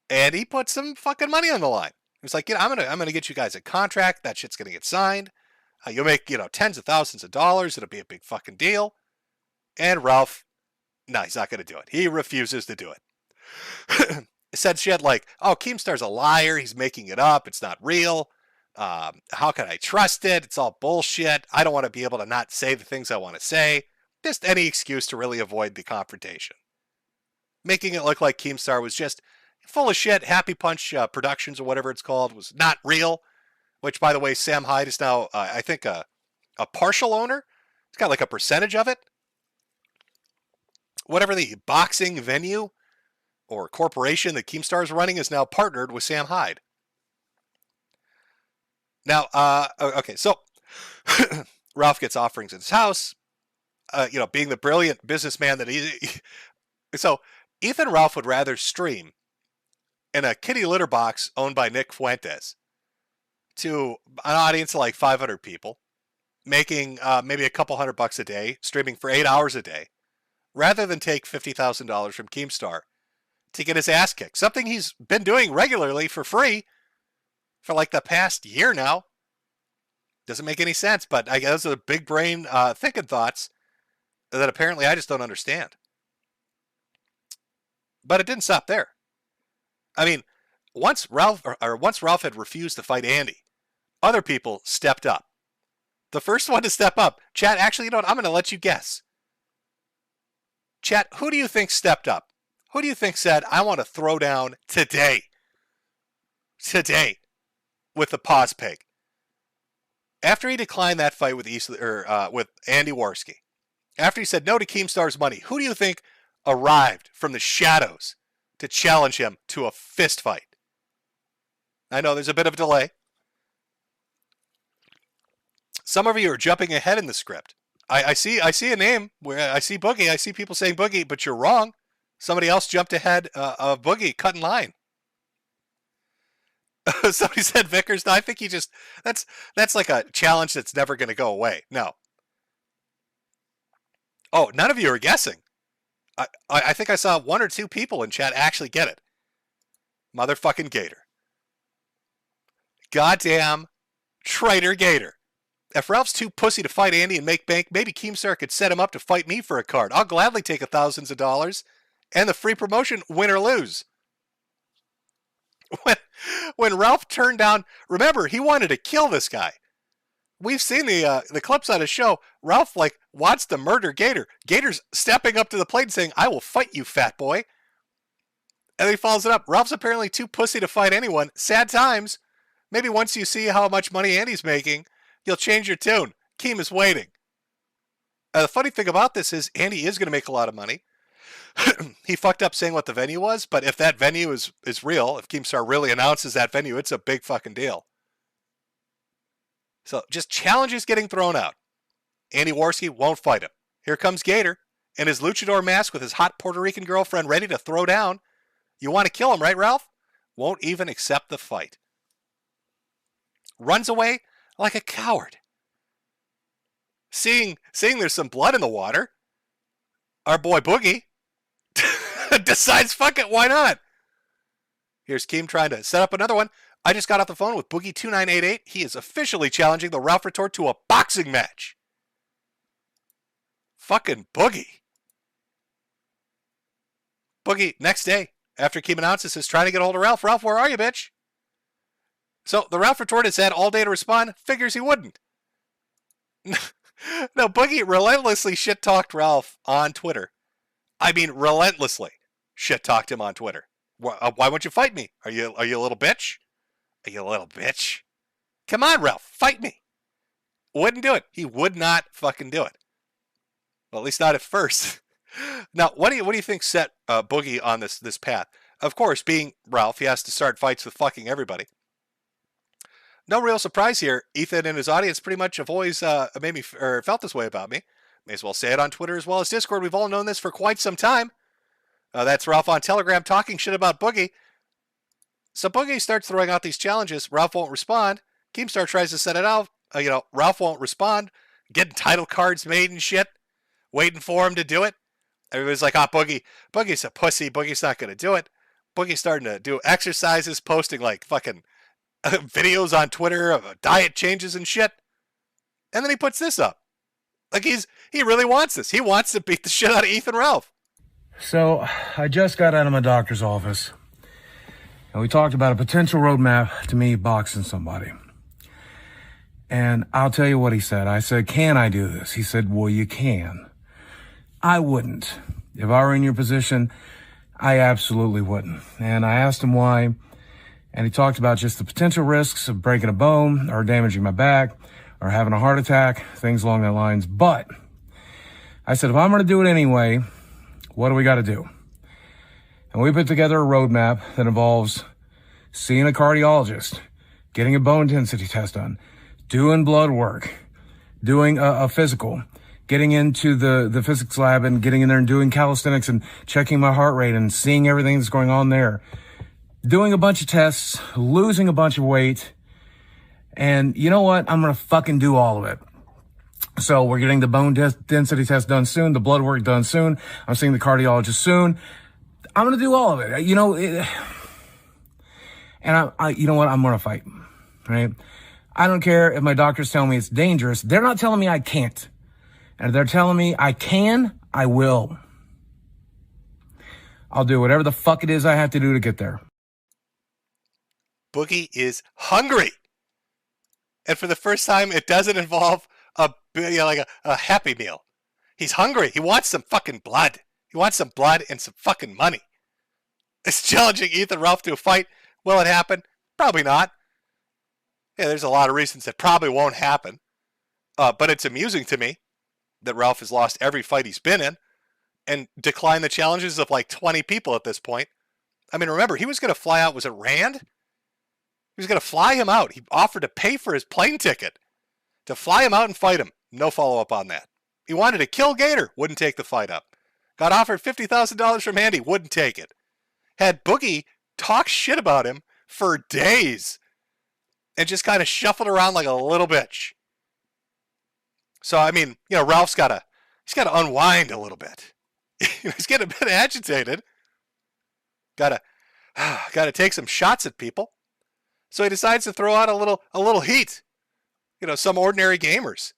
And he put some fucking money on the line. He was like, I'm gonna get you guys a contract. That shit's gonna get signed. You'll make, tens of thousands of dollars. It'll be a big fucking deal. And Ralph, no, he's not gonna do it. He refuses to do it. Said shit like, oh, Keemstar's a liar. He's making it up. It's not real. How can I trust it? It's all bullshit. I don't want to be able to not say the things I want to say. Just any excuse to really avoid the confrontation. Making it look like Keemstar was just full of shit. Happy Punch Productions or whatever it's called was not real. Which, by the way, Sam Hyde is now, I think, a partial owner. He's got like a percentage of it. Whatever the boxing venue or corporation that Keemstar is running is now partnered with Sam Hyde. Now, okay, so Ralph gets offerings at his house, being the brilliant businessman that he. So Ethan Ralph would rather stream in a kitty litter box owned by Nick Fuentes to an audience of like 500 people, making maybe a couple $100 a day, streaming for 8 hours a day, rather than take $50,000 from Keemstar to get his ass kicked. Something he's been doing regularly for free for like the past year now. Doesn't make any sense, but I guess those are big brain thinking thoughts that apparently I just don't understand. But it didn't stop there. I mean, once Ralph had refused to fight Andy, other people stepped up. The first one to step up, chat, actually, you know what? I'm going to let you guess. Chat, who do you think stepped up? Who do you think said, I want to throw down today? Today. With the pause pig. After he declined that fight with Andy Worski, after he said no to Keemstar's money, who do you think arrived from the shadows to challenge him to a fist fight? I know there's a bit of a delay. Some of you are jumping ahead in the script. I see a name where I see Boogie. I see people saying Boogie, but you're wrong. Somebody else jumped ahead of Boogie, cut in line. Somebody said Vickers. No, I think that's like a challenge that's never going to go away. No. Oh, none of you are guessing. I think I saw one or two people in chat actually get it. Motherfucking Gator. Goddamn traitor Gator. If Ralph's too pussy to fight Andy and make bank, maybe Keemstar could set him up to fight me for a card. I'll gladly take thousands of dollars and the free promotion, win or lose. When Ralph turned down, remember, he wanted to kill this guy. We've seen the clips on his show. Ralph wants to murder Gator. Gator's stepping up to the plate and saying, I will fight you, fat boy. And he follows it up. Ralph's apparently too pussy to fight anyone. Sad times. Maybe once you see how much money Andy's making, you'll change your tune. Keem is waiting. The funny thing about this is Andy is going to make a lot of money. He fucked up saying what the venue was, but if that venue is real, if Keemstar really announces that venue, it's a big fucking deal. So just challenges getting thrown out. Andy Worski won't fight him. Here comes Gator. in his luchador mask with his hot Puerto Rican girlfriend ready to throw down. You want to kill him, right, Ralph? Won't even accept the fight. Runs away like a coward. Seeing there's some blood in the water, our boy Boogie decides, fuck it, why not? Here's Keem trying to set up another one. I just got off the phone with Boogie2988. He is officially challenging the Ralph Retort to a boxing match. Fucking Boogie. Boogie, next day, after Keem announces his trying to get a hold of Ralph. Ralph, where are you, bitch? So the Ralph Retort has had all day to respond. Figures he wouldn't. No, Boogie relentlessly shit-talked Ralph on Twitter. I mean, relentlessly shit-talked him on Twitter. Why won't you fight me? Are you a little bitch? Are you a little bitch? Come on, Ralph, fight me. Wouldn't do it. He would not fucking do it. Well, at least not at first. Now, what do you think set Boogie on this path? Of course, being Ralph, he has to start fights with fucking everybody. No real surprise here. Ethan and his audience pretty much have always made me or felt this way about me. May as well say it on Twitter as well as Discord. We've all known this for quite some time. That's Ralph on Telegram talking shit about Boogie. So Boogie starts throwing out these challenges. Ralph won't respond. Keemstar tries to set it out. Ralph won't respond. Getting title cards made and shit. Waiting for him to do it. Everybody's like, Boogie's a pussy. Boogie's not going to do it. Boogie's starting to do exercises, posting like fucking videos on Twitter of diet changes and shit. And then he puts this up. Like he really wants this. He wants to beat the shit out of Ethan Ralph. So I just got out of my doctor's office and we talked about a potential roadmap to me boxing somebody. And I'll tell you what he said. I said, can I do this? He said, well, you can. I wouldn't. If I were in your position, I absolutely wouldn't. And I asked him why. And he talked about just the potential risks of breaking a bone or damaging my back or having a heart attack, things along that lines. But I said, if I'm going to do it anyway, what do we got to do? And we put together a roadmap that involves seeing a cardiologist, getting a bone density test done, doing blood work, doing a physical, getting into the physics lab and getting in there and doing calisthenics and checking my heart rate and seeing everything that's going on there. Doing a bunch of tests, losing a bunch of weight, and you know what? I'm going to fucking do all of it. So we're getting the bone density test done soon, the blood work done soon. I'm seeing the cardiologist soon. I'm going to do all of it. And you know what? I'm going to fight, right? I don't care if my doctors tell me it's dangerous. They're not telling me I can't. And if they're telling me I can, I will. I'll do whatever the fuck it is I have to do to get there. Boogie is hungry. And for the first time, it doesn't involve a Happy Meal. He's hungry. He wants some fucking blood. He wants some blood and some fucking money. It's challenging Ethan Ralph to a fight. Will it happen? Probably not. Yeah, there's a lot of reasons that probably won't happen. But it's amusing to me that Ralph has lost every fight he's been in and declined the challenges of like 20 people at this point. I mean, remember, he was going to fly out. Was it Rand? He was going to fly him out. He offered to pay for his plane ticket to fly him out and fight him. No follow-up on that. He wanted to kill Gator. Wouldn't take the fight up. Got offered $50,000 from Andy. Wouldn't take it. Had Boogie talk shit about him for days and just kind of shuffled around like a little bitch. So, I mean, Ralph's got to unwind a little bit. He's getting a bit agitated. Got to take some shots at people. So he decides to throw out a little heat. Some ordinary gamers.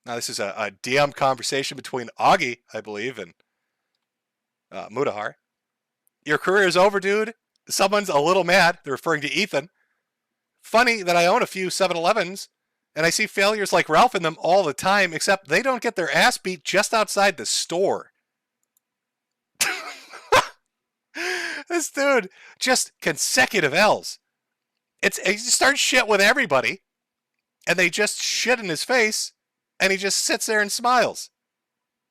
Now, this is a DM conversation between Augie, I believe, and Mudahar. Your career is over, dude. Someone's a little mad. They're referring to Ethan. Funny that I own a few 7-Elevens, and I see failures like Ralph in them all the time, except they don't get their ass beat just outside the store. This dude, just consecutive L's. He starts shit with everybody, and they just shit in his face, and he just sits there and smiles.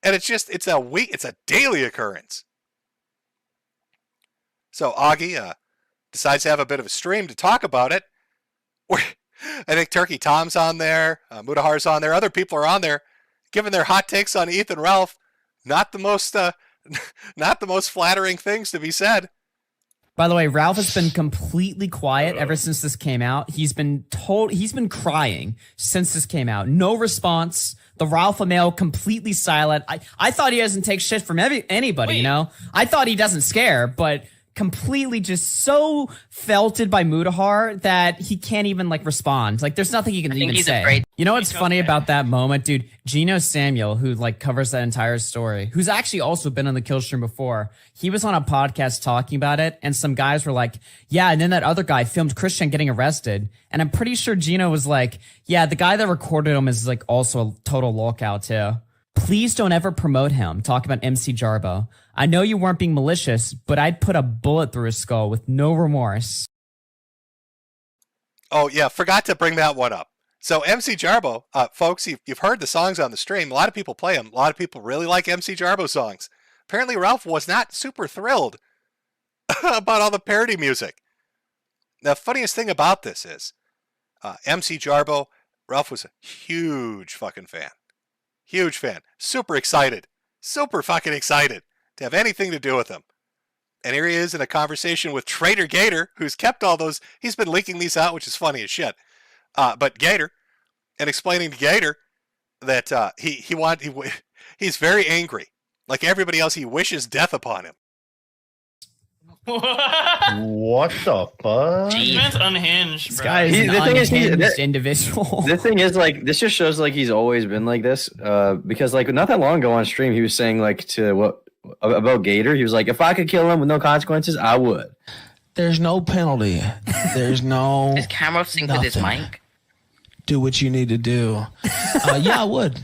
And it's a daily occurrence. So Augie decides to have a bit of a stream to talk about it. I think Turkey Tom's on there, Mudahar's on there, other people are on there, giving their hot takes on Ethan Ralph. not the most not the most flattering things to be said. By the way, Ralph has been completely quiet ever since this came out. He's been crying since this came out. No response. The Ralph mail completely silent. I thought he doesn't take shit from anybody, you know? I thought he doesn't scare, but completely just so felted by Mutahar that he can't even like respond. Like there's nothing he can even say. Afraid. You know what's funny about that moment, dude? Gino Samuel, who like covers that entire story, who's actually also been on the kill stream before, he was on a podcast talking about it, and some guys were like, yeah, and then that other guy filmed Christian getting arrested. And I'm pretty sure Gino was like, yeah, the guy that recorded him is like also a total lockout too. Please don't ever promote him. Talk about MC Jarbo. I know you weren't being malicious, but I'd put a bullet through his skull with no remorse. Oh, yeah, forgot to bring that one up. So MC Jarbo, folks, you've heard the songs on the stream. A lot of people play them. A lot of people really like MC Jarbo songs. Apparently, Ralph was not super thrilled about all the parody music. The funniest thing about this is MC Jarbo, Ralph was a huge fucking fan. Huge fan. Super excited. Super fucking excited to have anything to do with him. And here he is in a conversation with Trader Gator, who's kept all those. He's been leaking these out, which is funny as shit. But Gator, and explaining to Gator that he's very angry. Like everybody else, he wishes death upon him. What the fuck? Man's unhinged, bro. This guy is an unhinged individual. The thing is, like, this just shows like he's always been like this. Because like not that long ago on stream, he was saying like about Gator. He was like, if I could kill him with no consequences, I would. There's no penalty. There's no. Is camera sync with his mic? Do what you need to do. Yeah, I would.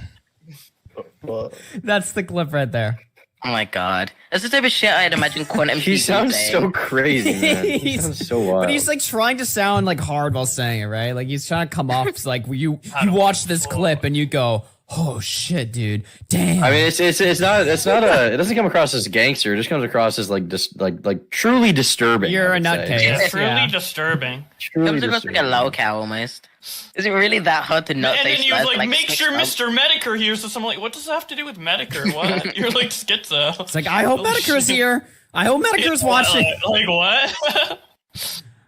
That's the clip right there. Oh my god. That's the type of shit I'd imagine Quantum He sounds so crazy, man. He sounds so wild. But he's like trying to sound like hard while saying it, right? Like he's trying to come off like you watch this clip and you go, oh shit, dude, damn. I mean, it's not it doesn't come across as gangster. It just comes across as like truly disturbing. You're a nutcase. It's truly disturbing. Comes across like a low cow almost. Is it really that hard to not And say then you like, like make sure Mr. Metokur here. So someone like, what does that have to do with Metokur? What? You're like schizo. It's like, I hope Metokur's here. I hope Metokur's watching. Like what?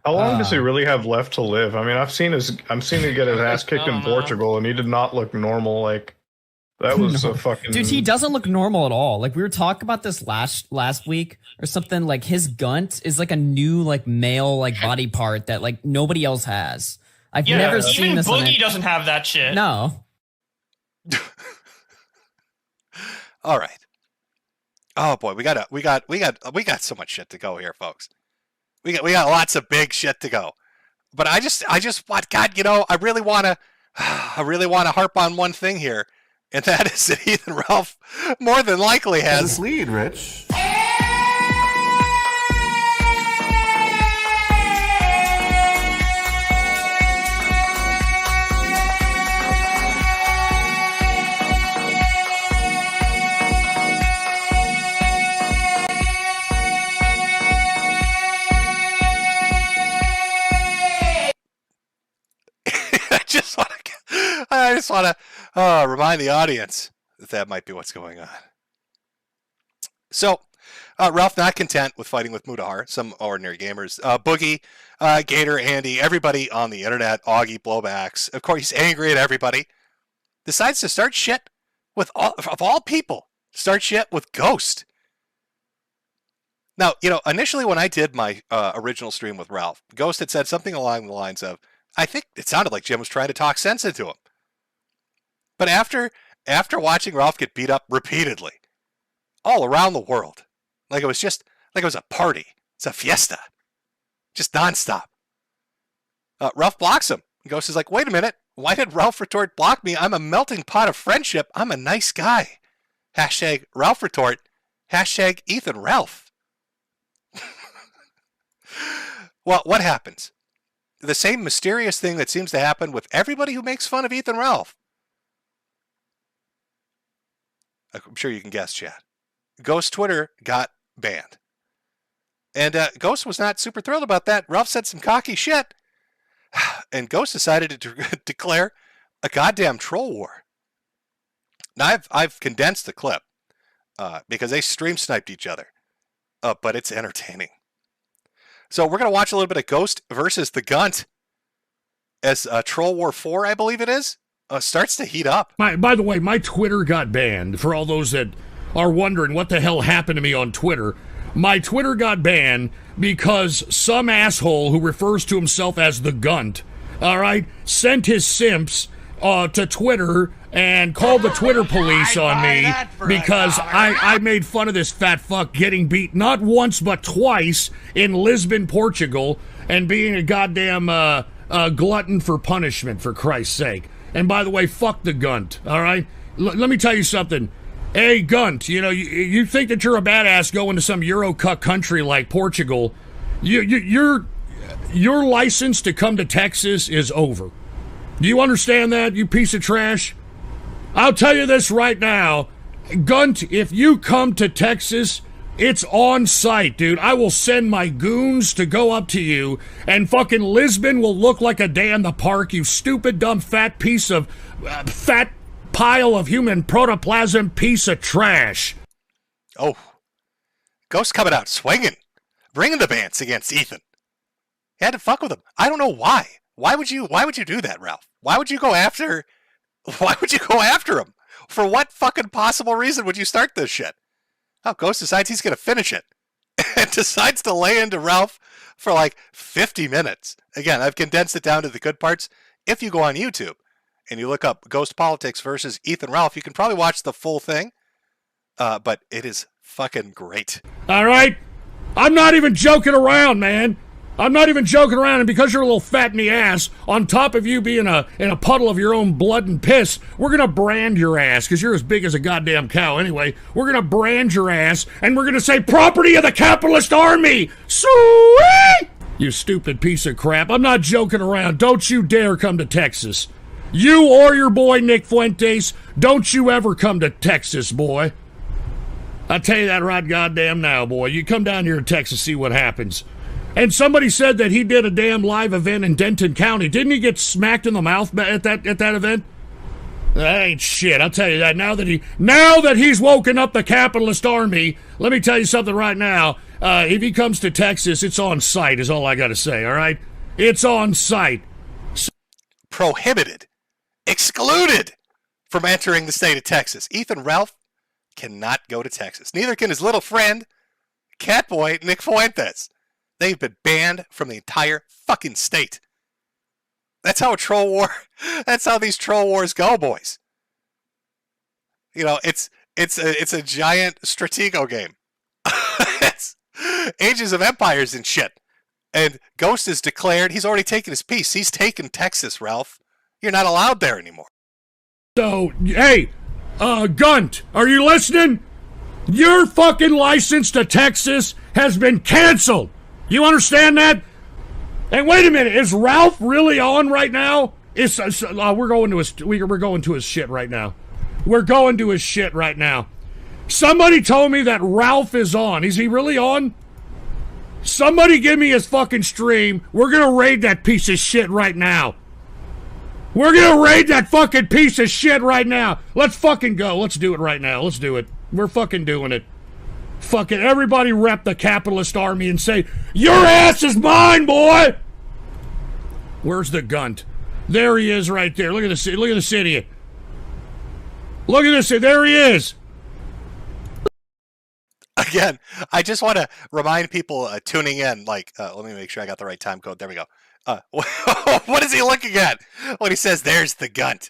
How long does he really have left to live? I mean, I've seen him get his ass kicked in Portugal, and he did not look normal. Like that was a fucking dude. He doesn't look normal at all. Like we were talking about this last week or something. Like his gunt is like a new like male like body part that like nobody else has. I've never seen this. Even Boogie doesn't have that shit. No. All right. Oh boy, we got so much shit to go here, folks. We got lots of big shit to go. But I just want, God, you know, I really want to harp on one thing here, and that is that Ethan Ralph more than likely has this lead, Rich. I just want to remind the audience that might be what's going on. So, Ralph not content with fighting with Mutahar, some ordinary gamers. Boogie, Gator, Andy, everybody on the internet, Augie, Blowbacks. Of course, he's angry at everybody. Decides to start shit with, of all people, start shit with Ghost. Now, you know, initially when I did my original stream with Ralph, Ghost had said something along the lines of, I think it sounded like Jim was trying to talk sense into him. But after watching Ralph get beat up repeatedly, all around the world, like it was a party, it's a fiesta, just nonstop. Ralph blocks him. Ghost is like, wait a minute, why did Ralph retort block me? I'm a melting pot of friendship. I'm a nice guy. Hashtag Ralph retort. Hashtag Ethan Ralph. Well, what happens? The same mysterious thing that seems to happen with everybody who makes fun of Ethan Ralph. I'm sure you can guess, Chad. Ghost Twitter got banned. And Ghost was not super thrilled about that. Ralph said some cocky shit. And Ghost decided to declare a goddamn troll war. Now, I've condensed the clip. because they stream sniped each other. But it's entertaining. So we're going to watch a little bit of Ghost versus the Gunt as Troll War 4, I believe it is, starts to heat up. By the way, my Twitter got banned. For all those that are wondering what the hell happened to me on Twitter, my Twitter got banned because some asshole who refers to himself as the Gunt, all right, sent his simps to Twitter and called the Twitter police on me because I made fun of this fat fuck getting beat not once but twice in Lisbon, Portugal, and being a goddamn glutton for punishment, for Christ's sake. And by the way, fuck the Gunt, all right? Let me tell you something. Hey, Gunt, you know, you think that you're a badass going to some Euro-cuck country like Portugal. Your license to come to Texas is over. Do you understand that, you piece of trash? I'll tell you this right now. Gunt, if you come to Texas, it's on site, dude. I will send my goons to go up to you, and fucking Lisbon will look like a day in the park, you stupid, dumb, fat piece of... fat pile of human protoplasm piece of trash. Oh. Ghost coming out swinging. Bringing the bants against Ethan. He had to fuck with him. I don't know why. Why would you do that, Ralph? Why would you go after him? For what fucking possible reason would you start this shit? Oh, Ghost decides he's going to finish it. And decides to lay into Ralph for like 50 minutes. Again, I've condensed it down to the good parts. If you go on YouTube and you look up Ghost Politics versus Ethan Ralph, you can probably watch the full thing. But it is fucking great. All right? I'm not even joking around, man. I'm not even joking around, and because you're a little fat in the ass, on top of you being in a puddle of your own blood and piss, we're going to brand your ass, because you're as big as a goddamn cow anyway. We're going to brand your ass, and we're going to say, property of the capitalist army! Sweet! You stupid piece of crap. I'm not joking around. Don't you dare come to Texas. You or your boy Nick Fuentes, don't you ever come to Texas, boy. I tell you that right goddamn now, boy. You come down here to Texas, see what happens. And somebody said that he did a damn live event in Denton County. Didn't he get smacked in the mouth at that event? That ain't shit. I'll tell you that. Now that he's woken up the capitalist army, let me tell you something right now. If he comes to Texas, it's on site, is all I got to say, all right? It's on site. Prohibited. Excluded from entering the state of Texas. Ethan Ralph cannot go to Texas. Neither can his little friend, Catboy Nick Fuentes. They've been banned from the entire fucking state. That's how that's how these troll wars go, boys. You know, it's a giant Stratego game. It's Ages of Empires and shit. And Ghost has declared he's already taken his piece. He's taken Texas, Ralph. You're not allowed there anymore. So, hey, Gunt, are you listening? Your fucking license to Texas has been canceled. You understand that? And wait a minute, is Ralph really on right now? We're going to his shit right now. We're going to his shit right now. Somebody told me that Ralph is on. Is he really on? Somebody give me his fucking stream. We're gonna raid that piece of shit right now. We're gonna raid that fucking piece of shit right now. Let's fucking go. Let's do it right now. Let's do it. We're fucking doing it. Fucking everybody rep the capitalist army and say, your ass is mine, boy! Where's the Gunt? There he is right there. Look at this idiot. Look at this. There he is. Again, I just want to remind people tuning in, like, let me make sure I got the right time code. There we go. What is he looking at when he says, there's the Gunt?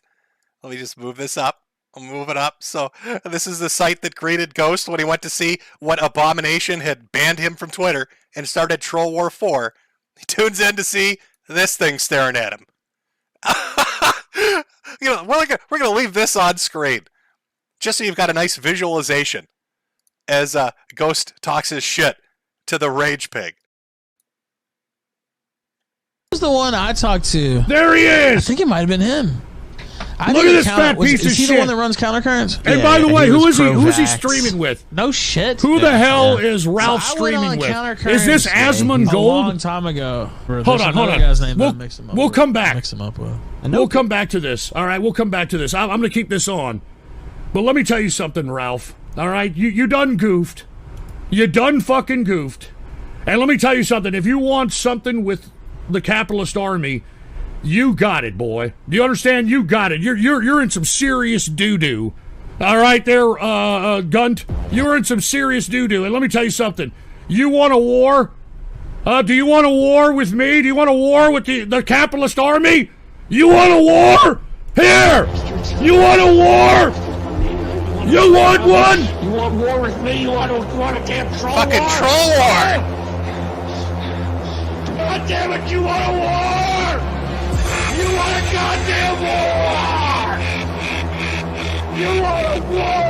Let me just move this up. I'll move it up. So this is the site that greeted Ghost when he went to see what abomination had banned him from Twitter and started Troll War 4. He tunes in to see this thing staring at him. You know, we're gonna leave this on screen just so you've got a nice visualization as Ghost talks his shit to the Rage Pig. Who's the one I talked to? There he is. I think it might have been him. Look at this fat piece of shit. Is he the one that runs Countercurrents? And by the way, who is he streaming with? No shit. Who the hell is Ralph streaming with? Is this Asmongold? A long time ago. Hold on. Guy's name we'll come back. Mix him up with. We'll come back to this. All right, we'll come back to this. I'm going to keep this on. But let me tell you something, Ralph. All right? You done goofed. You done fucking goofed. And let me tell you something. If you want something with the capitalist army, you got it, boy. Do you understand? You got it. You're in some serious doo-doo. All right there, Gunt. You're in some serious doo-doo. And let me tell you something. You want a war? Do you want a war with me? Do you want a war with the capitalist army? You want a war? Here! You want a war? You want one? You want war with me? You want a damn troll Fucking war? troll war! God damn it, you want a war? You want a goddamn war? You want a war?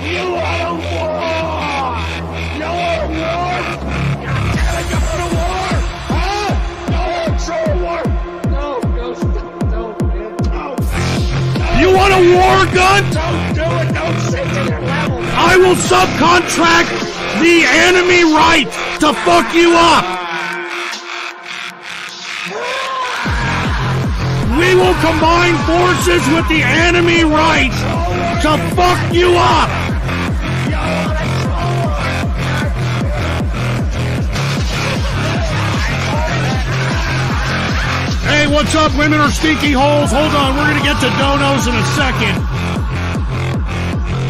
You want a war? You want a war? God damn it, you want a war? Huh? No, troll war? No, man, no. You want a war, Gun? Don't do it, don't sink to your level. I will subcontract the enemy right to fuck you up. We will combine forces with the enemy right to fuck you up. Hey, what's up? Women are stinky holes. Hold on, we're gonna get to donos in a second.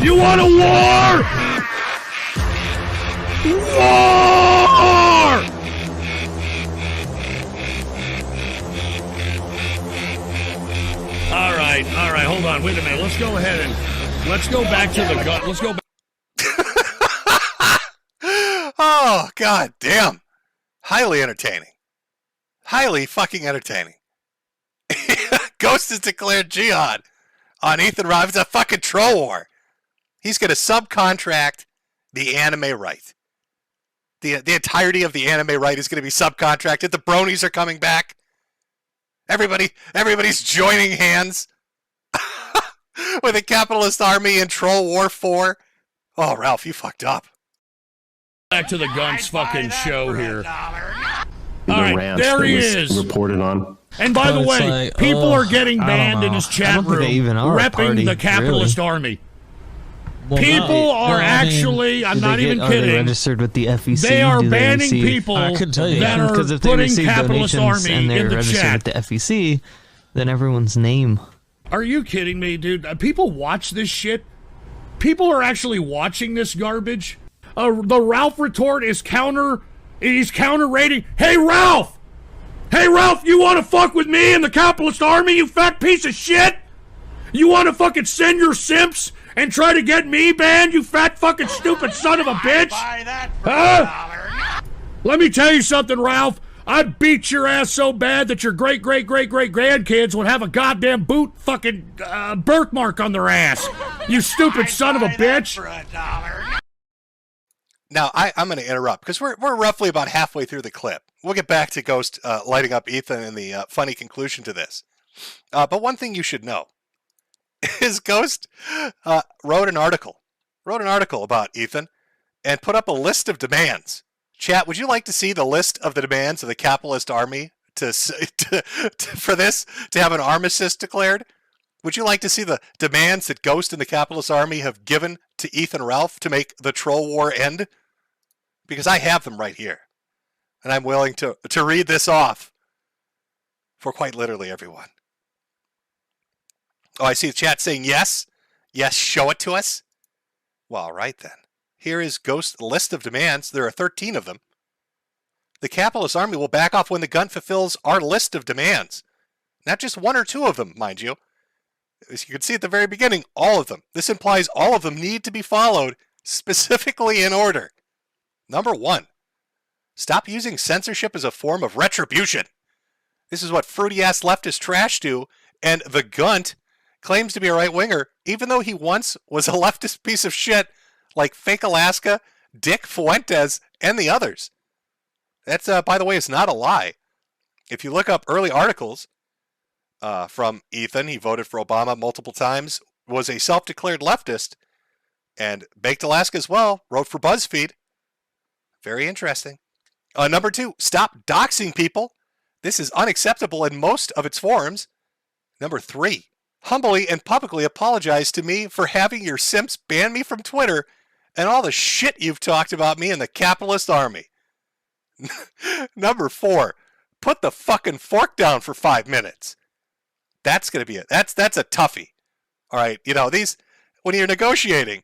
You want a war? War! All right, hold on, wait a minute. Let's go ahead and let's go back to the gun. Let's go back. Oh, god damn. Highly entertaining. Highly fucking entertaining. Ghost has declared jihad on Ethan Ralph. It's a fucking troll war. He's going to subcontract the anime right. The entirety of the anime right is going to be subcontracted. The bronies are coming back. Everybody's joining hands with the capitalist army in Troll War 4. Oh, Ralph, you fucked up. Back to the Guns fucking show here. The All right, ranch there that he was is. reported on. And by the way, people are getting banned in his chat room repping the capitalist army. Well, People are actually, I'm not even Are they kidding, registered with the FEC? they are Do banning receive- people I could tell you that are because if they putting receive capitalist donations army and they're in the registered chat. with the FEC, then everyone's name. Are you kidding me, dude? People watch this shit? People are actually watching this garbage? The Ralph retort is he's counter-rating. Hey, Ralph! Hey, Ralph, you want to fuck with me and the capitalist army, you fat piece of shit? You want to fucking send your simps and try to get me banned, you fat fucking stupid son of a bitch? Huh? Let me tell you something, Ralph. I'd beat your ass so bad that your great-great-great-great-grandkids would have a goddamn boot fucking birthmark on their ass. You stupid son of a bitch. Now, I'm going to interrupt because we're roughly about halfway through the clip. We'll get back to Ghost lighting up Ethan and the funny conclusion to this. But one thing you should know is Ghost wrote an article about Ethan and put up a list of demands. Chat, would you like to see the list of the demands of the capitalist army for this to have an armistice declared? Would you like to see the demands that Ghost and the capitalist army have given to Ethan Ralph to make the troll war end? Because I have them right here. And I'm willing to read this off for quite literally everyone. Oh, I see the chat saying yes. Yes, show it to us. Well, all right then. Here is Ghost's list of demands. There are 13 of them. The capitalist army will back off when the gun fulfills our list of demands. Not just one or two of them, mind you. As you can see at the very beginning, all of them. This implies all of them need to be followed specifically in order. Number 1, stop using censorship as a form of retribution. This is what fruity-ass leftist trash do, and the Gunt claims to be a right-winger, even though he once was a leftist piece of shit like Fake Alaska, Dick Fuentes, and the others. That's, by the way, it's not a lie. If you look up early articles from Ethan, he voted for Obama multiple times, was a self-declared leftist, and Baked Alaska as well, wrote for BuzzFeed. Very interesting. Number 2, stop doxing people. This is unacceptable in most of its forms. Number 3, humbly and publicly apologize to me for having your simps ban me from Twitter and all the shit you've talked about me in the capitalist army. Number 4, put the fucking fork down for 5 minutes. That's going to be it. That's a toughie. All right, you know, these, when you're negotiating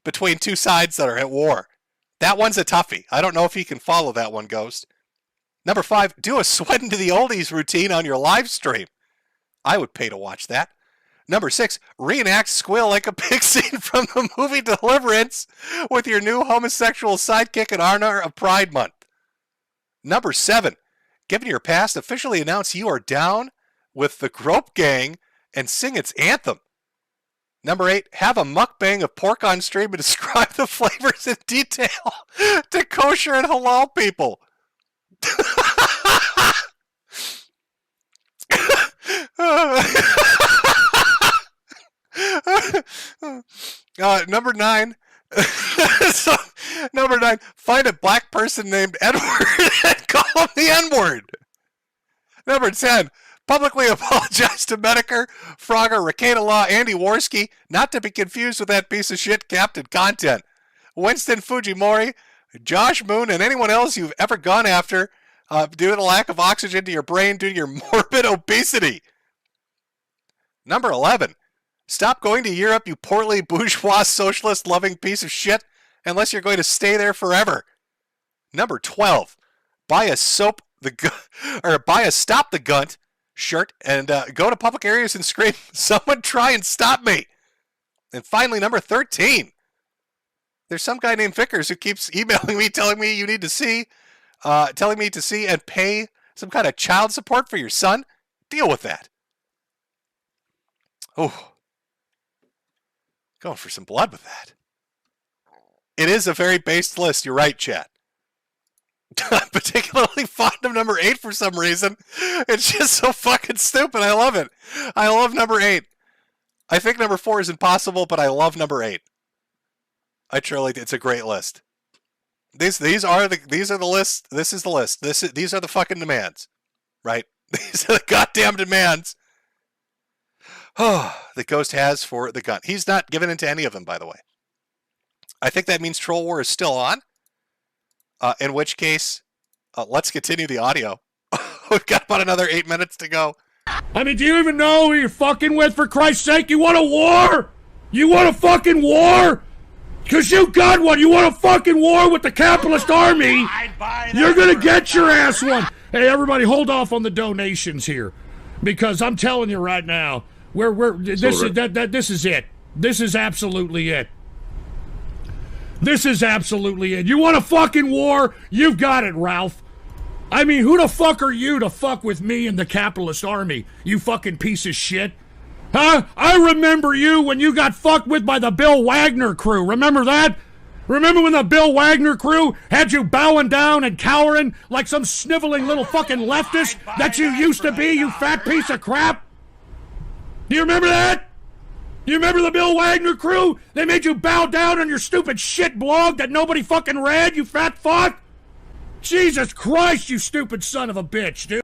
between two sides that are at war, that one's a toughie. I don't know if he can follow that one, Ghost. Number 5, do a sweat into the oldies routine on your live stream. I would pay to watch that. Number 6, reenact Squill like a pig scene from the movie Deliverance with your new homosexual sidekick in honor of Pride Month. Number 7, given your past, officially announce you are down with the Grope Gang and sing its anthem. Number 8, have a mukbang of pork on stream and describe the flavors in detail to kosher and halal people. Number 9. So, number 9, find a black person named Edward and call him the N-word. Number 10, publicly apologize to Metokur, Frogger, Ricada Law, Andy Worski, not to be confused with that piece of shit Captain Content, Winston Fujimori, Josh Moon, and anyone else you've ever gone after due to the lack of oxygen to your brain due to your morbid obesity. Number 11, stop going to Europe, you portly bourgeois socialist-loving piece of shit, unless you're going to stay there forever. Number 12, buy a Stop the Gunt shirt and go to public areas and scream, someone try and stop me. And finally, number 13, there's some guy named Vickers who keeps emailing me telling me you need to see, telling me to see and pay some kind of child support for your son. Deal with that. Oh, going for some blood with that. It is a very based list. You're right, chat. I'm particularly fond of number 8 for some reason. It's just so fucking stupid. I love it. I love number 8. I think number 4 is impossible, but I love number 8. I truly, it's a great list. These are the list. This is the list. These are the fucking demands, right? These are the goddamn demands. Oh, the Ghost has for the gun. He's not given into any of them, by the way. I think that means Troll War is still on. In which case, let's continue the audio. We've got about another 8 minutes to go. I mean, do you even know who you're fucking with, for Christ's sake? You want a war? You want a fucking war? Because you got one. You want a fucking war with the capitalist army? You're going to get your ass one. Hey, everybody, hold off on the donations here. Because I'm telling you right now, this is it. This is absolutely it. This is absolutely it. You want a fucking war? You've got it, Ralph. I mean, who the fuck are you to fuck with me and the capitalist army, you fucking piece of shit? Huh? I remember you when you got fucked with by the Bill Wagner crew. Remember that? Remember when the Bill Wagner crew had you bowing down and cowering like some sniveling little fucking leftist that you used to be, you fat piece of crap? Do you remember that? You remember the Bill Wagner crew? They made you bow down on your stupid shit blog that nobody fucking read, you fat fuck? Jesus Christ, you stupid son of a bitch, dude.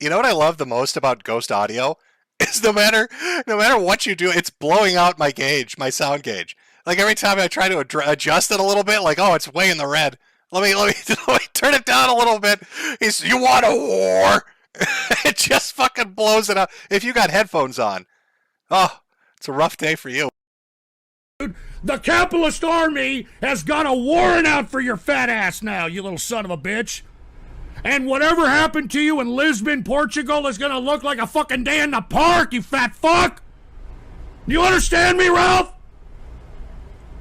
You know what I love the most about Ghost Audio? Is no matter what you do, it's blowing out my gauge, my sound gauge. Like every time I try to adjust it a little bit, like, oh, it's way in the red. Let me turn it down a little bit. You want a war? It just fucking blows it out. If you got headphones on, oh, it's a rough day for you. The capitalist army has got a warrant out for your fat ass now, you little son of a bitch. And whatever happened to you in Lisbon, Portugal is gonna look like a fucking day in the park, you fat fuck. You understand me, Ralph?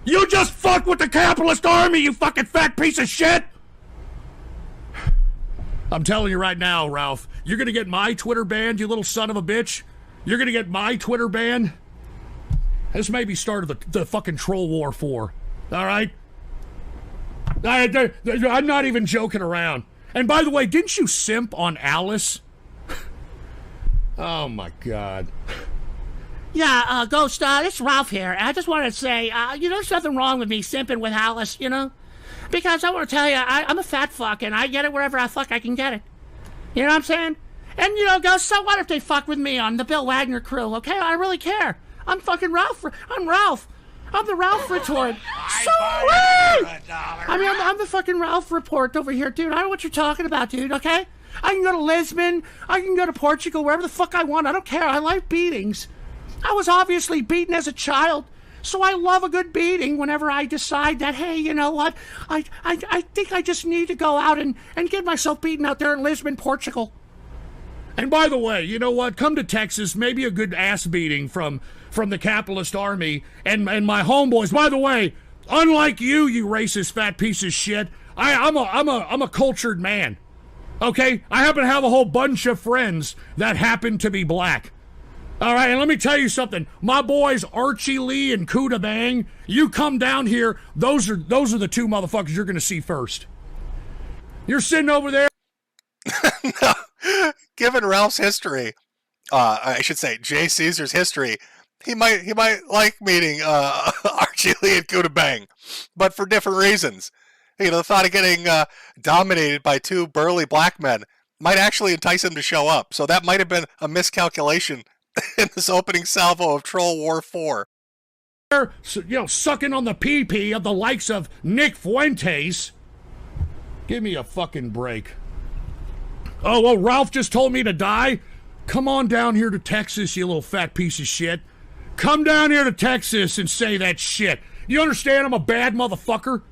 You just fuck with the capitalist army, you fucking fat piece of shit. I'm telling you right now, Ralph, you're gonna get my Twitter banned, you little son of a bitch. You're gonna get my Twitter banned. This may be start of the fucking troll war 4. All right? I'm not even joking around. And by the way, didn't you simp on Alice? Oh my God. Yeah, Ghost, it's Ralph here. I just wanted to say, there's nothing wrong with me simping with Alice, Because I want to tell you, I'm a fat fuck, and I get it wherever I fuck I can get it. You know what I'm saying? And, go, so what if they fuck with me on the Bill Wagner crew, okay? I really care. I'm fucking Ralph. I'm Ralph. I'm the Ralph retort. So I'm the fucking Ralph report over here, dude. I know what you're talking about, dude, okay? I can go to Lisbon. I can go to Portugal, wherever the fuck I want. I don't care. I like beatings. I was obviously beaten as a child, so I love a good beating whenever I decide that, hey, you know what? I think I just need to go out and get myself beaten out there in Lisbon, Portugal. And by the way, you know what? Come to Texas, maybe a good ass beating from the capitalist army and my homeboys. By the way, unlike you racist fat piece of shit, I'm a cultured man. Okay? I happen to have a whole bunch of friends that happen to be black. All right, and let me tell you something. My boys Archie Lee and Kuda Bang, you come down here, those are the two motherfuckers you're going to see first. You're sitting over there. No. Given Ralph's history, I should say Jay Caesar's history, he might like meeting Archie Lee and Kuda Bang, but for different reasons. The thought of getting dominated by two burly black men might actually entice him to show up. So that might have been a miscalculation in this opening salvo of Troll War 4. Sucking on the pee-pee of the likes of Nick Fuentes. Give me a fucking break. Oh, well, Ralph just told me to die? Come on down here to Texas, you little fat piece of shit. Come down here to Texas and say that shit. You understand I'm a bad motherfucker?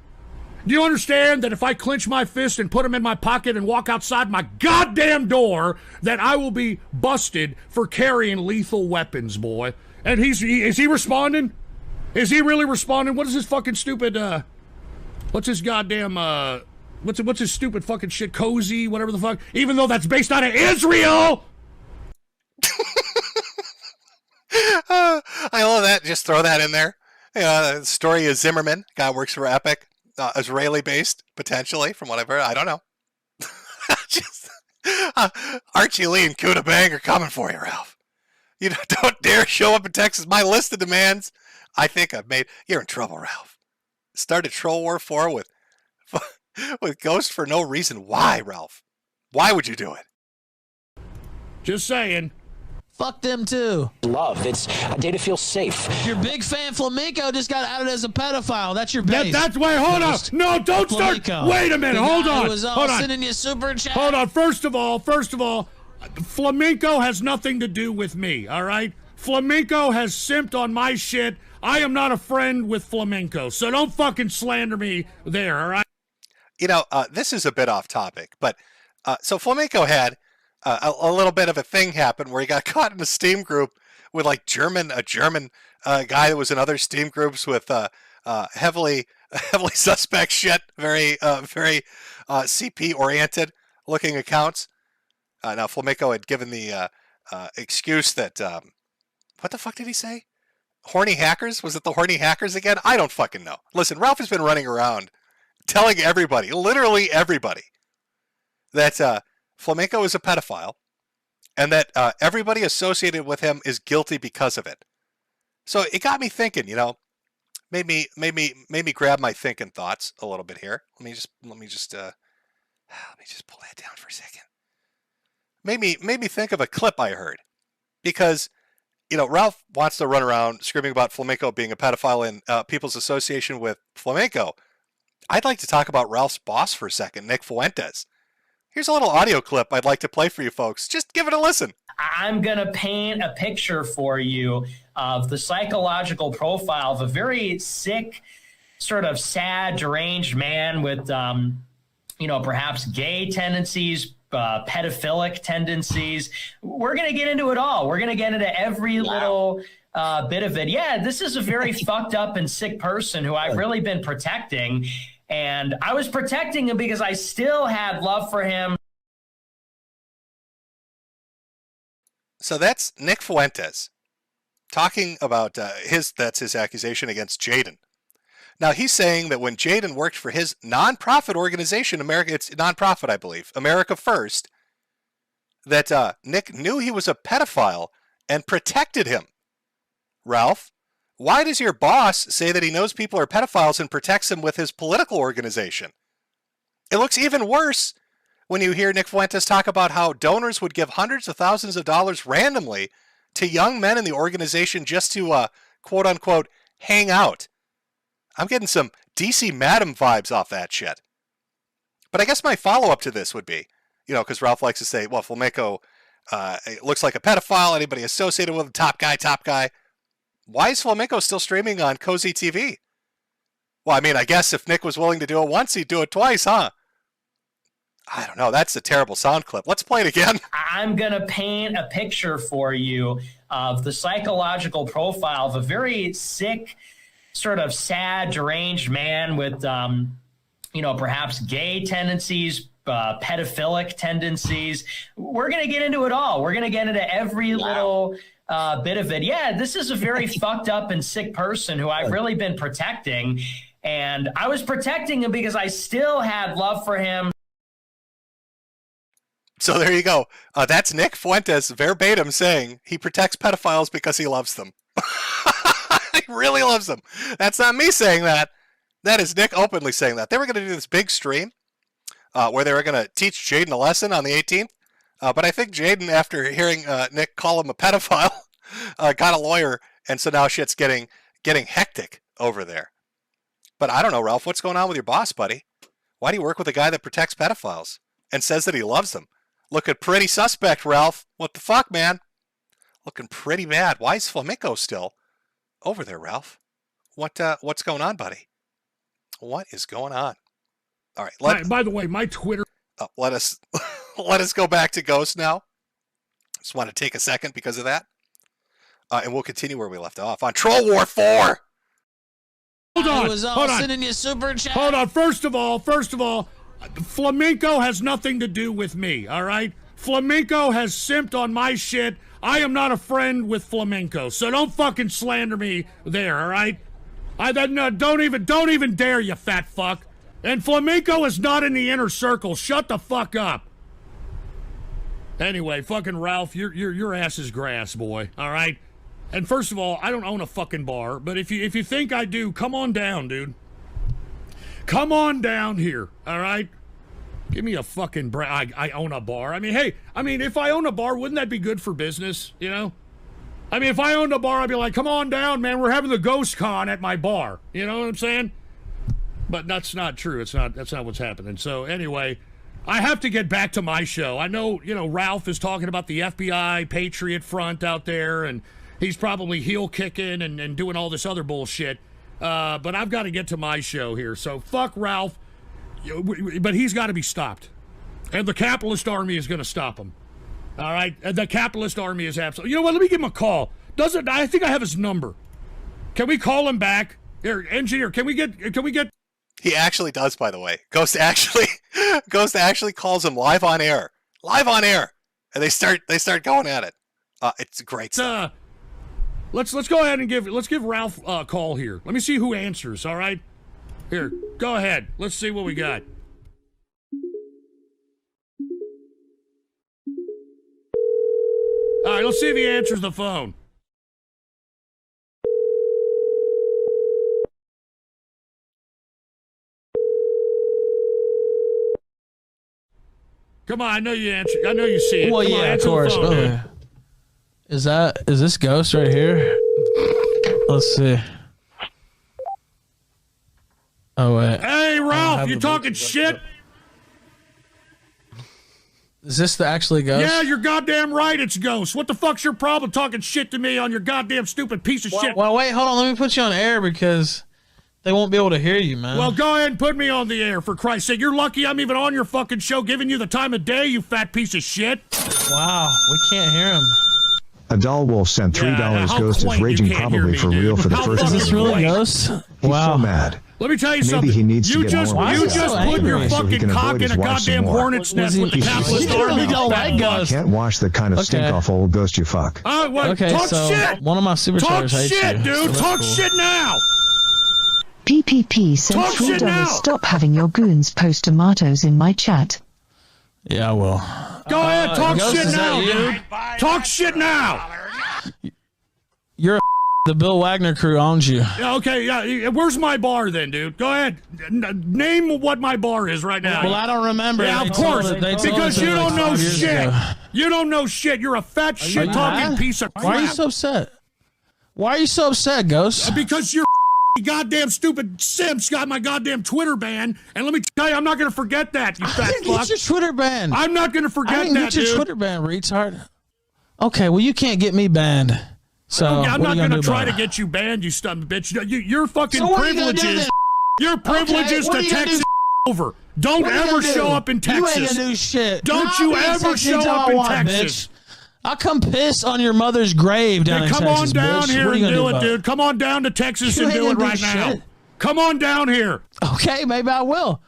Do you understand that if I clench my fist and put them in my pocket and walk outside my goddamn door, that I will be busted for carrying lethal weapons, boy? And is he responding? Is he really responding? What is his fucking stupid, what's his goddamn, what's his stupid fucking shit, Cozy, whatever the fuck, even though that's based out of Israel? I love that. Just throw that in there. The story of Zimmerman, guy who works for Epic, Israeli-based, potentially, from what I've heard. I don't know. Archie Lee and Kuda Bang are coming for you, Ralph. Don't dare show up in Texas. My list of demands, I think I've made. You're in trouble, Ralph. Started Troll War 4 with Ghost for no reason. Why, Ralph? Why would you do it? Just saying. Fuck them too. Love. It's a day to feel safe. Your big fan Flamenco just got outed as a pedophile. That's your base. That's why. Hold on. No, don't start. Wait a minute. Hold on. Hold on. Sending you super chat. Hold on. First of all, Flamenco has nothing to do with me. All right. Flamenco has simped on my shit. I am not a friend with Flamenco, so don't fucking slander me there. All right. This is a bit off topic, but so Flamenco had a little bit of a thing happen where he got caught in a Steam group with like a German guy that was in other Steam groups with heavily suspect shit, very CP oriented looking accounts. Now Flamenco had given the excuse that what the fuck did he say? Horny hackers? Was it the horny hackers again? I don't fucking know. Listen, Ralph has been running around telling everybody, literally everybody, that Flamenco is a pedophile, and that everybody associated with him is guilty because of it. So it got me thinking, made me grab my thinking thoughts a little bit here. Let me just pull that down for a second. Made me think of a clip I heard, because Ralph wants to run around screaming about Flamenco being a pedophile and people's association with Flamenco. I'd like to talk about Ralph's boss for a second, Nick Fuentes. Here's a little audio clip I'd like to play for you folks. Just give it a listen. I'm going to paint a picture for you of the psychological profile of a very sick, sort of sad, deranged man with, perhaps gay tendencies, pedophilic tendencies. We're going to get into it all. We're going to get into every little bit of it. Yeah, this is a very fucked up and sick person who I've really been protecting. And I was protecting him because I still had love for him. So that's Nick Fuentes talking about that's his accusation against Jaden. Now he's saying that when Jaden worked for his nonprofit organization, it's nonprofit, I believe, America First, that Nick knew he was a pedophile and protected him. Ralph, why does your boss say that he knows people are pedophiles and protects them with his political organization? It looks even worse when you hear Nick Fuentes talk about how donors would give hundreds of thousands of dollars randomly to young men in the organization just to, quote unquote, hang out. I'm getting some DC Madam vibes off that shit. But I guess my follow-up to this would be, because Ralph likes to say, well, Flamenco looks like a pedophile, anybody associated with him, top guy. Why is Flamenco still streaming on Cozy TV? Well, I mean, I guess if Nick was willing to do it once, he'd do it twice, huh? I don't know. That's a terrible sound clip. Let's play it again. I'm going to paint a picture for you of the psychological profile of a very sick, sort of sad, deranged man with, perhaps gay tendencies, pedophilic tendencies. We're going to get into it all. We're going to get into every little bit of it. Yeah, this is a very fucked up and sick person who I've really been protecting. And I was protecting him because I still had love for him. So there you go. That's Nick Fuentes verbatim saying he protects pedophiles because he loves them. He really loves them. That's not me saying that. That is Nick openly saying that. They were going to do this big stream where they were going to teach Jaden a lesson on the 18th. But I think Jaden, after hearing Nick call him a pedophile, got a lawyer. And so now shit's getting hectic over there. But I don't know, Ralph, what's going on with your boss, buddy? Why do you work with a guy that protects pedophiles and says that he loves them? Looking pretty suspect, Ralph. What the fuck, man? Looking pretty bad. Why is Flamenco still over there, Ralph? What's going on, buddy? What is going on? All right. By the way, my Twitter. Let us go back to Ghost now. Just want to take a second because of that, and we'll continue where we left off on Troll War 4. Hold on. Hold on. Sending you super chat. Hold on. First of all, Flamenco has nothing to do with me, all right? Flamenco has simped on my shit. I am not a friend with Flamenco, so don't fucking slander me there, all right? Don't even dare, you fat fuck. And Flamenco is not in the inner circle. Shut the fuck up. Anyway, fucking Ralph, your ass is grass, boy, all right? And first of all, I don't own a fucking bar, but if you think I do, come on down, dude. Come on down here, all right? Give me a fucking I own a bar. I mean, hey, if I own a bar, wouldn't that be good for business, I mean, if I owned a bar, I'd be like, come on down, man. We're having the Ghost Con at my bar. You know what I'm saying? But that's not true. That's not what's happening. So anyway, I have to get back to my show. I know, Ralph is talking about the FBI Patriot Front out there, and he's probably heel kicking and doing all this other bullshit. But I've got to get to my show here. So fuck Ralph, but he's got to be stopped. And the capitalist army is going to stop him. All right? And the capitalist army is absolutely... You know what? Let me give him a call. I think I have his number. Can we call him back? Here, engineer, can we get... He actually does, by the way. Ghost actually calls him live on air. Live on air. And they start going at it. It's great stuff. Let's go ahead and give Ralph a call here. Let me see who answers, all right? Here, go ahead. Let's see what we got. All right, let's see if he answers the phone. Come on, I know you answer. I know you see it. Well, Come on, yeah, of course. phone, Is this Ghost right here? Let's see. Oh wait. Hey, Ralph, you talking shit? Is this the actually Ghost? Yeah, you're goddamn right. It's Ghost. What the fuck's your problem talking shit to me on your goddamn stupid piece of shit? Well, wait, hold on. Let me put you on air because they won't be able to hear you, man. Well, go ahead and put me on the air, for Christ's sake. You're lucky I'm even on your fucking show giving you the time of day, you fat piece of shit. Wow, we can't hear him. Adal Wolf sent $3. Ghost is raging probably for real for the first time. Is this really Ghost? He's so mad. Let me tell you something. Maybe he needs to get more You just put your fucking cock in a goddamn hornet's nest with the capitalist army. Can't wash the kind of stink off old Ghost you fuck. Okay, talk shit. One of my superstars hates you. Talk shit, dude. So talk cool. shit now. PPP sent $3. Stop having your goons post tomatoes in my chat. Yeah, I will. Go ahead, talk shit now, dude. Talk shit now. You're a The Bill Wagner crew owns you. Yeah, okay, yeah. Where's my bar then, dude? Go ahead. Name what my bar is right now. Well, I don't remember. Yeah, of course. Because you don't know shit. You don't know shit. You're a fat shit-talking piece of crap. Why are you so upset? Why are you so upset, Ghost? Because you're goddamn stupid simps got my goddamn Twitter ban, and let me tell you, I'm not going to forget that, you fat fuck. Get your Twitter ban. I'm not going to forget that, get your Twitter ban, retard. Okay, well, you can't get me banned. So I'm not going to try to get you banned, you stupid bitch. Your fucking so privileges. Your privileges to Texas over. Don't ever show up in Texas. You ain't gonna do shit. Don't you ever show up in Texas. Bitch. I'll come piss on your mother's grave down in Texas. Come on down bitch. here and do it, dude. Come on down to Texas and do it right now. Come on down here. Okay, maybe I will.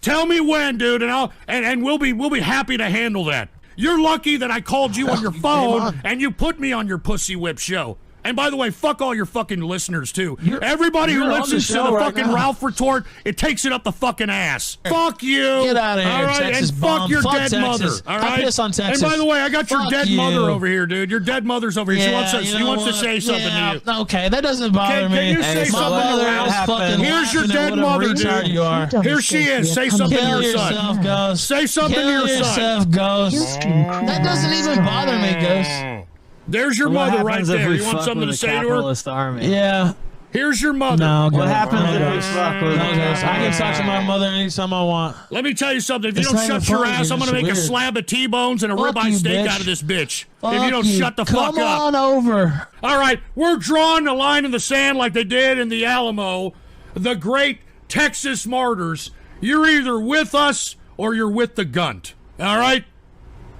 Tell me when, dude, and we'll be happy to handle that. You're lucky that I called you on your phone and you put me on your pussy whip show. And by the way, fuck all your fucking listeners, too. Everybody who listens to the fucking Ralph Retort, it takes it up the fucking ass. Fuck you. Get out of here, all right? Texas and bum. fuck your dead Texas. mother. All right? I piss on Texas. And by the way, I got your dead mother over here, dude. Your dead mother's over here. Yeah, she wants to say something to you. Okay, that doesn't bother me. Can you say something to Ralph? Here's your dead mother, dude. Here she is. Say something to your son. Ghost. Say something to your son. Ghost. That doesn't even bother me, Ghost. There's your mother right there. You want something to say to her? Army? Yeah. Here's your mother. No, what happens if we fuck with I can talk to my mother anytime I want. Let me tell you something. If you don't shut your ass, I'm going to make a slab of T-bones and a ribeye steak out of this bitch. If you don't shut the fuck up. Come on over. All right, we're drawing the line in the sand like they did in the Alamo. The great Texas martyrs. You're either with us or you're with the gunt. All right?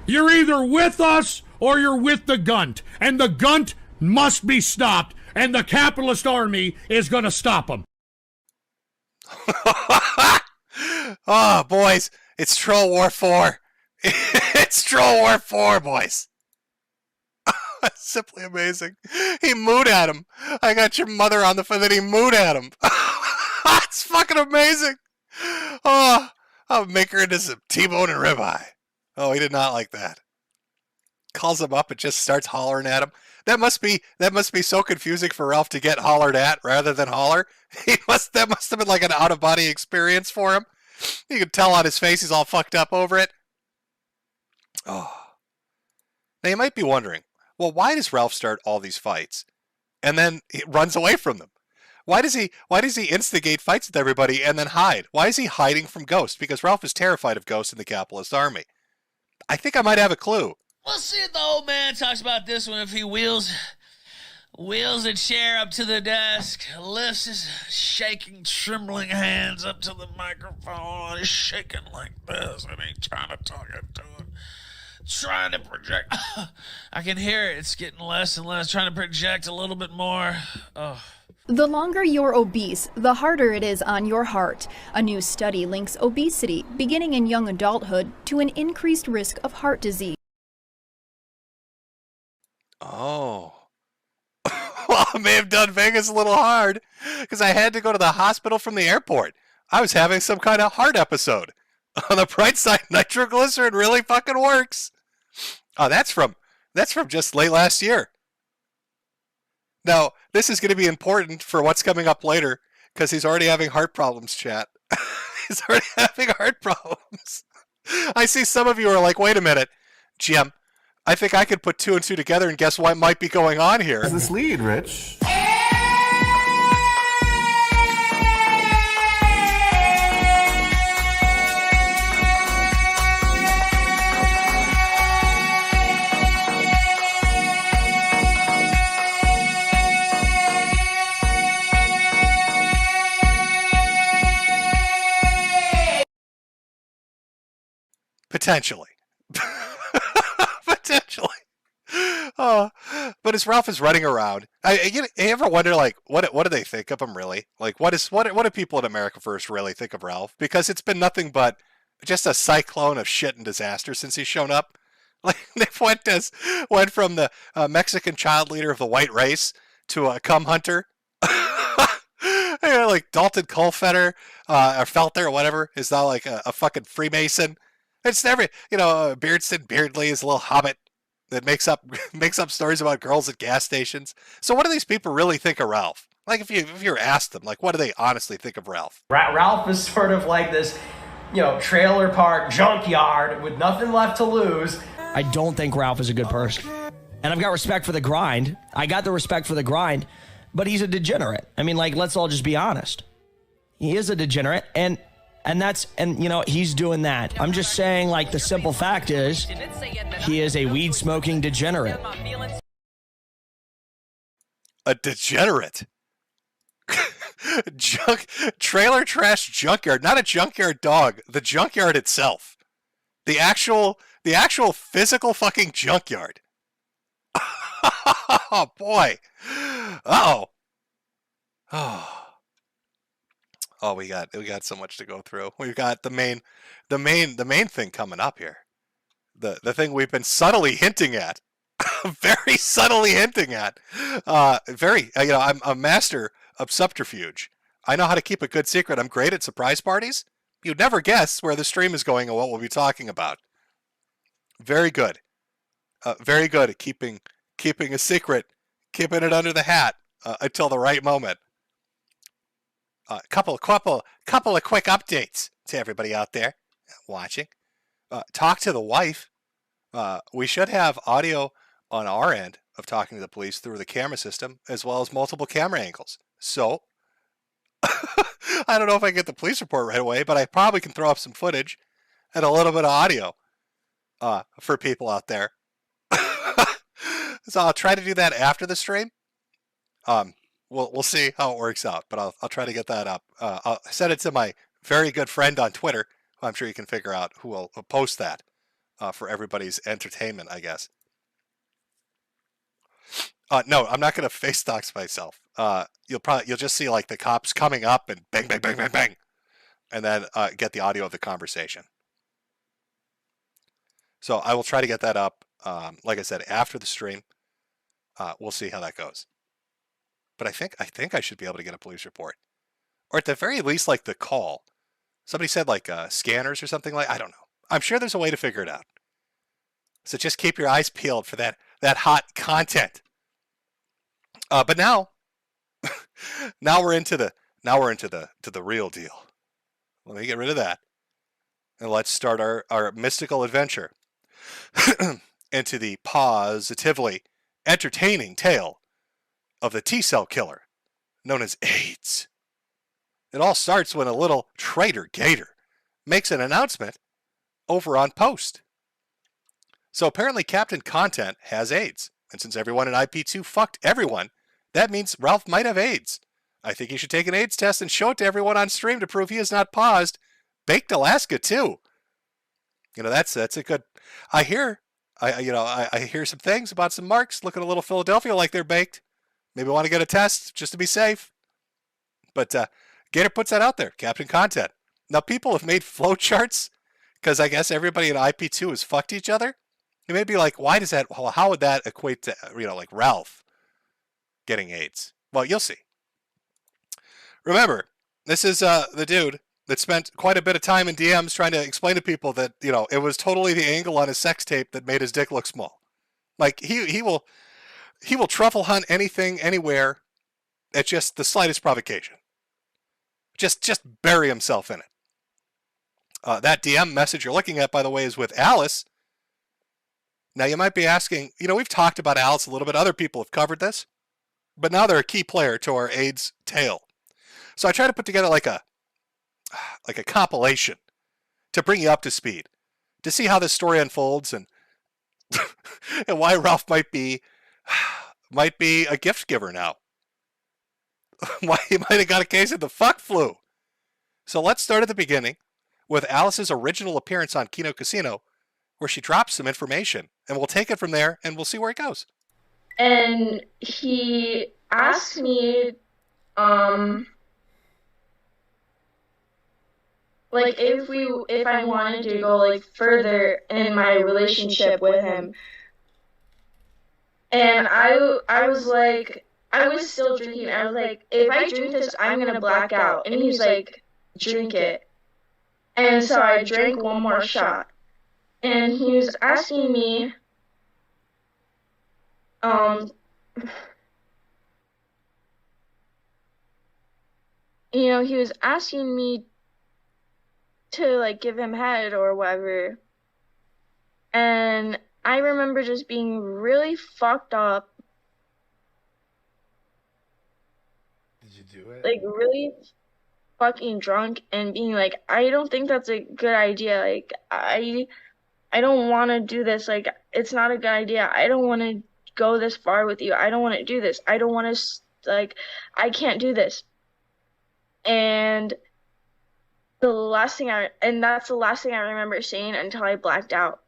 You're either with us or you're with the gunt. And the gunt must be stopped. And the capitalist army is going to stop them. Oh, boys. It's Troll War 4. It's Troll War 4, boys. Simply amazing. He mooed at him. I got your mother on the phone, then he mooed at him. It's fucking amazing. Oh, I'll make her into some T-bone and ribeye. Oh, he did not like that. Calls him up and just starts hollering at him. That must be so confusing for Ralph to get hollered at rather than holler. That must have been like an out-of-body experience for him. You can tell on his face he's all fucked up over it. Oh. Now you might be wondering, well, why does Ralph start all these fights and then he runs away from them? Why does he instigate fights with everybody and then hide? Why is he hiding from Ghost? Because Ralph is terrified of Ghost in the capitalist army. I think I might have a clue. We'll see if the old man talks about this one if he wheels a chair up to the desk, lifts his shaking, trembling hands up to the microphone, he's shaking like this, and he's trying to talk into it, trying to project. I can hear it. It's getting less and less, trying to project a little bit more. Oh. The longer you're obese, the harder it is on your heart. A new study links obesity, beginning in young adulthood, to an increased risk of heart disease. Oh. Well, I may have done Vegas a little hard because I had to go to the hospital from the airport. I was having some kind of heart episode. On the bright side, nitroglycerin really fucking works. Oh, that's from just late last year. Now, this is going to be important for what's coming up later because he's already having heart problems, chat. He's already having heart problems. I see some of you are like, wait a minute, Jim. I think I could put two and two together and guess what might be going on here. Where's this lead, Rich? Potentially. Potentially. But as Ralph is running around, you ever wonder, like, what do they think of him, really? Like, what do people in America First really think of Ralph? Because it's been nothing but just a cyclone of shit and disaster since he's shown up. Like, they went from the Mexican child leader of the white race to a cum hunter. Like Dalton Culfetter or Felter or whatever is now like a fucking Freemason. It's never, Beardson Beardley is a little hobbit. that makes up makes up stories about girls at gas stations. So what do these people really think of Ralph? Like if you were asked them, like what do they honestly think of Ralph? Ralph is sort of like this, trailer park junkyard with nothing left to lose. I don't think Ralph is a good person. And I've got respect for the grind. I got the respect for the grind, but he's a degenerate. I mean, like, let's all just be honest. He is a degenerate, and he's doing that. I'm just saying, like, the simple fact is he is a weed-smoking degenerate. A degenerate. Trailer trash junkyard, not a junkyard dog, the junkyard itself. The actual physical fucking junkyard. Oh boy. Uh-oh. Oh, we got so much to go through. We've got the main thing coming up here. The thing we've been subtly hinting at. Very subtly hinting at. I'm a master of subterfuge. I know how to keep a good secret. I'm great at surprise parties. You'd never guess where the stream is going and what we'll be talking about. Very good. Very good at keeping a secret, keeping it under the hat until the right moment. Couple of quick updates to everybody out there watching. Talk to the wife. We should have audio on our end of talking to the police through the camera system, as well as multiple camera angles. So, I don't know if I can get the police report right away, but I probably can throw up some footage and a little bit of audio for people out there. So I'll try to do that after the stream. We'll see how it works out, but I'll try to get that up. I'll send it to my very good friend on Twitter. I'm sure you can figure out who will post that for everybody's entertainment, I guess. No, I'm not going to face dox myself. You'll just see like the cops coming up and bang, bang, bang, bang, bang, and then get the audio of the conversation. So I will try to get that up. Like I said, after the stream. We'll see how that goes. But I think I should be able to get a police report, or at the very least, like the call. Somebody said like scanners or something like. I don't know. I'm sure there's a way to figure it out. So just keep your eyes peeled for that hot content. But now we're into the real deal. Let me get rid of that, and let's start our mystical adventure into the positively entertaining tale of the T-cell killer known as AIDS. It all starts when a little traitor gator makes an announcement over on Post. So apparently Captain Content has AIDS, and since everyone in IP2 fucked everyone, that means Ralph might have AIDS. I think he should take an AIDS test and show it to everyone on stream to prove he is not paused. Baked Alaska too. That's a good. I hear some things about some marks looking a little Philadelphia like they're baked. Maybe want to get a test just to be safe. But Gator puts that out there, Captain Content. Now people have made flowcharts because I guess everybody in IP2 has fucked each other. You may be like, why does that? Well, how would that equate to like Ralph getting AIDS? Well, you'll see. Remember, this is the dude that spent quite a bit of time in DMs trying to explain to people that, it was totally the angle on his sex tape that made his dick look small. Like, he will truffle hunt anything, anywhere, at just the slightest provocation. Just bury himself in it. That DM message you're looking at, by the way, is with Alice. Now, you might be asking, we've talked about Alice a little bit. Other people have covered this. But now they're a key player to our AIDS tale. So I try to put together like a compilation to bring you up to speed, to see how this story unfolds and and why Ralph might be a gift giver now. Why he might have got a case of the fuck flu. So let's start at the beginning with Alice's original appearance on Kino Casino, where she drops some information, and we'll take it from there and we'll see where it goes. And he asked me, like if I wanted to go like further in my relationship with him. And I was like, I was still drinking. I was like, if I drink this, I'm gonna black out. And he was like, drink it. And so I drank one more shot. And he was asking me um, you know, he was asking me to like give him head or whatever. And I remember just being really fucked up. Did you do it? Like really fucking drunk and being like, I don't think that's a good idea. Like I don't want to do this. Like it's not a good idea. I don't want to go this far with you. I don't want to do this. I don't want to like I can't do this. And that's the last thing I remember saying until I blacked out.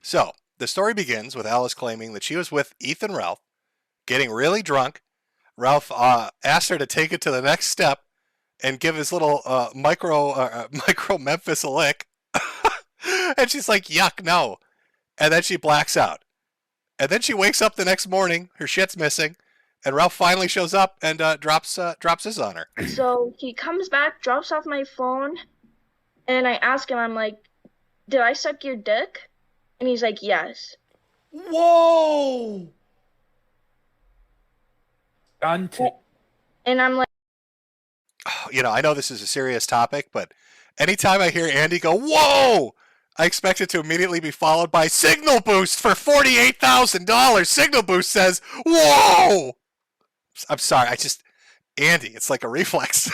So, the story begins with Alice claiming that she was with Ethan Ralph, getting really drunk. Ralph asked her to take it to the next step and give his little micro Memphis a lick. And she's like, yuck, no. And then she blacks out. And then she wakes up the next morning, her shit's missing, and Ralph finally shows up and drops his on her. So he comes back, drops off my phone, and I ask him, I'm like, did I suck your dick? And he's like, yes. Whoa! And I'm like, You know, I know this is a serious topic, but anytime I hear Andy go, whoa, I expect it to immediately be followed by Signal Boost for $48,000. Signal Boost says, whoa! I'm sorry, Andy, it's like a reflex.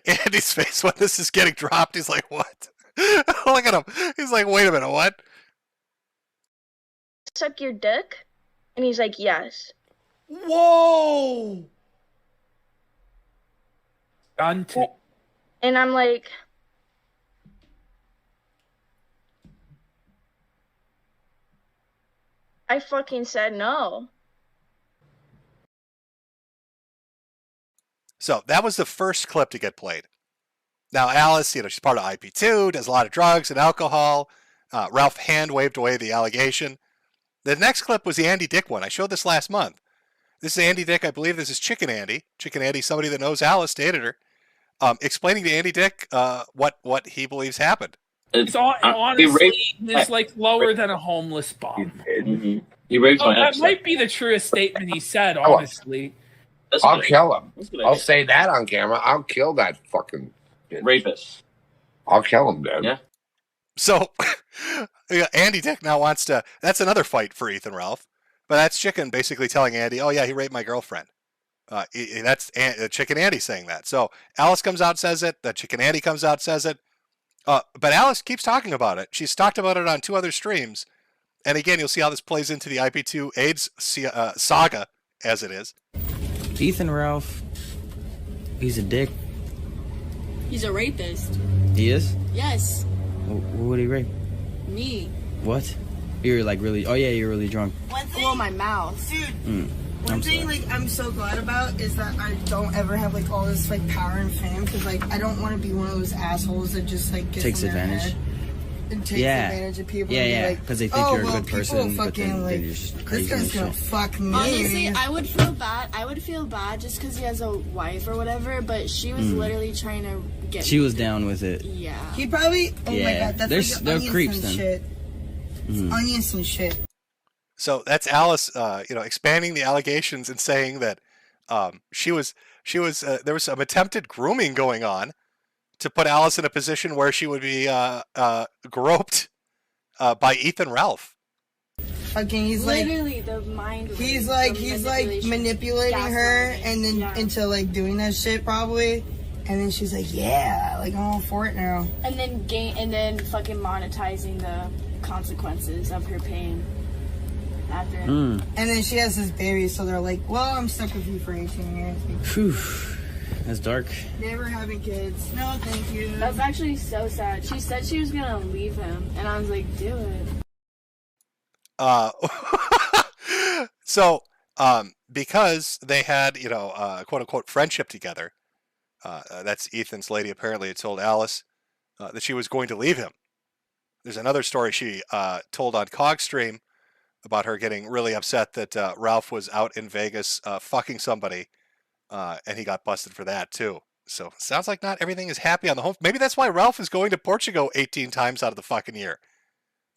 Andy's face when this is getting dropped, he's like, what? Look at him. He's like, wait a minute, what? Suck your dick? And he's like, yes. Whoa! And I'm like, I fucking said no. So that was the first clip to get played. Now, Alice, you know, she's part of IP2, does a lot of drugs and alcohol. Ralph hand waved away the allegation. The next clip was the Andy Dick one. I showed this last month. This is Andy Dick. I believe this is Chicken Andy. Chicken Andy, somebody that knows Alice, dated her, explaining to Andy Dick what he believes happened. Honestly, it's like lower than a homeless bum. He raped my that ex. might be the truest statement he said, honestly. I'll kill him. I'll say that on camera. I'll kill that fucking rapist. I'll kill him, dude. Yeah. So, Andy Dick now wants to. That's another fight for Ethan Ralph. But that's Chicken basically telling Andy, oh, yeah, he raped my girlfriend. That's Chicken Andy saying that. So, Alice comes out, says it. Chicken Andy comes out, says it. But Alice keeps talking about it. She's talked about it on 2 other streams. And again, you'll see how this plays into the IP2 AIDS saga, as it is. Ethan Ralph, he's a dick. He's a rapist. He is? Yes. Who would he rape? Me. What? You're like really, oh yeah, you're really drunk. One thing. Oh, my mouth. Dude. One thing, like, I'm so glad about is that I don't ever have, like, all this, like, power and fame, because, like, I don't want to be one of those assholes that just, like, gets takes in their advantage. head and takes advantage of people. Yeah, and because they think you're a good person, but fucking, then like, you're just this crazy guy's and gonna shit. fuck me. Honestly, I would feel bad. I would feel bad just because he has a wife or whatever, but she was literally trying to get She was down with it. Yeah. He probably, oh my god, that's they're like creeps and then. shit. Onions and shit. So that's Alice, expanding the allegations and saying that there was some attempted grooming going on to put Alice in a position where she would be groped by Ethan Ralph. Fucking, he's literally the mind. He's like manipulating her, and then into like doing that shit probably, and then she's like, yeah, like I'm all for it now. And then fucking monetizing the consequences of her pain after. And then she has this baby, so they're like, well, I'm stuck with you for 18 years. Phew. That's dark. Never having kids. No, thank you. That's actually so sad. She said she was gonna leave him, and I was like, do it. So, because they had, quote unquote friendship together, that's Ethan's lady apparently had told Alice that she was going to leave him. There's another story she told on Cogstream about her getting really upset that Ralph was out in Vegas fucking somebody, and he got busted for that too. So sounds like not everything is happy on the home. Maybe that's why Ralph is going to Portugal 18 times out of the fucking year.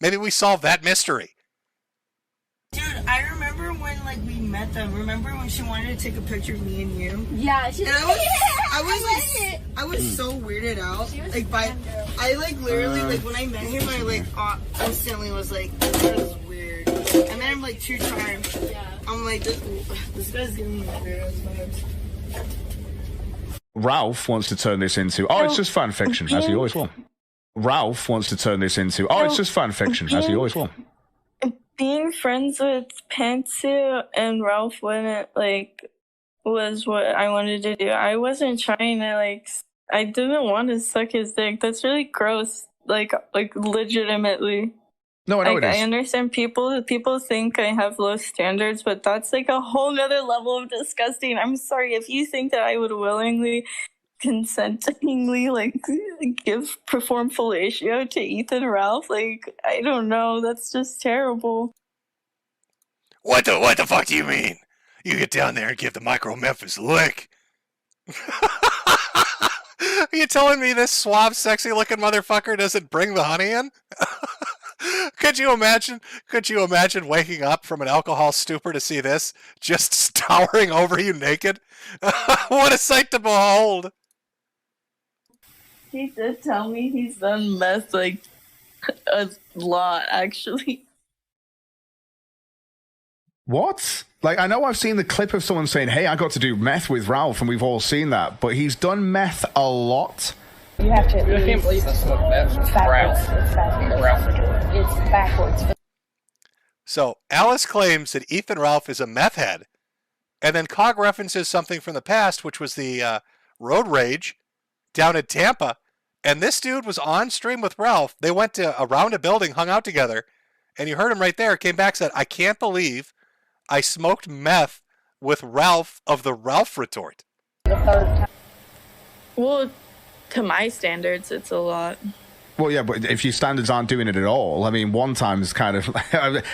Maybe we solved that mystery. Dude, I remember when like we met them. Remember when she wanted to take a picture of me and you? Yeah, she's and I was so weirded out. Like I like literally like when I met him, I like instantly was like, this is weird. I met him like 2 times. Yeah. I'm like, this guy's giving me weird vibes. Ralph wants to turn this into, it's just fan fiction, as he always will. Ralph wants to turn this into, it's just fan fiction, as he always will. Being friends with Pantsu and Ralph was what I wanted to do. I wasn't trying to I didn't want to suck his dick. That's really gross. Like legitimately. No, I know it is. I understand people think I have low standards, but that's like a whole nother level of disgusting. I'm sorry if you think that I would willingly, consentingly perform fellatio to Ethan Ralph. I don't know. That's just terrible. What the fuck do you mean? You get down there and give the Micro Memphis a lick. Are you telling me this suave, sexy looking motherfucker doesn't bring the honey in? Could you imagine waking up from an alcohol stupor to see this just towering over you naked? What a sight to behold. He did tell me he's done meth a lot, actually. What? I know I've seen the clip of someone saying, hey, I got to do meth with Ralph, and we've all seen that, but he's done meth a lot. You have to. I can't believe that's what that's Ralph. It's backwards. So Alice claims that Ethan Ralph is a meth head, and then Cog references something from the past, which was the road rage down in Tampa, and this dude was on stream with Ralph. They went to around a building, hung out together, and you heard him right there. Came back, said, "I can't believe I smoked meth with Ralph of the Ralph Retort." The third time. Well, to my standards, it's a lot. Well, yeah, but if your standards aren't doing it at all, I mean, one time is kind of...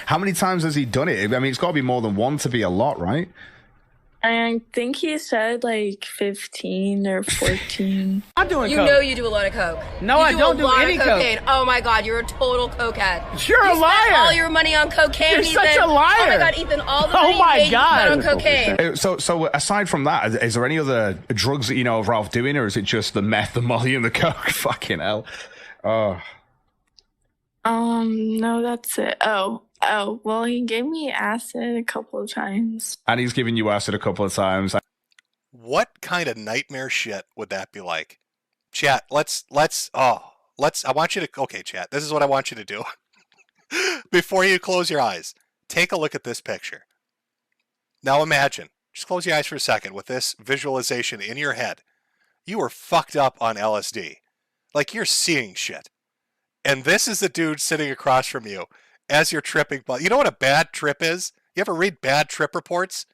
How many times has he done it? I mean, it's got to be more than one to be a lot, right? I think he said 15 or 14. I'm doing You coke. know you do a lot of coke. No, I don't do any coke. cocaine. Oh my God, you're a total cokehead. You're a you liar. Spent all your money on cocaine. You're Ethan. such a liar. Oh my God, Ethan, all the Oh money my you made, God. you spent on cocaine. So aside from that, is there any other drugs that you know of Ralph doing, or is it just the meth, the molly, and the coke? Fucking hell. Oh. No, that's it. Oh, well, he gave me acid a couple of times. And he's given you acid a couple of times. What kind of nightmare shit would that be like? Chat, I want you to, okay, chat, this is what I want you to do. Before you close your eyes, take a look at this picture. Now imagine, just close your eyes for a second with this visualization in your head. You are fucked up on LSD. You're seeing shit. And this is the dude sitting across from you as you're tripping. But you know what a bad trip is? You ever read bad trip reports?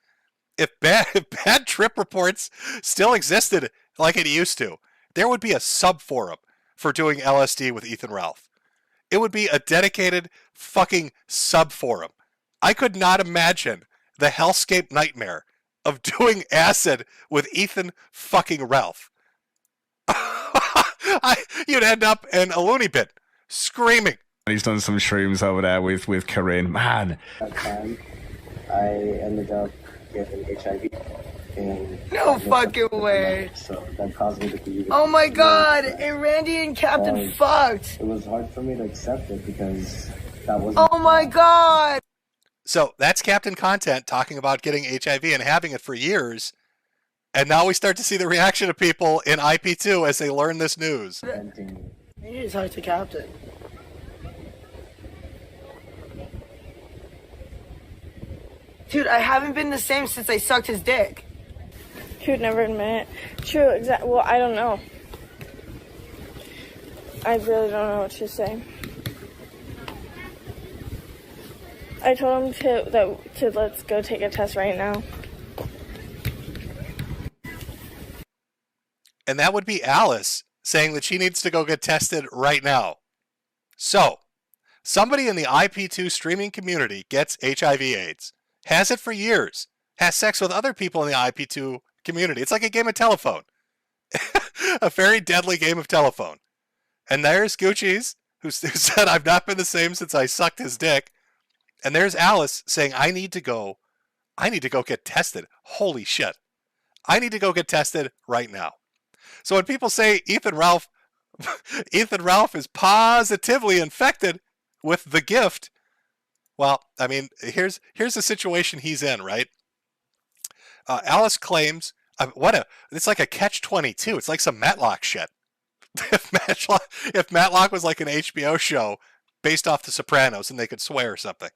If bad trip reports still existed like it used to, there would be a sub-forum for doing LSD with Ethan Ralph. It would be a dedicated fucking sub-forum. I could not imagine the hellscape nightmare of doing acid with Ethan fucking Ralph. You'd end up in a loony bin, screaming. He's done some shrooms over there with Corinne. Man. That time, I ended up getting HIV. And No fucking way. So that caused me to be. Oh my God! And Randy and Captain fucked. It was hard for me to accept it because that was. Oh my God! So that's Captain Content talking about getting HIV and having it for years. And now we start to see the reaction of people in IP2 as they learn this news. You need to talk to Captain. Dude, I haven't been the same since I sucked his dick. He would never admit it. True, exactly. Well, I don't know. I really don't know what to say. I told him to let's go take a test right now. And that would be Alice saying that she needs to go get tested right now. So, somebody in the IP2 streaming community gets HIV/AIDS, has it for years, has sex with other people in the IP2 community. It's like a game of telephone. A very deadly game of telephone. And there's Gucci's who said, I've not been the same since I sucked his dick. And there's Alice saying, I need to go get tested. Holy shit. I need to go get tested right now. So when people say Ethan Ralph is positively infected with the gift, well, I mean, here's the situation he's in, right? Alice claims, it's like a catch-22. It's like some Matlock shit. If Matlock was like an HBO show based off The Sopranos and they could swear or something.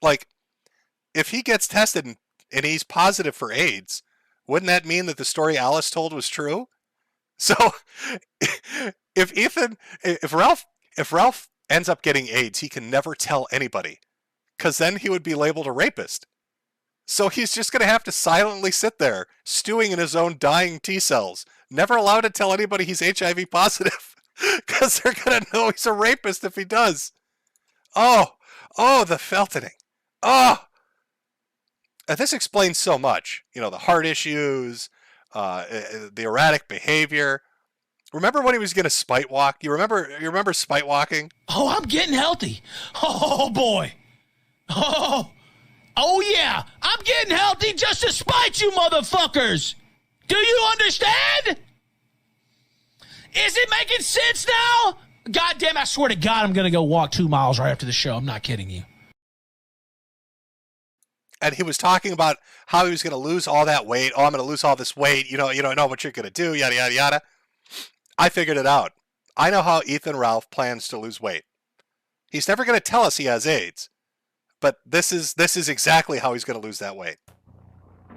Like, if he gets tested and he's positive for AIDS, wouldn't that mean that the story Alice told was true? So, if Ralph ends up getting AIDS, he can never tell anybody, because then he would be labeled a rapist. So he's just going to have to silently sit there, stewing in his own dying T cells, never allowed to tell anybody he's HIV positive, because they're going to know he's a rapist if he does. Oh, the feltoning. Oh! This explains so much. You know, the heart issues, the erratic behavior. Remember when he was going to spite walk? You remember spite walking? Oh, I'm getting healthy. Oh, boy. Oh, yeah. I'm getting healthy just to spite you motherfuckers. Do you understand? Is it making sense now? God damn, I swear to God, I'm going to go walk 2 miles right after the show. I'm not kidding you. And he was talking about how he was going to lose all that weight. Oh, I'm going to lose all this weight. You don't know what you're going to do, yada, yada, yada. I figured it out. I know how Ethan Ralph plans to lose weight. He's never going to tell us he has AIDS. But this is exactly how he's going to lose that weight.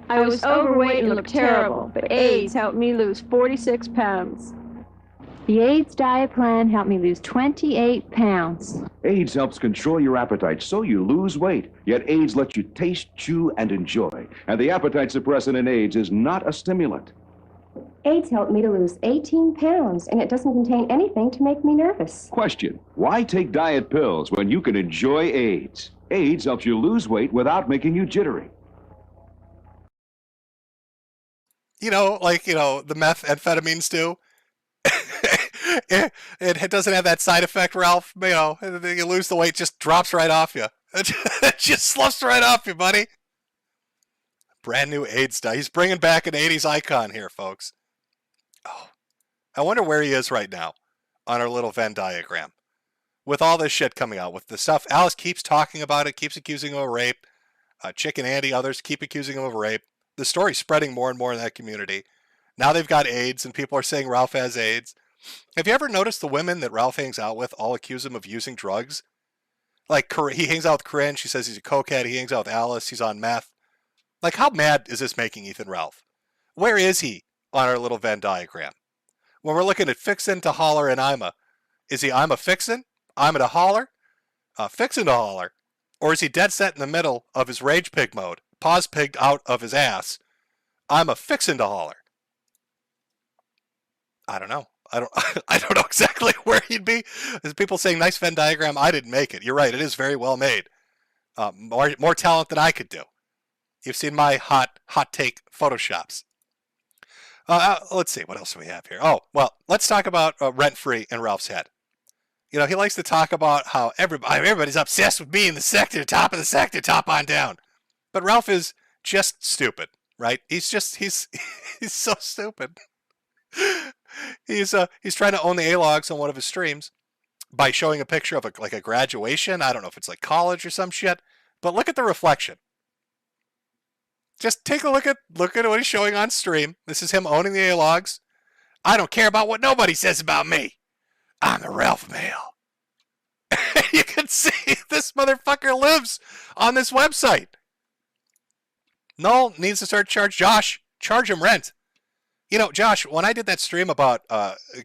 I was overweight and looked terrible, but AIDS helped me lose 46 pounds. The AIDS diet plan helped me lose 28 pounds. AIDS helps control your appetite so you lose weight. Yet AIDS lets you taste, chew, and enjoy. And the appetite suppressant in AIDS is not a stimulant. AIDS helped me to lose 18 pounds, and it doesn't contain anything to make me nervous. Question: why take diet pills when you can enjoy AIDS? AIDS helps you lose weight without making you jittery. The methamphetamines do. It doesn't have that side effect, Ralph. You lose the weight, it just drops right off you. It just sloughs right off you, buddy. Brand new AIDS diet. He's bringing back an 80s icon here, folks. Oh, I wonder where he is right now on our little Venn diagram. With all this shit coming out, with the stuff, Alice keeps talking about it, keeps accusing him of rape. Chick and Andy, others keep accusing him of rape. The story's spreading more and more in that community. Now they've got AIDS, and people are saying Ralph has AIDS. Have you ever noticed the women that Ralph hangs out with all accuse him of using drugs? Like, he hangs out with Corinne, she says he's a cokehead. He hangs out with Alice, he's on meth. Like, how mad is this making Ethan Ralph? Where is he on our little Venn diagram? When we're looking at Fixin' to Holler and Ima, is he Ima Fixin'? Ima to Holler? Fixin' to Holler? Or is he dead set in the middle of his rage pig mode, paws pigged out of his ass? Ima Fixin' to Holler. I don't know. I don't know exactly where he'd be. There's people saying nice Venn diagram. I didn't make it. You're right. It is very well made. More talent than I could do. You've seen my hot take Photoshops. Let's see. What else do we have here? Oh, well, let's talk about rent-free in Ralph's head. He likes to talk about how everybody's obsessed with me in the sector, top of the sector, top on down. But Ralph is just stupid, right? He's so stupid. He's trying to own the A-logs on one of his streams by showing a picture of a graduation. I don't know if it's like college or some shit, but look at the reflection. Just take a look at what he's showing on stream. This is him owning the A-logs. I don't care about what nobody says about me. I'm the Ralph male. You can see this motherfucker lives on this website. Noel needs to start charge him rent. Josh, when I did that stream about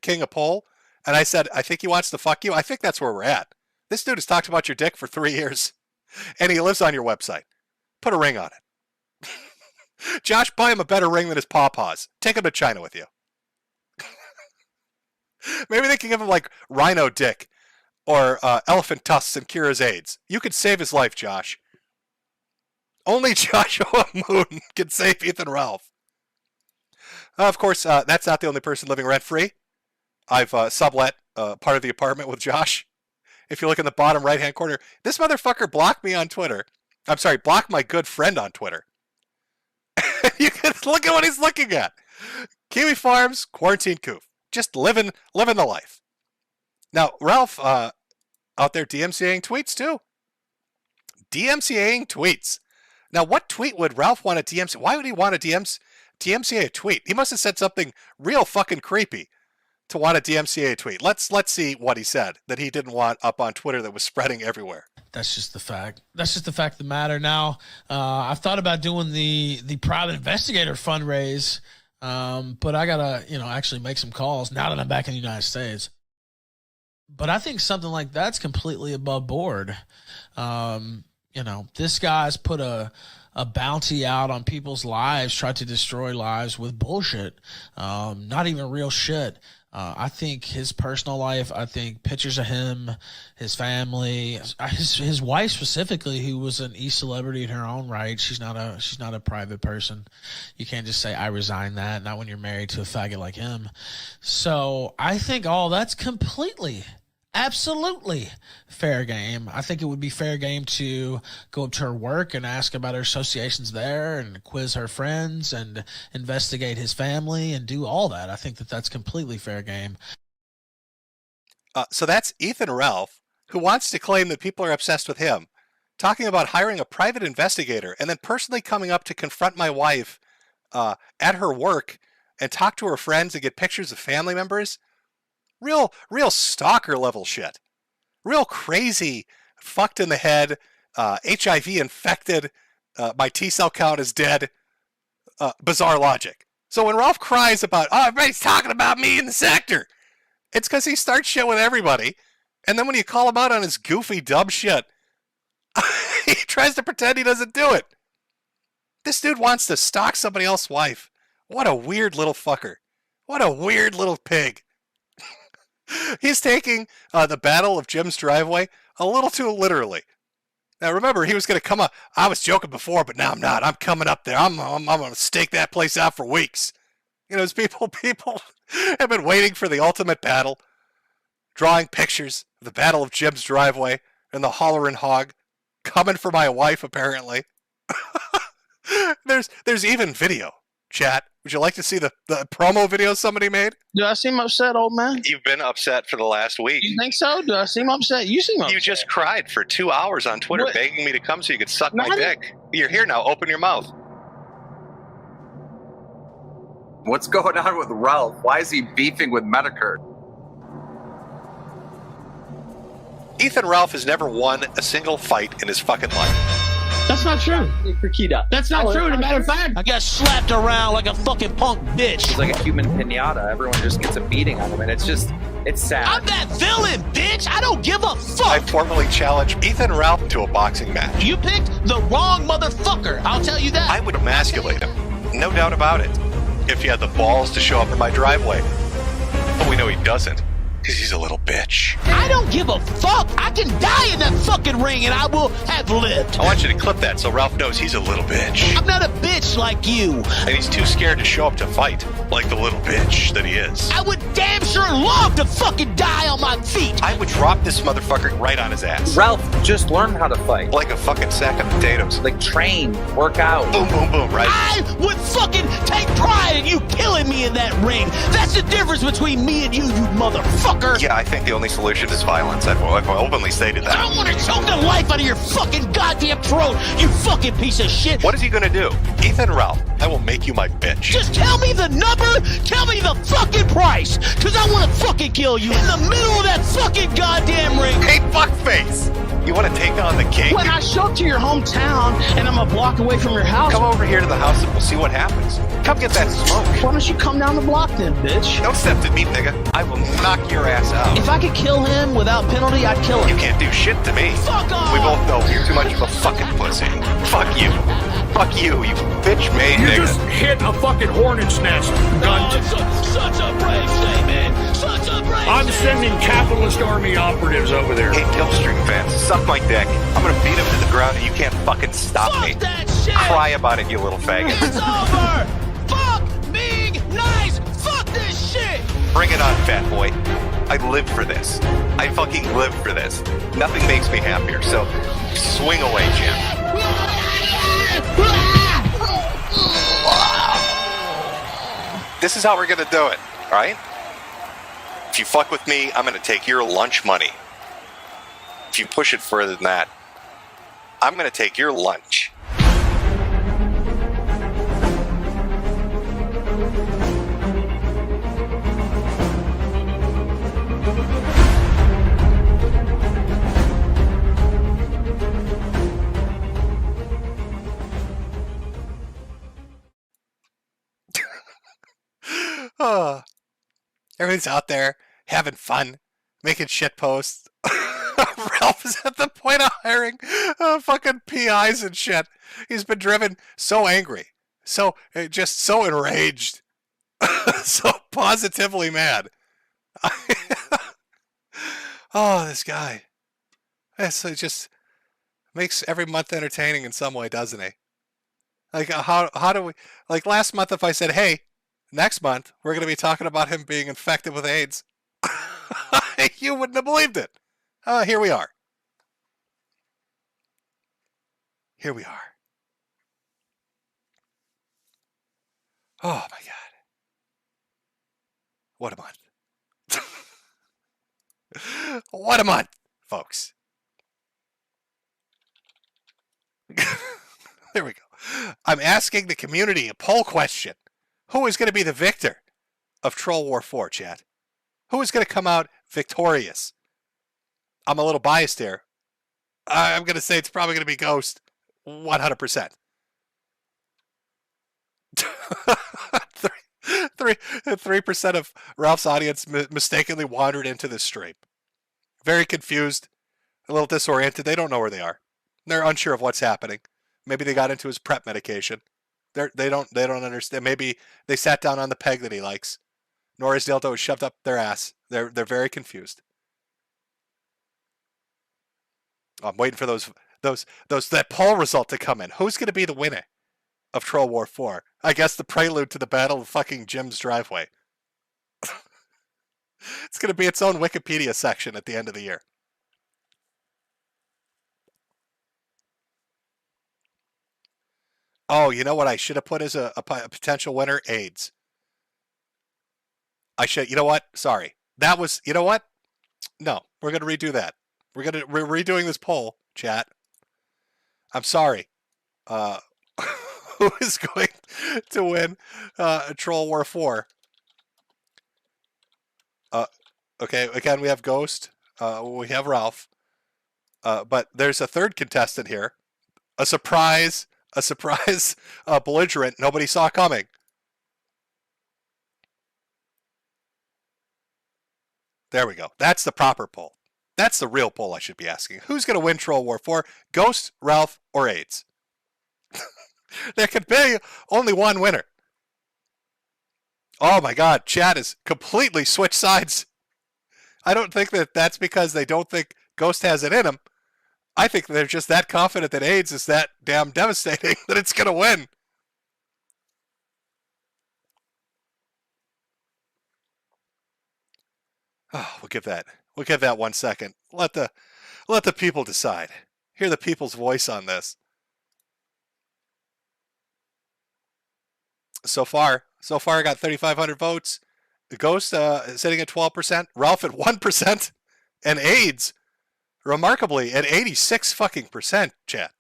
King of Pole, and I said, I think he wants to fuck you, I think that's where we're at. This dude has talked about your dick for 3 years, and he lives on your website. Put a ring on it. Josh, buy him a better ring than his pawpaws. Take him to China with you. Maybe they can give him, like, rhino dick or elephant tusks and cure his AIDS. You could save his life, Josh. Only Joshua Moon can save Ethan Ralph. Of course, that's not the only person living rent-free. I've sublet part of the apartment with Josh. If you look in the bottom right-hand corner, this motherfucker blocked me on Twitter. I'm sorry, blocked my good friend on Twitter. You can look at what he's looking at. Kiwi Farms, quarantine coop. Just living the life. Now, Ralph out there DMCAing tweets too. DMCAing tweets. Now, what tweet would Ralph want to DMCA? Why would he want to DMCA a tweet? He must have said something real fucking creepy to want to DMCA a tweet. Let's see what he said that he didn't want up on Twitter that was spreading everywhere. That's just the fact. That's just the fact of the matter. Now, I've thought about doing the private investigator fundraise, but I gotta, actually make some calls now that I'm back in the United States. But I think something like that's completely above board. This guy's put a bounty out on people's lives, tried to destroy lives with bullshit, not even real shit. I think his personal life, I think pictures of him, his family, his wife specifically, who was an e-celebrity in her own right. She's not a private person. You can't just say, I resign that, not when you're married to a faggot like him. So I think all that's completely, absolutely fair game. I think it would be fair game to go up to her work and ask about her associations there and quiz her friends and investigate his family and do all that. I think that that's completely fair game. So that's Ethan Ralph, who wants to claim that people are obsessed with him, talking about hiring a private investigator and then personally coming up to confront my wife at her work and talk to her friends and get pictures of family members. Real stalker level shit. Real crazy, fucked in the head, HIV infected, my T-cell count is dead, bizarre logic. So when Ralph cries about, everybody's talking about me in the sector, it's because he starts shit with everybody, and then when you call him out on his goofy, dumb shit, he tries to pretend he doesn't do it. This dude wants to stalk somebody else's wife. What a weird little fucker. What a weird little pig. He's taking the Battle of Jim's Driveway a little too literally. Now remember, he was going to come up. I was joking before, but now I'm not. I'm coming up there. I'm going to stake that place out for weeks. As people have been waiting for the ultimate battle, drawing pictures of the Battle of Jim's Driveway and the Hollerin' Hog coming for my wife, apparently. There's even video, chat. Would you like to see the promo video somebody made? Do I seem upset, old man? You've been upset for the last week. You think so? Do I seem upset? You seem upset. You just cried for 2 hours on Twitter begging me to come so you could suck my dick. You're here now. Open your mouth. What's going on with Ralph? Why is he beefing with Metokur? Ethan Ralph has never won a single fight in his fucking life. That's not true. That's not true. As a matter of fact, I got slapped around like a fucking punk bitch. It's like a human pinata. Everyone just gets a beating on him, and it's sad. I'm that villain, bitch. I don't give a fuck. I formally challenge Ethan Ralph to a boxing match. You picked the wrong motherfucker. I'll tell you that. I would emasculate him. No doubt about it. If he had the balls to show up in my driveway. But we know he doesn't. Because he's a little bitch. I don't give a fuck. I can die in that fucking ring and I will have lived. I want you to clip that so Ralph knows he's a little bitch. I'm not a bitch like you. And he's too scared to show up to fight like the little bitch that he is. I would damn sure love to fucking die on my feet. I would drop this motherfucker right on his ass. Ralph, just learn how to fight. Like a fucking sack of potatoes. Like train, work out. Boom, boom, boom, right? I would fucking take pride in you killing me in that ring. That's the difference between me and you motherfucker. Yeah, I think the only solution is violence. I've openly stated that. I don't want to choke the life out of your fucking goddamn throat, you fucking piece of shit. What is he gonna do? Ethan Ralph, I will make you my bitch. Just tell me the number, tell me the fucking price, because I want to fucking kill you in the middle of that fucking goddamn ring. Hey, fuckface! You want to take on the king? When I show up to your hometown and I'm a block away from your house. Come over here to the house and we'll see what happens. Come get that smoke. Why don't you come down the block then, bitch? Don't step to me, nigga. I will knock your ass out. If I could kill him without penalty, I'd kill him. You can't do shit to me. Fuck off! We both know you're too much of a fucking pussy. Fuck you. Fuck you, you bitch-made nigga. You just hit a fucking hornet's nest, gunt. Oh, such a brave statement. Such a brave I'm sending capitalist army operatives over there. Hey, Killstream fans, suck my dick. I'm gonna beat him to the ground and you can't fucking stop me. That shit. Cry about it, you little faggot. It's over. Fuck being nice. Fuck this shit. Bring it on, fat boy. I live for this. I fucking live for this. Nothing makes me happier. So swing away, Jim. This is how we're gonna do it, all right? If you fuck with me, I'm gonna take your lunch money. If you push it further than that, I'm gonna take your lunch. Oh, everyone's out there having fun, making shit posts. Ralph is at the point of hiring fucking PIs and shit. He's been driven so angry, just so enraged, so positively mad. Oh, this guy. It just makes every month entertaining in some way, doesn't he? Like, how do we... Like, last month, if I said, hey, next month, we're going to be talking about him being infected with AIDS, you wouldn't have believed it. Here we are. Here we are. Oh, my God. What a month. What a month, folks. There we go. I'm asking the community a poll question. Who is going to be the victor of Troll War 4, chat? Who is going to come out victorious? I'm a little biased here. I'm going to say it's probably going to be Ghost. 100%. 3% of Ralph's audience mistakenly wandered into this stream. Very confused, a little disoriented. They don't know where they are. They're unsure of what's happening. Maybe they got into his prep medication. They don't understand. Maybe they sat down on the peg that he likes. Nor his dildo was shoved up their ass. They're very confused. I'm waiting for that poll result to come in. Who's going to be the winner of Troll War 4? I guess the prelude to the battle of fucking Jim's driveway. It's going to be its own Wikipedia section at the end of the year. Oh, you know what I should have put as a potential winner? AIDS. You know what? Sorry. That was, you know what? No, we're going to redo that. We're redoing this poll, chat. I'm sorry. Who is going to win Troll War 4? Okay, again, we have Ghost. We have Ralph. But there's a third contestant here. A surprise belligerent nobody saw coming. There we go. That's the proper poll. That's the real poll I should be asking. Who's going to win Troll War 4? Ghost, Ralph, or AIDS? There could be only one winner. Oh my God, chat has completely switched sides. I don't think that's because they don't think Ghost has it in him. I think they're just that confident that AIDS is that damn devastating that it's going to win. Oh, we'll give that 1 second. Let the people decide. Hear the people's voice on this. So far, I got 3,500 votes. Ghost sitting at 12%, Ralph at 1%, and AIDS, remarkably, at 86 fucking percent, chat.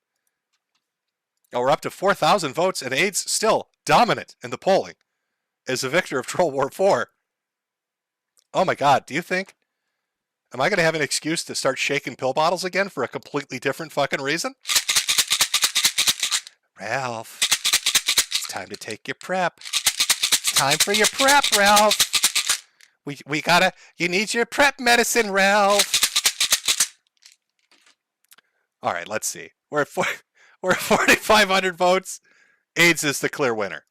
Oh, we're up to 4,000 votes, and AIDS still dominant in the polling as the victor of Troll War 4. Oh my God, do you think? Am I going to have an excuse to start shaking pill bottles again for a completely different fucking reason? Ralph, it's time to take your prep. It's time for your prep, Ralph. You need your prep medicine, Ralph. All right, let's see. We're at 4,500 votes. AIDS is the clear winner.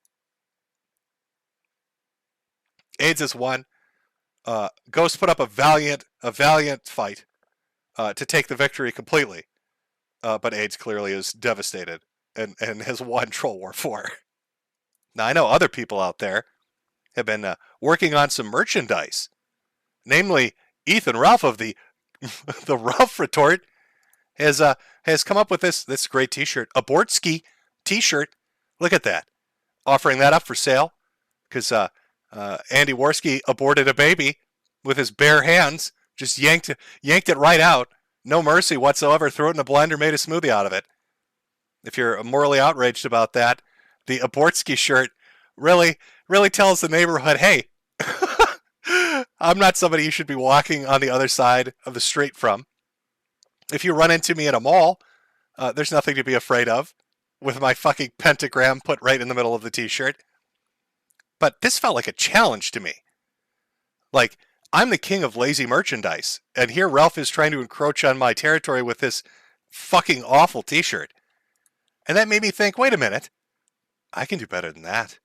AIDS has won. Ghost put up a valiant fight to take the victory completely, but AIDS clearly is devastated and has won Troll War 4. Now I know other people out there have been working on some merchandise, namely Ethan Ralph of the the Ralph Retort has come up with this great T-shirt, Abortski T-shirt. Look at that, offering that up for sale because Andy Worski aborted a baby with his bare hands, just yanked it right out, no mercy whatsoever, threw it in a blender, made a smoothie out of it. If you're morally outraged about that, the Abortski shirt really tells the neighborhood, hey, I'm not somebody you should be walking on the other side of the street from. If you run into me at a mall, there's nothing to be afraid of with my fucking pentagram put right in the middle of the T-shirt. But this felt like a challenge to me. Like, I'm the king of lazy merchandise, and here Ralph is trying to encroach on my territory with this fucking awful T-shirt. And that made me think, wait a minute, I can do better than that.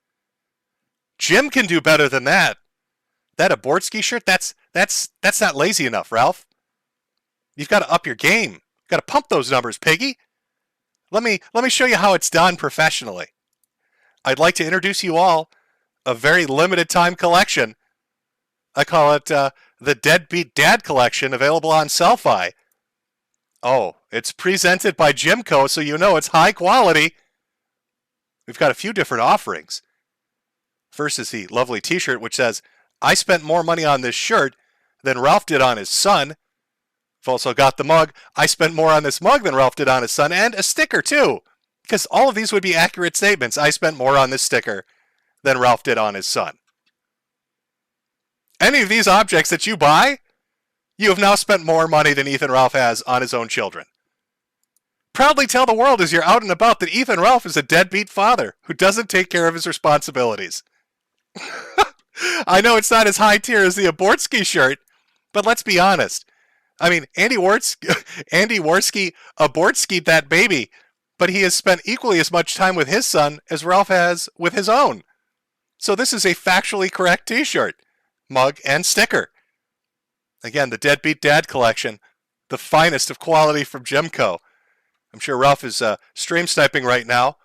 Jim can do better than that. That Abortski shirt, that's not lazy enough, Ralph. You've got to up your game. You've got to pump those numbers, piggy. Let me show you how it's done professionally. I'd like to introduce you all a very limited time collection. I call it the Deadbeat Dad Collection, available on Selfie. Oh, it's presented by Jimco, so you know it's high quality. We've got a few different offerings. First is the lovely T-shirt, which says, I spent more money on this shirt than Ralph did on his son. We've also got the mug. I spent more on this mug than Ralph did on his son, and a sticker too. Because all of these would be accurate statements. I spent more on this sticker than Ralph did on his son. Any of these objects that you buy, you have now spent more money than Ethan Ralph has on his own children. Proudly tell the world as you're out and about that Ethan Ralph is a deadbeat father who doesn't take care of his responsibilities. I know it's not as high tier as the Abortski shirt, but let's be honest. I mean, Andy Worski Abortski'd that baby, but he has spent equally as much time with his son as Ralph has with his own. So this is a factually correct T-shirt, mug, and sticker. Again, the Deadbeat Dad Collection, the finest of quality from Jimco. I'm sure Ralph is stream sniping right now,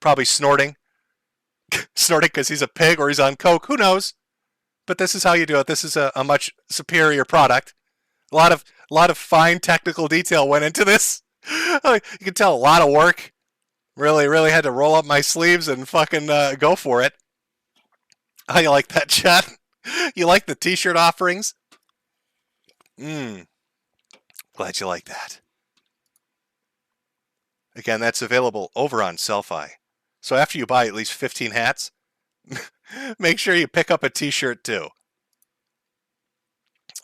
probably snorting. Snorting because he's a pig or he's on coke, who knows? But this is how you do it. This is a much superior product. A lot of fine technical detail went into this. You can tell a lot of work. Really had to roll up my sleeves and fucking go for it. How you like that, chat? You like the T-shirt offerings? Glad you like that. Again, that's available over on Selfie. So after you buy at least 15 hats, make sure you pick up a T-shirt too.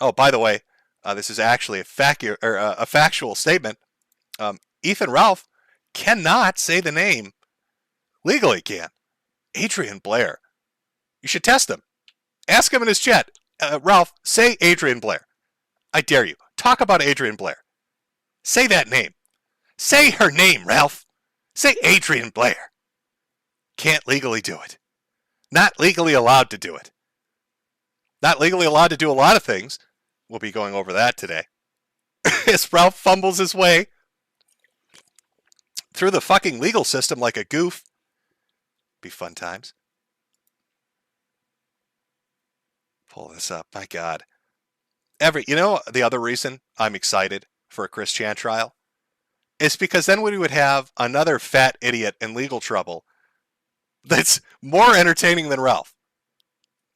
Oh, by the way, this is actually a factual statement. Ethan Ralph cannot say the name legally. Can Adrian Blair? You should test him. Ask him in his chat. Ralph, say Adrian Blair. I dare you. Talk about Adrian Blair. Say that name. Say her name, Ralph. Say Adrian Blair. Can't legally do it. Not legally allowed to do it. Not legally allowed to do a lot of things. We'll be going over that today. As Ralph fumbles his way through the fucking legal system like a goof. Be fun times. Pull this up. My God. You know, the other reason I'm excited for a Chris Chan trial is because then we would have another fat idiot in legal trouble that's more entertaining than Ralph.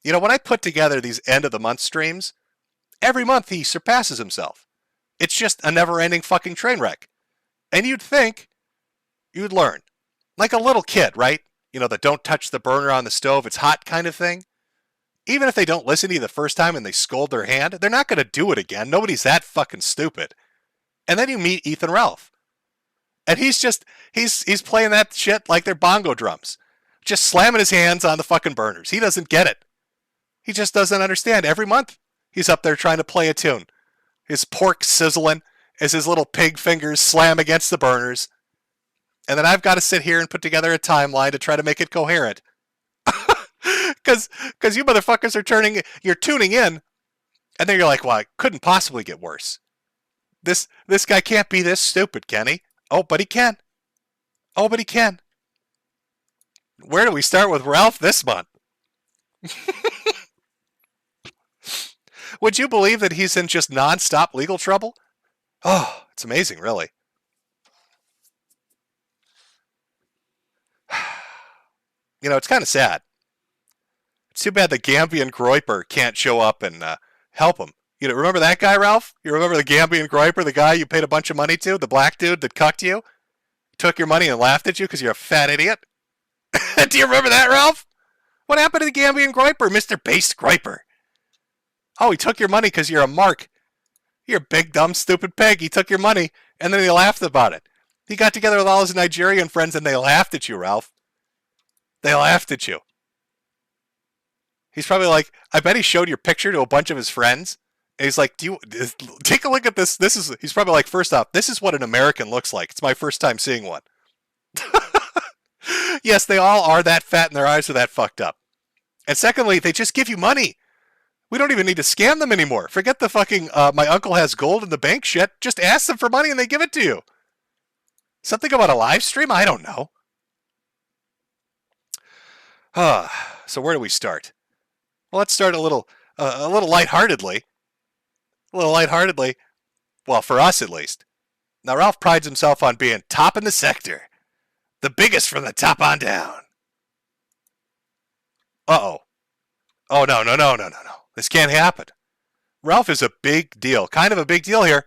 You know, when I put together these end of the month streams, every month he surpasses himself. It's just a never-ending fucking train wreck. And you'd think you'd learn. Like a little kid, right? You know, the don't touch the burner on the stove, it's hot kind of thing. Even if they don't listen to you the first time and they scold their hand, they're not going to do it again. Nobody's that fucking stupid. And then you meet Ethan Ralph. And he's playing that shit like they're bongo drums. Just slamming his hands on the fucking burners. He doesn't get it. He just doesn't understand. Every month, he's up there trying to play a tune. His pork sizzling as his little pig fingers slam against the burners. And then I've got to sit here and put together a timeline to try to make it coherent. Because you motherfuckers you're tuning in, and then you're like, well, it couldn't possibly get worse. This guy can't be this stupid, can he? Oh, but he can. Oh, but he can. Where do we start with Ralph this month? Would you believe that he's in just nonstop legal trouble? Oh, it's amazing, really. You know, it's kind of sad. It's too bad the Gambian Groiper can't show up and help him. You know, remember that guy, Ralph? You remember the Gambian Groiper, the guy you paid a bunch of money to, the black dude that cucked you, took your money and laughed at you because you're a fat idiot? Do you remember that, Ralph? What happened to the Gambian Groiper, Mr. Base Groiper? Oh, he took your money because you're a mark. You're a big, dumb, stupid pig. He took your money, and then he laughed about it. He got together with all his Nigerian friends, and they laughed at you, Ralph. They laughed at you. He's probably like, I bet he showed your picture to a bunch of his friends. And he's like, take a look at this. He's probably like, first off, this is what an American looks like. It's my first time seeing one. Yes, they all are that fat and their eyes are that fucked up. And secondly, they just give you money. We don't even need to scam them anymore. Forget the fucking, my uncle has gold in the bank shit. Just ask them for money and they give it to you. Something about a live stream? I don't know. So where do we start? Well, let's start a little lightheartedly. A little lightheartedly. Well, for us at least. Now, Ralph prides himself on being top in the sector. The biggest from the top on down. Uh-oh. Oh, no. This can't happen. Ralph is a big deal. Kind of a big deal here.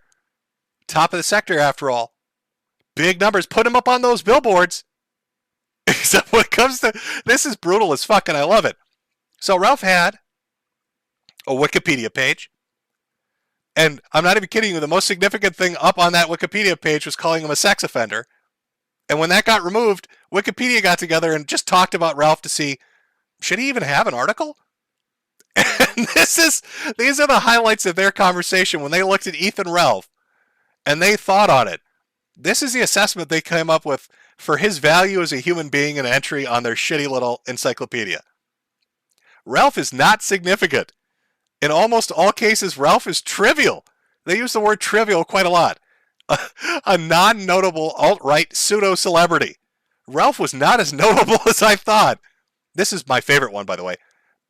Top of the sector, after all. Big numbers. Put him up on those billboards. Except when it comes to... This is brutal as fuck, and I love it. So Ralph had a Wikipedia page. And I'm not even kidding you. The most significant thing up on that Wikipedia page was calling him a sex offender. And when that got removed, Wikipedia got together and just talked about Ralph to see, should he even have an article? And these are the highlights of their conversation when they looked at Ethan Ralph and they thought on it. This is the assessment they came up with for his value as a human being, an entry on their shitty little encyclopedia. Ralph is not significant. In almost all cases, Ralph is trivial. They use the word trivial quite a lot. A non-notable alt-right pseudo-celebrity. Ralph was not as notable as I thought. This is my favorite one, by the way.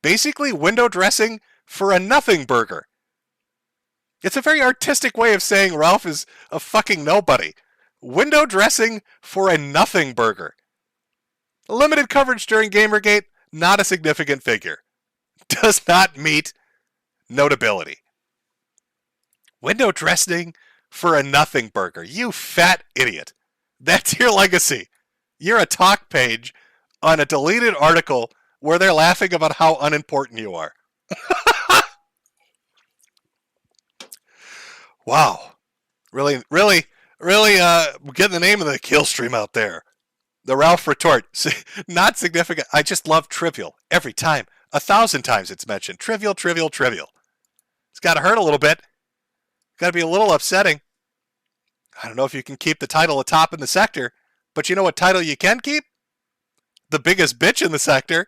Basically window dressing for a nothing burger. It's a very artistic way of saying Ralph is a fucking nobody. Window dressing for a nothing burger. Limited coverage during Gamergate, not a significant figure. Does not meet notability. Window dressing for a nothing burger. You fat idiot. That's your legacy. You're a talk page on a deleted article where they're laughing about how unimportant you are. Wow. Really getting the name of the kill stream out there. The Ralph retort. Not significant. I just love trivial. Every time. 1,000 times it's mentioned. Trivial. It's got to hurt a little bit. Got to be a little upsetting. I don't know if you can keep the title atop in the sector, but you know what title you can keep? The biggest bitch in the sector.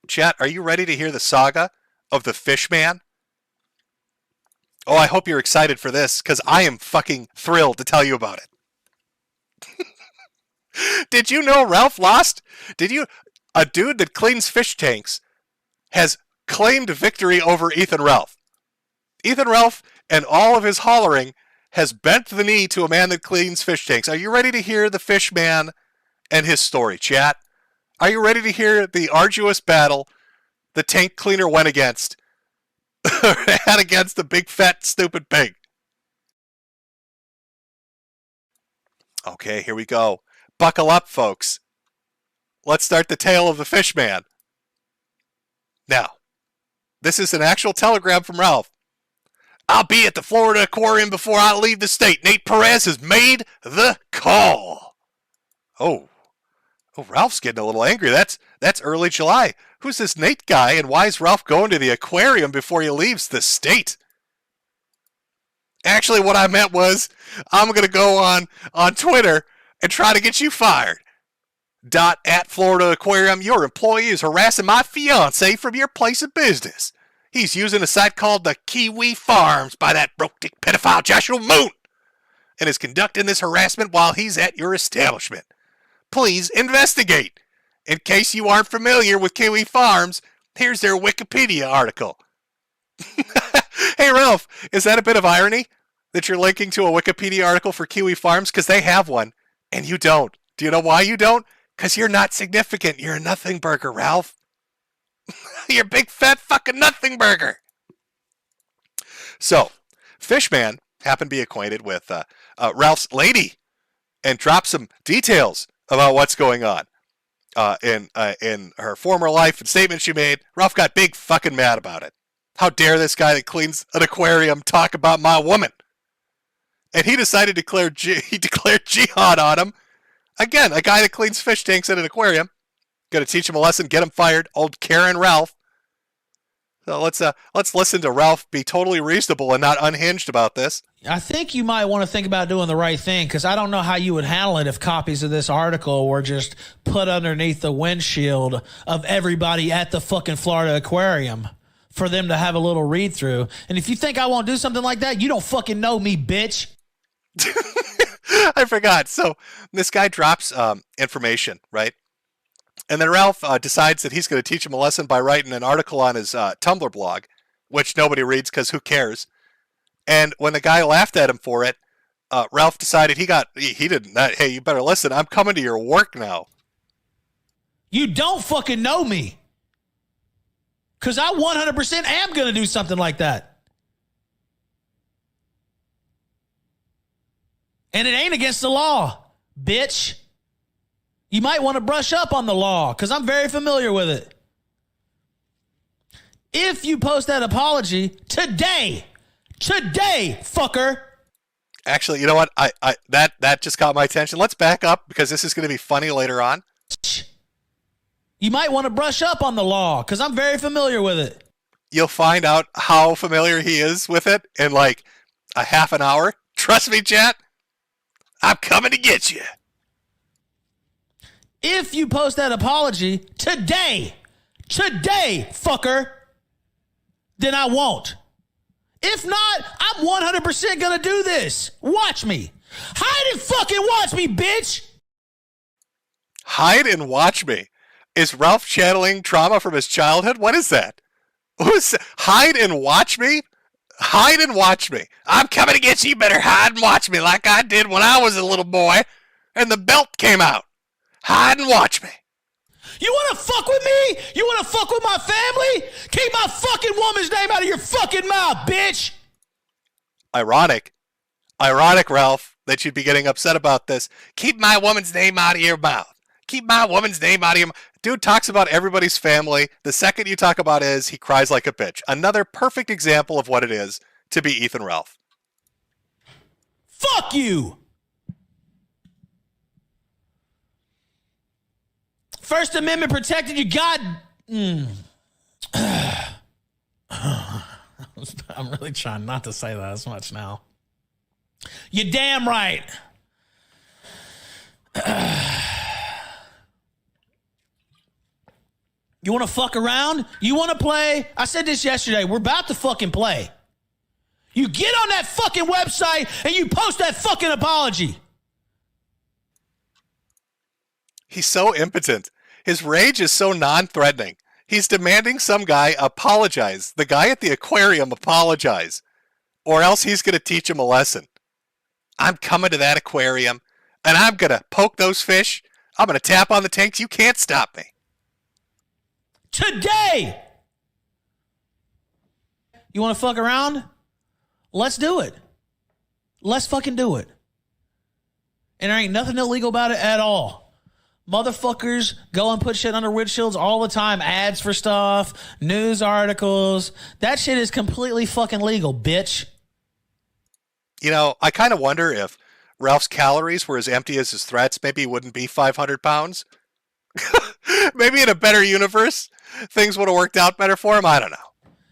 Chat, are you ready to hear the saga of the Fish Man? Oh, I hope you're excited for this, because I am fucking thrilled to tell you about it. Did you know Ralph lost? A dude that cleans fish tanks has claimed victory over Ethan Ralph. Ethan Ralph and all of his hollering has bent the knee to a man that cleans fish tanks. Are you ready to hear the Fish Man and his story, chat? Are you ready to hear the arduous battle the tank cleaner went against? Had against the big fat stupid pig. Okay, here we go. Buckle up, folks. Let's start the tale of the Fish Man. Now, this is an actual telegram from Ralph. I'll be at the Florida Aquarium before I leave the state. Nate Perez has made the call. Oh, Ralph's getting a little angry. That's early July. Who's this Nate guy, and why is Ralph going to the aquarium before he leaves the state? Actually, what I meant was, I'm going to go on Twitter and try to get you fired. @ Florida Aquarium, your employee is harassing my fiance from your place of business. He's using a site called the Kiwi Farms by that broke-dick pedophile Joshua Moon and is conducting this harassment while he's at your establishment. Please investigate. In case you aren't familiar with Kiwi Farms, here's their Wikipedia article. Hey, Ralph, is that a bit of irony that you're linking to a Wikipedia article for Kiwi Farms? Because they have one, and you don't. Do you know why you don't? Because you're not significant. You're a nothing burger, Ralph. You're a big, fat, fucking nothing burger. So, Fishman happened to be acquainted with Ralph's lady and dropped some details about what's going on in her former life and statements she made. Ralph got big fucking mad about it. How dare this guy that cleans an aquarium talk about my woman? And he decided to declare jihad on him. Again, a guy that cleans fish tanks at an aquarium. Gonna teach him a lesson, get him fired. Old Karen Ralph. So let's listen to Ralph be totally reasonable and not unhinged about this. I think you might want to think about doing the right thing, because I don't know how you would handle it if copies of this article were just put underneath the windshield of everybody at the fucking Florida aquarium for them to have a little read through. And if you think I won't do something like that, you don't fucking know me, bitch. I forgot. So this guy drops information, right? And then Ralph decides that he's going to teach him a lesson by writing an article on his Tumblr blog, which nobody reads because who cares? And when the guy laughed at him for it, Ralph decided he didn't. Hey, you better listen. I'm coming to your work now. You don't fucking know me. Because I 100% am going to do something like that. And it ain't against the law, bitch. You might want to brush up on the law, because I'm very familiar with it. If you post that apology today, fucker. Actually, you know what? That just caught my attention. Let's back up, because this is going to be funny later on. You might want to brush up on the law, because I'm very familiar with it. You'll find out how familiar he is with it in like a half an hour. Trust me, chat. I'm coming to get you. If you post that apology today, fucker, then I won't. If not, I'm 100% going to do this. Watch me. Hide and fucking watch me, bitch. Hide and watch me. Is Ralph channeling trauma from his childhood? What is that? Hide and watch me? Hide and watch me. I'm coming to get you. You better hide and watch me like I did when I was a little boy and the belt came out. Hide and watch me. You want to fuck with me? You want to fuck with my family? Keep my fucking woman's name out of your fucking mouth, bitch. Ironic, Ralph, that you'd be getting upset about this. Keep my woman's name out of your mouth. Keep my woman's name out of your mouth. Dude talks about everybody's family. The second you talk about his, he cries like a bitch. Another perfect example of what it is to be Ethan Ralph. Fuck you. First Amendment protected you, God. I'm really trying not to say that as much now. You're damn right. You want to fuck around? You want to play? I said this yesterday. We're about to fucking play. You get on that fucking website and you post that fucking apology. He's so impotent. His rage is so non-threatening. He's demanding some guy apologize. The guy at the aquarium apologize. Or else he's going to teach him a lesson. I'm coming to that aquarium, and I'm going to poke those fish. I'm going to tap on the tanks. You can't stop me. Today! You want to fuck around? Let's do it. Let's fucking do it. And there ain't nothing illegal about it at all. Motherfuckers go and put shit under windshields all the time. Ads for stuff, news articles. That shit is completely fucking legal, bitch. You know, I kind of wonder if Ralph's calories were as empty as his threats. Maybe he wouldn't be 500 pounds. Maybe in a better universe, things would have worked out better for him. I don't know.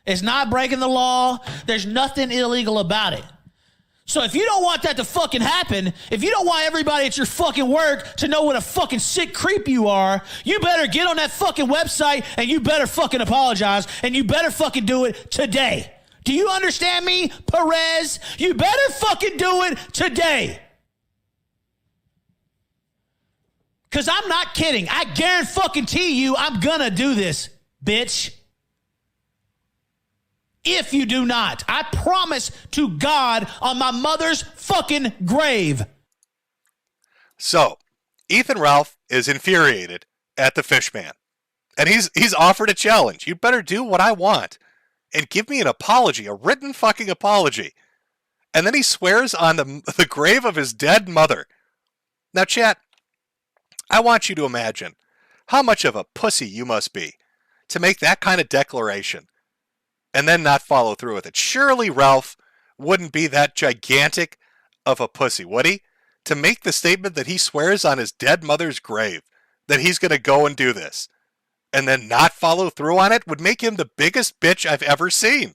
It's not breaking the law. There's nothing illegal about it. So if you don't want that to fucking happen, if you don't want everybody at your fucking work to know what a fucking sick creep you are, you better get on that fucking website and you better fucking apologize and you better fucking do it today. Do you understand me, Perez? You better fucking do it today. Because I'm not kidding. I guarantee you I'm gonna do this, bitch. if you do not. I promise to God on my mother's fucking grave. So, Ethan Ralph is infuriated at the Fishman. And he's offered a challenge. You better do what I want and give me an apology, a written fucking apology. And then he swears on the grave of his dead mother. Now, chat, I want you to imagine how much of a pussy you must be to make that kind of declaration and then not follow through with it. Surely Ralph wouldn't be that gigantic of a pussy, would he? To make the statement that he swears on his dead mother's grave that he's going to go and do this and then not follow through on it would make him the biggest bitch I've ever seen.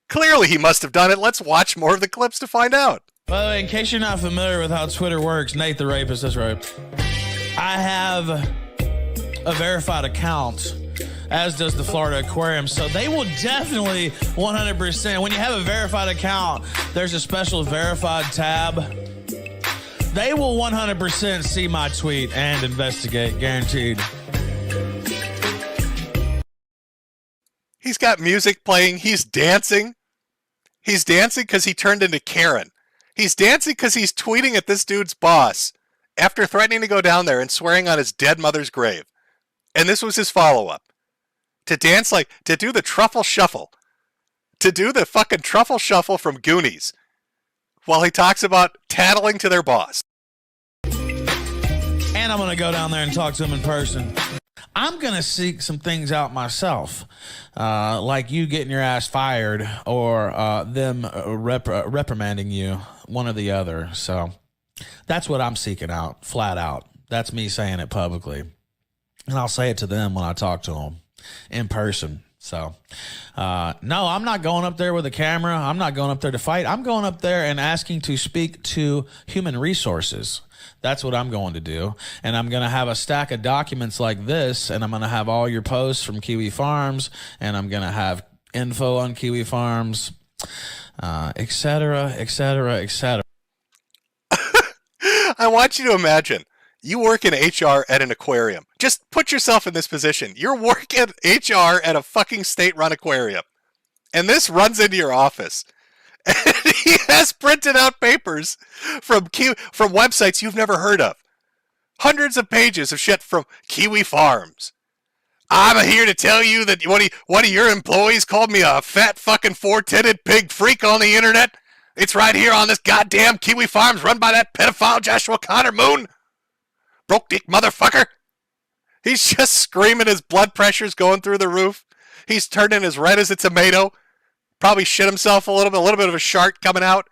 Clearly he must have done it. Let's watch more of the clips to find out. By the way, in case you're not familiar with how Twitter works, Nate the Rapist is right. I have a verified account, as does the Florida Aquarium, so they will definitely 100%. When you have a verified account, there's a special verified tab. They will 100% see my tweet and investigate, guaranteed. He's got music playing. He's dancing. He's dancing because he turned into Karen. He's dancing because he's tweeting at this dude's boss after threatening to go down there and swearing on his dead mother's grave. And this was his follow-up. To dance to do the truffle shuffle. To do the fucking truffle shuffle from Goonies. While he talks about tattling to their boss. And I'm going to go down there and talk to him in person. I'm going to seek some things out myself, like you getting your ass fired or them reprimanding you, one or the other. So that's what I'm seeking out, flat out. That's me saying it publicly. And I'll say it to them when I talk to them in person. So, no, I'm not going up there with a camera. I'm not going up there to fight. I'm going up there and asking to speak to human resources. That's what I'm going to do. And I'm going to have a stack of documents like this, and I'm going to have all your posts from Kiwi Farms, and I'm going to have info on Kiwi Farms, et cetera, et cetera, et cetera. I want you to imagine you work in HR at an aquarium. Just put yourself in this position. You're working HR at a fucking state-run aquarium. And this runs into your office. And he has printed out papers from websites you've never heard of. Hundreds of pages of shit from Kiwi Farms. I'm here to tell you that one of your employees called me a fat fucking four-titted pig freak on the internet. It's right here on this goddamn Kiwi Farms run by that pedophile Joshua Connor Moon. Broke dick motherfucker. He's just screaming. His blood pressure's going through the roof. He's turning as red as a tomato. Probably shit himself a little bit of a shark coming out.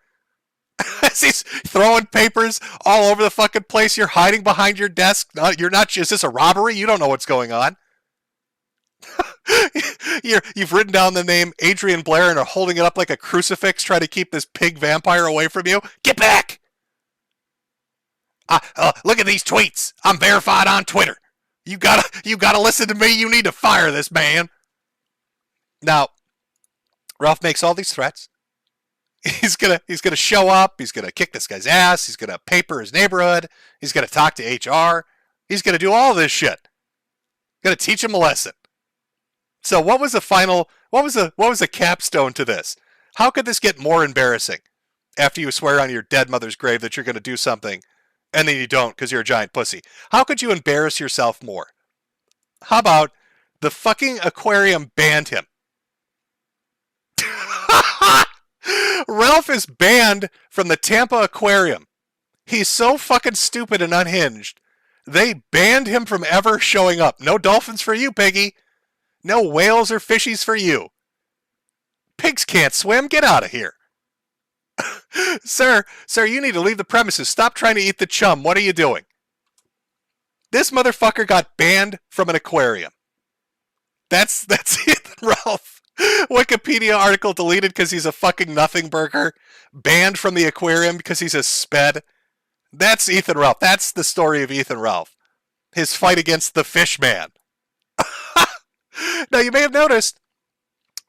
As he's throwing papers all over the fucking place. You're hiding behind your desk. You're not. Is this a robbery? You don't know what's going on. You've written down the name Adrian Blair and are holding it up like a crucifix, trying to keep this pig vampire away from you. Get back! Look at these tweets. I'm verified on Twitter. You gotta listen to me. You need to fire this man. Now, Ralph makes all these threats. He's gonna show up. He's gonna kick this guy's ass. He's gonna paper his neighborhood. He's gonna talk to HR. He's gonna do all this shit. Gonna teach him a lesson. So what was the capstone to this? How could this get more embarrassing after you swear on your dead mother's grave that you're gonna do something and then you don't because you're a giant pussy? How could you embarrass yourself more? How about the fucking aquarium banned him? Ralph is banned from the Tampa Aquarium. He's so fucking stupid and unhinged. They banned him from ever showing up. No dolphins for you, piggy. No whales or fishies for you. Pigs can't swim. Get out of here. Sir, you need to leave the premises. Stop trying to eat the chum. What are you doing? This motherfucker got banned from an aquarium. That's it, Ralph. Wikipedia article deleted because he's a fucking nothing burger. Banned from the aquarium because he's a sped. That's Ethan Ralph. That's the story of Ethan Ralph. His fight against the fish man. Now, you may have noticed,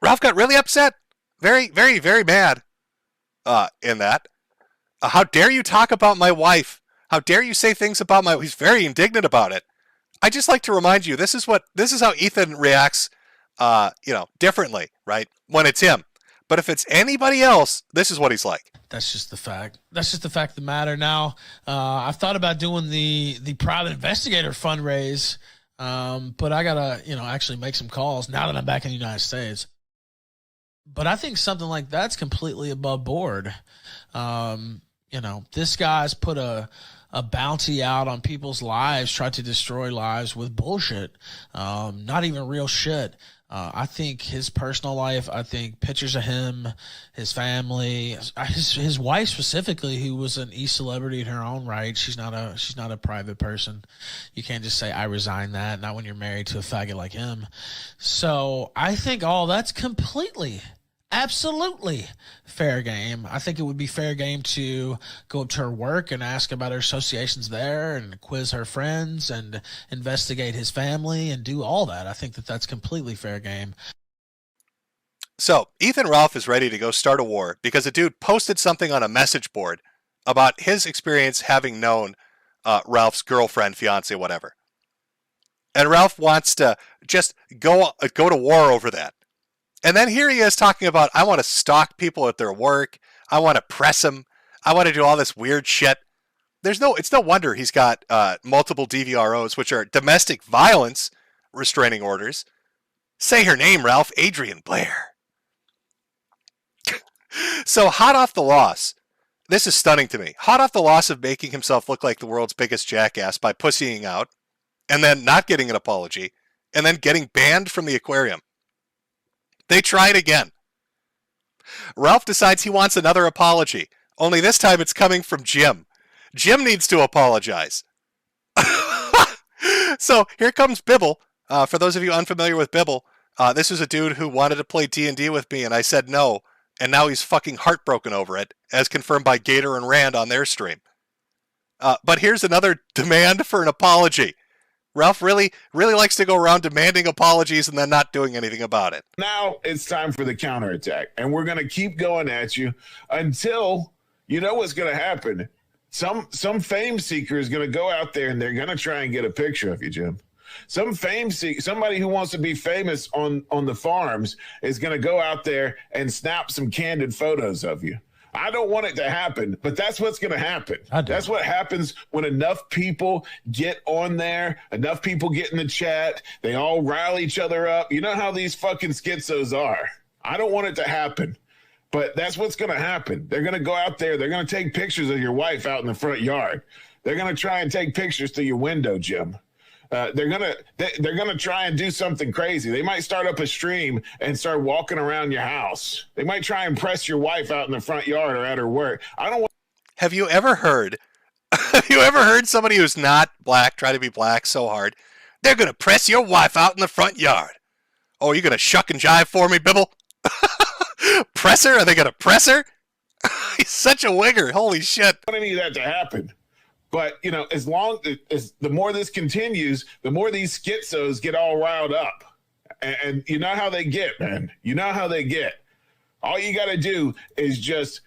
Ralph got really upset. Very, very, very mad in that. How dare you talk about my wife? How dare you say things about my... He's very indignant about it. I just like to remind you, this is how Ethan reacts, differently, right? When it's him. But if it's anybody else, this is what he's like. That's just the fact. That's just the fact of the matter. Now, I've thought about doing the private investigator fundraise, but I gotta, actually make some calls now that I'm back in the United States. But I think something like that's completely above board. This guy's put a bounty out on people's lives, tried to destroy lives with bullshit, not even real shit. I think his personal life, I think pictures of him, his family, his wife specifically, who was an e-celebrity in her own right. She's not a private person. You can't just say, I resign that, not when you're married to a faggot like him. So I think all that's completely, absolutely fair game. I think it would be fair game to go up to her work and ask about her associations there and quiz her friends and investigate his family and do all that. I think that that's completely fair game. So Ethan Ralph is ready to go start a war because a dude posted something on a message board about his experience having known Ralph's girlfriend, fiance, whatever. And Ralph wants to just go to war over that. And then here he is talking about, I want to stalk people at their work. I want to press them. I want to do all this weird shit. It's no wonder he's got multiple DVROs, which are domestic violence restraining orders. Say her name, Ralph. Adrian Blair. So hot off the loss, this is stunning to me. Hot off the loss of making himself look like the world's biggest jackass by pussying out, and then not getting an apology, and then getting banned from the aquarium. They try it again. Ralph decides he wants another apology, only this time it's coming from Jim. Jim needs to apologize. So here comes Bibble. For those of you unfamiliar with Bibble, this is a dude who wanted to play D&D with me, and I said no, and now he's fucking heartbroken over it, as confirmed by Gator and Rand on their stream. But here's another demand for an apology. Ralph really likes to go around demanding apologies and then not doing anything about it. Now it's time for the counterattack, and we're going to keep going at you until you know what's going to happen. Some fame seeker is going to go out there and they're going to try and get a picture of you, Jim. Somebody who wants to be famous on the farms is going to go out there and snap some candid photos of you. I don't want it to happen, but that's what's going to happen. That's what happens when enough people get on there, enough people get in the chat, they all rile each other up. You know how these fucking schizos are. I don't want it to happen, but that's what's going to happen. They're going to go out there. They're going to take pictures of your wife out in the front yard. They're going to try and take pictures through your window, Jim. They're gonna try and do something crazy. They might start up a stream and start walking around your house. They might try and press your wife out in the front yard or at her work. I don't want. Have you ever heard somebody who's not black try to be black so hard? They're gonna press your wife out in the front yard. Oh, you're gonna shuck and jive for me, Bibble? Press her? Are they gonna press her? He's such a wigger. Holy shit. I don't need that to happen. But, as long as the more this continues, the more these schizos get all riled up. And you know how they get, man. You know how they get. All you got to do is just,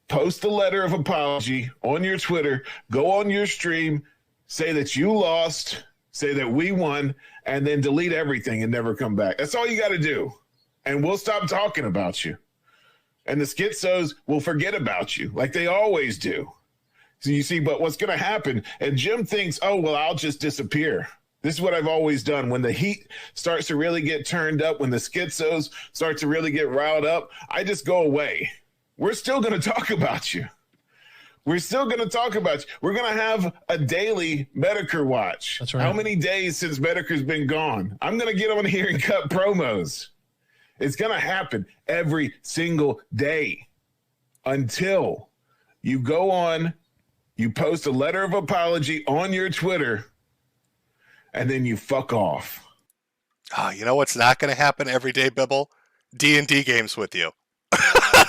post a letter of apology on your Twitter, go on your stream, say that you lost, say that we won, and then delete everything and never come back. That's all you got to do. And we'll stop talking about you. And the schizos will forget about you like they always do. So you see, but what's going to happen, and Jim thinks, oh, well, I'll just disappear. This is what I've always done. When the heat starts to really get turned up, when the schizos start to really get riled up, I just go away. We're still going to talk about you. We're still going to talk about you. We're going to have a daily Metokur watch. That's right. How many days since Metokur's been gone? I'm going to get on here and cut promos. It's going to happen every single day until you go on. You post a letter of apology on your Twitter, and then you fuck off. You know what's not going to happen every day, Bibble? D&D games with you.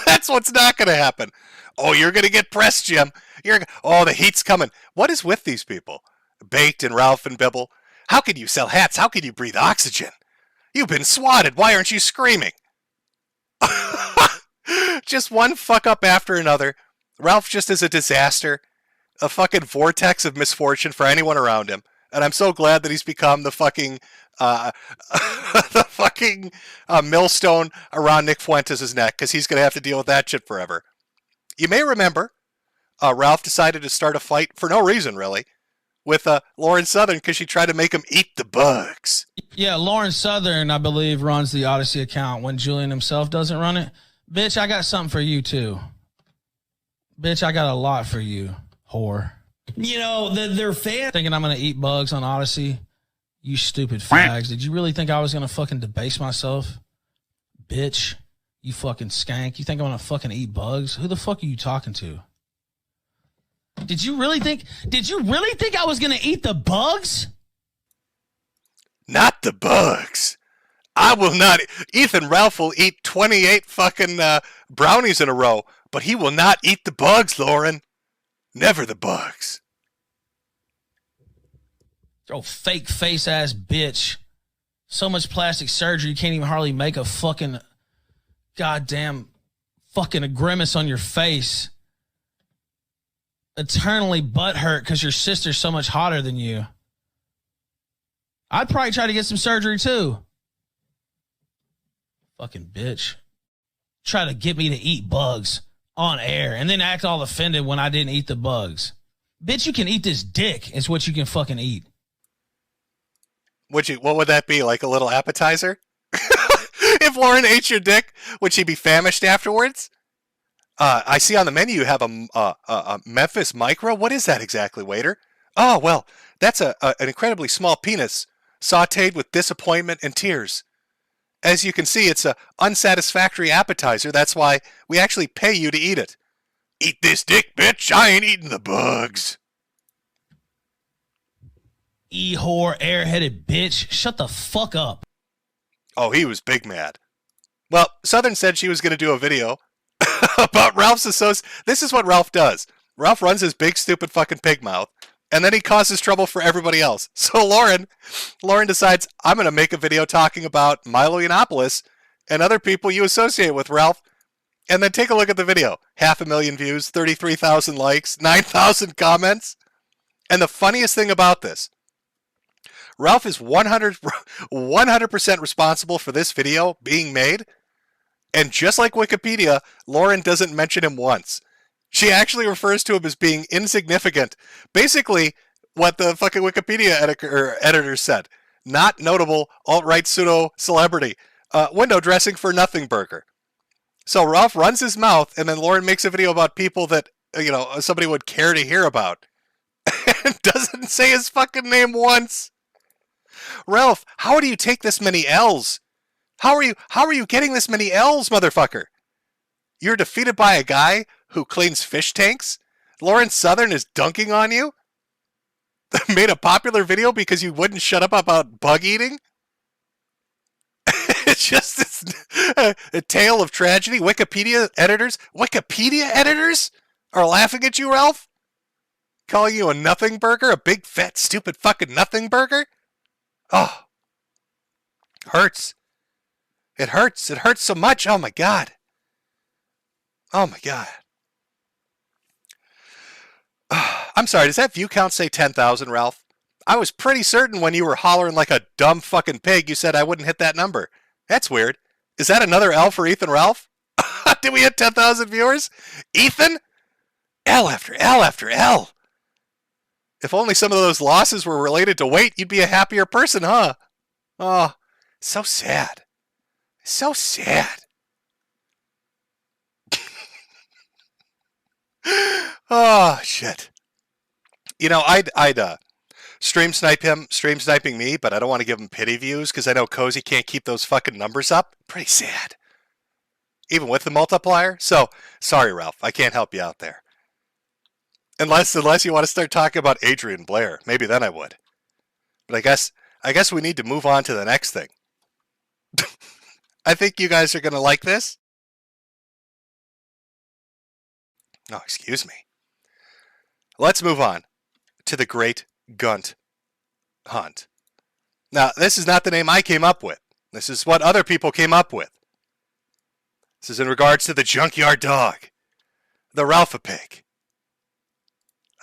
That's what's not going to happen. Oh, you're going to get pressed, Jim. The heat's coming. What is with these people? Baked and Ralph and Bibble. How can you sell hats? How can you breathe oxygen? You've been swatted. Why aren't you screaming? Just one fuck up after another. Ralph just is a disaster. A fucking vortex of misfortune for anyone around him. And I'm so glad that he's become the fucking the fucking millstone around Nick Fuentes' neck, because he's going to have to deal with that shit forever. You may remember Ralph decided to start a fight for no reason, really, with Lauren Southern because she tried to make him eat the bugs. Yeah, Lauren Southern, I believe, runs the Odyssey account when Julian himself doesn't run it. Bitch, I got something for you, too. Bitch, I got a lot for you, whore. You know, they're fans thinking I'm going to eat bugs on Odyssey. You stupid fags. Did you really think I was going to fucking debase myself? Bitch, you fucking skank. You think I'm going to fucking eat bugs? Who the fuck are you talking to? Did you really think I was going to eat the bugs? Not the bugs. I will not. Ethan Ralph will eat 28 fucking brownies in a row, but he will not eat the bugs, Lauren. Never the bugs. Oh, fake face ass bitch. So much plastic surgery, you can't even hardly make a fucking goddamn fucking grimace on your face. Eternally butthurt because your sister's so much hotter than you. I'd probably try to get some surgery too. Fucking bitch. Try to get me to eat bugs on air and then act all offended when I didn't eat the bugs. Bitch, you can eat this dick is what you can fucking eat. What would that be? Like a little appetizer? If Lauren ate your dick, would she be famished afterwards? I see on the menu you have a Memphis Micro. What is that exactly, waiter? Oh, well, that's an incredibly small penis sautéed with disappointment and tears. As you can see, it's a unsatisfactory appetizer. That's why we actually pay you to eat it. Eat this dick, bitch. I ain't eating the bugs. E-whore, airheaded bitch. Shut the fuck up. Oh, he was big mad. Well, Southern said she was going to do a video about Ralph's associate. This is what Ralph does. Ralph runs his big, stupid fucking pig mouth, and then he causes trouble for everybody else. So Lauren decides, I'm going to make a video talking about Milo Yiannopoulos and other people you associate with Ralph. And then take a look at the video. 500,000 views, 33,000 likes, 9,000 comments. And the funniest thing about this, Ralph is 100% responsible for this video being made. And just like Wikipedia, Lauren doesn't mention him once. She actually refers to him as being insignificant. Basically, what the fucking Wikipedia editor said. Not notable, alt-right pseudo-celebrity. Window dressing for nothing burger. So Ralph runs his mouth, and then Lauren makes a video about people that, somebody would care to hear about. And doesn't say his fucking name once. Ralph, how do you take this many L's? How are you getting this many L's, motherfucker? You're defeated by a guy who cleans fish tanks? Lauren Southern is dunking on you? Made a popular video because you wouldn't shut up about bug eating? It's just a tale of tragedy. Wikipedia editors are laughing at you, Ralph? Calling you a nothing burger? A big, fat, stupid fucking nothing burger? Oh. Hurts. It hurts. It hurts so much. Oh, my God. Oh, my God. I'm sorry, does that view count say 10,000, Ralph? I was pretty certain when you were hollering like a dumb fucking pig, you said I wouldn't hit that number. That's weird. Is that another L for Ethan Ralph? Did we hit 10,000 viewers? Ethan? L after L after L. If only some of those losses were related to weight, you'd be a happier person, huh? Oh, so sad. So sad. Oh, shit. I'd stream snipe him, stream sniping me, but I don't want to give him pity views because I know Cozy can't keep those fucking numbers up. Pretty sad. Even with the multiplier. So, sorry, Ralph. I can't help you out there. Unless you want to start talking about Adrian Blair. Maybe then I would. But I guess we need to move on to the next thing. I think you guys are going to like this. Oh, excuse me. Let's move on to the Great Gunt Hunt. Now, this is not the name I came up with. This is what other people came up with. This is in regards to the junkyard dog, the Ralph-a-Pig.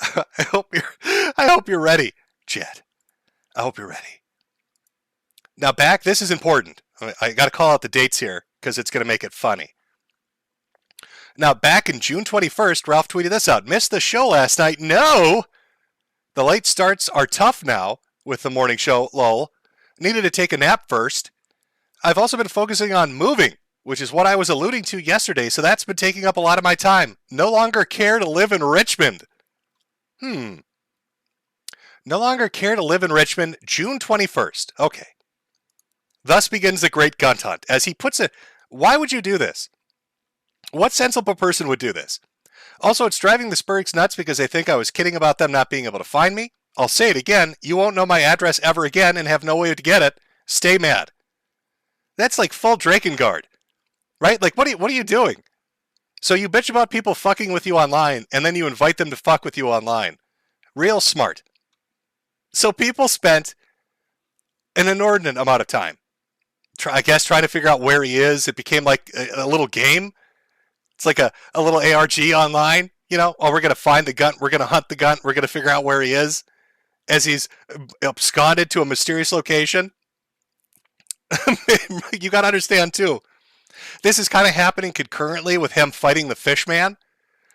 I hope you're ready, Jed. I hope you're ready. Now back, this is important. I got to call out the dates here because it's going to make it funny. Now back in June 21st, Ralph tweeted this out. Missed the show last night. No! The late starts are tough now with the morning show, lol. Needed to take a nap first. I've also been focusing on moving, which is what I was alluding to yesterday, so that's been taking up a lot of my time. No longer care to live in Richmond. No longer care to live in Richmond, June 21st. Okay. Thus begins the great gun hunt. As he puts it, why would you do this? What sensible person would do this? Also, it's driving the Spurgs nuts because they think I was kidding about them not being able to find me. I'll say it again. You won't know my address ever again and have no way to get it. Stay mad. That's like full Drakengard, right? Like, what are you doing? So you bitch about people fucking with you online, and then you invite them to fuck with you online. Real smart. So people spent an inordinate amount of time, trying to figure out where he is. It became like a little game. It's like a little ARG online, you know? Oh, we're going to find the gun. We're going to hunt the gun. We're going to figure out where he is as he's absconded to a mysterious location. You got to understand, too. This is kind of happening concurrently with him fighting the Fishman.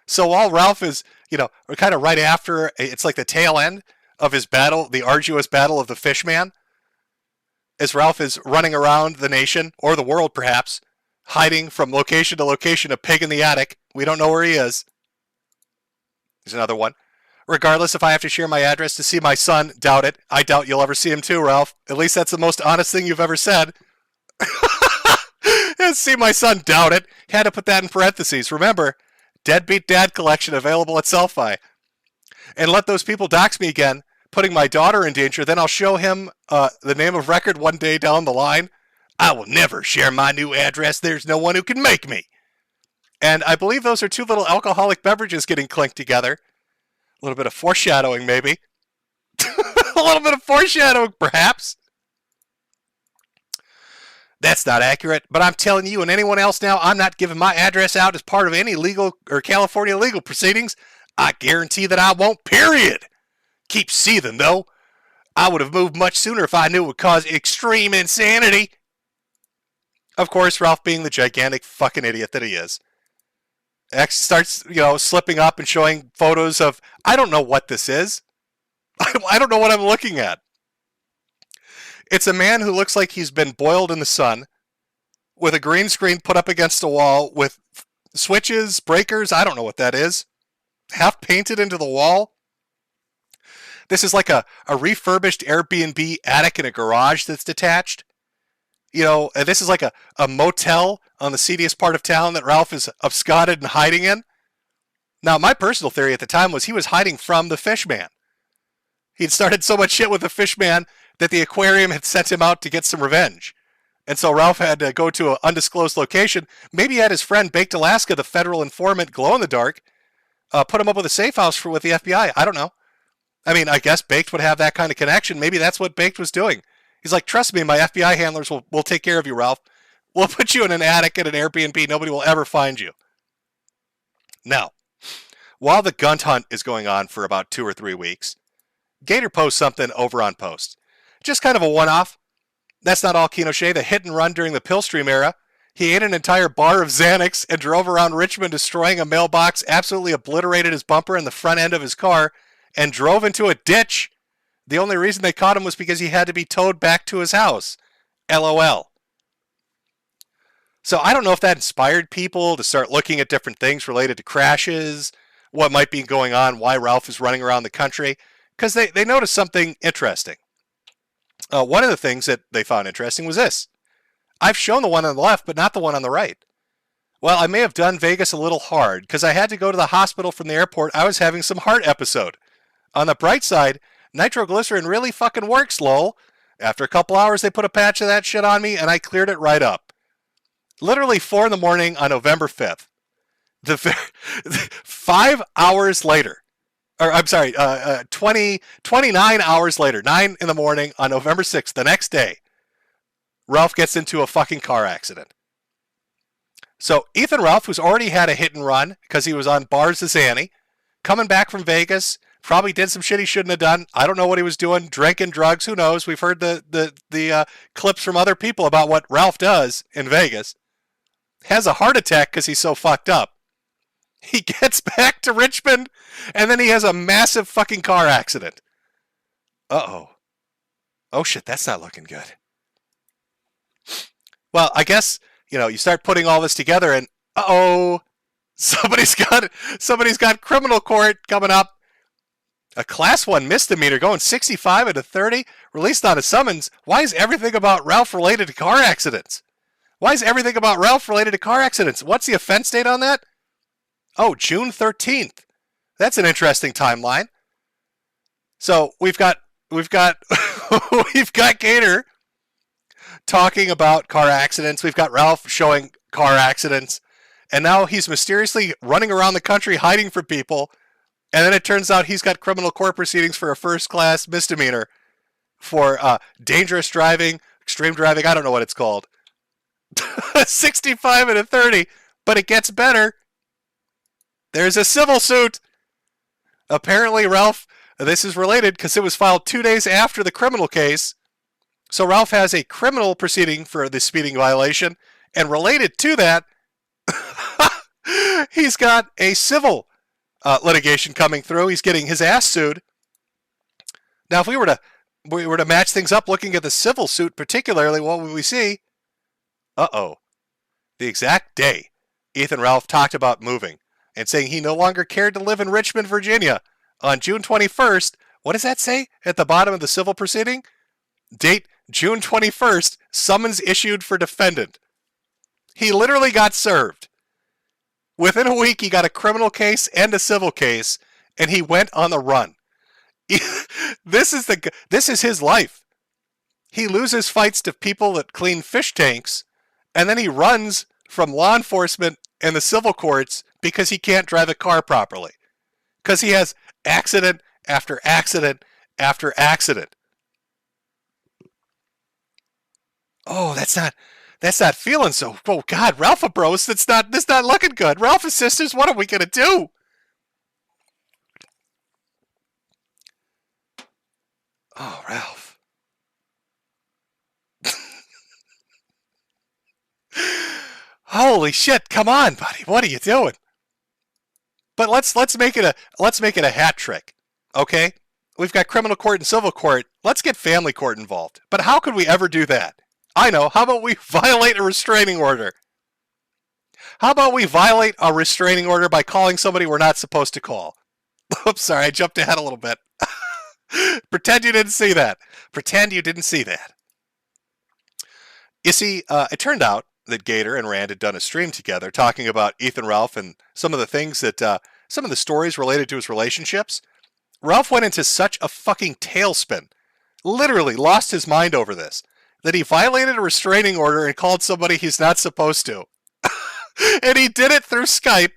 So while Ralph is, we're kind of right after, it's like the tail end of his battle, the arduous battle of the Fishman, as Ralph is running around the nation, or the world perhaps, hiding from location to location, a pig in the attic. We don't know where he is. There's another one. Regardless if I have to share my address to see my son, doubt it. I doubt you'll ever see him too, Ralph. At least that's the most honest thing you've ever said. See my son, doubt it. Had to put that in parentheses. Remember, Deadbeat Dad collection available at Selfie. And let those people dox me again, putting my daughter in danger. Then I'll show him the name of record one day down the line. I will never share my new address. There's no one who can make me. And I believe those are two little alcoholic beverages getting clinked together. A little bit of foreshadowing, maybe. A little bit of foreshadowing, perhaps. That's not accurate, but I'm telling you and anyone else now, I'm not giving my address out as part of any legal or California legal proceedings. I guarantee that I won't, period. Keep seething, though. I would have moved much sooner if I knew it would cause extreme insanity. Of course, Ralph being the gigantic fucking idiot that he is. X starts, slipping up and showing photos of, I don't know what this is. I don't know what I'm looking at. It's a man who looks like he's been boiled in the sun with a green screen put up against a wall with switches, breakers, I don't know what that is, half painted into the wall. This is like a refurbished Airbnb attic in a garage that's detached. This is like a motel on the seediest part of town that Ralph is absconded and hiding in. Now, my personal theory at the time was he was hiding from the Fishman. He'd started so much shit with the Fishman that the aquarium had sent him out to get some revenge. And so Ralph had to go to an undisclosed location. Maybe he had his friend Baked Alaska, the federal informant, glow-in-the-dark, put him up with a safe house with the FBI. I don't know. I mean, I guess Baked would have that kind of connection. Maybe that's what Baked was doing. He's like, trust me, my FBI handlers will take care of you, Ralph. We'll put you in an attic at an Airbnb. Nobody will ever find you. Now, while the gun hunt is going on for about 2 or 3 weeks, Gator posts something over on Post. Just kind of a one-off. That's not all Kinoche. The hit and run during the Pillstream era. He ate an entire bar of Xanax and drove around Richmond destroying a mailbox, absolutely obliterated his bumper and the front end of his car, and drove into a ditch. The only reason they caught him was because he had to be towed back to his house. LOL. So I don't know if that inspired people to start looking at different things related to crashes, what might be going on, why Ralph is running around the country, because they noticed something interesting. One of the things that they found interesting was this. I've shown the one on the left, but not the one on the right. Well, I may have done Vegas a little hard, because I had to go to the hospital from the airport. I was having some heart episode. On the bright side, nitroglycerin really fucking works, lol. After a couple hours, they put a patch of that shit on me, and I cleared it right up. Literally 4 in the morning on November 5th. 5 hours later. Or, I'm sorry, 29 hours later, 9 in the morning on November 6th, the next day, Ralph gets into a fucking car accident. So Ethan Ralph, who's already had a hit and run because he was on Bars of Zanny, coming back from Vegas, Probably did some shit he shouldn't have done. I don't know what he was doing. Drinking, drugs. Who knows? We've heard the clips from other people about what Ralph does in Vegas. Has a heart attack because he's so fucked up. He gets back to Richmond, and then he has a massive fucking car accident. Uh-oh. Oh, shit, that's not looking good. Well, I guess, you start putting all this together, and uh-oh, somebody's got criminal court coming up. A Class 1 misdemeanor going 65 into 30, released on a summons. Why is everything about Ralph related to car accidents? What's the offense date on that? Oh, June 13th. That's an interesting timeline. So we've got we've got Gator talking about car accidents. We've got Ralph showing car accidents. And now he's mysteriously running around the country hiding from people. And then it turns out he's got criminal court proceedings for a first-class misdemeanor for dangerous driving, extreme driving, I don't know what it's called. 65 and a 30, but it gets better. There's a civil suit. Apparently, Ralph, this is related because it was filed 2 days after the criminal case. So Ralph has a criminal proceeding for the speeding violation, and related to that, he's got a civil litigation coming through. He's getting his ass sued. Now, if we were to match things up, looking at the civil suit particularly, what would we see? Uh-oh. The exact day Ethan Ralph talked about moving and saying he no longer cared to live in Richmond, Virginia. On June 21st, what does that say at the bottom of the civil proceeding? Date June 21st, summons issued for defendant. He literally got served. Within a week, he got a criminal case and a civil case, and he went on the run. This is his life. He loses fights to people that clean fish tanks, and then he runs from law enforcement and the civil courts because he can't drive a car properly. Because he has accident after accident after accident. Oh, that's not feeling so. Oh God, Ralph Bros, that's not looking good. Ralph and sisters, what are we gonna do? Oh, Ralph. Holy shit! Come on, buddy. What are you doing? But let's make it a hat trick, okay? We've got criminal court and civil court. Let's get family court involved. But how could we ever do that? I know. How about we violate a restraining order? How about we violate a restraining order by calling somebody we're not supposed to call? Oops, sorry, I jumped ahead a little bit. Pretend you didn't see that. Pretend you didn't see that. You see, it turned out that Gator and Rand had done a stream together talking about Ethan Ralph and some of the things that, some of the stories related to his relationships. Ralph went into such a fucking tailspin, literally lost his mind over this, that he violated a restraining order and called somebody he's not supposed to. And he did it through Skype,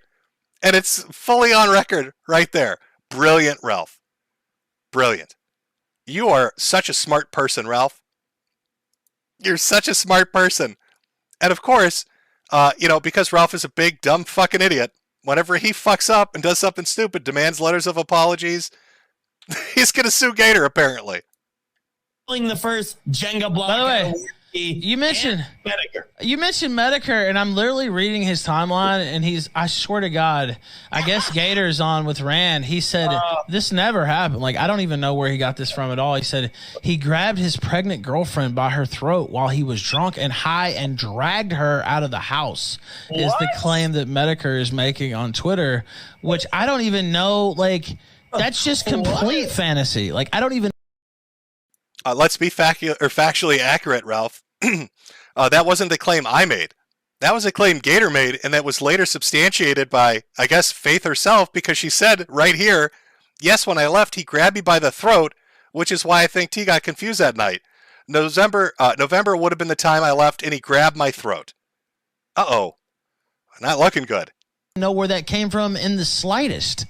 and it's fully on record right there. Brilliant, Ralph. Brilliant. You are such a smart person, Ralph. You're such a smart person. And of course, because Ralph is a big, dumb fucking idiot, whenever he fucks up and does something stupid, demands letters of apologies, he's going to sue Gator, apparently. The first Jenga block. By the way, you mentioned Metokur, and I'm literally reading his timeline, and I swear to God, I guess Gator's on with Rand. He said this never happened. Like, I don't even know where he got this from at all. He said he grabbed his pregnant girlfriend by her throat while he was drunk and high and dragged her out of the house. What? Is the claim that Metokur is making on Twitter, which I don't even know. Like, that's just complete fantasy. Like, I don't even. Let's be factually accurate, Ralph. That wasn't the claim I made. That was a claim Gator made, and that was later substantiated by, I guess, Faith herself, because she said right here, yes, when I left, he grabbed me by the throat, which is why I think T got confused that night. November would have been the time I left, and he grabbed my throat. Uh-oh. Not looking good. Know where that came from in the slightest.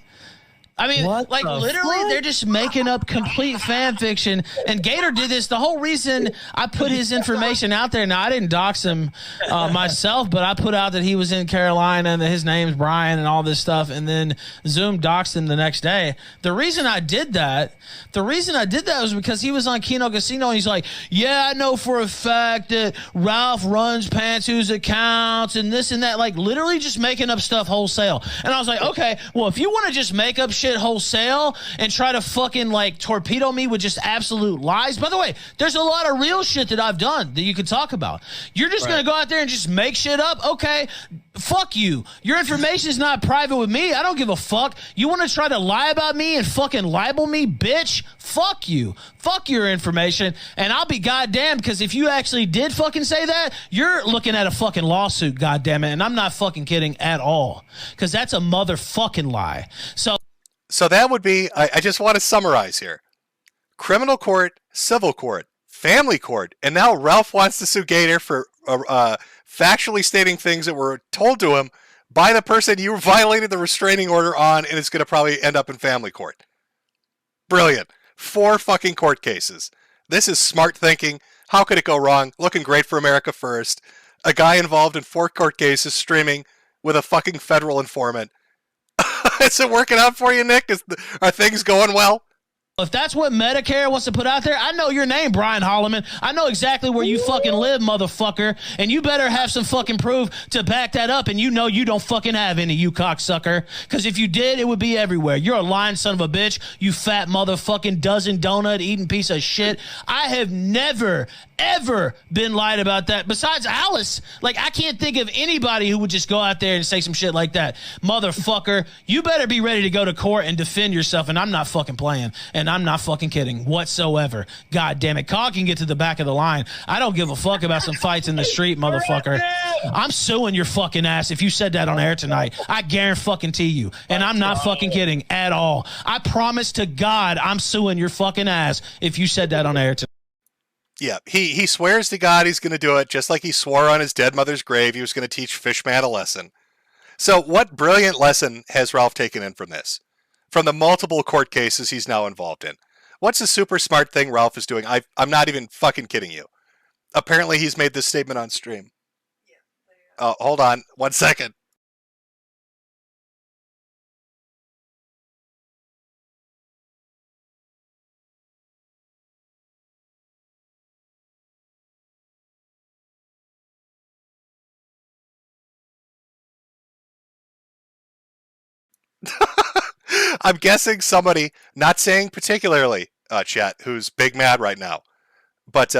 I mean, like literally, they're just making up complete fan fiction. And Gator did this. The whole reason I put his information out there. Now, I didn't dox him myself, but I put out that he was in Carolina and that his name's Brian and all this stuff. And then Zoom doxed him the next day. The reason I did that was because he was on Keno Casino and he's like, yeah, I know for a fact that Ralph runs Pantsu's accounts and this and that. Like literally just making up stuff wholesale. And I was like, okay, well, if you want to just make up shit wholesale and try to fucking like torpedo me with just absolute lies. By the way, there's a lot of real shit that I've done that you could talk about. You're just going to go out there and just make shit up? Okay, fuck you. Your information is not private with me. I don't give a fuck. You want to try to lie about me and fucking libel me, bitch? Fuck you. Fuck your information. And I'll be goddamn, because if you actually did fucking say that, you're looking at a fucking lawsuit, goddamn it. And I'm not fucking kidding at all, because that's a motherfucking lie. So that would be, I just want to summarize here. Criminal court, civil court, family court, and now Ralph wants to sue Gator for factually stating things that were told to him by the person you violated the restraining order on, and it's going to probably end up in family court. Brilliant. 4 fucking court cases. This is smart thinking. How could it go wrong? Looking great for America First. A guy involved in 4 court cases streaming with a fucking federal informant. Is it working out for you, Nick? Are things going well? If that's what Medicare wants to put out there, I know your name, Brian Holloman. I know exactly where you fucking live, motherfucker. And you better have some fucking proof to back that up. And you know you don't fucking have any, you cocksucker. Because if you did, it would be everywhere. You're a lying son of a bitch, you fat motherfucking dozen donut eating piece of shit. I have never, ever been lied about that. Besides Alice, like I can't think of anybody who would just go out there and say some shit like that. Motherfucker, you better be ready to go to court and defend yourself. And I'm not fucking playing. And I'm not fucking kidding whatsoever. God damn it. Cog can get to the back of the line. I don't give a fuck about some fights in the street, motherfucker. I'm suing your fucking ass if you said that on air tonight. I guarantee you. And I'm not fucking kidding at all. I promise to God I'm suing your fucking ass if you said that on air tonight. Yeah, he swears to God he's going to do it, just like he swore on his dead mother's grave he was going to teach Fishman a lesson. So what brilliant lesson has Ralph taken in from this? From the multiple court cases he's now involved in. What's the super smart thing Ralph is doing? I'm not even fucking kidding you. Apparently he's made this statement on stream. Hold on 1 second. I'm guessing somebody, not saying particularly, chat, who's big mad right now, but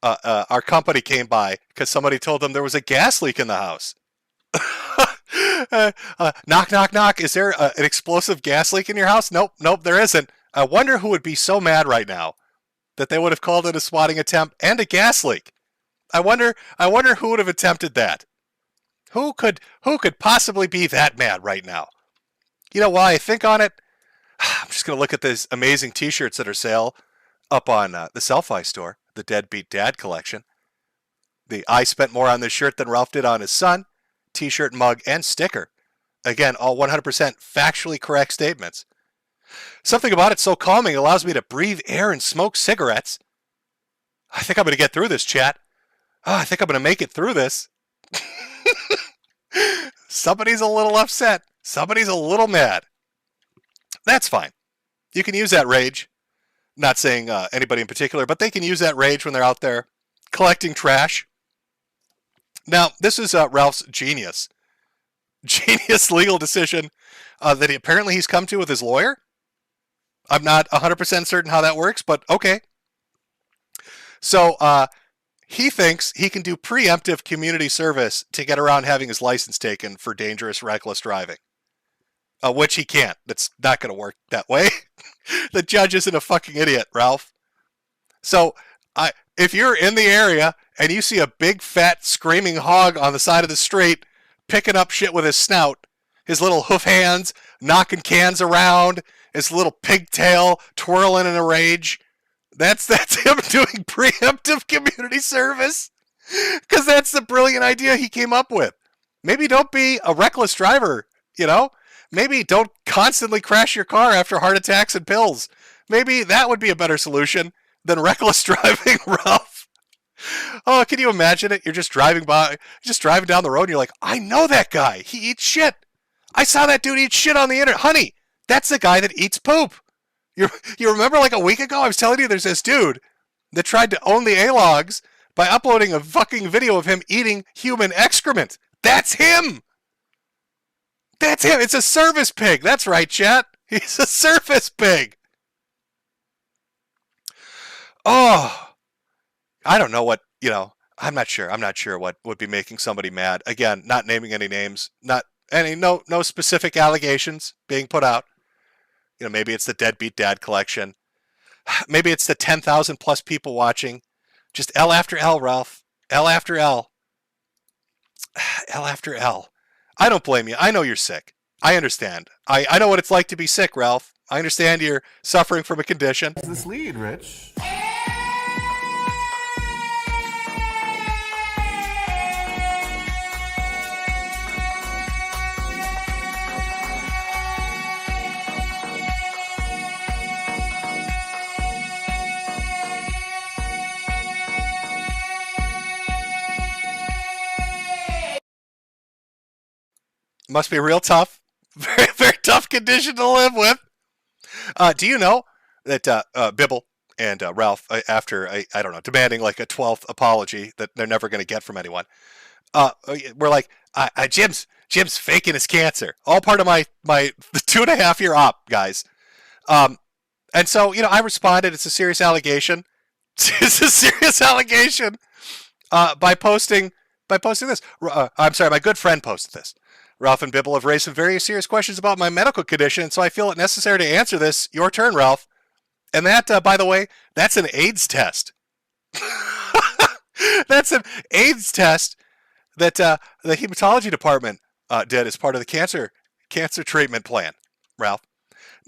our company came by because somebody told them there was a gas leak in the house. Knock, knock, knock. Is there an explosive gas leak in your house? Nope, there isn't. I wonder who would be so mad right now that they would have called it a swatting attempt and a gas leak. I wonder who would have attempted that. Who could possibly be that mad right now? You know why I think on it? I'm just going to look at these amazing t-shirts that are sale up on the Selfie store, the Deadbeat Dad collection. I spent more on this shirt than Ralph did on his son, t-shirt, mug, and sticker. Again, all 100% factually correct statements. Something about it so calming allows me to breathe air and smoke cigarettes. I think I'm going to get through this, chat. I think I'm going to make it through this. Somebody's a little upset. Somebody's a little mad. That's fine. You can use that rage. Not saying anybody in particular, but they can use that rage when they're out there collecting trash. Now, this is Ralph's genius legal decision that apparently he's come to with his lawyer. I'm not 100% certain how that works, but okay. So he thinks he can do preemptive community service to get around having his license taken for dangerous, reckless driving. Which he can't. That's not going to work that way. The judge isn't a fucking idiot, Ralph. So if you're in the area and you see a big, fat, screaming hog on the side of the street picking up shit with his snout, his little hoof hands knocking cans around, his little pigtail twirling in a rage, that's him doing preemptive community service. Because that's the brilliant idea he came up with. Maybe don't be a reckless driver, you know? Maybe don't constantly crash your car after heart attacks and pills. Maybe that would be a better solution than reckless driving, Ralph. Oh, can you imagine it? You're just driving down the road and you're like, I know that guy. He eats shit. I saw that dude eat shit on the internet. Honey, that's the guy that eats poop. You remember like a week ago, I was telling you there's this dude that tried to own the A-logs by uploading a fucking video of him eating human excrement. That's him. That's him. It's a service pig. That's right, chat. He's a service pig. Oh, I don't know what, I'm not sure. I'm not sure what would be making somebody mad. Again, not naming any names, no specific allegations being put out. Maybe it's the Deadbeat Dad collection. Maybe it's the 10,000 plus people watching. Just L after L, Ralph. L after L. L after L. I don't blame you. I know you're sick. I understand. I know what it's like to be sick, Ralph. I understand you're suffering from a condition. This lead, Rich. Must be real tough. Very, very tough condition to live with. Do you know that Bibble and Ralph, after, I don't know, demanding like a 12th apology that they're never going to get from anyone, we're like, Jim's faking his cancer. All part of my 2.5 year op, guys. And so, I responded, it's a serious allegation. It's a serious allegation by posting this. I'm sorry, my good friend posted this. Ralph and Bibble have raised some very serious questions about my medical condition, so I feel it necessary to answer this. Your turn, Ralph. And that, by the way, that's an AIDS test. That's an AIDS test that the hematology department did as part of the cancer treatment plan, Ralph.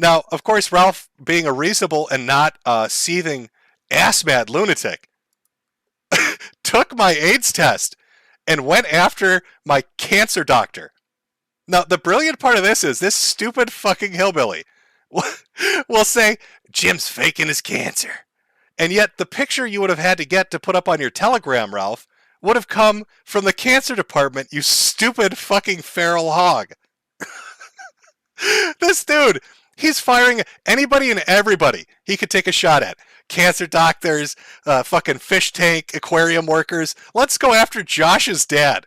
Now, of course, Ralph, being a reasonable and not seething ass-mad lunatic, took my AIDS test and went after my cancer doctor. Now, the brilliant part of this is this stupid fucking hillbilly will say, Jim's faking his cancer. And yet the picture you would have had to get to put up on your Telegram, Ralph, would have come from the cancer department, you stupid fucking feral hog. This dude, he's firing anybody and everybody he could take a shot at. Cancer doctors, fucking fish tank, aquarium workers. Let's go after Josh's dad.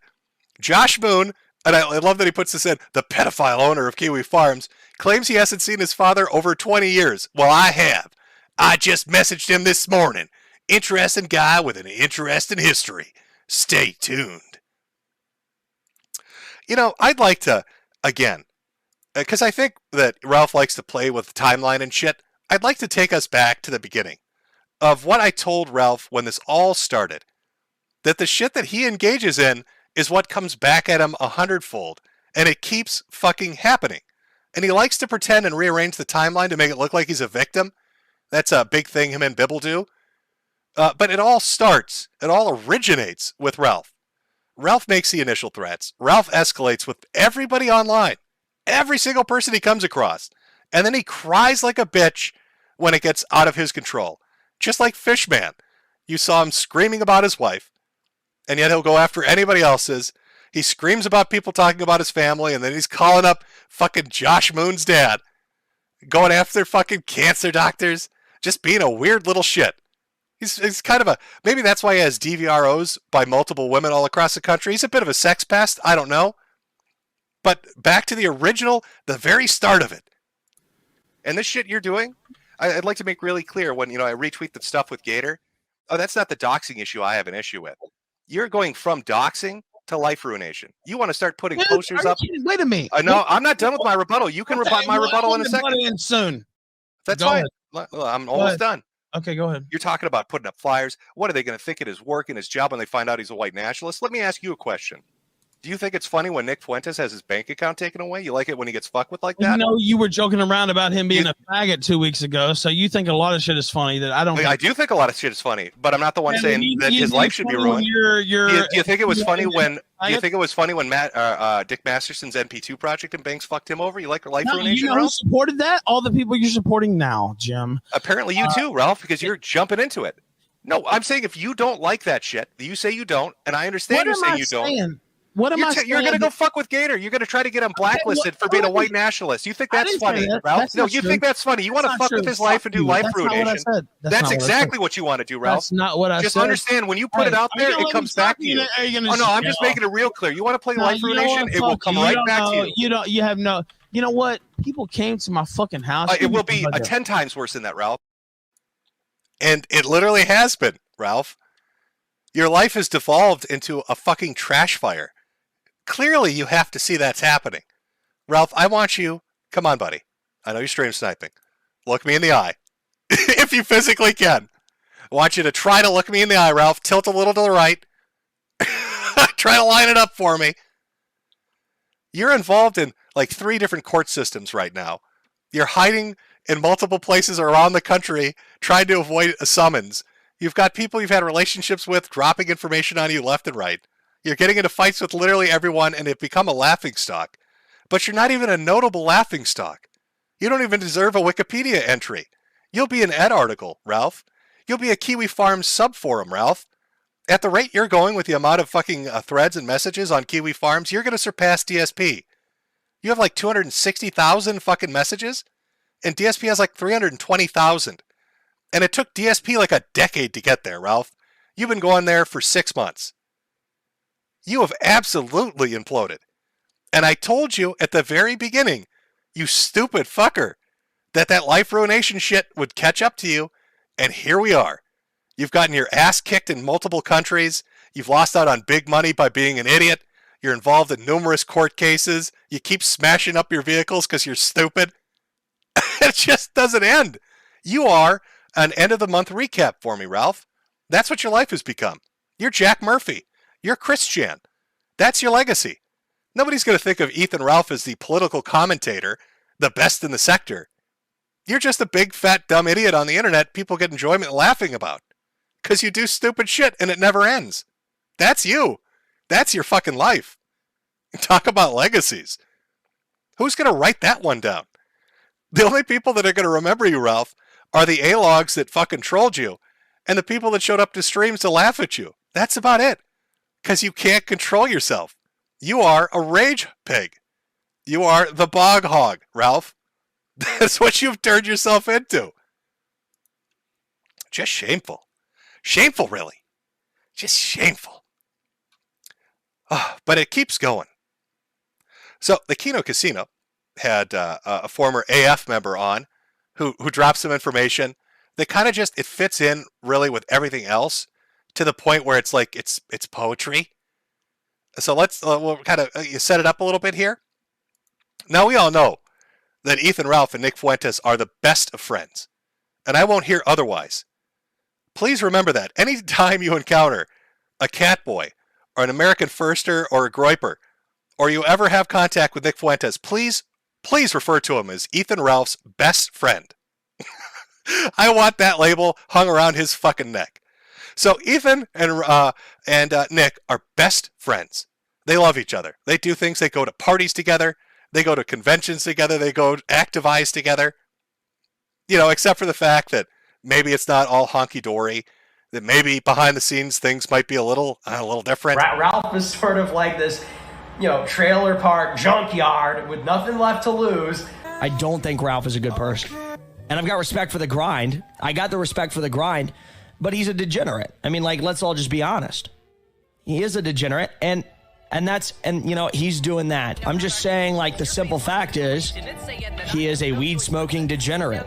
Josh Moon, and I love that he puts this in, the pedophile owner of Kiwi Farms, claims he hasn't seen his father over 20 years. Well, I have. I just messaged him this morning. Interesting guy with an interesting history. Stay tuned. I'd like to, again, because I think that Ralph likes to play with timeline and shit, I'd like to take us back to the beginning of what I told Ralph when this all started. That the shit that he engages in is what comes back at him 100-fold, and it keeps fucking happening. And he likes to pretend and rearrange the timeline to make it look like he's a victim. That's a big thing him and Bibble do. But it all originates with Ralph. Ralph makes the initial threats. Ralph escalates with everybody online. Every single person he comes across. And then he cries like a bitch when it gets out of his control. Just like Fishman. You saw him screaming about his wife. And yet he'll go after anybody else's. He screams about people talking about his family, and then he's calling up fucking Josh Moon's dad. Going after fucking cancer doctors. Just being a weird little shit. He's kind of maybe that's why he has DVROs by multiple women all across the country. He's a bit of a sex pest. I don't know. But back to the original, the very start of it. And this shit you're doing, I'd like to make really clear when, I retweet the stuff with Gator. Oh, that's not the doxing issue I have an issue with. You're going from doxing to life ruination. You want to start putting posters up. Wait a minute. No, I'm not done with my rebuttal. You can rebut my rebuttal in a second. In soon. That's Go fine. ahead. I'm almost done. Okay, go ahead. You're talking about putting up flyers. What are they going to think it is work in his job when they find out he's a white nationalist? Let me ask you a question. Do you think it's funny when Nick Fuentes has his bank account taken away? You like it when he gets fucked with like that? You know, you were joking around about him being a faggot 2 weeks ago, so you think a lot of shit is funny that I don't. I do think a lot of shit is funny, but I'm not the one saying that his life should be ruined. Do you think it was funny when? Do you think it was funny when Dick Masterson's NP2 project and Banks fucked him over? You like life ruination, you know Ralph? who supported that? All the people you're supporting now, Jim. Apparently you too, Ralph, because you're jumping into it. No, I'm saying if you don't like that shit, you say you don't, and I understand you're saying you don't. What am I saying? You're going to go fuck with Gator. You're going to try to get him blacklisted for being a white nationalist. You think that's funny, Ralph? No, you think that's funny. You want to fuck with his life and do life ruination. That's exactly what you want to do, Ralph. That's not what I said. Just understand, when you put it out there, it comes back to you. Oh, no, I'm just making it real clear. You want to play life ruination, it will come right back to you. You know what? People came to my fucking house. It will be 10 times worse than that, Ralph. And it literally has been, Ralph. Your life has devolved into a fucking trash fire. Clearly, you have to see that's happening. Ralph, I want you... Come on, buddy. I know you're stream sniping. Look me in the eye. If you physically can. I want you to try to look me in the eye, Ralph. Tilt a little to the right. Try to line it up for me. You're involved in like 3 different court systems right now. You're hiding in multiple places around the country trying to avoid a summons. You've got people you've had relationships with dropping information on you left and right. You're getting into fights with literally everyone, and have become a laughingstock. But you're not even a notable laughingstock. You don't even deserve a Wikipedia entry. You'll be an Ed article, Ralph. You'll be a Kiwi Farms subforum, Ralph. At the rate you're going with the amount of fucking threads and messages on Kiwi Farms, you're going to surpass DSP. You have like 260,000 fucking messages, and DSP has like 320,000. And it took DSP like a decade to get there, Ralph. You've been going there for 6 months. You have absolutely imploded. And I told you at the very beginning, you stupid fucker, that life ruination shit would catch up to you, and here we are. You've gotten your ass kicked in multiple countries. You've lost out on big money by being an idiot. You're involved in numerous court cases. You keep smashing up your vehicles because you're stupid. It just doesn't end. You are an end-of-the-month recap for me, Ralph. That's what your life has become. You're Jack Murphy. You're Christian. That's your legacy. Nobody's going to think of Ethan Ralph as the political commentator, the best in the sector. You're just a big, fat, dumb idiot on the internet people get enjoyment laughing about. Because you do stupid shit and it never ends. That's you. That's your fucking life. Talk about legacies. Who's going to write that one down? The only people that are going to remember you, Ralph, are the A-logs that fucking trolled you and the people that showed up to streams to laugh at you. That's about it. Because you can't control yourself. You are a rage pig. You are the bog hog, Ralph. That's what you've turned yourself into. Just shameful. Shameful, really. Just shameful. But it keeps going. So the Kino Casino had a former AF member on who dropped some information that kind of just, it fits in really with everything else to the point where it's like, it's poetry. So let's we'll kind of set it up a little bit here. Now we all know that Ethan Ralph and Nick Fuentes are the best of friends, and I won't hear otherwise. Please remember that. Any time you encounter a Catboy or an American Firster or a Groiper, or you ever have contact with Nick Fuentes, please refer to him as Ethan Ralph's best friend. I want that label hung around his fucking neck. So Ethan and Nick are best friends. They love each other. They do things. They go to parties together. They go to conventions together. They go activize together. You know, except for the fact that maybe it's not all honky-dory, that maybe behind the scenes things might be a little different. Ralph is sort of like this, trailer park junkyard with nothing left to lose. I don't think Ralph is a good person. And I've got respect for the grind. I got the respect for the grind, but he's a degenerate. I mean, let's all just be honest. He is a degenerate, and he's doing that. I'm just saying, the simple fact is, he is a weed-smoking degenerate.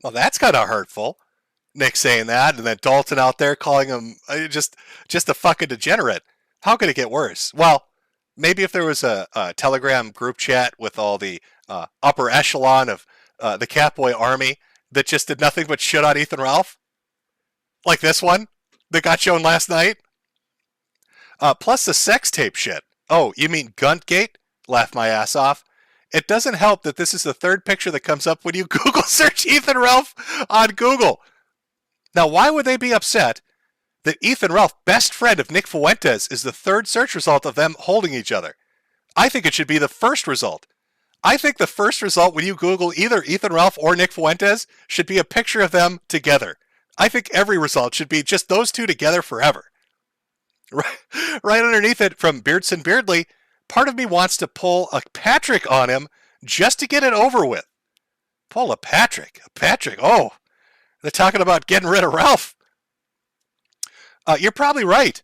Well, that's kind of hurtful. Nick saying that, and then Dalton out there calling him just a fucking degenerate. How could it get worse? Well, maybe if there was a Telegram group chat with all the upper echelon of the Catboy army that just did nothing but shit on Ethan Ralph, like this one that got shown last night. Plus the sex tape shit. Oh, you mean Guntgate? Laugh my ass off. It doesn't help that this is the third picture that comes up when you Google search Ethan Ralph on Google. Now, why would they be upset that Ethan Ralph, best friend of Nick Fuentes, is the third search result of them holding each other? I think it should be the first result. I think the first result when you Google either Ethan Ralph or Nick Fuentes should be a picture of them together. I think every result should be just those two together forever. Right underneath it, from Beardson Beardley, part of me wants to pull a Patrick on him just to get it over with. Pull a Patrick. Oh, they're talking about getting rid of Ralph. You're probably right.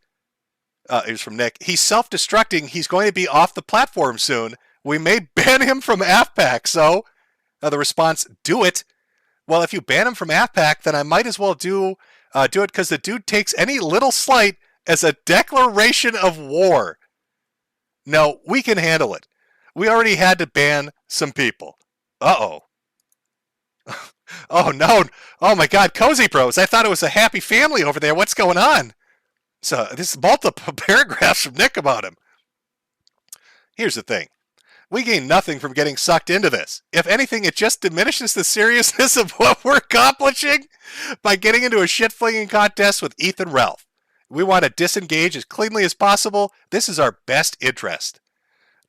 It was from Nick. He's self-destructing. He's going to be off the platform soon. We may ban him from AFPAC. So, the response, do it. Well, if you ban him from AFPAC, then I might as well do it because the dude takes any little slight as a declaration of war. No, we can handle it. We already had to ban some people. Uh-oh. Oh, no. Oh, my God. Cozy Bros. I thought it was a happy family over there. What's going on? So, this is multiple paragraphs from Nick about him. Here's the thing. We gain nothing from getting sucked into this. If anything, it just diminishes the seriousness of what we're accomplishing by getting into a shit-flinging contest with Ethan Ralph. We want to disengage as cleanly as possible. This is our best interest.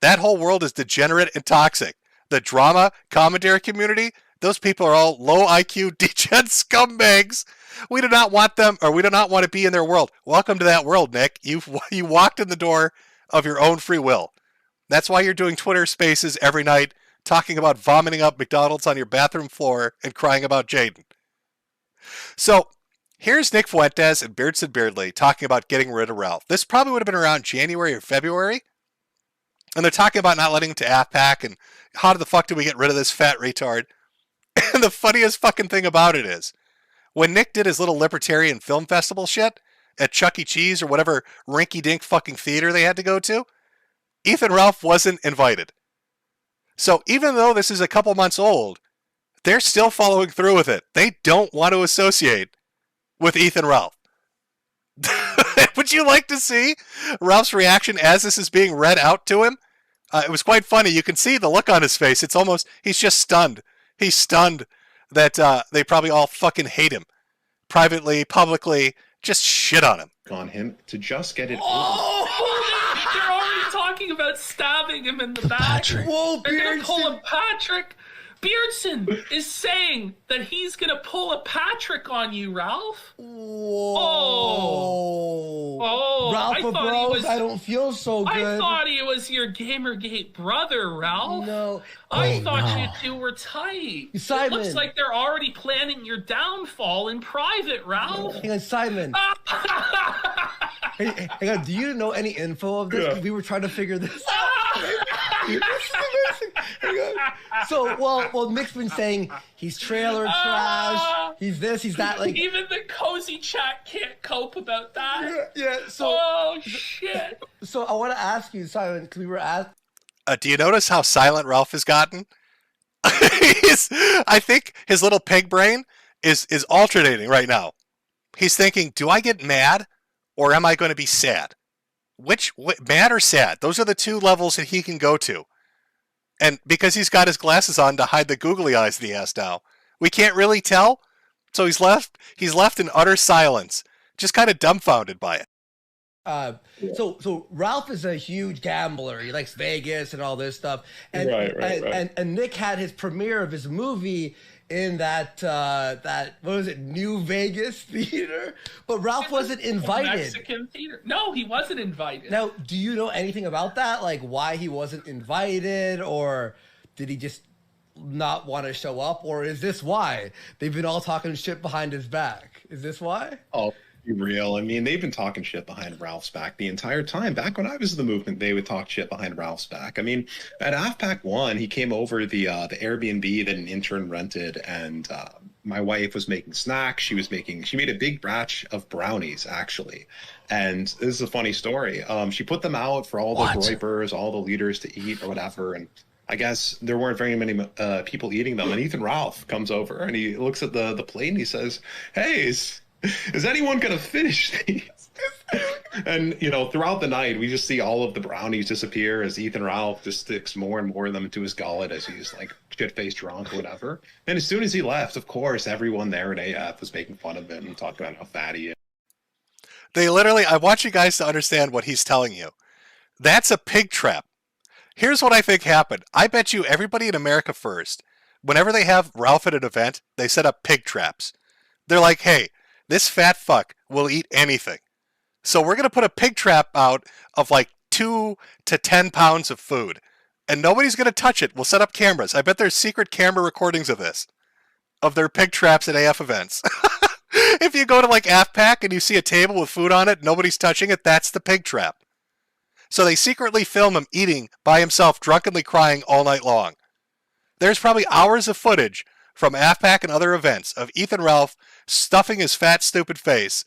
That whole world is degenerate and toxic. The drama, commentary community, those people are all low IQ, degen scumbags. We do not want them, or we do not want to be in their world. Welcome to that world, Nick. You walked in the door of your own free will. That's why you're doing Twitter spaces every night, talking about vomiting up McDonald's on your bathroom floor and crying about Jaden. So, here's Nick Fuentes and Beardson Beardley talking about getting rid of Ralph. This probably would have been around January or February. And they're talking about not letting him to AFPAC and how the fuck do we get rid of this fat retard? And the funniest fucking thing about it is, when Nick did his little libertarian film festival shit at Chuck E. Cheese or whatever rinky-dink fucking theater they had to go to, Ethan Ralph wasn't invited. So even though this is a couple months old, they're still following through with it. They don't want to associate with Ethan Ralph. Would you like to see Ralph's reaction as this is being read out to him? It was quite funny. You can see the look on his face. It's almost, he's just stunned. He's stunned that they probably all fucking hate him. Privately, publicly, just shit on him. On him to just get it Oh, they're already talking about stabbing him in the back. Patrick. Whoa, they're going to pull a Patrick. Beardson is saying that he's going to pull a Patrick on you, Ralph. Whoa. Oh, Ralph Bros, I don't feel so good. I thought he was your Gamergate brother, Ralph. No. I thought you two were tight. Simon. It looks like they're already planning your downfall in private, Ralph. Hang on, Simon. Hey, hang on, do you know any info of this? Because we were trying to figure this out. So, well, Nick's been saying he's trailer trash, he's this, he's that. Like, even the cozy chat can't cope about that. Yeah. So, oh shit. So I want to ask you, Simon, because we were asked. Do you notice how silent Ralph has gotten? I think his little pig brain is alternating right now. He's thinking, do I get mad or am I going to be sad? Which mad or sad? Those are the two levels that he can go to. And because he's got his glasses on to hide the googly eyes that he has now, we can't really tell. So he's left in utter silence, just kind of dumbfounded by it. So Ralph is a huge gambler. He likes Vegas and all this stuff. And Right. And Nick had his premiere of his movie in that what was it, New Vegas theater? But Ralph wasn't invited. Mexican theater. No, he wasn't invited. Now, do you know anything about that? Like why he wasn't invited, or did he just not want to show up, or is this why they've been all talking shit behind his back? Is this why? Oh, be real. I mean, they've been talking shit behind Ralph's back the entire time. Back when I was in the movement, they would talk shit behind Ralph's back. I mean, at AFPAC 1, he came over the Airbnb that an intern rented, and my wife was making snacks. She made a big batch of brownies, actually. And this is a funny story. She put them out for all the groypers, all the leaders to eat or whatever, and I guess there weren't very many people eating them. And Ethan Ralph comes over, and he looks at the plate, and he says, "Hey, is anyone going to finish these?" And, throughout the night, we just see all of the brownies disappear as Ethan Ralph just sticks more and more of them into his gullet as he's like shit-faced drunk or whatever. And as soon as he left, of course, everyone there at AF was making fun of him and talking about how fat he is. I want you guys to understand what he's telling you. That's a pig trap. Here's what I think happened. I bet you everybody in America First, whenever they have Ralph at an event, they set up pig traps. They're like, hey, this fat fuck will eat anything. So we're going to put a pig trap out of like 2 to 10 pounds of food. And nobody's going to touch it. We'll set up cameras. I bet there's secret camera recordings of this. Of their pig traps at AF events. If you go to like AFPAC and you see a table with food on it, nobody's touching it, that's the pig trap. So they secretly film him eating by himself, drunkenly crying all night long. There's probably hours of footage from AFPAC and other events of Ethan Ralph stuffing his fat, stupid face,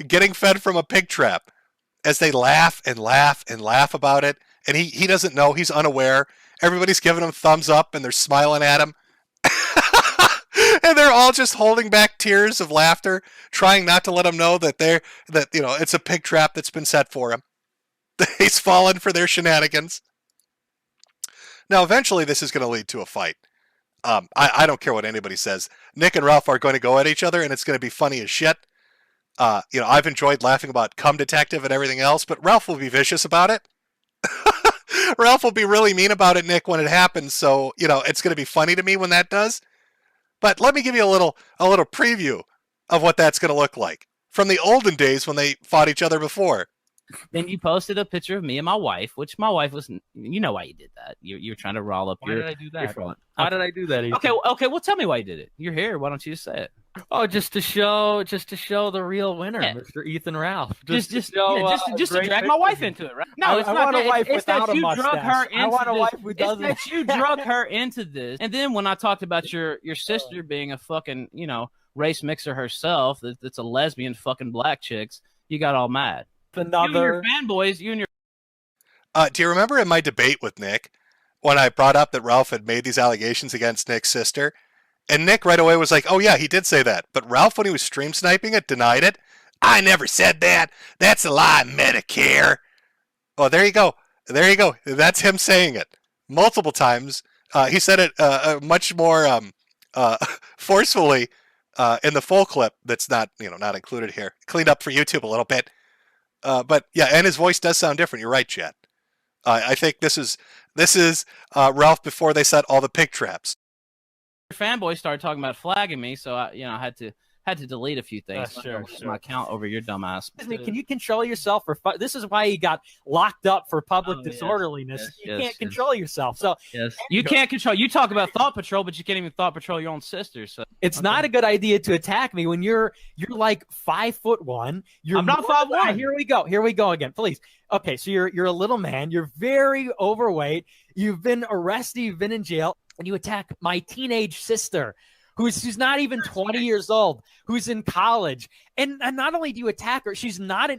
getting fed from a pig trap, as they laugh and laugh and laugh about it. And he doesn't know, he's unaware. Everybody's giving him thumbs up and they're smiling at him. And they're all just holding back tears of laughter, trying not to let him know that it's a pig trap that's been set for him. He's fallen for their shenanigans. Now, eventually, this is going to lead to a fight. I don't care what anybody says. Nick and Ralph are going to go at each other, and it's going to be funny as shit. I've enjoyed laughing about Cum Detective and everything else, but Ralph will be vicious about it. Ralph will be really mean about it, Nick, when it happens. So, it's going to be funny to me when that does. But let me give you a little preview of what that's going to look like from the olden days when they fought each other before. Then you posted a picture of me and my wife, which my wife was, why you did that. You're trying to roll up Why did I do that? front. Why did I do that? Ethan? Okay, well, tell me why you did it. You're here. Why don't you just say it? Oh, just to show the real winner, Mr. Ethan Ralph. Just to drag my wife into it, right? No, it's not that. It's that you drug her into I want a wife who It's doesn't. that you drug her into this. And then when I talked about your sister being a fucking, race mixer herself, that's a lesbian fucking black chicks, you got all mad. You and your fanboys, Do you remember in my debate with Nick when I brought up that Ralph had made these allegations against Nick's sister? And Nick right away was like, oh yeah, he did say that. But Ralph, when he was stream sniping it, denied it. I never said that. That's a lie, Metokur. Oh, there you go. There you go. That's him saying it multiple times. He said it much more forcefully in the full clip that's not included here. Cleaned up for YouTube a little bit. But yeah, and his voice does sound different. You're right, Chad. I think this is Ralph before they set all the pig traps. Your fanboys started talking about flagging me, so I had to delete a few things. Sure. My account over your dumbass. Can you control yourself? This is why he got locked up for public disorderliness. You can't control yourself. So you can't control. You talk about thought patrol, but you can't even thought patrol your own sister. So it's not a good idea to attack me when you're like 5'1". I'm not 5'1". Here we go again, please. Okay, so you're a little man. You're very overweight. You've been arrested. You've been in jail, and you attack my teenage sister, who's not even 20 years old, who's in college. And not only do you attack her, she's not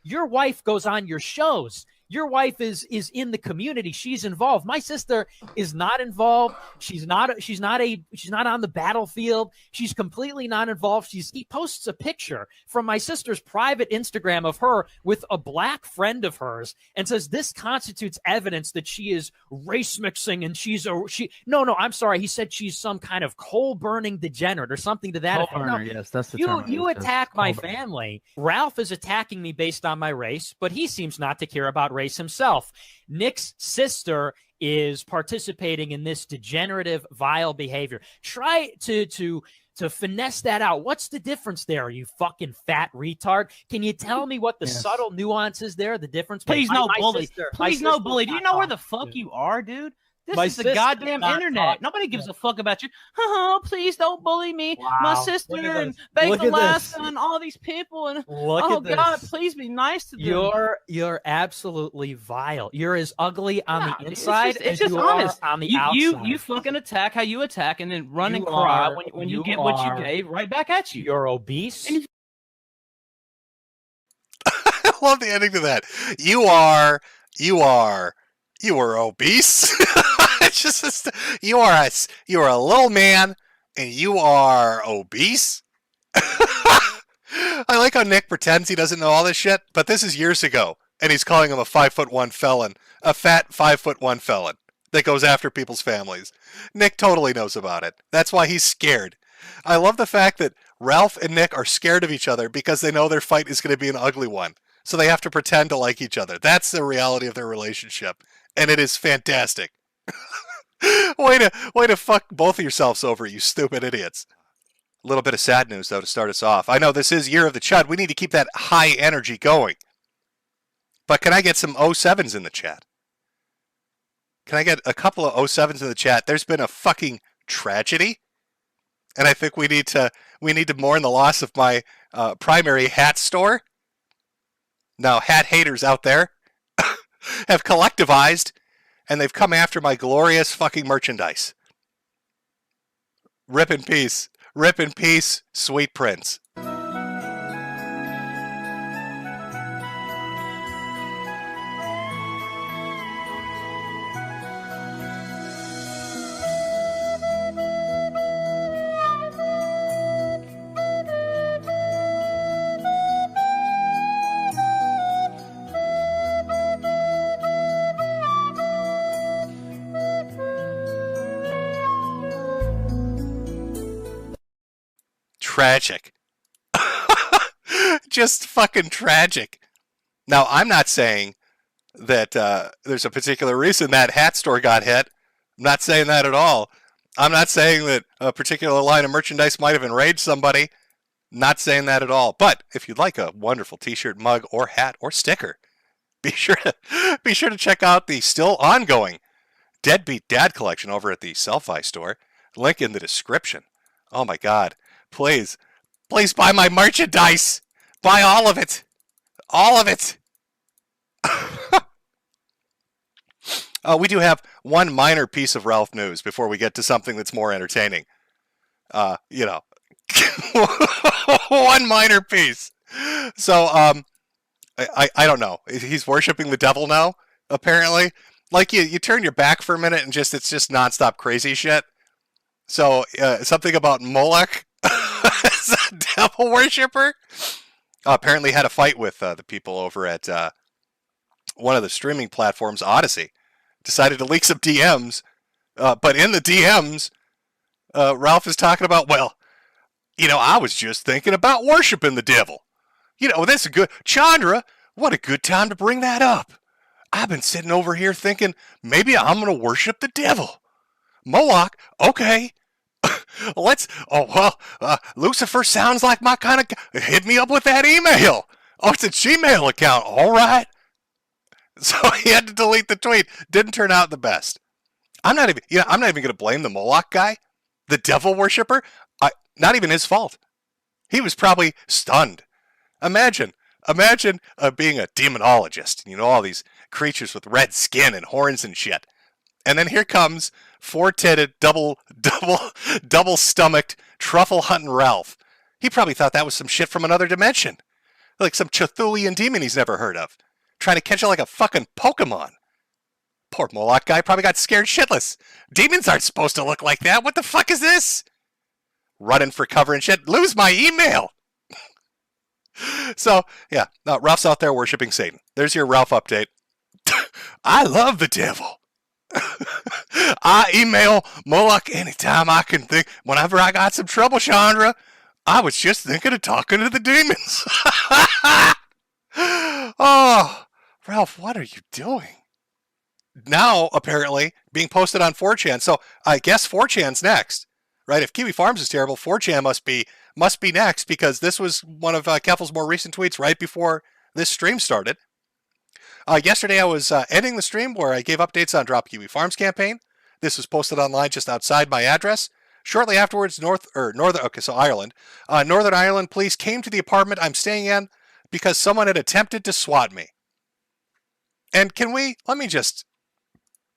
your wife goes on your shows. Your wife is in the community. She's involved. My sister is not involved. She's not on the battlefield. She's completely not involved. He posts a picture from my sister's private Instagram of her with a black friend of hers and says this constitutes evidence that she is race mixing and No, I'm sorry. He said she's some kind of coal burning degenerate or something to that effect. No, yes, that's the term. You attack my family. Ralph is attacking me based on my race, but he seems not to care about race himself. Nick's sister is participating in this degenerative, vile behavior. Try to finesse that out. What's the difference there, you fucking fat retard? Can you tell me what the subtle nuances there, the difference? Please no bully. Please no bully. Do you know where the fuck you are, dude? This is the goddamn internet. Nobody gives a fuck about you. Oh, please don't bully me. Wow. My sister and Bake Alaska and all these people. And God, please be nice to them. You're absolutely vile. You're as ugly on the inside it's as just you honest. are on the outside. You fucking attack how you attack and then run and cry when you get what you gave right back at you. You're obese. I love the ending to that. You are obese. It's just you are a little man and you are obese. I like like how Nick pretends he doesn't know all this shit, but this is years ago, and he's calling him a 5'1" felon, a fat 5'1" felon that goes after people's families. Nick totally knows about it. That's why he's scared. I love the fact that Ralph and Nick are scared of each other because they know their fight is going to be an ugly one. So they have to pretend to like each other. That's the reality of their relationship. And it is fantastic. way to fuck both of yourselves over, you stupid idiots. A little bit of sad news, though, to start us off. I know this is Year of the Chud. We need to keep that high energy going. But can I get some 07s in the chat? Can I get a couple of 07s in the chat? There's been a fucking tragedy. And I think we need to mourn the loss of my primary hat store. Now, hat haters out there have collectivized, and they've come after my glorious fucking merchandise. Rip in peace. Rip in peace, sweet prince. Tragic. Just fucking tragic. Now, I'm not saying that there's a particular reason that hat store got hit. I'm not saying that at all. I'm not saying that a particular line of merchandise might have enraged somebody. Not saying that at all. But if you'd like a wonderful t-shirt, mug, or hat, or sticker, be sure to check out the still ongoing Deadbeat Dad collection over at the Selfie store. Link in the description. Oh my God. Please buy my merchandise. Buy all of it. All of it. We do have one minor piece of Ralph news before we get to something that's more entertaining. One minor piece. So, I don't know. He's worshiping the devil now, apparently. Like, you turn your back for a minute and it's just nonstop crazy shit. So, something about Moloch as a devil worshiper. Apparently had a fight with the people over at one of the streaming platforms, Odyssey. Decided to leak some DMs. But in the DMs, Ralph is talking about, I was just thinking about worshiping the devil. That's a good... Chandra, what a good time to bring that up. I've been sitting over here thinking, maybe I'm going to worship the devil. Moloch, okay. Lucifer sounds like my kind of guy. Hit me up with that email. Oh, it's a Gmail account. All right. So he had to delete the tweet. Didn't turn out the best. I'm not even going to blame the Moloch guy, the devil worshiper. Not even his fault. He was probably stunned. Imagine being a demonologist. All these creatures with red skin and horns and shit. And then here comes four-titted, double-stomached, truffle-hunting Ralph. He probably thought that was some shit from another dimension. Like some Cthulhian demon he's never heard of. Trying to catch it like a fucking Pokemon. Poor Moloch guy probably got scared shitless. Demons aren't supposed to look like that. What the fuck is this? Running for cover and shit. Lose my email. So, yeah. No, Ralph's out there worshiping Satan. There's your Ralph update. I love the devil. I email Moloch anytime I can think. Whenever I got some trouble, Chandra, I was just thinking of talking to the demons. Oh, Ralph, what are you doing? Now, apparently, being posted on 4chan. So I guess 4chan's next, right? If Kiwi Farms is terrible, 4chan must be next, because this was one of Keffel's more recent tweets right before this stream started. Yesterday, I was ending the stream where I gave updates on Drop Kiwi Farms campaign. This was posted online just outside my address. Shortly afterwards, Ireland. Northern Ireland police came to the apartment I'm staying in because someone had attempted to swat me. And let me just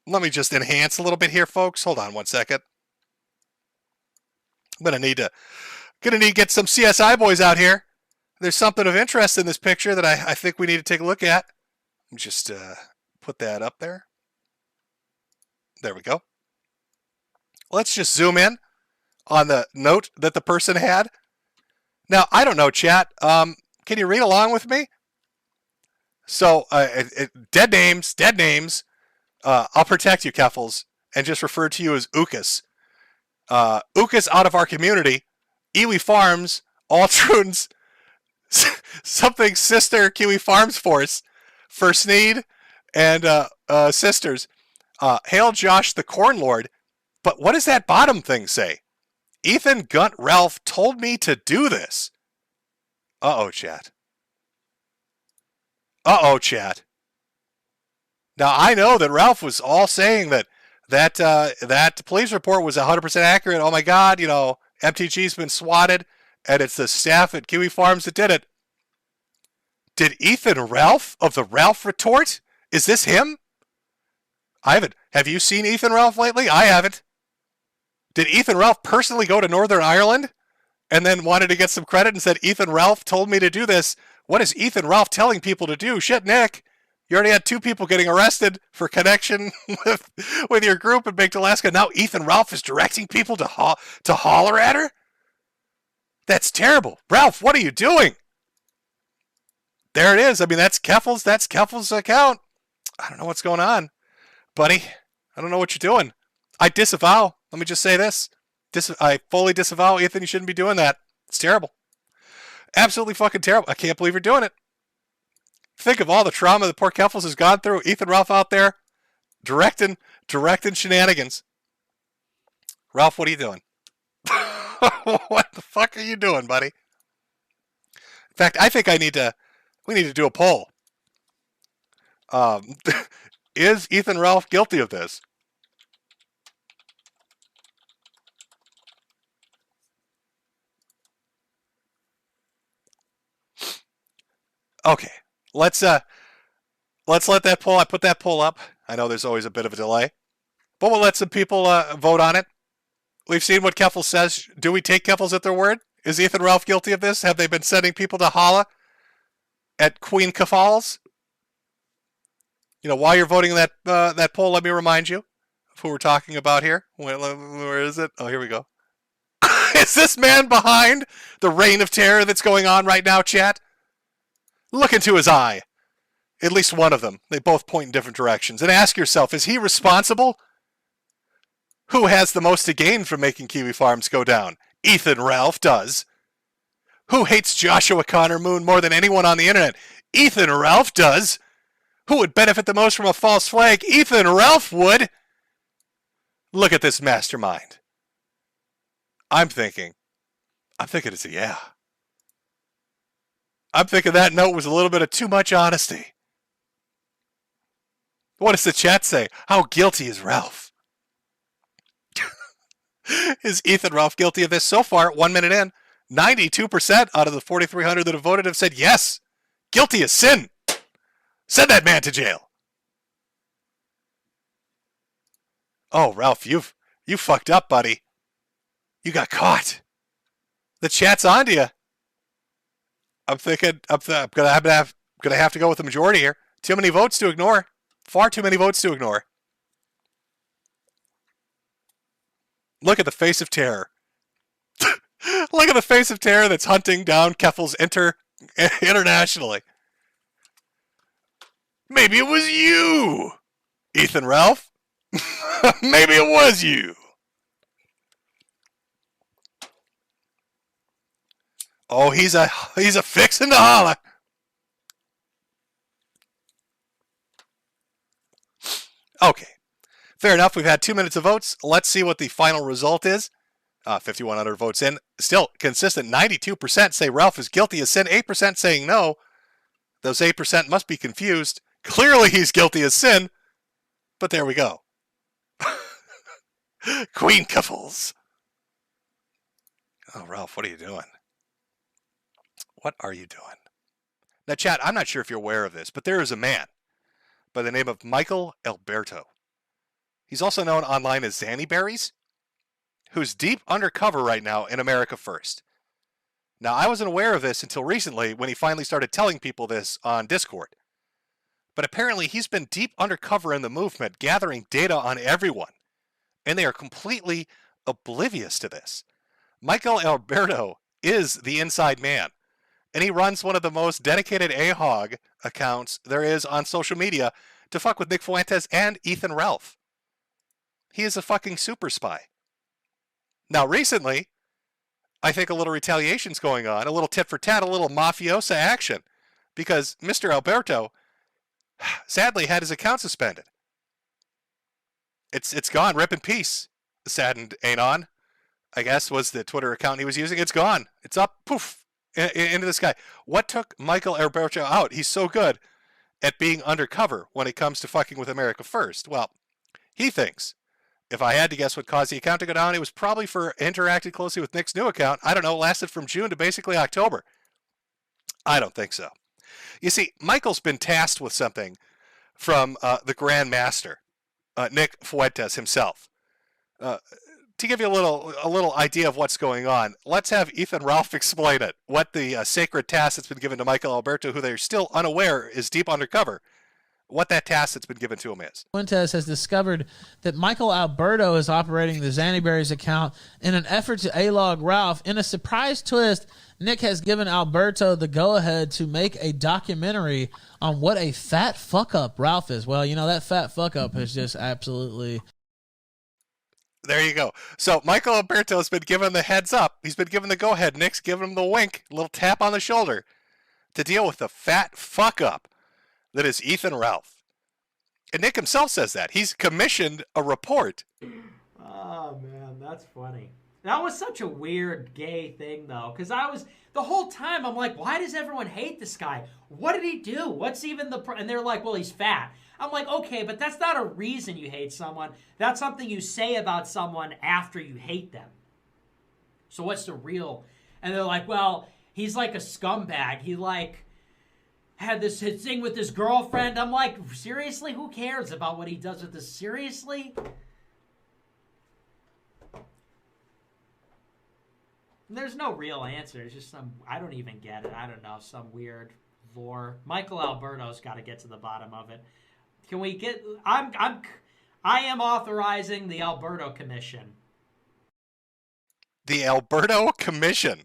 enhance a little bit here, folks. Hold on one second. I'm gonna need to get some CSI boys out here. There's something of interest in this picture that I think we need to take a look at. Just put that up there. There we go. Let's just zoom in on the note that the person had. Now, I don't know, chat. Can you read along with me? So, dead names. I'll protect you, Keffels, and just refer to you as Ukas. Ukas out of our community. Iwi Farms, Altrunes, something sister Kiwi Farms Force, First Need, and sisters. Hail Josh the Corn Lord. But what does that bottom thing say? Ethan Gunt Ralph told me to do this. Uh-oh, chat. Uh-oh, chat. Now, I know that Ralph was all saying that police report was 100% accurate. Oh, my God, MTG's been swatted, and it's the staff at Kiwi Farms that did it. Did Ethan Ralph of the Ralph Retort? Is this him? I haven't. Have you seen Ethan Ralph lately? I haven't. Did Ethan Ralph personally go to Northern Ireland and then wanted to get some credit and said, Ethan Ralph told me to do this? What is Ethan Ralph telling people to do? Shit, Nick. You already had 2 people getting arrested for connection with your group in Big Alaska. Now Ethan Ralph is directing people to holler at her? That's terrible. Ralph, what are you doing? There it is. I mean, that's Keffel's account. I don't know what's going on. Buddy, I don't know what you're doing. I disavow. Let me just say this. I fully disavow, Ethan. You shouldn't be doing that. It's terrible. Absolutely fucking terrible. I can't believe you're doing it. Think of all the trauma that poor Keffels has gone through. Ethan Ralph out there directing shenanigans. Ralph, what are you doing? What the fuck are you doing, buddy? In fact, I think we need to do a poll. Is Ethan Ralph guilty of this? Okay. Let's let that poll. I put that poll up. I know there's always a bit of a delay, but we'll let some people vote on it. We've seen what Keffels says. Do we take Keffels at their word? Is Ethan Ralph guilty of this? Have they been sending people to holla at Queen Keffals? While you're voting that poll, let me remind you of who we're talking about here. Where is it? Oh, here we go. Is this man behind the reign of terror that's going on right now, chat? Look into his eye. At least one of them. They both point in different directions. And ask yourself, is he responsible? Who has the most to gain from making Kiwi Farms go down? Ethan Ralph does. Who hates Joshua Connor Moon more than anyone on the internet? Ethan Ralph does. Who would benefit the most from a false flag? Ethan Ralph would. Look at this mastermind. I'm thinking it's a yeah. I'm thinking that note was a little bit of too much honesty. What does the chat say? How guilty is Ralph? Is Ethan Ralph guilty of this? So far, 1 minute in, 92% out of the 4,300 that have voted have said yes. Guilty as sin. Send that man to jail. Oh, Ralph, you fucked up, buddy. You got caught. The chat's on to you. I'm thinking I'm gonna have to go with the majority here. Too many votes to ignore. Far too many votes to ignore. Look at the face of terror. Look at the face of terror that's hunting down Keffels internationally. Maybe it was you, Ethan Ralph. Maybe it was you. Oh, he's a fixin' to holler. Okay, fair enough. We've had 2 minutes of votes. Let's see what the final result is. 5,100 votes in. Still consistent. 92% say Ralph is guilty as sin. 8% saying no. Those 8% must be confused. Clearly he's guilty as sin. But there we go. Queen Keffels. Oh, Ralph, what are you doing? What are you doing? Now, chat, I'm not sure if you're aware of this, but there is a man by the name of Michael Alberto. He's also known online as Zanny Berries, who's deep undercover right now in America First. Now, I wasn't aware of this until recently when he finally started telling people this on Discord. But apparently he's been deep undercover in the movement, gathering data on everyone. And they are completely oblivious to this. Michael Alberto is the inside man. And he runs one of the most dedicated AHOG accounts there is on social media to fuck with Nick Fuentes and Ethan Ralph. He is a fucking super spy. Now, recently, I think a little retaliation's going on, a little tit for tat, a little mafiosa action, because Mr. Alberto sadly had his account suspended. It's gone. Rip in peace. Saddened Anon, I guess, was the Twitter account he was using. It's gone. It's up. Poof. Into the sky. What took Michael Alberto out? He's so good at being undercover when it comes to fucking with America First. Well, he thinks, if I had to guess what caused the account to go down, it was probably for interacting closely with Nick's new account. I don't know, lasted from June to basically October. I don't think so. You see, Michael's been tasked with something from the Grand Master, Nick Fuentes himself. To give you a little idea of what's going on, let's have Ethan Ralph explain it. What the sacred task that's been given to Michael Alberto, who they're still unaware is deep undercover, what that task that's been given to him is. Fuentes has discovered that Michael Alberto is operating the Zannyberries account in an effort to A-log Ralph. In a surprise twist, Nick has given Alberto the go-ahead to make a documentary on what a fat fuck-up Ralph is. Well, you know, that fat fuck-up is just absolutely... There you go. So Michael Alberto has been given the heads up. He's been given the go-ahead. Nick's given him the wink, a little tap on the shoulder to deal with the fat fuck-up that is Ethan Ralph. And Nick himself says that. He's commissioned a report. Oh, man, that's funny. That was such a weird gay thing, though, because the whole time, I'm like, why does everyone hate this guy? What did he do? What's even and they're like, well, he's fat. I'm like, okay, but that's not a reason you hate someone. That's something you say about someone after you hate them. So what's the real? And they're like, well, he's like a scumbag. He had this thing with his girlfriend. I'm like, seriously? Who cares about what he does with this? Seriously? There's no real answer. It's just I don't even get it. I don't know, some weird lore. Michael Alberto's got to get to the bottom of it. Can we get... I am authorizing the Alberto Commission. The Alberto Commission.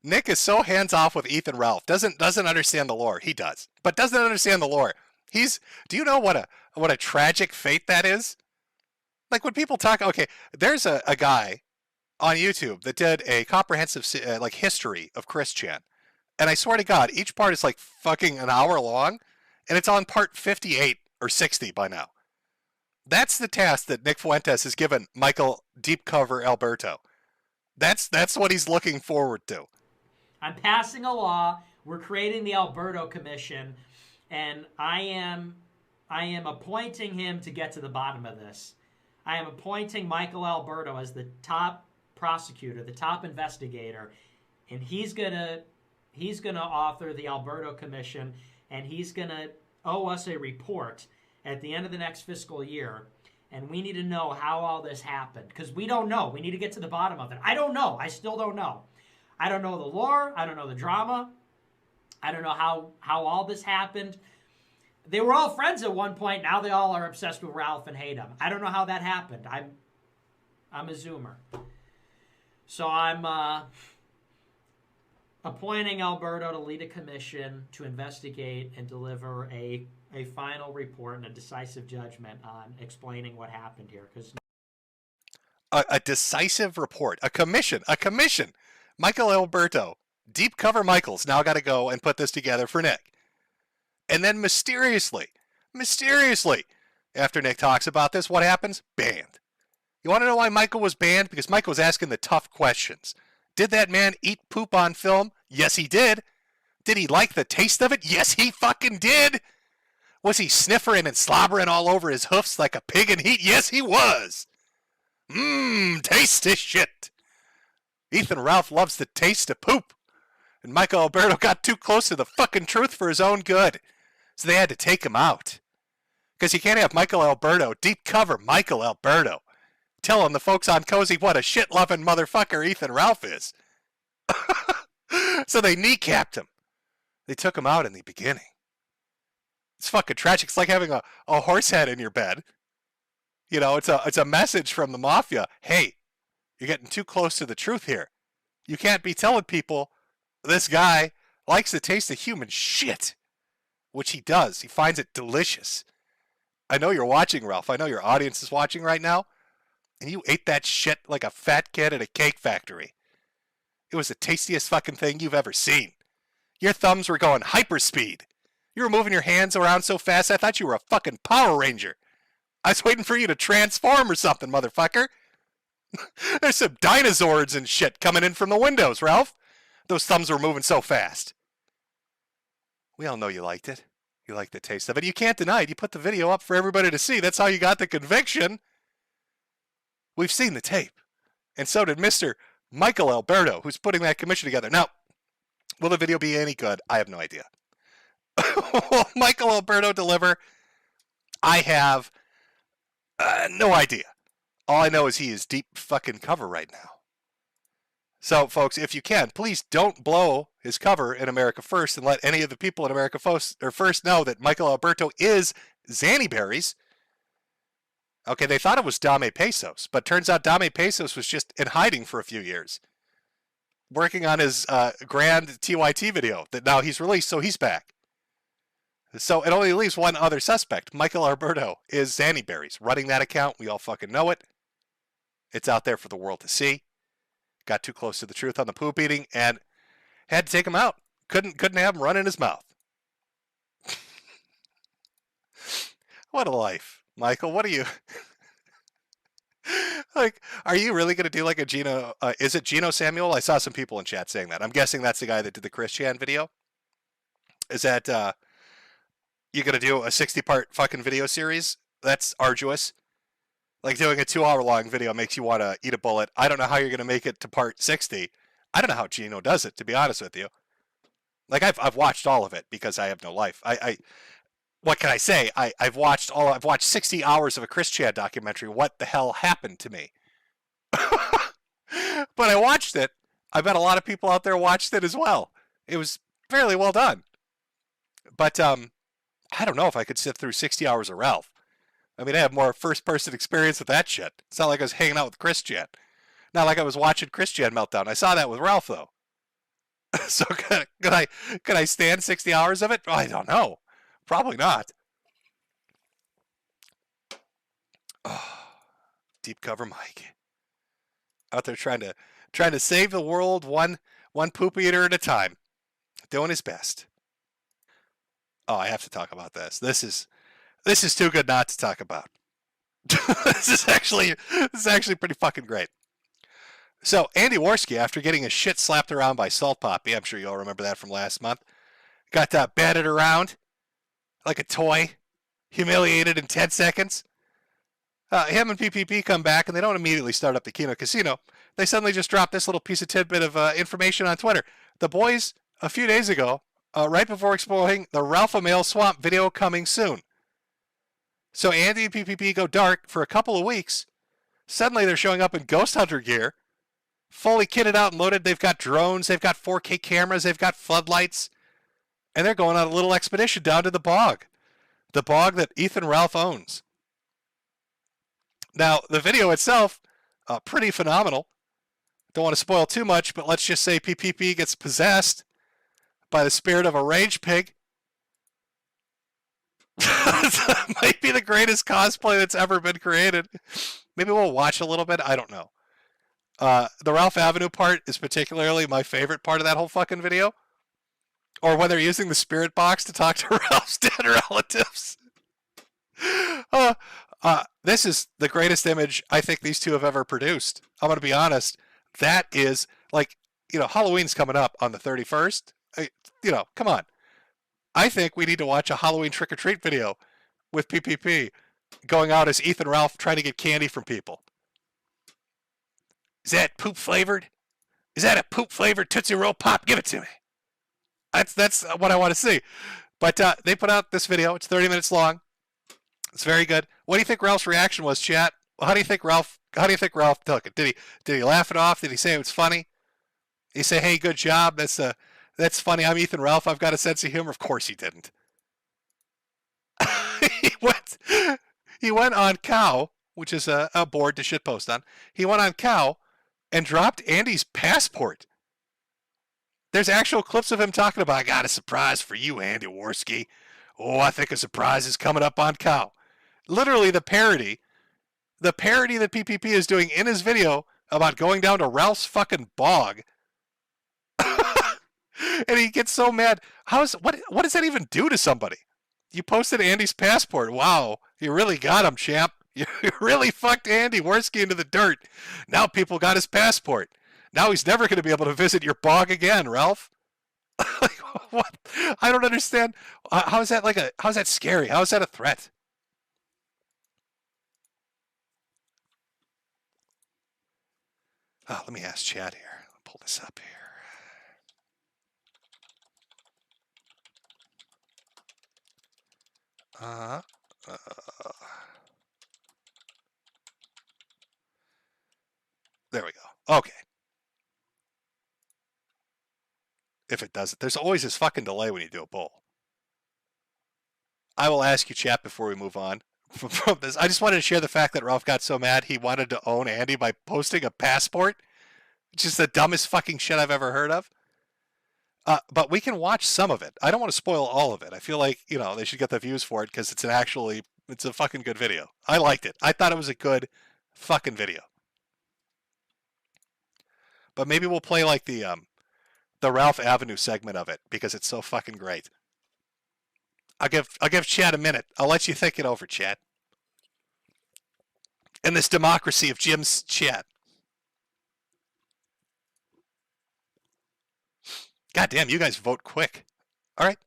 Nick is so hands-off with Ethan Ralph. Doesn't understand the lore. He does. But doesn't understand the lore. Do you know what a tragic fate that is? Like when people talk... Okay, there's a guy on YouTube that did a comprehensive history of Chris Chan. And I swear to God, each part is like fucking an hour long. And it's on part 58 or 60 by now. That's the task that Nick Fuentes has given Michael Deep Cover Alberto. That's what he's looking forward to. I'm passing a law. We're creating the Alberto Commission, and I am appointing him to get to the bottom of this. I am appointing Michael Alberto as the top prosecutor, the top investigator, and he's gonna author the Alberto Commission. And he's going to owe us a report at the end of the next fiscal year. And we need to know how all this happened. Because we don't know. We need to get to the bottom of it. I don't know. I still don't know. I don't know the lore. I don't know the drama. I don't know how all this happened. They were all friends at one point. Now they all are obsessed with Ralph and hate him. I don't know how that happened. I'm a Zoomer. So I'm... appointing Alberto to lead a commission to investigate and deliver a final report and a decisive judgment on explaining what happened here. Because a decisive report, a commission. Michael Alberto, Deep Cover Michael's now got to go and put this together for Nick. And then mysteriously, after Nick talks about this, what happens? Banned. You want to know why Michael was banned? Because Michael was asking the tough questions. Did that man eat poop on film? Yes, he did. Did he like the taste of it? Yes, he fucking did. Was he sniffering and slobbering all over his hoofs like a pig in heat? Yes, he was. Tasty shit. Ethan Ralph loves the taste of poop. And Michael Alberto got too close to the fucking truth for his own good. So they had to take him out. Because you can't have Michael Alberto, Deep Cover Michael Alberto, telling the folks on Cozy what a shit-loving motherfucker Ethan Ralph is. So they kneecapped him. They took him out in the beginning. It's fucking tragic. It's like having a horse head in your bed. You know, it's a message from the mafia. Hey, you're getting too close to the truth here. You can't be telling people This guy likes the taste of human shit, which he does. He finds it delicious. I know you're watching, Ralph. I know your audience is watching right now. And you ate that shit like a fat kid at a cake factory. It was the tastiest fucking thing you've ever seen. Your thumbs were going hyperspeed. You were moving your hands around so fast I thought you were a fucking Power Ranger. I was waiting for you to transform or something, motherfucker. There's some dinosaurs and shit coming in from the windows, Ralph. Those thumbs were moving so fast. We all know you liked it. You liked the taste of it. You can't deny it. You put the video up for everybody to see. That's how you got the conviction. We've seen the tape. And so did Mr. Michael Alberto, who's putting that commission together. Now, will the video be any good? I have no idea. Will Michael Alberto deliver? I have no idea. All I know is he is deep fucking cover right now. So, folks, if you can, please don't blow his cover in America First and let any of the people in America First know that Michael Alberto is Zanny Berries. Okay, they thought it was Dame Pesos, but turns out Dame Pesos was just in hiding for a few years, working on his grand TYT video that now he's released, so he's back. So it only leaves one other suspect. Michael Alberto is Zanny Berries, running that account. We all fucking know it. It's out there for the world to see. Got too close to the truth on the poop eating and had to take him out. Couldn't have him run in his mouth. What a life, Michael. What are you like? Are you really going to do like a Gino? Is it Gino Samuel? I saw some people in chat saying that. I'm guessing that's the guy that did the Chris Chan video. Is that you going to do a 60-part fucking video series? That's arduous. Like doing a 2-hour-long video makes you want to eat a bullet. I don't know how you're going to make it to part 60. I don't know how Gino does it, to be honest with you. Like I've watched all of it because I have no life. What can I say? I've watched 60 hours of a Chris Chan documentary. What the hell happened to me? But I watched it. I bet a lot of people out there watched it as well. It was fairly well done. But I don't know if I could sit through 60 hours of Ralph. I mean, I have more first-person experience with that shit. It's not like I was hanging out with Chris Chan. Not like I was watching Chris Chan Meltdown. I saw that with Ralph, though. So could I stand 60 hours of it? I don't know. Probably not. Oh, deep cover Mike. Out there trying to save the world one poop eater at a time. Doing his best. Oh, I have to talk about this. This is too good not to talk about. This is actually pretty fucking great. So Andy Worski, after getting his shit slapped around by Salt Poppy, I'm sure you all remember that from last month, got batted around like a toy, humiliated in 10 seconds. Him and PPP come back, and they don't immediately start up the Keno Casino. They suddenly just drop this little piece of tidbit of information on Twitter. The boys, a few days ago, right before exploring the Ralph Mail Swamp video coming soon. So Andy and PPP go dark for a couple of weeks. Suddenly they're showing up in Ghost Hunter gear, fully kitted out and loaded. They've got drones, they've got 4K cameras, they've got floodlights, and they're going on a little expedition down to the bog that Ethan Ralph owns. Now, the video itself, pretty phenomenal. Don't want to spoil too much, but let's just say PPP gets possessed by the spirit of a rage pig. Might be the greatest cosplay that's ever been created. Maybe we'll watch a little bit. I don't know. The Ralph Avenue part is particularly my favorite part of that whole fucking video. Or when they're using the spirit box to talk to Ralph's dead relatives. This is the greatest image I think these two have ever produced. I'm going to be honest. That is, like, Halloween's coming up on the 31st. Come on. I think we need to watch a Halloween trick-or-treat video with PPP going out as Ethan Ralph trying to get candy from people. Is that poop flavored? Is that a poop flavored Tootsie Roll Pop? Give it to me. That's what I want to see. But they put out this video. It's 30 minutes long. It's very good. What do you think Ralph's reaction was, chat? How do you think Ralph took it? Did he laugh it off? Did he say it was funny? Did he say, "Hey, good job. That's funny. I'm Ethan Ralph. I've got a sense of humor." Of course he didn't. He went on Cow, which is a board to shitpost on. He went on Cow and dropped Andy's passport. There's actual clips of him talking about, I got a surprise for you, Andy Worski. Oh, I think a surprise is coming up on Cow. Literally the parody that PPP is doing in his video about going down to Ralph's fucking bog. And he gets so mad. What does that even do to somebody? You posted Andy's passport. Wow, you really got him, champ. You really fucked Andy Worski into the dirt. Now people got his passport. Now he's never going to be able to visit your bog again, Ralph. Like, what? I don't understand. How is that scary? How is that a threat? Oh, let me ask Chad here. I'll pull this up here. There we go. Okay. If it doesn't, there's always this fucking delay when you do a poll. I will ask you, chat, before we move on from this. I just wanted to share the fact that Ralph got so mad he wanted to own Andy by posting a passport. Just the dumbest fucking shit I've ever heard of. But we can watch some of it. I don't want to spoil all of it. I feel like, they should get the views for it because it's a fucking good video. I liked it. I thought it was a good fucking video. But maybe we'll play like the Ralph Avenue segment of it because it's so fucking great. I'll give Chad a minute. I'll let you think it over, Chad. In this democracy of Jim's chat. God damn, you guys vote quick. All right.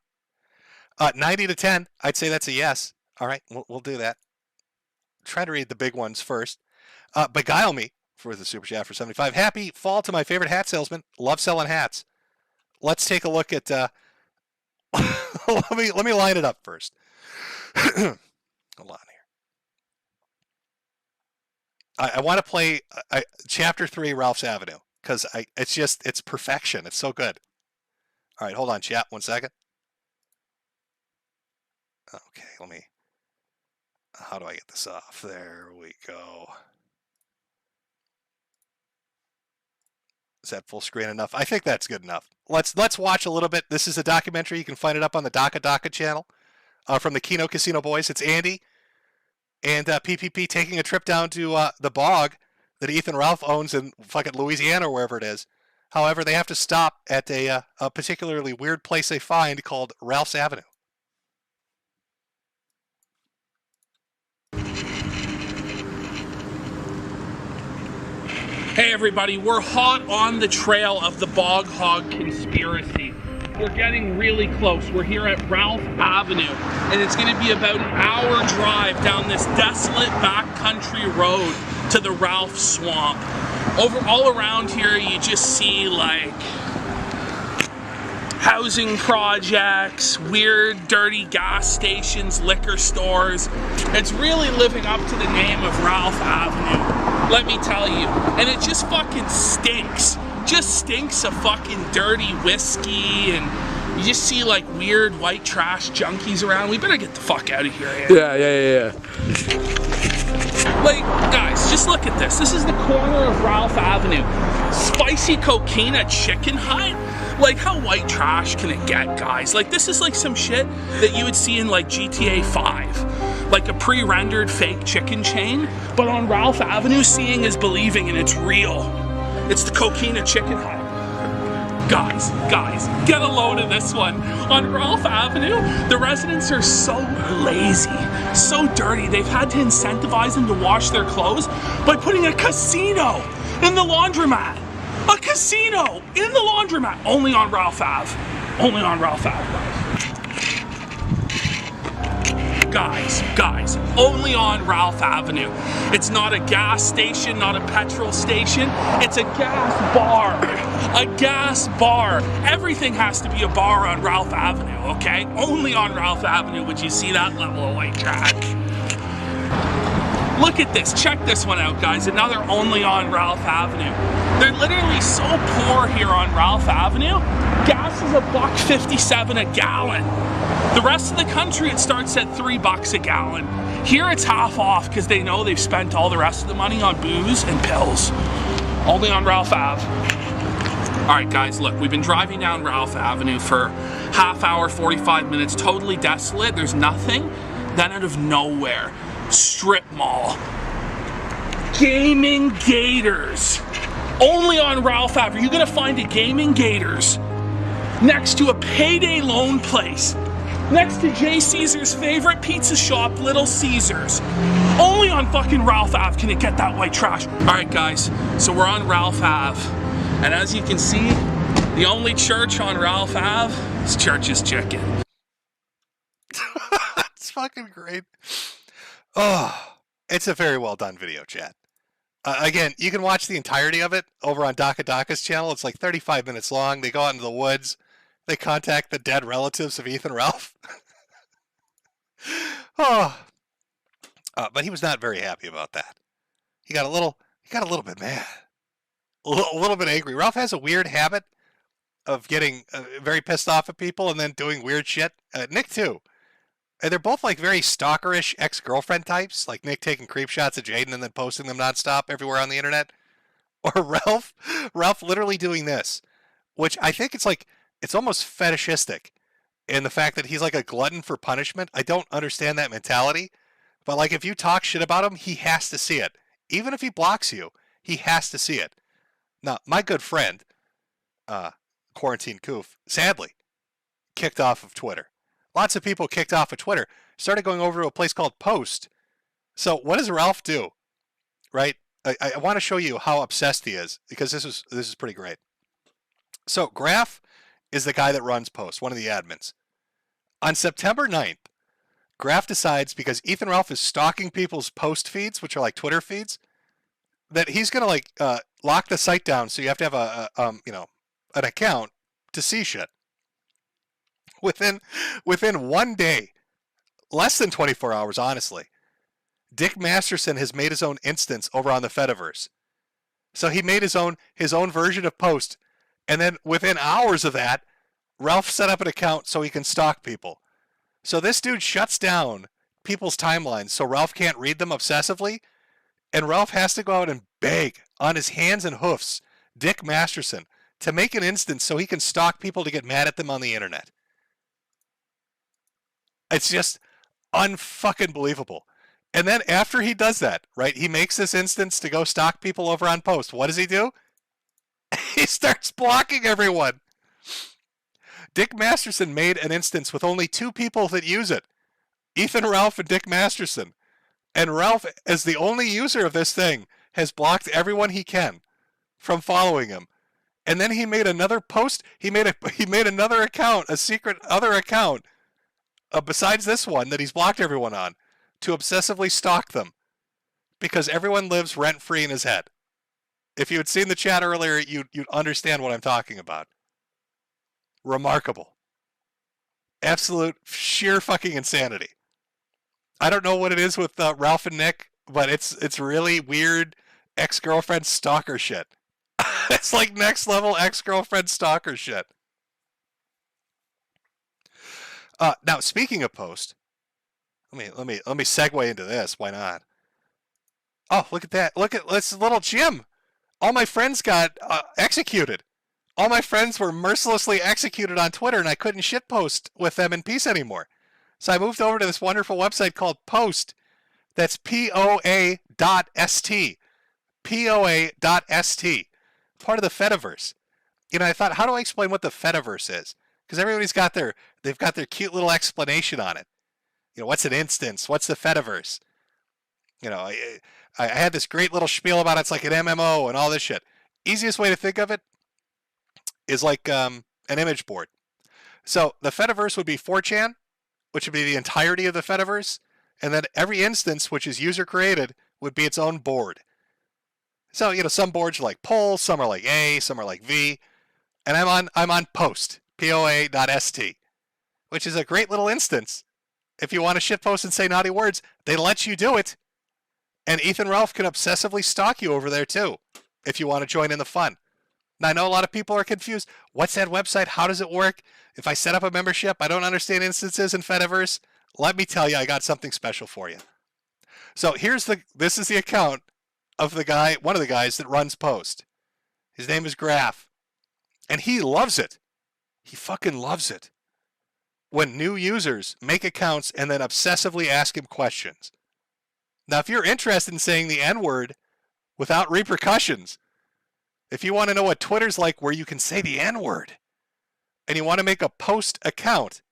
90 to 10. I'd say that's a yes. All right, we'll do that. Try to read the big ones first. Beguile Me for the super chat for 75. Happy fall to my favorite hat salesman. Love selling hats. Let's take a look at. Let me line it up first. Hold on here. I want to play Chapter 3, Ralph's Avenue, because it's perfection. It's so good. All right, hold on, chat. 1 second. Okay, how do I get this off? There we go. Is that full screen enough? I think that's good enough. Let's watch a little bit. This is a documentary. You can find it up on the Daka channel from the Kino Casino Boys. It's Andy and PPP taking a trip down to the bog that Ethan Ralph owns in fucking Louisiana or wherever it is. However, they have to stop at a particularly weird place they find called Ralph's Avenue. Hey everybody, we're hot on the trail of the Bog Hog conspiracy. We're getting really close. We're here at Ralph Avenue, and it's going to be about an hour drive down this desolate backcountry road to the Ralph Swamp. All around here, you just see like housing projects, weird, dirty gas stations, liquor stores. It's really living up to the name of Ralph Avenue, let me tell you. And it just fucking stinks. Just stinks of fucking dirty whiskey, and you just see like weird white trash junkies around. We better get the fuck out of here. Yeah. Like, guys, just look at this. This is the corner of Ralph Avenue. Spicy Coquina Chicken Hut? Like, how white trash can it get, guys? Like, this is like some shit that you would see in like GTA 5. Like a pre-rendered fake chicken chain. But on Ralph Avenue, seeing is believing, and it's real. It's the Coquina Chicken Hut. Guys, get a load of this one. On Ralph Avenue, the residents are so lazy, so dirty, they've had to incentivize them to wash their clothes by putting a casino in the laundromat. A casino in the laundromat. Only on Ralph Ave. Only on Ralph Ave, guys, only on Ralph Avenue. It's not a gas station, not a petrol station. It's a gas bar. A gas bar. Everything has to be a bar on Ralph Avenue, okay? Only on Ralph Avenue would you see that level of white trash. Look at this. Check this one out, guys. Another only on Ralph Avenue. They're literally so poor here on Ralph Avenue. Gas is $1.57 a gallon. The rest of the country, it starts at $3 a gallon. Here it's half off because they know they've spent all the rest of the money on booze and pills. Only on Ralph Ave. All right, guys, look, we've been driving down Ralph Avenue for half hour, 45 minutes, totally desolate. There's nothing. Then out of nowhere, strip mall. Gaming Gators. Only on Ralph Avenue. You're going to find a Gaming Gators next to a payday loan place. Next to Jay Caesar's favorite pizza shop, Little Caesars. Only on fucking Ralph Ave can it get that white trash. All right, guys, so we're on Ralph Ave. And as you can see, the only church on Ralph Ave is Church's Chicken. It's fucking great. Oh, it's a very well done video, chat. Again, you can watch the entirety of it over on Daka Daka's channel. It's like 35 minutes long. They go out into the woods. They contact the dead relatives of Ethan Ralph. But he was not very happy about that. He got a little bit mad. A little bit angry. Ralph has a weird habit of getting very pissed off at people and then doing weird shit. Nick too. And they're both like very stalkerish ex-girlfriend types, like Nick taking creep shots of Jaden and then posting them nonstop everywhere on the internet. Or Ralph literally doing this, which I think it's almost fetishistic in the fact that he's like a glutton for punishment. I don't understand that mentality, but like if you talk shit about him, he has to see it. Even if he blocks you, he has to see it. Now, my good friend, Quarantine Coof, sadly, kicked off of Twitter. Lots of people kicked off of Twitter, started going over to a place called Post. So what does Ralph do? Right? I want to show you how obsessed he is, because this is pretty great. So Graf is the guy that runs Post, one of the admins. On September 9th, Graf decides, because Ethan Ralph is stalking people's Post feeds, which are like Twitter feeds, that he's going to lock the site down, so you have to have an account to see shit. Within 1 day, less than 24 hours, honestly, Dick Masterson has made his own instance over on the Fediverse. So he made his own version of Post, and then within hours of that, Ralph set up an account so he can stalk people. So this dude shuts down people's timelines so Ralph can't read them obsessively, and Ralph has to go out and beg on his hands and hoofs Dick Masterson to make an instance so he can stalk people to get mad at them on the internet. It's just unfucking believable. And then after he does that, right, he makes this instance to go stalk people over on Post. What does he do? He starts blocking everyone. Dick Masterson made an instance with only 2 people that use it. Ethan Ralph and Dick Masterson. And Ralph, as the only user of this thing, has blocked everyone he can from following him. And then he made another post. He made another account, a secret other account, besides this one that he's blocked everyone on, to obsessively stalk them, because everyone lives rent-free in his head. If you had seen the chat earlier, you'd understand what I'm talking about. Remarkable. Absolute sheer fucking insanity. I don't know what it is with Ralph and Nick, but it's really weird ex-girlfriend stalker shit. It's like next level ex-girlfriend stalker shit. Now, speaking of Post, let me segue into this. Why not? Oh, look at that! Look at this little Jim. All my friends got executed. All my friends were mercilessly executed on Twitter, and I couldn't shitpost with them in peace anymore. So I moved over to this wonderful website called Post. That's POA.st. POA.st. Part of the Fediverse. You know, I thought, how do I explain what the Fediverse is? Because everybody's got they've got their cute little explanation on it. You know, what's an instance? What's the Fediverse? You know, I had this great little spiel about it's like an MMO and all this shit. Easiest way to think of it is like an image board. So the Fediverse would be 4chan, which would be the entirety of the Fediverse, and then every instance, which is user created, would be its own board. So, you know, some boards are like Pol, some are like A, some are like V, and I'm on Post, POA.st, which is a great little instance. If you want to shitpost and say naughty words, they let you do it. And Ethan Ralph can obsessively stalk you over there too, if you want to join in the fun. Now, I know a lot of people are confused. What's that website? How does it work? If I set up a membership, I don't understand instances in Fediverse. Let me tell you, I got something special for you. So this is the account of the guy, one of the guys that runs Post. His name is Graf. And he loves it. He fucking loves it when new users make accounts and then obsessively ask him questions. Now, if you're interested in saying the N-word without repercussions, if you want to know what Twitter's like where you can say the N-word and you want to make a post account,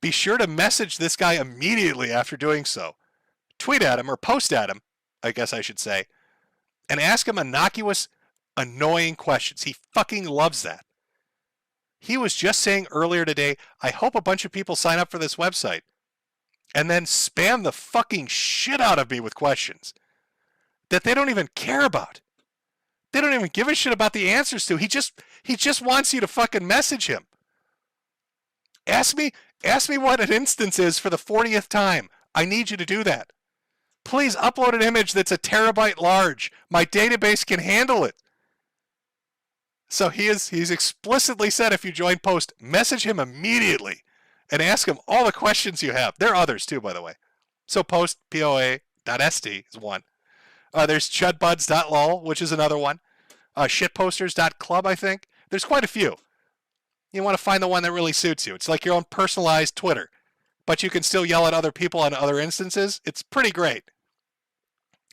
be sure to message this guy immediately after doing so. Tweet at him or post at him, I guess I should say, and ask him innocuous, annoying questions. He fucking loves that. He was just saying earlier today, I hope a bunch of people sign up for this website and then spam the fucking shit out of me with questions that they don't even care about. They don't even give a shit about the answers to. He just wants you to fucking message him. Ask me what an instance is for the 40th time. I need you to do that. Please upload an image that's a terabyte large. My database can handle it. So he's explicitly said if you join post, message him immediately and ask him all the questions you have. There are others too, by the way. So post poa.st is one. There's chudbuds.lol, which is another one. Shitposters.club, I think. There's quite a few. You want to find the one that really suits you. It's like your own personalized Twitter, but you can still yell at other people on other instances. It's pretty great.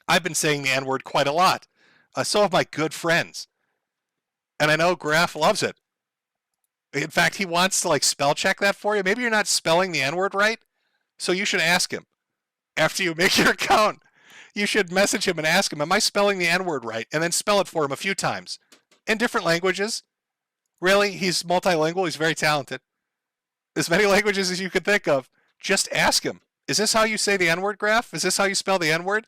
I've been saying the N-word quite a lot. So have my good friends. And I know Graf loves it. In fact, he wants to like spell check that for you. Maybe you're not spelling the N-word right, so you should ask him. After you make your account, you should message him and ask him, am I spelling the N-word right? And then spell it for him a few times in different languages. Really, he's multilingual. He's very talented. As many languages as you could think of. Just ask him. Is this how you say the N-word, Graf? Is this how you spell the N-word?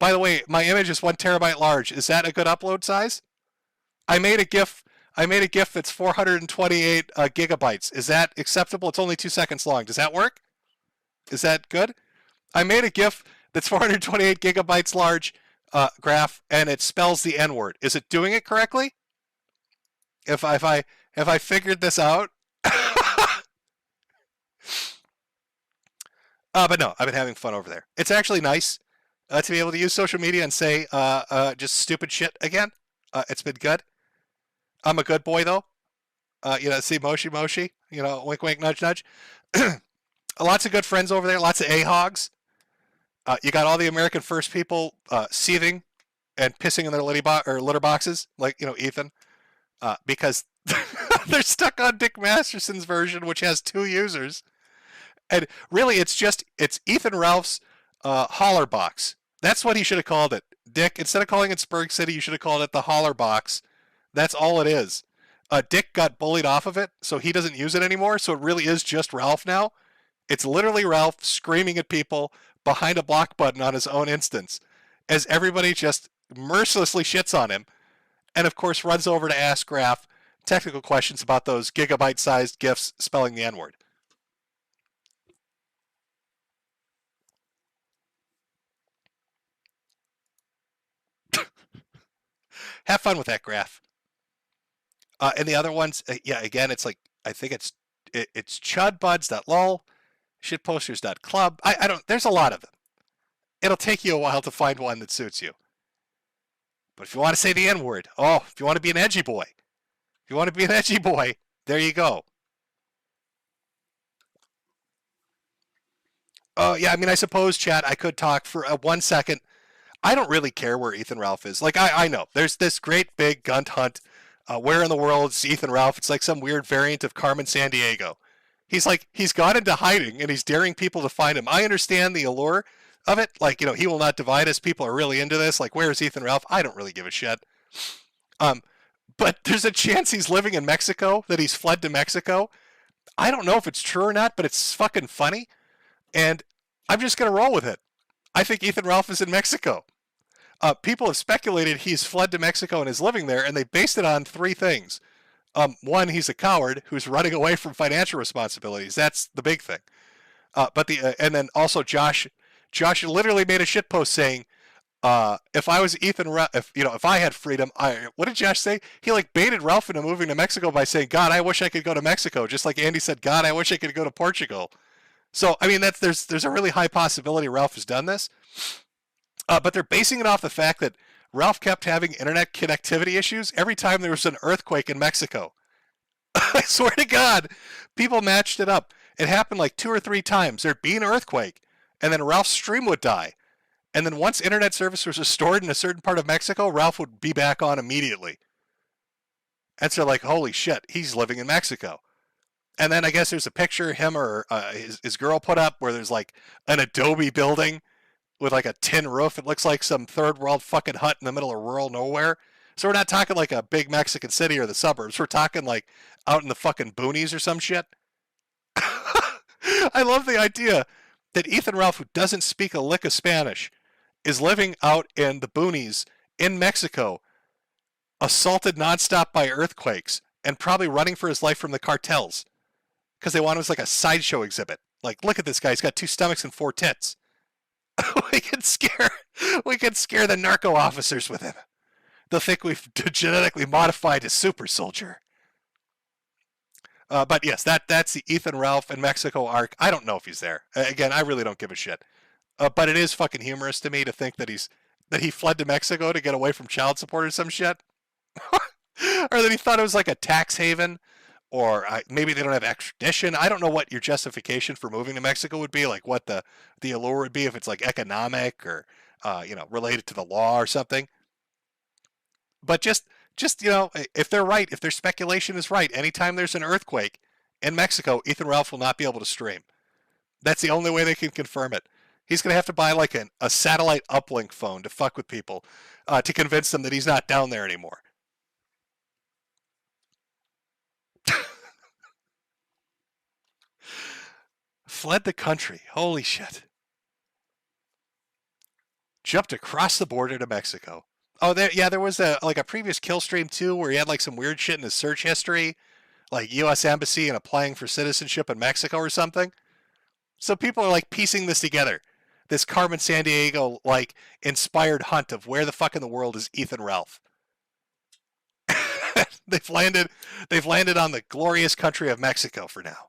By the way, my image is 1 terabyte large. Is that a good upload size? I made a GIF that's 428 gigabytes. Is that acceptable? It's only 2 seconds long. Does that work? Is that good? I made a GIF that's 428 gigabytes large, Graf, and it spells the N-word. Is it doing it correctly? If I figured this out? But no, I've been having fun over there. It's actually nice to be able to use social media and say just stupid shit again. It's been good. I'm a good boy, though. See Moshi, wink, wink, nudge, nudge. Lots of good friends over there. Lots of A-hogs. You got all the American First people seething and pissing in their litter boxes, like, Ethan, because they're stuck on Dick Masterson's version, which has 2 users. And really, it's Ethan Ralph's holler box. That's what he should have called it. Dick, instead of calling it Spurg City, you should have called it the holler box. That's all it is. Dick got bullied off of it, so he doesn't use it anymore. So it really is just Ralph now. It's literally Ralph screaming at people behind a block button on his own instance as everybody just mercilessly shits on him. And of course, runs over to ask Graf technical questions about those gigabyte-sized GIFs spelling the N-word. Have fun with that, Graf. And the other ones, again, it's like, I think it's chudbuds.lol, shitposters.club. I don't, there's a lot of them. It'll take you a while to find one that suits you. But if you want to say the N-word, if you want to be an edgy boy, there you go. I suppose, chat, I could talk for 1 second. I don't really care where Ethan Ralph is. Like, I know. There's this great big gun hunt. Where in the world is Ethan Ralph? It's like some weird variant of Carmen Sandiego. He's gone into hiding, and he's daring people to find him. I understand the allure of it. Like, he will not divide us. People are really into this. Like, where is Ethan Ralph? I don't really give a shit. But there's a chance he's living in Mexico, that he's fled to Mexico. I don't know if it's true or not, but it's fucking funny. And I'm just going to roll with it. I think Ethan Ralph is in Mexico. People have speculated he's fled to Mexico and is living there, and they based it on 3 things. One, he's a coward who's running away from financial responsibilities. That's the big thing. And then also Josh literally made a shit post saying, if I was Ethan Ralph, if I had freedom, what did Josh say? He baited Ralph into moving to Mexico by saying, God, I wish I could go to Mexico. Just like Andy said, God, I wish I could go to Portugal. So, there's a really high possibility Ralph has done this. But they're basing it off the fact that Ralph kept having internet connectivity issues every time there was an earthquake in Mexico. I swear to God, people matched it up. It happened like 2 or 3 times. There'd be an earthquake, and then Ralph's stream would die. And then once internet service was restored in a certain part of Mexico, Ralph would be back on immediately. And so like, holy shit, he's living in Mexico. And then I guess there's a picture him or his girl put up where there's like an adobe building with like a tin roof. It looks like some third world fucking hut in the middle of rural nowhere. So we're not talking like a big Mexican city or the suburbs. We're talking like out in the fucking boonies or some shit. I love the idea that Ethan Ralph, who doesn't speak a lick of Spanish, is living out in the boonies in Mexico, assaulted nonstop by earthquakes, and probably running for his life from the cartels because they want him as like a sideshow exhibit. Like, look at this guy. He's got 2 stomachs and 4 tits. we can scare the narco officers with him. They'll think we've genetically modified a super soldier. But yes, that's the Ethan Ralph in Mexico arc. I don't know if he's there. Again, I really don't give a shit. But it is fucking humorous to me to think that he fled to Mexico to get away from child support or some shit. Or that he thought it was like a tax haven, or maybe they don't have extradition. I don't know what your justification for moving to Mexico would be, like what the allure would be, if it's like economic or related to the law or something. But just if they're right, if their speculation is right, anytime there's an earthquake in Mexico, Ethan Ralph will not be able to stream. That's the only way they can confirm it. He's going to have to buy like a satellite uplink phone to fuck with people to convince them that he's not down there anymore. Fled the country. Holy shit. Jumped across the border to Mexico. Oh, there was a previous kill stream too, where he had like some weird shit in his search history, like U.S. Embassy and applying for citizenship in Mexico or something. So people are like piecing this together. This Carmen Sandiego like inspired hunt of where the fuck in the world is Ethan Ralph. They've landed on the glorious country of Mexico for now.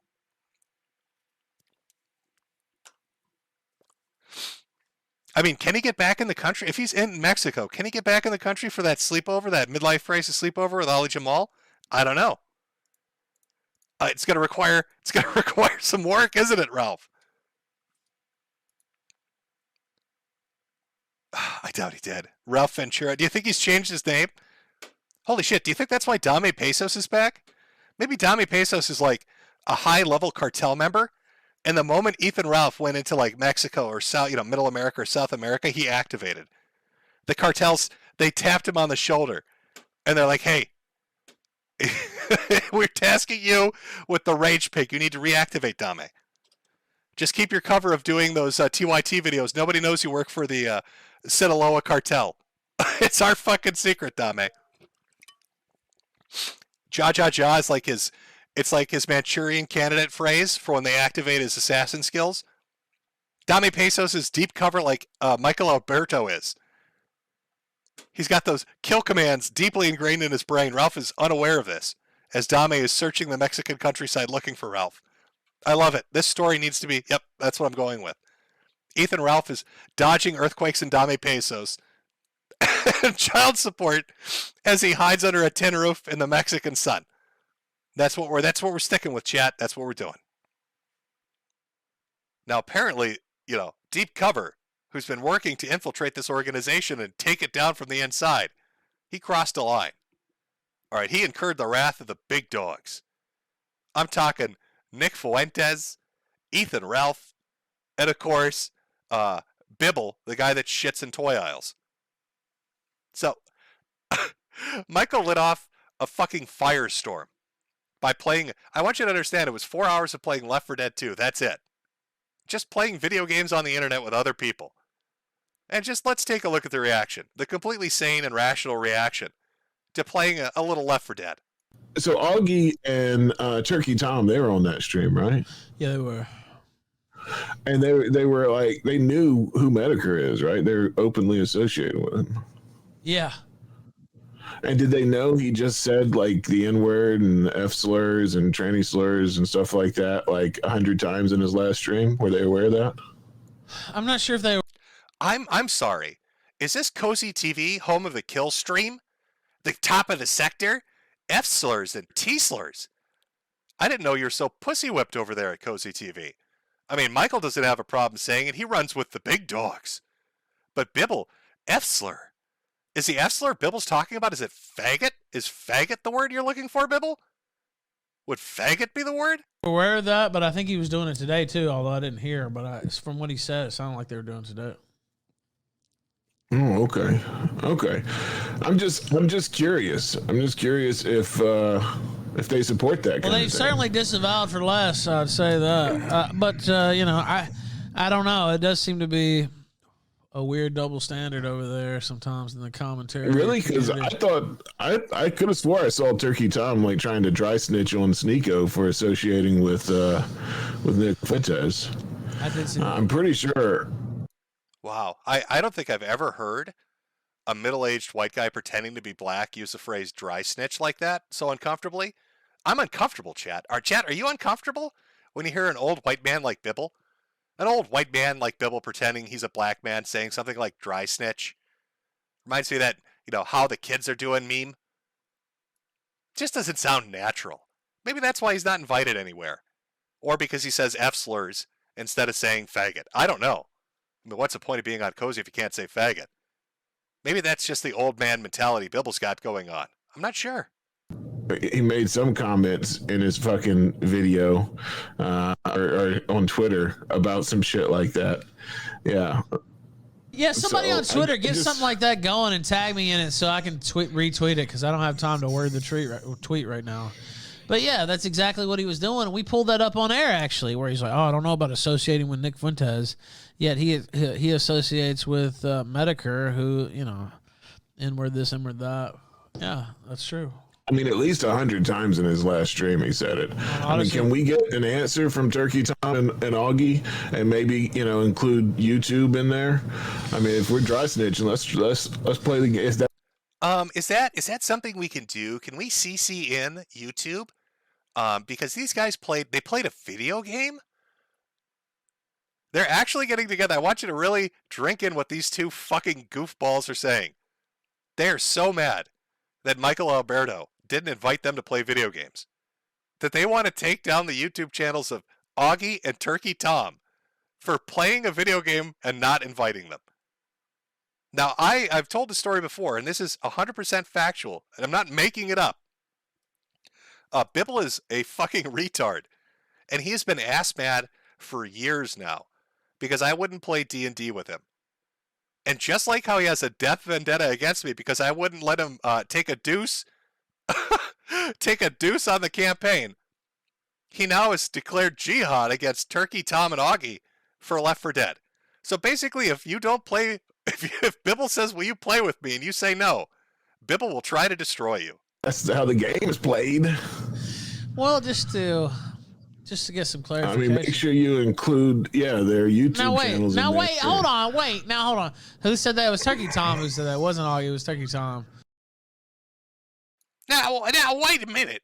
I mean, can he get back in the country? If he's in Mexico, can he get back in the country for that sleepover, that midlife crisis sleepover with Ali Jamal? I don't know. It's going to require some work, isn't it, Ralph? I doubt he did. Ralph Ventura. Do you think he's changed his name? Holy shit, do you think that's why Dame Pesos is back? Maybe Dame Pesos is like a high-level cartel member, and the moment Ethan Ralph went into like Mexico or South, Middle America or South America, he activated. The cartels, they tapped him on the shoulder, and they're like, hey, we're tasking you with the Rage Pig. You need to reactivate, Dame. Just keep your cover of doing those TYT videos. Nobody knows you work for the Sinaloa cartel. It's our fucking secret, Dame. Ja Ja Ja is like it's like his Manchurian candidate phrase for when they activate his assassin skills. Dame Pesos is deep cover like Michael Alberto is. He's got those kill commands deeply ingrained in his brain. Ralph is unaware of this, as Dame is searching the Mexican countryside looking for Ralph. I love it. This story needs to be, yep, that's what I'm going with. Ethan Ralph is dodging earthquakes in Dame Pesos and child support as he hides under a tin roof in the Mexican sun. That's what we're sticking with, chat. That's what we're doing. Now, apparently, Deep Cover, who's been working to infiltrate this organization and take it down from the inside, he crossed a line. All right, he incurred the wrath of the big dogs. I'm talking Nick Fuentes, Ethan Ralph, and of course, Bibble, the guy that shits in toy aisles. So, Michael lit off a fucking firestorm by playing, I want you to understand, it was 4 hours of playing Left 4 Dead 2. That's it. Just playing video games on the internet with other people. And just let's take a look at the reaction. The completely sane and rational reaction to playing a little Left 4 Dead. So Augie and Turkey Tom, they were on that stream, right? Yeah, they were. And they were like, they knew who Metokur is, right? They're openly associated with him. Yeah. And did they know he just said like the N-word and F slurs and tranny slurs and stuff like that like 100 times in his last stream? Were they aware of that? I'm not sure if they were. I'm sorry. Is this Cozy TV, home of the kill stream? The top of the sector? F slurs and T slurs. I didn't know you were so pussy whipped over there at Cozy TV. I mean, Michael doesn't have a problem saying it. He runs with the big dogs. But Bibble, F slur. Is the F slur Bibble's talking about? Is it faggot? Is faggot the word you're looking for, Bibble? Would faggot be the word? Aware of that, but I think he was doing it today too, although I didn't hear. But from what he said, it sounded like they were doing it today. Oh, okay. I'm just curious. I'm just curious if they support that. Well, they certainly disavowed for less. I'd say that. But I don't know. It does seem to be a weird double standard over there sometimes in the commentary. Really? Because I thought I could have swore I saw Turkey Tom like trying to dry snitch on Sneeko for associating with Nick Fuentes. I did see that. I'm pretty sure. Wow. I don't think I've ever heard a middle-aged white guy pretending to be black use the phrase dry snitch like that so uncomfortably. I'm uncomfortable, chat. Chat, are you uncomfortable when you hear an old white man like Bibble? An old white man like Bibble pretending he's a black man saying something like dry snitch? Reminds me of that, how the kids are doing meme. Just doesn't sound natural. Maybe that's why he's not invited anywhere. Or because he says F slurs instead of saying faggot. I don't know. I mean, what's the point of being on Cozy if you can't say faggot? Maybe that's just the old man mentality Bibble's got going on. I'm not sure. He made some comments in his fucking video or on Twitter about some shit like that. Yeah. Yeah, somebody on Twitter get something like that going and tag me in it so I can retweet it because I don't have time to word the tweet right now. But yeah, that's exactly what he was doing. We pulled that up on air actually, where he's like, "Oh, I don't know about associating with Nick Fuentes." Yet he associates with Metokur, who inward this, inward that. Yeah, that's true. I mean, at least 100 times in his last stream, he said it. I mean, can we get an answer from Turkey Tom and Augie, and maybe include YouTube in there? I mean, if we're dry snitching, let's play the game. Is that something we can do? Can we CC in YouTube? Because these guys played a video game. They're actually getting together. I want you to really drink in what these two fucking goofballs are saying. They're so mad that Michael Alberto didn't invite them to play video games, that they want to take down the YouTube channels of Augie and Turkey Tom for playing a video game and not inviting them. Now, I've told the story before, and this is 100% factual, and I'm not making it up. Bibble is a fucking retard, and he has been ass mad for years now because I wouldn't play D&D with him. And just like how he has a death vendetta against me because I wouldn't let him take a deuce on the campaign, he now has declared jihad against Turkey, Tom, and Augie for Left 4 Dead. So basically, if you don't play, if Bibble says, "Will you play with me?" and you say no, Bibble will try to destroy you. That's how the game is played. Well, just to get some clarification. I mean, make sure you include, their YouTube channels. Hold on. Who said that? It was Turkey Tom who said that. It wasn't Augie, it was Turkey Tom. Now, wait a minute.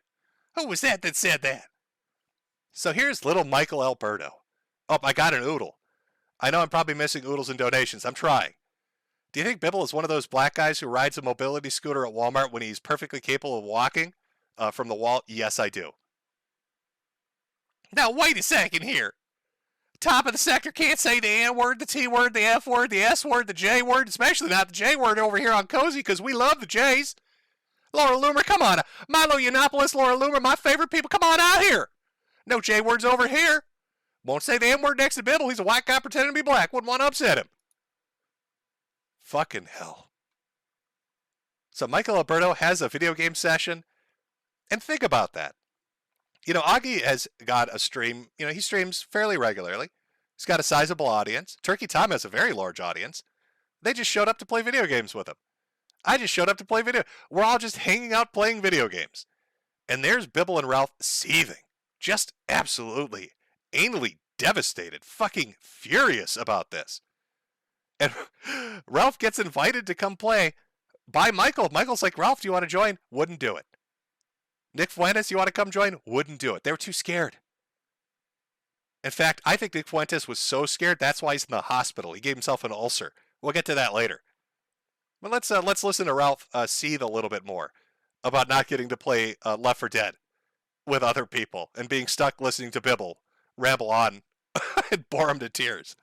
Who was that said that? So here's little Michael Alberto. Oh, I got an oodle. I know I'm probably missing oodles and donations. I'm trying. Do you think Bibble is one of those black guys who rides a mobility scooter at Walmart when he's perfectly capable of walking from the wall? Yes, I do. Now, wait a second here. Top of the sector can't say the N word, the T word, the F word, the S word, the J word, especially not the J word over here on Cozy because we love the J's. Laura Loomer, come on. Milo Yiannopoulos, Laura Loomer, my favorite people, come on out here. No J words over here. Won't say the N word next to Bibble. He's a white guy pretending to be black. Wouldn't want to upset him. Fucking hell. So Michael Alberto has a video game session. And think about that. Augie has got a stream. He streams fairly regularly. He's got a sizable audience. Turkey Tom has a very large audience. They just showed up to play video games with him. I just showed up to play video. We're all just hanging out playing video games. And there's Bibble and Ralph seething. Just absolutely anally devastated. Fucking furious about this. And Ralph gets invited to come play by Michael. Michael's like, "Ralph, do you want to join?" Wouldn't do it. Nick Fuentes, you want to come join? Wouldn't do it. They were too scared. In fact, I think Nick Fuentes was so scared, that's why he's in the hospital. He gave himself an ulcer. We'll get to that later. Well, let's listen to Ralph seethe a little bit more about not getting to play Left 4 Dead with other people and being stuck listening to Bibble ramble on and bore him to tears.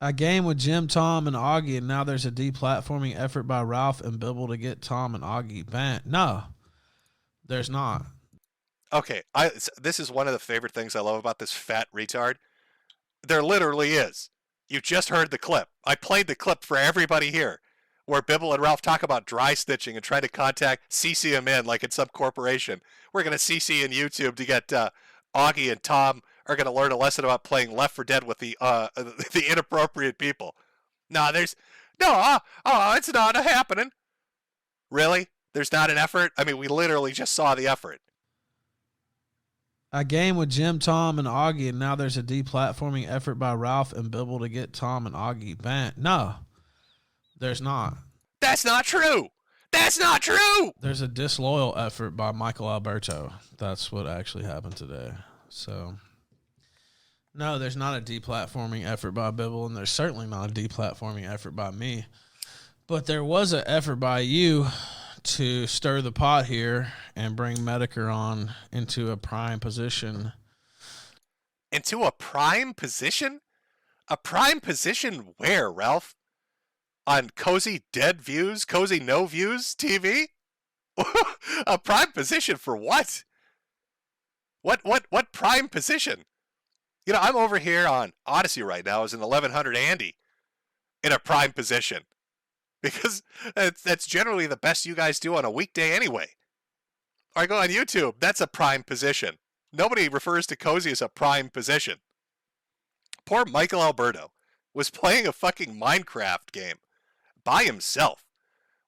A game with Jim, Tom, and Augie, and now there's a deplatforming effort by Ralph and Bibble to get Tom and Augie banned. No, there's not. Okay, this is one of the favorite things I love about this fat retard. There literally is. You just heard the clip. I played the clip for everybody here where Bibble and Ralph talk about dry stitching and trying to contact CC him in like it's some corporation. We're going to CC in YouTube to get Augie and Tom are going to learn a lesson about playing Left 4 Dead with the inappropriate people. No, it's not happening. Really? There's not an effort? I mean, we literally just saw the effort. A game with Jim, Tom, and Augie, and now there's a deplatforming effort by Ralph and Bibble to get Tom and Augie banned. No, there's not. That's not true. That's not true. There's a disloyal effort by Michael Alberto. That's what actually happened today. So, no, there's not a deplatforming effort by Bibble, and there's certainly not a deplatforming effort by me. But there was an effort by you to stir the pot here and bring Metokur on into a prime position. Into a prime position? A prime position where, Ralph? On Cozy Dead Views, Cozy No Views TV? A prime position for what? What prime position? You know, I'm over here on Odyssey right now as an 1100 Andy in a prime position. Because that's generally the best you guys do on a weekday anyway. Or I go on YouTube, that's a prime position. Nobody refers to Cozy as a prime position. Poor Michael Alberto was playing a fucking Minecraft game by himself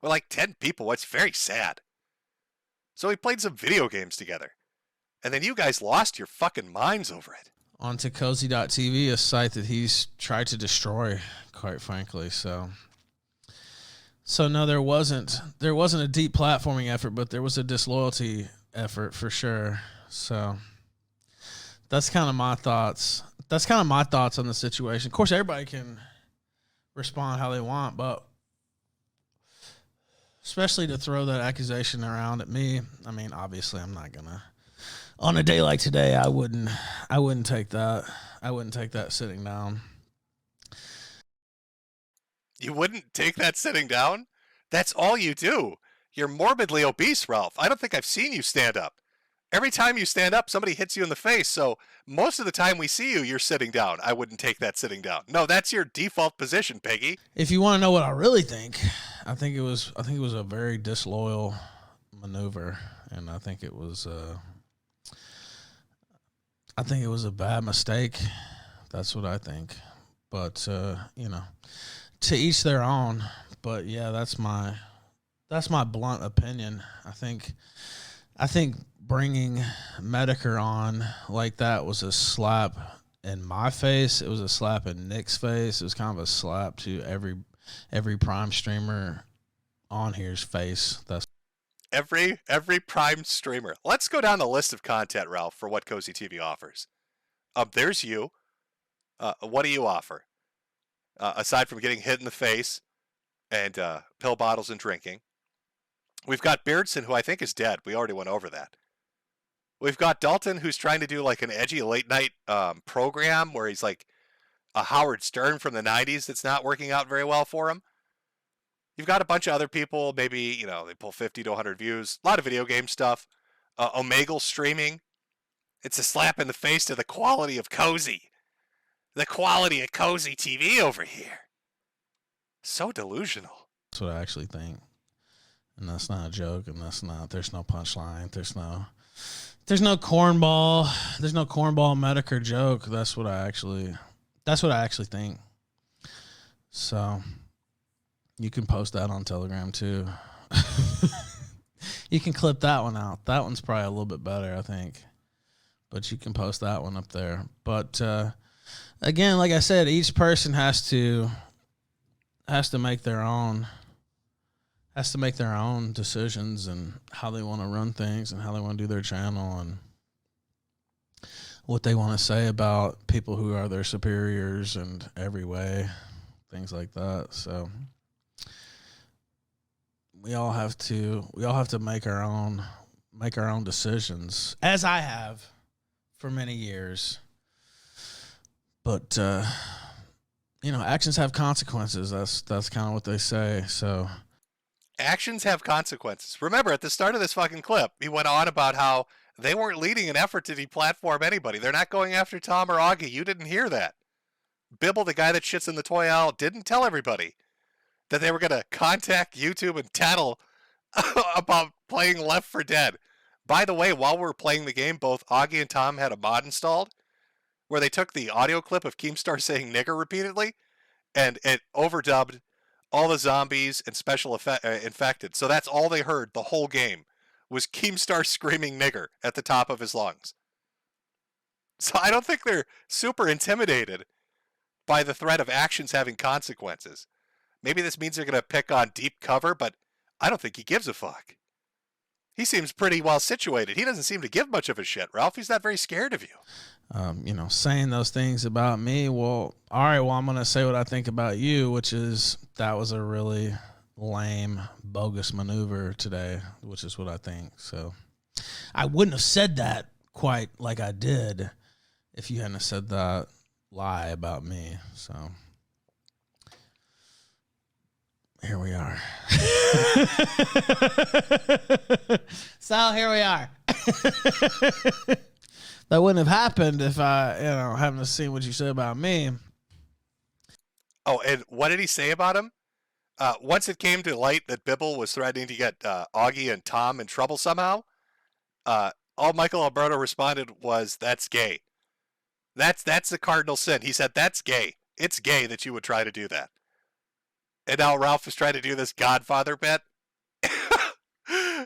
with like 10 people. It's very sad. So we played some video games together. And then you guys lost your fucking minds over it. Onto Cozy.tv, a site that he's tried to destroy, quite frankly. So no, there wasn't a deep platforming effort, but there was a disloyalty effort for sure. So that's kind of my thoughts. That's kind of my thoughts on the situation. Of course, everybody can respond how they want, but especially to throw that accusation around at me. I mean, obviously, I'm not gonna. On a day like today, I wouldn't take that. I wouldn't take that sitting down. You wouldn't take that sitting down? That's all you do. You're morbidly obese, Ralph. I don't think I've seen you stand up. Every time you stand up, somebody hits you in the face. So most of the time we see you, you're sitting down. I wouldn't take that sitting down. No, that's your default position, Peggy. If you want to know what I really think, I think it was a very disloyal maneuver, and I think it was a bad mistake. That's what I think. But you know, to each their own. But yeah, that's my blunt opinion. I think bringing Metokur on like that was a slap in my face. It was a slap in Nick's face. It was kind of a slap to every prime streamer on here's face. That's every prime streamer. Let's go down the list of content, Ralph, for what Cozy TV offers. There's you. What do you offer? Aside from getting hit in the face and pill bottles and drinking. We've got Beardson, who I think is dead. We already went over that. We've got Dalton, who's trying to do like an edgy late night program where he's like a Howard Stern from the 90s that's not working out very well for him. You've got a bunch of other people, maybe, you know, they pull 50 to 100 views. A lot of video game stuff. Omegle streaming. It's a slap in the face to the quality of Cozy. The quality of Cozy TV over here. So delusional. That's what I actually think. And that's not a joke, and there's no punchline. There's no cornball Metokur joke. That's what I actually think. So you can post that on Telegram too. You can clip that one out. That one's probably a little bit better, I think. But you can post that one up there. But again, like I said, each person has to make their own decisions and how they want to run things and how they want to do their channel and what they want to say about people who are their superiors and every way, things like that. So we all have to make our own decisions, as I have for many years. But actions have consequences. That's kind of what they say. So actions have consequences. Remember, at the start of this fucking clip, he went on about how they weren't leading an effort to deplatform anybody. They're not going after Tom or Augie. You didn't hear that. Bibble, the guy that shits in the toy aisle, didn't tell everybody that they were going to contact YouTube and tattle about playing Left 4 Dead. By the way, while we were playing the game, both Augie and Tom had a mod installed where they took the audio clip of Keemstar saying nigger repeatedly and it overdubbed all the zombies and special infected. So that's all they heard the whole game was Keemstar screaming nigger at the top of his lungs. So I don't think they're super intimidated by the threat of actions having consequences. Maybe this means they're going to pick on deep cover, but I don't think he gives a fuck. He seems pretty well situated. He doesn't seem to give much of a shit, Ralph. He's not very scared of you. Saying those things about me. Well, all right, well, I'm going to say what I think about you, which is that was a really lame, bogus maneuver today, which is what I think. So I wouldn't have said that quite like I did if you hadn't said that lie about me. So here we are. So here we are. That wouldn't have happened if I, haven't seen what you said about me. Oh, and what did he say about him? Once it came to light that Bibble was threatening to get Augie and Tom in trouble somehow, all Michael Alberto responded was, "That's gay." That's the cardinal sin. He said, "That's gay. It's gay that you would try to do that." And now Ralph is trying to do this Godfather bit,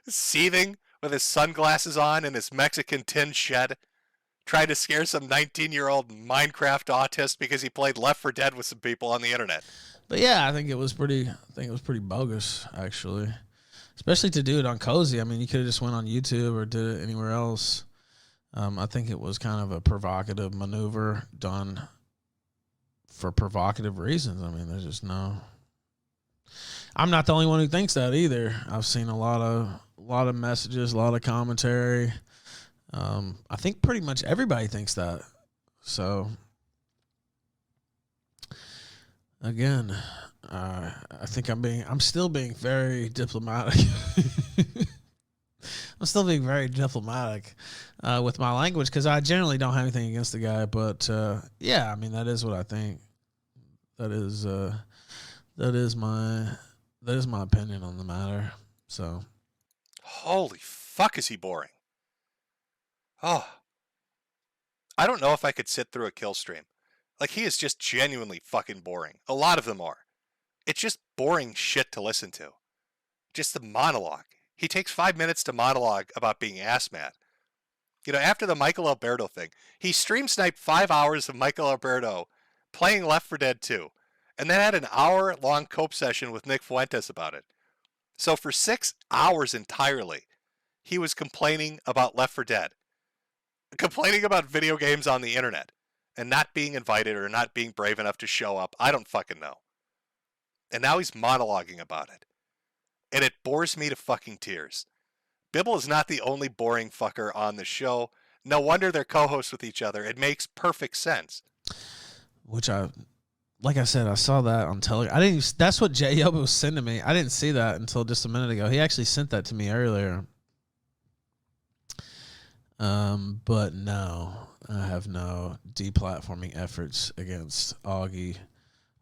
seething with his sunglasses on in his Mexican tin shed, trying to scare some 19-year-old Minecraft autist because he played Left 4 Dead with some people on the internet. But yeah, I think it was pretty bogus, actually. Especially to do it on Cozy. I mean, you could have just went on YouTube or did it anywhere else. I think it was kind of a provocative maneuver done for provocative reasons. I mean, there's just no. I'm not the only one who thinks that either. I've seen a lot of messages, a lot of commentary. I think pretty much everybody thinks that. So again, I think I'm still being very diplomatic. I'm still being very diplomatic with my language because I generally don't have anything against the guy. But yeah, I mean that is what I think. That is my opinion on the matter. So, holy fuck, is he boring? Oh, I don't know if I could sit through a kill stream. Like, he is just genuinely fucking boring. A lot of them are. It's just boring shit to listen to. Just the monologue. He takes 5 minutes to monologue about being ass mad. After the Michael Alberto thing, he stream sniped 5 hours of Michael Alberto playing Left 4 Dead 2, and then had an hour-long cope session with Nick Fuentes about it. So for 6 hours entirely, he was complaining about Left 4 Dead. Complaining about video games on the internet. And not being invited or not being brave enough to show up. I don't fucking know. And now he's monologuing about it. And it bores me to fucking tears. Bibble is not the only boring fucker on the show. No wonder they're co-hosts with each other. It makes perfect sense. Which like I said, I saw that on telegram. That's what Jay Yoba was sending me. I didn't see that until just a minute ago. He actually sent that to me earlier. But no, I have no deplatforming efforts against Augie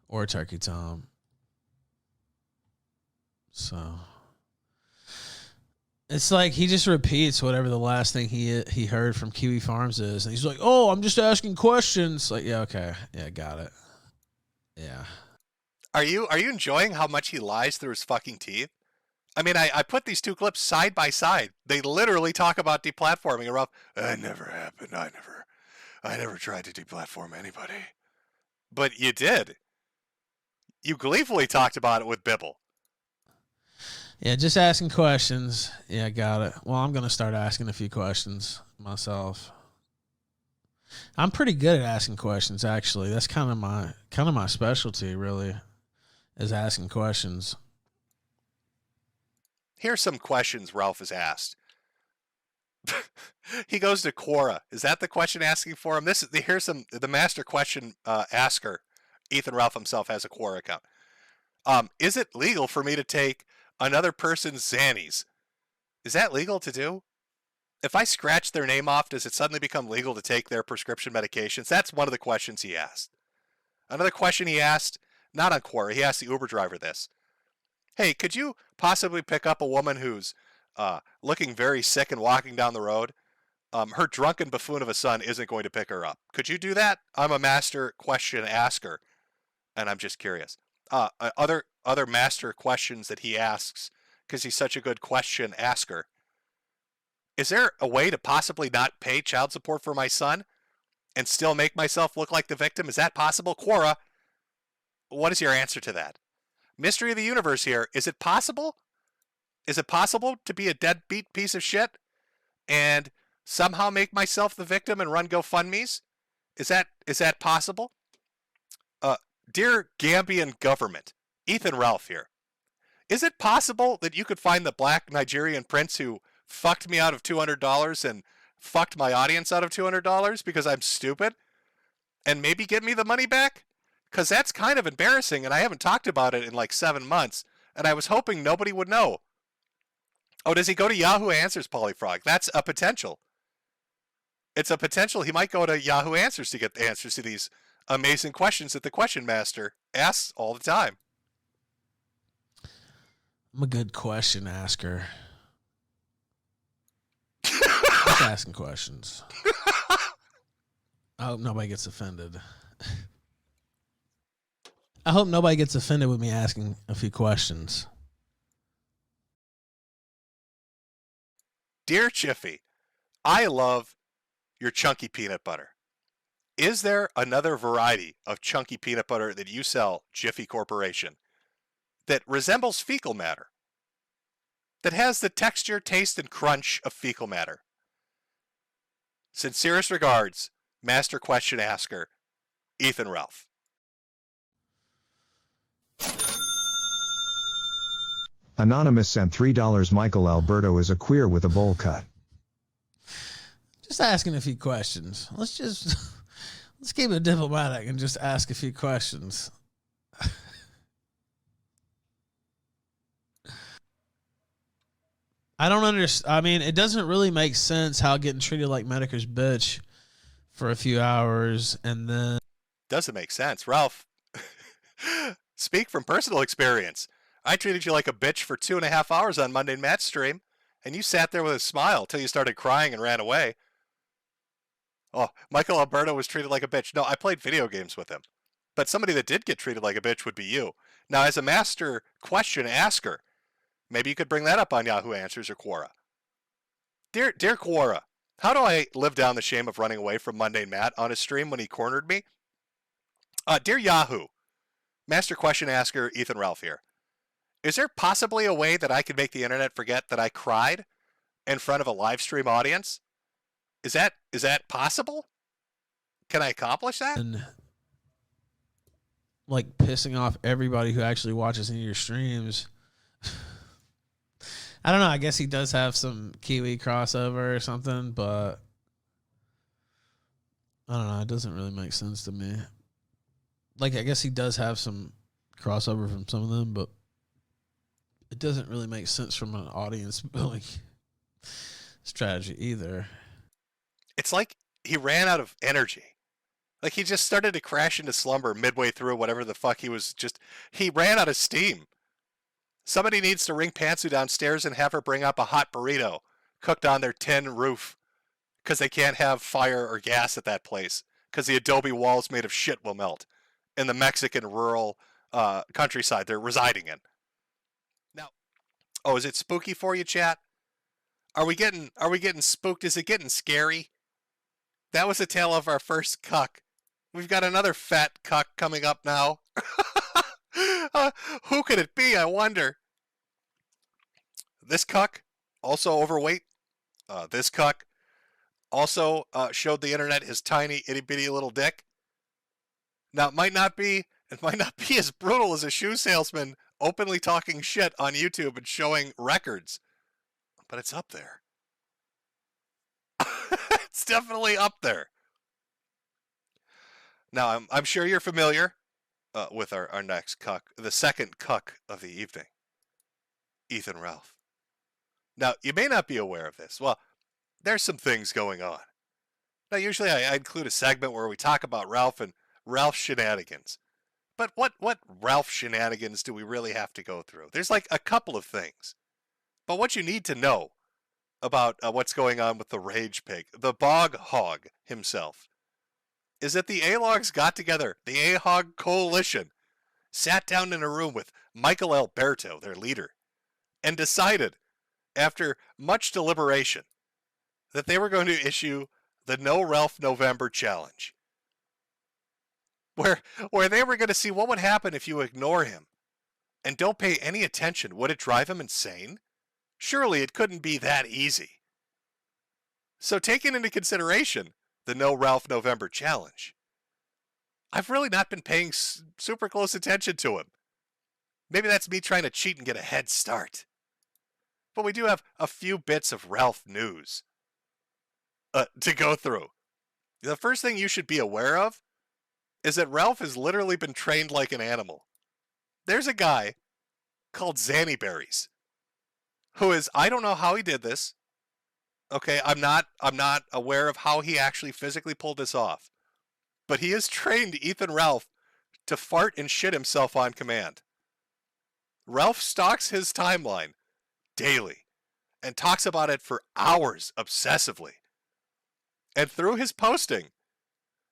or Turkey Tom. So it's like he just repeats whatever the last thing he heard from Kiwi Farms is, and he's like, "Oh, I'm just asking questions." Like, yeah, okay, yeah, got it. Yeah. Are you enjoying how much he lies through his fucking teeth? I mean, I put these two clips side by side. They literally talk about deplatforming and Ralph. That never happened. I never tried to deplatform anybody. But you did. You gleefully talked about it with Bibble. Yeah, just asking questions. Yeah, got it. Well, I'm going to start asking a few questions myself. I'm pretty good at asking questions, actually. That's kind of my specialty, really, is asking questions. Here's some questions Ralph has asked. He goes to Quora. Is that the question asking for him? Here's the master question asker. Ethan Ralph himself has a Quora account. Is it legal for me to take another person's Xannies? Is that legal to do? If I scratch their name off, does it suddenly become legal to take their prescription medications? That's one of the questions he asked. Another question he asked, not on Quora, he asked the Uber driver this. Hey, could you possibly pick up a woman who's looking very sick and walking down the road? Her drunken buffoon of a son isn't going to pick her up. Could you do that? I'm a master question asker, and I'm just curious. Other master questions that he asks, because he's such a good question asker. Is there a way to possibly not pay child support for my son and still make myself look like the victim? Is that possible? Quora, what is your answer to that? Mystery of the universe here. Is it possible? Is it possible to be a deadbeat piece of shit and somehow make myself the victim and run GoFundMes? Is that possible? Dear Gambian government, Ethan Ralph here. Is it possible that you could find the black Nigerian prince who fucked me out of $200 and fucked my audience out of $200 because I'm stupid, and maybe get me the money back? Because that's kind of embarrassing, and I haven't talked about it in like 7 months, and I was hoping nobody would know. Oh, does he go to Yahoo Answers, Polyfrog? That's a potential. It's a potential. He might go to Yahoo Answers to get the answers to these amazing questions that the question master asks all the time. I'm a good question asker. Just asking questions. I hope nobody gets offended. I hope nobody gets offended with me asking a few questions. Dear Chiffy, I love your chunky peanut butter. Is there another variety of chunky peanut butter that you sell, Jiffy Corporation, that resembles fecal matter? That has the texture, taste, and crunch of fecal matter? Sincerest regards, Master Question Asker, Ethan Ralph. Anonymous sent $3. Michael Alberto is a queer with a bowl cut. Just asking a few questions. Let's keep it diplomatic and just ask a few questions. I don't understand. I mean, it doesn't really make sense how getting treated like Metokur's bitch for a few hours and then... Doesn't make sense. Ralph, speak from personal experience. I treated you like a bitch for 2.5 hours on Monday Matt's stream, and you sat there with a smile till you started crying and ran away. Oh, Michael Alberto was treated like a bitch. No, I played video games with him. But somebody that did get treated like a bitch would be you. Now, as a master question asker, maybe you could bring that up on Yahoo Answers or Quora. Dear Quora, how do I live down the shame of running away from Monday Matt on his stream when he cornered me? Dear Yahoo, master question asker Ethan Ralph here. Is there possibly a way that I could make the internet forget that I cried in front of a live stream audience? Is that possible? Can I accomplish that? And like pissing off everybody who actually watches any of your streams. I don't know. I guess he does have some Kiwi crossover or something, but I don't know. It doesn't really make sense to me. Like, I guess he does have some crossover from some of them, but it doesn't really make sense from an audience building strategy either. It's like he ran out of energy. Like he just started to crash into slumber midway through whatever the fuck he ran out of steam. Somebody needs to ring Pantsu downstairs and have her bring up a hot burrito cooked on their tin roof because they can't have fire or gas at that place because the adobe walls made of shit will melt in the Mexican rural countryside they're residing in. Now, oh, is it spooky for you, chat? Are we getting spooked? Is it getting scary? That was the tale of our first cuck. We've got another fat cuck coming up now. Who could it be, I wonder? This cuck, also overweight. This cuck also showed the internet his tiny, itty-bitty little dick. Now, it might not be as brutal as a shoe salesman openly talking shit on YouTube and showing records. But it's up there. It's definitely up there. Now, I'm sure you're familiar with our next cuck, the second cuck of the evening, Ethan Ralph. Now, you may not be aware of this. Well, there's some things going on. Now, usually I include a segment where we talk about Ralph and Ralph's shenanigans. But what Ralph shenanigans do we really have to go through? There's like a couple of things. But what you need to know about what's going on with the Rage Pig, the Bog Hog himself, is that the A-Logs got together, the A-Hog Coalition, sat down in a room with Michael Alberto, their leader, and decided, after much deliberation, that they were going to issue the No Ralph November Challenge, where they were going to see what would happen if you ignore him and don't pay any attention. Would it drive him insane? Surely it couldn't be that easy. So taking into consideration the No Ralph November Challenge, I've really not been paying super close attention to him. Maybe that's me trying to cheat and get a head start. But we do have a few bits of Ralph news to go through. The first thing you should be aware of is that Ralph has literally been trained like an animal. There's a guy called Zanny Berries who is, I don't know how he did this. Okay, I'm not aware of how he actually physically pulled this off. But he has trained Ethan Ralph to fart and shit himself on command. Ralph stalks his timeline daily and talks about it for hours obsessively. And through his posting,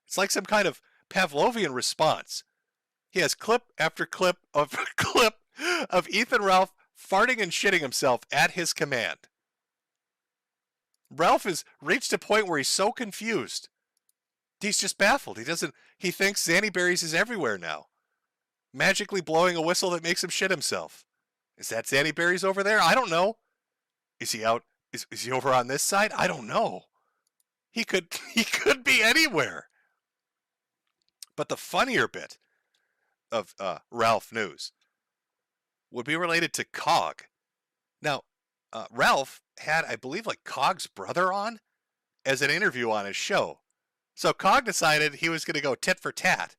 it's like some kind of Pavlovian response. He has clip after clip of Ethan Ralph farting and shitting himself at his command. Ralph has reached a point where he's so confused. He's just baffled. He thinks Zanny Berries is everywhere now, magically blowing a whistle that makes him shit himself. Is that Zanny Berries over there? I don't know. Is he out? Is he over on this side? I don't know. He could be anywhere. But the funnier bit of Ralph news would be related to Cog. Now, Ralph had, I believe, like Cog's brother on as an interview on his show. So Cog decided he was going to go tit for tat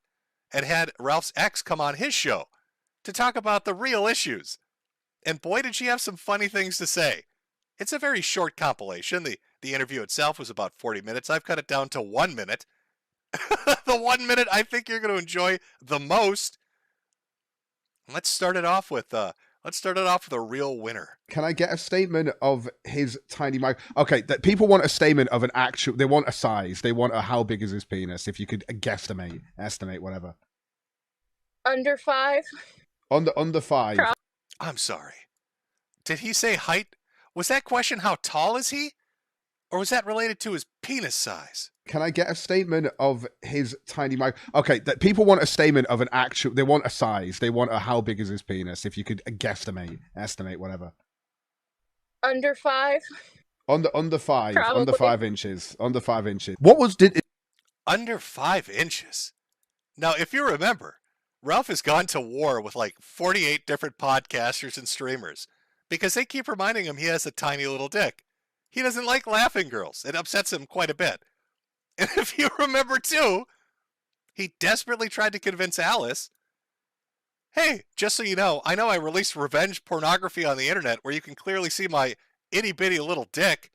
and had Ralph's ex come on his show to talk about the real issues. And boy, did she have some funny things to say. It's a very short compilation. The interview itself was about 40 minutes. I've cut it down to 1 minute. The 1 minute I think you're going to enjoy the most. Let's start it off with a real winner. Can I get a statement of his tiny mic? Okay, that people want a statement of an actual. They want a size. They want a how big is his penis? If you could estimate, whatever. Under 5. Under 5. I'm sorry. Did he say height? Was that question how tall is he? Or was that related to his penis size? Can I get a statement of his tiny mic? Okay, that people want a statement of an actual. They want a size. They want a how big is his penis? If you could estimate, whatever. Under 5. Under 5. Probably. Under 5 inches. Under 5 inches. Under 5 inches. Now, if you remember, Ralph has gone to war with like 48 different podcasters and streamers because they keep reminding him he has a tiny little dick. He doesn't like laughing girls. It upsets him quite a bit. And if you remember too, he desperately tried to convince Alice, hey, just so you know I released revenge pornography on the internet where you can clearly see my itty bitty little dick,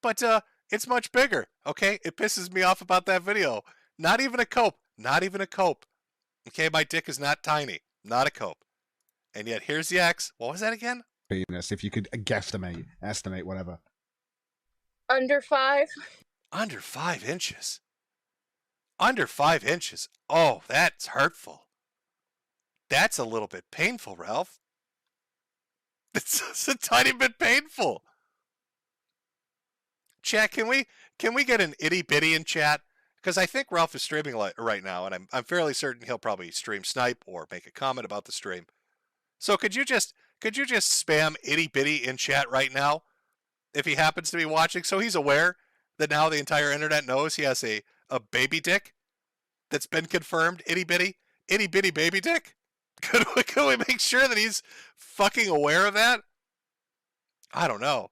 but it's much bigger, okay? It pisses me off about that video. Not even a cope. Okay, my dick is not tiny. Not a cope. And yet here's the X. What was that again? Penis. If you could estimate, whatever. Under 5. Under 5 inches. Under 5 inches. Oh, that's hurtful. That's a little bit painful, Ralph. It's a tiny bit painful. Chat, can we get an itty bitty in chat? Because I think Ralph is streaming right now, and I'm fairly certain he'll probably stream snipe or make a comment about the stream. So could you just spam itty bitty in chat right now, if he happens to be watching, so he's aware that now the entire internet knows he has a baby dick that's been confirmed, itty bitty baby dick. Could we make sure that he's fucking aware of that? I don't know.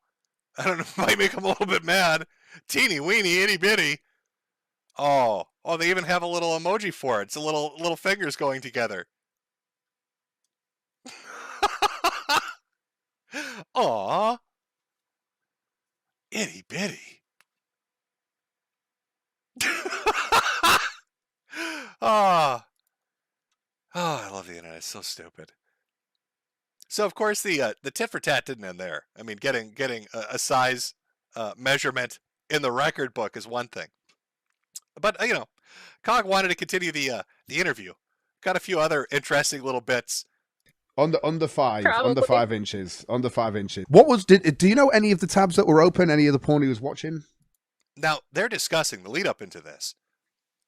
I don't know. It might make him a little bit mad. Teeny weeny itty bitty. Oh, they even have a little emoji for it. It's a little fingers going together. Aw. Itty bitty. Ah. Oh, I love the internet. It's so stupid. So of course the tit for tat didn't end there. I mean, getting a size measurement in the record book is one thing, but Cog wanted to continue the interview. Got a few other interesting little bits. Under 5 inches. What was do you know any of the tabs that were open? Any of the porn he was watching? Now they're discussing the lead up into this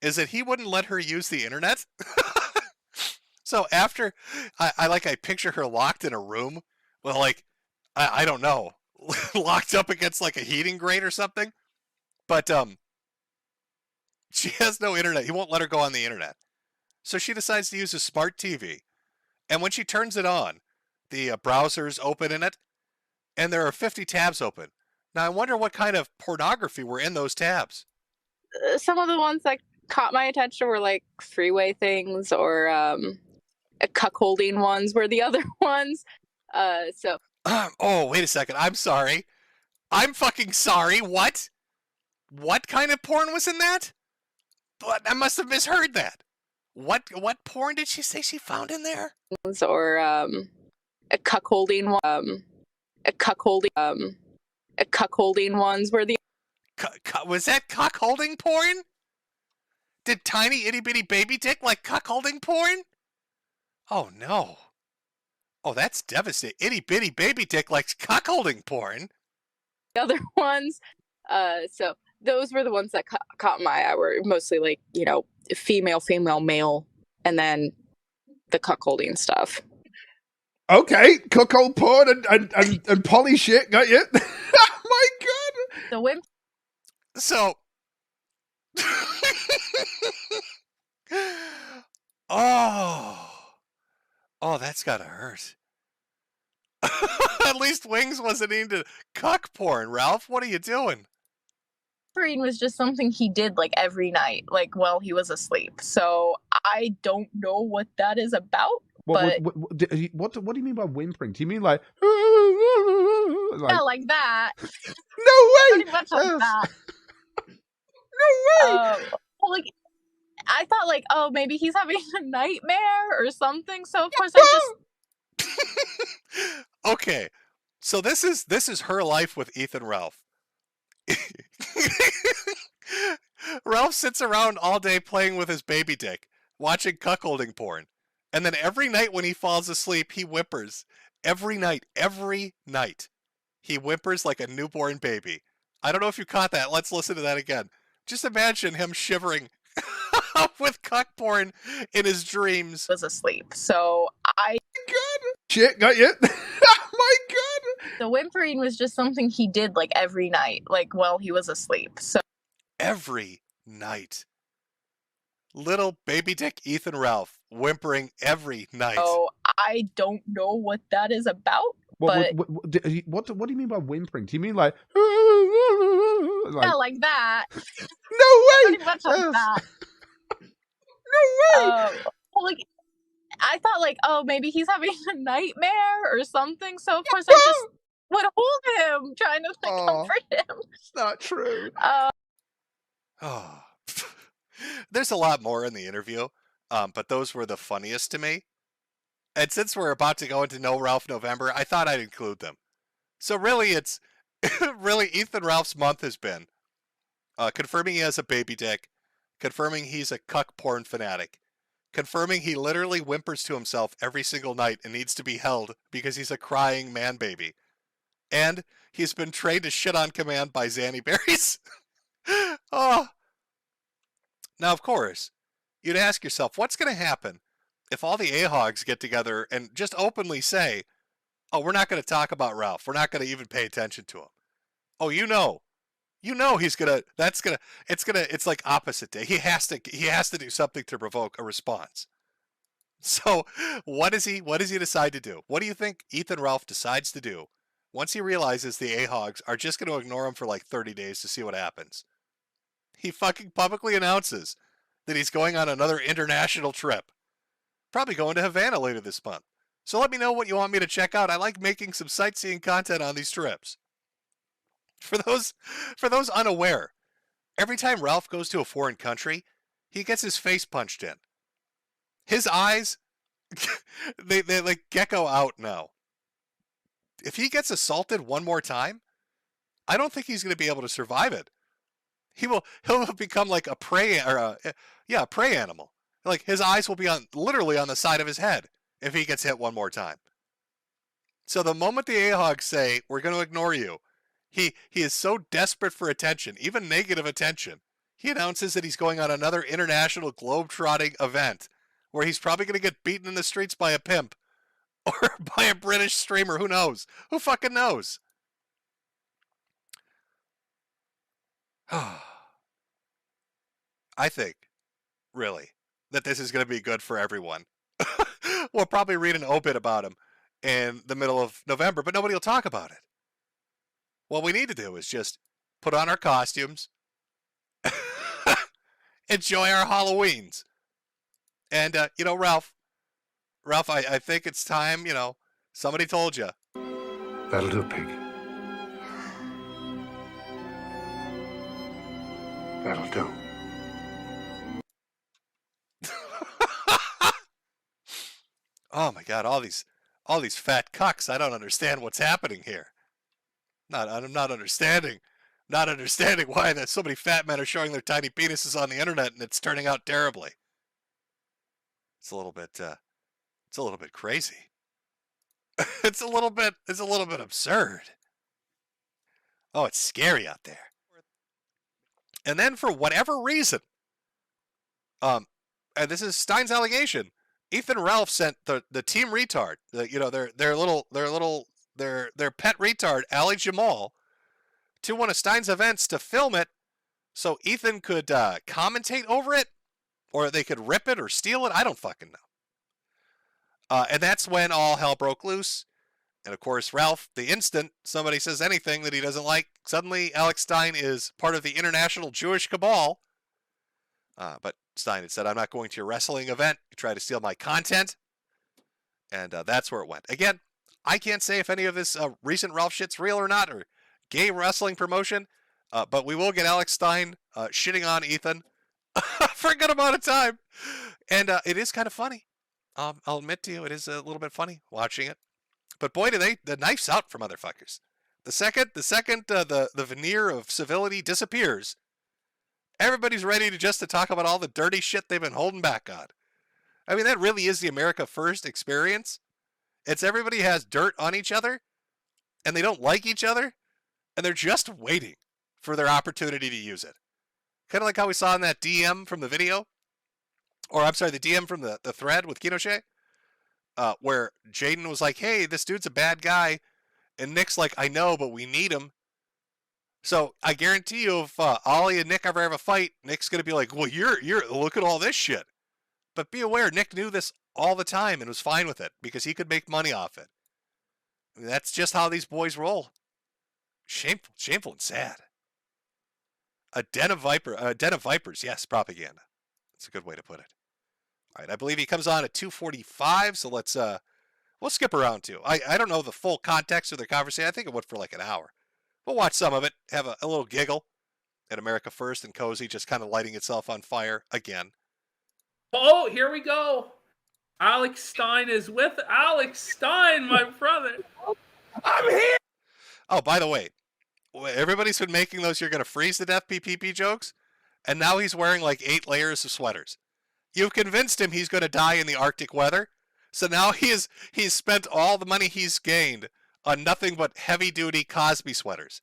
is that he wouldn't let her use the internet. So after I picture her locked in a room with I don't know, locked up against like a heating grate or something. But she has no internet. He won't let her go on the internet. So she decides to use a smart TV. And when she turns it on, the browser's open in it, and there are 50 tabs open. Now I wonder what kind of pornography were in those tabs. Some of the ones that caught my attention were like three-way things or cuckolding ones were the other ones. Oh, wait a second. I'm sorry. I'm fucking sorry. What? What kind of porn was in that? I must have misheard that. What porn did she say she found in there? Or a cuckolding one. Cuckolding ones were the. Was that cuckolding porn? Did tiny itty bitty baby dick like cuckolding porn? Oh no. Oh, that's devastating. Itty bitty baby dick likes cuckolding porn. The other ones, so those were the ones that caught my eye. Were mostly like female, male, and then the cuckolding stuff. Okay, cuckold porn and poly shit. Got you? Oh my god. The wimp. So. Oh, that's gotta hurt. At least Wings wasn't into cuck porn, Ralph. What are you doing? Whimpering was just something he did like every night, like while he was asleep. So I don't know what that is about. What do you mean by whimpering? Do you mean like yeah, like that? No way! Pretty much like that. No way! Like I thought, like, oh, maybe he's having a nightmare or something. So of course I just. Okay, so this is her life with Ethan Ralph. Ralph sits around all day playing with his baby dick, watching cuckolding porn. And then every night when he falls asleep, he whimpers. Every night. He whimpers like a newborn baby. I don't know if you caught that. Let's listen to that again. Just imagine him shivering with cuck porn in his dreams. Was asleep. So I. God. Shit, got you. Oh my god. The whimpering was just something he did like every night, like while he was asleep. So every night. Little baby dick Ethan Ralph whimpering every night. Oh, I don't know what that is about. What do you mean by whimpering? Do you mean like yeah, like that? No way! Pretty much like that. No way! Like I thought, like, oh, maybe he's having a nightmare or something. So of course I just would hold him, trying to comfort him. It's not true. Oh. There's a lot more in the interview, but those were the funniest to me. And since we're about to go into No Ralph November, I thought I'd include them. So really, it's really Ethan Ralph's month has been confirming he has a baby dick, confirming he's a cuck porn fanatic, confirming he literally whimpers to himself every single night and needs to be held because he's a crying man baby, and he's been trained to shit on command by Zanny Berries. Oh. Now, of course, you'd ask yourself, what's going to happen if all the AHOGs get together and just openly say, oh, we're not going to talk about Ralph. We're not going to even pay attention to him. Oh, it's like opposite day. He has to do something to provoke a response. So what does he decide to do? What do you think Ethan Ralph decides to do once he realizes the A-Hogs are just going to ignore him for like 30 days to see what happens? He fucking publicly announces that he's going on another international trip. Probably going to Havana later this month. So let me know what you want me to check out. I like making some sightseeing content on these trips. For those unaware, every time Ralph goes to a foreign country, he gets his face punched in. His eyes, they like gecko out now. If he gets assaulted one more time, I don't think he's going to be able to survive it. He'll become like a prey prey animal. Like his eyes will be literally on the side of his head if he gets hit one more time. So the moment the A-Hogs say, we're going to ignore you, he is so desperate for attention, even negative attention, he announces that he's going on another international globe-trotting event where he's probably going to get beaten in the streets by a pimp or by a British streamer. Who knows? Who fucking knows? I think, really, that this is going to be good for everyone. We'll probably read an obit about him in the middle of November, but nobody will talk about it. What we need to do is just put on our costumes, enjoy our Halloweens. And, Ralph, I think it's time, somebody told you. That'll do, pig. That'll do. Oh my God, all these fat cucks. I don't understand what's happening here. I'm not understanding why that so many fat men are showing their tiny penises on the internet and it's turning out terribly. It's a little bit crazy. It's a little bit absurd. Oh, it's scary out there. And then for whatever reason, and this is Stein's allegation, Ethan Ralph sent the team retard, their pet retard, Ali Jamal, to one of Stein's events to film it so Ethan could commentate over it, or they could rip it or steal it. I don't fucking know. And that's when all hell broke loose. And of course, Ralph, the instant somebody says anything that he doesn't like, suddenly Alex Stein is part of the international Jewish cabal. But Stein had said, I'm not going to your wrestling event. You try to steal my content. And that's where it went. Again, I can't say if any of this recent Ralph shit's real or not, or gay wrestling promotion. But we will get Alex Stein shitting on Ethan for a good amount of time. And it is kind of funny. I'll admit to you, it is a little bit funny watching it. But boy, the knife's out for motherfuckers. The second the veneer of civility disappears, everybody's ready to talk about all the dirty shit they've been holding back on. I mean, that really is the America First experience. It's everybody has dirt on each other, and they don't like each other, and they're just waiting for their opportunity to use it. Kind of like how we saw in that DM from the video, or I'm sorry, the DM from the thread with Kinoche, where Jaden was like, hey, this dude's a bad guy, and Nick's like, I know, but we need him. So I guarantee you, if Ollie and Nick ever have a fight, Nick's going to be like, well, you're look at all this shit. But be aware, Nick knew this all the time and was fine with it because he could make money off it. I mean, that's just how these boys roll. Shameful and sad. A den of vipers. Yes, propaganda. That's a good way to put it. All right, I believe he comes on at 2:45, so let's we'll skip around too. I don't know the full context of their conversation. I think it went for like an hour. We'll watch some of it, have a little giggle at America First and Cozy just kind of lighting itself on fire again. Oh, here we go. Alex Stein is with Alex Stein, my brother. I'm here. Oh, by the way, everybody's been making those you're going to freeze to death PPP jokes, and now he's wearing like 8 layers of sweaters. You've convinced him he's going to die in the Arctic weather, so now he's spent all the money he's gained on nothing but heavy-duty Cosby sweaters.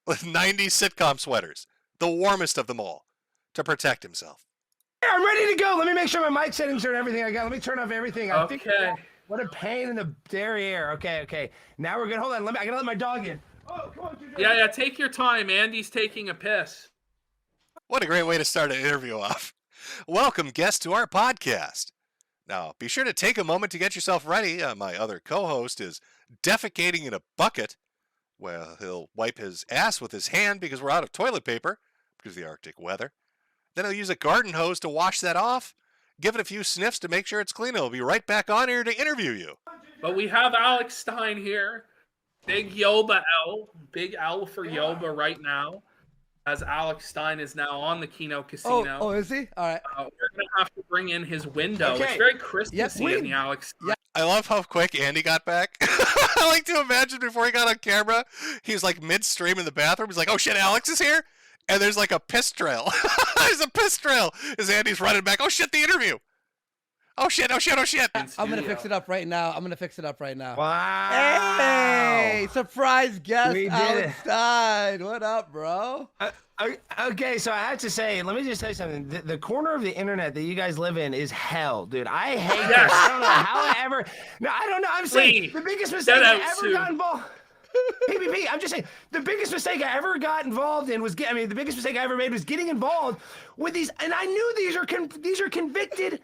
90s sitcom sweaters, the warmest of them all, to protect himself. Yeah, I'm ready to go. Let me make sure my mic settings are and everything. Let me turn off everything. I think what a pain in the derriere. Okay. Now we're good. Hold on. I gotta let my dog in. Oh, come on. Yeah. Take your time. Andy's taking a piss. What a great way to start an interview off. Welcome, guest, to our podcast. Now, be sure to take a moment to get yourself ready. My other co-host is defecating in a bucket. Well, he'll wipe his ass with his hand because we're out of toilet paper because of the Arctic weather. Then he'll use a garden hose to wash that off. Give it a few sniffs to make sure it's clean. He'll be right back on here to interview you. But we have Alex Stein here. Big Yoba L. Big L for Yoba right now. As Alex Stein is now on the Keno Casino. Oh, is he? All right. We're going to have to bring in his window. Okay. It's very Christmassy in the Alex Stein. I love how quick Andy got back. I like to imagine before he got on camera, he was like midstream in the bathroom. He's like, oh shit, Alex is here? And there's like a piss trail. There's a piss trail as Andy's running back. Oh shit, the interview. Oh shit, oh shit, oh shit. I'm going to fix it up right now. Wow. Hey, surprise guest, We did Alex it. Stein. What up, bro? Okay, so I have to say, let me just tell you something. The corner of the internet that you guys live in is hell, dude. I hate this. I don't know how I ever. No, I don't know. I'm saying the biggest mistake I ever got involved. PPP, I'm just saying the biggest mistake I ever got involved in was the biggest mistake I ever made was getting involved with these, and I knew these are convicted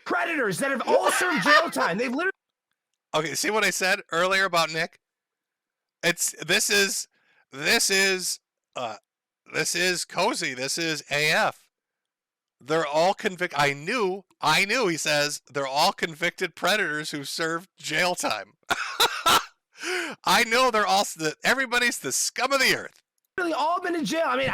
predators that have all served jail time. They've literally. Okay, see what I said earlier about Nick? This is cozy. This is AF. They're all convicted. I knew, he says, they're all convicted predators who served jail time. I know everybody's the scum of the earth. Really all been in jail. I mean,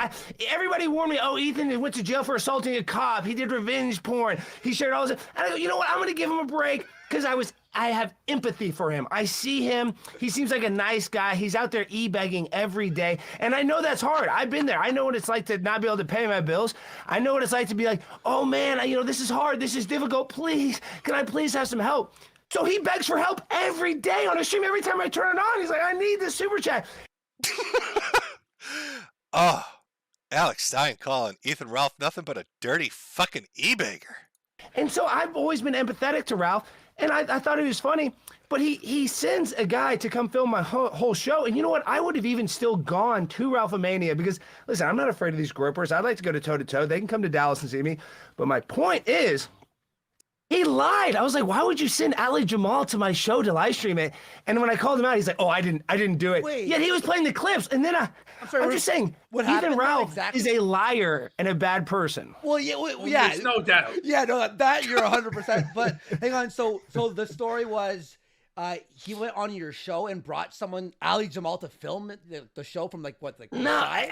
everybody warned me, oh, Ethan went to jail for assaulting a cop. He did revenge porn. He shared all this. And I go, you know what? I'm going to give him a break because I have empathy for him. I see him. He seems like a nice guy. He's out there e-begging every day. And I know that's hard. I've been there. I know what it's like to not be able to pay my bills. I know what it's like to be like, oh, man, this is hard. This is difficult. Please, can I please have some help? So he begs for help every day on a stream. Every time I turn it on, he's like, I need this super chat. Oh, Alex Stein calling Ethan Ralph nothing but a dirty fucking e-bagger. And so I've always been empathetic to Ralph, and I thought he was funny, but he sends a guy to come film my whole show. And you know what? I would have even still gone to Ralphomania because, listen, I'm not afraid of these gropers. I'd like to go to toe-to-toe. They can come to Dallas and see me. But my point is, he lied. I was like, why would you send Ali Jamal to my show to live stream it? And when I called him out, he's like, oh, I didn't do it. Wait. Yet he was playing the clips. And then I'm just saying, what Ethan happened Ralph exactly? is a liar and a bad person. Well, yeah. There's no doubt. Yeah, no, that you're 100%. But hang on. So the story was he went on your show and brought someone, Ali Jamal, to film the show from No,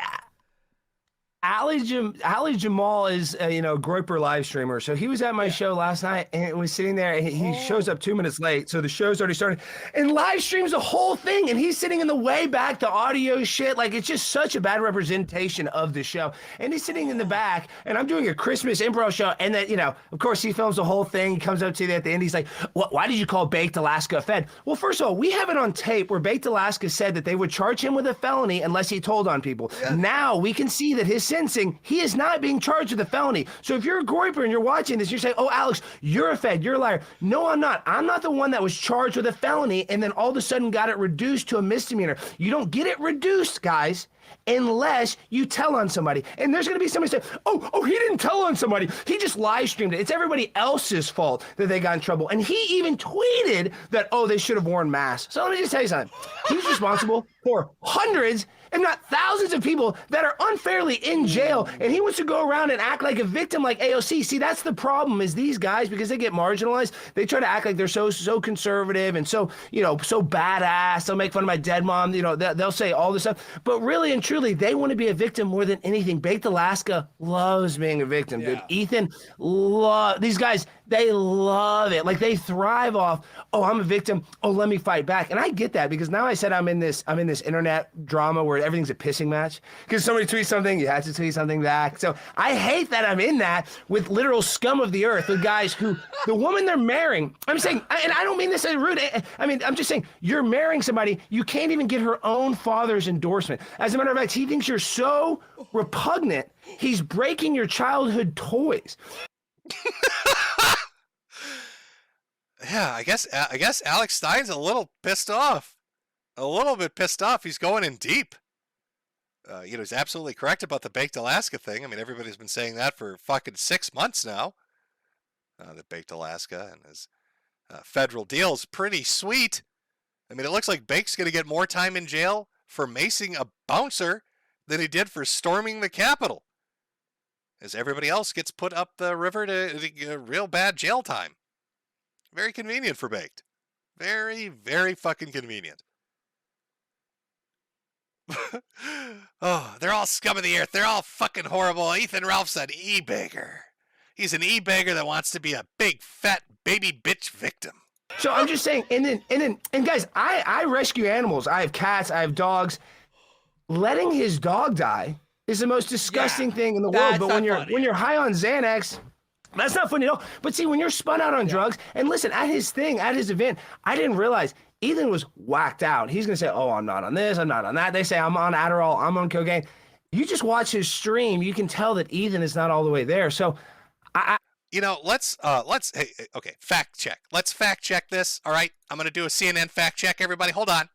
Ali Jamal is a groper live streamer. So he was at my show last night and was sitting there. And he shows up 2 minutes late, so the show's already started. And live streams the whole thing, and he's sitting in the way back, the audio shit. Like, it's just such a bad representation of the show. And he's sitting in the back, and I'm doing a Christmas improv show, and then of course he films the whole thing. He comes up to me at the end. He's like, "Why did you call Baked Alaska a Fed?" Well, first of all, we have it on tape where Baked Alaska said that they would charge him with a felony unless he told on people. Yeah. Now we can see that his sentencing, he is not being charged with a felony. So if you're a groiper and you're watching this, you're saying, oh, Alex, you're a Fed, you're a liar. No, I'm not. I'm not the one that was charged with a felony and then all of a sudden got it reduced to a misdemeanor. You don't get it reduced, guys, unless you tell on somebody. And there's going to be somebody say, oh, he didn't tell on somebody. He just live streamed it. It's everybody else's fault that they got in trouble. And he even tweeted that, they should have worn masks. So let me just tell you something. He's responsible for hundreds, if not thousands of people that are unfairly in jail. And he wants to go around and act like a victim like AOC. See, that's the problem is these guys, because they get marginalized, they try to act like they're so conservative and so badass. They'll make fun of my dead mom. They'll say all this stuff. But really and truly, they want to be a victim more than anything. Baked Alaska loves being a victim, dude. Ethan, these guys, they love it. Like, they thrive off, I'm a victim. Let me fight back. And I get that, because now I said I'm in this internet drama where everything's a pissing match. Because somebody tweets something, you have to tweet something back. So I hate that I'm in that with literal scum of the earth, with guys who, the woman they're marrying, I'm saying, and I don't mean this as rude. I mean, I'm just saying, you're marrying somebody, you can't even get her own father's endorsement. As a matter of fact, he thinks you're so repugnant, he's breaking your childhood toys. Yeah, I guess Alex Stein's a little pissed off. A little bit pissed off. He's going in deep. He's absolutely correct about the Baked Alaska thing. I mean, everybody's been saying that for fucking 6 months now. that baked Alaska, and his federal deal is pretty sweet. I mean, it looks like Bake's going to get more time in jail for macing a bouncer than he did for storming the Capitol, as everybody else gets put up the river to real bad jail time. Very convenient for Baked. Very, very fucking convenient. Oh, they're all scum of the earth. They're all fucking horrible. Ethan Ralph's an e-bagger. He's an e-bagger that wants to be a big, fat, baby bitch victim. So I'm just saying, and guys, I rescue animals. I have cats, I have dogs. Letting his dog die is the most disgusting thing in the world. But when you're high on Xanax, that's not funny at all. But see, when you're spun out on drugs, and listen, at his event, I didn't realize Ethan was whacked out. He's going to say, oh, I'm not on this, I'm not on that. They say I'm on Adderall, I'm on cocaine. You just watch his stream, you can tell that Ethan is not all the way there. So let's okay, fact check. Let's fact check this. All right. I'm going to do a CNN fact check, everybody. Hold on.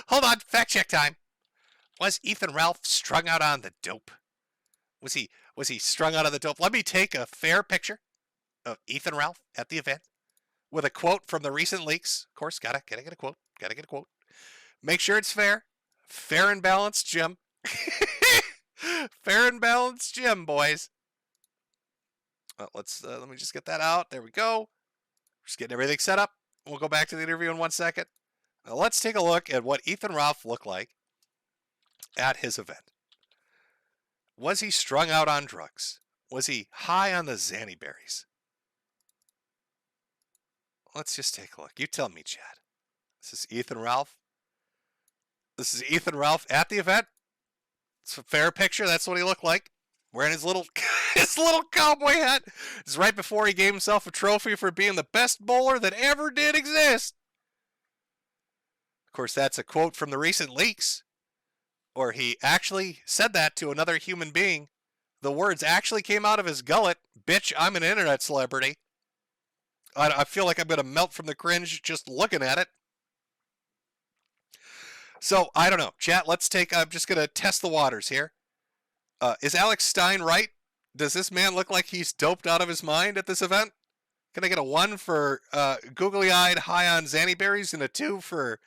Hold on. Fact check time. Was Ethan Ralph strung out on the dope? Was he strung out on the dope? Let me take a fair picture of Ethan Ralph at the event with a quote from the recent leaks. Of course, gotta get a quote. Gotta get a quote. Make sure it's fair. Fair and balanced, Jim. Fair and balanced, Jim, boys. Well, let me just get that out. There we go. Just getting everything set up. We'll go back to the interview in 1 second. Now let's take a look at what Ethan Ralph looked like at his event. Was he strung out on drugs? Was he high on the Xanny berries? Let's just take a look. You tell me, Chad. This is Ethan Ralph. This is Ethan Ralph at the event. It's a fair picture. That's what he looked like. Wearing his little cowboy hat. It's right before he gave himself a trophy for being the best bowler that ever did exist. Of course, that's a quote from the recent leaks, or he actually said that to another human being. The words actually came out of his gullet. Bitch, I'm an internet celebrity. I feel like I'm going to melt from the cringe just looking at it. So, I don't know. Chat, I'm just going to test the waters here. Is Alex Stein right? Does this man look like he's doped out of his mind at this event? Can I get a 1 for googly-eyed, high on Xanny berries, and a 2 for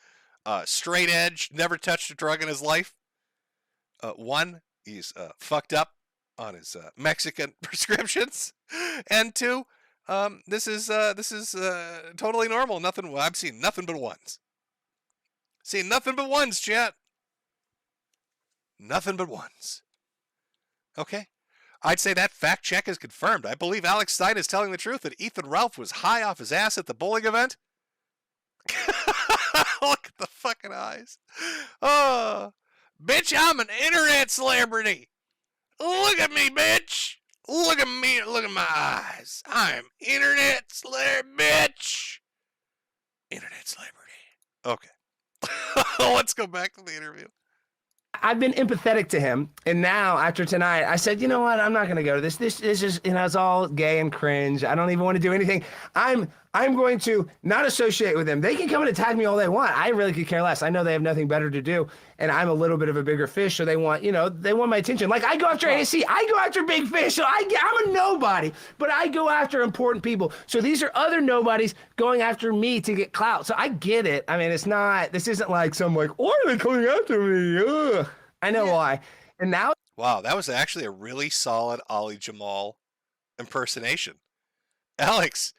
straight edge, never touched a drug in his life? 1, he's fucked up on his Mexican prescriptions, and 2, this is totally normal. I've seen nothing but 1s. Seen nothing but 1s, chat. Nothing but 1s. Okay. I'd say that fact check is confirmed. I believe Alex Stein is telling the truth that Ethan Ralph was high off his ass at the bowling event. Look at the fucking eyes. Oh, bitch, I'm an internet celebrity. Look at me, bitch. Look at me. Look at my eyes. I'm internet celebrity, bitch. Internet celebrity. Okay. Let's go back to the interview. I've been empathetic to him, and now after tonight, I said, you know what? I'm not going to go to this. This is, it's all gay and cringe. I don't even want to do anything. I'm going to not associate with them. They can come and attack me all they want. I really could care less. I know they have nothing better to do, and I'm a little bit of a bigger fish, so they want my attention. Like, I go after ASC. I go after big fish, so I'm a nobody, but I go after important people. So these are other nobodies going after me to get clout. So I get it. I mean, this isn't like some like, why are they coming after me? Ugh. I know why. And now. Wow, that was actually a really solid Ali Jamal impersonation. Alex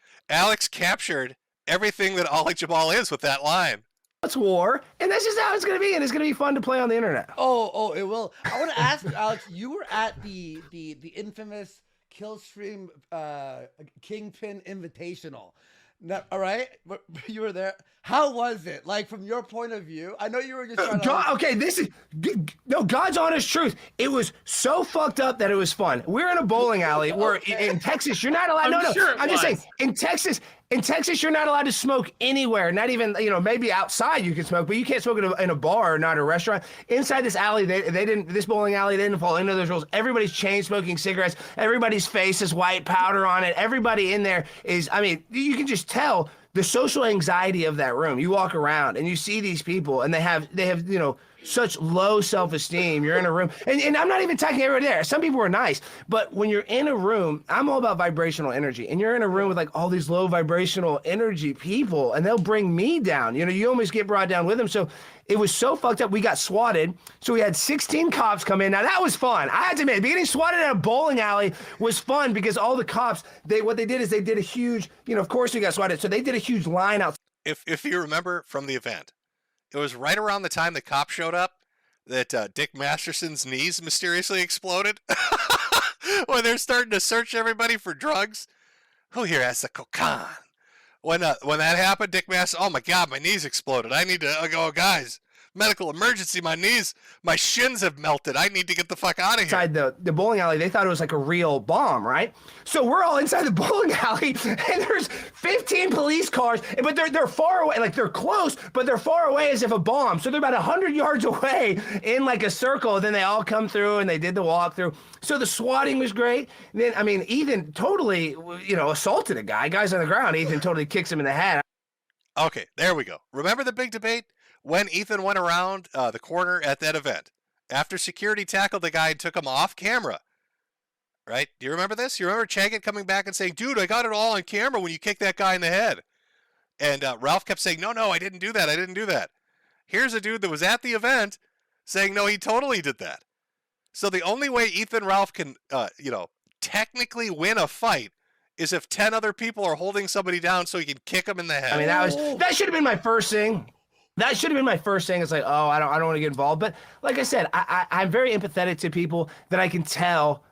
captured everything that Ali Jamal is with that line. It's war, and that's just how it's going to be, and it's going to be fun to play on the internet. Oh, it will. I want to ask you, Alex, you were at the infamous Killstream Kingpin Invitational. Now, all right, you were there. How was it? Like, from your point of view, I know you were just trying to. Okay, God's honest truth. It was so fucked up that it was fun. We're in a bowling alley. We're in Texas. You're not allowed. I'm just saying. In Texas, you're not allowed to smoke anywhere. Not even, maybe outside you can smoke, but you can't smoke in a bar or not a restaurant. Inside this alley, this bowling alley, they didn't follow any of those rules. Everybody's chain smoking cigarettes. Everybody's face is white powder on it. Everybody in there is, you can just tell the social anxiety of that room. You walk around and you see these people, and they have such low self-esteem. You're in a room, and I'm not even talking everybody there. Some people are nice, but when you're in a room, I'm all about vibrational energy, and you're in a room with like all these low vibrational energy people, and they'll bring me down. You know, you almost get brought down with them. So it was so fucked up. We got swatted. So we had 16 cops come in. Now that was fun. I had to admit, getting swatted at a bowling alley was fun because all the cops, what they did is they did a huge, you know, of course we got swatted. So they did a huge line out. If you remember from the event, it was right around the time the cop showed up that Dick Masterson's knees mysteriously exploded. When they're starting to search everybody for drugs. Who here has the cocaine? When that happened, Dick Master, oh my God, my knees exploded. I need to go, guys. Medical emergency. My shins have melted. I need to get the fuck out of here. Inside the bowling alley, they thought it was like a real bomb, right? So we're all inside the bowling alley, and there's 15 police cars, but they're far away, like they're close, but they're far away as if a bomb. So they're about 100 yards away in like a circle. Then they all come through, and they did the walkthrough. So the swatting was great. Then, I mean, Ethan totally, you know, assaulted a guy. Guy's on the ground. Ethan totally kicks him in the head. Okay, there we go. Remember the big debate? When Ethan went around the corner at that event, after security tackled the guy and took him off camera, right? Do you remember this? You remember Chaggett coming back and saying, dude, I got it all on camera when you kicked that guy in the head. And Ralph kept saying, no, I didn't do that. I didn't do that. Here's a dude that was at the event saying, no, he totally did that. So the only way Ethan Ralph can, technically win a fight is if 10 other people are holding somebody down so he can kick them in the head. I mean, that should have been my first thing. That should have been my first thing. It's like, oh, I don't want to get involved. But like I said, I'm very empathetic to people that I can tell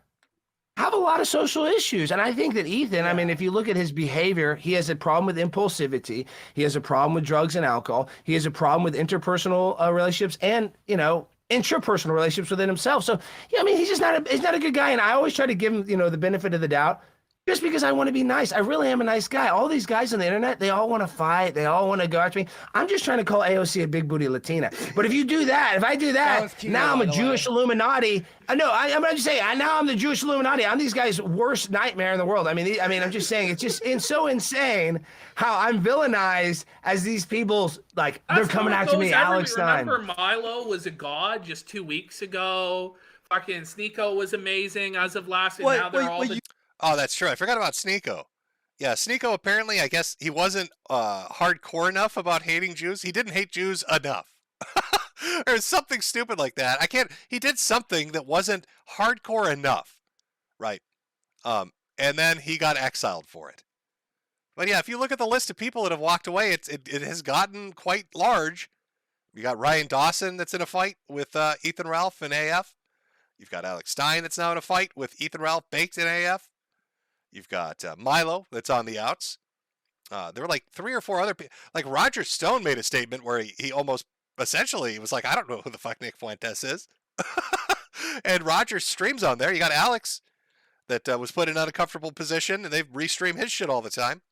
have a lot of social issues. And I think that Ethan, I mean, if you look at his behavior, he has a problem with impulsivity. He has a problem with drugs and alcohol. He has a problem with interpersonal relationships and, you know, intrapersonal relationships within himself. So, yeah, I mean, he's not a good guy. And I always try to give him, you know, the benefit of the doubt. Just because I want to be nice. I really am a nice guy. All these guys on the internet, they all want to fight. They all want to go after me. I'm just trying to call AOC a big booty Latina. But if I do that, now I'm a Jewish Illuminati. I'm just saying, now I'm the Jewish Illuminati. I'm these guys' worst nightmare in the world. I mean, I'm just saying, it's so insane how I'm villainized as these people's, like, they're coming after me, Alex Stein. Remember Milo was a god just 2 weeks ago. Fucking Sneeko was amazing as of last, and now they're all Oh, that's true. I forgot about Sneeko. Yeah, Sneeko apparently, I guess he wasn't hardcore enough about hating Jews. He didn't hate Jews enough. Or something stupid like that. He did something that wasn't hardcore enough. Right. And then he got exiled for it. But yeah, if you look at the list of people that have walked away, it has gotten quite large. You got Ryan Dawson that's in a fight with Ethan Ralph in AF. You've got Alex Stein that's now in a fight with Ethan Ralph baked in AF. You've got Milo that's on the outs. There were like 3 or 4 other people. Like Roger Stone made a statement where he almost essentially was like, I don't know who the fuck Nick Fuentes is. And Roger streams on there. You got Alex that was put in an uncomfortable position, and they restream his shit all the time.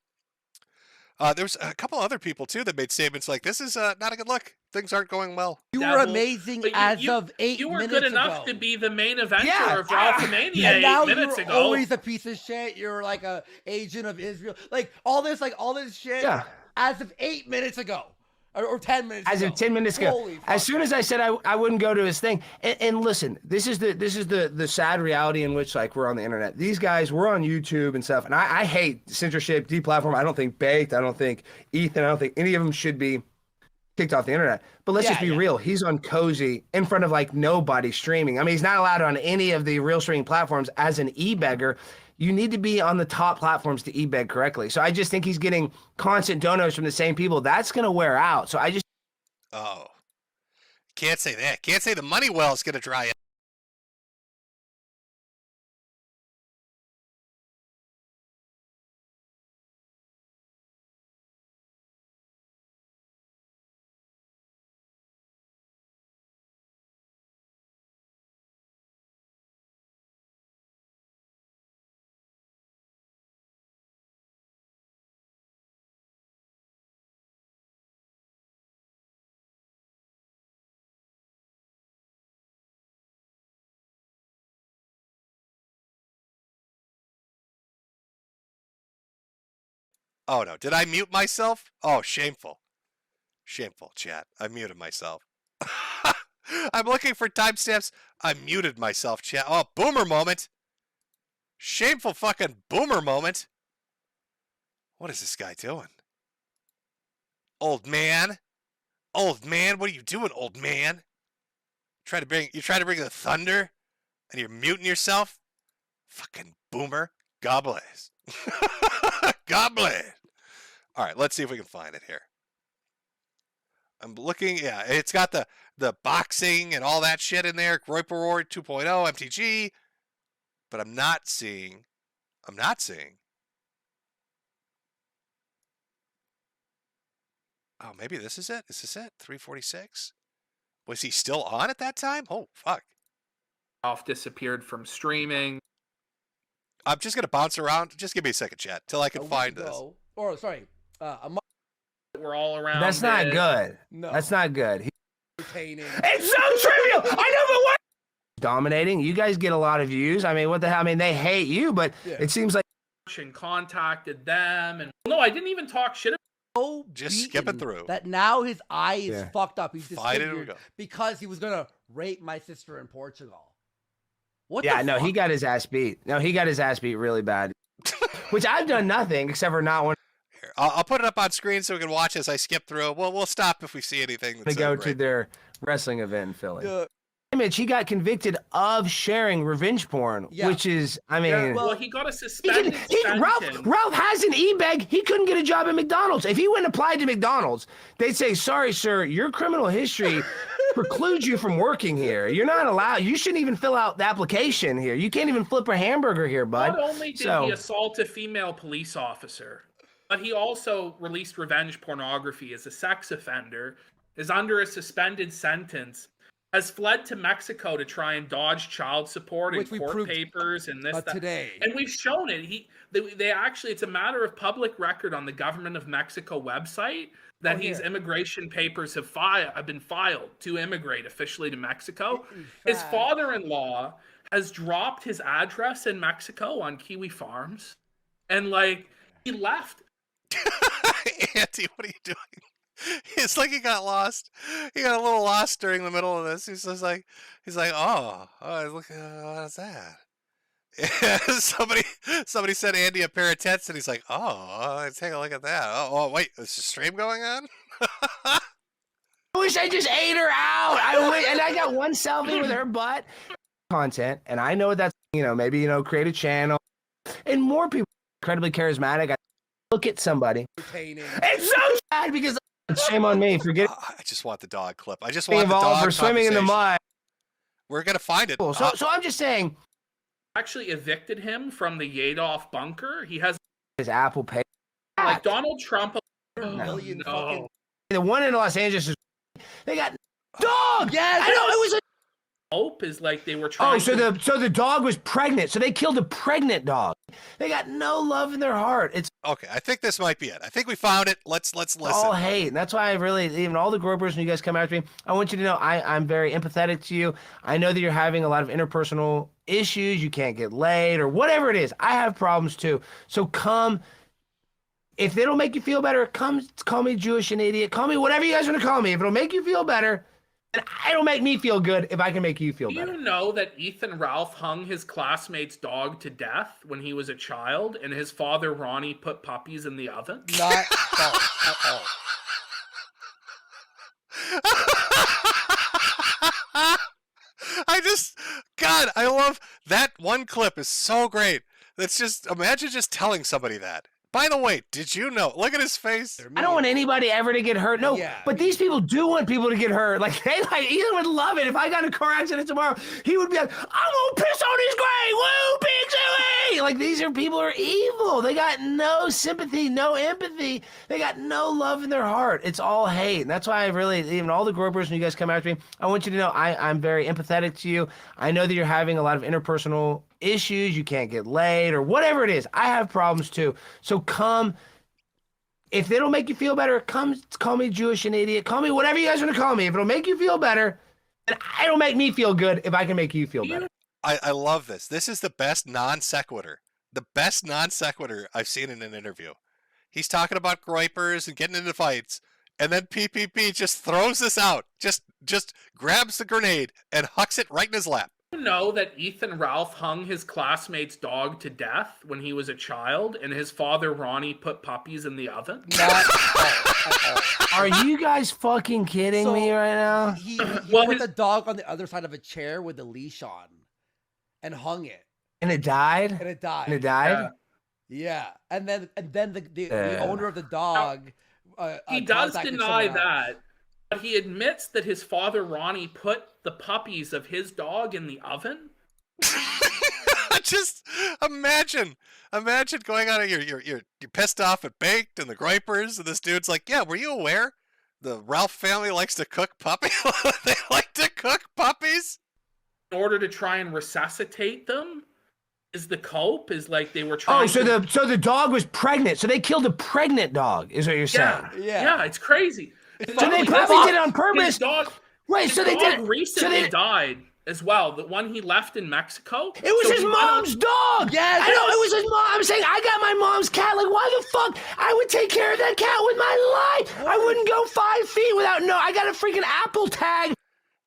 There's a couple other people too that made statements like, this is not a good look. Things aren't going well. You were amazing as of 8 minutes ago. You were good enough to be the main eventer of Ralphomania and now 8 minutes ago. Always a piece of shit. You're like a agent of Israel. Like all this shit. Yeah. As of 8 minutes ago. Or 10 minutes as ago. Of 10 minutes ago. Holy as soon as I said I wouldn't go to his thing. And listen, this is the sad reality in which, like, we're on the internet. These guys, we're on YouTube and stuff, and I hate censorship, deplatform. I don't think Baked, I don't think Ethan, I don't think any of them should be kicked off the internet. But let's just be real. He's on Cozy in front of like nobody streaming. I mean, he's not allowed on any of the real streaming platforms as an e-beggar. You need to be on the top platforms to e-beg correctly. So I just think he's getting constant donos from the same people. That's going to wear out. So I just... Oh. Can't say that. Can't say the money well is going to dry up. Oh, no. Did I mute myself? Oh, shameful. Shameful, chat. I muted myself. I'm looking for timestamps. I muted myself, chat. Oh, boomer moment. Shameful fucking boomer moment. What is this guy doing? Old man. Old man, what are you doing, old man? You try to bring the thunder and you're muting yourself? Fucking boomer. God bless. God bless. All right, let's see if we can find it here. I'm looking, yeah, it's got the boxing and all that shit in there. Groiper War 2.0, MTG. But I'm not seeing. Oh, maybe this is it? Is this it? 346? Was he still on at that time? Oh, fuck. Off disappeared from streaming. I'm just going to bounce around. Just give me a second, chat, till I can find this. Or, sorry, a month. We're all around. That's not it. good. No. That's not good. Entertaining. It's so trivial. I know, but what? Dominating. You guys get a lot of views. I mean, what the hell? I mean, they hate you, but it seems like. And contacted them, and no, I didn't even talk shit. Just skip it through. That now his eye is fucked up. He's Fight it, disfigured because he was gonna rape my sister in Portugal. What? Yeah, the no, fuck? he got his ass beat. No, he got his ass beat really bad. Which I've done nothing except for not one. Here, I'll put it up on screen so we can watch as I skip through. Well, we'll stop if we see anything. They That's go to their wrestling event in Philly. Image, he got convicted of sharing revenge porn, which is, I mean, well, he got a suspended sentence. Ralph has an e-bag. He couldn't get a job at McDonald's. If he went and applied to McDonald's, they'd say, "Sorry, sir, your criminal history precludes you from working here. You're not allowed. You shouldn't even fill out the application here. You can't even flip a hamburger here, bud." Not only did he assault a female police officer, but he also released revenge pornography as a sex offender, is under a suspended sentence, has fled to Mexico to try and dodge child support and court papers and this that. Today. And we've shown it. They actually, it's a matter of public record on the government of Mexico website that his immigration papers have been filed to immigrate officially to Mexico. His father-in-law has dropped his address in Mexico on Kiwi Farms, and he left. Auntie, what are you doing? It's like he got lost. He got a little lost during the middle of this. He's like, oh, look, what is that? somebody said Andy a pair of tits, and he's like, oh, take a look at that. Oh, wait, is the stream going on? I wish I just ate her out. And I got one selfie with her butt. Content, and I know that's, maybe, create a channel. And more people incredibly charismatic. I look at somebody. It's so sad because shame on me. Forget. I just want the dog clip. I just want the involved dog for swimming in the mud. We're gonna find it. Cool. So I'm just saying. Actually evicted him from the Yadoff bunker. He has his Apple Pay. Like Donald Trump. No. The one in Los Angeles is. They got dog. Yes. I know it was a. Hope is they were trying. So the dog was pregnant. So they killed a pregnant dog. They got no love in their heart. It's okay. I think this might be it. I think we found it. Let's listen. All hate. And that's why I really, even all the gropers when you guys come after me, I want you to know I'm very empathetic to you. I know that you're having a lot of interpersonal issues. You can't get laid or whatever it is. I have problems too. So come. If they don't make you feel better, come call me Jewish and idiot. Call me whatever you guys want to call me. If it'll make you feel better. And it'll make me feel good if I can make you feel better. Do you know that Ethan Ralph hung his classmate's dog to death when he was a child, and his father Ronnie put puppies in the oven? Not false at all. I love that one clip is so great. That's just, imagine just telling somebody that. By the way, did you know? Look at his face. I don't want anybody ever to get hurt. No, but these people do want people to get hurt. Ethan would love it. If I got in a car accident tomorrow, he would be like, I'm going to piss on his grave. Woo, Big Zooey. These people are evil. They got no sympathy, no empathy. They got no love in their heart. It's all hate. And that's why I really, even all the gropers when you guys come after me, I want you to know I'm very empathetic to you. I know that you're having a lot of interpersonal issues. You can't get laid or whatever it is. I have problems too. So come. If they don't make you feel better, come call me Jewish and idiot. Call me whatever you guys want to call me. If it'll make you feel better, then it'll make me feel good if I can make you feel better. I love this. This is the best non sequitur. The best non sequitur I've seen in an interview. He's talking about groypers and getting into fights. And then PPP just throws this out, just grabs the grenade and hucks it right in his lap. You know that Ethan Ralph hung his classmate's dog to death when he was a child, and his father Ronnie put puppies in the oven? Are you guys fucking kidding me right now? He put the dog on the other side of a chair with a leash on and hung it. And it died? And it died. And it died? Yeah. And then the owner of the dog He does contacted deny someone else. that, but he admits that his father Ronnie put the puppies of his dog in the oven. Just imagine going out of you're pissed off at Baked and the Gripers, and this dude's like, yeah, were you aware the Ralph family likes to cook puppies? They like to cook puppies In order to try and resuscitate them, is the cope is like they were trying. Oh, so the dog was pregnant. So they killed a pregnant dog, is what you're saying? Yeah, it's crazy. So they probably did it on purpose. His dog, Wait, his so they dog did recently died as well. The one he left in Mexico. It was So his he went mom's on- dog. Yes. I know it was his mom. I'm saying I got my mom's cat. Like, why the fuck? I would take care of that cat with my life. I wouldn't go 5 feet without. No, I got a freaking Apple tag.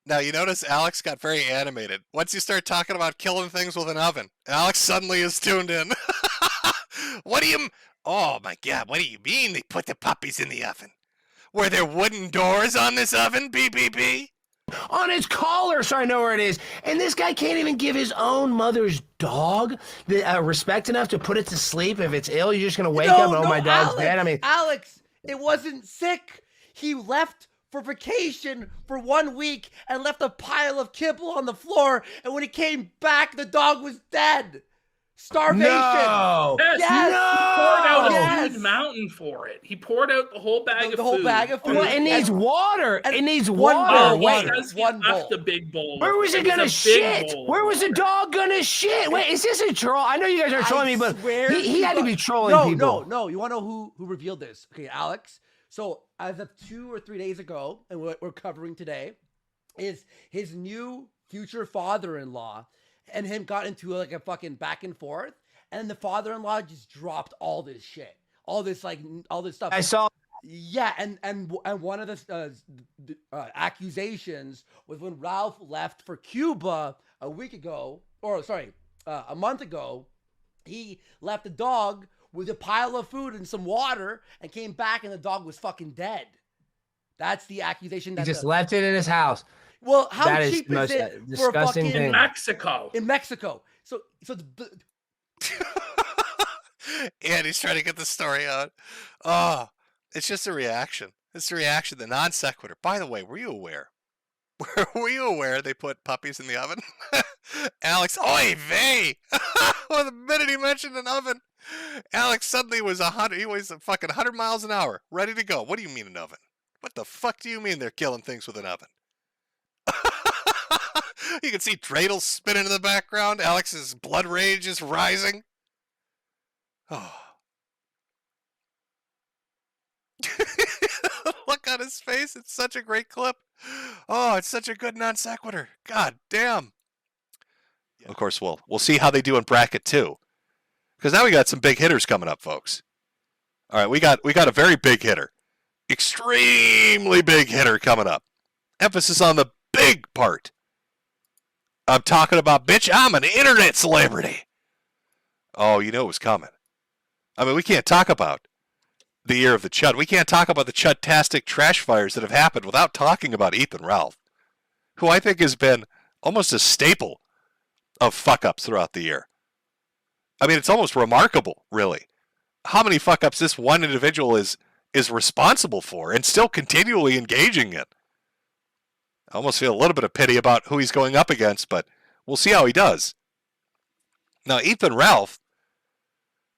Now, you notice Alex got very animated. Once you start talking about killing things with an oven, Alex suddenly is tuned in. What do you... Oh, my God, what do you mean they put the puppies in the oven? Were there wooden doors on this oven, BBB? On his collar, so I know where it is. And this guy can't even give his own mother's dog the respect enough to put it to sleep. If it's ill, you're just going to wake up and, oh, my dog's dead. I mean, Alex, it wasn't sick. He left for vacation for 1 week and left a pile of kibble on the floor. And when he came back, the dog was dead. Starvation. No. Yes, Yes. he poured out Yes. a food mountain for it. He poured out the whole bag of food. The whole bag of food. Well, it needs water. It needs one water. bowl. Wait, He left a big bowl. where was it It's a gonna big shit? bowl. Where was the dog gonna shit? Wait, is this a troll? I know you guys are trolling me, but swear he had to be trolling no, people. No. You want to know who revealed this? Okay, Alex. So as of 2 or 3 days ago, and what we're covering today, is his new future father-in-law and him got into like a fucking back and forth, and the father-in-law just dropped all this shit, all this stuff. I saw. Yeah, and one of the accusations was when Ralph left for Cuba a month ago, he left the dog with a pile of food and some water and came back and the dog was fucking dead. That's the accusation. He just left it in his house. Well, how That is cheap the is most it for a disgusting fucking... thing. In Mexico. In Mexico. So And he's trying to get the story out. Oh, it's just a reaction. It's a reaction, the non sequitur. By the way, were you aware? Were you aware they put puppies in the oven? Alex, oy vey! Well, the minute he mentioned an oven, Alex suddenly was 100. He was fucking 100 miles an hour, ready to go. What do you mean an oven? What the fuck do you mean they're killing things with an oven? You can see dreidels spinning in the background. Alex's blood rage is rising. Oh. Look on his face. It's such a great clip. Oh, it's such a good non sequitur. God damn. Of course, we'll see how they do in bracket 2. Because now we got some big hitters coming up, folks. All right, we got a very big hitter. Extremely big hitter coming up. Emphasis on the big part. I'm talking about, bitch, I'm an internet celebrity. Oh, you know it was coming. I mean, we can't talk about the year of the Chud. We can't talk about the Chud-tastic trash fires that have happened without talking about Ethan Ralph, who I think has been almost a staple of fuck-ups throughout the year. I mean, it's almost remarkable, really, how many fuck-ups this one individual is responsible for and still continually engaging in. I almost feel a little bit of pity about who he's going up against, but we'll see how he does. Now, Ethan Ralph,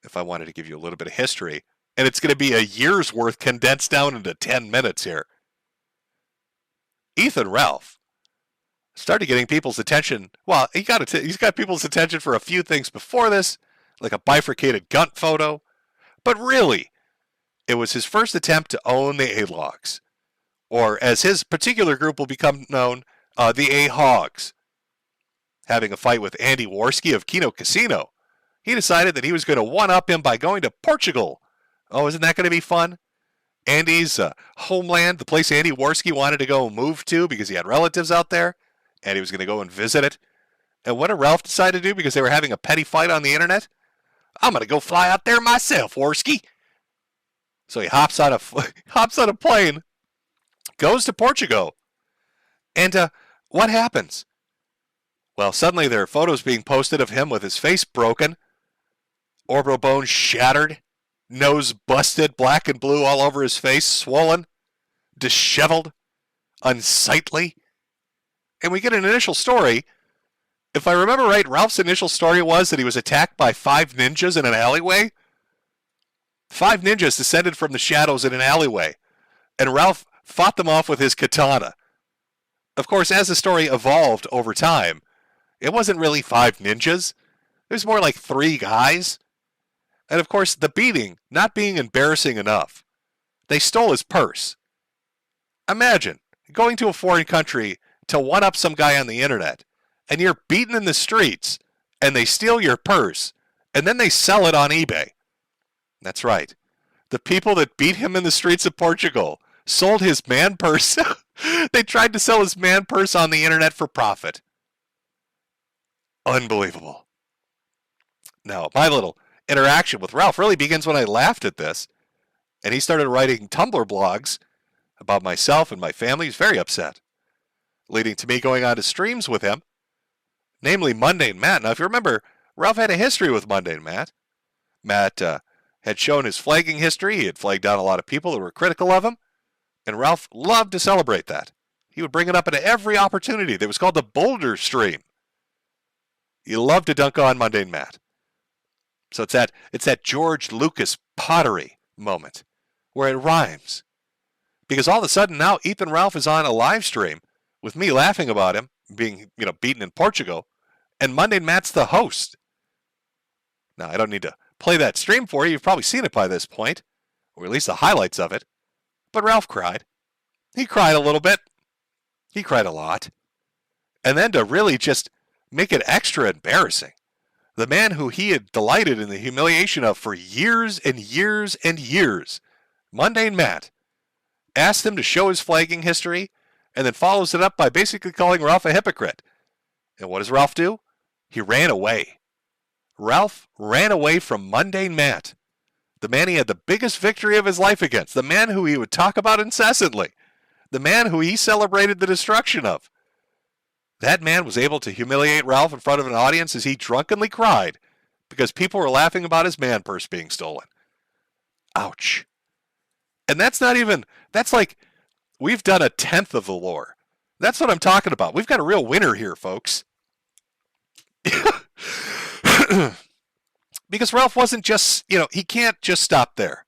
if I wanted to give you a little bit of history, and it's going to be a year's worth condensed down into 10 minutes here. Ethan Ralph started getting people's attention. Well, he's got people's attention for a few things before this, like a bifurcated gun photo. But really, it was his first attempt to own the A-Logs, or as his particular group will become known, the A-Hogs. Having a fight with Andy Warski of Kino Casino, he decided that he was going to one-up him by going to Portugal. Oh, isn't that going to be fun? Andy's homeland, the place Andy Worski wanted to go move to because he had relatives out there, and he was going to go and visit it. And what did Ralph decide to do because they were having a petty fight on the internet? I'm going to go fly out there myself, Worski. So he hops on a plane, goes to Portugal, and what happens? Well, suddenly there are photos being posted of him with his face broken, orbital bone shattered, nose busted, black and blue all over his face, swollen, disheveled, unsightly. And we get an initial story. If I remember right, Ralph's initial story was that he was attacked by 5 ninjas in an alleyway. 5 ninjas descended from the shadows in an alleyway, and Ralph fought them off with his katana. Of course, as the story evolved over time, it wasn't really 5 ninjas. It was more like 3 guys. And of course, the beating not being embarrassing enough, they stole his purse. Imagine going to a foreign country to one-up some guy on the internet, and you're beaten in the streets, and they steal your purse, and then they sell it on eBay. That's right. The people that beat him in the streets of Portugal sold his man purse. They tried to sell his man purse on the internet for profit. Unbelievable. Now, my little interaction with Ralph really begins when I laughed at this, and he started writing Tumblr blogs about myself and my family. He was very upset, leading to me going on to streams with him, namely Mundane Matt. Now, if you remember, Ralph had a history with Mundane Matt. Matt had shown his flagging history. He had flagged down a lot of people that were critical of him, and Ralph loved to celebrate that. He would bring it up at every opportunity. That was called the Boulder Stream. He loved to dunk on Mundane Matt. So it's that George Lucas pottery moment where it rhymes. Because all of a sudden now Ethan Ralph is on a live stream with me laughing about him being, beaten in Portugal, and Mundane Matt's the host. Now, I don't need to play that stream for you. You've probably seen it by this point, or at least the highlights of it. But Ralph cried. He cried a little bit. He cried a lot. And then to really just make it extra embarrassing, the man who he had delighted in the humiliation of for years and years and years, Mundane Matt, asked him to show his flagging history, and then follows it up by basically calling Ralph a hypocrite. And what does Ralph do? He ran away. Ralph ran away from Mundane Matt, the man he had the biggest victory of his life against, the man who he would talk about incessantly, the man who he celebrated the destruction of. That man was able to humiliate Ralph in front of an audience as he drunkenly cried because people were laughing about his man purse being stolen. Ouch. And that's like, we've done 1/10 of the lore. That's what I'm talking about. We've got a real winner here, folks. Because Ralph wasn't just, he can't just stop there.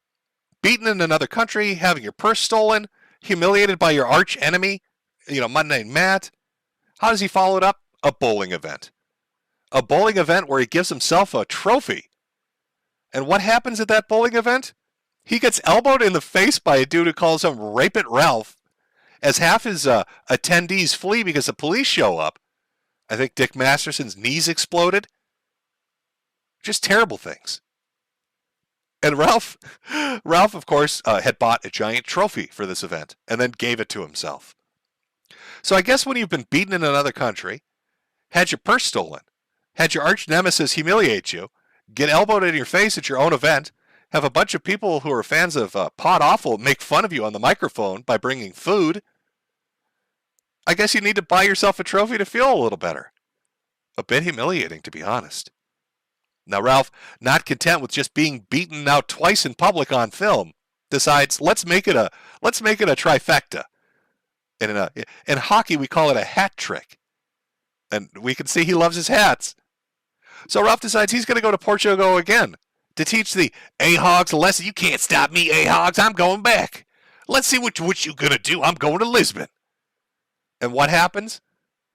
Beaten in another country, having your purse stolen, humiliated by your arch enemy, Mundane Matt. How does he follow it up? A bowling event. A bowling event where he gives himself a trophy. And what happens at that bowling event? He gets elbowed in the face by a dude who calls him Rapist Ralph, as half his attendees flee because the police show up. I think Dick Masterson's knees exploded. Just terrible things. And Ralph, of course, had bought a giant trophy for this event and then gave it to himself. So I guess when you've been beaten in another country, had your purse stolen, had your arch nemesis humiliate you, get elbowed in your face at your own event, have a bunch of people who are fans of Pod Awful make fun of you on the microphone by bringing food, I guess you need to buy yourself a trophy to feel a little better. A bit humiliating, to be honest. Now Ralph, not content with just being beaten now twice in public on film, decides let's make it a trifecta. In hockey, we call it a hat trick. And we can see he loves his hats. So Ralph decides he's going to go to Portugal again to teach the A-Hogs a lesson. You can't stop me, A-Hogs. I'm going back. Let's see what you going to do. I'm going to Lisbon. And what happens?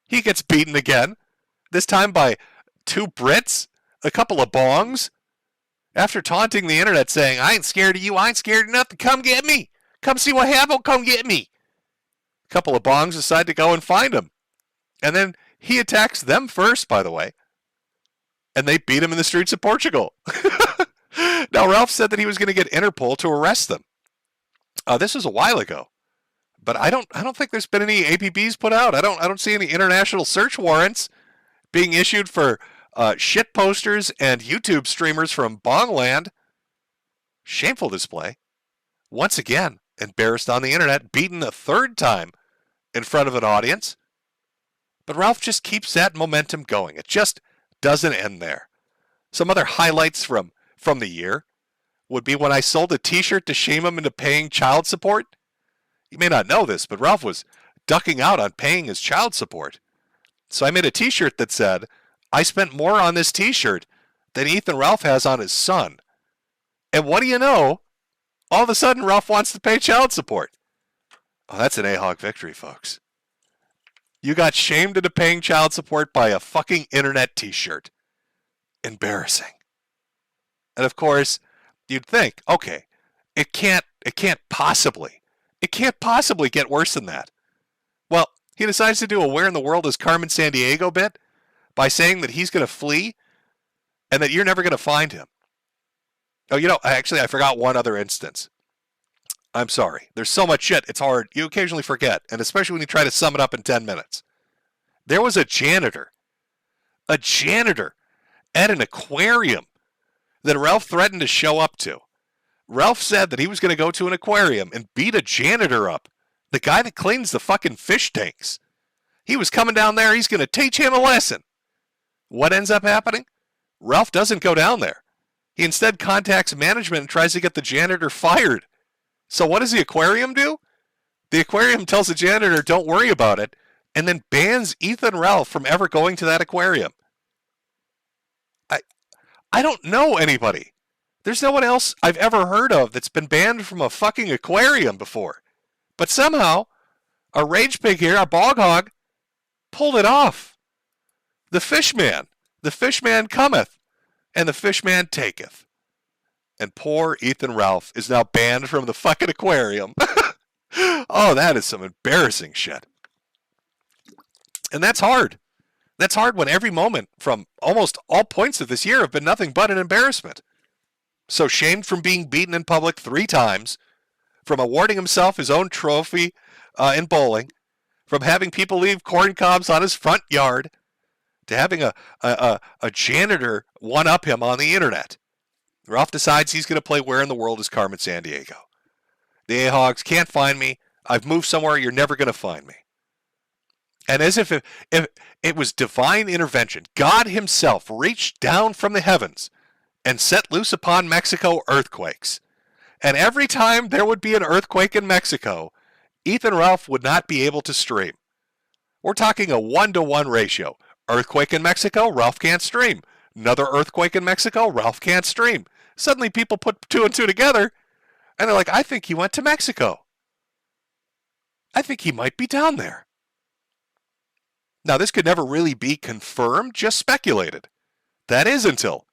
He gets beaten again, this time by 2 Brits, a couple of bongs, after taunting the internet saying, I ain't scared of you, I ain't scared of nothing, come get me. Come see what happened, come get me. A couple of bongs decide to go and find him. And then he attacks them first, by the way. And they beat him in the streets of Portugal. Now, Ralph said that he was going to get Interpol to arrest them. This was a while ago, but I don't think there's been any APBs put out. I don't see any international search warrants being issued for shit posters and YouTube streamers from Bongland. Shameful display. Once again, embarrassed on the internet, beaten a third time in front of an audience. But Ralph just keeps that momentum going. It just doesn't end there. Some other highlights from the year would be when I sold a t-shirt to shame him into paying child support. You may not know this, but Ralph was ducking out on paying his child support. So I made a t-shirt that said, I spent more on this t-shirt than Ethan Ralph has on his son. And what do you know? All of a sudden, Ralph wants to pay child support. Oh, that's an AHOG victory, folks. You got shamed into paying child support by a fucking internet t-shirt. Embarrassing. And of course, you'd think, okay, it can't possibly get worse than that. Well, he decides to do a Where in the World is Carmen Sandiego bit by saying that he's going to flee and that you're never going to find him. Oh, actually, I forgot one other instance. I'm sorry. There's so much shit, it's hard. You occasionally forget, and especially when you try to sum it up in 10 minutes. There was a janitor at an aquarium that Ralph threatened to show up to. Ralph said that he was going to go to an aquarium and beat a janitor up, the guy that cleans the fucking fish tanks. He was coming down there. He's going to teach him a lesson. What ends up happening? Ralph doesn't go down there. He instead contacts management and tries to get the janitor fired. So what does the aquarium do? The aquarium tells the janitor, don't worry about it, and then bans Ethan Ralph from ever going to that aquarium. I don't know anybody. There's no one else I've ever heard of that's been banned from a fucking aquarium before. But somehow, a rage pig here, a bog hog, pulled it off. The fish man cometh, and the fish man taketh. And poor Ethan Ralph is now banned from the fucking aquarium. Oh, that is some embarrassing shit. And that's hard. That's hard when every moment from almost all points of this year have been nothing but an embarrassment. So shamed from being beaten in public 3 times, from awarding himself his own trophy in bowling, from having people leave corn cobs on his front yard, to having a janitor one-up him on the internet. Ralph decides he's going to play Where in the World is Carmen Sandiego. The AHOGs can't find me. I've moved somewhere. You're never going to find me. And as if it was divine intervention, God himself reached down from the heavens and set loose upon Mexico earthquakes. And every time there would be an earthquake in Mexico, Ethan Ralph would not be able to stream. We're talking a 1-to-1 ratio. Earthquake in Mexico, Ralph can't stream. Another earthquake in Mexico, Ralph can't stream. Suddenly people put 2 and 2 together, and they're like, I think he went to Mexico. I think he might be down there. Now, this could never really be confirmed, just speculated. That is until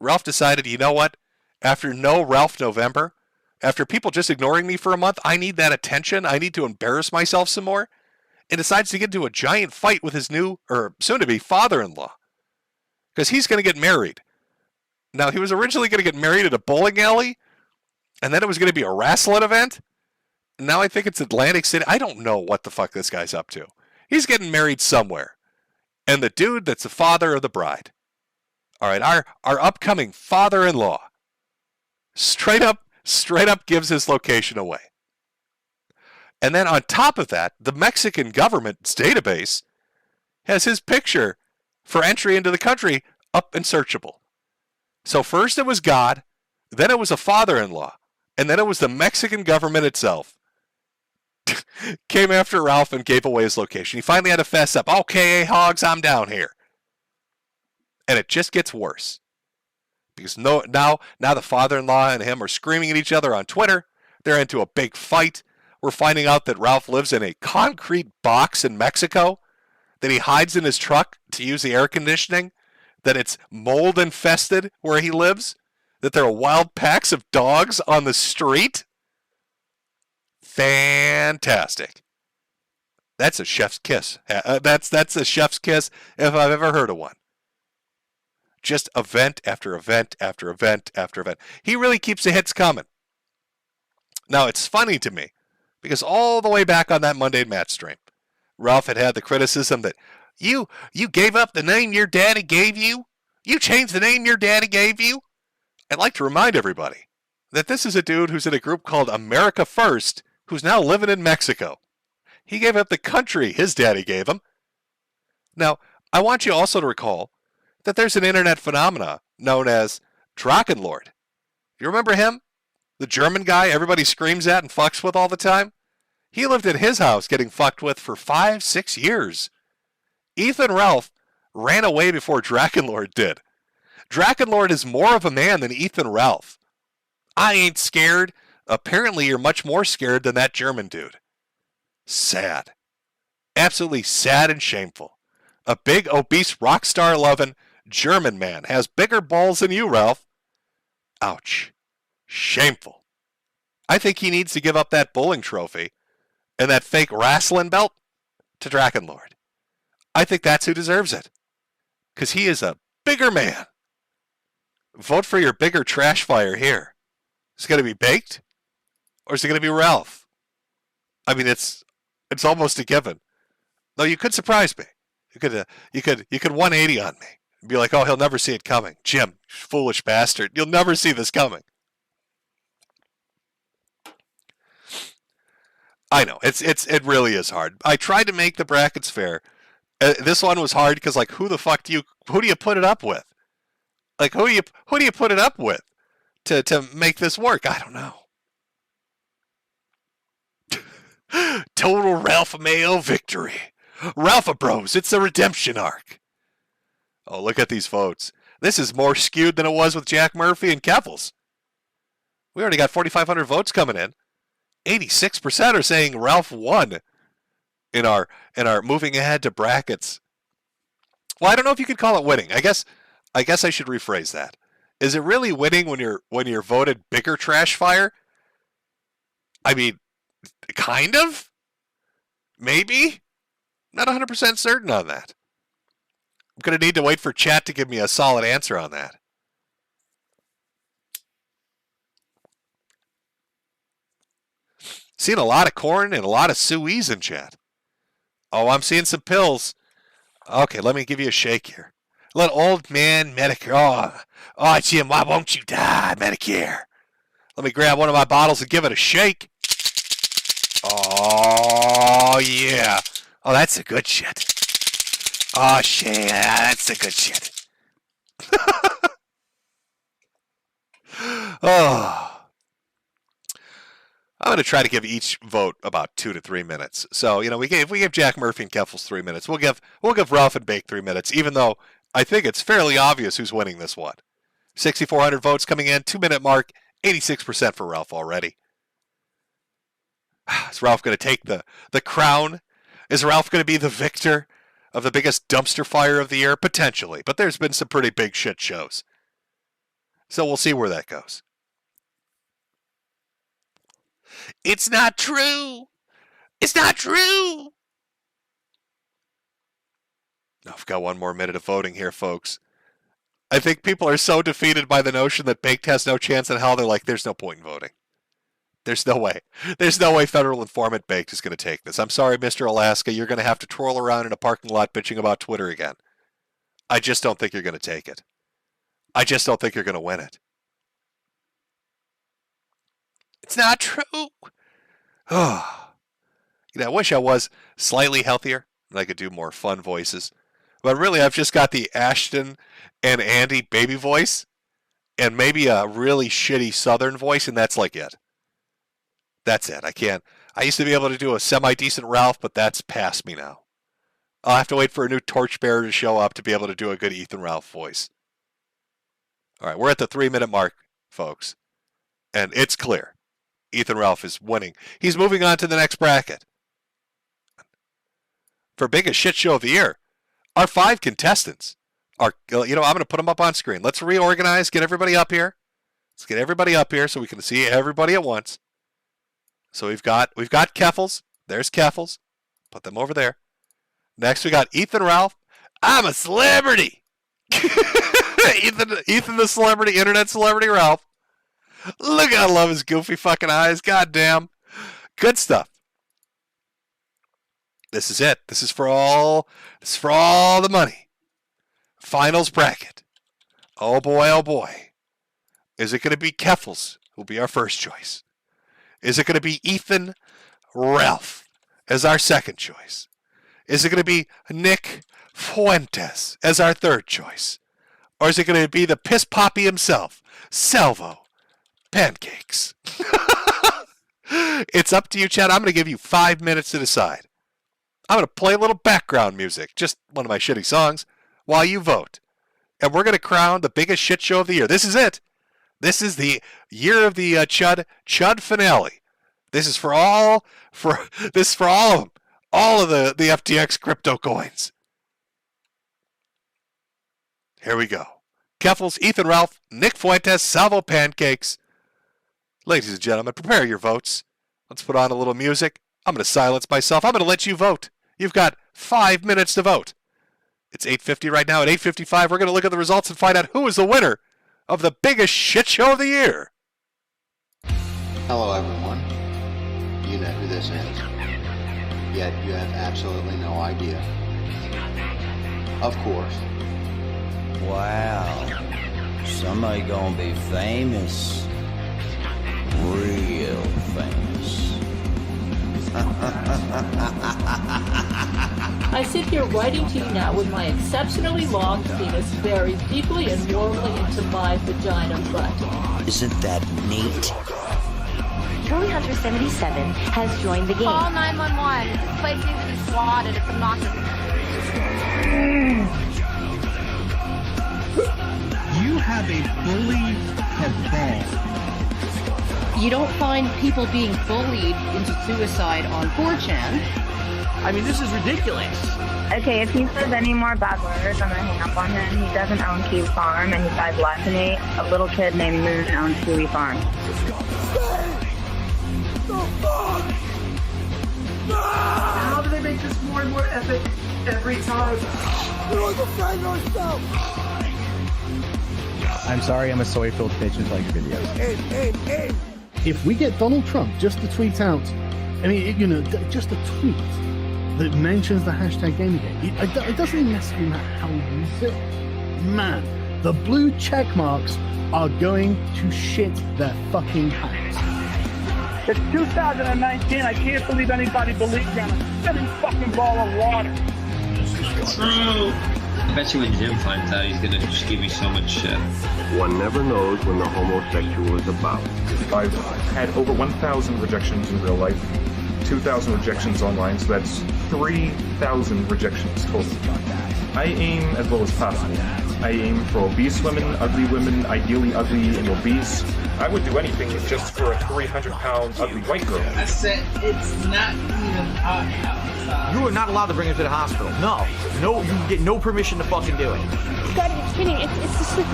Ralph decided, you know what? After no Ralph November, after people just ignoring me for a month, I need that attention. I need to embarrass myself some more. And decides to get into a giant fight with his new, or soon-to-be, father-in-law. Because he's going to get married. Now, he was originally going to get married at a bowling alley, and then it was going to be a wrestling event. Now I think it's Atlantic City. I don't know what the fuck this guy's up to. He's getting married somewhere. And the dude that's the father of the bride. All right, our upcoming father-in-law straight up gives his location away. And then on top of that, the Mexican government's database has his picture for entry into the country up and searchable. So first it was God, then it was a father-in-law, and then it was the Mexican government itself. Came after Ralph and gave away his location. He finally had to fess up. Okay, hogs, I'm down here. And it just gets worse. Because now the father-in-law and him are screaming at each other on Twitter. They're into a big fight. We're finding out that Ralph lives in a concrete box in Mexico, that he hides in his truck to use the air conditioning, that it's mold infested where he lives, that there are wild packs of dogs on the street. Fantastic. That's a chef's kiss. That's a chef's kiss if I've ever heard of one. Just event after event after event after event. He really keeps the hits coming. Now, it's funny to me because all the way back on that Monday match stream, Ralph had the criticism that you gave up the name your daddy gave you? You changed the name your daddy gave you? I'd like to remind everybody that this is a dude who's in a group called America First, who's now living in Mexico. He gave up the country his daddy gave him. Now, I want you also to recall that there's an internet phenomena known as Drachenlord. You remember him? The German guy everybody screams at and fucks with all the time? He lived in his house getting fucked with for 5-6 years. Ethan Ralph ran away before Drachenlord did. Drachenlord is more of a man than Ethan Ralph. I ain't scared. Apparently you're much more scared than that German dude. Sad. Absolutely sad and shameful. A big, obese, rock star loving German man has bigger balls than you, Ralph. Ouch. Shameful. I think he needs to give up that bowling trophy and that fake wrestling belt to Drachenlord. I think that's who deserves it. Because he is a bigger man. Vote for your bigger trash fire here. Is it going to be Baked? Or is it going to be Ralph? I mean, it's almost a given. Though you could surprise me. You could 180 on me. And be like, oh, he'll never see it coming. Jim, foolish bastard. You'll never see this coming. I know. It really is hard. I tried to make the brackets fair. This one was hard because, like, who do you put it up with? Like, who do you put it up with to make this work? I don't know. Total Ralph Mayo victory. Ralpha Bros, it's a redemption arc. Oh, look at these votes. This is more skewed than it was with Jack Murphy and Keffels. We already got 4,500 votes coming in. 86% are saying Ralph won in our moving ahead to brackets. Well, I don't know if you could call it winning. I guess I should rephrase that. Is it really winning when you're voted bigger trash fire? I mean, kind of? Maybe? Not 100% certain on that. I'm going to need to wait for chat to give me a solid answer on that. Seeing a lot of corn and a lot of sueys in chat. Oh, I'm seeing some pills. Okay, let me give you a shake here. Let old man Metokur. Oh, Jim, why won't you die, Metokur? Let me grab one of my bottles and give it a shake. Oh, yeah. Oh, that's a good shit. Oh, shit, that's a good shit. Oh. I'm going to try to give each vote about 2 to 3 minutes. So, we gave Jack Murphy and Keffels 3 minutes. We'll give Ralph and Bake 3 minutes, even though I think it's fairly obvious who's winning this one. 6,400 votes coming in, 2-minute mark, 86% for Ralph already. Is Ralph going to take the crown? Is Ralph going to be the victor of the biggest dumpster fire of the year? Potentially, but there's been some pretty big shit shows. So we'll see where that goes. It's not true. It's not true. I've got 1 more minute of voting here, folks. I think people are so defeated by the notion that Baked has no chance in hell, they're like, there's no point in voting. There's no way. There's no way Federal Informant Baked is going to take this. I'm sorry, Mr. Alaska. You're going to have to troll around in a parking lot bitching about Twitter again. I just don't think you're going to take it. I just don't think you're going to win it. It's not true. Oh. I wish I was slightly healthier and I could do more fun voices. But really, I've just got the Ashton and Andy baby voice and maybe a really shitty Southern voice, and that's like it. That's it. I used to be able to do a semi-decent Ralph, but that's past me now. I'll have to wait for a new torchbearer to show up to be able to do a good Ethan Ralph voice. All right, we're at the 3-minute mark, folks. And it's clear. Ethan Ralph is winning. He's moving on to the next bracket. For biggest shit show of the year, our 5 contestants are, I'm going to put them up on screen. Let's reorganize, get everybody up here. Let's get everybody up here so we can see everybody at once. So we've got Keffels. There's Keffels. Put them over there. Next we got Ethan Ralph. I'm a celebrity. Ethan the celebrity, internet celebrity Ralph. Look, I love his goofy fucking eyes. Goddamn. Good stuff. This is it. This is for all the money. Finals bracket. Oh boy, oh boy. Is it going to be Keffels, who'll be our first choice? Is it going to be Ethan Ralph as our second choice? Is it going to be Nick Fuentes as our third choice? Or is it going to be the piss poppy himself, Salvo Pancakes? It's up to you, Chad. I'm going to give you 5 minutes to decide. I'm going to play a little background music, just one of my shitty songs, while you vote. And we're going to crown the biggest shit show of the year. This is it. This is the year of the Chud finale. This is for all of them. All of the FTX crypto coins. Here we go. Keffels, Ethan Ralph, Nick Fuentes, Salvo Pancakes. Ladies and gentlemen, prepare your votes. Let's put on a little music. I'm going to silence myself. I'm going to let you vote. You've got 5 minutes to vote. It's 8:50 right now. At 8:55, we're going to look at the results and find out who is the winner of the biggest shit show of the year. Hello, everyone. You know who this is. Yet you have absolutely no idea. Of course. Wow. Somebody gonna be famous. Real famous. I sit here writing to you now with my exceptionally long penis buried deeply and warmly into my vagina butt. Isn't that neat? Trophy Hunter 77 has joined the game. Call 911. This place needs to be swatted. It's obnoxious. You have a bully cabal. You don't find people being bullied into suicide on 4chan. I mean, this is ridiculous. Okay, if he says any more bad words, I'm gonna hang up on him. He doesn't own Kiwi Farm, and he died less than me. A little kid named Moon owns Kiwi Farm. How do they make this more and more epic every time? We're defend ourselves. I'm sorry, I'm a soy-filled bitch and like videos. If we get Donald Trump just to tweet out, I mean, you know, just a tweet that mentions the hashtag Gamergate, it doesn't even necessarily matter how we use it. Man, the blue check marks are going to shit their fucking pants. It's 2019. I can't believe anybody believes me on a spinning fucking ball of water. True. I bet you when Jim finds out, he's gonna just give me so much shit. One never knows when the homosexual is about. I've had over 1,000 rejections in real life, 2,000 rejections online, so that's 3,000 rejections total. I aim as low as possible. I aim for obese women, ideally ugly and obese. I would do anything just for a 300-pound ugly white girl. I said it's not even hot. You are not allowed to bring her to the hospital. No, you get no permission to fucking do it. You gotta be kidding. It's just like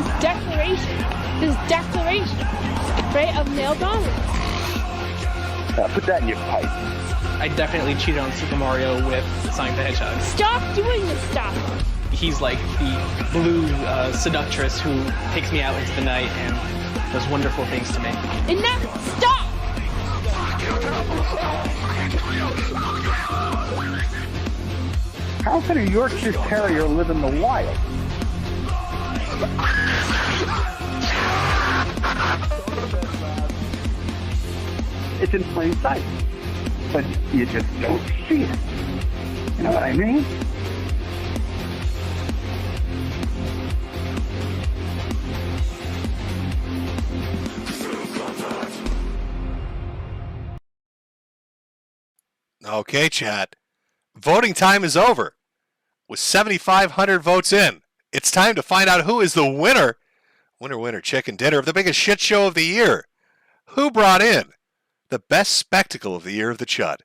this declaration, right, of male dominance. Put that in your pipe. I definitely cheated on Super Mario with Sonic the Hedgehog. Stop doing this stuff. He's like the blue seductress who takes me out into the night and does wonderful things to me. Enough! Stop! How can a Yorkshire Terrier live in the wild? It's in plain sight, but you just don't see it. You know what I mean? Okay, chat. Voting time is over. With 7,500 votes in, it's time to find out who is the winner. Winner, chicken dinner of the biggest shit show of the year. Who brought in the best spectacle of the year of the Chud?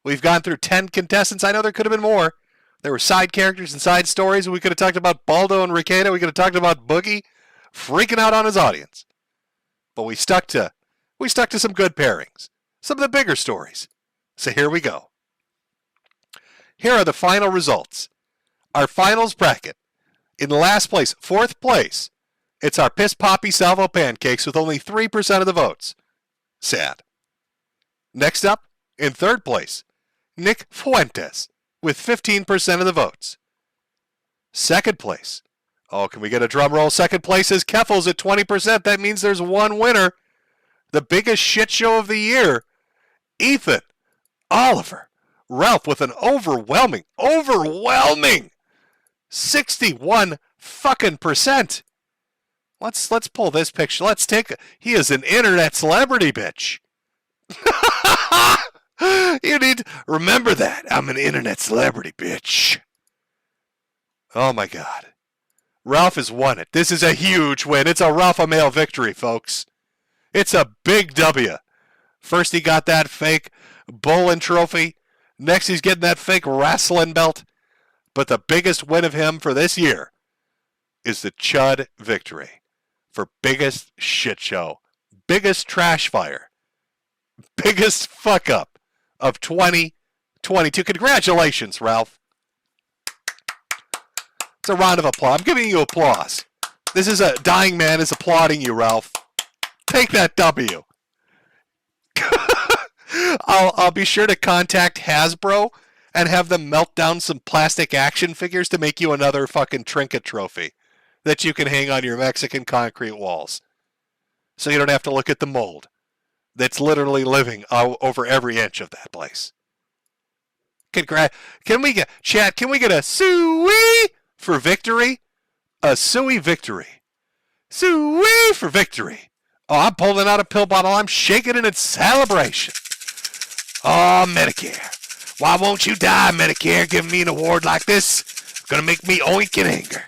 We've gone through 10 contestants. I know there could have been more. There were side characters and side stories. We could have talked about Baldo and Ricada. We could have talked about Boogie freaking out on his audience. But we stuck to some good pairings. Some of the bigger stories. So here we go. Here are the final results. Our finals bracket. In last place, fourth place, It's our Piss Poppy Salvo Pancakes with only 3% of the votes. Sad. Next up, in third place, Nick Fuentes with 15% of the votes. Second place. Oh, can we get a drum roll? Second place is Keffels at 20%. That means there's one winner. The biggest shit show of the year. Ethan, Oliver, Ralph with an overwhelming 61 fucking percent. Let's pull this picture. He is an internet celebrity, bitch. You need to remember that. I'm an internet celebrity, bitch. Oh my God. Ralph has won it. This is a huge win. It's a Ralph Amail victory, folks. It's a big W. First he got that fake bowling trophy. Next he's getting that fake wrestling belt. But the biggest win of him for this year is the Chud victory for biggest shit show, biggest trash fire, biggest fuck up of 2022. Congratulations, Ralph. It's a round of applause. I'm giving you applause. This is a dying man is applauding you, Ralph. Take that W. I'll be sure to contact Hasbro and have them melt down some plastic action figures to make you another fucking trinket trophy that you can hang on your Mexican concrete walls. So you don't have to look at the mold that's literally living over every inch of that place. Can we get a suey for victory? A suey victory. Suey for victory. Oh, I'm pulling out a pill bottle. I'm shaking it in celebration. Oh, Medicare. Why won't you die, Medicare, giving me an award like this? It's going to make me oink in anger.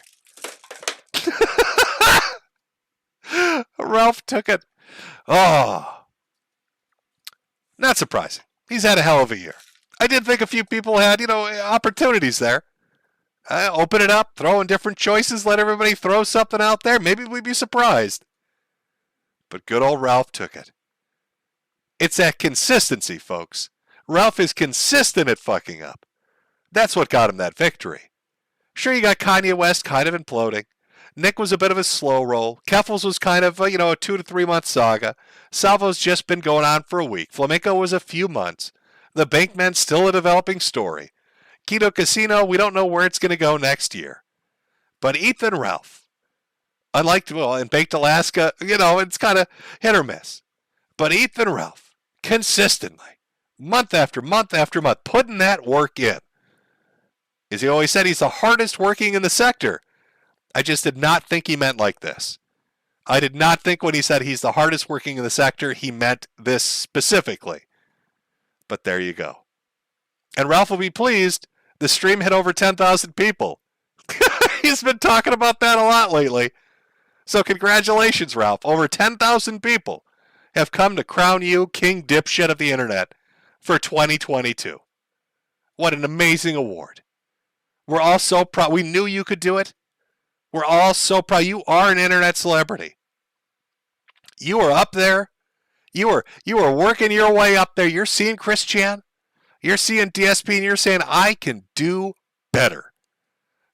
Ralph took it. Oh. Not surprising. He's had a hell of a year. I did think a few people had, opportunities there. Open it up, throw in different choices, let everybody throw something out there. Maybe we'd be surprised. But good old Ralph took it. It's that consistency, folks. Ralph is consistent at fucking up. That's what got him that victory. Sure, you got Kanye West kind of imploding. Nick was a bit of a slow roll. Keffels was kind of, a 2 to 3 month saga. Salvo's just been going on for a week. Flamenco was a few months. The Bankman's still a developing story. Keto Casino, we don't know where it's going to go next year. But Ethan Ralph, unlike, in Baked Alaska, it's kind of hit or miss. But Ethan Ralph, consistently, month after month after month, putting that work in. As he always said, he's the hardest working in the sector. I just did not think he meant like this. I did not think when he said he's the hardest working in the sector, he meant this specifically. But there you go. And Ralph will be pleased. The stream hit over 10,000 people. He's been talking about that a lot lately. So congratulations, Ralph. Over 10,000 people have come to crown you King Dipshit of the Internet for 2022. What an amazing award. We're all so proud. We knew you could do it. We're all so proud. You are an internet celebrity. You are up there. You are working your way up there. You're seeing Chris Chan. You're seeing DSP, and you're saying, I can do better.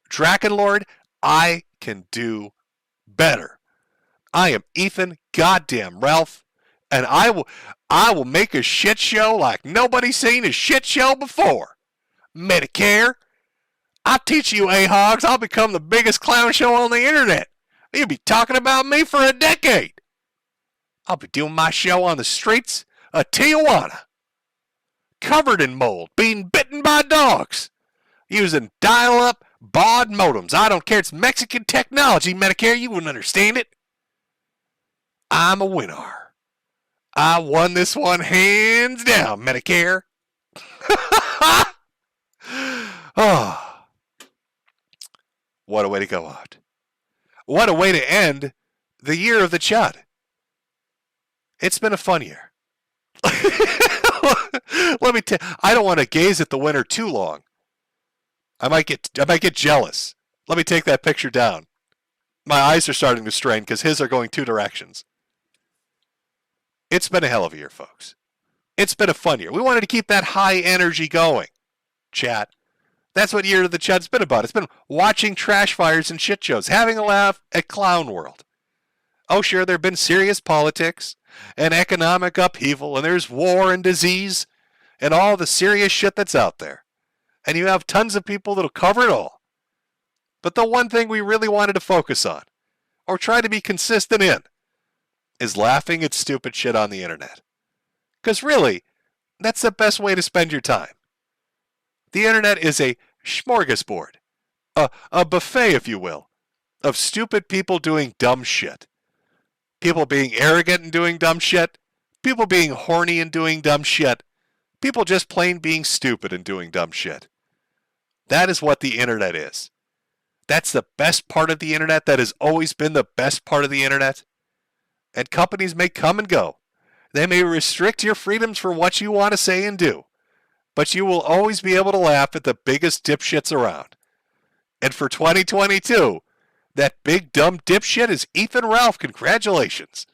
Drakenlord, I can do better. I am Ethan goddamn Ralph, and I will make a shit show like nobody's seen a shit show before. Medicare, I'll teach you A-hogs. I'll become the biggest clown show on the internet. You'll be talking about me for a decade. I'll be doing my show on the streets of Tijuana, covered in mold, being bitten by dogs, using dial-up baud modems. I don't care. It's Mexican technology, Medicare. You wouldn't understand it. I'm a winner. I won this one hands down, Medicare. Oh. What a way to go out. What a way to end the year of the Chud. It's been a fun year. Let me tell you, I don't want to gaze at the winner too long. I might get jealous. Let me take that picture down. My eyes are starting to strain because his are going two directions. It's been a hell of a year, folks. It's been a fun year. We wanted to keep that high energy going. Chat. That's what Year of the Chud's been about. It's been watching trash fires and shit shows, having a laugh at Clown World. Oh, sure, there have been serious politics and economic upheaval, and there's war and disease and all the serious shit that's out there. And you have tons of people that'll cover it all. But the one thing we really wanted to focus on, or try to be consistent in, is laughing at stupid shit on the internet. Because really, that's the best way to spend your time. The internet is a smorgasbord, a buffet, if you will, of stupid people doing dumb shit. People being arrogant and doing dumb shit. People being horny and doing dumb shit. People just plain being stupid and doing dumb shit. That is what the internet is. That's the best part of the internet. That has always been the best part of the internet. And companies may come and go. They may restrict your freedoms for what you want to say and do. But you will always be able to laugh at the biggest dipshits around. And for 2022, that big dumb dipshit is Ethan Ralph. Congratulations.